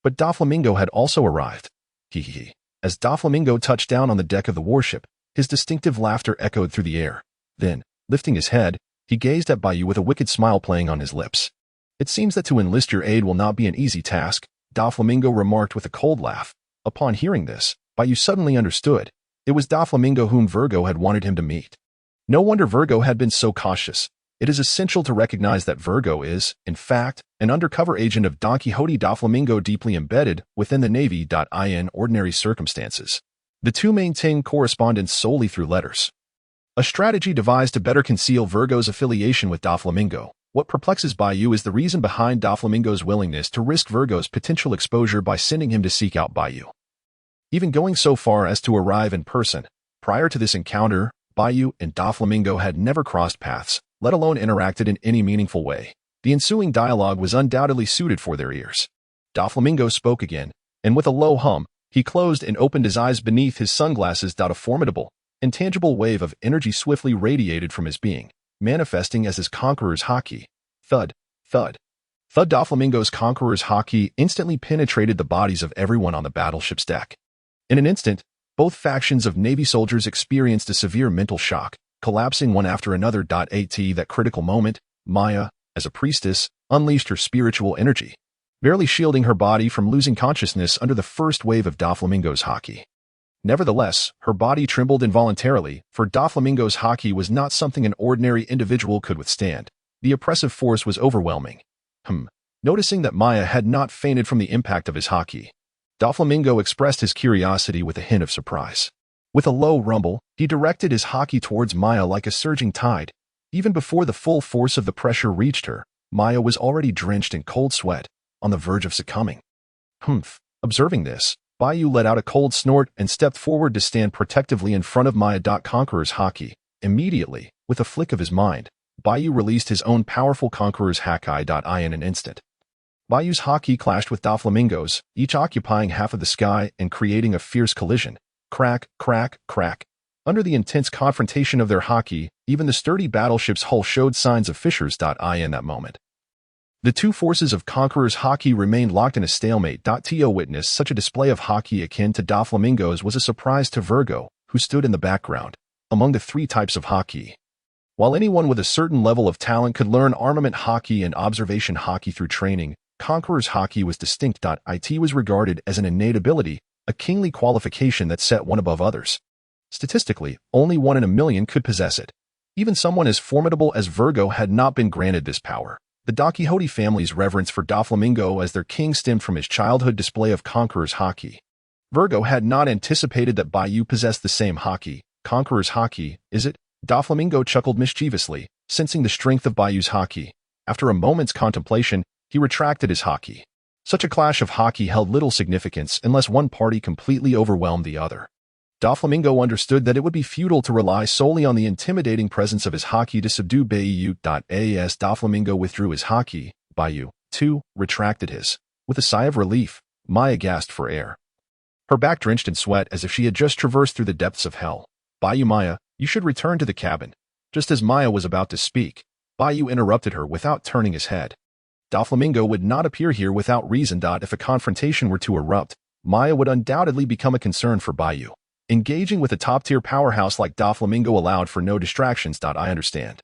but da Flamingo had also arrived. Hee. As da Flamingo touched down on the deck of the warship, his distinctive laughter echoed through the air. Then, lifting his head, he gazed at Bai Yu with a wicked smile playing on his lips. It seems that to enlist your aid will not be an easy task, da Flamingo remarked with a cold laugh. Upon hearing this, Bai Yu suddenly understood. It was da Flamingo whom Virgo had wanted him to meet. No wonder Virgo had been so cautious. It is essential to recognize that Virgo is, in fact, an undercover agent of Don Quixote da Flamingo deeply embedded within the Navy. In ordinary circumstances, the two maintain correspondence solely through letters. A strategy devised to better conceal Virgo's affiliation with da Flamingo. What perplexes Bai Yu is the reason behind da Flamingo's willingness to risk Virgo's potential exposure by sending him to seek out Bai Yu, even going so far as to arrive in person. Prior to this encounter, Bai Yu and da Flamingo had never crossed paths, let alone interacted in any meaningful way. The ensuing dialogue was undoubtedly suited for their ears. Da Flamingo spoke again, and with a low hum, he closed and opened his eyes beneath his sunglasses. A formidable, intangible wave of energy swiftly radiated from his being, manifesting as his conqueror's Haki. Thud, thud. Thud. Da Flamingo's conqueror's Haki instantly penetrated the bodies of everyone on the battleship's deck. In an instant, both factions of Navy soldiers experienced a severe mental shock, collapsing one after another. At that critical moment, Maya, as a priestess, unleashed her spiritual energy, barely shielding her body from losing consciousness under the first wave of da Flamingo's Haki. Nevertheless, her body trembled involuntarily, for da Flamingo's Haki was not something an ordinary individual could withstand. The oppressive force was overwhelming. Noticing that Maya had not fainted from the impact of his Haki, da Flamingo expressed his curiosity with a hint of surprise. With a low rumble, he directed his Haki towards Maya like a surging tide. Even before the full force of the pressure reached her, Maya was already drenched in cold sweat, on the verge of succumbing. Observing this, Bai Yu let out a cold snort and stepped forward to stand protectively in front of Maya. Conqueror's Haki. Immediately, with a flick of his mind, Bai Yu released his own powerful Conqueror's Haki. In an instant, Bai Yu's Haki clashed with da Flamingo's, each occupying half of the sky and creating a fierce collision. Crack, crack, crack. Under the intense confrontation of their Haki, even the sturdy battleship's hull showed signs of fissures. In that moment, the two forces of Conqueror's Haki remained locked in a stalemate. To witness such a display of Haki akin to da Flamingo's was a surprise to Virgo, who stood in the background, among the three types of Haki. While anyone with a certain level of talent could learn armament Haki and observation Haki through training, Conqueror's Haki was distinct. It was regarded as an innate ability, a kingly qualification that set one above others. Statistically, only 1 in a million could possess it. Even someone as formidable as Virgo had not been granted this power. The Don Quixote family's reverence for da Flamingo as their king stemmed from his childhood display of Conqueror's Haki. Virgo had not anticipated that Bai Yu possessed the same Haki. Conqueror's Haki, is it? Da Flamingo chuckled mischievously, sensing the strength of Bai Yu's Haki. After a moment's contemplation, he retracted his Haki. Such a clash of Haki held little significance unless one party completely overwhelmed the other. Da Flamingo understood that it would be futile to rely solely on the intimidating presence of his Haki to subdue Bai Yu. As Da Flamingo withdrew his Haki, Bai Yu, too, retracted his. With a sigh of relief, Maya gasped for air. Her back drenched in sweat as if she had just traversed through the depths of hell. Bai Yu, Maya, you should return to the cabin. Just as Maya was about to speak, Bai Yu interrupted her without turning his head. Da Flamingo would not appear here without reason. If a confrontation were to erupt, Maya would undoubtedly become a concern for Bai Yu. Engaging with a top-tier powerhouse like da Flamingo allowed for no distractions. I understand.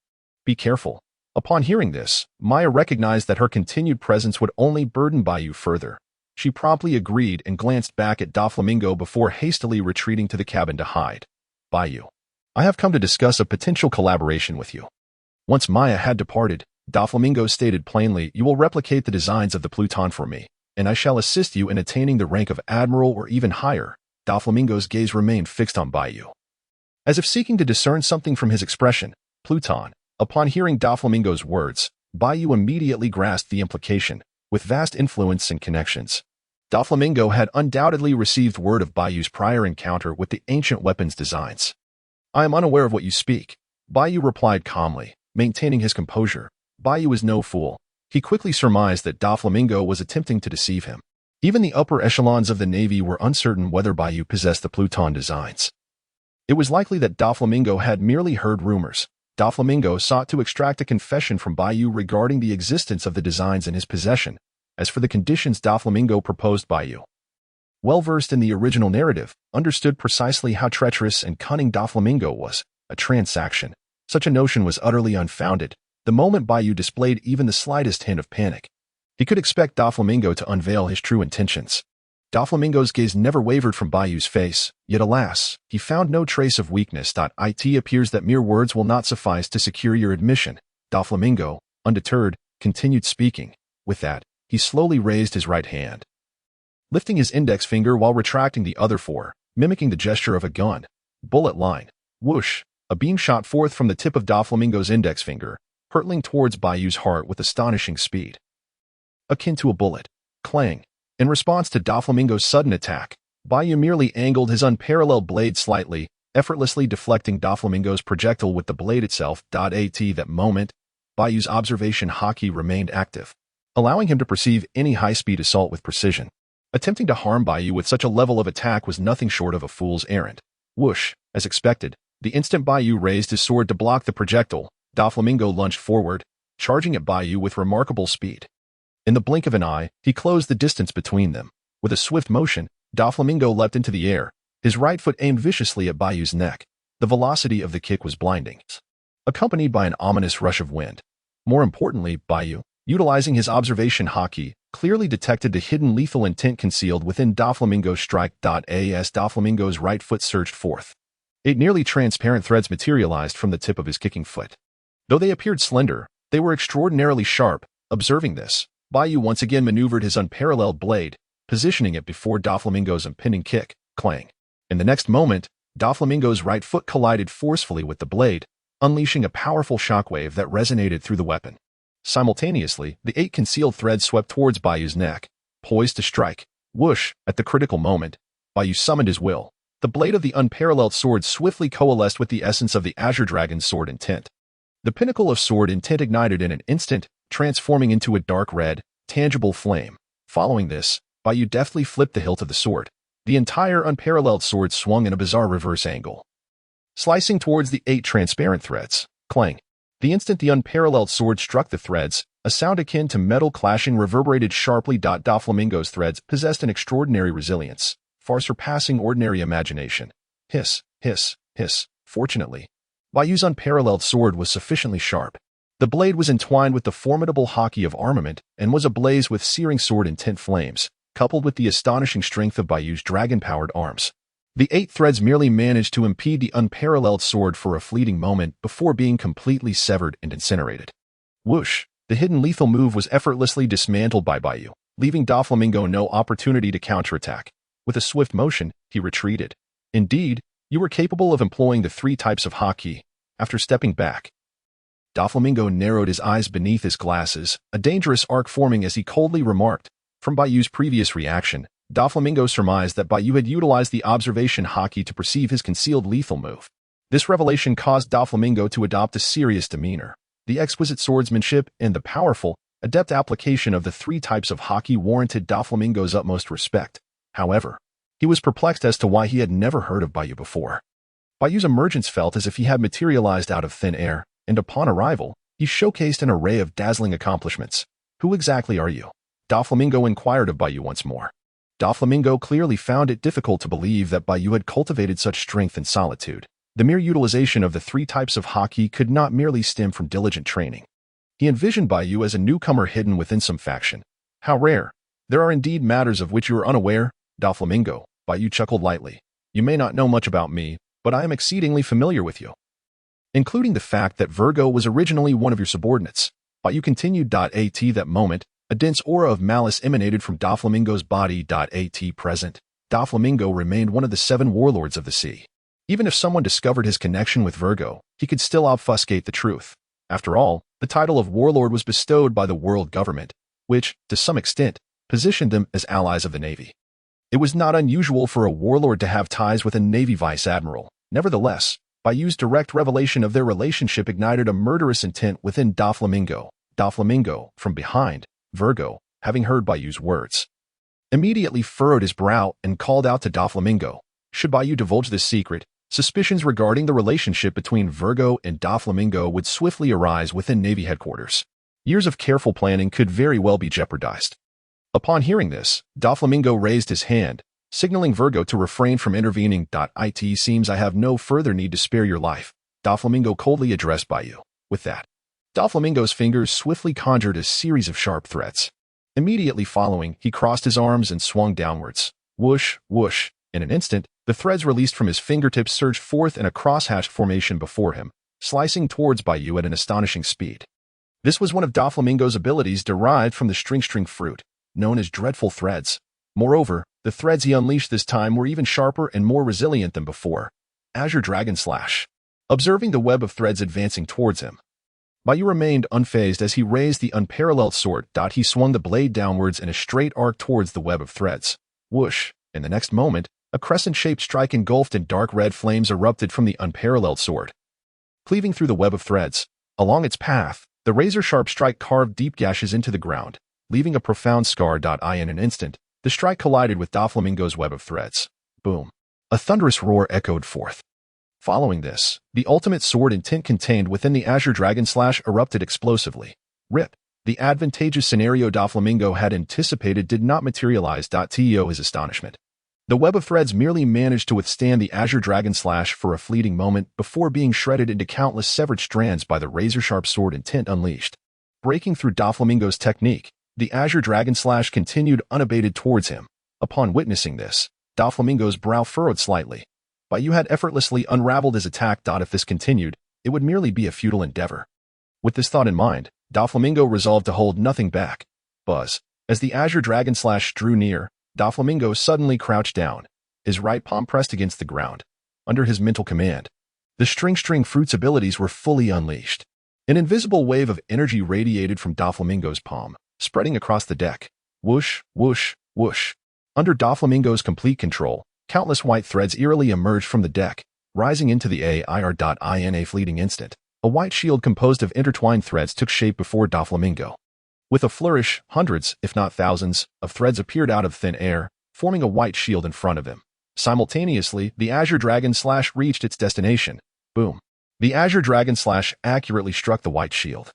Be careful. Upon hearing this, Maya recognized that her continued presence would only burden Bai Yu further. She promptly agreed and glanced back at da Flamingo before hastily retreating to the cabin to hide. Bai Yu, I have come to discuss a potential collaboration with you. Once Maya had departed, da Flamingo stated plainly, you will replicate the designs of the Pluton for me, and I shall assist you in attaining the rank of Admiral or even higher. Da Flamingo's gaze remained fixed on Bai Yu, as if seeking to discern something from his expression. Pluton. Upon hearing Da Flamingo's words, Bai Yu immediately grasped the implication. With vast influence and connections, Doflamingo had undoubtedly received word of Bai Yu's prior encounter with the ancient weapons designs. "I am unaware of what you speak," Bai Yu replied calmly, maintaining his composure. Bai Yu was no fool. He quickly surmised that Doflamingo was attempting to deceive him. Even the upper echelons of the Navy were uncertain whether Bai Yu possessed the Pluton designs. It was likely that Doflamingo had merely heard rumors. Doflamingo sought to extract a confession from Bai Yu regarding the existence of the designs in his possession. As for the conditions Doflamingo proposed, Bai Yu, well-versed in the original narrative, understood precisely how treacherous and cunning Doflamingo was. A transaction. Such a notion was utterly unfounded. The moment Bai Yu displayed even the slightest hint of panic, he could expect Doflamingo to unveil his true intentions. Doflamingo's gaze never wavered from Bai Yu's face, yet alas, he found no trace of weakness. It appears that mere words will not suffice to secure your admission. Doflamingo, undeterred, continued speaking. With that, he slowly raised his right hand, lifting his index finger while retracting the other four, mimicking the gesture of a gun. Bullet line. Whoosh! A beam shot forth from the tip of Doflamingo's index finger, hurtling towards Bai Yu's heart with astonishing speed. Akin to a bullet. Clang. In response to Doflamingo's sudden attack, Bai Yu merely angled his unparalleled blade slightly, effortlessly deflecting Doflamingo's projectile with the blade itself. At that moment, Bai Yu's observation Haki remained active, allowing him to perceive any high-speed assault with precision. Attempting to harm Bai Yu with such a level of attack was nothing short of a fool's errand. Whoosh! As expected, the instant Bai Yu raised his sword to block the projectile, Doflamingo lunged forward, charging at Bai Yu with remarkable speed. In the blink of an eye, he closed the distance between them. With a swift motion, Doflamingo leapt into the air, his right foot aimed viciously at Bai Yu's neck. The velocity of the kick was blinding, accompanied by an ominous rush of wind. More importantly, Bai Yu, utilizing his observation Haki, clearly detected the hidden lethal intent concealed within Doflamingo's strike. As Doflamingo's right foot surged forth, 8 nearly transparent threads materialized from the tip of his kicking foot. Though they appeared slender, they were extraordinarily sharp. Observing this, Bai Yu once again maneuvered his unparalleled blade, positioning it before Doflamingo's impending kick. Clang. In the next moment, Doflamingo's right foot collided forcefully with the blade, unleashing a powerful shockwave that resonated through the weapon. Simultaneously, the 8 concealed threads swept towards Bai Yu's neck, poised to strike. Whoosh! At the critical moment, Bai Yu summoned his will. The blade of the unparalleled sword swiftly coalesced with the essence of the Azure Dragon Sword Intent. The pinnacle of sword intent ignited in an instant, transforming into a dark red, tangible flame. Following this, Bai Yu deftly flipped the hilt of the sword. The entire unparalleled sword swung in a bizarre reverse angle, slicing towards the 8 transparent threads. Clang. The instant the unparalleled sword struck the threads, a sound akin to metal clashing reverberated sharply. Doflamingo's threads possessed an extraordinary resilience, far surpassing ordinary imagination. Hiss, hiss, hiss. Fortunately, Bai Yu's unparalleled sword was sufficiently sharp. The blade was entwined with the formidable Haki of armament and was ablaze with searing sword intent flames, coupled with the astonishing strength of Bai Yu's dragon-powered arms. The 8 threads merely managed to impede the unparalleled sword for a fleeting moment before being completely severed and incinerated. Whoosh! The hidden lethal move was effortlessly dismantled by Bai Yu, leaving Doflamingo no opportunity to counterattack. With a swift motion, he retreated. Indeed, you were capable of employing the 3 types of Haki. After stepping back, Doflamingo narrowed his eyes beneath his glasses, a dangerous arc forming as he coldly remarked. From Bai Yu's previous reaction, Doflamingo surmised that Bai Yu had utilized the observation Haki to perceive his concealed lethal move. This revelation caused Doflamingo to adopt a serious demeanor. The exquisite swordsmanship and the powerful, adept application of the 3 types of Haki warranted Doflamingo's utmost respect. However, he was perplexed as to why he had never heard of Bai Yu before. Bai Yu's emergence felt as if he had materialized out of thin air, and upon arrival, he showcased an array of dazzling accomplishments. Who exactly are you? Doflamingo inquired of Bai Yu once more. Doflamingo clearly found it difficult to believe that Bai Yu had cultivated such strength in solitude. The mere utilization of the 3 types of Haki could not merely stem from diligent training. He envisioned Bai Yu as a newcomer hidden within some faction. How rare! There are indeed matters of which you are unaware, Doflamingo. Bai Yu chuckled lightly. You may not know much about me, but I am exceedingly familiar with you, including the fact that Virgo was originally one of your subordinates. Bai Yu continued. At that moment, a dense aura of malice emanated from Doflamingo's body. At present, Doflamingo remained one of the 7 warlords of the sea. Even if someone discovered his connection with Virgo, he could still obfuscate the truth. After all, the title of warlord was bestowed by the world government, which, to some extent, positioned them as allies of the Navy. It was not unusual for a warlord to have ties with a Navy Vice Admiral. Nevertheless, Bai Yu's direct revelation of their relationship ignited a murderous intent within Doflamingo. Doflamingo, from behind, Virgo, having heard Bai Yu's words, immediately furrowed his brow and called out to Doflamingo. Should Bai Yu divulge this secret, suspicions regarding the relationship between Virgo and Doflamingo would swiftly arise within Navy headquarters. Years of careful planning could very well be jeopardized. Upon hearing this, Doflamingo raised his hand, signaling Virgo to refrain from intervening. It seems I have no further need to spare your life, Doflamingo coldly addressed Bai Yu. With that, Doflamingo's fingers swiftly conjured a series of sharp threads. Immediately following, he crossed his arms and swung downwards. Whoosh, whoosh. In an instant, the threads released from his fingertips surged forth in a cross-hatched formation before him, slicing towards Bai Yu at an astonishing speed. This was one of Doflamingo's abilities derived from the string fruit, known as dreadful threads. Moreover, the threads he unleashed this time were even sharper and more resilient than before. Azure Dragon Slash. Observing the web of threads advancing towards him, Bai Yu remained unfazed as he raised the unparalleled sword. He swung the blade downwards in a straight arc towards the web of threads. Whoosh! In the next moment, a crescent-shaped strike engulfed in dark red flames erupted from the unparalleled sword. Cleaving through the web of threads, along its path, the razor-sharp strike carved deep gashes into the ground, leaving a profound scar. In an instant, the strike collided with Doflamingo's web of threads. Boom! A thunderous roar echoed forth. Following this, the ultimate sword intent contained within the Azure Dragon Slash erupted explosively. Rip! The advantageous scenario Doflamingo had anticipated did not materialize. To his astonishment, the web of threads merely managed to withstand the Azure Dragon Slash for a fleeting moment before being shredded into countless severed strands by the razor-sharp sword intent unleashed. Breaking through Doflamingo's technique, the Azure Dragon Slash continued unabated towards him. Upon witnessing this, Doflamingo's brow furrowed slightly. Bai Yu had effortlessly unraveled his attack. If this continued, it would merely be a futile endeavor. With this thought in mind, Doflamingo resolved to hold nothing back. Buzz. As the Azure Dragon Slash drew near, Doflamingo suddenly crouched down, his right palm pressed against the ground. Under his mental command, the string fruit's abilities were fully unleashed. An invisible wave of energy radiated from Doflamingo's palm, spreading across the deck. Whoosh, whoosh, whoosh. Under Doflamingo's complete control, countless white threads eerily emerged from the deck, rising into the air. In a fleeting instant, a white shield composed of intertwined threads took shape before Doflamingo. With a flourish, hundreds, if not thousands, of threads appeared out of thin air, forming a white shield in front of him. Simultaneously, the Azure Dragon Slash reached its destination. Boom! The Azure Dragon Slash accurately struck the white shield,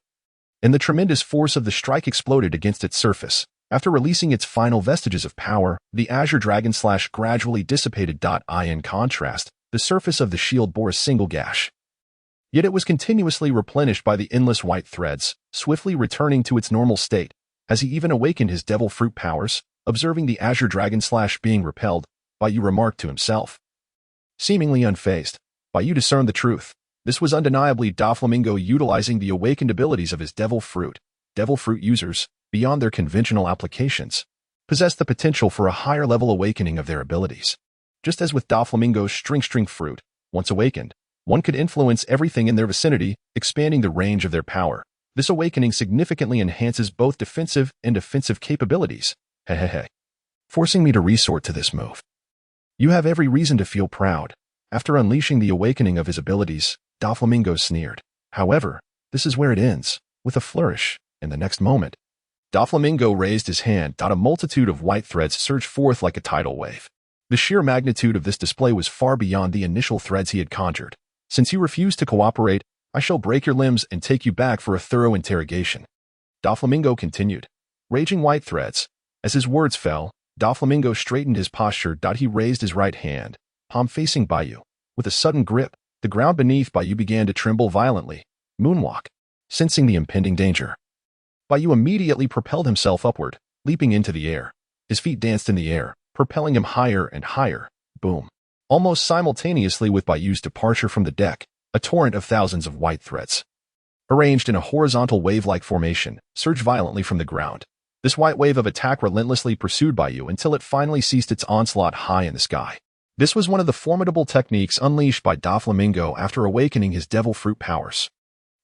and the tremendous force of the strike exploded against its surface. After releasing its final vestiges of power, the Azure Dragon Slash gradually dissipated. In contrast, the surface of the shield bore a single gash. Yet it was continuously replenished by the endless white threads, swiftly returning to its normal state. As he even awakened his devil fruit powers, observing the Azure Dragon Slash being repelled, Bai Yu remarked to himself. Seemingly unfazed, Bai Yu discerned the truth. This was undeniably Doflamingo utilizing the awakened abilities of his devil fruit. Devil fruit users, beyond their conventional applications, possess the potential for a higher level awakening of their abilities. Just as with Doflamingo's string fruit, once awakened, one could influence everything in their vicinity, expanding the range of their power. This awakening significantly enhances both defensive and offensive capabilities. Hehehe. Forcing me to resort to this move. You have every reason to feel proud. After unleashing the awakening of his abilities, Doflamingo sneered. However, this is where it ends. With a flourish, in the next moment, Doflamingo raised his hand. A multitude of white threads surged forth like a tidal wave. The sheer magnitude of this display was far beyond the initial threads he had conjured. Since you refuse to cooperate, I shall break your limbs and take you back for a thorough interrogation. Doflamingo continued. Raging white threads. As his words fell, Doflamingo straightened his posture. He raised his right hand, palm facing Bai Yu. With a sudden grip, the ground beneath Bai Yu began to tremble violently. Moonwalk. Sensing the impending danger, Bai Yu immediately propelled himself upward, leaping into the air. His feet danced in the air, propelling him higher and higher. Boom. Almost simultaneously with Bai Yu's departure from the deck, a torrent of thousands of white threads, arranged in a horizontal wave-like formation, surged violently from the ground. This white wave of attack relentlessly pursued Bai Yu until it finally ceased its onslaught high in the sky. This was one of the formidable techniques unleashed by Doflamingo after awakening his devil fruit powers.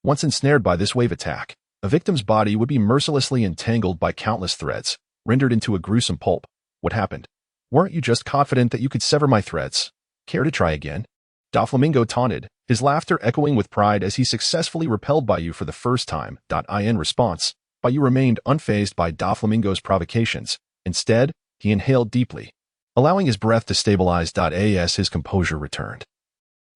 Once ensnared by this wave attack, a victim's body would be mercilessly entangled by countless threads, rendered into a gruesome pulp. What happened? Weren't you just confident that you could sever my threads? Care to try again? Doflamingo taunted, his laughter echoing with pride as he successfully repelled Bai Yu for the first time. In response, Bai Yu remained unfazed by Doflamingo's provocations. Instead, he inhaled deeply, allowing his breath to stabilize. As his composure returned,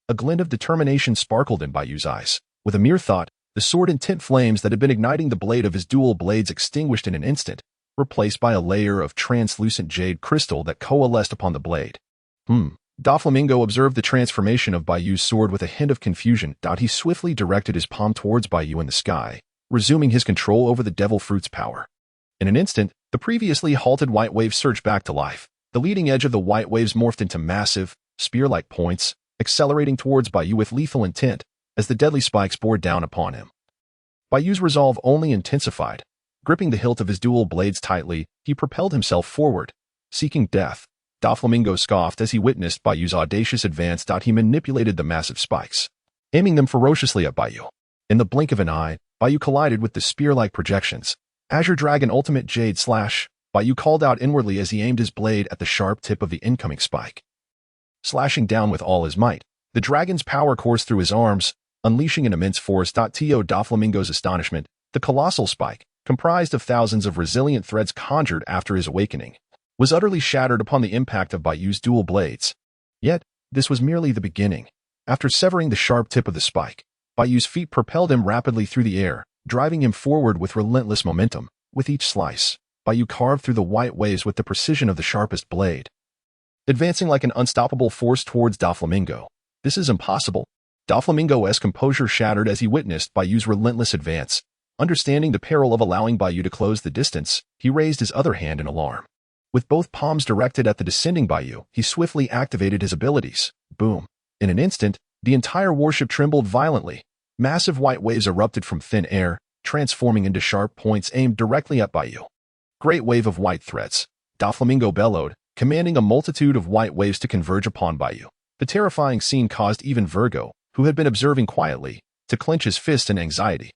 a glint of determination sparkled in Bai Yu's eyes. With a mere thought, the sword intent flames that had been igniting the blade of his dual blades extinguished in an instant, replaced by a layer of translucent jade crystal that coalesced upon the blade. Doflamingo observed the transformation of Bai Yu's sword with a hint of confusion. He swiftly directed his palm towards Bai Yu in the sky, resuming his control over the devil fruit's power. In an instant, the previously halted white wave surged back to life. The leading edge of the white waves morphed into massive, spear-like points, accelerating towards Bai Yu with lethal intent as the deadly spikes bore down upon him. Bai Yu's resolve only intensified. Gripping the hilt of his dual blades tightly, he propelled himself forward, seeking death. Doflamingo scoffed as he witnessed Bai Yu's audacious advance. He manipulated the massive spikes, aiming them ferociously at Bai Yu. In the blink of an eye, Bai Yu collided with the spear-like projections. Azure Dragon Ultimate Jade Slash, Bai Yu called out inwardly as he aimed his blade at the sharp tip of the incoming spike. Slashing down with all his might, the dragon's power coursed through his arms, unleashing an immense force. To Doflamingo's astonishment, the colossal spike, comprised of thousands of resilient threads conjured after his awakening, was utterly shattered upon the impact of Bai Yu's dual blades. Yet, this was merely the beginning. After severing the sharp tip of the spike, Bai Yu's feet propelled him rapidly through the air, driving him forward with relentless momentum. With each slice, Bai Yu carved through the white waves with the precision of the sharpest blade, advancing like an unstoppable force towards Doflamingo. This is impossible. Doflamingo's composure shattered as he witnessed Bai Yu's relentless advance. Understanding the peril of allowing Bai Yu to close the distance, he raised his other hand in alarm. With both palms directed at the descending Bai Yu, he swiftly activated his abilities. Boom. In an instant, the entire warship trembled violently. Massive white waves erupted from thin air, transforming into sharp points aimed directly at Bai Yu. Great wave of white threads. Doflamingo bellowed, commanding a multitude of white waves to converge upon Bai Yu. The terrifying scene caused even Virgo, who had been observing quietly, to clench his fist in anxiety.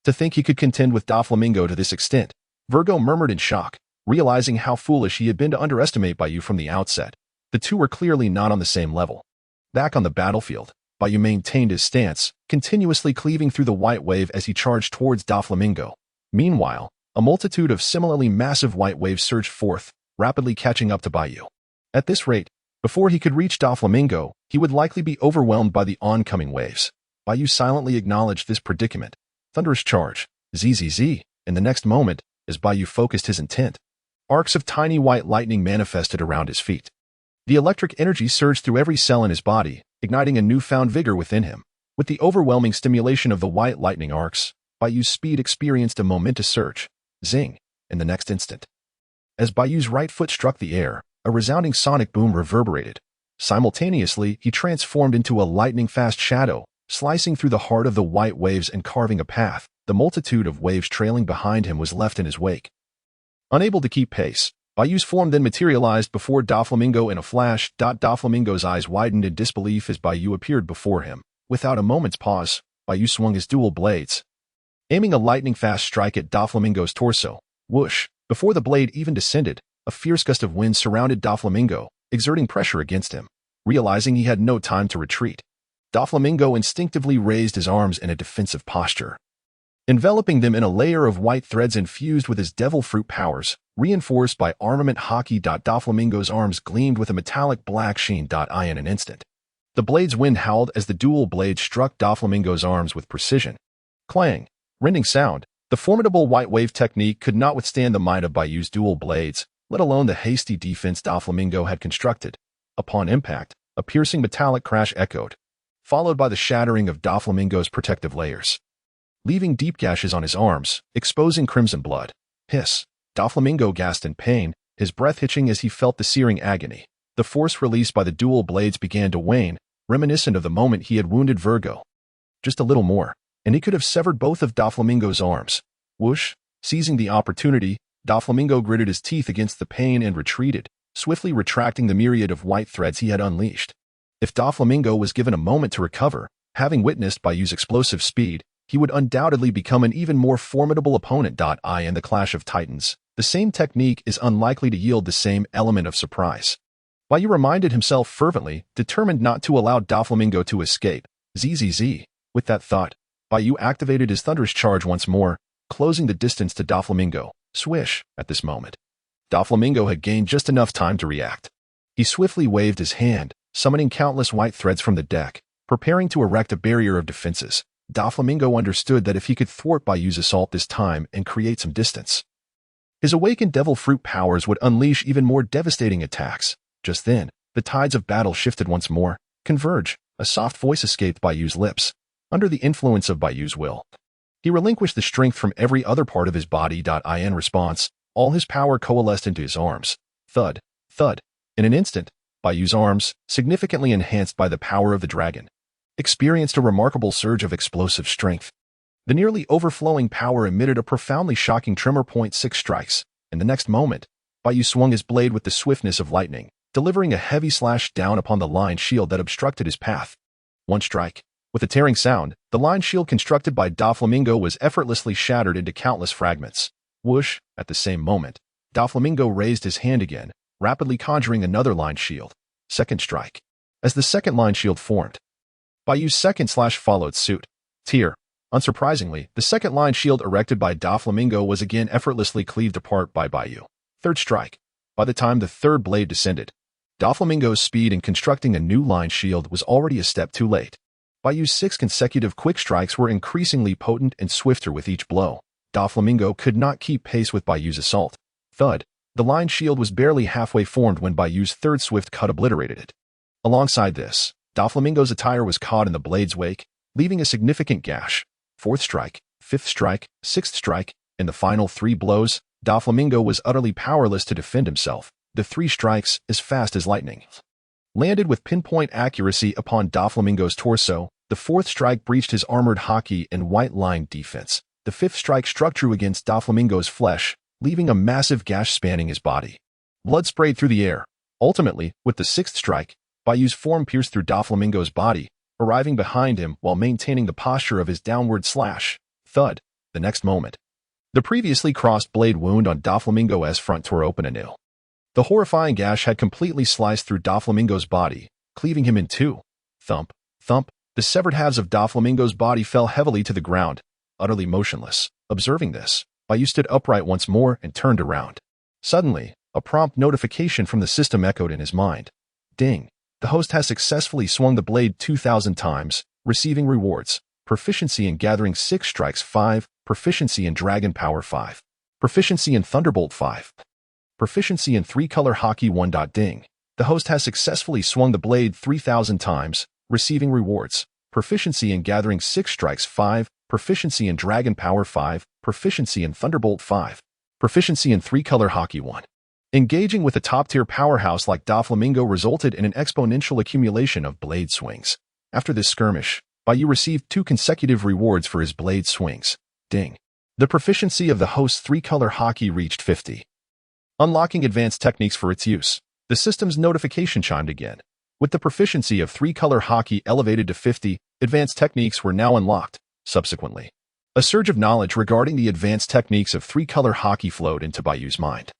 To think he could contend with Doflamingo to this extent, Virgo murmured in shock, realizing how foolish he had been to underestimate Bai Yu from the outset. The two were clearly not on the same level. Back on the battlefield, Bai Yu maintained his stance, continuously cleaving through the white wave as he charged towards Doflamingo. Meanwhile, a multitude of similarly massive white waves surged forth, rapidly catching up to Bai Yu. At this rate, before he could reach Doflamingo, he would likely be overwhelmed by the oncoming waves. Bai Yu silently acknowledged this predicament. Thunderous charge, ZZZ, in the next moment, as Bai Yu focused his intent. Arcs of tiny white lightning manifested around his feet. The electric energy surged through every cell in his body, igniting a newfound vigor within him. With the overwhelming stimulation of the white lightning arcs, Bai Yu's speed experienced a momentous surge. Zing! In the next instant, as Bai Yu's right foot struck the air, a resounding sonic boom reverberated. Simultaneously, he transformed into a lightning-fast shadow, slicing through the heart of the white waves and carving a path. The multitude of waves trailing behind him was left in his wake. Unable to keep pace, Bai Yu's form then materialized before Doflamingo in a flash. Doflamingo's eyes widened in disbelief as Bai Yu appeared before him. Without a moment's pause, Bai Yu swung his dual blades, aiming a lightning-fast strike at Doflamingo's torso. Whoosh! Before the blade even descended, a fierce gust of wind surrounded Doflamingo, exerting pressure against him. Realizing he had no time to retreat, Doflamingo instinctively raised his arms in a defensive posture, enveloping them in a layer of white threads infused with his devil fruit powers, reinforced by armament Haki. Doflamingo's arms gleamed with a metallic black sheen. In an instant, the blade's wind howled as the dual blades struck Doflamingo's arms with precision. Clang! Rending sound. The formidable white wave technique could not withstand the might of Bai Yu's dual blades, let alone the hasty defense Doflamingo had constructed. Upon impact, a piercing metallic crash echoed, followed by the shattering of Doflamingo's protective layers, leaving deep gashes on his arms, exposing crimson blood. Hiss! Doflamingo gasped in pain, his breath hitching as he felt the searing agony. The force released by the dual blades began to wane, reminiscent of the moment he had wounded Virgo. Just a little more, and he could have severed both of Doflamingo's arms. Whoosh! Seizing the opportunity, Doflamingo gritted his teeth against the pain and retreated, swiftly retracting the myriad of white threads he had unleashed. If Doflamingo was given a moment to recover, having witnessed Bai Yu's explosive speed, he would undoubtedly become an even more formidable opponent. In the clash of titans, the same technique is unlikely to yield the same element of surprise. Bai Yu reminded himself fervently, determined not to allow Doflamingo to escape. Zzz. With that thought, Bai Yu activated his thunderous charge once more, closing the distance to Doflamingo. Swish. At this moment, Doflamingo had gained just enough time to react. He swiftly waved his hand, summoning countless white threads from the deck, preparing to erect a barrier of defenses. Doflamingo understood that if he could thwart Bai Yu's assault this time and create some distance, his awakened devil fruit powers would unleash even more devastating attacks. Just then, the tides of battle shifted once more. Converge. A soft voice escaped Bai Yu's lips. Under the influence of Bai Yu's will, he relinquished the strength from every other part of his body. In response, all his power coalesced into his arms. Thud. Thud. In an instant, Bai Yu's arms, significantly enhanced by the power of the dragon, experienced a remarkable surge of explosive strength. The nearly overflowing power emitted a profoundly shocking tremor. 6 strikes. In the next moment, Bai Yu swung his blade with the swiftness of lightning, delivering a heavy slash down upon the line shield that obstructed his path. 1 strike. With a tearing sound, the line shield constructed by Doflamingo was effortlessly shattered into countless fragments. Whoosh. At the same moment, Doflamingo raised his hand again, rapidly conjuring another line shield. 2nd strike. As the second line shield formed, Bai Yu's second slash followed suit. Tear. Unsurprisingly, the second line shield erected by Doflamingo was again effortlessly cleaved apart by Bai Yu. 3rd strike. By the time the third blade descended, Doflamingo's speed in constructing a new line shield was already a step too late. Bai Yu's 6 consecutive quick strikes were increasingly potent and swifter with each blow. Doflamingo could not keep pace with Bai Yu's assault. Thud. The line shield was barely halfway formed when Bai Yu's third swift cut obliterated it. Alongside this, Doflamingo's attire was caught in the blade's wake, leaving a significant gash. 4th strike, 5th strike, 6th strike. In the final 3 blows, Doflamingo was utterly powerless to defend himself. The 3 strikes, as fast as lightning, landed with pinpoint accuracy upon Doflamingo's torso. The 4th strike breached his armored Haki and white line defense. The 5th strike struck true against Doflamingo's flesh, leaving a massive gash spanning his body. Blood sprayed through the air. Ultimately, with the 6th strike, Bai Yu's form pierced through Doflamingo's body, arriving behind him while maintaining the posture of his downward slash. Thud. The next moment, the previously crossed blade wound on Doflamingo's front tore open anew. The horrifying gash had completely sliced through Doflamingo's body, cleaving him in 2. Thump. Thump. The severed halves of Doflamingo's body fell heavily to the ground, utterly motionless. Observing this, Bai Yu stood upright once more and turned around. Suddenly, a prompt notification from the system echoed in his mind. Ding. The host has successfully swung the blade 2,000 times, receiving rewards. Proficiency in gathering 6 strikes 5, proficiency in dragon power 5, proficiency in thunderbolt 5, proficiency in 3-color Haki 1. Ding. The host has successfully swung the blade 3,000 times, receiving rewards. Proficiency in gathering 6 strikes 5, proficiency in dragon power 5, proficiency in thunderbolt 5, proficiency in 3-color Haki 1. Engaging with a top-tier powerhouse like Doflamingo resulted in an exponential accumulation of blade swings. After this skirmish, Bai Yu received 2 consecutive rewards for his blade swings. Ding. The proficiency of the host's 3-color Haki reached 50. Unlocking advanced techniques for its use. The system's notification chimed again. With the proficiency of 3-color Haki elevated to 50, advanced techniques were now unlocked. Subsequently, a surge of knowledge regarding the advanced techniques of 3-color Haki flowed into Bai Yu's mind.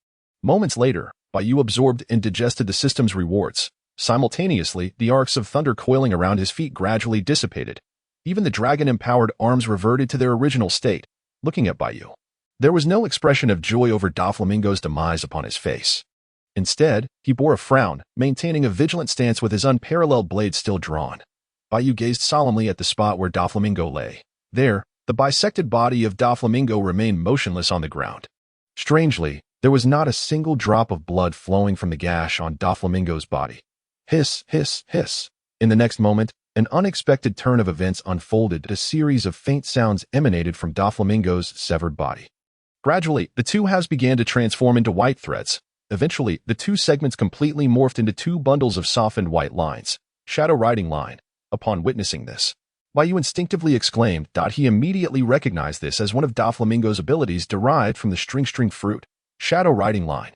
Moments later, Bai Yu absorbed and digested the system's rewards. Simultaneously, the arcs of thunder coiling around his feet gradually dissipated. Even the dragon-empowered arms reverted to their original state. Looking at Bai Yu, there was no expression of joy over Doflamingo's demise upon his face. Instead, he bore a frown, maintaining a vigilant stance with his unparalleled blade still drawn. Bai Yu gazed solemnly at the spot where Doflamingo lay. There, the bisected body of Doflamingo remained motionless on the ground. Strangely, there was not a single drop of blood flowing from the gash on Doflamingo's body. Hiss, hiss, hiss. In the next moment, an unexpected turn of events unfolded. A series of faint sounds emanated from Doflamingo's severed body. Gradually, the 2 halves began to transform into white threads. Eventually, the 2 segments completely morphed into 2 bundles of softened white lines. Shadow Riding Line. Upon witnessing this, Bai Yu instinctively exclaimed. He immediately recognized this as one of Doflamingo's abilities derived from the string fruit. Shadow Riding Line.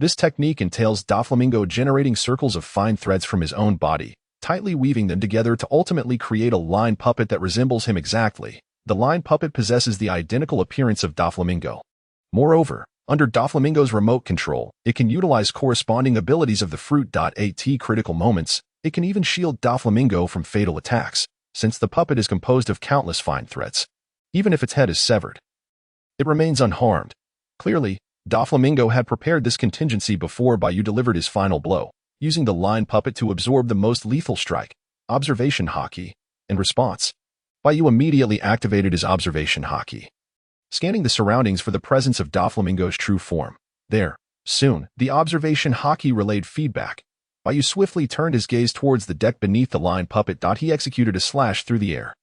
This technique entails Doflamingo generating circles of fine threads from his own body, tightly weaving them together to ultimately create a line puppet that resembles him exactly. The line puppet possesses the identical appearance of Doflamingo. Moreover, Under Doflamingo's remote control, it can utilize corresponding abilities of the fruit. At critical moments, it can even shield Doflamingo from fatal attacks, since the puppet is composed of countless fine threads. Even if its head is severed, it remains unharmed. Clearly, Doflamingo had prepared this contingency before Bai Yu delivered his final blow, using the line puppet to absorb the most lethal strike, Observation Haki. In response, Bai Yu immediately activated his Observation Haki, scanning the surroundings for the presence of Doflamingo's true form. There, soon, the Observation Haki relayed feedback. Bai Yu swiftly turned his gaze towards the deck beneath the line puppet. He executed a slash through the air.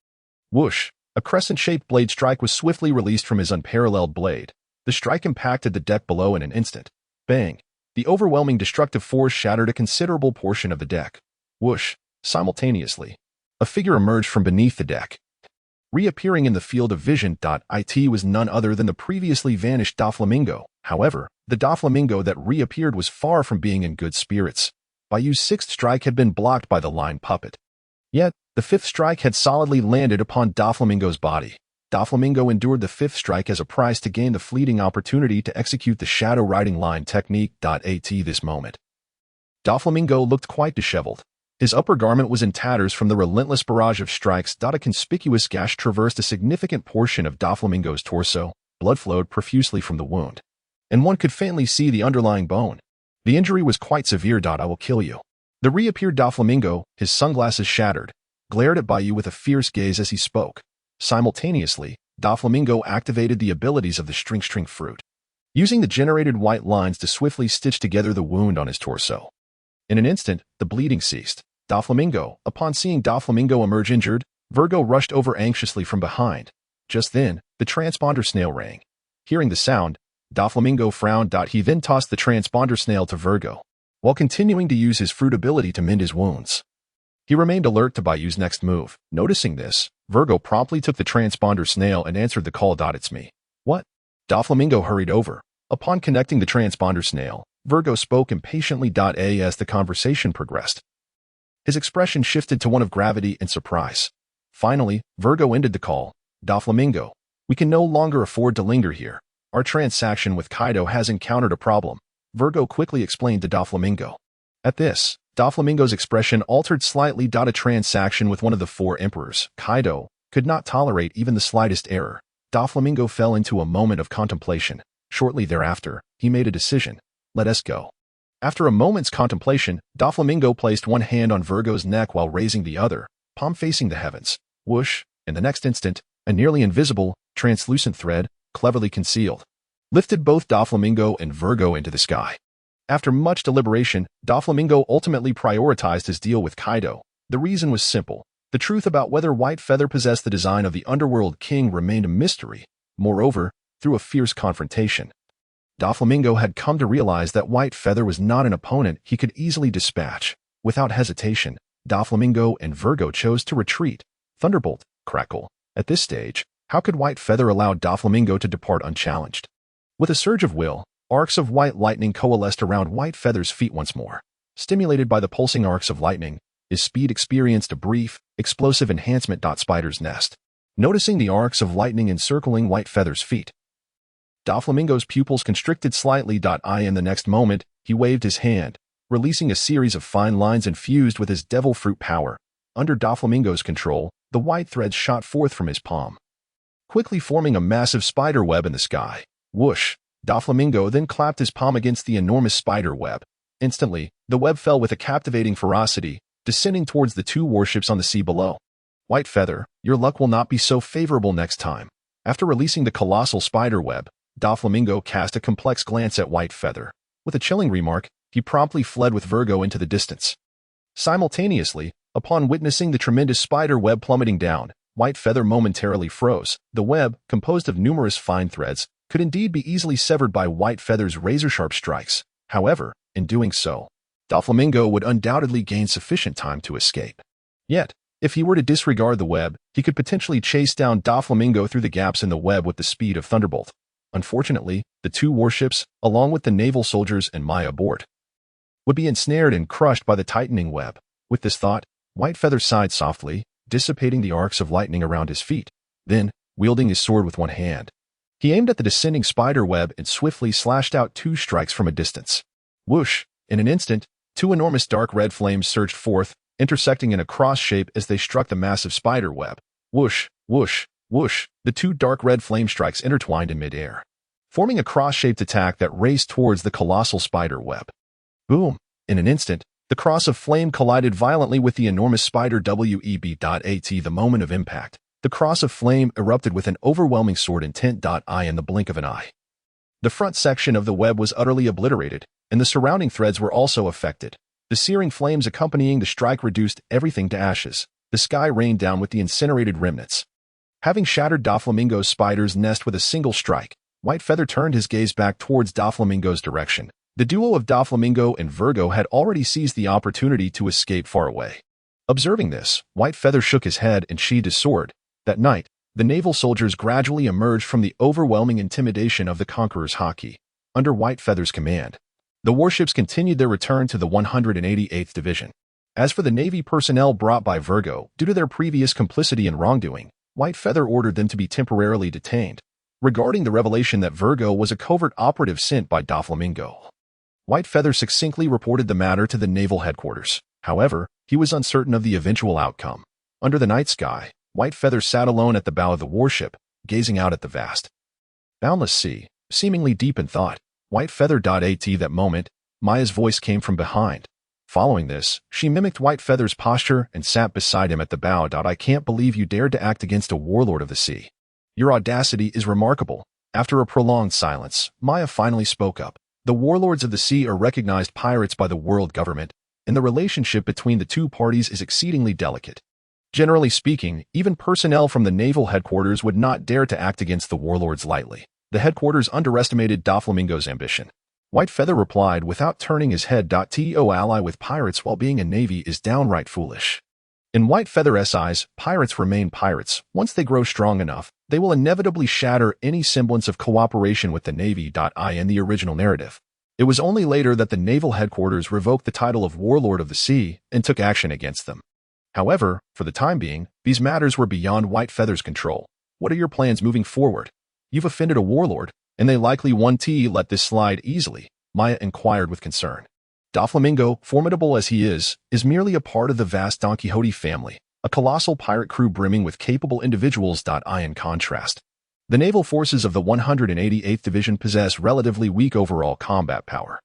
Whoosh! A crescent-shaped blade strike was swiftly released from his unparalleled blade. The strike impacted the deck below in an instant. Bang! The overwhelming destructive force shattered a considerable portion of the deck. Whoosh! Simultaneously, a figure emerged from beneath the deck, reappearing in the field of vision. It was none other than the previously vanished Doflamingo. However, the Doflamingo that reappeared was far from being in good spirits. Bai Yu's sixth strike had been blocked by the line puppet. Yet, the fifth strike had solidly landed upon Doflamingo's body. Doflamingo endured the fifth strike as a price to gain the fleeting opportunity to execute the shadow riding line technique. At this moment, Doflamingo looked quite disheveled. His upper garment was in tatters from the relentless barrage of strikes. A conspicuous gash traversed a significant portion of Doflamingo's torso. Blood flowed profusely from the wound, and one could faintly see the underlying bone. The injury was quite severe. I will kill you. The reappeared Doflamingo, his sunglasses shattered, glared at Bai Yu with a fierce gaze as he spoke. Simultaneously, Doflamingo activated the abilities of the string fruit, using the generated white lines to swiftly stitch together the wound on his torso. In an instant, the bleeding ceased. Upon seeing Doflamingo emerge injured, Virgo rushed over anxiously from behind. Just then, the transponder snail rang. Hearing the sound, Doflamingo frowned. He then tossed the transponder snail to Virgo, while continuing to use his fruit ability to mend his wounds. He remained alert to Bai Yu's next move. Noticing this, Virgo promptly took the transponder snail and answered the call. It's me. What? Doflamingo hurried over. Upon connecting the transponder snail, Virgo spoke impatiently. As the conversation progressed, his expression shifted to one of gravity and surprise. Finally, Virgo ended the call. Doflamingo, we can no longer afford to linger here. Our transaction with Kaido has encountered a problem, Virgo quickly explained to Doflamingo. At this, Doflamingo's expression altered slightly. A transaction with one of the four emperors, Kaido, could not tolerate even the slightest error. Doflamingo fell into a moment of contemplation. Shortly thereafter, he made a decision. Let us go. After a moment's contemplation, Doflamingo placed one hand on Virgo's neck while raising the other, palm facing the heavens. Whoosh! In the next instant, a nearly invisible, translucent thread, cleverly concealed, lifted both Doflamingo and Virgo into the sky. After much deliberation, Doflamingo ultimately prioritized his deal with Kaido. The reason was simple. The truth about whether White Feather possessed the design of the Underworld King remained a mystery. Moreover, through a fierce confrontation, Doflamingo had come to realize that White Feather was not an opponent he could easily dispatch. Without hesitation, Doflamingo and Virgo chose to retreat. Thunderbolt, crackle. At this stage, how could White Feather allow Doflamingo to depart unchallenged? With a surge of will, arcs of white lightning coalesced around White Feather's feet once more. Stimulated by the pulsing arcs of lightning, his speed experienced a brief, explosive enhancement. Spider's nest. Noticing the arcs of lightning encircling White Feather's feet, Doflamingo's pupils constricted slightly. In the next moment, he waved his hand, releasing a series of fine lines infused with his devil fruit power. Under Doflamingo's control, the white threads shot forth from his palm, quickly forming a massive spider web in the sky. Whoosh! Doflamingo then clapped his palm against the enormous spider web. Instantly, the web fell with a captivating ferocity, descending towards the two warships on the sea below. White Feather, your luck will not be so favorable next time. After releasing the colossal spider web, Doflamingo cast a complex glance at White Feather. With a chilling remark, he promptly fled with Virgo into the distance. Simultaneously, upon witnessing the tremendous spider web plummeting down, White Feather momentarily froze. The web, composed of numerous fine threads, could indeed be easily severed by White Feather's razor-sharp strikes. However, in doing so, Doflamingo would undoubtedly gain sufficient time to escape. Yet, if he were to disregard the web, he could potentially chase down Doflamingo through the gaps in the web with the speed of Thunderbolt. Unfortunately, the two warships, along with the naval soldiers and Maya aboard, would be ensnared and crushed by the tightening web. With this thought, White Feather sighed softly, dissipating the arcs of lightning around his feet. Then, wielding his sword with one hand, He aimed at the descending spider web and swiftly slashed out 2 strikes from a distance. Whoosh! In an instant, 2 enormous dark red flames surged forth, intersecting in a cross shape as they struck the massive spider web. Whoosh! Whoosh! Whoosh! The 2 dark red flame strikes intertwined in midair, forming a cross-shaped attack that raced towards the colossal spider web. Boom! In an instant, the cross of flame collided violently with the enormous spider web.at. The moment of impact, the cross of flame erupted with an overwhelming sword intent. In the blink of an eye, the front section of the web was utterly obliterated, and the surrounding threads were also affected. The searing flames accompanying the strike reduced everything to ashes. The sky rained down with the incinerated remnants. Having shattered Doflamingo's spider's nest with a single strike, Whitefeather turned his gaze back towards Doflamingo's direction. The duo of Doflamingo and Virgo had already seized the opportunity to escape far away. Observing this, Whitefeather shook his head and sheathed his sword. That night, the naval soldiers gradually emerged from the overwhelming intimidation of the conqueror's Haki. Under Whitefeather's command, the warships continued their return to the 188th Division. As for the Navy personnel brought by Virgo, due to their previous complicity in wrongdoing, Whitefeather ordered them to be temporarily detained. Regarding the revelation that Virgo was a covert operative sent by Doflamingo, Whitefeather succinctly reported the matter to the naval headquarters. However, he was uncertain of the eventual outcome. Under the night sky, Whitefeather sat alone at the bow of the warship, gazing out at the vast, boundless sea, seemingly deep in thought. Whitefeather.at. That moment, Maya's voice came from behind. Following this, she mimicked Whitefeather's posture and sat beside him at the bow. I can't believe you dared to act against a warlord of the sea. Your audacity is remarkable. After a prolonged silence, Maya finally spoke up. The warlords of the sea are recognized pirates by the world government, and the relationship between the two parties is exceedingly delicate. Generally speaking, even personnel from the naval headquarters would not dare to act against the warlords lightly. The headquarters underestimated Doflamingo's ambition. Whitefeather replied without turning his head. To ally with pirates while being a navy is downright foolish. In Whitefeather's eyes, pirates remain pirates. Once they grow strong enough, they will inevitably shatter any semblance of cooperation with the navy. In the original narrative, it was only later that the naval headquarters revoked the title of warlord of the sea and took action against them. However, for the time being, these matters were beyond Whitefeather's control. What are your plans moving forward? You've offended a warlord, and they likely won't let this slide easily, Maya inquired with concern. Doflamingo, formidable as he is merely a part of the vast Don Quixote family, a colossal pirate crew brimming with capable individuals. In contrast, the naval forces of the 188th Division possess relatively weak overall combat power.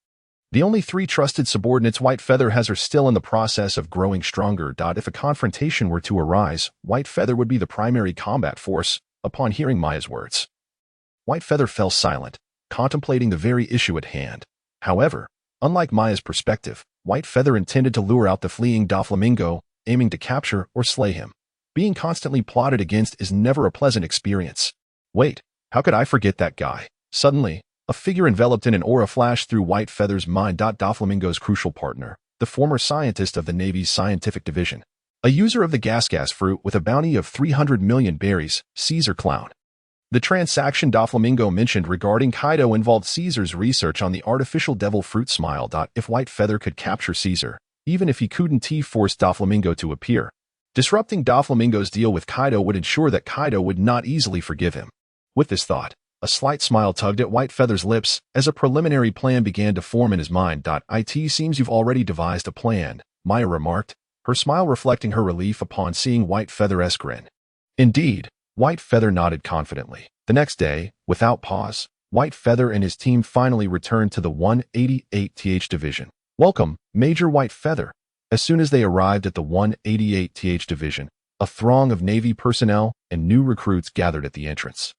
The only 3 trusted subordinates Whitefeather has are still in the process of growing stronger. If a confrontation were to arise, Whitefeather would be the primary combat force. Upon hearing Maya's words, Whitefeather fell silent, contemplating the very issue at hand. However, unlike Maya's perspective, Whitefeather intended to lure out the fleeing Doflamingo, aiming to capture or slay him. Being constantly plotted against is never a pleasant experience. Wait, how could I forget that guy? Suddenly, a figure enveloped in an aura flashed through Whitefeather's mind. Doflamingo's crucial partner, the former scientist of the Navy's scientific division, a user of the gas fruit with a bounty of 300 million berries, Caesar Clown. The transaction Doflamingo mentioned regarding Kaido involved Caesar's research on the artificial devil fruit smile. If Whitefeather could capture Caesar, even if he couldn't force Doflamingo to appear, disrupting Doflamingo's deal with Kaido would ensure that Kaido would not easily forgive him. With this thought, a slight smile tugged at Whitefeather's lips as a preliminary plan began to form in his mind. It seems you've already devised a plan, Maya remarked, her smile reflecting her relief upon seeing Whitefeather's grin. Indeed, Whitefeather nodded confidently. The next day, without pause, Whitefeather and his team finally returned to the 188th Division. Welcome, Major Whitefeather. As soon as they arrived at the 188th Division, a throng of Navy personnel and new recruits gathered at the entrance,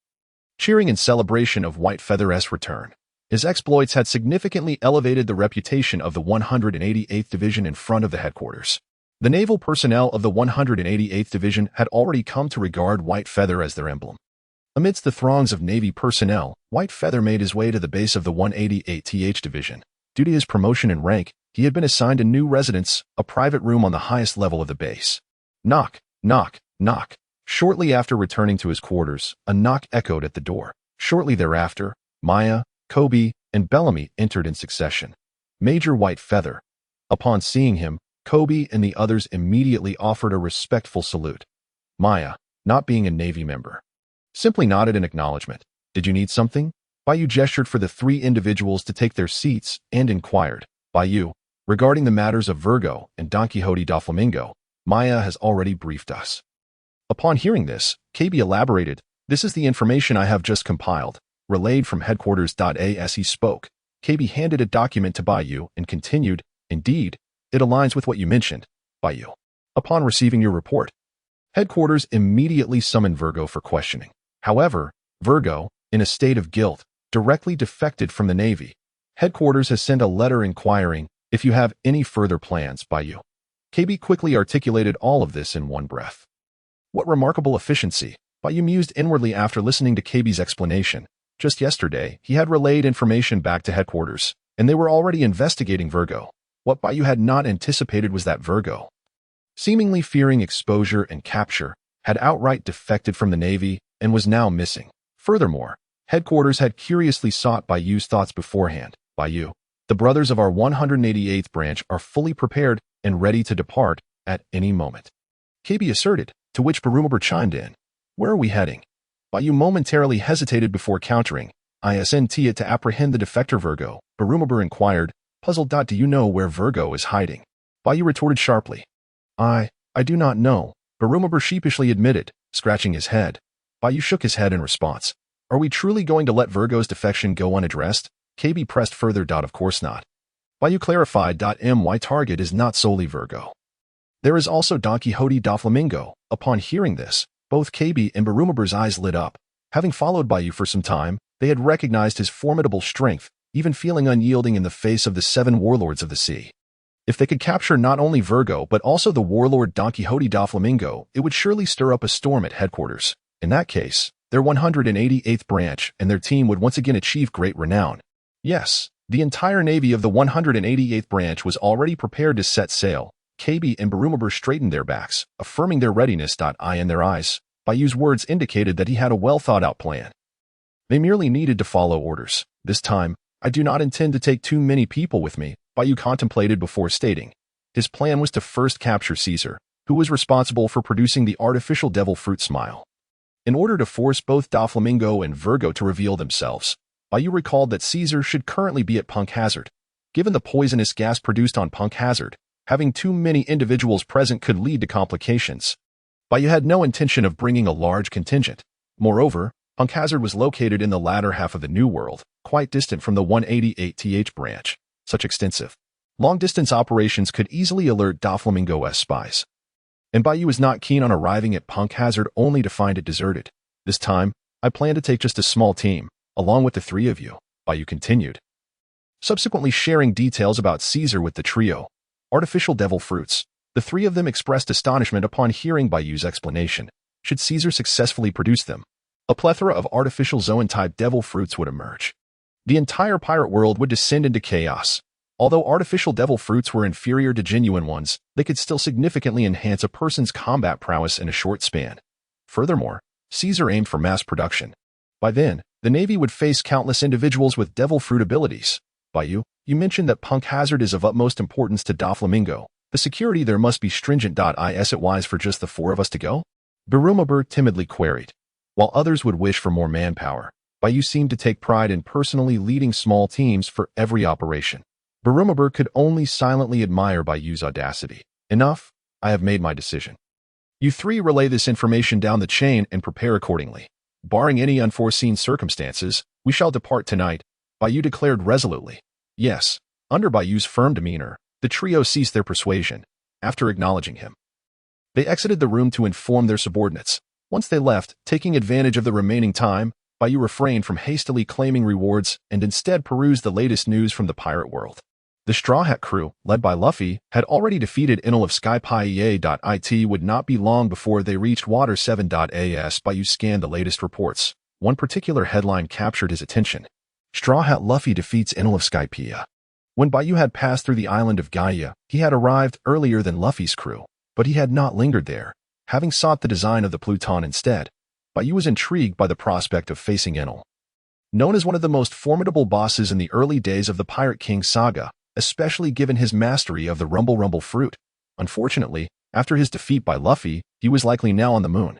cheering in celebration of Whitefeather's return. His exploits had significantly elevated the reputation of the 188th Division in front of the headquarters. The naval personnel of the 188th Division had already come to regard Whitefeather as their emblem. Amidst the throngs of Navy personnel, Whitefeather made his way to the base of the 188th Division. Due to his promotion in rank, he had been assigned a new residence, a private room on the highest level of the base. Knock, knock, knock. Shortly after returning to his quarters, a knock echoed at the door. Shortly thereafter, Maya, Kobe, and Bellamy entered in succession. Major Whitefeather. Upon seeing him, Kobe and the others immediately offered a respectful salute. Maya, not being a Navy member, simply nodded in acknowledgement. Did you need something? Bai Yu gestured for the three individuals to take their seats and inquired, Bai Yu, regarding the matters of Virgo and Don Quixote da Flamingo, Maya has already briefed us. Upon hearing this, KB elaborated, this is the information I have just compiled, relayed from headquarters. As he spoke, KB handed a document to Bai Yu and continued, indeed, it aligns with what you mentioned, Bai Yu. Upon receiving your report, headquarters immediately summoned Virgo for questioning. However, Virgo, in a state of guilt, directly defected from the Navy. Headquarters has sent a letter inquiring if you have any further plans, Bai Yu. KB quickly articulated all of this in one breath. What remarkable efficiency, Bai Yu mused inwardly after listening to KB's explanation. Just yesterday, he had relayed information back to headquarters, and they were already investigating Virgo. What Bai Yu had not anticipated was that Virgo, seemingly fearing exposure and capture, had outright defected from the Navy and was now missing. Furthermore, headquarters had curiously sought Bai Yu's thoughts beforehand. Bai Yu, the brothers of our 188th branch are fully prepared and ready to depart at any moment, KB asserted, to which Barumabur chimed in. Where are we heading? Bai Yu momentarily hesitated before countering. Isn't it to apprehend the defector Virgo? Barumabur inquired, puzzled. Do you know where Virgo is hiding? Bai Yu retorted sharply. I do not know, Barumabur sheepishly admitted, scratching his head. Bai Yu shook his head in response. Are we truly going to let Virgo's defection go unaddressed? KB pressed further. Of course not. Bai Yu clarified. My target is not solely Virgo. There is also Don Quixote da Flamingo. Upon hearing this, both KB and Barumabur's eyes lit up. Having followed Bai Yu for some time, they had recognized his formidable strength, even feeling unyielding in the face of the 7 warlords of the sea. If they could capture not only Virgo but also the warlord Don Quixote da Flamingo, it would surely stir up a storm at headquarters. In that case, their 188th branch and their team would once again achieve great renown. Yes, the entire navy of the 188th branch was already prepared to set sail. KB and Barumabur straightened their backs, affirming their readiness. Eye in their eyes, Bai Yu's words indicated that he had a well-thought-out plan. They merely needed to follow orders. This time, I do not intend to take too many people with me, Bai Yu contemplated before stating. His plan was to first capture Caesar, who was responsible for producing the artificial devil fruit smile. In order to force both Doflamingo and Virgo to reveal themselves, Bai Yu recalled that Caesar should currently be at Punk Hazard. Given the poisonous gas produced on Punk Hazard, having too many individuals present could lead to complications. Bai Yu had no intention of bringing a large contingent. Moreover, Punk Hazard was located in the latter half of the New World, quite distant from the 188th branch. Such extensive, long-distance operations could easily alert Doflamingo's spies. And Bai Yu was not keen on arriving at Punk Hazard only to find it deserted. This time, I plan to take just a small team, along with the 3 of you, Bai Yu continued. Subsequently sharing details about Caesar with the trio, artificial devil fruits, the 3 of them expressed astonishment upon hearing Bai Yu's explanation. Should Caesar successfully produce them, a plethora of artificial zoan-type devil fruits would emerge. The entire pirate world would descend into chaos. Although artificial devil fruits were inferior to genuine ones, they could still significantly enhance a person's combat prowess in a short span. Furthermore, Caesar aimed for mass production. By then, the Navy would face countless individuals with devil fruit abilities. Bai Yu, you mentioned that Punk Hazard is of utmost importance to Doflamingo. The security there must be stringent. Is it wise for just the 4 of us to go? Barumabur timidly queried. While others would wish for more manpower, Bai Yu seemed to take pride in personally leading small teams for every operation. Barumabur could only silently admire Bai Yu's audacity. Enough, I have made my decision. You 3 relay this information down the chain and prepare accordingly. Barring any unforeseen circumstances, we shall depart tonight, Bai Yu declared resolutely. Yes, under Bai Yu's firm demeanor, the trio ceased their persuasion. After acknowledging him, they exited the room to inform their subordinates. Once they left, taking advantage of the remaining time, Bai Yu refrained from hastily claiming rewards and instead perused the latest news from the pirate world. The Straw Hat crew, led by Luffy, had already defeated Inel of Skypie.it would not be long before they reached Water 7.as. Bai Yu scanned the latest reports. One particular headline captured his attention. Straw Hat Luffy defeats Inel of Skypia. When Bai Yu had passed through the island of Gaia, he had arrived earlier than Luffy's crew, but he had not lingered there, having sought the design of the Pluton instead. Bai Yu was intrigued by the prospect of facing Inel. Known as one of the most formidable bosses in the early days of the Pirate King saga, especially given his mastery of the Rumble fruit. Unfortunately, after his defeat by Luffy, he was likely now on the moon.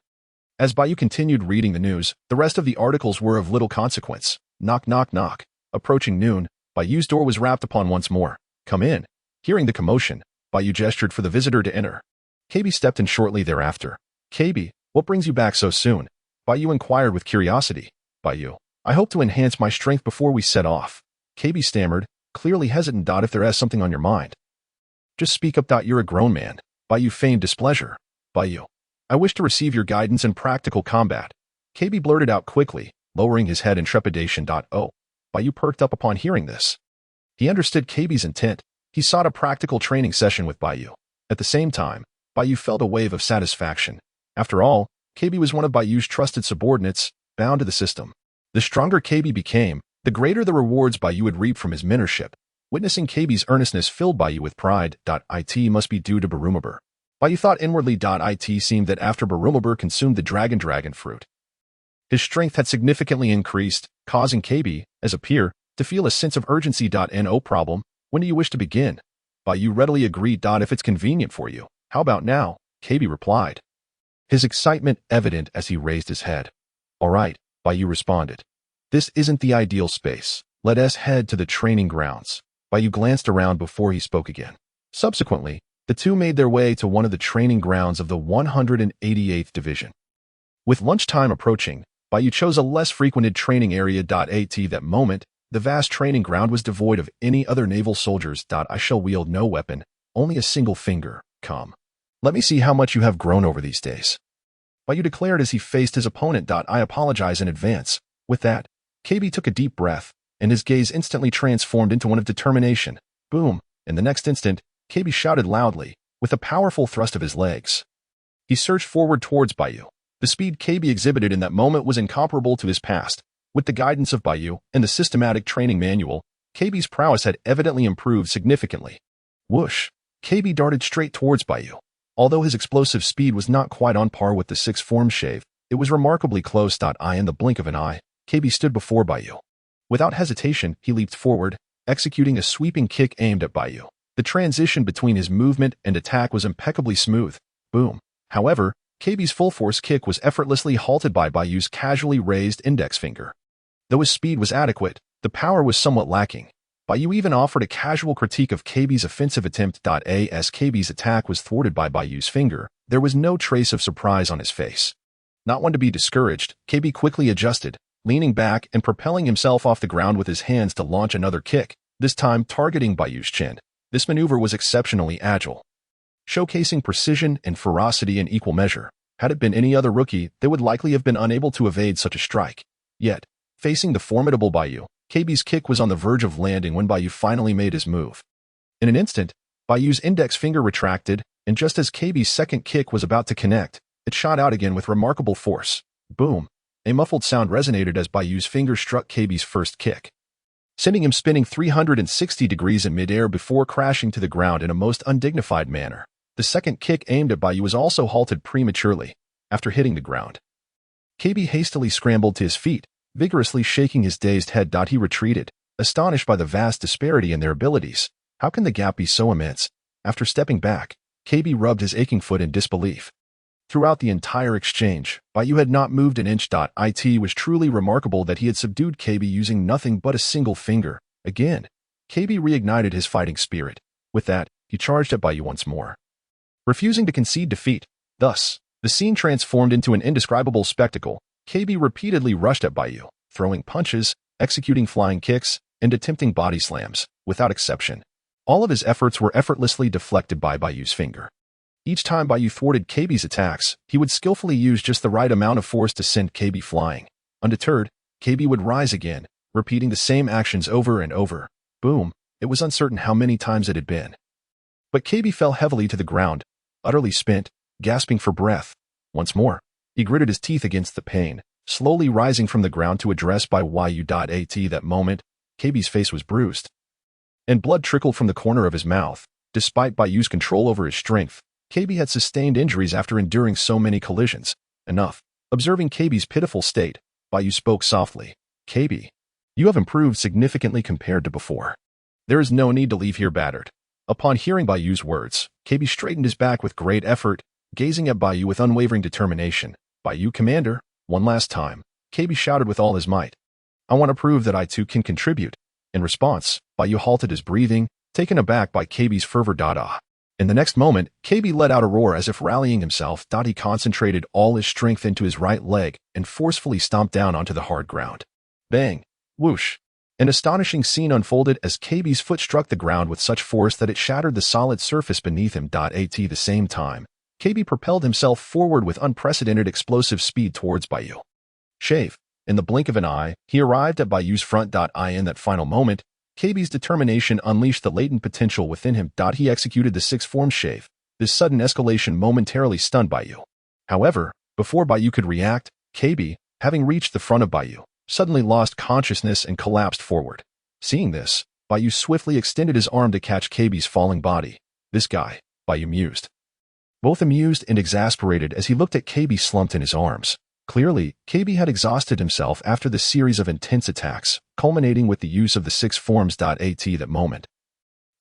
As Bai Yu continued reading the news, the rest of the articles were of little consequence. Knock, knock, knock. Approaching noon, Bai Yu's door was rapped upon once more. Come in. Hearing the commotion, Bai Yu gestured for the visitor to enter. KB stepped in shortly thereafter. KB, what brings you back so soon? Bai Yu inquired with curiosity. Bai Yu, I hope to enhance my strength before we set off. KB stammered, clearly hesitant. If there is something on your mind, just speak up. You're a grown man. Bai Yu feigned displeasure. Bai Yu, I wish to receive your guidance in practical combat. KB blurted out quickly, lowering his head in trepidation. Oh. Bai Yu perked up upon hearing this. He understood KB's intent. He sought a practical training session with Bai Yu. At the same time, Bai Yu felt a wave of satisfaction. After all, KB was one of Bai Yu's trusted subordinates, bound to the system. The stronger KB became, the greater the rewards Bai Yu would reap from his mentorship. Witnessing KB's earnestness filled Bai Yu with pride. It must be due to Baroque. Bai Yu thought inwardly. It seemed that after Baroque consumed the dragon fruit, his strength had significantly increased, causing KB, as a peer, to feel a sense of urgency. No problem. When do you wish to begin? Bai Yu readily agreed. If it's convenient for you. How about now? KB replied, his excitement evident as he raised his head. All right, Bai Yu responded. This isn't the ideal space. Let us head to the training grounds. Bai Yu glanced around before he spoke again. Subsequently, the two made their way to one of the training grounds of the 188th Division. With lunchtime approaching, Bai Yu chose a less frequented training area. At that moment, the vast training ground was devoid of any other naval soldiers. I shall wield no weapon, only a single finger. Come. Let me see how much you have grown over these days. Bai Yu declared as he faced his opponent. I apologize in advance. With that, KB took a deep breath, and his gaze instantly transformed into one of determination. Boom! In the next instant, KB shouted loudly, with a powerful thrust of his legs. He surged forward towards Bai Yu. The speed KB exhibited in that moment was incomparable to his past. With the guidance of Bai Yu and the systematic training manual, KB's prowess had evidently improved significantly. Whoosh! KB darted straight towards Bai Yu. Although his explosive speed was not quite on par with the sixth form shave, it was remarkably close. In the blink of an eye, KB stood before Bai Yu. Without hesitation, he leaped forward, executing a sweeping kick aimed at Bai Yu. The transition between his movement and attack was impeccably smooth. Boom. However, KB's full-force kick was effortlessly halted by Bai Yu's casually raised index finger. Though his speed was adequate, the power was somewhat lacking. Bai Yu even offered a casual critique of KB's offensive attempt. As KB's attack was thwarted by Bai Yu's finger, there was no trace of surprise on his face. Not one to be discouraged, KB quickly adjusted, leaning back and propelling himself off the ground with his hands to launch another kick, this time targeting Bai Yu's chin. This maneuver was exceptionally agile, showcasing precision and ferocity in equal measure. Had it been any other rookie, they would likely have been unable to evade such a strike. Yet, facing the formidable Bai Yu, KB's kick was on the verge of landing when Bai Yu finally made his move. In an instant, Bai Yu's index finger retracted, and just as KB's second kick was about to connect, it shot out again with remarkable force. Boom! A muffled sound resonated as Bai Yu's finger struck KB's first kick, sending him spinning 360 degrees in midair before crashing to the ground in a most undignified manner. The second kick aimed at Bai Yu was also halted prematurely, after hitting the ground. KB hastily scrambled to his feet, vigorously shaking his dazed head. He retreated, astonished by the vast disparity in their abilities. How can the gap be so immense? After stepping back, KB rubbed his aching foot in disbelief. Throughout the entire exchange, Bai Yu had not moved an inch. It was truly remarkable that he had subdued KB using nothing but a single finger. Again, KB reignited his fighting spirit. With that, he charged at Bai Yu once more, refusing to concede defeat. Thus, the scene transformed into an indescribable spectacle. KB repeatedly rushed at Bai Yu, throwing punches, executing flying kicks, and attempting body slams. Without exception, all of his efforts were effortlessly deflected by Bai Yu's finger. Each time Bai Yu thwarted KB's attacks, he would skillfully use just the right amount of force to send KB flying. Undeterred, KB would rise again, repeating the same actions over and over. Boom! It was uncertain how many times it had been. But KB fell heavily to the ground, utterly spent, gasping for breath. Once more, he gritted his teeth against the pain, slowly rising from the ground to address Bai Yu. At that moment, KB's face was bruised, and blood trickled from the corner of his mouth. Despite Bai Yu's control over his strength, KB had sustained injuries after enduring so many collisions. Enough. Observing KB's pitiful state, Bai Yu spoke softly. KB, you have improved significantly compared to before. There is no need to leave here battered. Upon hearing Bai Yu's words, KB straightened his back with great effort, gazing at Bai Yu with unwavering determination. Bai Yu, Commander, one last time, Kabi shouted with all his might. I want to prove that I too can contribute. In response, Bai Yu halted his breathing, taken aback by Kabi's fervor. In the next moment, Kabi let out a roar as if rallying himself. He concentrated all his strength into his right leg and forcefully stomped down onto the hard ground. Bang! Whoosh! An astonishing scene unfolded as Kabi's foot struck the ground with such force that it shattered the solid surface beneath him. At the same time, Kabi propelled himself forward with unprecedented explosive speed towards Bai Yu. Shave! In the blink of an eye, he arrived at Bai Yu's front. In that final moment, Kabi's determination unleashed the latent potential within him. He executed the six-form shave. This sudden escalation momentarily stunned Bai Yu. However, before Bai Yu could react, Kabi, having reached the front of Bai Yu, suddenly lost consciousness and collapsed forward. Seeing this, Bai Yu swiftly extended his arm to catch Kabi's falling body. This guy, Bai Yu mused. Both amused and exasperated as he looked at Kabi slumped in his arms. Clearly, Kabi had exhausted himself after the series of intense attacks, culminating with the use of the six forms. At that moment,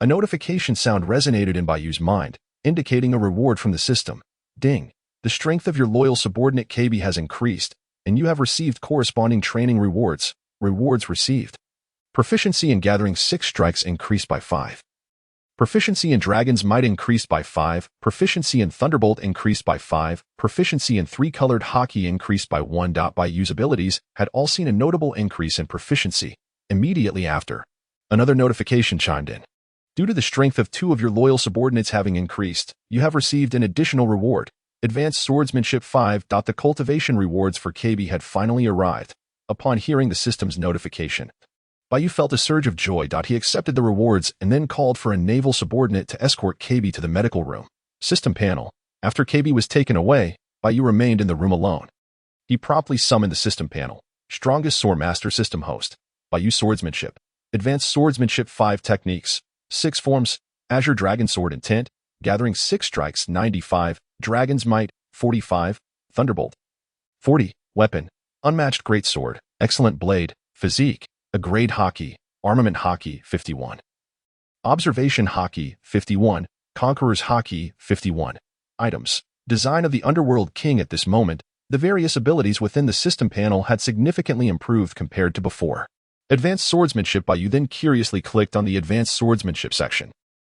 a notification sound resonated in Bai Yu's mind, indicating a reward from the system. Ding! The strength of your loyal subordinate Kabi has increased, and you have received corresponding training rewards. Rewards received. Proficiency in gathering 6 strikes increased by 5. Proficiency in Dragon's Might increased by 5, proficiency in Thunderbolt increased by 5, proficiency in 3-colored Haki increased by 1. Bai Yu's abilities had all seen a notable increase in proficiency. Immediately after, another notification chimed in. Due to the strength of 2 of your loyal subordinates having increased, you have received an additional reward. Advanced Swordsmanship 5. The cultivation rewards for Kabi had finally arrived. Upon hearing the system's notification, Bai Yu felt a surge of joy. He accepted the rewards and then called for a naval subordinate to escort Kabi to the medical room. System panel. After Kabi was taken away, Bai Yu remained in the room alone. He promptly summoned the system panel. Strongest Swordmaster System Host. Bai Yu Swordsmanship. Advanced Swordsmanship 5 Techniques. 6 Forms. Azure Dragon Sword Intent. Gathering 6 Strikes 95. Dragon's Might 45. Thunderbolt 40. Weapon. Unmatched Greatsword. Excellent Blade. Physique. A grade Haki, Armament Haki 51. Observation Haki 51, Conqueror's Haki 51. Items. Design of the Underworld King. At this moment, the various abilities within the system panel had significantly improved compared to before. Advanced Swordsmanship. Bai Yu then curiously clicked on the Advanced Swordsmanship section.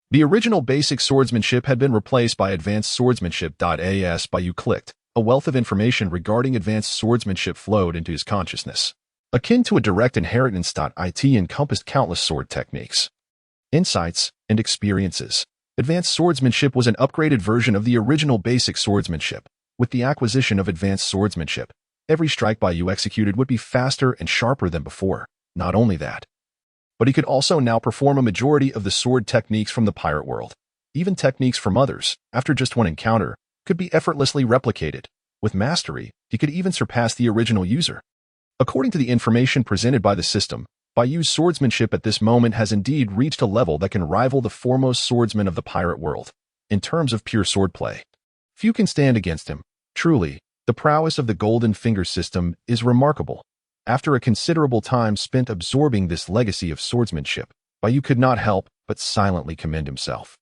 The original basic swordsmanship had been replaced by Advanced Swordsmanship. As Bai Yu clicked, a wealth of information regarding advanced swordsmanship flowed into his consciousness. Akin to a direct inheritance. It encompassed countless sword techniques, insights, and experiences. Advanced Swordsmanship was an upgraded version of the original basic swordsmanship. With the acquisition of Advanced Swordsmanship, every strike Bai Yu executed would be faster and sharper than before. Not only that, but he could also now perform a majority of the sword techniques from the pirate world. Even techniques from others, after just one encounter, could be effortlessly replicated. With mastery, he could even surpass the original user. According to the information presented by the system, Bai Yu's swordsmanship at this moment has indeed reached a level that can rival the foremost swordsman of the pirate world. In terms of pure swordplay, few can stand against him. Truly, the prowess of the Golden Finger system is remarkable. After a considerable time spent absorbing this legacy of swordsmanship, Bai Yu could not help but silently commend himself.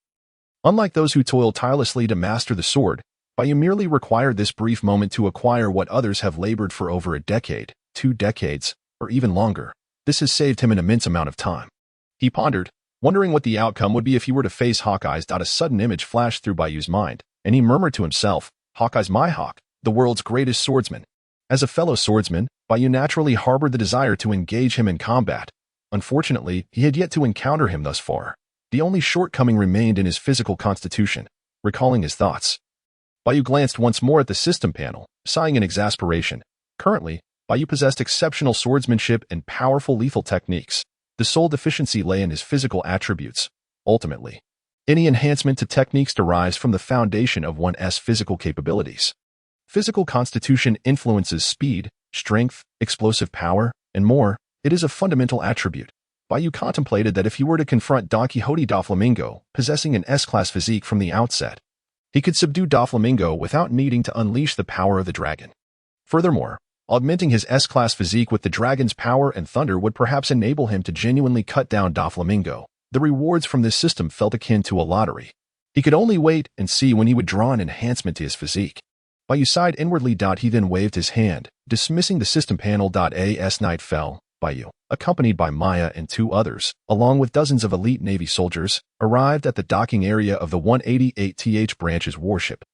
Unlike those who toil tirelessly to master the sword, Bai Yu merely required this brief moment to acquire what others have labored for over a decade, 2 decades, or even longer. This has saved him an immense amount of time. He pondered, wondering what the outcome would be if he were to face Hawkeye's. A sudden image flashed through Bai Yu's mind, and he murmured to himself, Hawkeye's my Hawk, the world's greatest swordsman. As a fellow swordsman, Bai Yu naturally harbored the desire to engage him in combat. Unfortunately, he had yet to encounter him thus far. The only shortcoming remained in his physical constitution. Recalling his thoughts, Bai Yu glanced once more at the system panel, sighing in exasperation. Currently, Bai Yu possessed exceptional swordsmanship and powerful lethal techniques. The sole deficiency lay in his physical attributes. Ultimately, any enhancement to techniques derives from the foundation of one's physical capabilities. Physical constitution influences speed, strength, explosive power, and more. It is a fundamental attribute. Bai Yu contemplated that if he were to confront Don Quixote Doflamingo, possessing an S-class physique from the outset, he could subdue Doflamingo without needing to unleash the power of the dragon. Furthermore, augmenting his S-class physique with the dragon's power and thunder would perhaps enable him to genuinely cut down Doflamingo. The rewards from this system felt akin to a lottery. He could only wait and see when he would draw an enhancement to his physique. Bai Yu sighed inwardly. He then waved his hand, dismissing the system panel. As night fell, Bai Yu, accompanied by Maya and 2 others, along with dozens of elite Navy soldiers, arrived at the docking area of the 188th Branch's warship.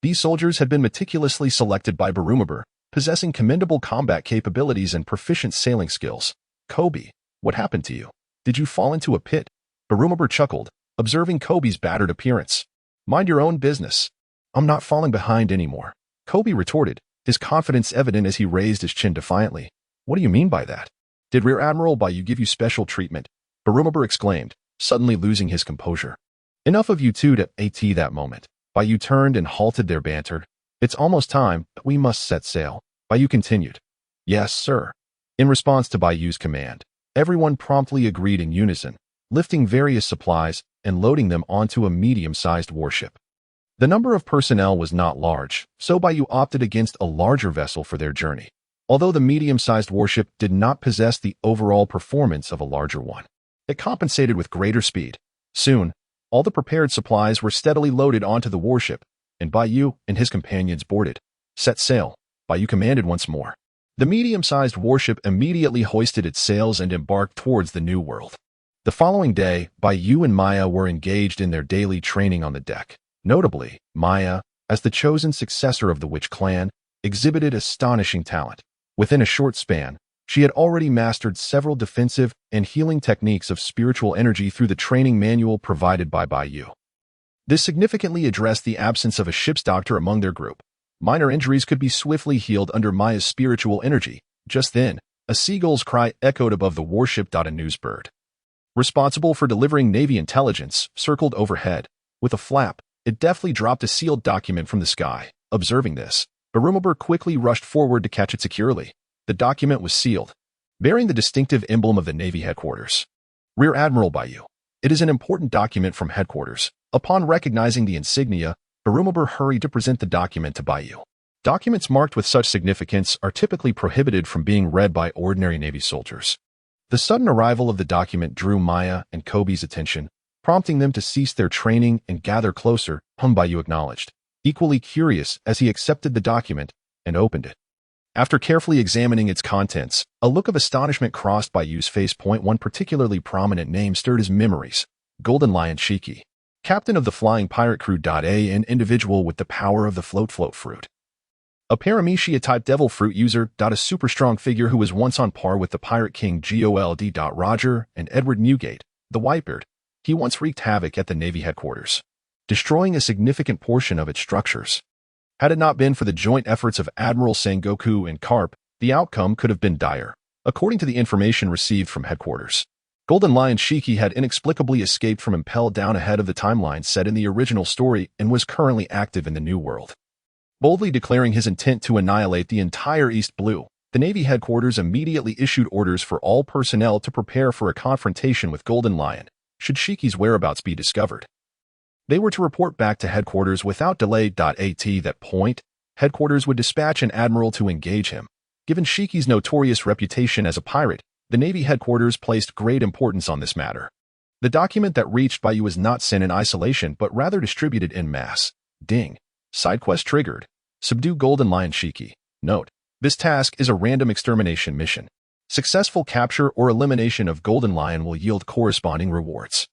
These soldiers had been meticulously selected by Barumabur, possessing commendable combat capabilities and proficient sailing skills. Kobe, what happened to you? Did you fall into a pit? Barumabur chuckled, observing Kobe's battered appearance. Mind your own business. I'm not falling behind anymore, Kobe retorted, his confidence evident as he raised his chin defiantly. What do you mean by that? Did Rear Admiral Bai Yu give you special treatment? Barumabur exclaimed, suddenly losing his composure. Enough of you two to AT that moment. Bai Yu turned and halted their banter. It's almost time, but we must set sail. Bai Yu continued. Yes, sir. In response to Bai Yu's command, everyone promptly agreed in unison, lifting various supplies and loading them onto a medium-sized warship. The number of personnel was not large, so Bai Yu opted against a larger vessel for their journey, although the medium-sized warship did not possess the overall performance of a larger one. It compensated with greater speed. Soon, all the prepared supplies were steadily loaded onto the warship, and Bai Yu and his companions boarded. Set sail, Bai Yu commanded once more. The medium-sized warship immediately hoisted its sails and embarked towards the New World. The following day, Bai Yu and Maya were engaged in their daily training on the deck. Notably, Maya, as the chosen successor of the Witch clan, exhibited astonishing talent. Within a short span, she had already mastered several defensive and healing techniques of spiritual energy through the training manual provided by Bai Yu. This significantly addressed the absence of a ship's doctor among their group. Minor injuries could be swiftly healed under Maya's spiritual energy. Just then, a seagull's cry echoed above the warship. A newsbird, responsible for delivering Navy intelligence, circled overhead. With a flap, it deftly dropped a sealed document from the sky. Observing this, Barumabur quickly rushed forward to catch it securely. The document was sealed, bearing the distinctive emblem of the Navy headquarters. Rear Admiral Bai Yu. It is an important document from headquarters. Upon recognizing the insignia, Barumabur hurried to present the document to Bai Yu. Documents marked with such significance are typically prohibited from being read by ordinary Navy soldiers. The sudden arrival of the document drew Maya and Kobe's attention, prompting them to cease their training and gather closer. Bai Yu acknowledged, equally curious as he accepted the document and opened it. After carefully examining its contents, a look of astonishment crossed Bai Yu's face. One particularly prominent name stirred his memories: Golden Lion Shiki, captain of the flying pirate crew. An individual with the power of the float fruit. A Paramecia-type devil fruit user. A super strong figure who was once on par with the pirate king Gold. Roger and Edward Newgate, the Whitebeard. He once wreaked havoc at the Navy headquarters, destroying a significant portion of its structures. Had it not been for the joint efforts of Admiral Sengoku and Garp, the outcome could have been dire. According to the information received from headquarters, Golden Lion Shiki had inexplicably escaped from Impel Down ahead of the timeline set in the original story and was currently active in the New World. Boldly declaring his intent to annihilate the entire East Blue, the Navy headquarters immediately issued orders for all personnel to prepare for a confrontation with Golden Lion, should Shiki's whereabouts be discovered. They were to report back to headquarters without delay. At that point, headquarters would dispatch an admiral to engage him. Given Shiki's notorious reputation as a pirate, the Navy headquarters placed great importance on this matter. The document that reached Bai Yu was not sent in isolation but rather distributed en masse. Ding. Side quest triggered. Subdue Golden Lion Shiki. Note: this task is a random extermination mission. Successful capture or elimination of Golden Lion will yield corresponding rewards.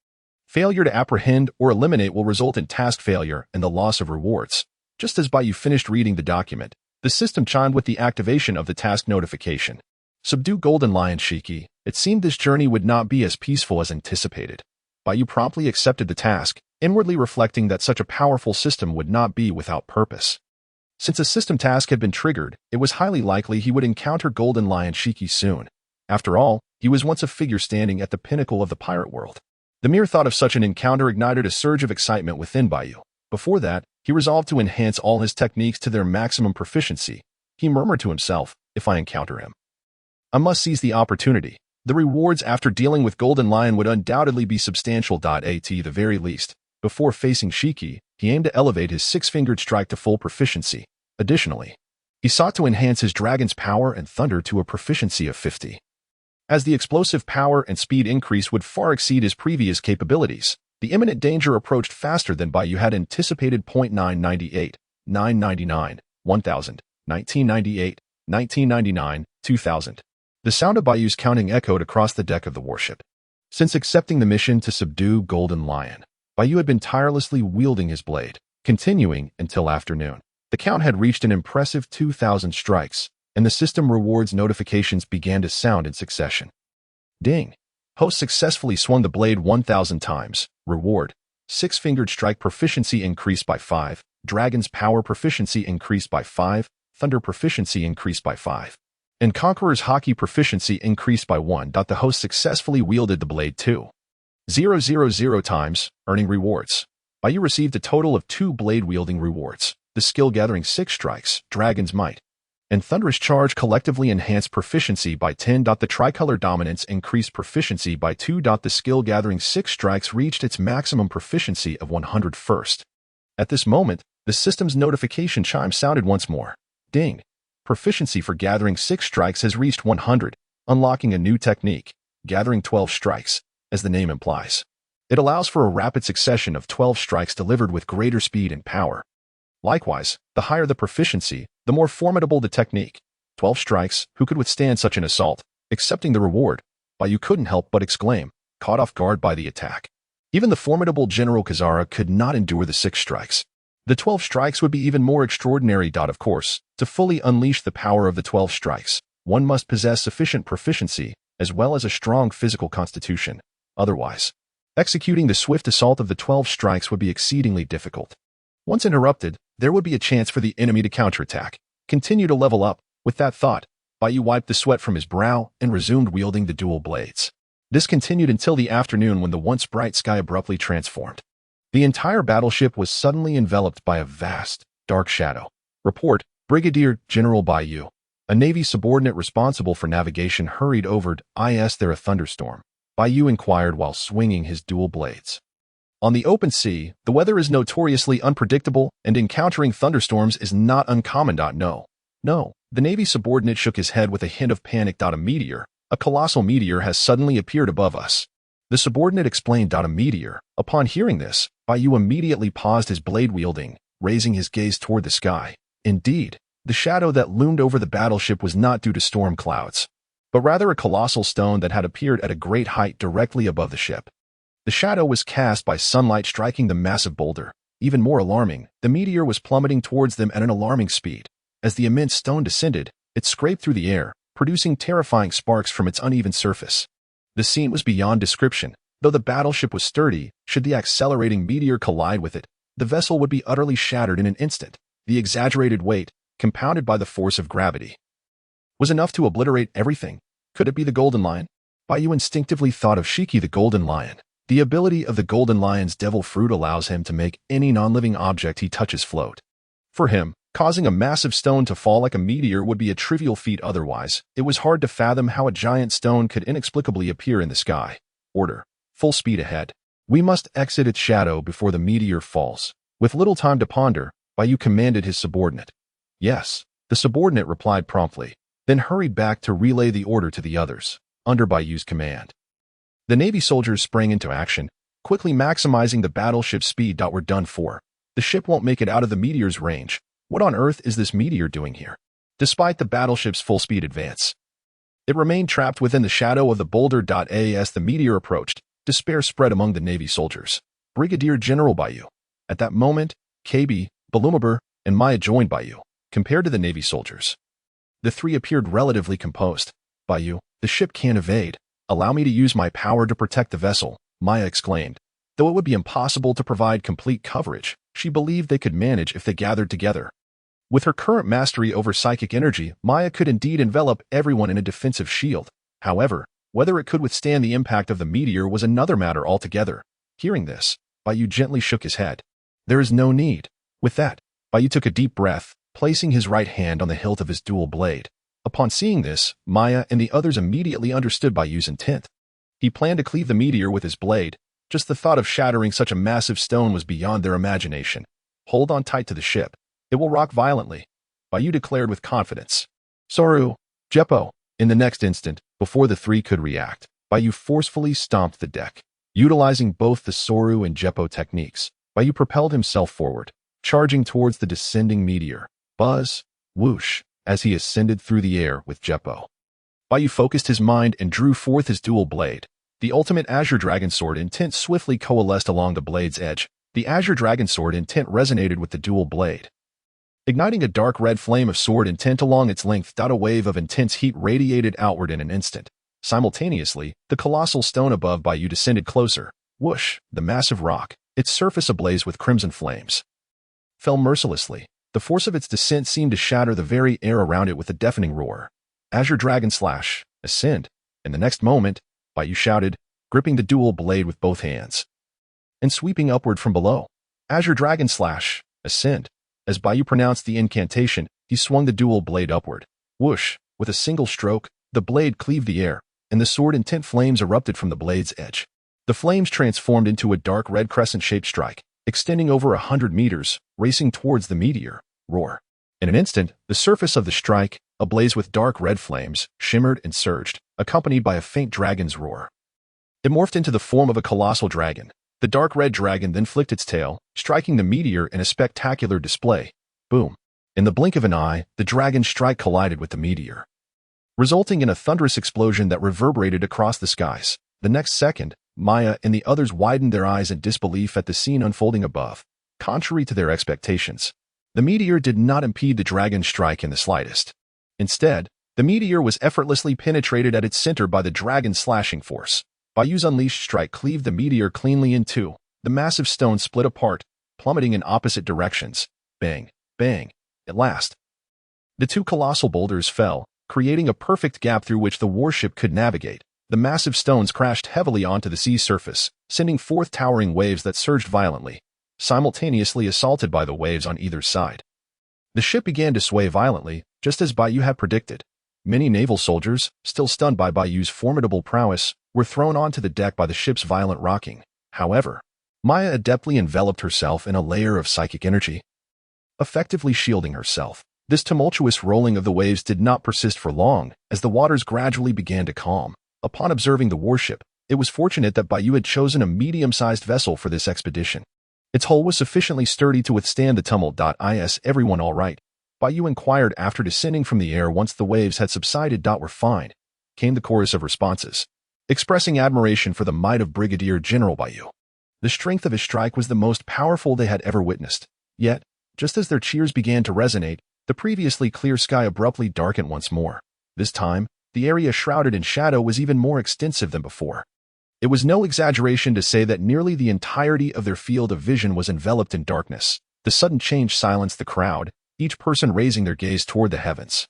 Failure to apprehend or eliminate will result in task failure and the loss of rewards. Just as Bai Yu finished reading the document, the system chimed with the activation of the task notification. Subdue Golden Lion Shiki. It seemed this journey would not be as peaceful as anticipated. Bai Yu promptly accepted the task, inwardly reflecting that such a powerful system would not be without purpose. Since a system task had been triggered, it was highly likely he would encounter Golden Lion Shiki soon. After all, he was once a figure standing at the pinnacle of the pirate world. The mere thought of such an encounter ignited a surge of excitement within Bai Yu. Before that, he resolved to enhance all his techniques to their maximum proficiency. He murmured to himself, if I encounter him, I must seize the opportunity. The rewards after dealing with Golden Lion would undoubtedly be substantial. At the very least, before facing Shiki, he aimed to elevate his six-fingered strike to full proficiency. Additionally, he sought to enhance his dragon's power and thunder to a proficiency of 50. As the explosive power and speed increase would far exceed his previous capabilities, the imminent danger approached faster than Bai Yu had anticipated. 998, 999, 1000, 1998, 1999, 2000. The sound of Bai Yu's counting echoed across the deck of the warship. Since accepting the mission to subdue Golden Lion, Bai Yu had been tirelessly wielding his blade, continuing until afternoon. The count had reached an impressive 2,000 strikes, and the system rewards notifications began to sound in succession. Ding! Host successfully swung the blade 1,000 times. Reward: Six-fingered strike proficiency increased by 5, Dragon's power proficiency increased by 5, Thunder proficiency increased by 5, and Conqueror's Haki proficiency increased by 1. The host successfully wielded the blade 2,000 times, earning rewards. Bai Yu received a total of 2 blade-wielding rewards. The skill gathering 6 strikes, Dragon's Might, and Thunderous Charge collectively enhanced proficiency by 10. The Tricolor Dominance increased proficiency by 2. The skill gathering 6 strikes reached its maximum proficiency of 101st. At this moment, the system's notification chime sounded once more. Ding! Proficiency for gathering 6 strikes has reached 100, unlocking a new technique, gathering 12 strikes, as the name implies. It allows for a rapid succession of 12 strikes delivered with greater speed and power. Likewise, the higher the proficiency, the more formidable the technique. 12 strikes, who could withstand such an assault? Accepting the reward, Bai Yu couldn't help but exclaim, caught off guard by the attack. Even the formidable General Kizaru could not endure the 6 strikes. The 12 strikes would be even more extraordinary. Of course, to fully unleash the power of the 12 strikes, one must possess sufficient proficiency, as well as a strong physical constitution. Otherwise, executing the swift assault of the 12 strikes would be exceedingly difficult. Once interrupted, there would be a chance for the enemy to counterattack. Continue to level up. With that thought, Bai Yu wiped the sweat from his brow and resumed wielding the dual blades. This continued until the afternoon, when the once bright sky abruptly transformed. The entire battleship was suddenly enveloped by a vast, dark shadow. Report: Brigadier General Bai Yu. A Navy subordinate responsible for navigation hurried over. Is there a thunderstorm? Bai Yu inquired while swinging his dual blades. On the open sea, the weather is notoriously unpredictable, and encountering thunderstorms is not uncommon. No. The Navy subordinate shook his head with a hint of panic. A colossal meteor has suddenly appeared above us. The subordinate explained. A meteor. Upon hearing this, Bai Yu immediately paused his blade wielding, raising his gaze toward the sky. Indeed, the shadow that loomed over the battleship was not due to storm clouds, but rather a colossal stone that had appeared at a great height directly above the ship. The shadow was cast by sunlight striking the massive boulder. Even more alarming, the meteor was plummeting towards them at an alarming speed. As the immense stone descended, it scraped through the air, producing terrifying sparks from its uneven surface. The scene was beyond description. Though the battleship was sturdy, should the accelerating meteor collide with it, the vessel would be utterly shattered in an instant. The exaggerated weight, compounded by the force of gravity, was enough to obliterate everything. Could it be the Golden Lion? Bai Yu instinctively thought of Shiki the Golden Lion. The ability of the Golden Lion's devil fruit allows him to make any non-living object he touches float. For him, causing a massive stone to fall like a meteor would be a trivial feat. Otherwise, it was hard to fathom how a giant stone could inexplicably appear in the sky. Order: full speed ahead. We must exit its shadow before the meteor falls. With little time to ponder, Bai Yu commanded his subordinate. Yes, the subordinate replied promptly, then hurried back to relay the order to the others, under Bai Yu's command. The Navy soldiers sprang into action, quickly maximizing the battleship's speed. We're done for. The ship won't make it out of the meteor's range. What on earth is this meteor doing here? Despite the battleship's full-speed advance, it remained trapped within the shadow of the boulder. As the meteor approached, despair spread among the Navy soldiers. Brigadier General Bai Yu. At that moment, KB, Balumaber, and Maya joined Bai Yu. Compared to the Navy soldiers, the three appeared relatively composed. Bai Yu, the ship can't evade. Allow me to use my power to protect the vessel, Maya exclaimed. Though it would be impossible to provide complete coverage, she believed they could manage if they gathered together. With her current mastery over psychic energy, Maya could indeed envelop everyone in a defensive shield. However, whether it could withstand the impact of the meteor was another matter altogether. Hearing this, Bai Yu gently shook his head. There is no need. With that, Bai Yu took a deep breath, placing his right hand on the hilt of his dual blade. Upon seeing this, Maya and the others immediately understood Bai Yu's intent. He planned to cleave the meteor with his blade. Just the thought of shattering such a massive stone was beyond their imagination. Hold on tight to the ship. It will rock violently, Bai Yu declared with confidence. Soru, Jeppo. In the next instant, before the three could react, Bai Yu forcefully stomped the deck. Utilizing both the Soru and Jeppo techniques, Bai Yu propelled himself forward, charging towards the descending meteor. Buzz, whoosh, as he ascended through the air with Jeppo. Bai Yu focused his mind and drew forth his dual blade. The ultimate Azure Dragon Sword Intent swiftly coalesced along the blade's edge. The Azure Dragon Sword Intent resonated with the dual blade, igniting a dark red flame of sword intent along its length. A wave of intense heat radiated outward in an instant. Simultaneously, the colossal stone above Bai Yu descended closer. Whoosh, the massive rock, its surface ablaze with crimson flames, fell mercilessly. The force of its descent seemed to shatter the very air around it with a deafening roar. Azure Dragon Slash, ascend. In the next moment, Bai Yu shouted, gripping the dual blade with both hands and sweeping upward from below. Azure Dragon Slash, ascend. As Bai Yu pronounced the incantation, he swung the dual blade upward. Whoosh, with a single stroke, the blade cleaved the air, and the sword intent flames erupted from the blade's edge. The flames transformed into a dark red crescent-shaped strike, extending over 100 meters, racing towards the meteor. Roar. In an instant, the surface of the strike, ablaze with dark red flames, shimmered and surged, accompanied by a faint dragon's roar. It morphed into the form of a colossal dragon. The dark red dragon then flicked its tail, striking the meteor in a spectacular display. Boom. In the blink of an eye, the dragon's strike collided with the meteor, resulting in a thunderous explosion that reverberated across the skies. The next second, Maya and the others widened their eyes in disbelief at the scene unfolding above. Contrary to their expectations, the meteor did not impede the dragon's strike in the slightest. Instead, the meteor was effortlessly penetrated at its center by the dragon's slashing force. Bai Yu's unleashed strike cleaved the meteor cleanly in two. The massive stone split apart, plummeting in opposite directions. Bang, bang. At last, the two colossal boulders fell, creating a perfect gap through which the warship could navigate. The massive stones crashed heavily onto the sea surface, sending forth towering waves that surged violently, simultaneously assaulted by the waves on either side. The ship began to sway violently, just as Bai Yu had predicted. Many naval soldiers, still stunned by Bai Yu's formidable prowess, were thrown onto the deck by the ship's violent rocking. However, Maya adeptly enveloped herself in a layer of psychic energy, effectively shielding herself. This tumultuous rolling of the waves did not persist for long, as the waters gradually began to calm. Upon observing the warship, it was fortunate that Bai Yu had chosen a medium-sized vessel for this expedition. Its hull was sufficiently sturdy to withstand the tumult. Is everyone all right? Bai Yu inquired after descending from the air once the waves had subsided. We're fine, came the chorus of responses, expressing admiration for the might of Brigadier General Bai Yu. The strength of his strike was the most powerful they had ever witnessed. Yet, just as their cheers began to resonate, the previously clear sky abruptly darkened once more. This time, the area shrouded in shadow was even more extensive than before. It was no exaggeration to say that nearly the entirety of their field of vision was enveloped in darkness. The sudden change silenced the crowd, each person raising their gaze toward the heavens.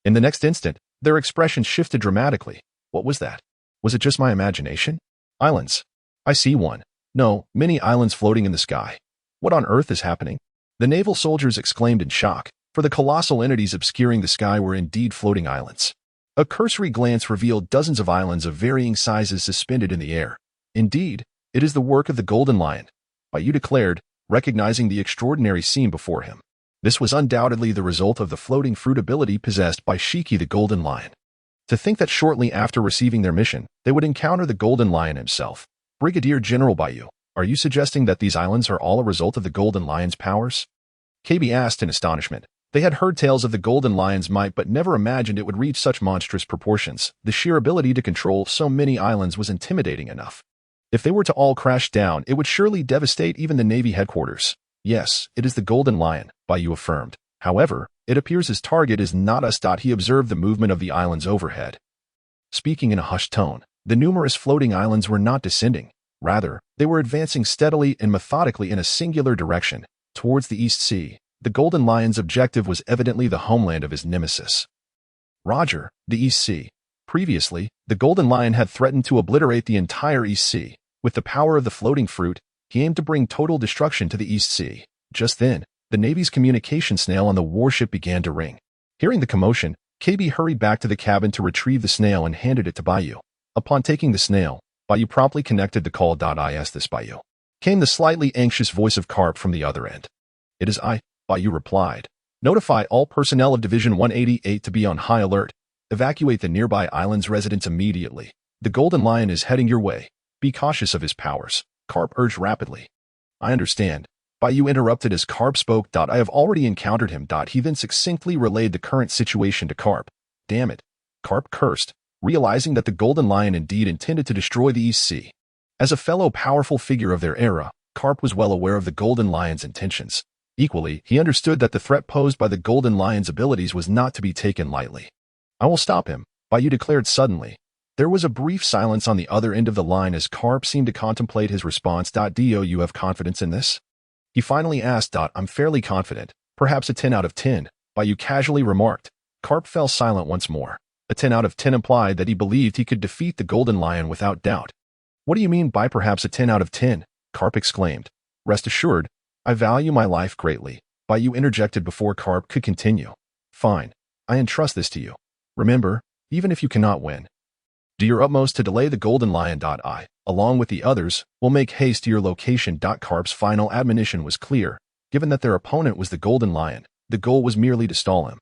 In the next instant, their expressions shifted dramatically. What was that? Was it just my imagination? Islands. I see one. No, many islands floating in the sky. What on earth is happening? The naval soldiers exclaimed in shock, for the colossal entities obscuring the sky were indeed floating islands. A cursory glance revealed dozens of islands of varying sizes suspended in the air. Indeed, it is the work of the Golden Lion, Bai Yu declared, recognizing the extraordinary scene before him. This was undoubtedly the result of the floating fruit ability possessed by Shiki the Golden Lion. To think that shortly after receiving their mission, they would encounter the Golden Lion himself. Brigadier General Bai Yu, are you suggesting that these islands are all a result of the Golden Lion's powers? KB asked in astonishment. They had heard tales of the Golden Lion's might but never imagined it would reach such monstrous proportions. The sheer ability to control so many islands was intimidating enough. If they were to all crash down, it would surely devastate even the Navy headquarters. Yes, it is the Golden Lion, Bai Yu affirmed. However, it appears his target is not us. He observed the movement of the islands overhead, speaking in a hushed tone. The numerous floating islands were not descending. Rather, they were advancing steadily and methodically in a singular direction, towards the East Sea. The Golden Lion's objective was evidently the homeland of his nemesis. Roger, the East Sea. Previously, the Golden Lion had threatened to obliterate the entire East Sea. With the power of the floating fruit, he aimed to bring total destruction to the East Sea. Just then, the Navy's communication snail on the warship began to ring. Hearing the commotion, KB hurried back to the cabin to retrieve the snail and handed it to Bai Yu. Upon taking the snail, Bai Yu promptly connected the call. Is this Bai Yu? Came the slightly anxious voice of Garp from the other end. It is I, Bai Yu replied. Notify all personnel of Division 188 to be on high alert. Evacuate the nearby island's residents immediately. The Golden Lion is heading your way. Be cautious of his powers, Garp urged rapidly. I understand. Bai Yu interrupted as Garp spoke. I have already encountered him. He then succinctly relayed the current situation to Garp. Damn it. Garp cursed, realizing that the Golden Lion indeed intended to destroy the East Sea. As a fellow powerful figure of their era, Garp was well aware of the Golden Lion's intentions. Equally, he understood that the threat posed by the Golden Lion's abilities was not to be taken lightly. I will stop him, Bai Yu declared suddenly. There was a brief silence on the other end of the line as Garp seemed to contemplate his response. Do you have confidence in this? He finally asked. I'm fairly confident, perhaps a 10 out of 10, Bai Yu casually remarked. Garp fell silent once more. A 10 out of 10 implied that he believed he could defeat the Golden Lion without doubt. What do you mean by perhaps a 10 out of 10? Garp exclaimed. Rest assured, I value my life greatly, Bai Yu interjected before Garp could continue. Fine, I entrust this to you. Remember, even if you cannot win, do your utmost to delay the Golden Lion. I, along with the others, will make haste to your location. Garp's final admonition was clear. Given that their opponent was the Golden Lion, the goal was merely to stall him.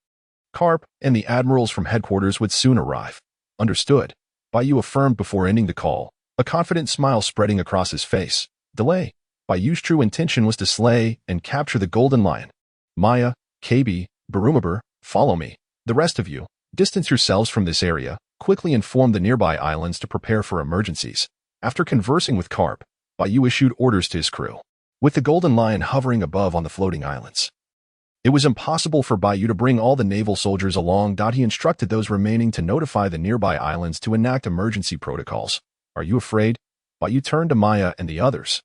Garp and the admirals from headquarters would soon arrive. Understood, Bai Yu affirmed before ending the call, a confident smile spreading across his face. Delay. Bai Yu's true intention was to slay and capture the Golden Lion. Maya, KB, Barumabur, follow me. The rest of you, distance yourselves from this area. Quickly informed the nearby islands to prepare for emergencies. After conversing with Garp, Bai Yu issued orders to his crew, with the Golden Lion hovering above on the floating islands. It was impossible for Bai Yu to bring all the naval soldiers along. He instructed those remaining to notify the nearby islands to enact emergency protocols. Are you afraid? Bai Yu turned to Maya and the others.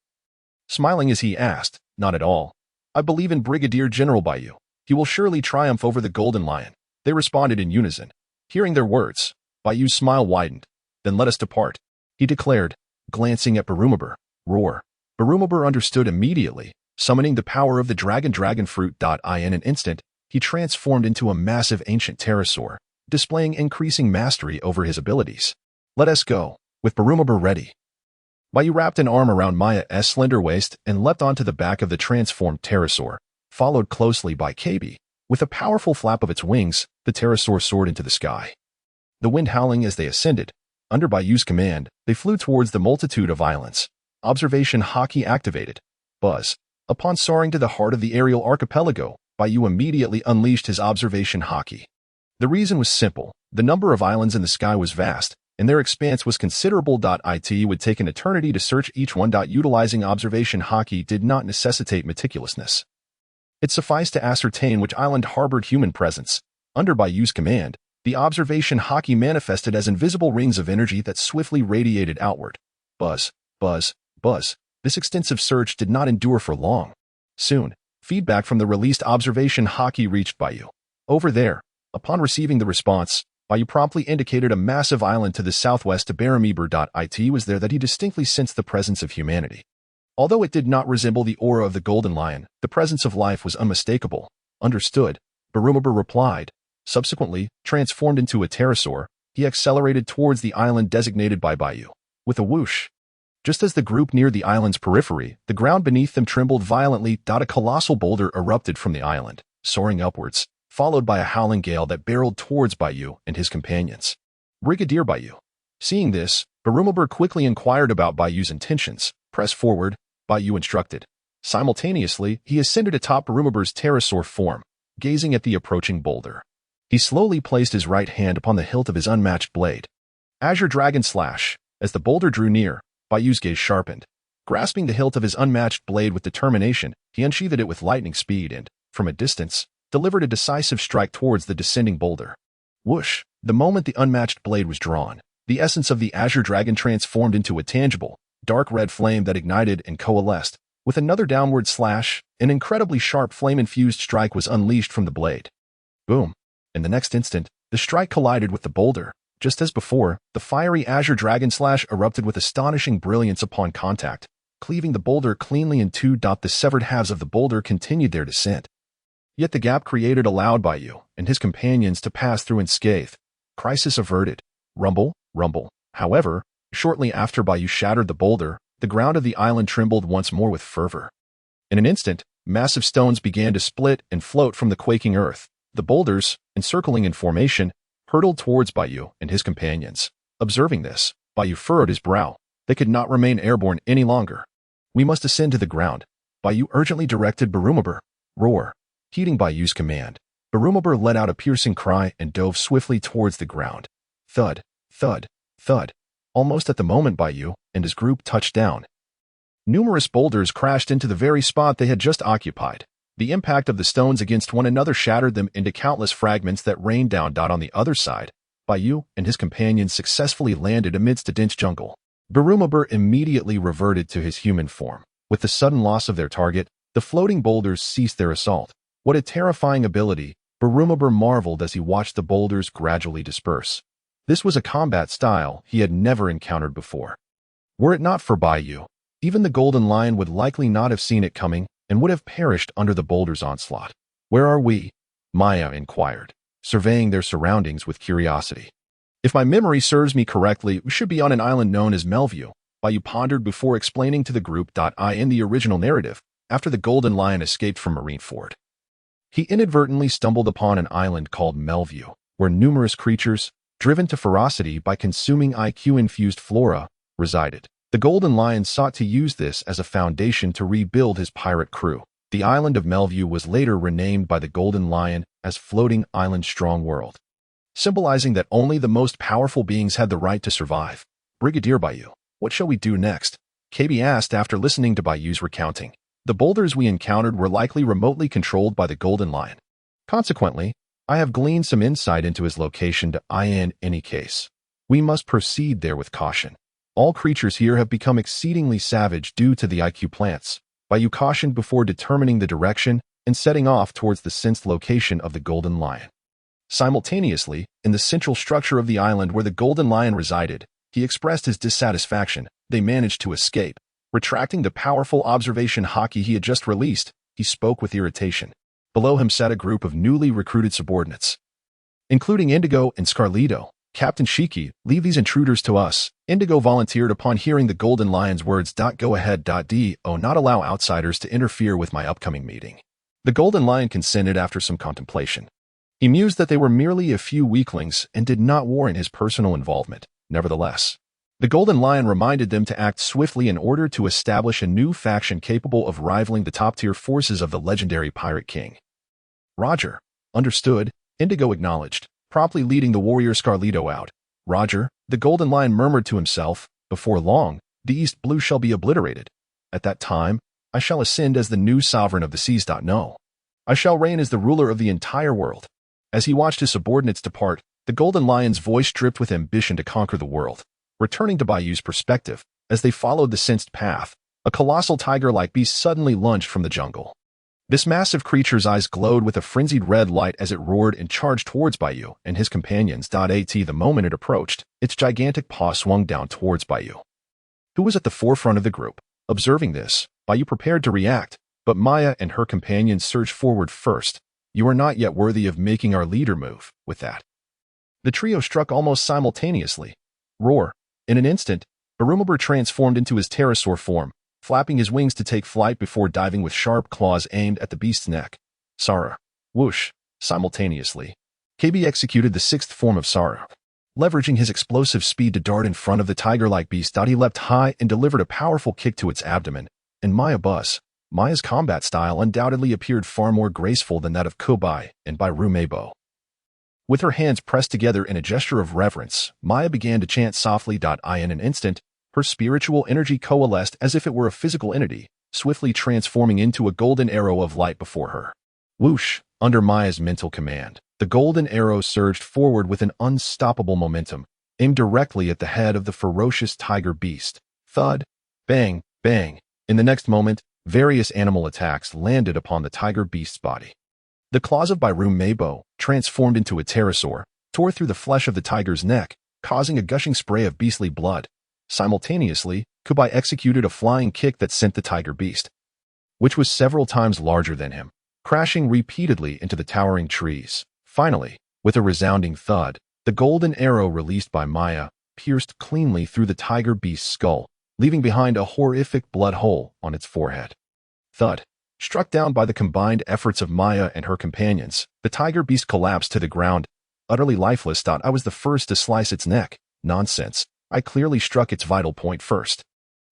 Smiling as he asked, Not at all. I believe in Brigadier General Bai Yu. He will surely triumph over the Golden Lion. They responded in unison. Hearing their words, Bai Yu's smile widened. Then let us depart, he declared, glancing at Barumabur. Roar. Barumabur understood immediately, summoning the power of the dragon fruit. In an instant, he transformed into a massive ancient pterosaur, displaying increasing mastery over his abilities. Let us go, with Barumabur ready. Bai Yu wrapped an arm around Maya's slender waist and leapt onto the back of the transformed pterosaur, followed closely by KB. With a powerful flap of its wings, the pterosaur soared into the sky. The wind howling as they ascended, under Bai Yu's command, they flew towards the multitude of islands. Observation Haki activated. Buzz. Upon soaring to the heart of the aerial archipelago, Bai Yu immediately unleashed his observation Haki. The reason was simple. The number of islands in the sky was vast, and their expanse was considerable. It would take an eternity to search each one. Utilizing observation Haki did not necessitate meticulousness. It sufficed to ascertain which island harbored human presence. Under Bai Yu's command, the observation Haki manifested as invisible rings of energy that swiftly radiated outward. Buzz, buzz, buzz. This extensive search did not endure for long. Soon, feedback from the released observation Haki reached Bai Yu. Over there, upon receiving the response, Bai Yu promptly indicated a massive island to the southwest to Bellamy. It was there that he distinctly sensed the presence of humanity. Although it did not resemble the aura of the Golden Lion, the presence of life was unmistakable. Understood, Barumabur replied. Subsequently, transformed into a pterosaur, he accelerated towards the island designated by Bai Yu. With a whoosh. Just as the group neared the island's periphery, the ground beneath them trembled violently. A colossal boulder erupted from the island, soaring upwards, followed by a howling gale that barreled towards Bai Yu and his companions. Brigadier Bai Yu. Seeing this, Barumabur quickly inquired about Bai Yu's intentions. Press forward, Bai Yu instructed. Simultaneously, he ascended atop Barumabur's pterosaur form, gazing at the approaching boulder. He slowly placed his right hand upon the hilt of his unmatched blade. Azure Dragon Slash. As the boulder drew near, Bai Yu's gaze sharpened. Grasping the hilt of his unmatched blade with determination, he unsheathed it with lightning speed and, from a distance, delivered a decisive strike towards the descending boulder. Whoosh! The moment the unmatched blade was drawn, the essence of the Azure Dragon transformed into a tangible, dark red flame that ignited and coalesced. With another downward slash, an incredibly sharp flame-infused strike was unleashed from the blade. Boom! In the next instant, the strike collided with the boulder. Just as before, the fiery Azure Dragon Slash erupted with astonishing brilliance upon contact, cleaving the boulder cleanly in two. The severed halves of the boulder continued their descent. Yet the gap created allowed Bai Yu and his companions to pass through unscathed. Crisis averted. Rumble, rumble. However, shortly after Bai Yu shattered the boulder, the ground of the island trembled once more with fervor. In an instant, massive stones began to split and float from the quaking earth. The boulders, encircling in formation, hurtled towards Bai Yu and his companions. Observing this, Bai Yu furrowed his brow. They could not remain airborne any longer. We must ascend to the ground. Bai Yu urgently directed Barumabur. Roar. Heeding Bai Yu's command, Barumabur let out a piercing cry and dove swiftly towards the ground. Thud, thud, thud. Almost at the moment Bai Yu and his group touched down, numerous boulders crashed into the very spot they had just occupied. The impact of the stones against one another shattered them into countless fragments that rained down. On the other side, Bai Yu and his companions successfully landed amidst a dense jungle. Barumabur immediately reverted to his human form. With the sudden loss of their target, the floating boulders ceased their assault. What a terrifying ability! Barumabur marveled as he watched the boulders gradually disperse. This was a combat style he had never encountered before. Were it not for Bai Yu, even the Golden Lion would likely not have seen it coming and would have perished under the boulder's onslaught. Where are we? Maya inquired, surveying their surroundings with curiosity. If my memory serves me correctly, we should be on an island known as Melview, Bai Yu pondered before explaining to the group. In the original narrative, after the Golden Lion escaped from Marineford, he inadvertently stumbled upon an island called Melview, where numerous creatures, driven to ferocity by consuming IQ-infused flora, resided. The Golden Lion sought to use this as a foundation to rebuild his pirate crew. The island of Melview was later renamed by the Golden Lion as Floating Island Strong World, symbolizing that only the most powerful beings had the right to survive. Brigadier Bai Yu, what shall we do next? KB asked after listening to Bai Yu's recounting. The boulders we encountered were likely remotely controlled by the Golden Lion. Consequently, I have gleaned some insight into his location. In any case, we must proceed there with caution. All creatures here have become exceedingly savage due to the IQ plants. Bai Yu cautioned before determining the direction and setting off towards the sensed location of the Golden Lion. Simultaneously, in the central structure of the island where the Golden Lion resided, he expressed his dissatisfaction. They managed to escape. Retracting the powerful observation Haki he had just released, he spoke with irritation. Below him sat a group of newly recruited subordinates, including Indigo and Scarlito. Captain Shiki, leave these intruders to us. Indigo volunteered upon hearing the Golden Lion's words. Go ahead. Do not allow outsiders to interfere with my upcoming meeting. The Golden Lion consented after some contemplation. He mused that they were merely a few weaklings and did not warrant his personal involvement. Nevertheless, the Golden Lion reminded them to act swiftly in order to establish a new faction capable of rivaling the top-tier forces of the legendary Pirate King. Roger. Understood, Indigo acknowledged, promptly leading the warrior Scarlito out. Roger, the Golden Lion murmured to himself, before long, the East Blue shall be obliterated. At that time, I shall ascend as the new sovereign of the seas. No. I shall reign as the ruler of the entire world. As he watched his subordinates depart, the Golden Lion's voice dripped with ambition to conquer the world. Returning to Bai Yu's perspective, as they followed the sensed path, a colossal tiger-like beast suddenly lunged from the jungle. This massive creature's eyes glowed with a frenzied red light as it roared and charged towards Bai Yu and his companions. The moment it approached, its gigantic paw swung down towards Bai Yu, who was at the forefront of the group. Observing this, Bai Yu prepared to react, but Maya and her companions surged forward first. You are not yet worthy of making our leader move. With that, the trio struck almost simultaneously. Roar. In an instant, Barumabur transformed into his pterosaur form, flapping his wings to take flight before diving with sharp claws aimed at the beast's neck. Sara. Whoosh. Simultaneously, KB executed the sixth form of Sara. Leveraging his explosive speed to dart in front of the tiger-like beast, he leapt high and delivered a powerful kick to its abdomen. And Maya's combat style undoubtedly appeared far more graceful than that of Kubai and Bai Rumeibo. With her hands pressed together in a gesture of reverence, Maya began to chant softly. In an instant, her spiritual energy coalesced as if it were a physical entity, swiftly transforming into a golden arrow of light before her. Whoosh! Under Maya's mental command, the golden arrow surged forward with an unstoppable momentum, aimed directly at the head of the ferocious tiger beast. Thud! Bang! Bang! In the next moment, various animal attacks landed upon the tiger beast's body. The claws of Bai Rumeibo, transformed into a pterosaur, tore through the flesh of the tiger's neck, causing a gushing spray of beastly blood. Simultaneously, Kubai executed a flying kick that sent the tiger beast, which was several times larger than him, crashing repeatedly into the towering trees. Finally, with a resounding thud, the golden arrow released by Maya pierced cleanly through the tiger beast's skull, leaving behind a horrific blood hole on its forehead. Thud. Struck down by the combined efforts of Maya and her companions, the tiger beast collapsed to the ground, utterly lifeless. I was the first to slice its neck. Nonsense. I clearly struck its vital point first.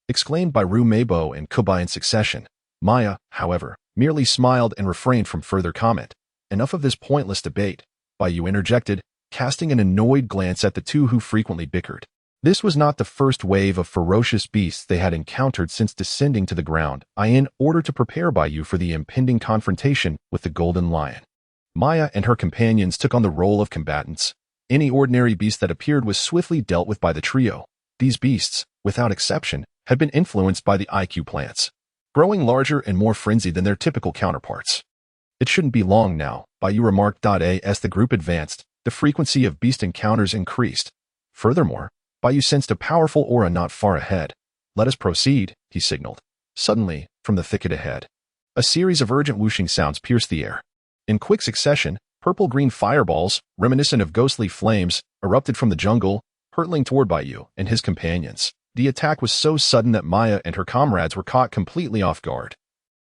Exclaimed by Rumeibo and Kubai in succession. Maya, however, merely smiled and refrained from further comment. Enough of this pointless debate, Bai Yu interjected, casting an annoyed glance at the two who frequently bickered. This was not the first wave of ferocious beasts they had encountered since descending to the ground, in order to prepare Bai Yu for the impending confrontation with the Golden Lion. Maya and her companions took on the role of combatants. Any ordinary beast that appeared was swiftly dealt with by the trio. These beasts, without exception, had been influenced by the IQ plants, growing larger and more frenzied than their typical counterparts. It shouldn't be long now, Bai Yu remarked. As the group advanced, the frequency of beast encounters increased. Furthermore, Bai Yu sensed a powerful aura not far ahead. Let us proceed, he signaled. Suddenly, from the thicket ahead, a series of urgent whooshing sounds pierced the air. In quick succession, purple-green fireballs, reminiscent of ghostly flames, erupted from the jungle, hurtling toward Bai Yu and his companions. The attack was so sudden that Maya and her comrades were caught completely off guard,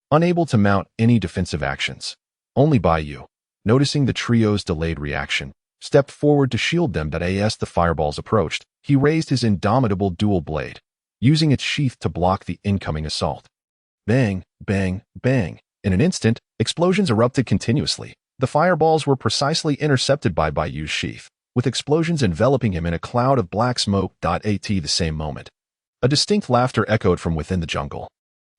unable to mount any defensive actions. Only Bai Yu, noticing the trio's delayed reaction, stepped forward to shield them. As the fireballs approached, he raised his indomitable dual blade, using its sheath to block the incoming assault. Bang, bang, bang. In an instant, explosions erupted continuously. The fireballs were precisely intercepted by Bai Yu's sheath, with explosions enveloping him in a cloud of black smoke. At the same moment, a distinct laughter echoed from within the jungle.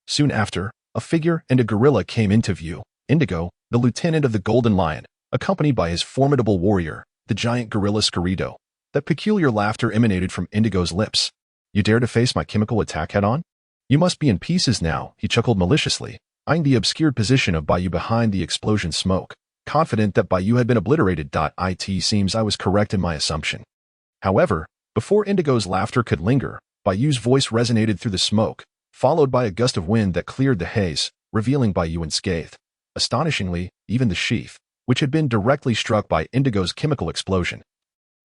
Soon after, a figure and a gorilla came into view. Indigo, the lieutenant of the Golden Lion, accompanied by his formidable warrior, the giant gorilla Scarido. That peculiar laughter emanated from Indigo's lips. You dare to face my chemical attack head-on? You must be in pieces now, he chuckled maliciously, eyeing the obscured position of Bai Yu behind the explosion smoke, confident that Bai Yu had been obliterated. It seems I was correct in my assumption. However, before Indigo's laughter could linger, Bai Yu's voice resonated through the smoke, followed by a gust of wind that cleared the haze, revealing Bai Yu unscathed. Astonishingly, even the sheath, which had been directly struck by Indigo's chemical explosion,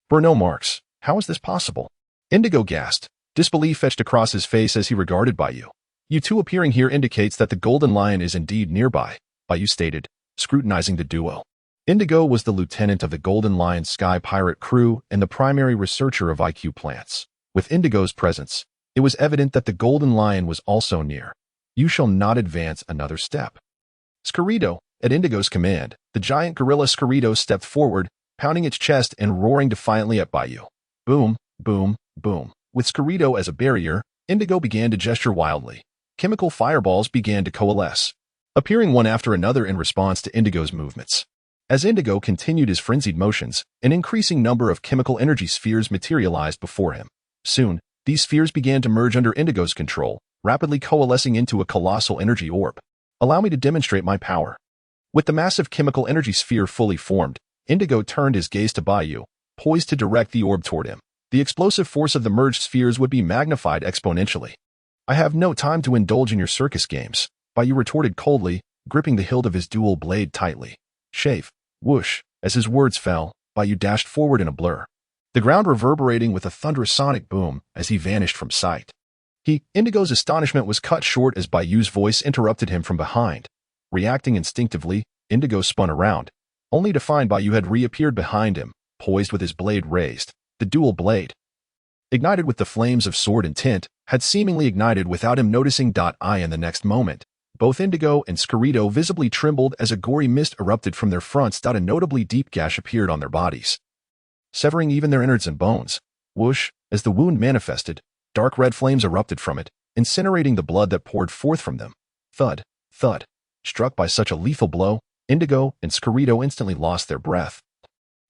bore no marks. How is this possible? Indigo gasped. Disbelief etched across his face as he regarded Bai Yu. You two appearing here indicates that the Golden Lion is indeed nearby, Bai Yu stated, scrutinizing the duo. Indigo was the lieutenant of the Golden Lion Sky Pirate crew and the primary researcher of IQ plants. With Indigo's presence, it was evident that the Golden Lion was also near. You shall not advance another step. Scarido, at Indigo's command, the giant gorilla Scarido stepped forward, pounding its chest and roaring defiantly at Bai Yu. Boom, boom, boom. With Scarido as a barrier, Indigo began to gesture wildly. Chemical fireballs began to coalesce, appearing one after another in response to Indigo's movements. As Indigo continued his frenzied motions, an increasing number of chemical energy spheres materialized before him. Soon, these spheres began to merge under Indigo's control, rapidly coalescing into a colossal energy orb. Allow me to demonstrate my power. With the massive chemical energy sphere fully formed, Indigo turned his gaze to Bai Yu, poised to direct the orb toward him. The explosive force of the merged spheres would be magnified exponentially. I have no time to indulge in your circus games, Bai Yu retorted coldly, gripping the hilt of his dual blade tightly. Chafe, whoosh, as his words fell, Bai Yu dashed forward in a blur, the ground reverberating with a thunderous sonic boom as he vanished from sight. Indigo's astonishment was cut short as Bai Yu's voice interrupted him from behind. Reacting instinctively, Indigo spun around, only to find Bai Yu had reappeared behind him, poised with his blade raised. The dual blade, ignited with the flames of sword intent, had seemingly ignited without him noticing. In the next moment, both Indigo and Scarido visibly trembled as a gory mist erupted from their fronts. A notably deep gash appeared on their bodies, severing even their innards and bones. Whoosh, as the wound manifested, dark red flames erupted from it, incinerating the blood that poured forth from them. Thud, thud. Struck by such a lethal blow, Indigo and Scarido instantly lost their breath,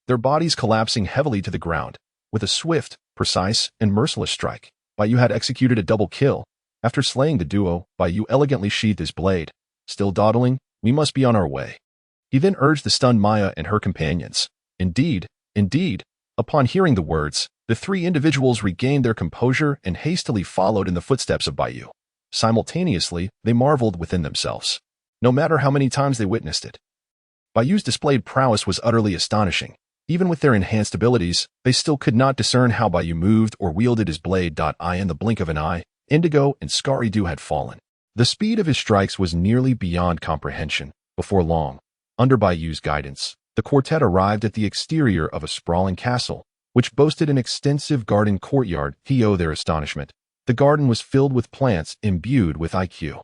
their bodies collapsing heavily to the ground. With a swift, precise, and merciless strike, Bai Yu had executed a double kill. After slaying the duo, Bai Yu elegantly sheathed his blade. Still dawdling, we must be on our way. He then urged the stunned Maya and her companions. Indeed, indeed. Upon hearing the words, the three individuals regained their composure and hastily followed in the footsteps of Bai Yu. Simultaneously, they marveled within themselves, no matter how many times they witnessed it. Bai Yu's displayed prowess was utterly astonishing. Even with their enhanced abilities, they still could not discern how Bai Yu moved or wielded his blade. In the blink of an eye, Indigo and Scarido had fallen. The speed of his strikes was nearly beyond comprehension. Before long, under Bai Yu's guidance, the quartet arrived at the exterior of a sprawling castle, which boasted an extensive garden courtyard. To their astonishment, the garden was filled with plants imbued with IQ.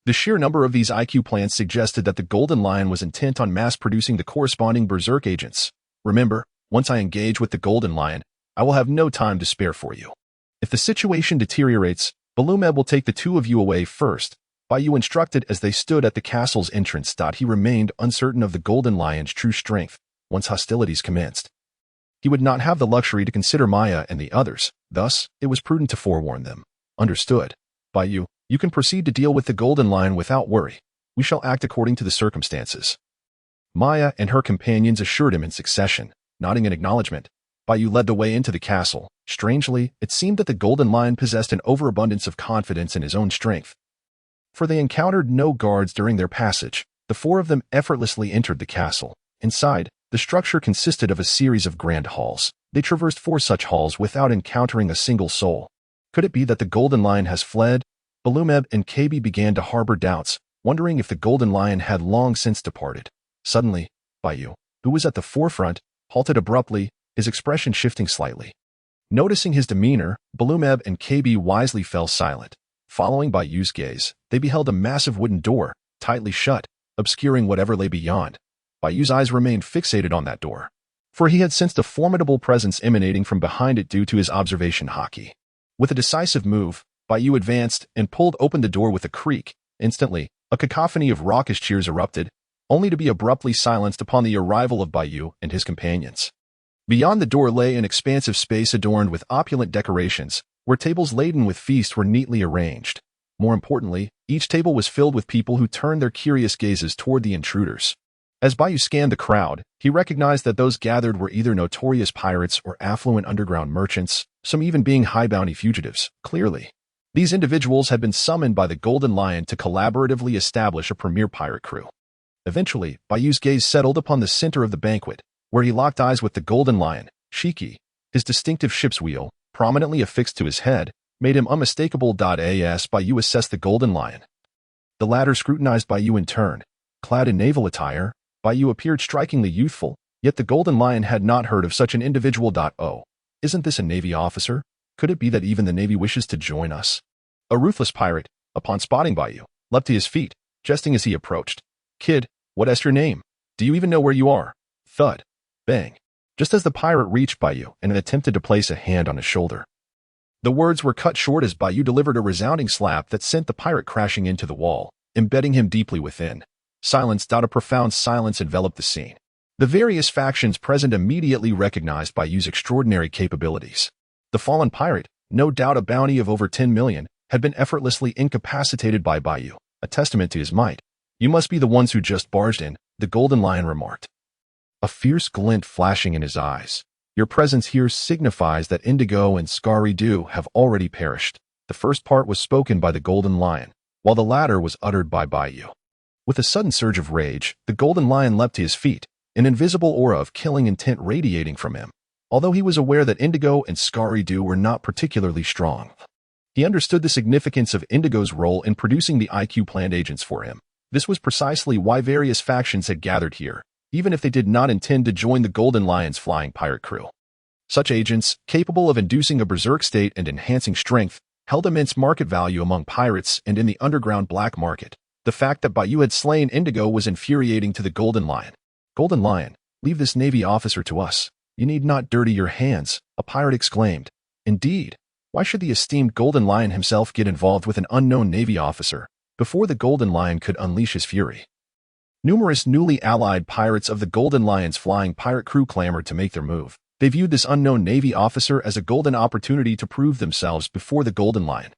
The sheer number of these IQ plants suggested that the Golden Lion was intent on mass-producing the corresponding Berserk agents. Remember, once I engage with the Golden Lion, I will have no time to spare for you. If the situation deteriorates, Bellamy will take the two of you away first. Bai Yu instructed as they stood at the castle's entrance. He remained uncertain of the Golden Lion's true strength once hostilities commenced. He would not have the luxury to consider Maya and the others, thus, it was prudent to forewarn them. Understood. Bai Yu, you can proceed to deal with the Golden Lion without worry. We shall act according to the circumstances. Maya and her companions assured him in succession. Nodding in acknowledgement, Bai Yu led the way into the castle. Strangely, it seemed that the Golden Lion possessed an overabundance of confidence in his own strength. For they encountered no guards during their passage. The four of them effortlessly entered the castle. Inside, the structure consisted of a series of grand halls. They traversed 4 such halls without encountering a single soul. Could it be that the Golden Lion has fled? Bellamy and KB began to harbor doubts, wondering if the Golden Lion had long since departed. Suddenly, Bai Yu, who was at the forefront, halted abruptly, his expression shifting slightly. Noticing his demeanor, Bellamy and KB wisely fell silent. Following Bai Yu's gaze, they beheld a massive wooden door, tightly shut, obscuring whatever lay beyond. Bai Yu's eyes remained fixated on that door, for he had sensed a formidable presence emanating from behind it due to his observation Haki. With a decisive move, Bai Yu advanced and pulled open the door with a creak. Instantly, a cacophony of raucous cheers erupted, only to be abruptly silenced upon the arrival of Bai Yu and his companions. Beyond the door lay an expansive space adorned with opulent decorations, where tables laden with feast were neatly arranged. More importantly, each table was filled with people who turned their curious gazes toward the intruders. As Bai Yu scanned the crowd, he recognized that those gathered were either notorious pirates or affluent underground merchants, some even being high-bounty fugitives. Clearly, these individuals had been summoned by the Golden Lion to collaboratively establish a premier pirate crew. Eventually, Bai Yu's gaze settled upon the center of the banquet, where he locked eyes with the Golden Lion. Shiki, his distinctive ship's wheel, prominently affixed to his head, made him unmistakable. As Bai Yu assessed the Golden Lion, the latter scrutinized Bai Yu in turn. Clad in naval attire, Bai Yu appeared strikingly youthful, yet the Golden Lion had not heard of such an individual. Oh, isn't this a Navy officer? Could it be that even the Navy wishes to join us? A ruthless pirate, upon spotting Bai Yu, leapt to his feet, jesting as he approached. Kid, what's your name? Do you even know where you are? Thud. Bang. Just as the pirate reached Bai Yu and attempted to place a hand on his shoulder. The words were cut short as Bai Yu delivered a resounding slap that sent the pirate crashing into the wall, embedding him deeply within. Silence. A profound silence enveloped the scene. The various factions present immediately recognized Bai Yu's extraordinary capabilities. The fallen pirate, no doubt a bounty of over 10 million, had been effortlessly incapacitated by Bai Yu, a testament to his might. You must be the ones who just barged in, the Golden Lion remarked, a fierce glint flashing in his eyes. Your presence here signifies that Indigo and Scary-Doo have already perished. The first part was spoken by the Golden Lion, while the latter was uttered by Bai Yu. With a sudden surge of rage, the Golden Lion leapt to his feet, an invisible aura of killing intent radiating from him. Although he was aware that Indigo and Scary-Doo were not particularly strong, he understood the significance of Indigo's role in producing the IQ plant agents for him. This was precisely why various factions had gathered here, even if they did not intend to join the Golden Lion's flying pirate crew. Such agents, capable of inducing a berserk state and enhancing strength, held immense market value among pirates and in the underground black market. The fact that Bai Yu had slain Indigo was infuriating to the Golden Lion. Golden Lion, leave this Navy officer to us. You need not dirty your hands, a pirate exclaimed. Indeed, why should the esteemed Golden Lion himself get involved with an unknown Navy officer? Before the Golden Lion could unleash his fury, numerous newly allied pirates of the Golden Lion's flying pirate crew clamored to make their move. They viewed this unknown Navy officer as a golden opportunity to prove themselves before the Golden Lion.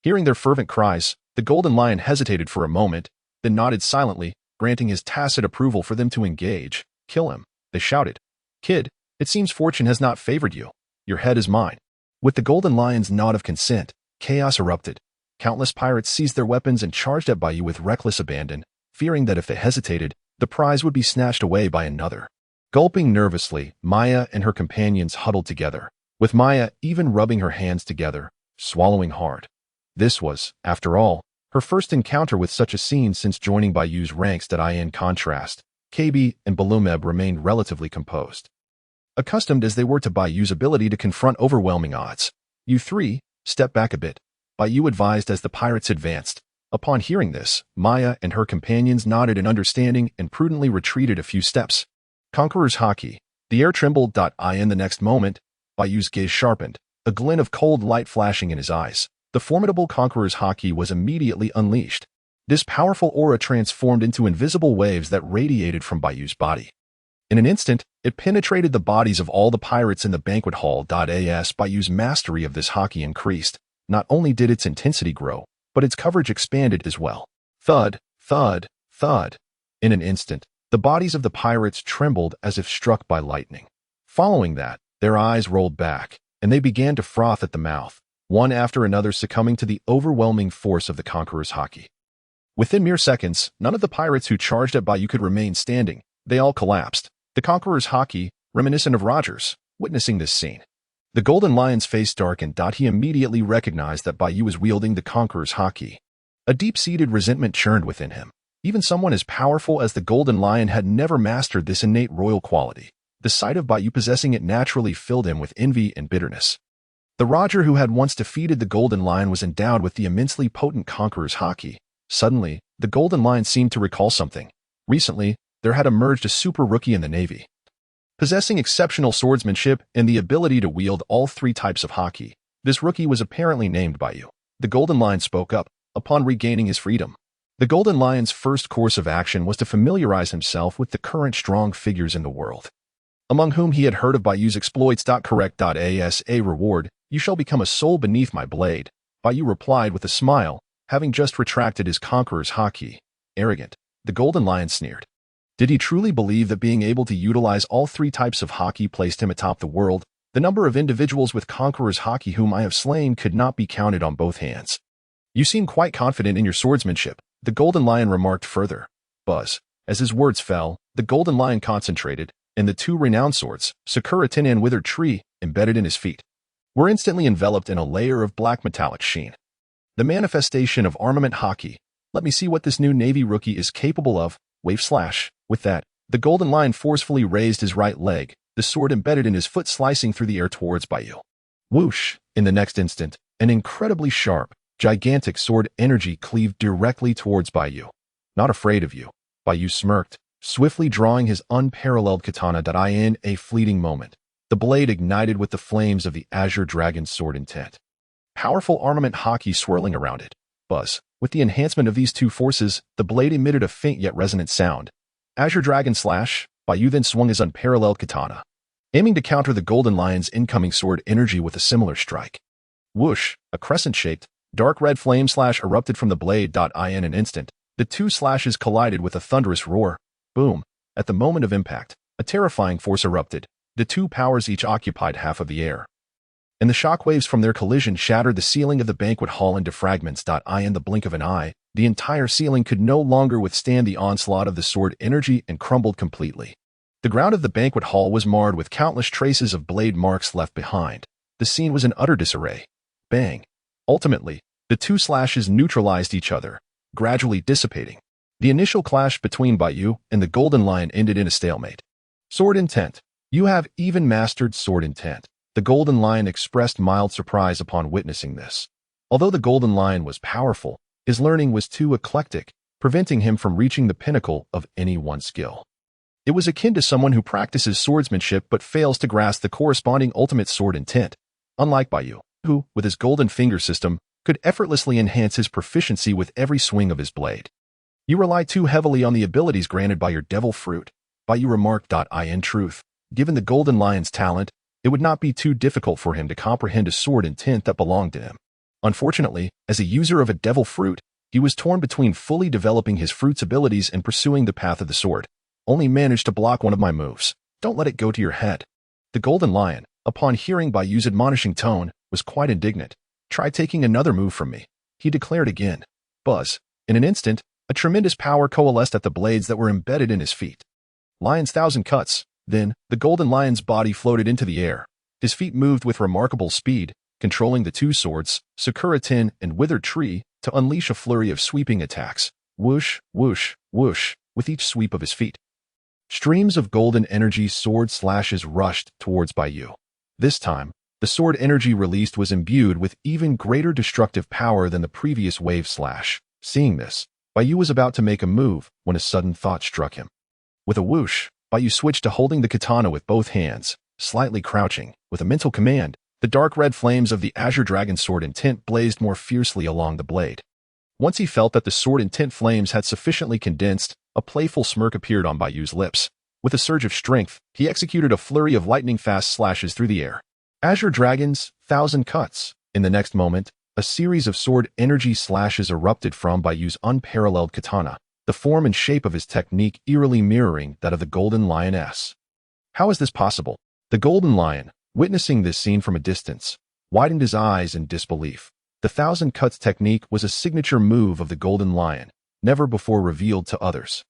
Hearing their fervent cries, the Golden Lion hesitated for a moment, then nodded silently, granting his tacit approval for them to engage. Kill him, they shouted. Kid, it seems fortune has not favored you. Your head is mine. With the Golden Lion's nod of consent, chaos erupted. Countless pirates seized their weapons and charged at Bai Yu with reckless abandon, fearing that if they hesitated, the prize would be snatched away by another. Gulping nervously, Maya and her companions huddled together, with Maya even rubbing her hands together, swallowing hard. This was, after all, her first encounter with such a scene since joining Bai Yu's ranks. In contrast, KB and Bellamy remained relatively composed. Accustomed as they were to Bai Yu's ability to confront overwhelming odds. You three, step back a bit, Bai Yu advised as the pirates advanced. Upon hearing this, Maya and her companions nodded in understanding and prudently retreated a few steps. Conqueror's Haki. The air trembled. In the next moment, Bai Yu's gaze sharpened, a glint of cold light flashing in his eyes. The formidable Conqueror's Haki was immediately unleashed. This powerful aura transformed into invisible waves that radiated from Bai Yu's body. In an instant, it penetrated the bodies of all the pirates in the banquet hall. As Bai Yu's mastery of this Haki increased, not only did its intensity grow, but its coverage expanded as well. Thud, thud, thud. In an instant, the bodies of the pirates trembled as if struck by lightning. Following that, their eyes rolled back, and they began to froth at the mouth, one after another succumbing to the overwhelming force of the Conqueror's Haki. Within mere seconds, none of the pirates who charged at Bai Yu could remain standing. They all collapsed. The Conqueror's Haki, reminiscent of Roger's, witnessing this scene. The Golden Lion's face darkened. He immediately recognized that Bai Yu was wielding the Conqueror's Haki. A deep-seated resentment churned within him. Even someone as powerful as the Golden Lion had never mastered this innate royal quality. The sight of Bai Yu possessing it naturally filled him with envy and bitterness. The Roger who had once defeated the Golden Lion was endowed with the immensely potent Conqueror's Haki. Suddenly, the Golden Lion seemed to recall something. Recently, there had emerged a super rookie in the Navy. Possessing exceptional swordsmanship and the ability to wield all three types of Haki, this rookie was apparently named Bai Yu. The Golden Lion spoke up, upon regaining his freedom. The Golden Lion's first course of action was to familiarize himself with the current strong figures in the world, among whom he had heard of Bai Yu's exploits. Correct. As a reward, you shall become a soul beneath my blade, Bai Yu replied with a smile, having just retracted his Conqueror's Haki. Arrogant, the Golden Lion sneered. Did he truly believe that being able to utilize all three types of Haki placed him atop the world? The number of individuals with Conqueror's Haki whom I have slain could not be counted on both hands. You seem quite confident in your swordsmanship, the Golden Lion remarked further. Buzz. As his words fell, the Golden Lion concentrated, and the two renowned swords, Sakura-tin and Withered Tree, embedded in his feet, were instantly enveloped in a layer of black metallic sheen. The manifestation of armament Haki. Let me see what this new Navy rookie is capable of. Wave slash. With that, the Golden Lion forcefully raised his right leg, the sword embedded in his foot slicing through the air towards Bai Yu. Whoosh! In the next instant, an incredibly sharp, gigantic sword energy cleaved directly towards Bai Yu. Not afraid of you, Bai Yu smirked, swiftly drawing his unparalleled katana. In a fleeting moment, the blade ignited with the flames of the Azure Dragon Sword Intent. Powerful armament Haki swirling around it. Buzz. With the enhancement of these two forces, the blade emitted a faint yet resonant sound. Azure Dragon Slash, Bai Yu then swung his unparalleled katana, aiming to counter the Golden Lion's incoming sword energy with a similar strike. Whoosh! A crescent-shaped, dark red flame slash erupted from the blade. In an instant, the two slashes collided with a thunderous roar. Boom! At the moment of impact, a terrifying force erupted. The two powers each occupied half of the air, and the shockwaves from their collision shattered the ceiling of the banquet hall into fragments. In the blink of an eye, the entire ceiling could no longer withstand the onslaught of the sword energy and crumbled completely. The ground of the banquet hall was marred with countless traces of blade marks left behind. The scene was in utter disarray. Bang! Ultimately, the two slashes neutralized each other, gradually dissipating. The initial clash between Bai Yu and the Golden Lion ended in a stalemate. Sword Intent. You have even mastered Sword Intent. The Golden Lion expressed mild surprise upon witnessing this. Although the Golden Lion was powerful, his learning was too eclectic, preventing him from reaching the pinnacle of any one skill. It was akin to someone who practices swordsmanship but fails to grasp the corresponding ultimate sword intent. Unlike Bai Yu, who, with his golden finger system, could effortlessly enhance his proficiency with every swing of his blade. You rely too heavily on the abilities granted by your devil fruit, Bai Yu remarked. In truth, given the Golden Lion's talent, it would not be too difficult for him to comprehend a sword intent that belonged to him. Unfortunately, as a user of a devil fruit, he was torn between fully developing his fruit's abilities and pursuing the path of the sword. Only managed to block one of my moves. Don't let it go to your head. The Golden Lion, upon hearing Bai Yu's admonishing tone, was quite indignant. Try taking another move from me, he declared again. Buzz. In an instant, a tremendous power coalesced at the blades that were embedded in his feet. Lion's thousand cuts. Then, the Golden Lion's body floated into the air. His feet moved with remarkable speed, controlling the two swords, Sakura-tin and Withered Tree, to unleash a flurry of sweeping attacks. Whoosh, whoosh, whoosh, with each sweep of his feet. Streams of golden energy sword slashes rushed towards Bai Yu. This time, the sword energy released was imbued with even greater destructive power than the previous wave slash. Seeing this, Bai Yu was about to make a move when a sudden thought struck him. With a whoosh, Bai Yu switched to holding the katana with both hands, slightly crouching. With a mental command, the dark red flames of the Azure Dragon Sword Intent blazed more fiercely along the blade. Once he felt that the sword intent flames had sufficiently condensed, a playful smirk appeared on Bai Yu's lips. With a surge of strength, he executed a flurry of lightning-fast slashes through the air. Azure Dragon's 1,000 cuts. In the next moment, a series of sword energy slashes erupted from Bai Yu's unparalleled katana, the form and shape of his technique eerily mirroring that of the Golden Lioness. How is this possible? The Golden Lion, witnessing this scene from a distance, widened his eyes in disbelief. The 1,000 cuts technique was a signature move of the Golden Lion, never before revealed to others.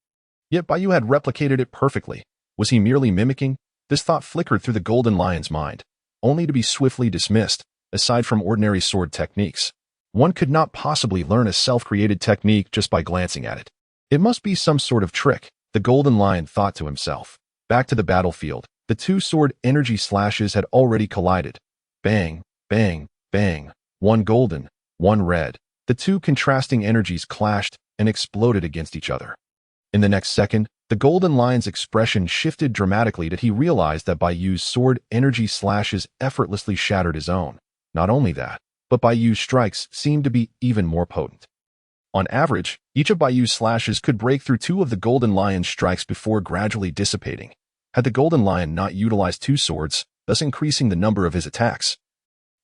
Yet Bai Yu had replicated it perfectly. Was he merely mimicking? This thought flickered through the Golden Lion's mind, only to be swiftly dismissed. Aside from ordinary sword techniques, one could not possibly learn a self-created technique just by glancing at it. It must be some sort of trick, the Golden Lion thought to himself. Back to the battlefield, the two sword energy slashes had already collided. Bang, bang, bang. One golden, one red. The two contrasting energies clashed and exploded against each other. In the next second, the Golden Lion's expression shifted dramatically as he realized that Bai Yu's sword energy slashes effortlessly shattered his own. Not only that, but Bai Yu's strikes seemed to be even more potent. On average, each of Bai Yu's slashes could break through two of the Golden Lion's strikes before gradually dissipating. Had the Golden Lion not utilized two swords, thus increasing the number of his attacks,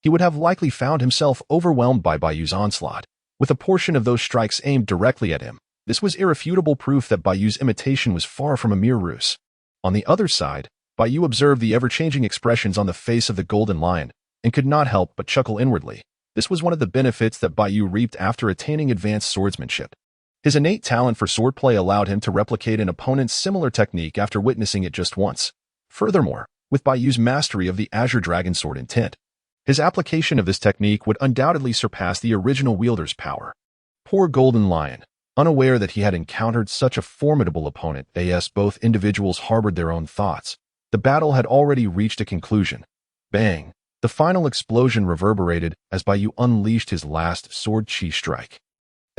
he would have likely found himself overwhelmed by Bai Yu's onslaught, with a portion of those strikes aimed directly at him. This was irrefutable proof that Bai Yu's imitation was far from a mere ruse. On the other side, Bai Yu observed the ever-changing expressions on the face of the Golden Lion, and could not help but chuckle inwardly. This was one of the benefits that Bai Yu reaped after attaining advanced swordsmanship. His innate talent for swordplay allowed him to replicate an opponent's similar technique after witnessing it just once. Furthermore, with Bai Yu's mastery of the Azure Dragon Sword Intent, his application of this technique would undoubtedly surpass the original wielder's power. Poor Golden Lion, unaware that he had encountered such a formidable opponent, as both individuals harbored their own thoughts. The battle had already reached a conclusion. Bang! The final explosion reverberated as Bai Yu unleashed his last sword chi strike,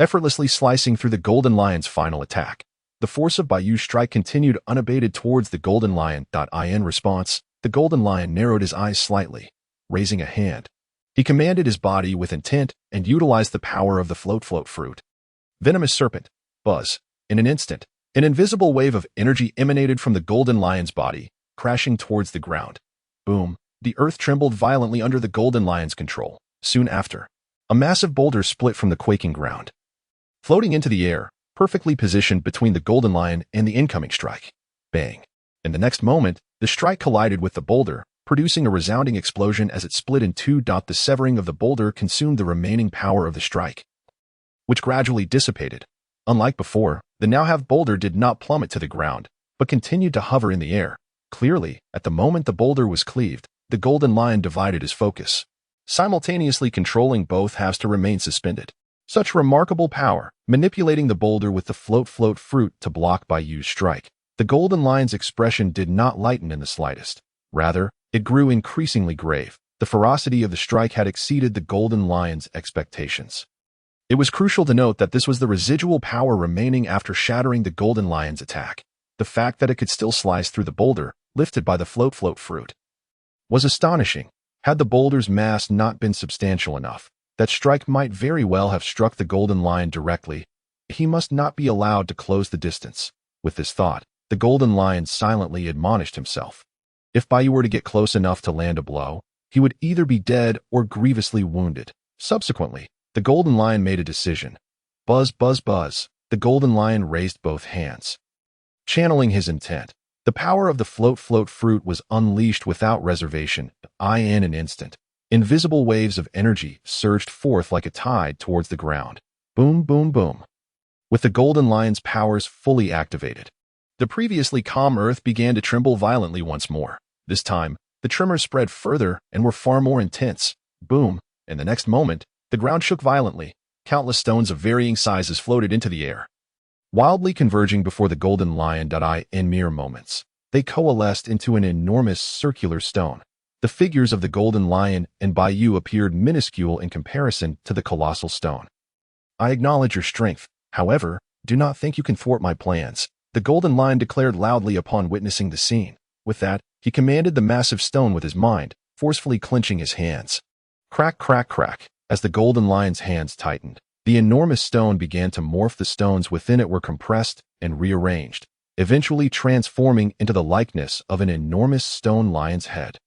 effortlessly slicing through the Golden Lion's final attack. The force of Bai Yu's strike continued unabated towards the Golden Lion. In response, the Golden Lion narrowed his eyes slightly, raising a hand. He commanded his body with intent and utilized the power of the float fruit. Venomous serpent, buzz. In an instant, an invisible wave of energy emanated from the Golden Lion's body, crashing towards the ground. Boom. The earth trembled violently under the Golden Lion's control. Soon after, a massive boulder split from the quaking ground, floating into the air, perfectly positioned between the Golden Lion and the incoming strike. Bang! In the next moment, the strike collided with the boulder, producing a resounding explosion as it split in two. The severing of the boulder consumed the remaining power of the strike, which gradually dissipated. Unlike before, the now-half boulder did not plummet to the ground, but continued to hover in the air. Clearly, at the moment the boulder was cleaved, the Golden Lion divided his focus, simultaneously controlling both halves to remain suspended. Such remarkable power, manipulating the boulder with the float fruit to block Bai Yu's strike. The Golden Lion's expression did not lighten in the slightest. Rather, it grew increasingly grave. The ferocity of the strike had exceeded the Golden Lion's expectations. It was crucial to note that this was the residual power remaining after shattering the Golden Lion's attack. The fact that it could still slice through the boulder, lifted by the float fruit, was astonishing. Had the boulder's mass not been substantial enough, that strike might very well have struck the Golden Lion directly. He must not be allowed to close the distance. With this thought, the Golden Lion silently admonished himself. If Bai Yu were to get close enough to land a blow, he would either be dead or grievously wounded. Subsequently, the Golden Lion made a decision. Buzz, buzz, buzz. The Golden Lion raised both hands, channeling his intent. The power of the float fruit was unleashed without reservation. In an instant, invisible waves of energy surged forth like a tide towards the ground. Boom, boom, boom. With the Golden Lion's powers fully activated, the previously calm earth began to tremble violently once more. This time, the tremors spread further and were far more intense. Boom. In the next moment, the ground shook violently. Countless stones of varying sizes floated into the air, wildly converging before the Golden Lion. In mere moments, they coalesced into an enormous circular stone. The figures of the Golden Lion and Bai Yu appeared minuscule in comparison to the colossal stone. I acknowledge your strength. However, do not think you can thwart my plans," the Golden Lion declared loudly upon witnessing the scene. With that, he commanded the massive stone with his mind, forcefully clenching his hands. Crack, crack, crack. As the Golden Lion's hands tightened, the enormous stone began to morph. The stones within it were compressed and rearranged, eventually transforming into the likeness of an enormous stone lion's head.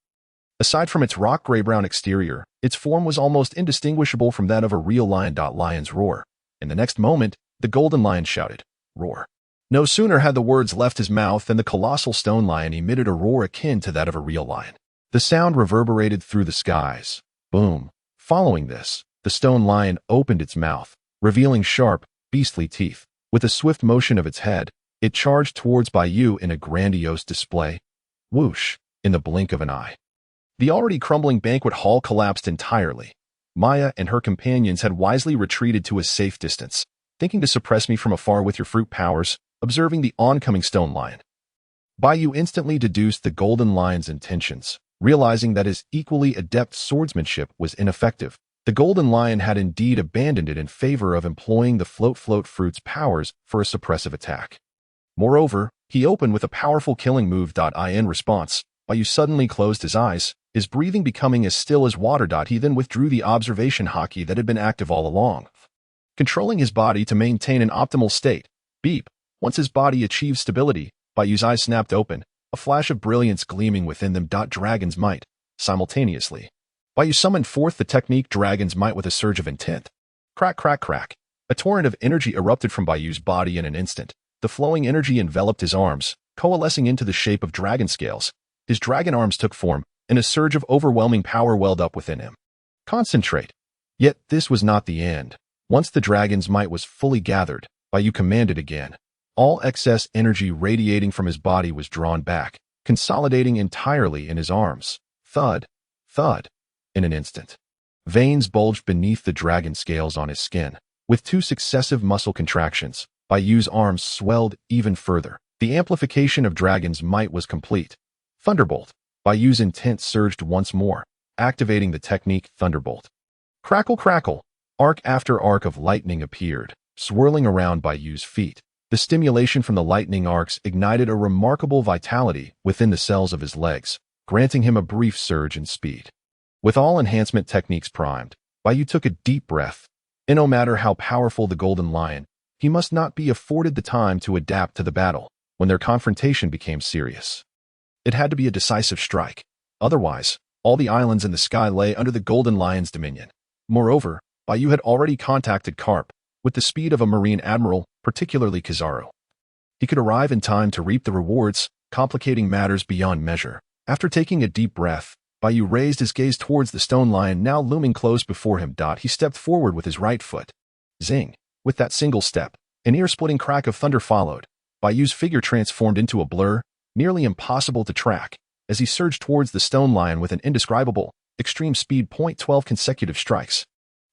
Aside from its rock gray-brown exterior, its form was almost indistinguishable from that of a real lion. Lion's roar. In the next moment, the Golden Lion shouted, "Roar." No sooner had the words left his mouth than the colossal stone lion emitted a roar akin to that of a real lion. The sound reverberated through the skies. Boom. Following this, the stone lion opened its mouth, revealing sharp, beastly teeth. With a swift motion of its head, it charged towards Bai Yu in a grandiose display. Whoosh! In the blink of an eye, the already crumbling banquet hall collapsed entirely. Maya and her companions had wisely retreated to a safe distance, thinking to suppress me from afar with your fruit powers. Observing the oncoming stone lion, Bai Yu instantly deduced the Golden Lion's intentions. Realizing that his equally adept swordsmanship was ineffective, the Golden Lion had indeed abandoned it in favor of employing the float fruit's powers for a suppressive attack. Moreover, he opened with a powerful killing move. In response, Bai Yu suddenly closed his eyes, his breathing becoming as still as water. He then withdrew the observation Haki that had been active all along, controlling his body to maintain an optimal state. Beep. Once his body achieved stability, Bai Yu's eyes snapped open, a flash of brilliance gleaming within them. Dragon's Might. Simultaneously, Bai Yu summoned forth the technique Dragon's Might with a surge of intent. Crack, crack, crack. A torrent of energy erupted from Bai Yu's body in an instant. The flowing energy enveloped his arms, coalescing into the shape of dragon scales. His dragon arms took form, and a surge of overwhelming power welled up within him. Concentrate. Yet this was not the end. Once the Dragon's Might was fully gathered, Bai Yu commanded again. All excess energy radiating from his body was drawn back, consolidating entirely in his arms. Thud, thud. In an instant, veins bulged beneath the dragon scales on his skin. With two successive muscle contractions, Bai Yu's arms swelled even further. The amplification of Dragon's Might was complete. Thunderbolt. Bai Yu's intent surged once more, activating the technique Thunderbolt. Crackle, crackle. Arc after arc of lightning appeared, swirling around Bai Yu's feet. The stimulation from the lightning arcs ignited a remarkable vitality within the cells of his legs, granting him a brief surge in speed. With all enhancement techniques primed, Bai Yu took a deep breath. And no matter how powerful the Golden Lion, he must not be afforded the time to adapt to the battle. When their confrontation became serious, it had to be a decisive strike. Otherwise, all the islands in the sky lay under the Golden Lion's dominion. Moreover, Bai Yu had already contacted Garp. With the speed of a marine admiral, particularly Kizaru, he could arrive in time to reap the rewards, complicating matters beyond measure. After taking a deep breath, Bai Yu raised his gaze towards the stone lion now looming close before him. He stepped forward with his right foot. Zing! With that single step, an ear-splitting crack of thunder followed. Bai Yu's figure transformed into a blur, nearly impossible to track, as he surged towards the stone lion with an indescribable, extreme speed. 12 consecutive strikes.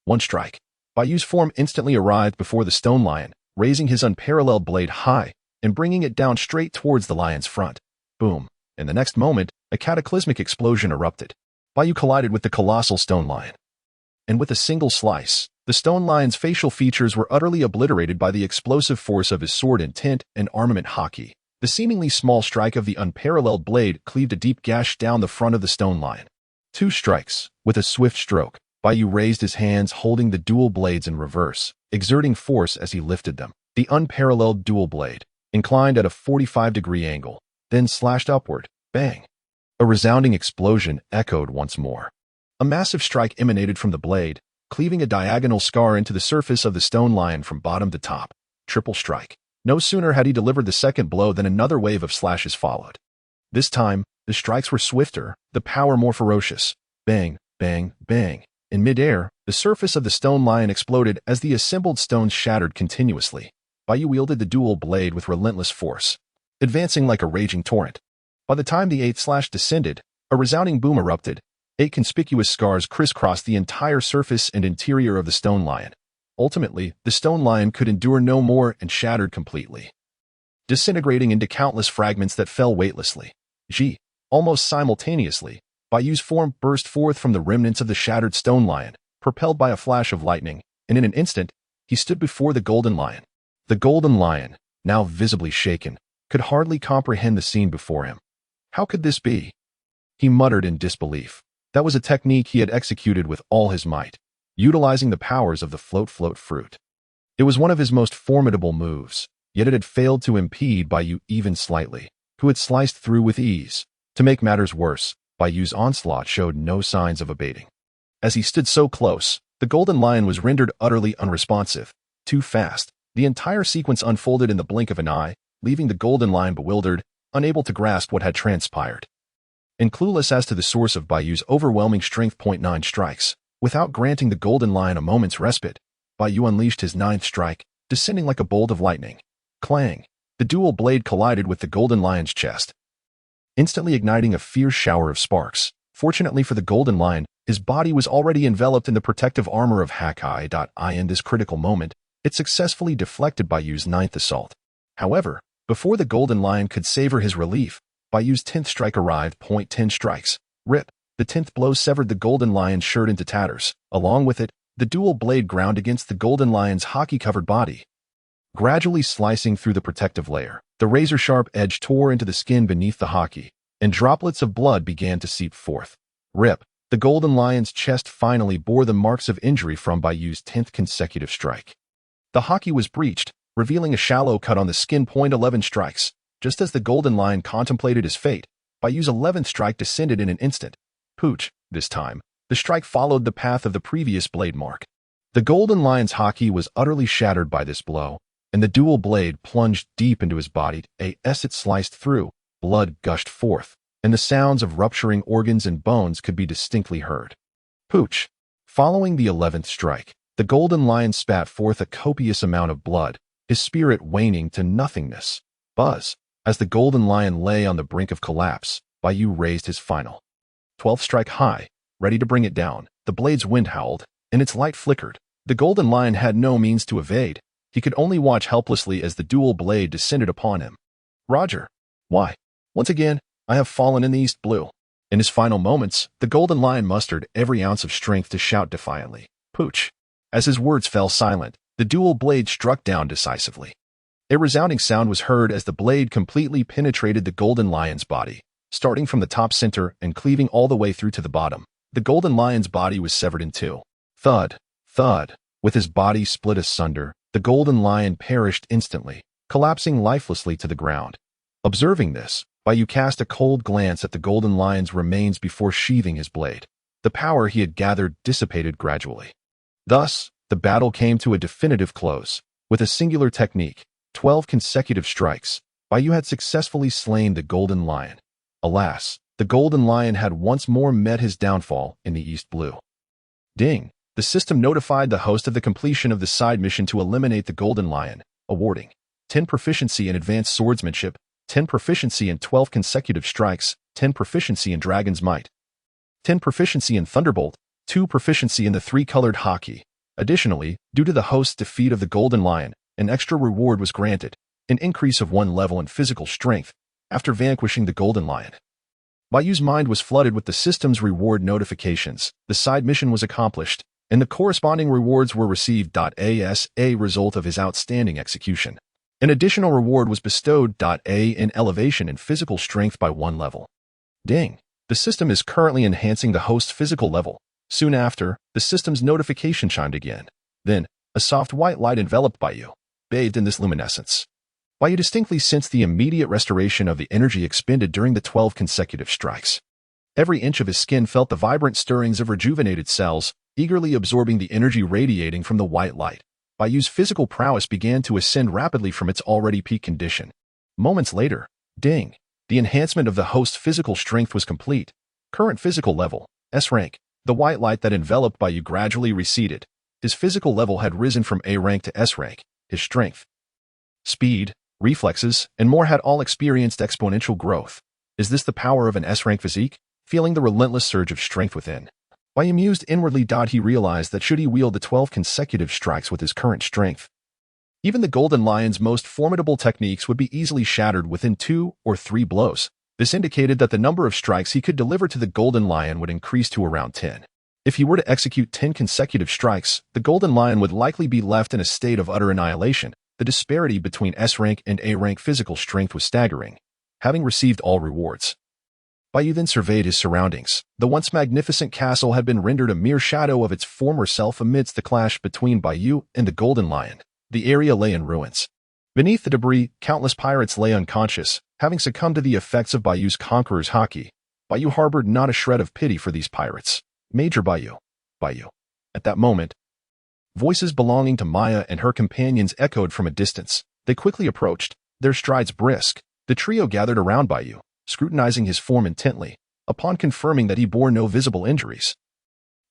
One strike. Bai Yu's form instantly arrived before the stone lion, raising his unparalleled blade high and bringing it down straight towards the lion's front. Boom. In the next moment, a cataclysmic explosion erupted. Bai Yu collided with the colossal stone lion. And with a single slice, the stone lion's facial features were utterly obliterated by the explosive force of his sword intent and armament Haki. The seemingly small strike of the unparalleled blade cleaved a deep gash down the front of the stone lion. Two strikes. With a swift stroke, Bai Yu raised his hands holding the dual blades in reverse, exerting force as he lifted them. The unparalleled dual blade, inclined at a 45-degree angle, then slashed upward. Bang! A resounding explosion echoed once more. A massive strike emanated from the blade, cleaving a diagonal scar into the surface of the stone lion from bottom to top. Triple strike. No sooner had he delivered the second blow than another wave of slashes followed. This time, the strikes were swifter, the power more ferocious. Bang, bang, bang. In mid-air, the surface of the stone lion exploded as the assembled stones shattered continuously. Bai Yu wielded the dual blade with relentless force, advancing like a raging torrent. By the time the eighth slash descended, a resounding boom erupted. 8 conspicuous scars crisscrossed the entire surface and interior of the stone lion. Ultimately, the stone lion could endure no more and shattered completely, disintegrating into countless fragments that fell weightlessly. Almost simultaneously, Bai Yu's form burst forth from the remnants of the shattered stone lion, propelled by a flash of lightning, and in an instant, he stood before the Golden Lion. The Golden Lion, now visibly shaken, could hardly comprehend the scene before him. How could this be? He muttered in disbelief. That was a technique he had executed with all his might, utilizing the powers of the float fruit. It was one of his most formidable moves, yet it had failed to impede Bai Yu even slightly, who had sliced through with ease. To make matters worse, Bai Yu's onslaught showed no signs of abating. As he stood so close, the Golden Lion was rendered utterly unresponsive. Too fast, the entire sequence unfolded in the blink of an eye, leaving the Golden Lion bewildered, unable to grasp what had transpired. And clueless as to the source of Bai Yu's overwhelming strength. 9 strikes. Without granting the Golden Lion a moment's respite, Bai Yu unleashed his 9th strike, descending like a bolt of lightning. Clang! The dual blade collided with the Golden Lion's chest, instantly igniting a fierce shower of sparks. Fortunately for the Golden Lion, his body was already enveloped in the protective armor of Haki. In this critical moment, it successfully deflected Bai Yu's 9th assault. However, before the Golden Lion could savor his relief, Bai Yu's 10th strike arrived. 10 strikes. Rip! The 10th blow severed the Golden Lion's shirt into tatters. Along with it, the dual blade ground against the Golden Lion's Haki-covered body, gradually slicing through the protective layer. The razor-sharp edge tore into the skin beneath the Haki, and droplets of blood began to seep forth. Rip! The Golden Lion's chest finally bore the marks of injury from Bai Yu's 10th consecutive strike. The Haki was breached, revealing a shallow cut on the skin. 11 strikes. Just as the Golden Lion contemplated his fate, Bai Yu's 11th strike descended in an instant. Pooch! This time, the strike followed the path of the previous blade mark. The Golden Lion's Haki was utterly shattered by this blow, and the dual blade plunged deep into his body. As it sliced through, blood gushed forth, and the sounds of rupturing organs and bones could be distinctly heard. Pooch! Following the 11th strike, the Golden Lion spat forth a copious amount of blood, his spirit waning to nothingness. Buzz! As the Golden Lion lay on the brink of collapse, Bai Yu raised his final 12th strike high, ready to bring it down. The blade's wind howled, and its light flickered. The Golden Lion had no means to evade. He could only watch helplessly as the dual blade descended upon him. Roger. Why? Once again, I have fallen in the East Blue. In his final moments, the Golden Lion mustered every ounce of strength to shout defiantly, Pooch! As his words fell silent, the dual blade struck down decisively. A resounding sound was heard as the blade completely penetrated the Golden Lion's body, starting from the top center and cleaving all the way through to the bottom. The Golden Lion's body was severed in two. Thud! Thud! With his body split asunder, the Golden Lion perished instantly, collapsing lifelessly to the ground. Observing this, Bai Yu cast a cold glance at the Golden Lion's remains before sheathing his blade. The power he had gathered dissipated gradually. Thus, the battle came to a definitive close. With a singular technique, 12 consecutive strikes, Bai Yu had successfully slain the Golden Lion. Alas, the Golden Lion had once more met his downfall in the East Blue. Ding! The system notified the host of the completion of the side mission to eliminate the Golden Lion, awarding 10 proficiency in advanced swordsmanship, 10 proficiency in 12 consecutive strikes, 10 proficiency in Dragon's Might, 10 proficiency in Thunderbolt, 2 proficiency in the 3-colored Haki. Additionally, due to the host's defeat of the Golden Lion, an extra reward was granted, an increase of 1 level in physical strength, after vanquishing the Golden Lion. Bai Yu's mind was flooded with the system's reward notifications. The side mission was accomplished, and the corresponding rewards were received. As a result of his outstanding execution, an additional reward was bestowed. In elevation in physical strength by 1 level. Ding! The system is currently enhancing the host's physical level. Soon after, the system's notification chimed again. Then, a soft white light enveloped Bai Yu, bathed in this luminescence. Bai Yu distinctly sensed the immediate restoration of the energy expended during the 12 consecutive strikes. Every inch of his skin felt the vibrant stirrings of rejuvenated cells, eagerly absorbing the energy radiating from the white light. Bai Yu's physical prowess began to ascend rapidly from its already peak condition. Moments later, ding! The enhancement of the host's physical strength was complete. Current physical level, S rank. The white light that enveloped Bai Yu gradually receded. His physical level had risen from A rank to S rank. His strength, speed, reflexes, and more had all experienced exponential growth. Is this the power of an S-rank physique? Feeling the relentless surge of strength within, Bai Yu mused inwardly. He realized that should he wield the 12 consecutive strikes with his current strength, even the Golden Lion's most formidable techniques would be easily shattered within 2 or 3 blows. This indicated that the number of strikes he could deliver to the Golden Lion would increase to around 10. If he were to execute 10 consecutive strikes, the Golden Lion would likely be left in a state of utter annihilation. The disparity between S-rank and A-rank physical strength was staggering. Having received all rewards, Bai Yu then surveyed his surroundings. The once magnificent castle had been rendered a mere shadow of its former self amidst the clash between Bai Yu and the Golden Lion. The area lay in ruins. Beneath the debris, countless pirates lay unconscious, having succumbed to the effects of Bai Yu's conqueror's Haki. Bai Yu harbored not a shred of pity for these pirates. Major Bai Yu. Bai Yu. At that moment, voices belonging to Maya and her companions echoed from a distance. They quickly approached, their strides brisk. The trio gathered around Bai Yu, scrutinizing his form intently. Upon confirming that he bore no visible injuries,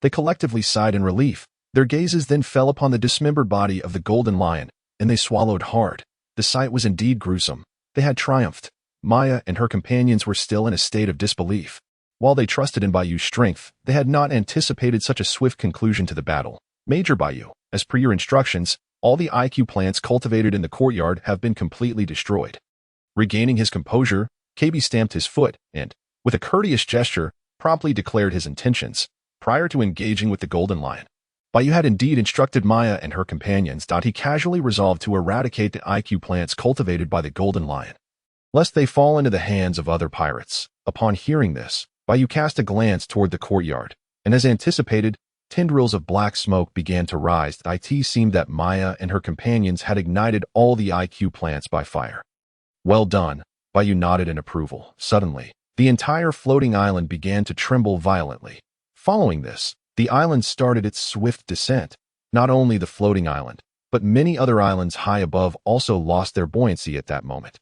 they collectively sighed in relief. Their gazes then fell upon the dismembered body of the Golden Lion, and they swallowed hard. The sight was indeed gruesome. They had triumphed. Maya and her companions were still in a state of disbelief. While they trusted in Bai Yu's strength, they had not anticipated such a swift conclusion to the battle. Major Bai Yu, as per your instructions, all the IQ plants cultivated in the courtyard have been completely destroyed. Regaining his composure, KB stamped his foot and, with a courteous gesture, promptly declared his intentions. Prior to engaging with the Golden Lion, Bai Yu had indeed instructed Maya and her companions. He casually resolved to eradicate the IQ plants cultivated by the Golden Lion, lest they fall into the hands of other pirates. Upon hearing this, Bai Yu cast a glance toward the courtyard, and as anticipated, tendrils of black smoke began to rise. It seemed that Maya and her companions had ignited all the IQ plants by fire. Well done, Bai Yu nodded in approval. Suddenly, the entire floating island began to tremble violently. Following this, the island started its swift descent. Not only the floating island, but many other islands high above also lost their buoyancy at that moment,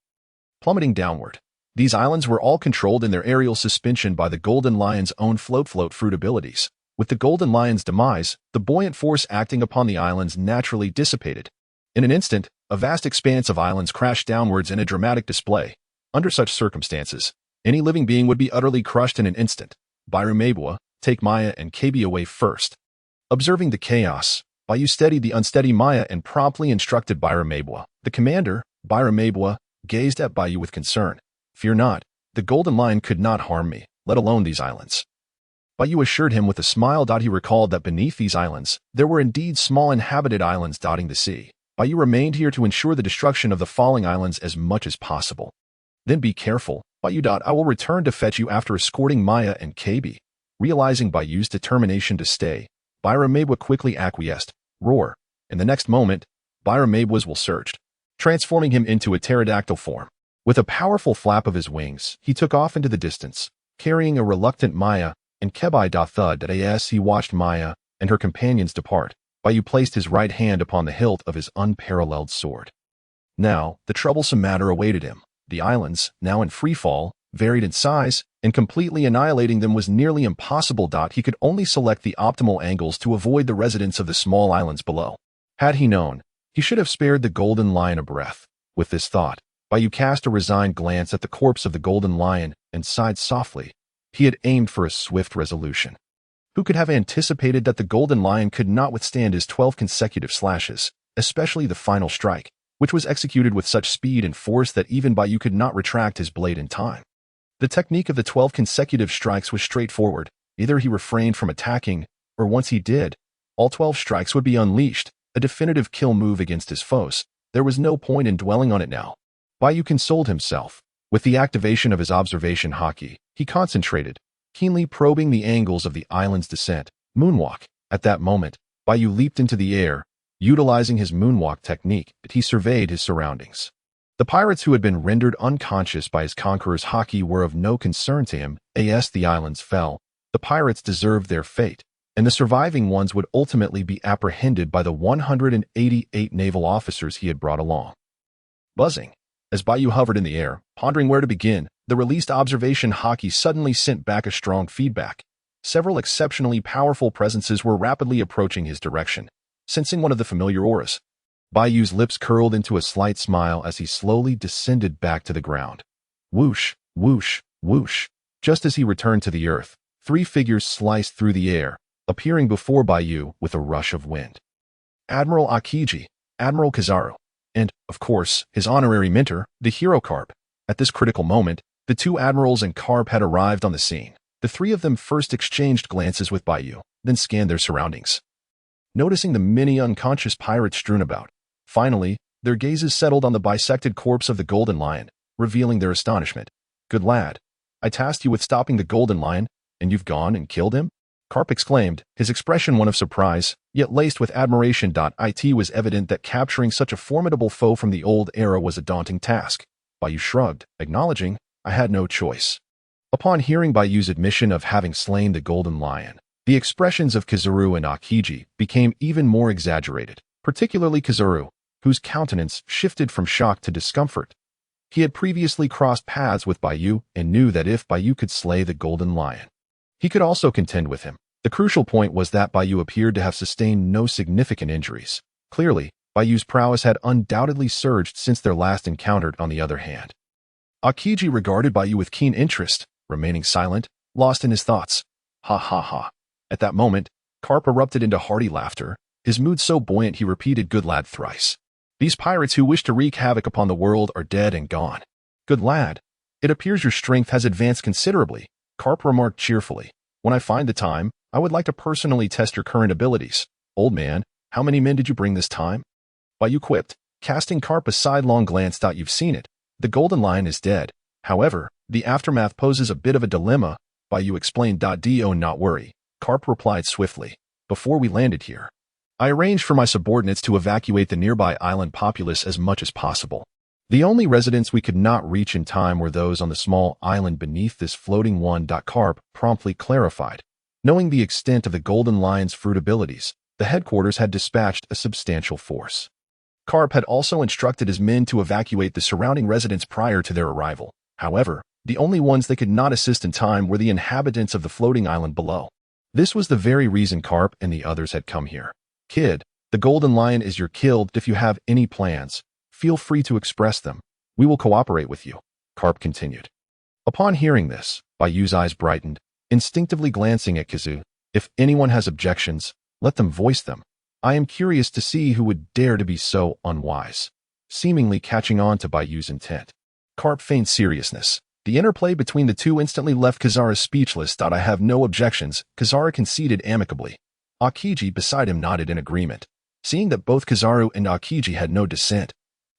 plummeting downward. These islands were all controlled in their aerial suspension by the Golden Lion's own float fruit abilities. With the Golden Lion's demise, the buoyant force acting upon the islands naturally dissipated. In an instant, a vast expanse of islands crashed downwards in a dramatic display. Under such circumstances, any living being would be utterly crushed in an instant. Bairumebua, take Maya and KB away first. Observing the chaos, Bai Yu steadied the unsteady Maya and promptly instructed Bairumebua. The commander, Bairumebua, gazed at Bai Yu with concern. Fear not, the Golden Lion could not harm me, let alone these islands. Bai Yu assured him with a smile. He recalled that beneath these islands, there were indeed small inhabited islands dotting the sea. Bai Yu remained here to ensure the destruction of the falling islands as much as possible. Then be careful, Bai Yu. I will return to fetch you after escorting Maya and KB. Realizing Bai Yu's determination to stay, Bairumebua quickly acquiesced. Roar. In the next moment, Bairumebua's will surged, transforming him into a pterodactyl form. With a powerful flap of his wings, he took off into the distance, carrying a reluctant Maya and Kebai. Thud as he watched Maya and her companions depart, Bai Yu placed his right hand upon the hilt of his unparalleled sword. Now, the troublesome matter awaited him. The islands, now in free fall, varied in size, and completely annihilating them was nearly impossible. He could only select the optimal angles to avoid the residents of the small islands below. Had he known, he should have spared the Golden Lion a breath. With this thought, Bai Yu cast a resigned glance at the corpse of the Golden Lion and sighed softly. He had aimed for a swift resolution. Who could have anticipated that the Golden Lion could not withstand his 12 consecutive slashes, especially the final strike, which was executed with such speed and force that even Bai Yu could not retract his blade in time. The technique of the 12 consecutive strikes was straightforward. Either he refrained from attacking, or once he did, all 12 strikes would be unleashed, a definitive kill move against his foes. There was no point in dwelling on it now. Bai Yu consoled himself. With the activation of his observation Haki, he concentrated, keenly probing the angles of the island's descent. Moonwalk. At that moment, Bai Yu leaped into the air. Utilizing his moonwalk technique, he surveyed his surroundings. The pirates who had been rendered unconscious by his conqueror's Haki were of no concern to him. As the islands fell, the pirates deserved their fate, and the surviving ones would ultimately be apprehended by the 188 naval officers he had brought along. Buzzing. As Bai Yu hovered in the air, pondering where to begin, the released observation Haki suddenly sent back a strong feedback. Several exceptionally powerful presences were rapidly approaching his direction. Sensing one of the familiar auras, Bai Yu's lips curled into a slight smile as he slowly descended back to the ground. Whoosh, whoosh, whoosh. Just as he returned to the earth, 3 figures sliced through the air, appearing before Bai Yu with a rush of wind. Admiral Aokiji, Admiral Kizaru, and, of course, his honorary mentor, the hero Garp. At this critical moment, the 2 admirals and Garp had arrived on the scene. The 3 of them first exchanged glances with Bai Yu, then scanned their surroundings. Noticing the many unconscious pirates strewn about, finally, their gazes settled on the bisected corpse of the Golden Lion, revealing their astonishment. "Good lad. I tasked you with stopping the Golden Lion, and you've gone and killed him?" Garp exclaimed, his expression one of surprise, yet laced with admiration. It was evident that capturing such a formidable foe from the old era was a daunting task. Bai Yu shrugged, acknowledging, "I had no choice." Upon hearing Bai Yu's admission of having slain the Golden Lion, the expressions of Kizaru and Aokiji became even more exaggerated, particularly Kizaru, whose countenance shifted from shock to discomfort. He had previously crossed paths with Bai Yu and knew that if Bai Yu could slay the Golden Lion, he could also contend with him. The crucial point was that Bai Yu appeared to have sustained no significant injuries. Clearly, Bai Yu's prowess had undoubtedly surged since their last encounter. On the other hand, Aokiji regarded Bai Yu with keen interest, remaining silent, lost in his thoughts. "Ha ha ha." At that moment, Garp erupted into hearty laughter, his mood so buoyant he repeated "Good lad" thrice. "These pirates who wish to wreak havoc upon the world are dead and gone." "Good lad. It appears your strength has advanced considerably," Garp remarked cheerfully. "When I find the time, I would like to personally test your current abilities." "Old man, how many men did you bring this time?" Bai Yu quipped, casting Garp a sidelong glance. "You've seen it. The Golden Lion is dead. However, the aftermath poses a bit of a dilemma," Bai Yu explained. "Do not worry," Garp replied swiftly. "Before we landed here, I arranged for my subordinates to evacuate the nearby island populace as much as possible. The only residents we could not reach in time were those on the small island beneath this floating one." Garp promptly clarified. Knowing the extent of the Golden Lion's fruit abilities, the headquarters had dispatched a substantial force. Garp had also instructed his men to evacuate the surrounding residents prior to their arrival. However, the only ones they could not assist in time were the inhabitants of the floating island below. This was the very reason Garp and the others had come here. "Kid, the Golden Lion is your killed. If you have any plans, feel free to express them. We will cooperate with you," Garp continued. Upon hearing this, Bai Yu's eyes brightened, instinctively glancing at Kizaru. "If anyone has objections, let them voice them. I am curious to see who would dare to be so unwise." Seemingly catching on to Bai Yu's intent, Garp feigned seriousness. The interplay between the two instantly left Kizaru speechless. "I have no objections," Kizaru conceded amicably. Aokiji beside him nodded in agreement. Seeing that both Kizaru and Aokiji had no dissent,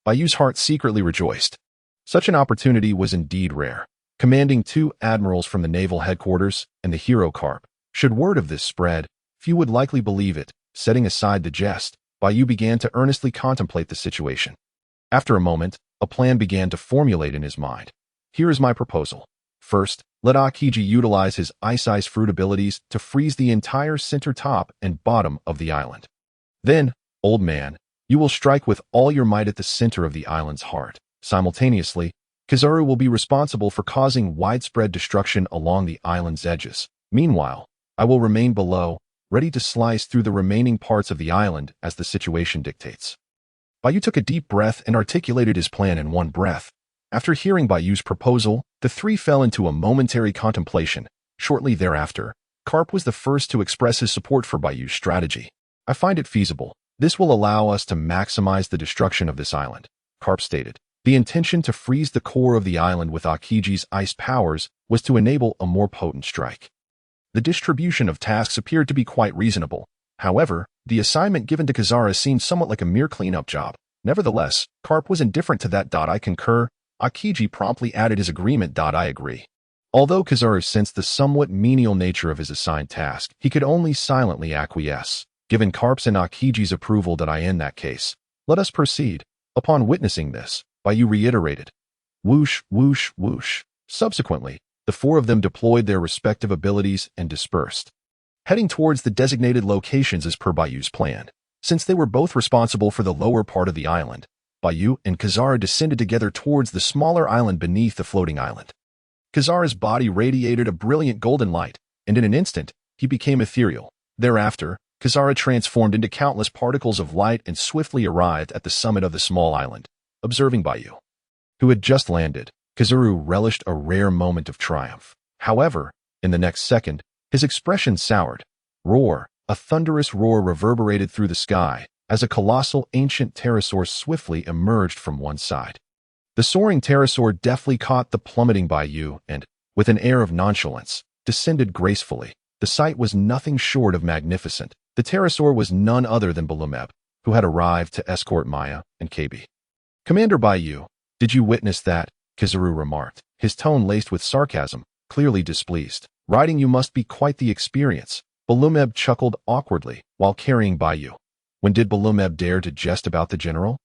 Bai Yu's heart secretly rejoiced. Such an opportunity was indeed rare. Commanding 2 admirals from the naval headquarters and the hero Garp. Should word of this spread, few would likely believe it. Setting aside the jest, Bai Yu began to earnestly contemplate the situation. After a moment, a plan began to formulate in his mind. "Here is my proposal. First, let Aokiji utilize his ice fruit abilities to freeze the entire center top and bottom of the island. Then, old man, you will strike with all your might at the center of the island's heart. Simultaneously, Kizaru will be responsible for causing widespread destruction along the island's edges. Meanwhile, I will remain below, ready to slice through the remaining parts of the island as the situation dictates." Bai Yu took a deep breath and articulated his plan in one breath. After hearing Bai Yu's proposal, the three fell into a momentary contemplation. Shortly thereafter, Garp was the first to express his support for Bai Yu's strategy. "I find it feasible. This will allow us to maximize the destruction of this island," Garp stated. The intention to freeze the core of the island with Aokiji's ice powers was to enable a more potent strike. The distribution of tasks appeared to be quite reasonable. However, the assignment given to Kizaru seemed somewhat like a mere cleanup job. Nevertheless, Garp was indifferent to that. "I concur." Aokiji promptly added his agreement. "I agree." Although Kizaru sensed the somewhat menial nature of his assigned task, he could only silently acquiesce. Given Garp's and Aokiji's approval, in that case, let us proceed. Upon witnessing this, Bai Yu reiterated, "Whoosh, whoosh, whoosh." Subsequently, the 4 of them deployed their respective abilities and dispersed, heading towards the designated locations as per Bai Yu's plan. Since they were both responsible for the lower part of the island, Bai Yu and Kizaru descended together towards the smaller island beneath the floating island. Kizaru's body radiated a brilliant golden light, and in an instant, he became ethereal. Thereafter, Kizaru transformed into countless particles of light and swiftly arrived at the summit of the small island. Observing Bai Yu, who had just landed, Kizaru relished a rare moment of triumph. However, in the next second, his expression soured. Roar! A thunderous roar reverberated through the sky as a colossal ancient pterosaur swiftly emerged from one side. The soaring pterosaur deftly caught the plummeting Bai Yu and, with an air of nonchalance, descended gracefully. The sight was nothing short of magnificent. The pterosaur was none other than Bellamy, who had arrived to escort Maya and KB. "Commander Bai Yu, did you witness that?" Kizaru remarked, his tone laced with sarcasm, clearly displeased. "Riding you must be quite the experience." Bellamy chuckled awkwardly while carrying Bai Yu. When did Bellamy dare to jest about the general?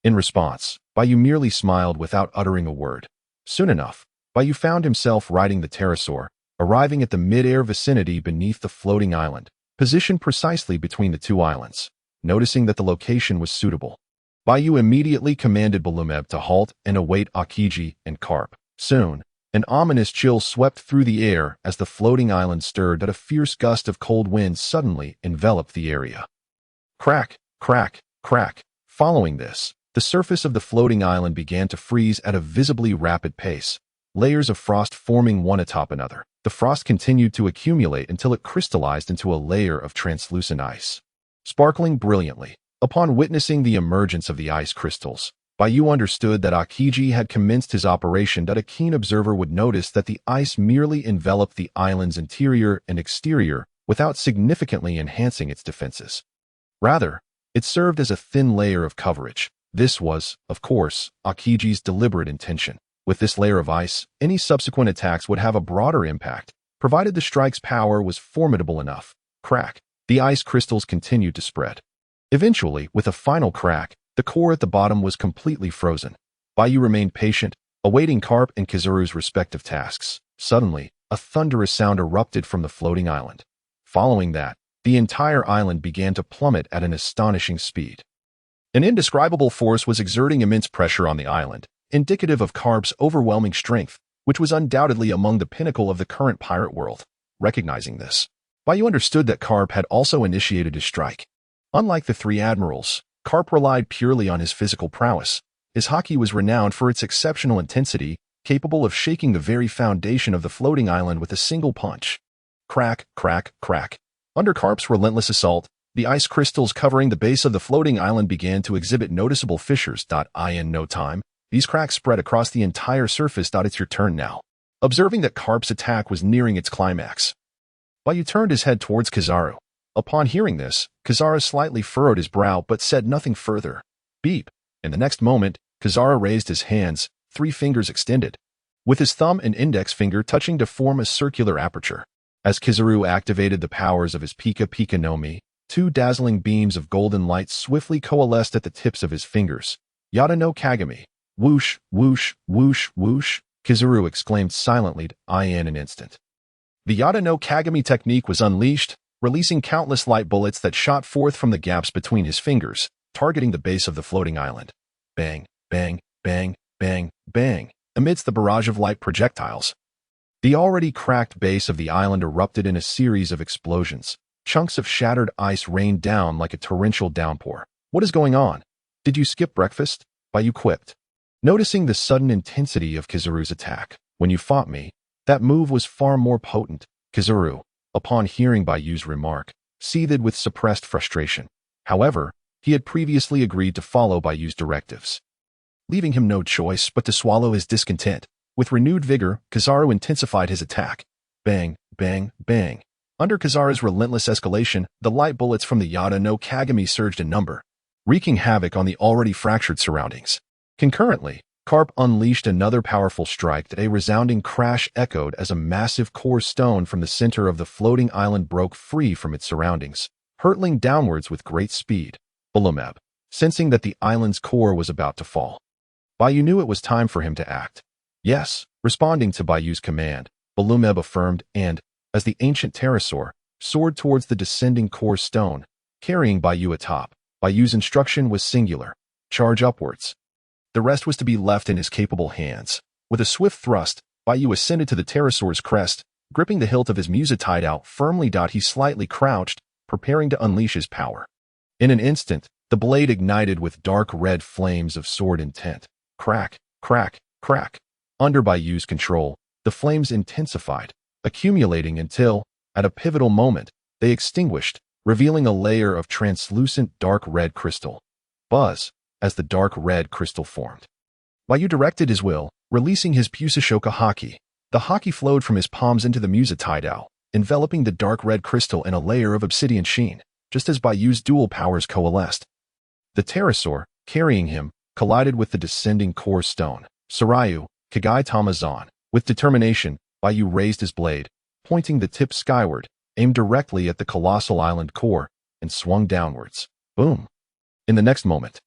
In response, Bai Yu merely smiled without uttering a word. Soon enough, Bai Yu found himself riding the pterosaur, arriving at the mid-air vicinity beneath the floating island, positioned precisely between the two islands. Noticing that the location was suitable, Bai Yu immediately commanded Bellamy to halt and await Aokiji and Garp. Soon, an ominous chill swept through the air as the floating island stirred that a fierce gust of cold wind suddenly enveloped the area. Crack, crack, crack. Following this, the surface of the floating island began to freeze at a visibly rapid pace, layers of frost forming one atop another. The frost continued to accumulate until it crystallized into a layer of translucent ice, sparkling brilliantly. Upon witnessing the emergence of the ice crystals, Bai Yu understood that Aokiji had commenced his operation. That a keen observer would notice that the ice merely enveloped the island's interior and exterior without significantly enhancing its defenses. Rather, it served as a thin layer of coverage. This was, of course, Aokiji's deliberate intention. With this layer of ice, any subsequent attacks would have a broader impact, provided the strike's power was formidable enough. Crack. The ice crystals continued to spread. Eventually, with a final crack, the core at the bottom was completely frozen. Bai Yu remained patient, awaiting Garp and Kizaru's respective tasks. Suddenly, a thunderous sound erupted from the floating island. Following that, the entire island began to plummet at an astonishing speed. An indescribable force was exerting immense pressure on the island, indicative of Garp's overwhelming strength, which was undoubtedly among the pinnacle of the current pirate world. Recognizing this, Bai Yu understood that Garp had also initiated his strike. Unlike the three admirals, Garp relied purely on his physical prowess. His Haki was renowned for its exceptional intensity, capable of shaking the very foundation of the floating island with a single punch. Crack, crack, crack. Under Garp's relentless assault, the ice crystals covering the base of the floating island began to exhibit noticeable fissures. In no time, these cracks spread across the entire surface. It's your turn now. Observing that Garp's attack was nearing its climax, Bai Yu turned his head towards Kizaru. Upon hearing this, Kizaru slightly furrowed his brow but said nothing further. Beep. In the next moment, Kizaru raised his hands, 3 fingers extended, with his thumb and index finger touching to form a circular aperture. As Kizaru activated the powers of his Pika Pika no Mi, 2 dazzling beams of golden light swiftly coalesced at the tips of his fingers. Yada no Kagami. Whoosh, whoosh, whoosh, whoosh, Kizaru exclaimed silently in an instant. The Yada no Kagami technique was unleashed, releasing countless light bullets that shot forth from the gaps between his fingers, targeting the base of the floating island. Bang, bang, bang, bang, bang, amidst the barrage of light projectiles. The already cracked base of the island erupted in a series of explosions. Chunks of shattered ice rained down like a torrential downpour. What is going on? Did you skip breakfast? Bai Yu quipped. Noticing the sudden intensity of Kizaru's attack. When you fought me, that move was far more potent. Kizaru, upon hearing Bai Yu's remark, seethed with suppressed frustration. However, he had previously agreed to follow Bai Yu's directives, leaving him no choice but to swallow his discontent. With renewed vigor, Kizaru intensified his attack. Bang, bang, bang. Under Kizaru's relentless escalation, the light bullets from the Yada no Kagami surged in number, wreaking havoc on the already fractured surroundings. Concurrently, Garp unleashed another powerful strike that a resounding crash echoed as a massive core stone from the center of the floating island broke free from its surroundings, hurtling downwards with great speed. Bellamy, sensing that the island's core was about to fall, Bai Yu knew it was time for him to act. Yes, responding to Bai Yu's command, Bellamy affirmed and, as the ancient pterosaur, soared towards the descending core stone, carrying Bai Yu atop. Bai Yu's instruction was singular: charge upwards. The rest was to be left in his capable hands. With a swift thrust, Bai Yu ascended to the pterosaur's crest, gripping the hilt of his musitide out firmly. He slightly crouched, preparing to unleash his power. In an instant, the blade ignited with dark red flames of sword intent. Crack, crack, crack. Under Bai Yu's control, the flames intensified, accumulating until, at a pivotal moment, they extinguished, revealing a layer of translucent dark red crystal. Buzz. As the dark red crystal formed, Bai Yu directed his will, releasing his Pusashoka Haki. The Haki flowed from his palms into the musitide owl, enveloping the dark red crystal in a layer of obsidian sheen, just as Bai Yu's dual powers coalesced. The pterosaur, carrying him, collided with the descending core stone. Sarayu, Kagai Tamazan. With determination, Bai Yu raised his blade, pointing the tip skyward, aimed directly at the colossal island core, and swung downwards. Boom! In the next moment,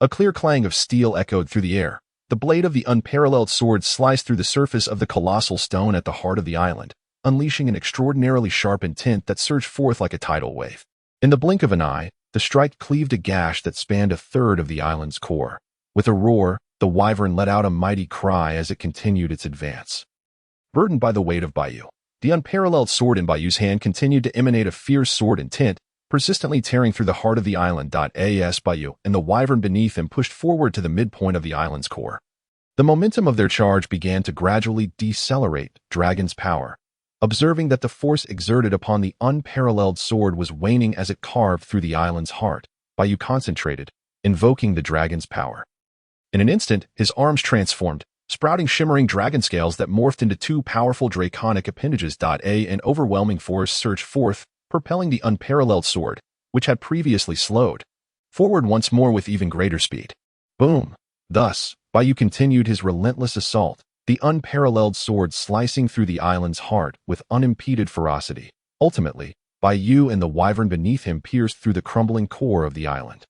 a clear clang of steel echoed through the air. The blade of the unparalleled sword sliced through the surface of the colossal stone at the heart of the island, unleashing an extraordinarily sharp intent that surged forth like a tidal wave. In the blink of an eye, the strike cleaved a gash that spanned a third of the island's core. With a roar, the wyvern let out a mighty cry as it continued its advance. Burdened by the weight of Bai Yu, the unparalleled sword in Bai Yu's hand continued to emanate a fierce sword intent, persistently tearing through the heart of the island. As Bai Yu and the wyvern beneath him pushed forward to the midpoint of the island's core. The momentum of their charge began to gradually decelerate Dragon's power. Observing that the force exerted upon the unparalleled sword was waning as it carved through the island's heart, Bai Yu concentrated, invoking the dragon's power. In an instant, his arms transformed, sprouting shimmering dragon scales that morphed into two powerful draconic appendages. An overwhelming force surged forth, propelling the unparalleled sword, which had previously slowed, forward once more with even greater speed. Boom! Thus, Bai Yu continued his relentless assault, the unparalleled sword slicing through the island's heart with unimpeded ferocity. Ultimately, Bai Yu and the wyvern beneath him pierced through the crumbling core of the island.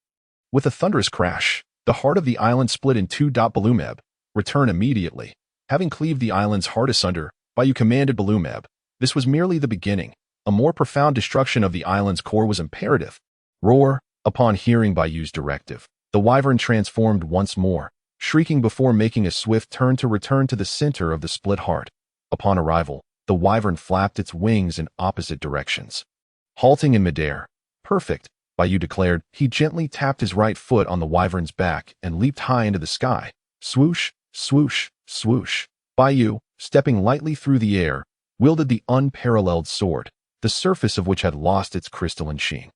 With a thunderous crash, the heart of the island split in two. Balumeb, return immediately. Having cleaved the island's heart asunder, Bai Yu commanded Balumeb. This was merely the beginning. A more profound destruction of the island's core was imperative. Roar! Upon hearing Bai Yu's directive, the wyvern transformed once more, shrieking before making a swift turn to return to the center of the split heart. Upon arrival, the wyvern flapped its wings in opposite directions. Halting in midair. Perfect, Bai Yu declared. He gently tapped his right foot on the wyvern's back and leaped high into the sky. Swoosh, swoosh, swoosh. Bai Yu, stepping lightly through the air, wielded the unparalleled sword, the surface of which had lost its crystalline sheen.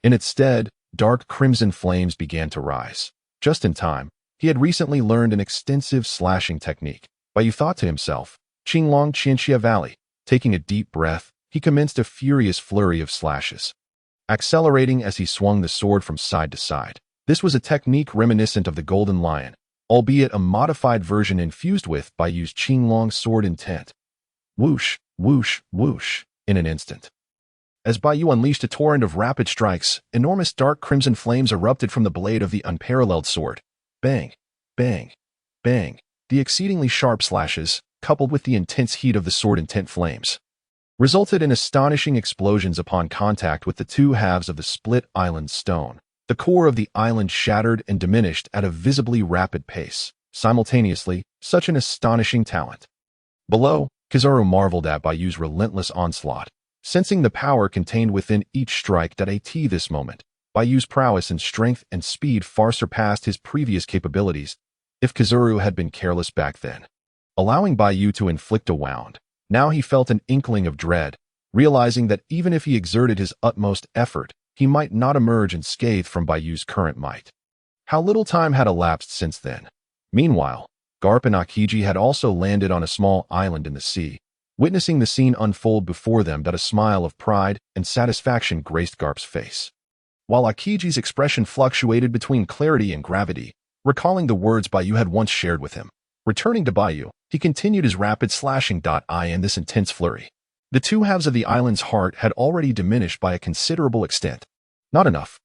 In its stead, dark crimson flames began to rise. Just in time, he had recently learned an extensive slashing technique. Bai Yu thought to himself, Qinglong Qianxia Valley. Taking a deep breath, he commenced a furious flurry of slashes, accelerating as he swung the sword from side to side. This was a technique reminiscent of the Golden Lion, albeit a modified version infused with Bai Yu's Qinglong sword intent. Whoosh, whoosh, whoosh, in an instant. As Bai Yu unleashed a torrent of rapid strikes, enormous dark crimson flames erupted from the blade of the unparalleled sword. Bang, bang, bang. The exceedingly sharp slashes, coupled with the intense heat of the sword intent flames, resulted in astonishing explosions upon contact with the two halves of the split island stone. The core of the island shattered and diminished at a visibly rapid pace. Simultaneously, such an astonishing talent. Below, Kizaru marveled at Bai Yu's relentless onslaught, sensing the power contained within each strike. At this moment, Bai Yu's prowess in strength and speed far surpassed his previous capabilities, if Kizaru had been careless back then. Allowing Bai Yu to inflict a wound, now he felt an inkling of dread, realizing that even if he exerted his utmost effort, he might not emerge unscathed from Bai Yu's current might. How little time had elapsed since then. Meanwhile, Garp and Aokiji had also landed on a small island in the sea. Witnessing the scene unfold before them, a smile of pride and satisfaction graced Garp's face, while Aokiji's expression fluctuated between clarity and gravity, recalling the words Bai Yu had once shared with him. Returning to Bai Yu, he continued his rapid slashing. In this intense flurry, the two halves of the island's heart had already diminished by a considerable extent. Not enough.